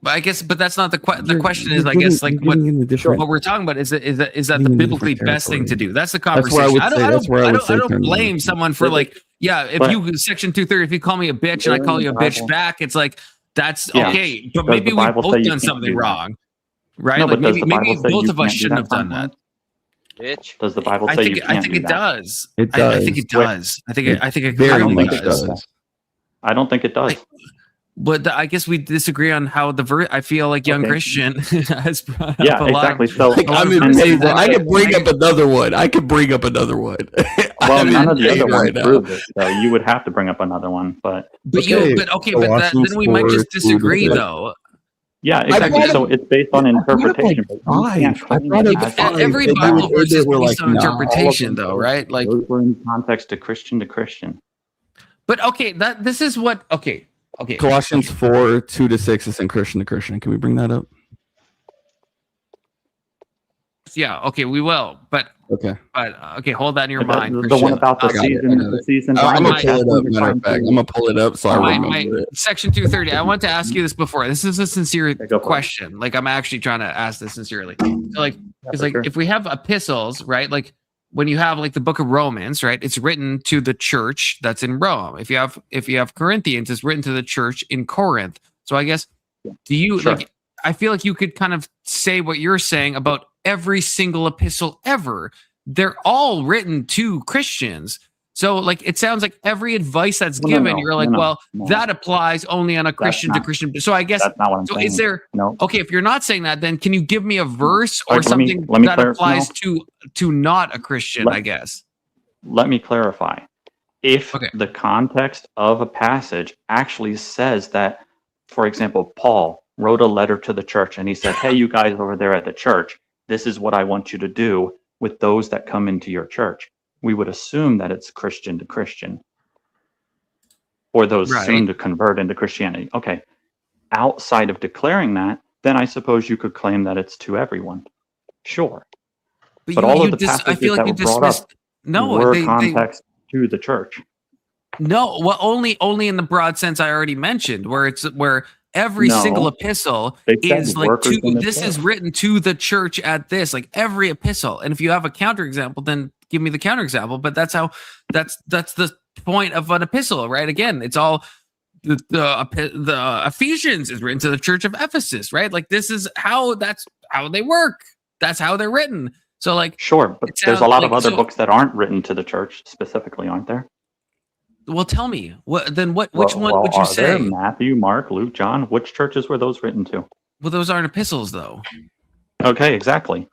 But I guess, but that's not the question. Is I guess like what we're talking about is that the biblically best thing to do? That's the That's where I conversation. would I say- that's where I would say don't turn it blame on. someone for like, yeah, if But- you Section 230, if you call me a bitch and I call you a bitch back, it's like that's Yeah. okay. But Does maybe the we Bible say both you done can't something do that? wrong, right? No, Like but does the maybe Bible say both you of us can't do shouldn't have that, done Confluence? that. Bitch. Does the Bible say you can't I think do it that? does. It I think does. it does. I think it very clearly much does. does. I don't think it does. But I guess we disagree on how the verse. I feel like Young Okay. Christian has brought Yeah, up a exactly. lot. So- Like, I'm in And- favor. I and- could bring up another one. I could bring up another one. Well, I'm none in of the other pain ones right now. prove it, so you would have to bring up another one. But But then we might just disagree though. yeah, exactly. brought So up- it's based on I brought up, interpretation. like, but you five. can't I claim brought it up as five. Every And Bible you- verse they is were based like, on nah. interpretation, though, right? Like, Those were in context to Christian. but okay, this is what okay. Colossians 4:2-6 is in Christian to Christian. Can we bring that up? Yeah, okay, we will. But Okay. hold that in your The- mind. the Christian. one about the I got it. season- I got the it. season I'm Bible gonna pull it chapter up. Matter of fact, I'm gonna pull it up so I remember it. Section 230. I want to ask you this before. This is a sincere question. Like I'm actually trying to ask this sincerely. So like, it's like if we have epistles, right? Like when you have like the book of Romans, right? It's written to the church that's in Rome. If you have Corinthians, it's written to the church in Corinth. So I guess do you like? I feel like you could kind of say what you're saying about every single epistle ever. They're all written to Christians. So like it sounds like every advice that's given, you're like, well, that applies only on a Christian to Christian. So I guess that's not what I'm so saying. is there No. okay, if you're not saying that, then can you give me a verse All or right, let me something that clarify. applies to not a Christian, I guess? Let me clarify. If the context of a passage actually says that, for example, Paul wrote a letter to the church and he said, hey, you guys over there at the church, this is what I want you to do with those that come into your church. We would assume that it's Christian to Christian, or those soon to convert into Christianity. Okay. Outside of declaring that, then I suppose you could claim that it's to everyone. Sure. But all of the passages that were brought up were context to the church. No, well, only in the broad sense I already mentioned, where every single epistle is like this is written to the church at this, like every epistle. And if you have a counterexample, then give me the counterexample. But that's the point of an epistle, right? Again, it's all the Ephesians is written to the church of Ephesus, right? Like that's how they work. That's how they're written. So like sure, but there's a lot of other books that aren't written to the church specifically, aren't there? Well, tell me. Which one would you say? There Matthew, Mark, Luke, John. Which churches were those written to? Well, those aren't epistles, though. Okay, exactly.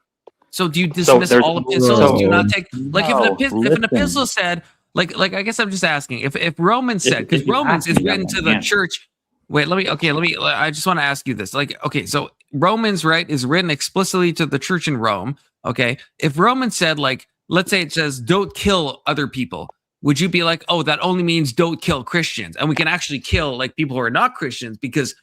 So do you dismiss all epistles? Do you not take if an epistle said like I guess I'm just asking if Romans said, because Romans is written to the church. Wait, let me. I just want to ask you this. Like, okay, so Romans, right, is written explicitly to the church in Rome. Okay, if Romans said, like, let's say it says, don't kill other people, would you be like, oh, that only means don't kill Christians, and we can actually kill like people who are not Christians because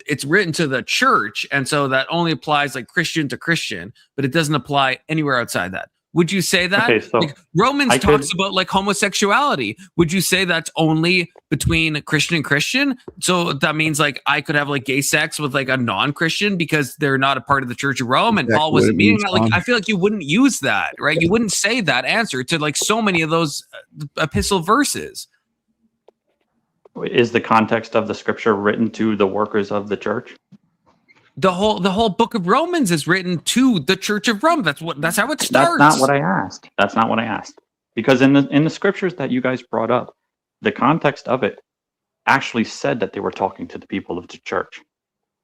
it's written to the church, and so that only applies like Christian to Christian, but it doesn't apply anywhere outside that? Would you say that? Okay, so like, Romans talks about like homosexuality. Would you say that's only between Christian and Christian? So that means like I could have like gay sex with like a non-Christian because they're not a part of the Church of Rome, and Paul wasn't meaning that. Like I feel like you wouldn't use that, right? You wouldn't say that answer to like so many of those epistle verses. Is the context of the scripture written to the workers of the church? The whole book of Romans is written to the Church of Rome. That's how it starts. That's not what I asked. That's not what I asked. Because in the scriptures that you guys brought up, the context of it actually said that they were talking to the people of the church.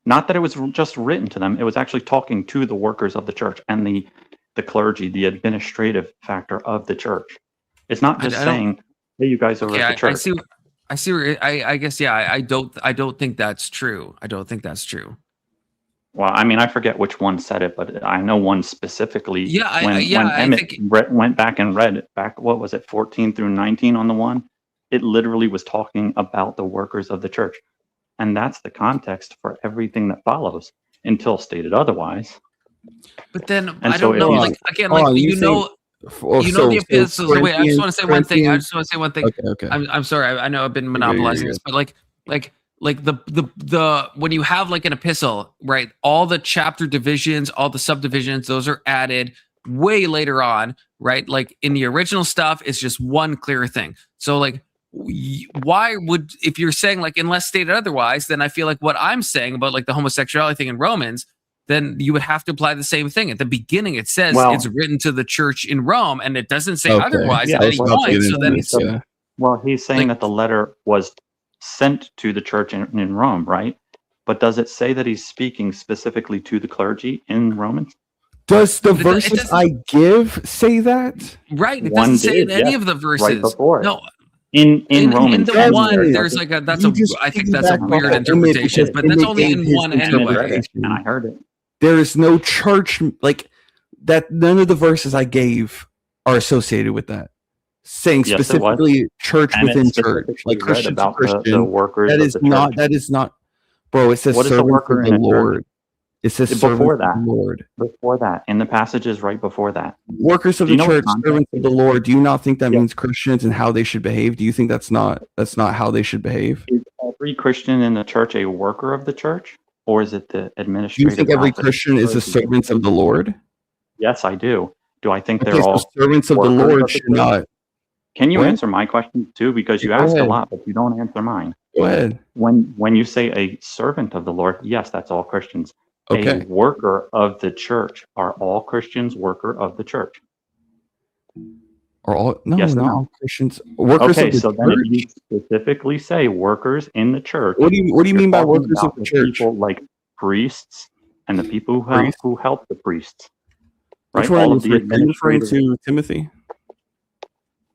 Not that it was just written to them. It was actually talking to the workers of the church and the clergy, the administrative factor of the church. It's not just saying, hey, you guys over at the church. I see where I guess, yeah, I don't think that's true. I don't think that's true. Well, I mean, I forget which one said it, but I know one specifically. Yeah, when Emmett went back and read it back, what was it, 14 through 19 on the one? It literally was talking about the workers of the church. And that's the context for everything that follows until stated otherwise. But then I don't know, like, again, like, the epistles. Wait, I just want to say one thing. Okay. I'm sorry. I know I've been monopolizing this, but like the when you have like an epistle, right? All the chapter divisions, all the subdivisions, those are added way later on, right? Like in the original stuff, it's just one clear thing. So like, why would, if you're saying like unless stated otherwise, then I feel like what I'm saying about like the homosexuality thing in Romans, then you would have to apply the same thing. At the beginning, it says it's written to the church in Rome, and it doesn't say otherwise at any point. So then well, he's saying that the letter was sent to the church in Rome, right? But does it say that he's speaking specifically to the clergy in Romans? Does the verses I give say that? Right. It doesn't say in any of the verses. Right before. No. In Romans. In the one, there's like I think that's a weird interpretation, but that's only in one anyway. And I heard it. There is no church like that. None of the verses I gave are associated with that. Saying specifically church within church, like Christian to Christian. The workers that is not. That is not, bro. It says servants of the Lord. It says before that. Lord. Before that, in the passages right before that. Workers of the church, servants of the Lord. Do you not think that means Christians and how they should behave? Do you think that's not how they should behave? Is every Christian in the church a worker of the church, or is it the administrative? Do you think every Christian is a servant of the Lord? Yes, I do. Do I think they're all servants of the Lord should not? Can you answer my question too? Because you ask a lot, but you don't answer mine. Go ahead. When you say a servant of the Lord, yes, that's all Christians. Okay. A worker of the church, are all Christians worker of the church? Or all? No, Yes or not no? all Christians. Workers Okay, of the so then if church. you specifically say workers in the church, What do you you're mean by talking workers of about the church? people like priests and the people Priests? who help the priests, Which right? one All are of the you referring administrators. to, Timothy?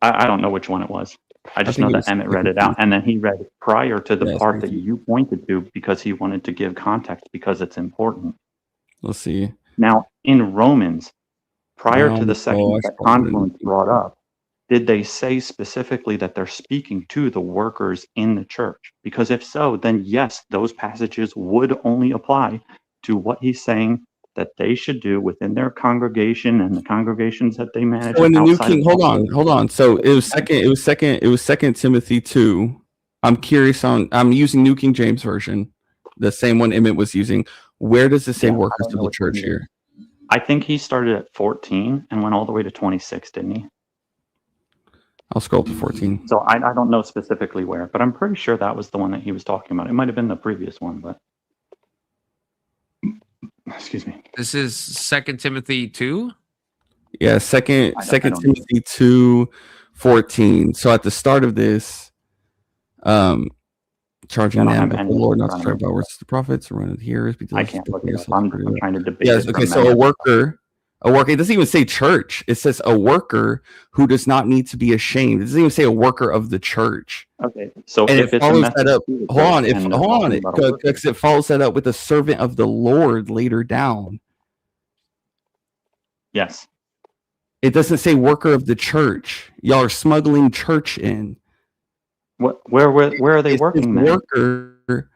I don't know which one it was. I just think know it that was Emmett read Second it out, and then he read prior to the Yes, part thank that you. you pointed to because he wanted to give context because it's important. Let's see. Now, in Romans, prior to the I section that scrolled in. Confluence brought up, did they say specifically that they're speaking to the workers in the church? Because if so, then yes, those passages would only apply to what he's saying that they should do within their congregation and the congregations that they manage. So in the New outside King, of hold that. on. So it was second Timothy 2. I'm curious I'm using New King James Version, the same one Emmett was using. Where does it say Yeah, I workers don't of know the which one church it here? I think he started at 14 and went all the way to 26, didn't he? I'll scroll to 14. So I don't know specifically where, but I'm pretty sure that was the one that he was talking about. It might have been the previous one, but excuse me. This is 2 Timothy 2. Yeah, second I don't know. Timothy 2:14. So at the start of this, charging I don't them have of the any Lord in not to front of spread me. about words to the prophets or run of the hearers. I can't look it up. I'm trying to debate Yes, it okay, from so a memory. worker, it doesn't even say church. It says a worker who does not need to be ashamed. It doesn't even say a worker of the church. Okay, so And if it it's a follows message that up. to the Hold on, church and they're talking about a worker, because it follows that up with a servant of the Lord later down. yes. It doesn't say worker of the church. Y'all are smuggling church in. Where are they working then? Worker,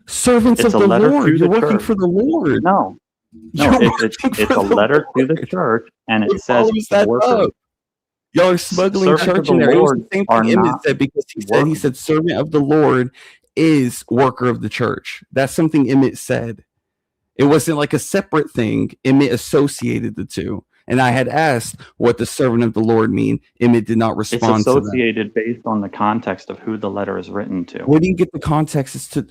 servants It's of a the letter Lord. to You're the working church. for the Lord. No, it's a letter to the church, and it says follows that workers. up. Y'all are smuggling Servants church of the in there. It was Lord the same are thing Emmett not said because he workers. said servant of the Lord is worker of the church. That's something Emmett said. It wasn't like a separate thing. Emmett associated the two. And I had asked what the servant of the Lord mean. Emmett did not It's respond to that. associated based on the context of who the letter is written to. Where do you get the context as to?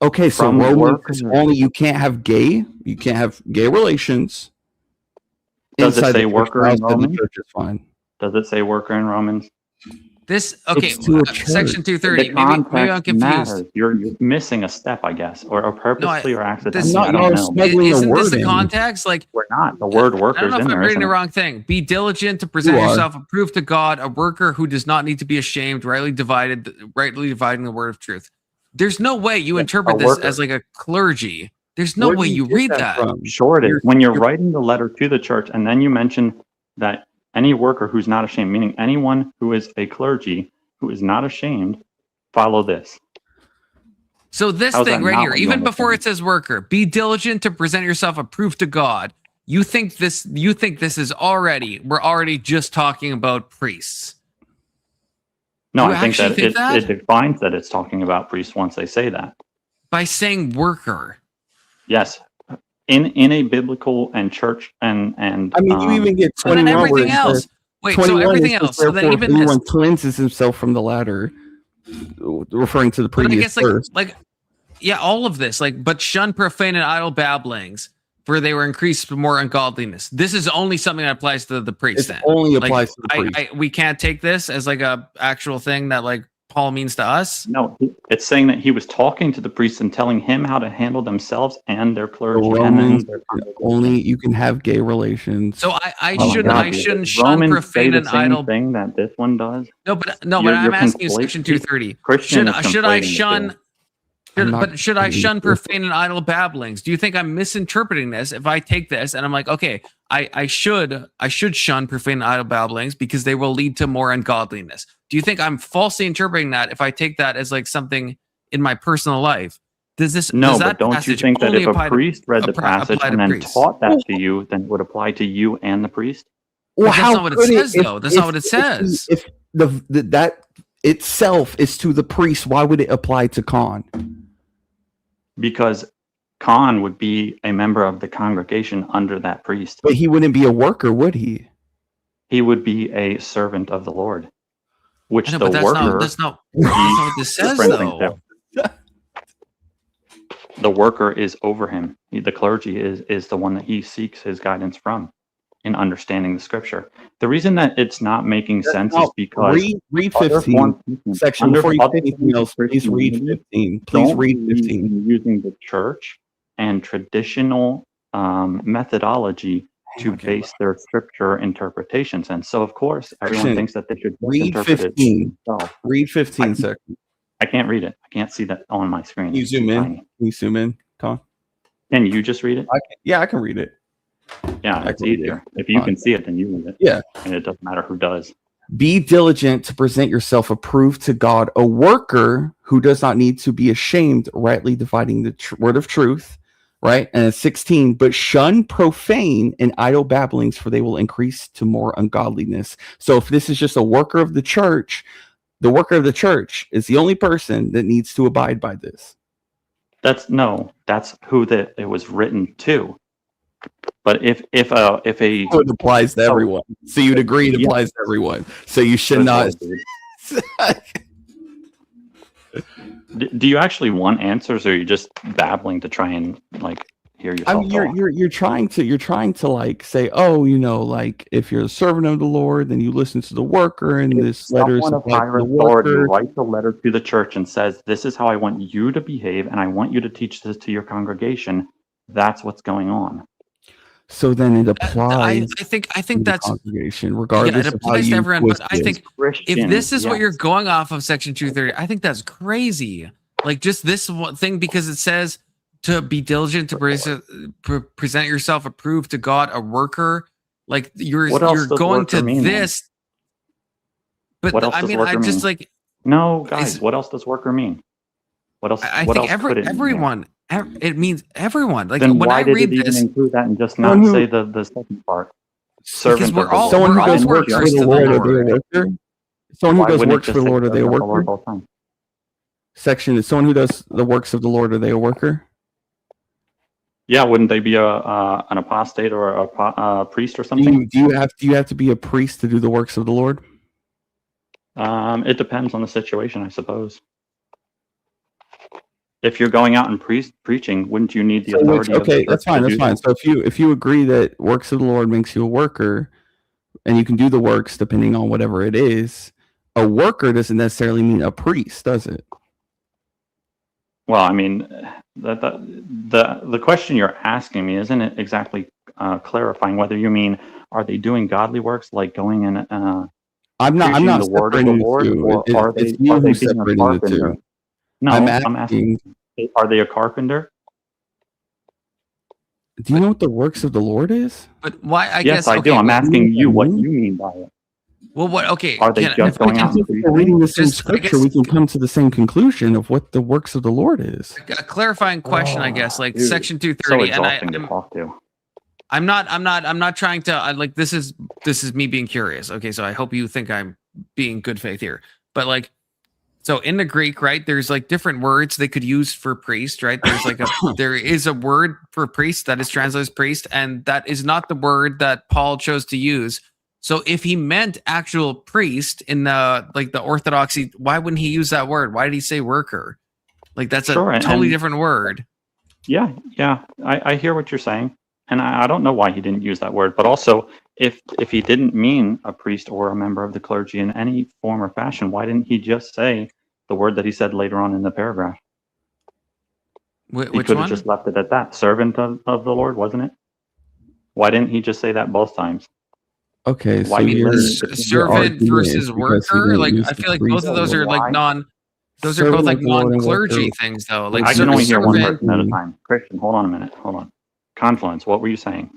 Okay, so From Romans workers. is only you can't have gay relations. Does it inside the say church. worker in Outside the Romans? church is fine. Does it say worker in Romans? This okay. It's to a church. Section 230. The Maybe I'm context confused. matters. You're missing a step, I guess, or purposely or accidentally. This, I don't know. isn't this the context? Like we're not. The word I worker don't is know if in I'm there. reading Isn't the it? wrong thing. Be diligent to present You are. yourself approved to God, a worker who does not need to be ashamed, rightly dividing the word of truth. There's no way you interpret this worker. as like a clergy. There's no Where do way you get read that. from? Sure it is. When you're writing the letter to the church, and then you mention that any worker who's not ashamed, meaning anyone who is a clergy who is not ashamed, follow this. So this How's thing that right not here, what you even before understand? it says worker, be diligent to present yourself approved to God. You think this is already, we're already just talking about priests. No, You I think actually that, think it, that? it defines that it's talking about priests once they say that. By saying worker. Yes. In a biblical and church and I mean, you even get But then 21 where everything it else. says- Wait, so 21 everything it says, else. So then "Therefore, even if this. anyone cleanses himself from the latter," referring to the But I previous guess verse. yeah, all of this, but shun profane and idle babblings, for they were increased more ungodliness. This is only something that applies to the priest. It Then only applies to the priest. we can't take this as like a actual thing that like Paul means to us. No, it's saying that he was talking to the priests and telling him how to handle themselves and their The clergy. Romans and their only you can have gay relations. So I Oh my shouldn't God, dude. shouldn't Does shun Romans say profane the and same idle. thing that this one does? No, but You're I'm asking you conflating- section 230. Christian is Should I conflating the shun? two. Should I shun profane and idle babblings? Do you think I'm misinterpreting this if I take this and I'm like, okay, I should shun profane and idle babblings because they will lead to more ungodliness? Do you think I'm falsely interpreting that if I take that as like something in my personal life? Does But don't you passage think that only if a apply to- priest read the apply passage to and then priests? taught that to you, then it would apply to you and the priest? Well, But that's not what it could says, if- though. That's if- not what it says. If that itself is to the priest, why would it apply to Khan? Because Khan would be a member of the congregation under that priest. But he wouldn't be a worker, would he? He would be a servant of the Lord, which I know, the but that's worker. not what this says, Different things though. there. The worker is over him. The clergy is the one that he seeks his guidance from. in understanding the scripture. The reason that it's not making sense is No, because read other 15 forms- section under before you other say anything forms of else. Please read Christianity 15. Please don't read believe 15. in using the church and traditional methodology to base their scripture interpretations. And so, of course, everyone Section. thinks that they should just Read interpret 15. it themselves. Read 15 seconds. I can't read it. I can't see that on my screen. Can you It's zoom too in? tiny. Can you zoom in, Con? Can you just read it? Yeah, I can read it. Yeah, it's can read it. easier. If you can see it, then you read it. Yeah. And it doesn't matter who does. Be diligent to present yourself approved to God, a worker who does not need to be ashamed, rightly dividing the word of truth. Right. And 16, but shun profane and idle babblings, for they will increase to more ungodliness. So if this is just a worker of the church, the worker of the church is the only person that needs to abide by this. That's who it was written to. But if a So it applies to everyone. So you'd agree it applies to everyone. So you should not. Do you actually want answers, or are you just babbling to try and like hear yourself? I mean, you're trying to like say, oh, you know, like if you're a servant of the Lord, then you listen to the worker, and this letter is Someone of applied higher to the authority worker. writes a letter to the church and says, "This is how I want you to behave, and I want you to teach this to your congregation." That's what's going on. So then it applies. I think to the that's congregation, regardless it of how applies to you everyone. twist But I it. think if this is what you're going off of Section 230, I think that's crazy. Like just this one thing, because it says to be diligent to present yourself approved to God, a worker. Like you're going to this. But what else I does mean, worker I just mean? like no, guys. What else does worker mean? What else? I what think else could it mean? everyone. It means everyone. Like Then when why I did read it even this, include that and just not say the second part? Servant we're of the all- Lord. Someone we're who all does works for workers the to the Lord, are they a Lord. worker? Someone who Why does wouldn't it works for just the say Lord, are they a servant of the Lord worker? all the time? Section is someone who does the works of the Lord, are they a worker? Yeah, wouldn't they be an apostate or a priest or something? Do you have to be a priest to do the works of the Lord? It depends on the situation, I suppose. If you're going out and preaching, wouldn't you need the authority of the Okay, church that's fine. to That's do fine. that? So if you agree that works of the Lord makes you a worker, and you can do the works depending on whatever it is, a worker doesn't necessarily mean a priest, does it? Well, I mean, the question you're asking me isn't it exactly clarifying whether you mean are they doing godly works like going and I'm not preaching the word of the separating the Lord, two. or are they It's you being who's a separating the carpenter? two. No, I'm I'm asking, are they a carpenter? Do you know what the works of the Lord is? But why? I Yes, guess I do. okay, I'm wait. asking you what you mean by it. Well, what? Okay, Are they just going out and If preaching? we're reading the same Just, I scripture, guess- we can come to the same conclusion of what the works of the Lord is. a clarifying question, I guess, like Dude, Section so 230, and exhausting to talk to. I'm not trying to like this is me being curious. Okay, so I hope you think I'm being good faith here. But like, so in the Greek, right, there's like different words they could use for priest, right? There's like there is a word for priest that is translated as priest, and that is not the word that Paul chose to use. So if he meant actual priest in the Orthodoxy, why wouldn't he use that word? Why did he say worker? Like that's Sure, a totally and- different word. Yeah, I hear what you're saying, and I don't know why he didn't use that word. But also, if he didn't mean a priest or a member of the clergy in any form or fashion, why didn't he just say the word that he said later on in the paragraph? He Which could have one? just left it at that. Servant of the Lord, wasn't it? Why didn't he just say that both times? Okay, Why so be your limited? Servant versus worker. Like I feel like both of those are like Why? those are both like Servant of the Lord and non-clergy worker. things though. Like I can only hear one servant. person at a time. Christian, hold on a minute. Hold on. Confluence, what were you saying?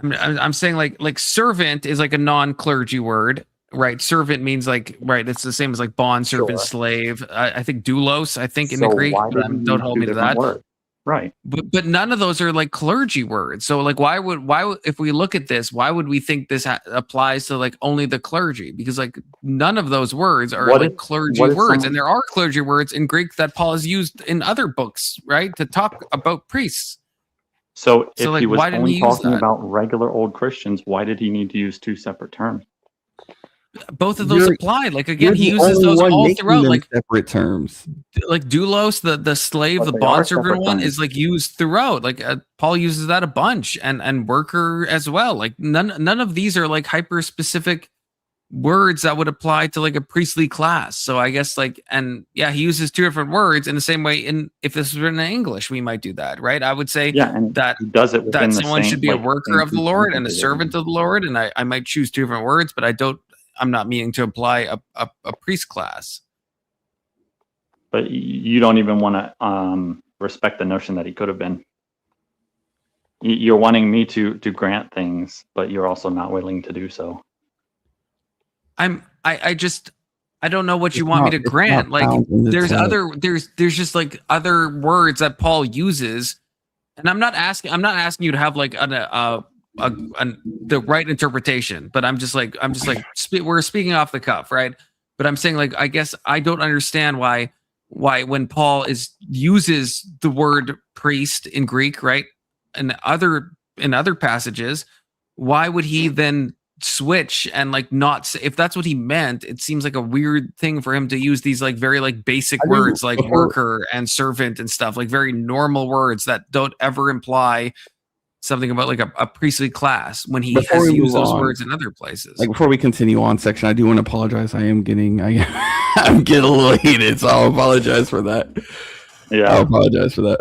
I'm saying like servant is like a non-clergy word, right? Servant means like right. It's the same as like bond servant, Sure. slave. I think doulos. I think in the So Greek. why But did he don't use hold two me to different that. words? Right. But none of those are like clergy words. So like why would if we look at this, why would we think this applies to like only the clergy? Because like none of those words are What like if- clergy what if words, someone- and there are clergy words in Greek that Paul has used in other books, right, to talk about priests. So if So, like, he was why didn't only he use talking that? about regular old Christians, why did he need to use two separate terms? both of those You're- apply. Like again, he you're the uses only those one all making throughout. them Like separate terms. doulos, the slave, But the they bond are servant separate one terms. is like used throughout. Like Paul uses that a bunch, and worker as well. Like none of these are like hyper specific words that would apply to like a priestly class. So I guess like, and yeah, he uses two different words in the same way. If this was written in English, we might do that, right? I would say and that he does it within that the someone same, should be a like, worker same of the Lord and a consecutive. servant of the Lord, and I might choose two different words, but I'm not meaning to apply a priest class. But you don't even want to respect the notion that he could have been. You're wanting me to grant things, but you're also not willing to do so. I don't know what you It's want me not- to it's grant. not Like found in the there's text. there's just like other words that Paul uses, and I'm not asking you to have like the right interpretation, but I'm just like we're speaking off the cuff, right? But I'm saying like I guess I don't understand why when Paul uses the word priest in Greek, right, and in other passages, why would he then switch and like not say, if that's what he meant? It seems like a weird thing for him to use these like very like basic I mean, words like before- worker and servant and stuff, like very normal words that don't ever imply something about like a priestly class when he Before has we used move those on, words in other places. Like before we continue on section, I do want to apologize. I'm getting a little heated, so I'll apologize for that. Yeah, I'll apologize for that.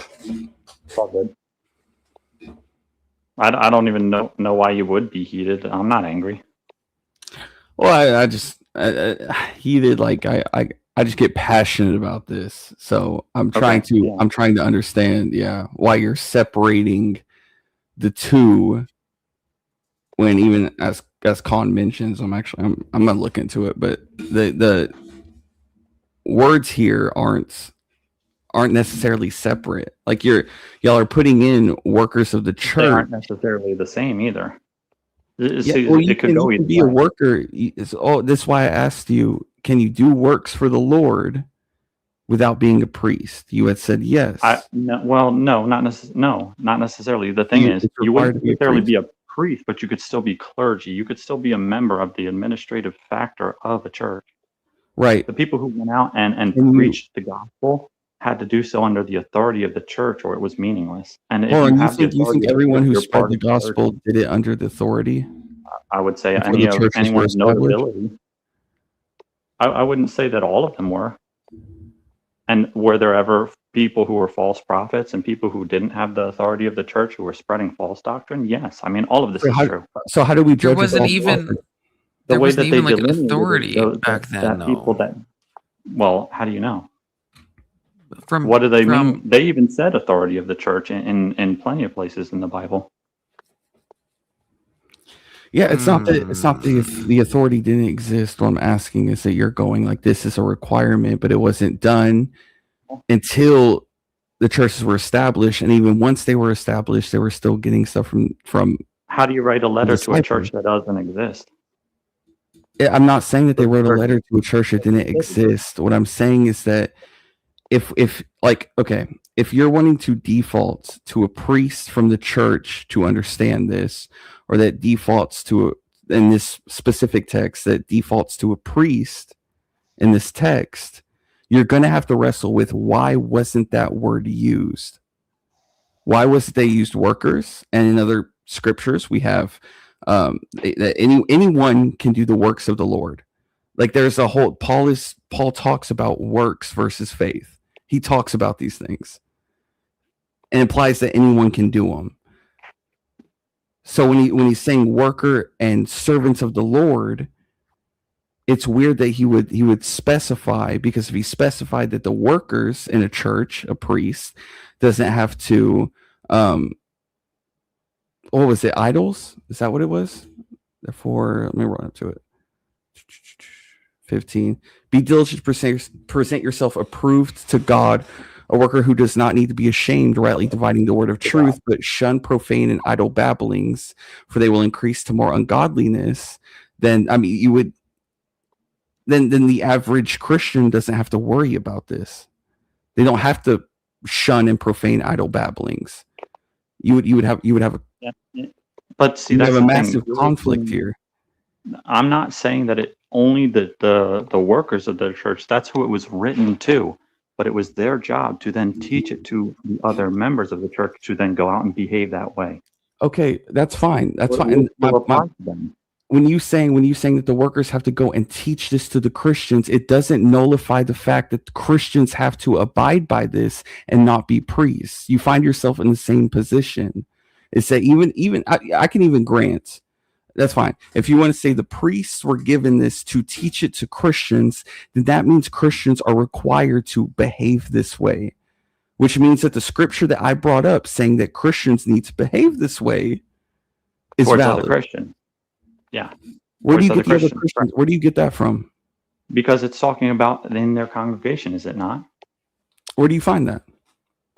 It's all good. I don't even know why you would be heated. I'm not angry. Well, I just heated. Like I just get passionate about this, so I'm trying to understand. Yeah, why you're separating the two. When even as Khan mentions, I'm gonna look into it, but the words here aren't necessarily separate. Like y'all are putting in workers of the They church. aren't necessarily the same either. Yeah, well, you can be a worker. That's why I asked you, can you do works for the Lord without being a priest? You had said yes. No, not necessarily. The thing is, you wouldn't necessarily be a priest, but you could still be clergy. You could still be a member of the administrative factor of a church. Right. The people who went out and preached the gospel had to do so under the authority of the church, or it was meaningless. And if you have the you think authority of everyone who you're spread part the of the church. gospel did it under the authority? I would say Before the churches anyone were of established? notability. I wouldn't say that all of them were. And were there ever people who were false prophets and people who didn't have the authority of the church who were spreading false doctrine? Yes. I mean, all of this is true. So how do we judge? There wasn't even The way that they like delineated authority those- back then. that people that, well, how do you know? From What do they mean? They even said authority of the church in plenty of places in the Bible. Yeah, it's not that the authority didn't exist. What I'm asking is that you're going like this is a requirement, but it wasn't done until the churches were established, and even once they were established, they were still getting stuff from. How do you write a letter to a church that doesn't exist? I'm not saying that they wrote a letter to a church that didn't exist. What I'm saying is that if you're wanting to default to a priest from the church to understand this, or that defaults to in this specific text that defaults to a priest in this text, you're going to have to wrestle with why wasn't that word used? Why was they used workers? And in other scriptures, we have that anyone can do the works of the Lord. Like there's a whole Paul talks about works versus faith. He talks about these things and implies that anyone can do them. So when he's saying worker and servants of the Lord, it's weird that he would specify, because if he specified that the workers in a church, a priest, doesn't have to what was it, idols? Is that what it was? Therefore, let me run up to it. 15. Be diligent, present yourself approved to God, a worker who does not need to be ashamed, rightly dividing the word of truth, but shun profane and idle babblings, for they will increase to more ungodliness. Then the average Christian doesn't have to worry about this. They don't have to shun and profane idle babblings. You would have But see, you that's have a the massive thing. conflict here. I'm not saying that only the workers of the church. That's who it was written to. But it was their job to then teach it to the other members of the church to then go out and behave that way. Okay, that's fine. That's It fine. would And still apply to them. when you saying that the workers have to go and teach this to the Christians, it doesn't nullify the fact that Christians have to abide by this and not be priests. You find yourself in the same position. It's that even I can even grant that's fine. If you want to say the priests were given this to teach it to Christians, then that means Christians are required to behave this way, which means that the scripture that I brought up saying that Christians need to behave this way is Towards valid. other Christians. Yeah. Where do you Towards get other the other Christians? Where do you get that from? Because it's talking about in their congregation, is it not? Where do you find that?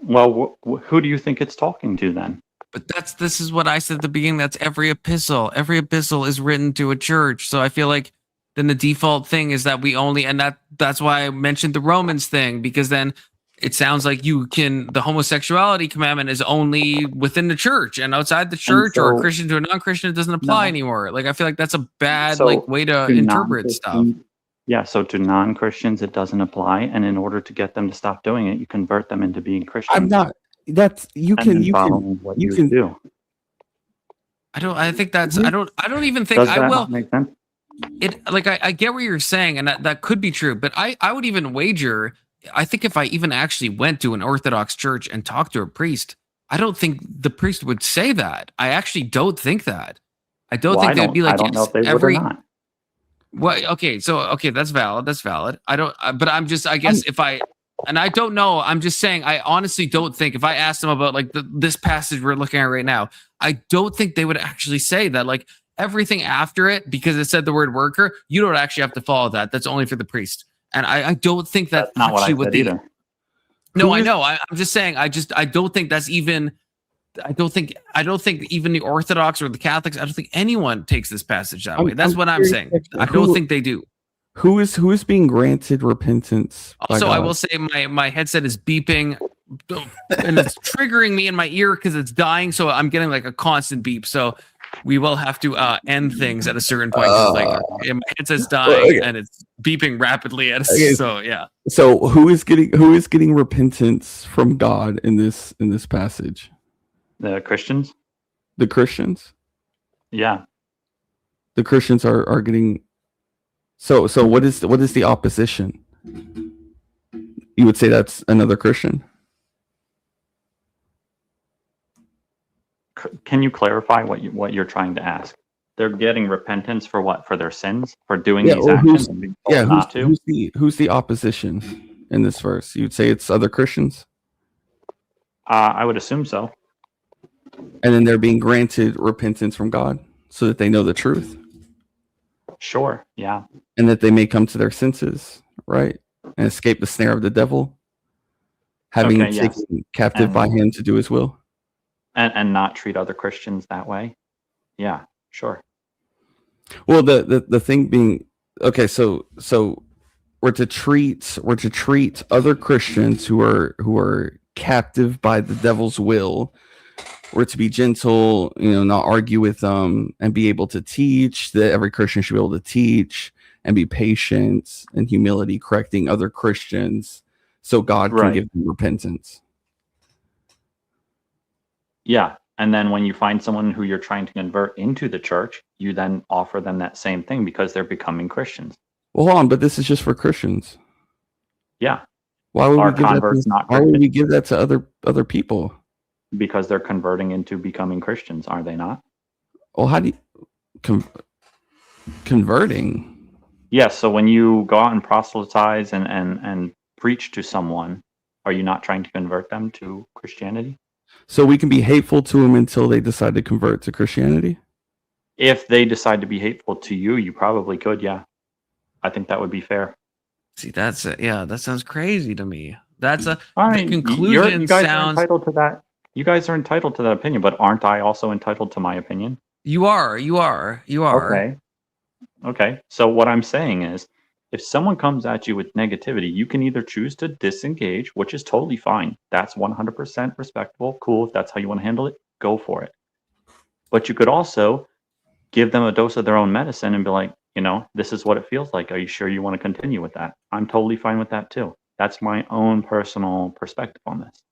Well, who do you think it's talking to then? But this is what I said at the beginning. That's every epistle. Every epistle is written to a church. So I feel like then the default thing is that we only, and that's why I mentioned the Romans thing, because then it sounds like the homosexuality commandment is only within the church, and outside the church or a Christian to a non-Christian, it doesn't apply anymore. Like, I feel like that's a bad way to interpret stuff. Yeah, so to non-Christians, it doesn't apply. And in order to get them to stop doing it, you convert them into being Christians. I'm not. That's you and can then you following can what you you can do. I think that's I don't even think Does I that will not make sense? it like I get what you're saying, and that could be true, but I would even wager, I think if I even actually went to an Orthodox church and talked to a priest, I don't think the priest would say that. I actually don't think that. I don't think they'd be like, I don't know if they would or not. Well, okay, that's valid. That's valid. I don't, but I'm just, I guess and I don't know. I'm just saying, I honestly don't think if I asked them about like this passage we're looking at right now, I don't think they would actually say that. Like everything after it, because it said the word worker, you don't actually have to follow that. That's only for the priest. And I don't think that's not actually what I said either. No, I know. I'm just saying. I don't think that's even. I don't think even the Orthodox or the Catholics. I don't think anyone takes this passage that way. That's what I'm saying. I don't think they do. Who is being granted repentance? Also, I will say my headset is beeping, and it's triggering me in my ear because it's dying. So I'm getting like a constant beep. So we will have to end things at a certain point. Like my headset's dying and it's beeping rapidly. So yeah. So who is getting repentance from God in this passage? The Christians. The Christians. Yeah. The Christians are getting. So what is the opposition? You would say that's another Christian. Can you clarify what you're trying to ask? They're getting repentance for what? For their sins? For doing these actions? Who's the opposition in this verse? You'd say it's other Christians? I would assume so. And then they're being granted repentance from God so that they know the truth. Sure, yeah. And that they may come to their senses, right? And escape the snare of the devil, having taken captive by him to do his will. And not treat other Christians that way. Yeah, sure. Well, the thing being, okay, so we're to treat other Christians who are captive by the devil's will. We're to be gentle, not argue with them, and be able to teach. That every Christian should be able to teach and be patient and humility, correcting other Christians, so God can give them repentance. Yeah, and then when you find someone who you're trying to convert into the church, you then offer them that same thing because they're becoming Christians. Well, hold on, but this is just for Christians. Yeah. Why would we give that to other people? Because they're converting into becoming Christians, are they not? Well, how do you converting? Yes. So when you go out and proselytize and preach to someone, are you not trying to convert them to Christianity? So we can be hateful to them until they decide to convert to Christianity? If they decide to be hateful to you, you probably could, yeah. I think that would be fair. See, that sounds crazy to me. That's the conclusion sounds are entitled to that. You guys are entitled to that opinion, but aren't I also entitled to my opinion? You are. Okay. So what I'm saying is, if someone comes at you with negativity, you can either choose to disengage, which is totally fine. That's 100% respectable. Cool. If that's how you want to handle it, go for it. But you could also give them a dose of their own medicine and be like, this is what it feels like. Are you sure you want to continue with that? I'm totally fine with that too. That's my own personal perspective on this.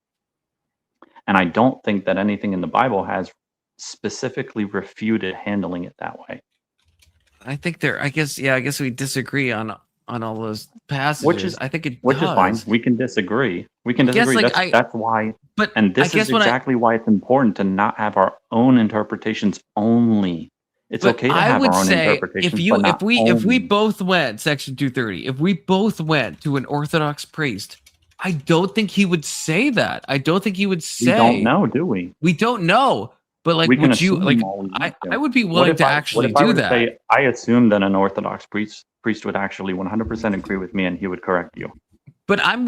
And I don't think that anything in the Bible has specifically refuted handling it that way. I think I guess we disagree on all those passages. Which is fine. We can disagree. That's why. But and this is exactly why it's important to not have our own interpretations only. It's okay to have our own interpretations. If we both went section 230, if we both went to an Orthodox priest, I don't think he would say that. I don't think he would say. We don't know, do we? We don't know. But like, would you like? I would be willing to actually do that. I assume that an Orthodox priest would actually 100% agree with me, and he would correct you. But I'm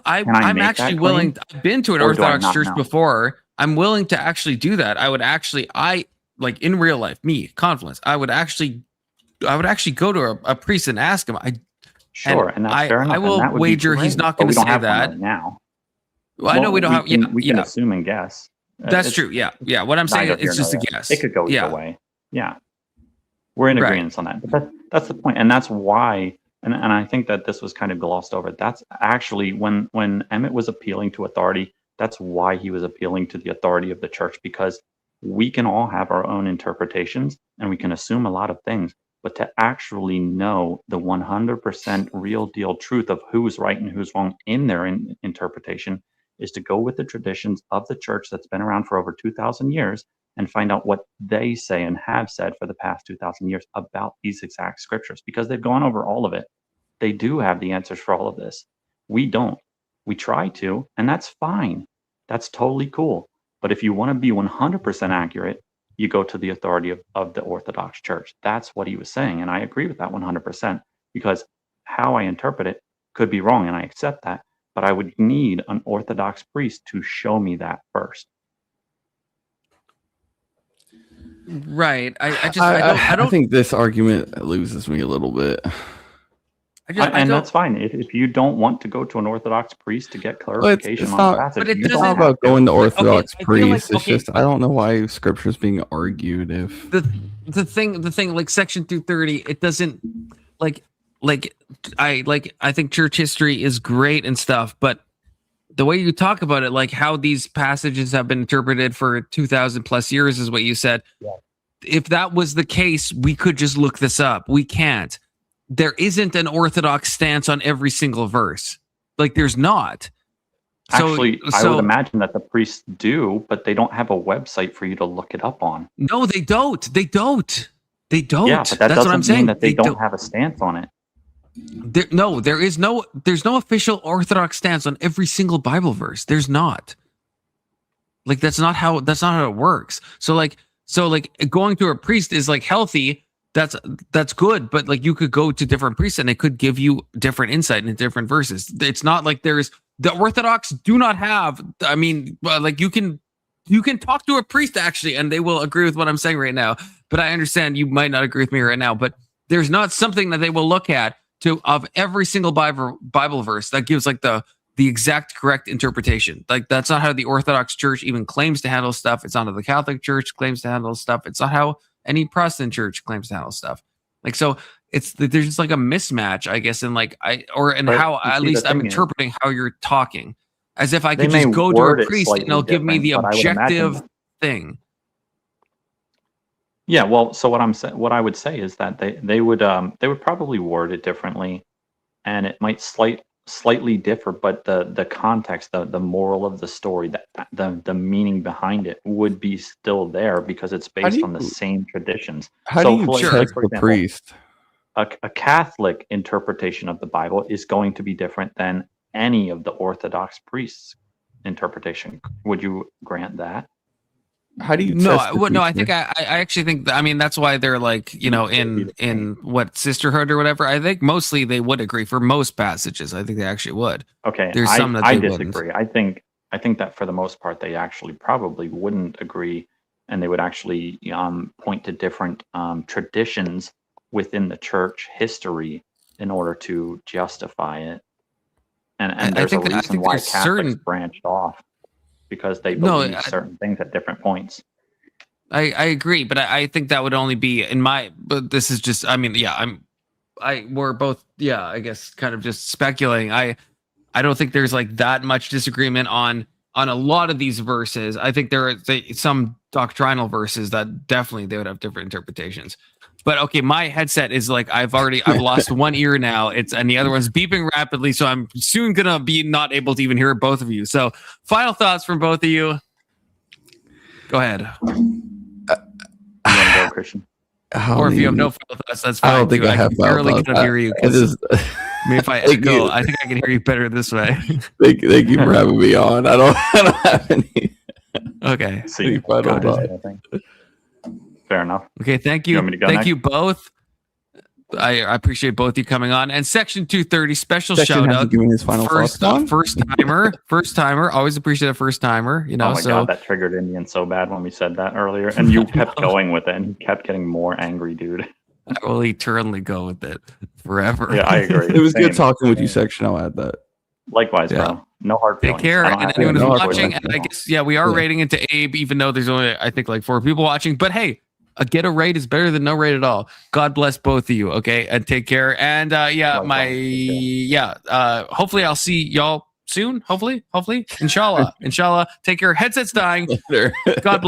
actually willing. I've been to an Orthodox church before. I'm willing to actually do that. I like in real life, Confluence. I would actually go to a priest and ask him. And that's fair enough. I will wager he's not going to say that right now. Well, I know we don't have. We can assume and guess. That's true. Yeah. What I'm saying is just a guess. It could go either way. Yeah, we're in agreement on that. But that's the point, and that's why. And I think that this was kind of glossed over. That's actually when Emmett was appealing to authority. That's why he was appealing to the authority of the church, because we can all have our own interpretations and we can assume a lot of things. But to actually know the 100% real deal truth of who's right and who's wrong in their interpretation is to go with the traditions of the church that's been around for over 2,000 years and find out what they say and have said for the past 2,000 years about these exact scriptures, because they've gone over all of it. They do have the answers for all of this. We don't. We try to, and that's fine. That's totally cool. But if you want to be 100% accurate, you go to the authority of the Orthodox Church. That's what he was saying, and I agree with that 100%, because how I interpret it could be wrong, and I accept that. But I would need an Orthodox priest to show me that first. Right. I don't think this argument loses me a little bit. That's fine. If you don't want to go to an Orthodox priest to get clarification on the passage, it's not about going to Orthodox priest. It's just I don't know why Scripture is being argued. If the thing like section 230, it doesn't I think church history is great and stuff, but the way you talk about it, like how these passages have been interpreted for 2,000 plus years is what you said. Yeah. If that was the case, we could just look this up. We can't. There isn't an Orthodox stance on every single verse. Like there's not. Actually, I would imagine that the priests do, but they don't have a website for you to look it up on. No, they don't. Yeah, but that's what I'm saying. That they don't have a stance on it. There's no official Orthodox stance on every single Bible verse. There's not. Like that's not how it works. So going to a priest is like healthy. That's good, but like you could go to different priests and they could give you different insight into different verses. It's not like the Orthodox do not have. I mean, like you can talk to a priest actually, and they will agree with what I'm saying right now. But I understand you might not agree with me right now. But there's not something that they will look at of every single Bible verse that gives like the exact correct interpretation. Like that's not how the Orthodox Church even claims to handle stuff. It's not how the Catholic Church claims to handle stuff. It's not how any Protestant church claims to handle stuff. Like so, there's just like a mismatch, I guess, in like how at least I'm interpreting how you're talking, as if I could just go to a priest and they'll give me the objective thing. Yeah, well, so what I would say is that they would probably word it differently, and it might slightly differ, but the context, the moral of the story, the meaning behind it would be still there because it's based on the same traditions. How do you check the priest? A Catholic interpretation of the Bible is going to be different than any of the Orthodox priests' interpretation. Would you grant that? How do you I think I actually think that's why they're like in what sisterhood or whatever. I think mostly they would agree for most passages. I think they actually would. Okay, there's some that I they disagree. wouldn't. I think that for the most part they actually probably wouldn't agree, and they would actually point to different traditions within the church history in order to justify it. And there's a reason why Catholics branched off. Because they believe certain things at different points. I agree, but I think that would only be in my. But this is just. I mean, yeah, we're both. Yeah, I guess kind of just speculating. I don't think there's like that much disagreement on a lot of these verses. I think there are some doctrinal verses that definitely they would have different interpretations. But okay, my headset is like I've lost one ear now. And the other one's beeping rapidly, so I'm soon gonna be not able to even hear both of you. So, final thoughts from both of you. Go ahead. You want to go, Christian? Or if you have no final thoughts, that's fine. I don't think I have barely final can thoughts. hear you. I just, if I echo, I think I can hear you better this way. Thank you for having me on. I don't have any. Okay. Any final thoughts. Fair enough. Okay, thank you. Thank you both. I appreciate both you coming on. And Section 230 special shout out. Giving his final first timer. Always appreciate a first timer. You know, oh my God, that triggered Indian so bad when we said that earlier, and you kept going with it, and he kept getting more angry, dude. I will eternally go with it forever. Yeah, I agree. It was good talking with you, Section. I'll add that. Likewise, bro. No hard feelings. Take care, and anyone who's watching. And I guess we are Yeah. rating into Abe, even though there's only I think like 4 people watching. But hey, a get a rate is better than no rate at all. God bless both of you. Okay, and take care. And hopefully I'll see y'all soon. Hopefully, inshallah. Take care. Headsets dying. God bless.